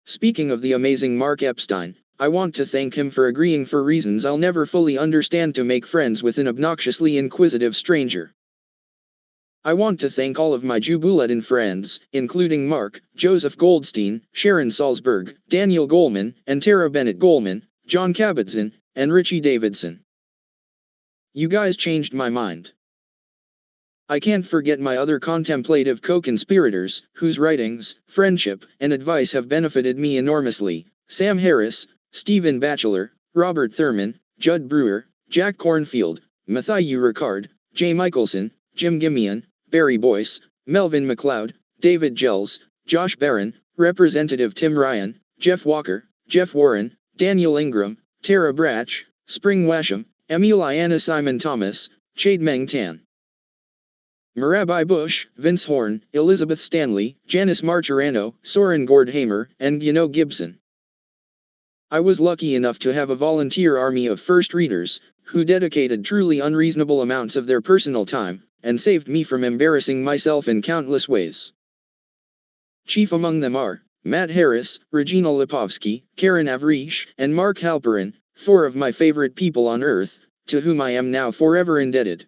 Speaking of the amazing Mark Epstein, I want to thank him for agreeing for reasons I'll never fully understand to make friends with an obnoxiously inquisitive stranger. I want to thank all of my Jubuletin friends, including Mark, Joseph Goldstein, Sharon Salzberg, Daniel Goleman, and Tara Bennett Goleman, John Kabat-Zinn, and Richie Davidson. You guys changed my mind. I can't forget my other contemplative co-conspirators, whose writings, friendship, and advice have benefited me enormously: Sam Harris, Stephen Batchelor, Robert Thurman, Judd Brewer, Jack Cornfield, Matthew Ricard, Jay Michelson, Jim Gimian, Barry Boyce, Melvin McLeod, David Gels, Josh Barron, Representative Tim Ryan, Jeff Walker, Jeff Warren, Daniel Ingram, Tara Bratch, Spring Washam, Emil Iana Simon Thomas, Chade Meng Tan. Mirabai Bush, Vince Horn, Elizabeth Stanley, Janice Martirano, Soren Gordhamer, and Gino Gibson. I was lucky enough to have a volunteer army of first readers, who dedicated truly unreasonable amounts of their personal time, and saved me from embarrassing myself in countless ways. Chief among them are Matt Harris, Regina Lipovsky, Karen Avrish, and Mark Halperin, 4 of my favorite people on earth, to whom I am now forever indebted.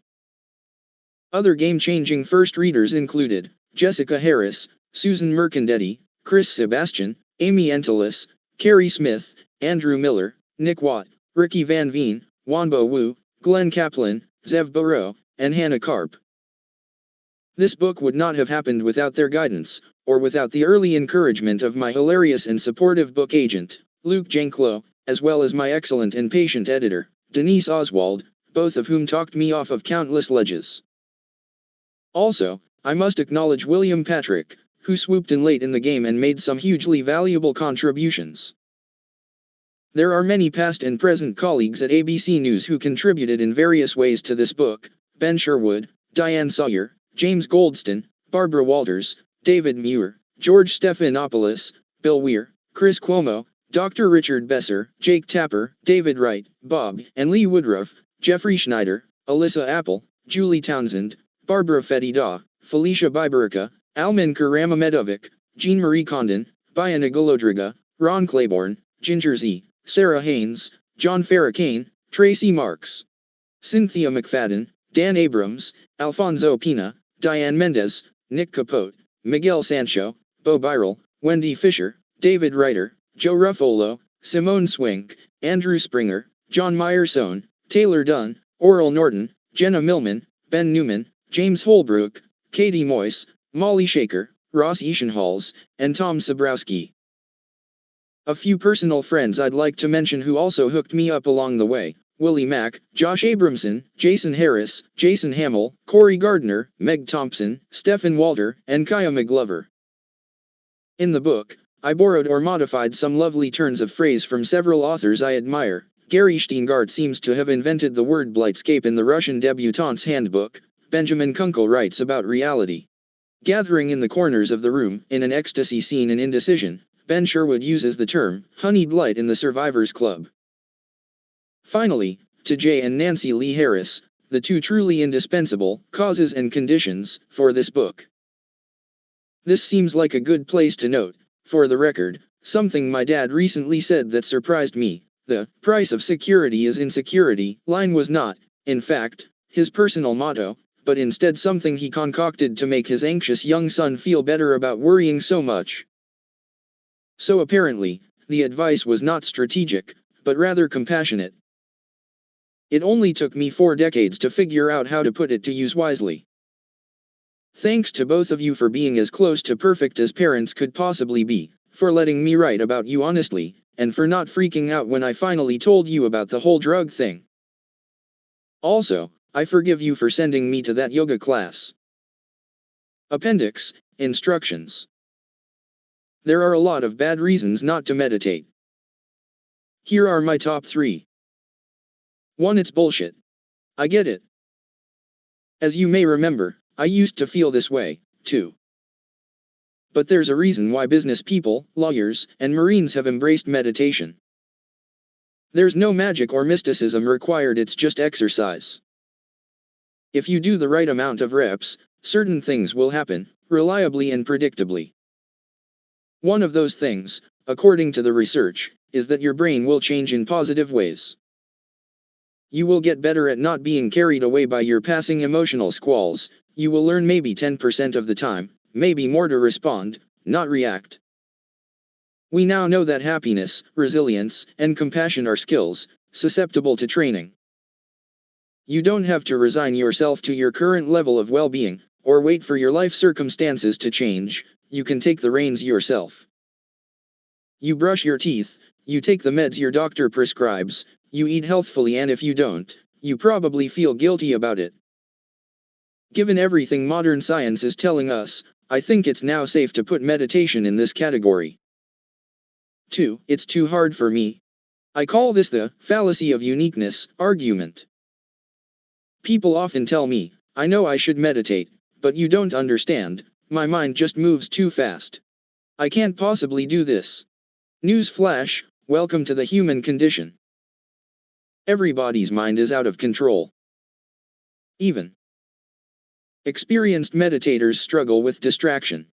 Other game-changing first readers included Jessica Harris, Susan Mercandetti, Chris Sebastian, Amy Entelis, Carrie Smith, Andrew Miller, Nick Watt, Ricky Van Veen, Wanbo Wu, Glenn Kaplan, Zev Barreau, and Hannah Karp. This book would not have happened without their guidance, or without the early encouragement of my hilarious and supportive book agent, Luke Janklow, as well as my excellent and patient editor, Denise Oswald, both of whom talked me off of countless ledges. Also, I must acknowledge William Patrick, who swooped in late in the game and made some hugely valuable contributions. There are many past and present colleagues at ABC News who contributed in various ways to this book: Ben Sherwood, Diane Sawyer, James Goldston, Barbara Walters, David Muir, George Stephanopoulos, Bill Weir, Chris Cuomo, Dr. Richard Besser, Jake Tapper, David Wright, Bob and Lee Woodruff, Jeffrey Schneider, Alyssa Apple, Julie Townsend, Barbara Fetty-Daw, Felicia Biberica, Almin Karamamedovic, Jean-Marie Condon, Biana Golodriga, Ron Claiborne, Ginger Z, Sarah Haynes, John Farrakane, Tracy Marks, Cynthia McFadden, Dan Abrams, Alfonso Pina, Diane Mendez, Nick Capote, Miguel Sancho, Bo Birel, Wendy Fisher, David Reiter, Joe Ruffolo, Simone Swink, Andrew Springer, John Myersone, Taylor Dunn, Oral Norton, Jenna Millman, Ben Newman, James Holbrook, Katie Moyes, Molly Shaker, Ross Eschenhals, and Tom Sabrowski. A few personal friends I'd like to mention who also hooked me up along the way: Willie Mack, Josh Abramson, Jason Harris, Jason Hamill, Corey Gardner, Meg Thompson, Stephen Walter, and Kaya McGlover. In the book, I borrowed or modified some lovely turns of phrase from several authors I admire. Gary Steingart seems to have invented the word blightscape in the Russian Debutante's Handbook. Benjamin Kunkel writes about reality gathering in the corners of the room. In an ecstasy scene in Indecision, Ben Sherwood uses the term honeyed light in the Survivors Club. Finally, to Jay and Nancy Lee Harris, the two truly indispensable causes and conditions for this book. This seems like a good place to note, for the record, something my dad recently said that surprised me. The price of security is insecurity line was not, in fact, his personal motto, but instead something he concocted to make his anxious young son feel better about worrying so much. So apparently, the advice was not strategic, but rather compassionate. It only took me 4 decades to figure out how to put it to use wisely. Thanks to both of you for being as close to perfect as parents could possibly be, for letting me write about you honestly, and for not freaking out when I finally told you about the whole drug thing. Also, I forgive you for sending me to that yoga class. Appendix: Instructions. There are a lot of bad reasons not to meditate. Here are my top 3. 1. It's bullshit. I get it. As you may remember, I used to feel this way, too. But there's a reason why business people, lawyers, and Marines have embraced meditation. There's no magic or mysticism required, it's just exercise. If you do the right amount of reps, certain things will happen, reliably and predictably. One of those things, according to the research, is that your brain will change in positive ways. You will get better at not being carried away by your passing emotional squalls. You will learn maybe 10% of the time, maybe more, to respond, not react. We now know that happiness, resilience, and compassion are skills, susceptible to training. You don't have to resign yourself to your current level of well-being, or wait for your life circumstances to change. You can take the reins yourself. You brush your teeth, you take the meds your doctor prescribes, you eat healthfully, and if you don't, you probably feel guilty about it. Given everything modern science is telling us, I think it's now safe to put meditation in this category. 2. It's too hard for me. I call this the fallacy of uniqueness argument. People often tell me, I know I should meditate, but you don't understand. My mind just moves too fast. I can't possibly do this. Newsflash, welcome to the human condition. Everybody's mind is out of control. Even experienced meditators struggle with distraction.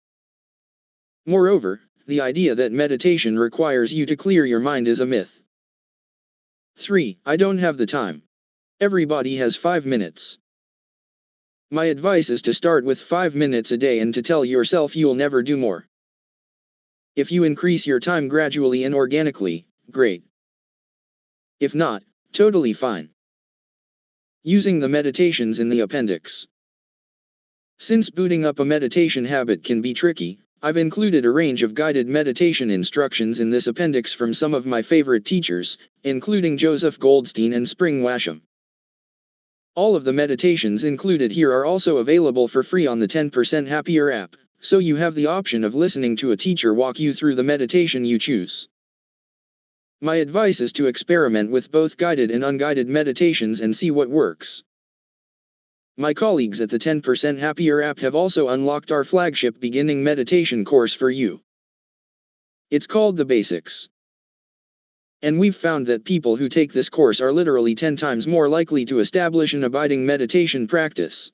Moreover, the idea that meditation requires you to clear your mind is a myth. 3. I don't have the time. Everybody has 5 minutes. My advice is to start with 5 minutes a day and to tell yourself you'll never do more. If you increase your time gradually and organically, great. If not, totally fine. Using the meditations in the appendix. Since booting up a meditation habit can be tricky, I've included a range of guided meditation instructions in this appendix from some of my favorite teachers, including Joseph Goldstein and Spring Washam. All of the meditations included here are also available for free on the 10% Happier app, so you have the option of listening to a teacher walk you through the meditation you choose. My advice is to experiment with both guided and unguided meditations and see what works. My colleagues at the 10% Happier app have also unlocked our flagship beginning meditation course for you. It's called The Basics. And we've found that people who take this course are literally 10 times more likely to establish an abiding meditation practice.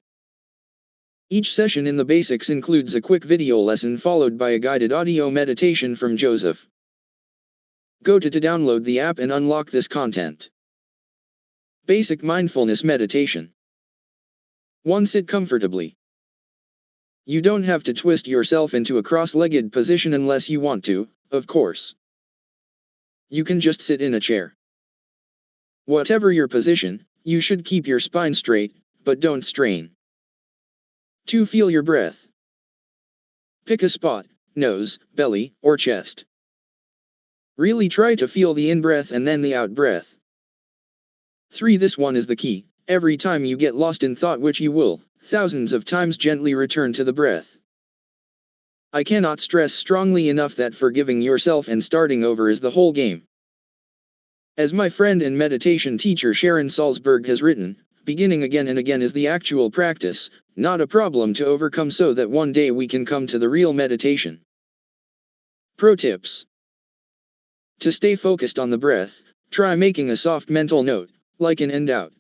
Each session in The Basics includes a quick video lesson followed by a guided audio meditation from Joseph. Go to download the app and unlock this content. Basic Mindfulness Meditation. 1. Sit comfortably. You don't have to twist yourself into a cross-legged position unless you want to, of course. You can just sit in a chair. Whatever your position, you should keep your spine straight, but don't strain. 2. Feel your breath. Pick a spot, nose, belly, or chest. Really try to feel the in-breath and then the out-breath. 3. This one is the key. Every time you get lost in thought, which you will, thousands of times, gently return to the breath. I cannot stress strongly enough that forgiving yourself and starting over is the whole game. As my friend and meditation teacher Sharon Salzberg has written, beginning again and again is the actual practice, not a problem to overcome, so that one day we can come to the real meditation. Pro tips. To stay focused on the breath, try making a soft mental note, like an end out.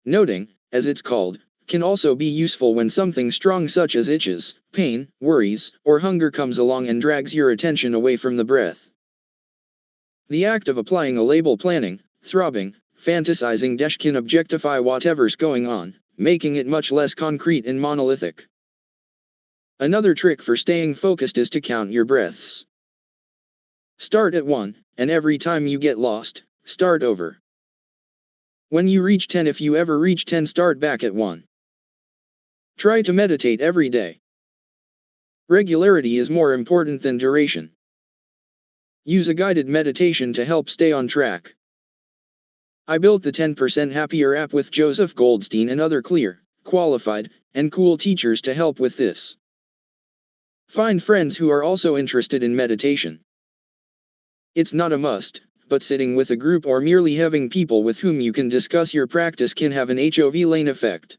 Noting, as it's called, can also be useful when something strong such as itches, pain, worries, or hunger comes along and drags your attention away from the breath. The act of applying a label, planning, throbbing, fantasizing can objectify whatever's going on, making it much less concrete and monolithic. Another trick for staying focused is to count your breaths. Start at 1, and every time you get lost, start over. When you reach 10, if you ever reach 10, start back at 1. Try to meditate every day. Regularity is more important than duration. Use a guided meditation to help stay on track. I built the 10% Happier app with Joseph Goldstein and other clear, qualified, and cool teachers to help with this. Find friends who are also interested in meditation. It's not a must, but sitting with a group or merely having people with whom you can discuss your practice can have an HOV lane effect.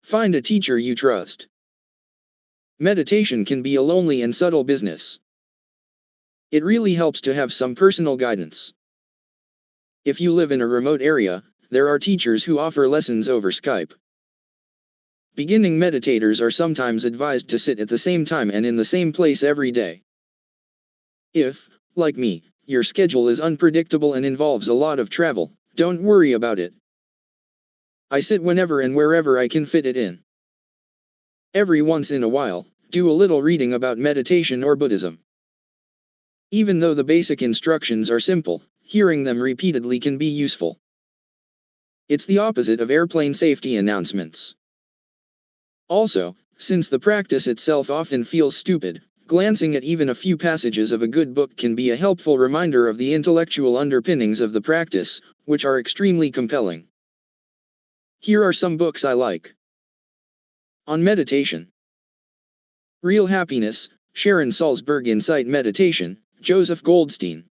Find a teacher you trust. Meditation can be a lonely and subtle business. It really helps to have some personal guidance. If you live in a remote area, there are teachers who offer lessons over Skype. Beginning meditators are sometimes advised to sit at the same time and in the same place every day. If, like me, your schedule is unpredictable and involves a lot of travel, don't worry about it. I sit whenever and wherever I can fit it in. Every once in a while, do a little reading about meditation or Buddhism. Even though the basic instructions are simple, hearing them repeatedly can be useful. It's the opposite of airplane safety announcements. Also, since the practice itself often feels stupid, glancing at even a few passages of a good book can be a helpful reminder of the intellectual underpinnings of the practice, which are extremely compelling. Here are some books I like. On Meditation. Real Happiness, Sharon Salzberg. Insight Meditation, Joseph Goldstein.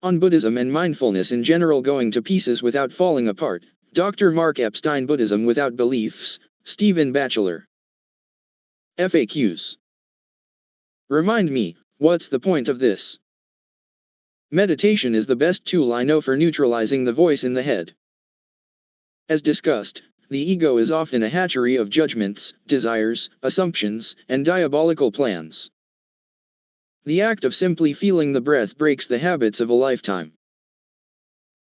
On Buddhism and Mindfulness in General, Going to Pieces Without Falling Apart, Dr. Mark Epstein. Buddhism Without Beliefs, Stephen Batchelor. FAQs. Remind me, what's the point of this? Meditation is the best tool I know for neutralizing the voice in the head. As discussed, the ego is often a hatchery of judgments, desires, assumptions, and diabolical plans. The act of simply feeling the breath breaks the habits of a lifetime.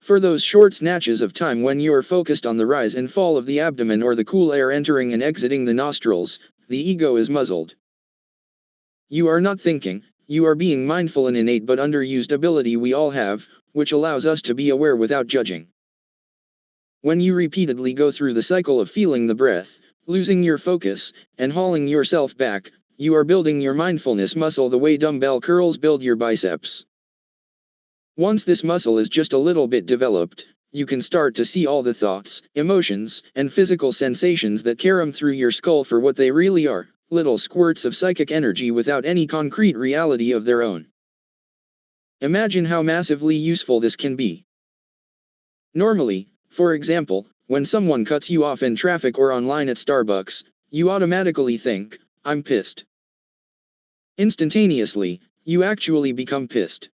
For those short snatches of time when you are focused on the rise and fall of the abdomen or the cool air entering and exiting the nostrils, the ego is muzzled. You are not thinking, you are being mindful, an innate but underused ability we all have, which allows us to be aware without judging. When you repeatedly go through the cycle of feeling the breath, losing your focus, and hauling yourself back, you are building your mindfulness muscle the way dumbbell curls build your biceps. Once this muscle is just a little bit developed, you can start to see all the thoughts, emotions, and physical sensations that carom through your skull for what they really are, little squirts of psychic energy without any concrete reality of their own. Imagine how massively useful this can be. Normally, for example, when someone cuts you off in traffic or online at Starbucks, you automatically think, "I'm pissed." Instantaneously, you actually become pissed.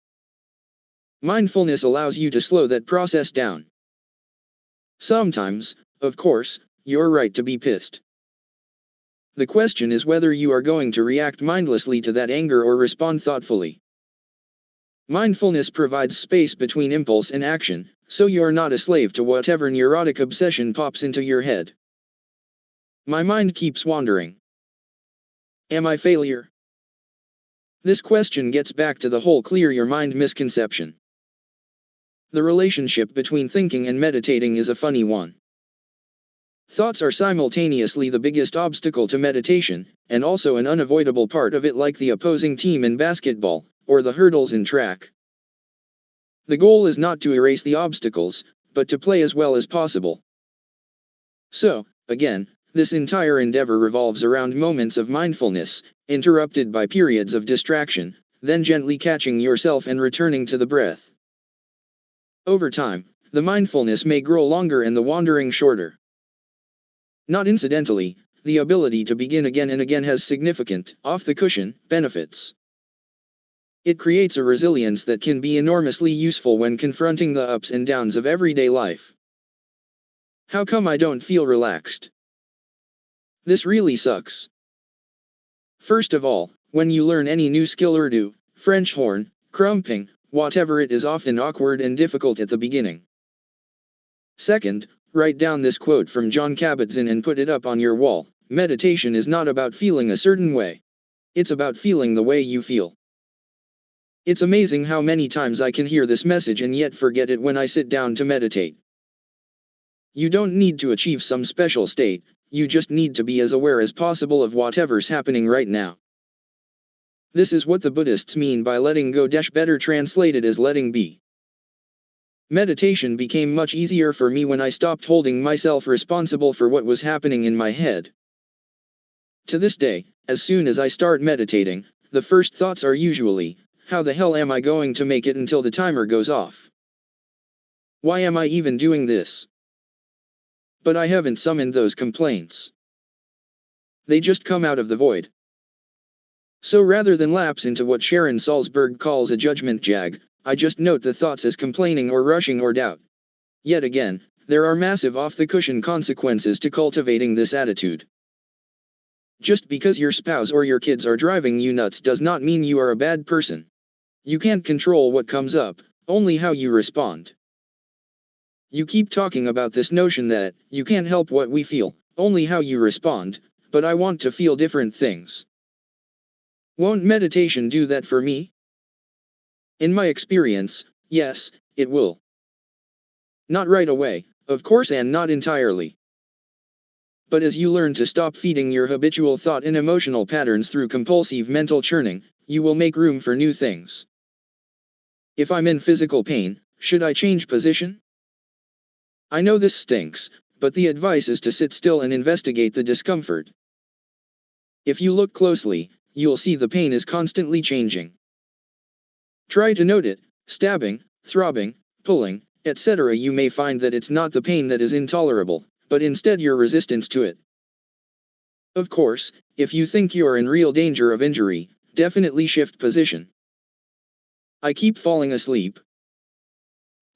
Mindfulness allows you to slow that process down. Sometimes, of course, you're right to be pissed. The question is whether you are going to react mindlessly to that anger or respond thoughtfully. Mindfulness provides space between impulse and action, so you're not a slave to whatever neurotic obsession pops into your head. My mind keeps wandering. Am I failure? This question gets back to the whole clear your mind misconception. The relationship between thinking and meditating is a funny one. Thoughts are simultaneously the biggest obstacle to meditation, and also an unavoidable part of it, like the opposing team in basketball, or the hurdles in track. The goal is not to erase the obstacles, but to play as well as possible. So, again, this entire endeavor revolves around moments of mindfulness, interrupted by periods of distraction, then gently catching yourself and returning to the breath. Over time, the mindfulness may grow longer and the wandering shorter. Not incidentally, the ability to begin again and again has significant, off-the-cushion, benefits. It creates a resilience that can be enormously useful when confronting the ups and downs of everyday life. How come I don't feel relaxed? This really sucks. First of all, when you learn any new skill, Urdu, French horn, crumping, whatever, it is often awkward and difficult at the beginning. Second, write down this quote from John Kabat-Zinn and put it up on your wall. Meditation is not about feeling a certain way. It's about feeling the way you feel. It's amazing how many times I can hear this message and yet forget it when I sit down to meditate. You don't need to achieve some special state, you just need to be as aware as possible of whatever's happening right now. This is what the Buddhists mean by letting go, better translated as letting be. Meditation became much easier for me when I stopped holding myself responsible for what was happening in my head. To this day, as soon as I start meditating, the first thoughts are usually, how the hell am I going to make it until the timer goes off? Why am I even doing this? But I haven't summoned those complaints. They just come out of the void. So rather than lapse into what Sharon Salzberg calls a judgment jag, I just note the thoughts as complaining or rushing or doubt. Yet again, there are massive off-the-cushion consequences to cultivating this attitude. Just because your spouse or your kids are driving you nuts does not mean you are a bad person. You can't control what comes up, only how you respond. You keep talking about this notion that you can't help what we feel, only how you respond, but I want to feel different things. Won't meditation do that for me? In my experience, yes, it will. Not right away, of course, and not entirely. But as you learn to stop feeding your habitual thought and emotional patterns through compulsive mental churning, you will make room for new things. If I'm in physical pain, should I change position? I know this stinks, but the advice is to sit still and investigate the discomfort. If you look closely, you'll see the pain is constantly changing. Try to note it, stabbing, throbbing, pulling, etc. You may find that it's not the pain that is intolerable, but instead your resistance to it. Of course, if you think you're in real danger of injury, definitely shift position. I keep falling asleep.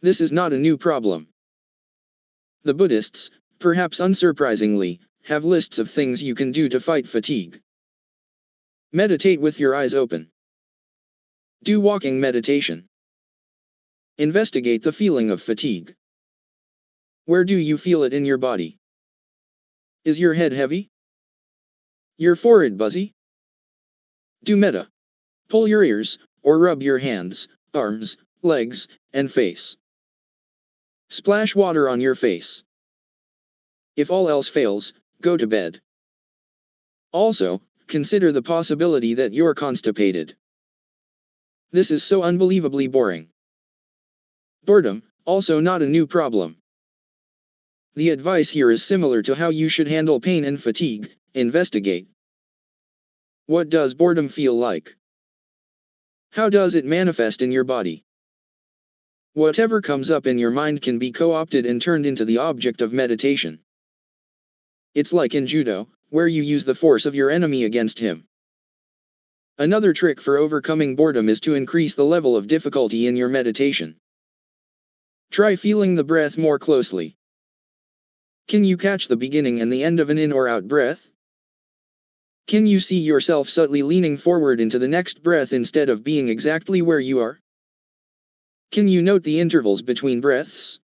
This is not a new problem. The Buddhists, perhaps unsurprisingly, have lists of things you can do to fight fatigue. Meditate with your eyes open. Do walking meditation. Investigate the feeling of fatigue. Where do you feel it in your body? Is your head heavy? Your forehead buzzy? Do metta. Pull your ears, or rub your hands, arms, legs, and face. Splash water on your face. If all else fails, go to bed. Also, consider the possibility that you're constipated. This is so unbelievably boring. Boredom, also not a new problem. The advice here is similar to how you should handle pain and fatigue. Investigate. What does boredom feel like? How does it manifest in your body? Whatever comes up in your mind can be co-opted and turned into the object of meditation. It's like in judo, where you use the force of your enemy against him. Another trick for overcoming boredom is to increase the level of difficulty in your meditation. Try feeling the breath more closely. Can you catch the beginning and the end of an in or out breath? Can you see yourself subtly leaning forward into the next breath instead of being exactly where you are? Can you note the intervals between breaths?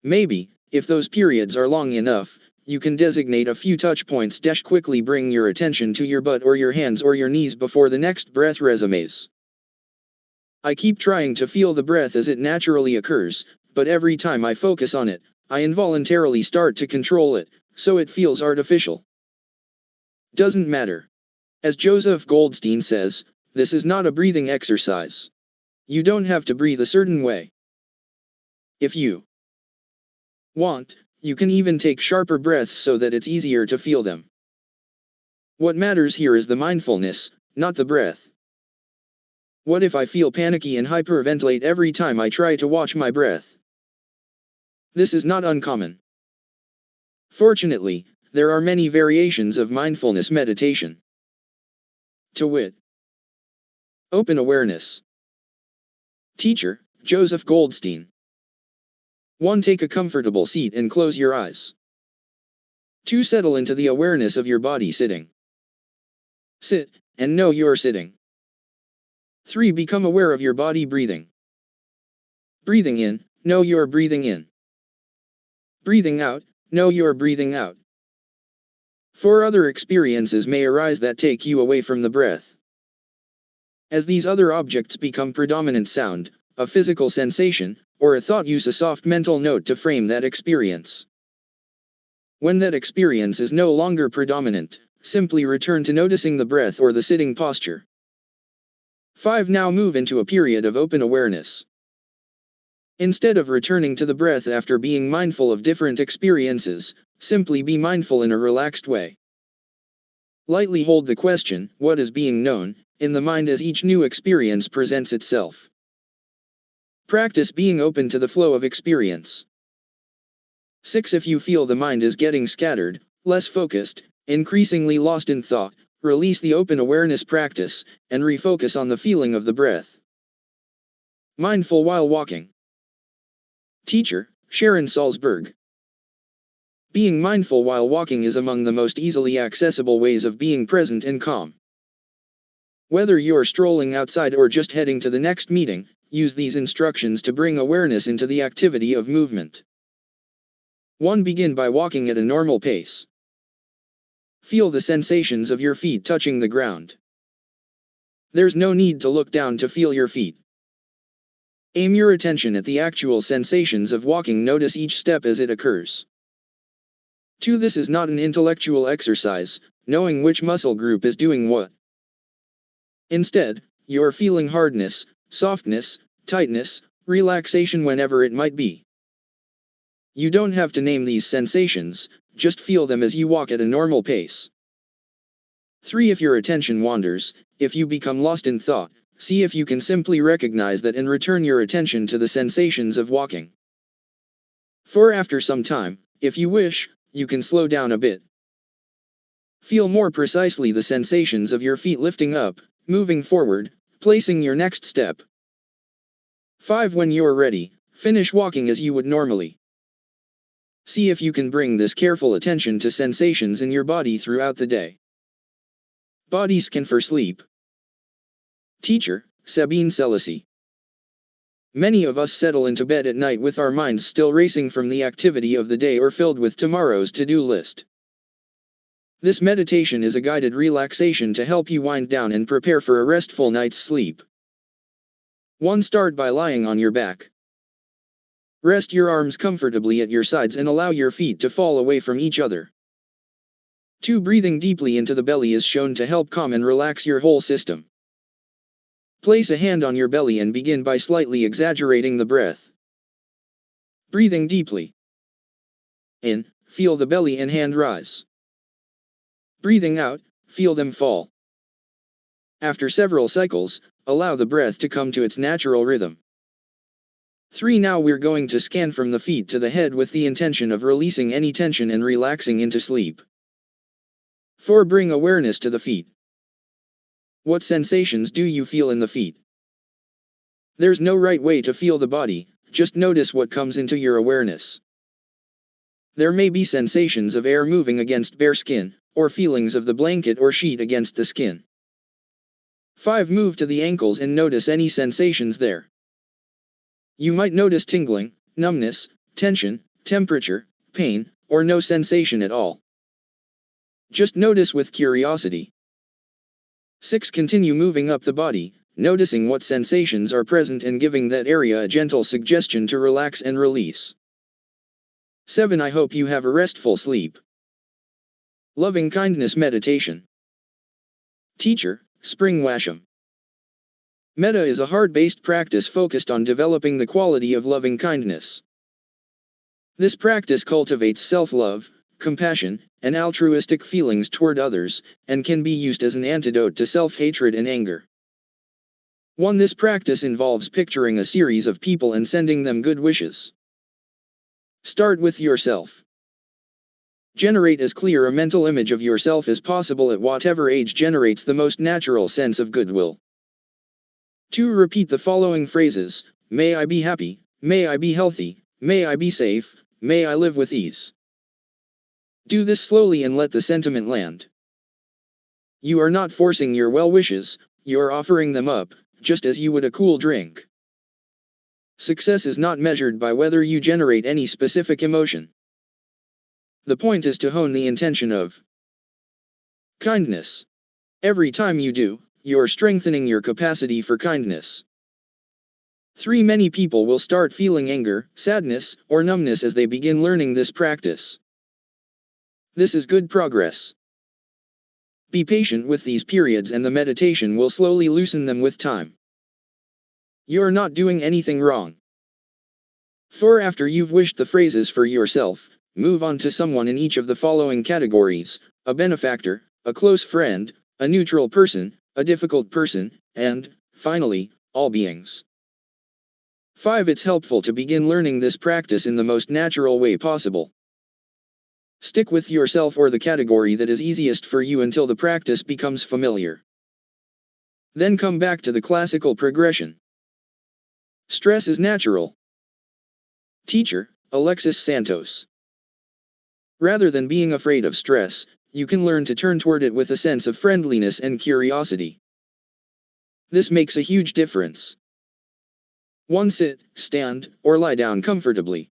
Maybe, if those periods are long enough, you can designate a few touch points. Quickly bring your attention to your butt or your hands or your knees before the next breath resumes. I keep trying to feel the breath as it naturally occurs, but every time I focus on it, I involuntarily start to control it, so it feels artificial. Doesn't matter. As Joseph Goldstein says, this is not a breathing exercise. You don't have to breathe a certain way. If you want, you can even take sharper breaths so that it's easier to feel them. What matters here is the mindfulness, not the breath. What if I feel panicky and hyperventilate every time I try to watch my breath? This is not uncommon. Fortunately, there are many variations of mindfulness meditation. To wit, open awareness. Teacher, Joseph Goldstein. 1. Take a comfortable seat and close your eyes. 2. Settle into the awareness of your body sitting. Sit, and know you're sitting. 3. Become aware of your body breathing. Breathing in, know you're breathing in. Breathing out, know you're breathing out. 4. Other experiences may arise that take you away from the breath. As these other objects become predominant sound, a physical sensation, or a thought, use a soft mental note to frame that experience. When that experience is no longer predominant, simply return to noticing the breath or the sitting posture. 5. Now move into a period of open awareness. Instead of returning to the breath after being mindful of different experiences, simply be mindful in a relaxed way. Lightly hold the question, what is being known, in the mind as each new experience presents itself. Practice being open to the flow of experience. 6. If you feel the mind is getting scattered, less focused, increasingly lost in thought, release the open awareness practice, and refocus on the feeling of the breath. Mindful while walking. Teacher, Sharon Salzberg. Being mindful while walking is among the most easily accessible ways of being present and calm. Whether you're strolling outside or just heading to the next meeting, use these instructions to bring awareness into the activity of movement. 1. Begin by walking at a normal pace. Feel the sensations of your feet touching the ground. There's no need to look down to feel your feet. Aim your attention at the actual sensations of walking. Notice each step as it occurs. 2. This is not an intellectual exercise, knowing which muscle group is doing what. Instead, you're feeling hardness, softness, tightness, relaxation whenever it might be. You don't have to name these sensations, just feel them as you walk at a normal pace. 3. If your attention wanders, if you become lost in thought, see if you can simply recognize that and return your attention to the sensations of walking. 4. After some time, if you wish, you can slow down a bit. Feel more precisely the sensations of your feet lifting up, moving forward, placing your next step. 5. When you're ready, finish walking as you would normally. See if you can bring this careful attention to sensations in your body throughout the day. Body scan for sleep. Teacher, Sabine Selassie. Many of us settle into bed at night with our minds still racing from the activity of the day or filled with tomorrow's to-do list. This meditation is a guided relaxation to help you wind down and prepare for a restful night's sleep. 1. Start by lying on your back. Rest your arms comfortably at your sides and allow your feet to fall away from each other. 2. Breathing deeply into the belly is shown to help calm and relax your whole system. Place a hand on your belly and begin by slightly exaggerating the breath. Breathing deeply. In, feel the belly and hand rise. Breathing out, feel them fall. After several cycles, allow the breath to come to its natural rhythm. 3. Now we're going to scan from the feet to the head with the intention of releasing any tension and relaxing into sleep. 4. Bring awareness to the feet. What sensations do you feel in the feet? There's no right way to feel the body, just notice what comes into your awareness. There may be sensations of air moving against bare skin, or feelings of the blanket or sheet against the skin. 5. Move to the ankles and notice any sensations there. You might notice tingling, numbness, tension, temperature, pain, or no sensation at all. Just notice with curiosity. 6. Continue moving up the body, noticing what sensations are present and giving that area a gentle suggestion to relax and release. 7. I hope you have a restful sleep. Loving Kindness Meditation. Teacher, Spring Washam. Metta is a heart-based practice focused on developing the quality of loving kindness. This practice cultivates self-love, compassion, and altruistic feelings toward others, and can be used as an antidote to self-hatred and anger. 1. This practice involves picturing a series of people and sending them good wishes. Start with yourself. Generate as clear a mental image of yourself as possible at whatever age generates the most natural sense of goodwill. 2. Repeat the following phrases: may I be happy, may I be healthy, may I be safe, may I live with ease. Do this slowly and let the sentiment land. You are not forcing your well wishes, you're offering them up, just as you would a cool drink. Success is not measured by whether you generate any specific emotion. The point is to hone the intention of kindness. Every time you do, you're strengthening your capacity for kindness. 3. Many people will start feeling anger, sadness, or numbness as they begin learning this practice. This is good progress. Be patient with these periods and the meditation will slowly loosen them with time. You're not doing anything wrong. 4. After you've wished the phrases for yourself, move on to someone in each of the following categories: a benefactor, a close friend, a neutral person, a difficult person, and, finally, all beings. 5. It's helpful to begin learning this practice in the most natural way possible. Stick with yourself or the category that is easiest for you until the practice becomes familiar. Then come back to the classical progression. Stress is natural. Teacher, Alexis Santos. Rather than being afraid of stress, you can learn to turn toward it with a sense of friendliness and curiosity. This makes a huge difference. 1. Sit, stand, or lie down comfortably.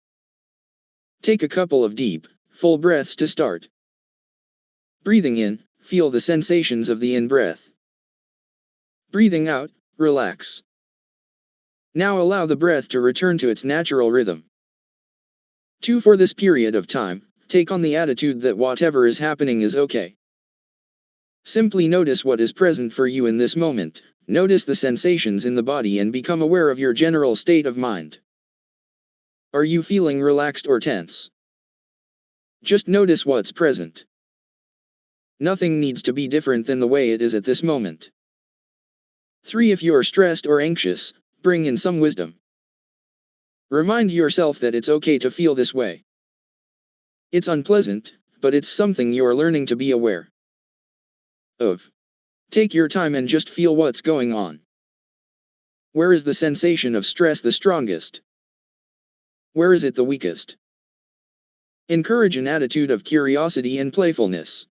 Take a couple of deep, full breaths to start. Breathing in, feel the sensations of the in-breath. Breathing out, relax. Now allow the breath to return to its natural rhythm. 2. For this period of time, take on the attitude that whatever is happening is okay. Simply notice what is present for you in this moment, notice the sensations in the body and become aware of your general state of mind. Are you feeling relaxed or tense? Just notice what's present. Nothing needs to be different than the way it is at this moment. 3. If you're stressed or anxious, bring in some wisdom. Remind yourself that it's okay to feel this way. It's unpleasant, but it's something you're learning to be aware. of. Take your time and just feel what's going on. Where is the sensation of stress the strongest? Where is it the weakest? Encourage an attitude of curiosity and playfulness.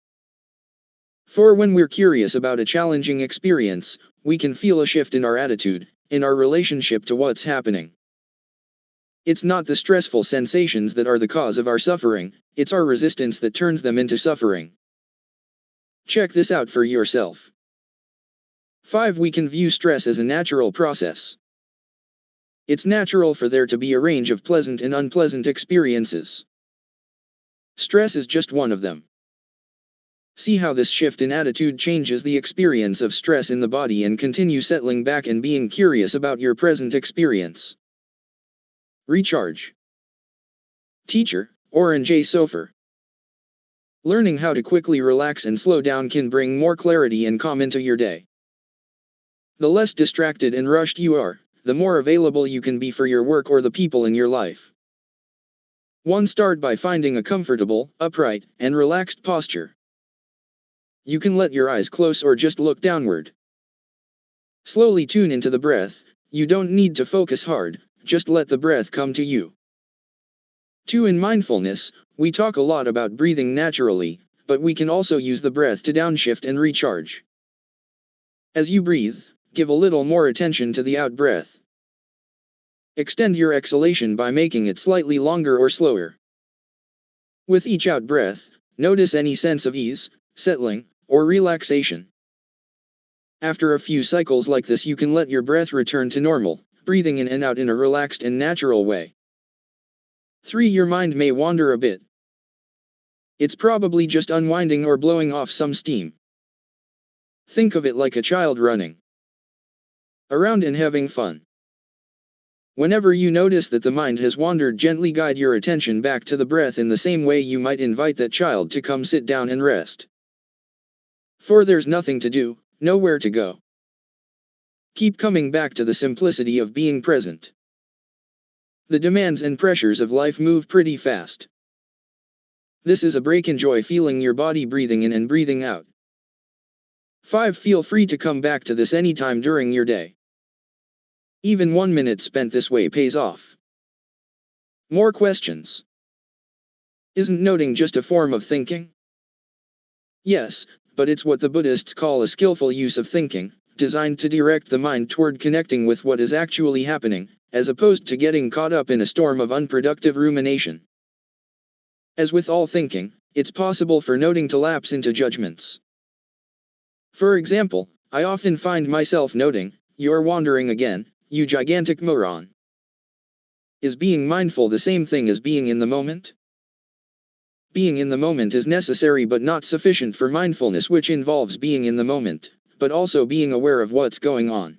For when we're curious about a challenging experience, we can feel a shift in our attitude, in our relationship to what's happening. It's not the stressful sensations that are the cause of our suffering, it's our resistance that turns them into suffering. Check this out for yourself. 5. We can view stress as a natural process. It's natural for there to be a range of pleasant and unpleasant experiences. Stress is just one of them. See how this shift in attitude changes the experience of stress in the body and continue settling back and being curious about your present experience. Recharge. Teacher, Orange A. Sofer. Learning how to quickly relax and slow down can bring more clarity and calm into your day. The less distracted and rushed you are, the more available you can be for your work or the people in your life. 1. Start by finding a comfortable, upright, and relaxed posture. You can let your eyes close or just look downward. Slowly tune into the breath. You don't need to focus hard, just let the breath come to you. 2. In mindfulness, we talk a lot about breathing naturally, but we can also use the breath to downshift and recharge. As you breathe, give a little more attention to the out breath. Extend your exhalation by making it slightly longer or slower. With each out breath, notice any sense of ease, settling, or relaxation. After a few cycles like this, you can let your breath return to normal, breathing in and out in a relaxed and natural way. 3. Your mind may wander a bit. It's probably just unwinding or blowing off some steam. Think of it like a child running around and having fun. Whenever you notice that the mind has wandered, gently guide your attention back to the breath in the same way you might invite that child to come sit down and rest. For there's nothing to do, nowhere to go. Keep coming back to the simplicity of being present. The demands and pressures of life move pretty fast. This is a break. Enjoy feeling your body breathing in and breathing out. 5. Feel free to come back to this anytime during your day. Even 1 minute spent this way pays off. More questions? Isn't noting just a form of thinking? Yes, but it's what the Buddhists call a skillful use of thinking, designed to direct the mind toward connecting with what is actually happening, as opposed to getting caught up in a storm of unproductive rumination. As with all thinking, it's possible for noting to lapse into judgments. For example, I often find myself noting, "You're wandering again, you gigantic moron." Is being mindful the same thing as being in the moment? Being in the moment is necessary but not sufficient for mindfulness, which involves being in the moment, but also being aware of what's going on.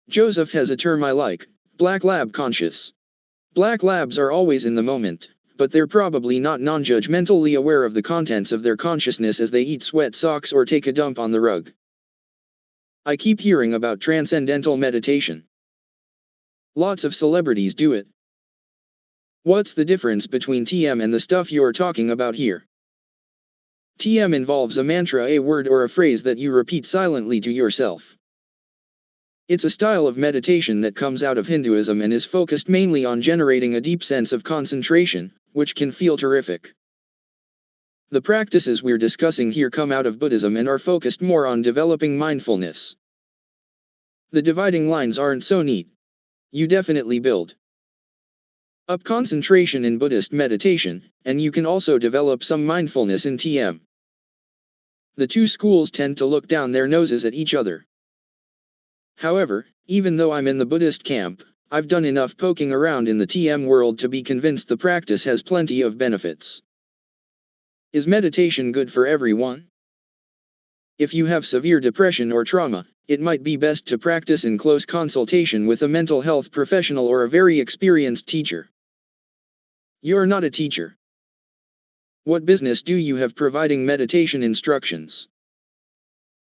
Joseph has a term I like: black lab conscious. Black labs are always in the moment, but they're probably not non-judgmentally aware of the contents of their consciousness as they eat sweat socks or take a dump on the rug. I keep hearing about transcendental meditation. Lots of celebrities do it. What's the difference between TM and the stuff you're talking about here? TM involves a mantra, a word or a phrase that you repeat silently to yourself. It's a style of meditation that comes out of Hinduism and is focused mainly on generating a deep sense of concentration, which can feel terrific. The practices we're discussing here come out of Buddhism and are focused more on developing mindfulness. The dividing lines aren't so neat. You definitely build up concentration in Buddhist meditation, and you can also develop some mindfulness in TM. The two schools tend to look down their noses at each other. However, even though I'm in the Buddhist camp, I've done enough poking around in the TM world to be convinced the practice has plenty of benefits. Is meditation good for everyone? If you have severe depression or trauma, it might be best to practice in close consultation with a mental health professional or a very experienced teacher. You're not a teacher. What business do you have providing meditation instructions?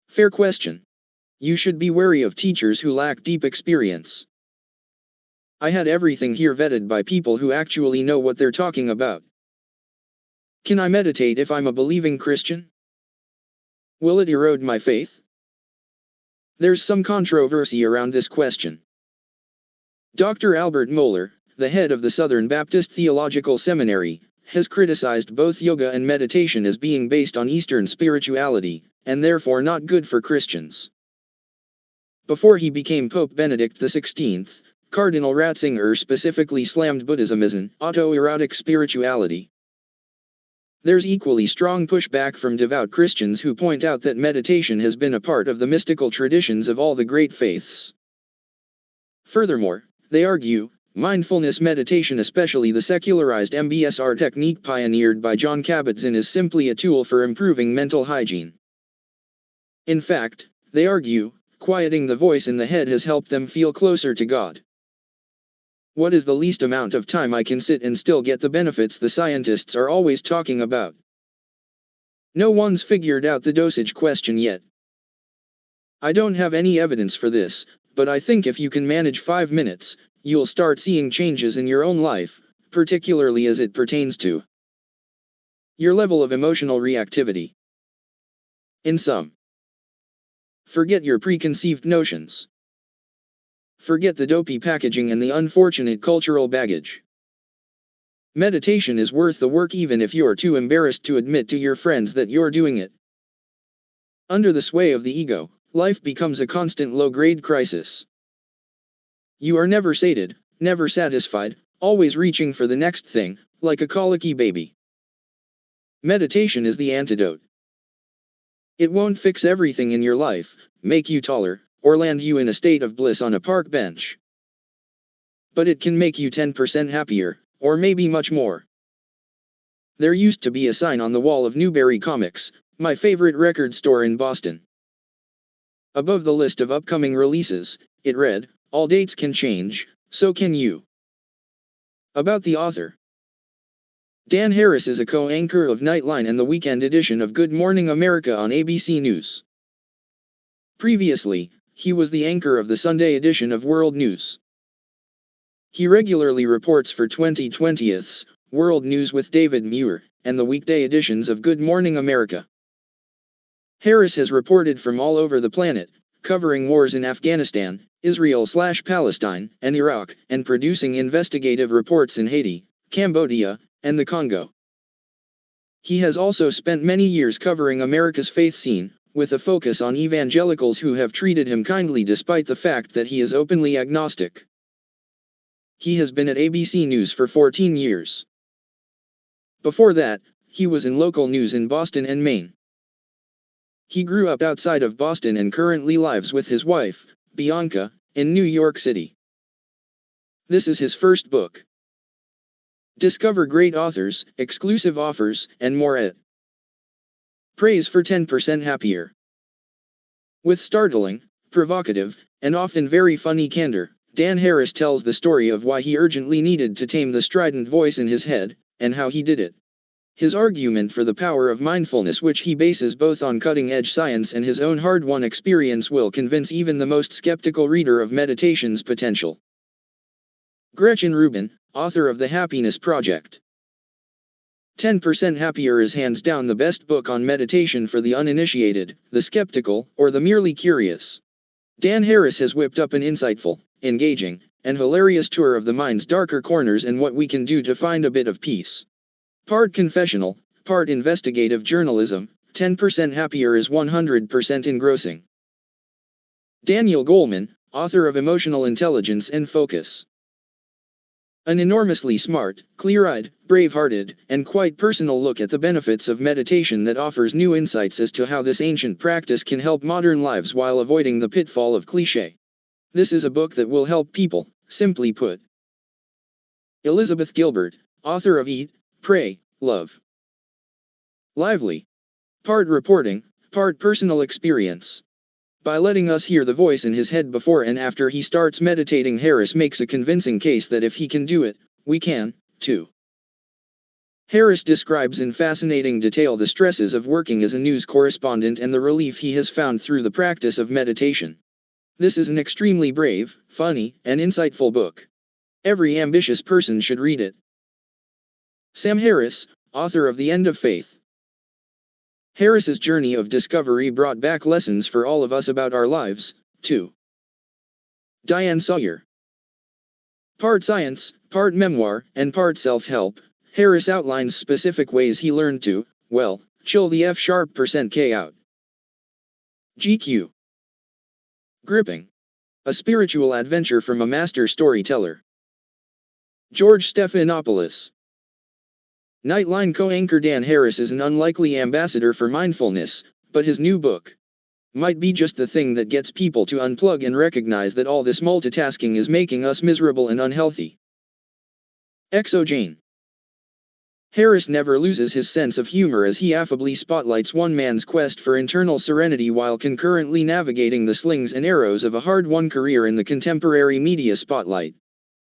Fair question. You should be wary of teachers who lack deep experience. I had everything here vetted by people who actually know what they're talking about. Can I meditate if I'm a believing Christian? Will it erode my faith? There's some controversy around this question. Dr. Albert Mohler, the head of the Southern Baptist Theological Seminary, has criticized both yoga and meditation as being based on Eastern spirituality, and therefore not good for Christians. Before he became Pope Benedict XVI, Cardinal Ratzinger specifically slammed Buddhism as an autoerotic spirituality. There's equally strong pushback from devout Christians who point out that meditation has been a part of the mystical traditions of all the great faiths. Furthermore, they argue, mindfulness meditation, especially the secularized MBSR technique pioneered by John Kabat-Zinn, is simply a tool for improving mental hygiene. In fact, they argue, quieting the voice in the head has helped them feel closer to God. What is the least amount of time I can sit and still get the benefits the scientists are always talking about? No one's figured out the dosage question yet. I don't have any evidence for this, but I think if you can manage 5 minutes, you'll start seeing changes in your own life, particularly as it pertains to your level of emotional reactivity. In sum, forget your preconceived notions. Forget the dopey packaging and the unfortunate cultural baggage. Meditation is worth the work even if you're too embarrassed to admit to your friends that you're doing it. Under the sway of the ego, life becomes a constant low-grade crisis. You are never sated, never satisfied, always reaching for the next thing, like a colicky baby. Meditation is the antidote. It won't fix everything in your life, make you taller, or land you in a state of bliss on a park bench. But it can make you 10% happier, or maybe much more. There used to be a sign on the wall of Newberry Comics, my favorite record store in Boston. Above the list of upcoming releases, it read, "All dates can change, so can you." About the author. Dan Harris is a co-anchor of Nightline and the weekend edition of Good Morning America on ABC News. Previously, he was the anchor of the Sunday edition of World News. He regularly reports for 2020's World News with David Muir, and the weekday editions of Good Morning America. Harris has reported from all over the planet, covering wars in Afghanistan, Israel/Palestine, and Iraq, and producing investigative reports in Haiti, Cambodia, and the Congo. He has also spent many years covering America's faith scene, with a focus on evangelicals who have treated him kindly despite the fact that he is openly agnostic. He has been at ABC News for 14 years. Before that, he was in local news in Boston and Maine. He grew up outside of Boston and currently lives with his wife, Bianca, in New York City. This is his first book. Discover great authors, exclusive offers, and more at Praise for 10% Happier. With startling, provocative, and often very funny candor, Dan Harris tells the story of why he urgently needed to tame the strident voice in his head, and how he did it. His argument for the power of mindfulness, which he bases both on cutting-edge science and his own hard-won experience, will convince even the most skeptical reader of meditation's potential. Gretchen Rubin, author of The Happiness Project. 10% Happier is hands down the best book on meditation for the uninitiated, the skeptical, or the merely curious. Dan Harris has whipped up an insightful, engaging, and hilarious tour of the mind's darker corners and what we can do to find a bit of peace. Part confessional, part investigative journalism, 10% Happier is 100% engrossing. Daniel Goleman, author of Emotional Intelligence and Focus. An enormously smart, clear-eyed, brave-hearted, and quite personal look at the benefits of meditation that offers new insights as to how this ancient practice can help modern lives while avoiding the pitfall of cliché. This is a book that will help people, simply put. Elizabeth Gilbert, author of Eat, Pray, Love. Lively. Part reporting, part personal experience. By letting us hear the voice in his head before and after he starts meditating, Harris makes a convincing case that if he can do it, we can, too. Harris describes in fascinating detail the stresses of working as a news correspondent and the relief he has found through the practice of meditation. This is an extremely brave, funny, and insightful book. Every ambitious person should read it. Sam Harris, author of The End of Faith. Harris's journey of discovery brought back lessons for all of us about our lives, too. Diane Sawyer. Part science, part memoir, and part self-help, Harris outlines specific ways he learned to, well, chill the F#% out. GQ. Gripping. A spiritual adventure from a master storyteller. George Stephanopoulos. Nightline co-anchor Dan Harris is an unlikely ambassador for mindfulness, but his new book might be just the thing that gets people to unplug and recognize that all this multitasking is making us miserable and unhealthy. Exogene. Harris never loses his sense of humor as he affably spotlights one man's quest for internal serenity while concurrently navigating the slings and arrows of a hard-won career in the contemporary media spotlight.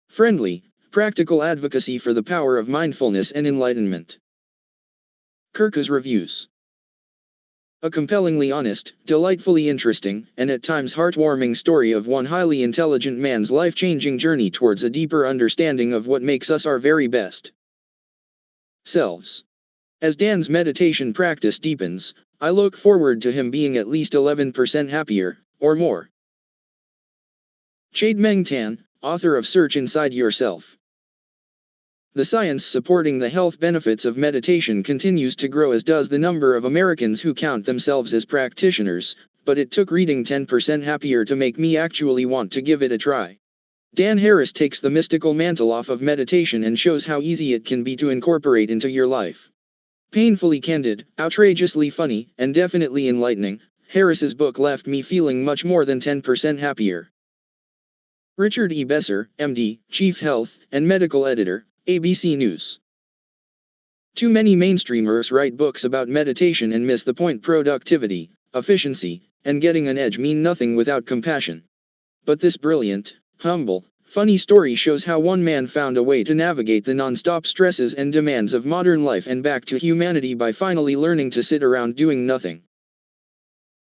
Friendly, practical advocacy for the power of mindfulness and enlightenment. Kirkus Reviews. A compellingly honest, delightfully interesting, and at times heartwarming story of one highly intelligent man's life-changing journey towards a deeper understanding of what makes us our very best selves. As Dan's meditation practice deepens, I look forward to him being at least 11% happier, or more. Chade-Meng Tan, author of Search Inside Yourself. The science supporting the health benefits of meditation continues to grow, as does the number of Americans who count themselves as practitioners, but it took reading 10% Happier to make me actually want to give it a try. Dan Harris takes the mystical mantle off of meditation and shows how easy it can be to incorporate into your life. Painfully candid, outrageously funny, and definitely enlightening, Harris's book left me feeling much more than 10% happier. Richard E. Besser, MD, Chief Health and Medical Editor, ABC News. Too many mainstreamers write books about meditation and miss the point. Productivity, efficiency, and getting an edge mean nothing without compassion. But this brilliant, humble, funny story shows how one man found a way to navigate the non-stop stresses and demands of modern life and back to humanity by finally learning to sit around doing nothing.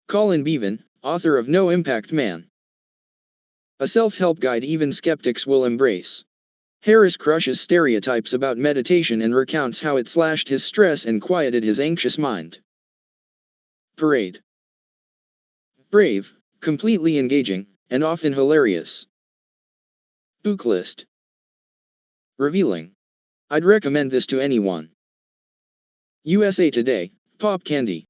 Colin Beavan, author of No Impact Man. A self-help guide even skeptics will embrace. Harris crushes stereotypes about meditation and recounts how it slashed his stress and quieted his anxious mind. Parade. Brave, completely engaging, and often hilarious. Book list. Revealing. I'd recommend this to anyone. USA Today, Pop Candy.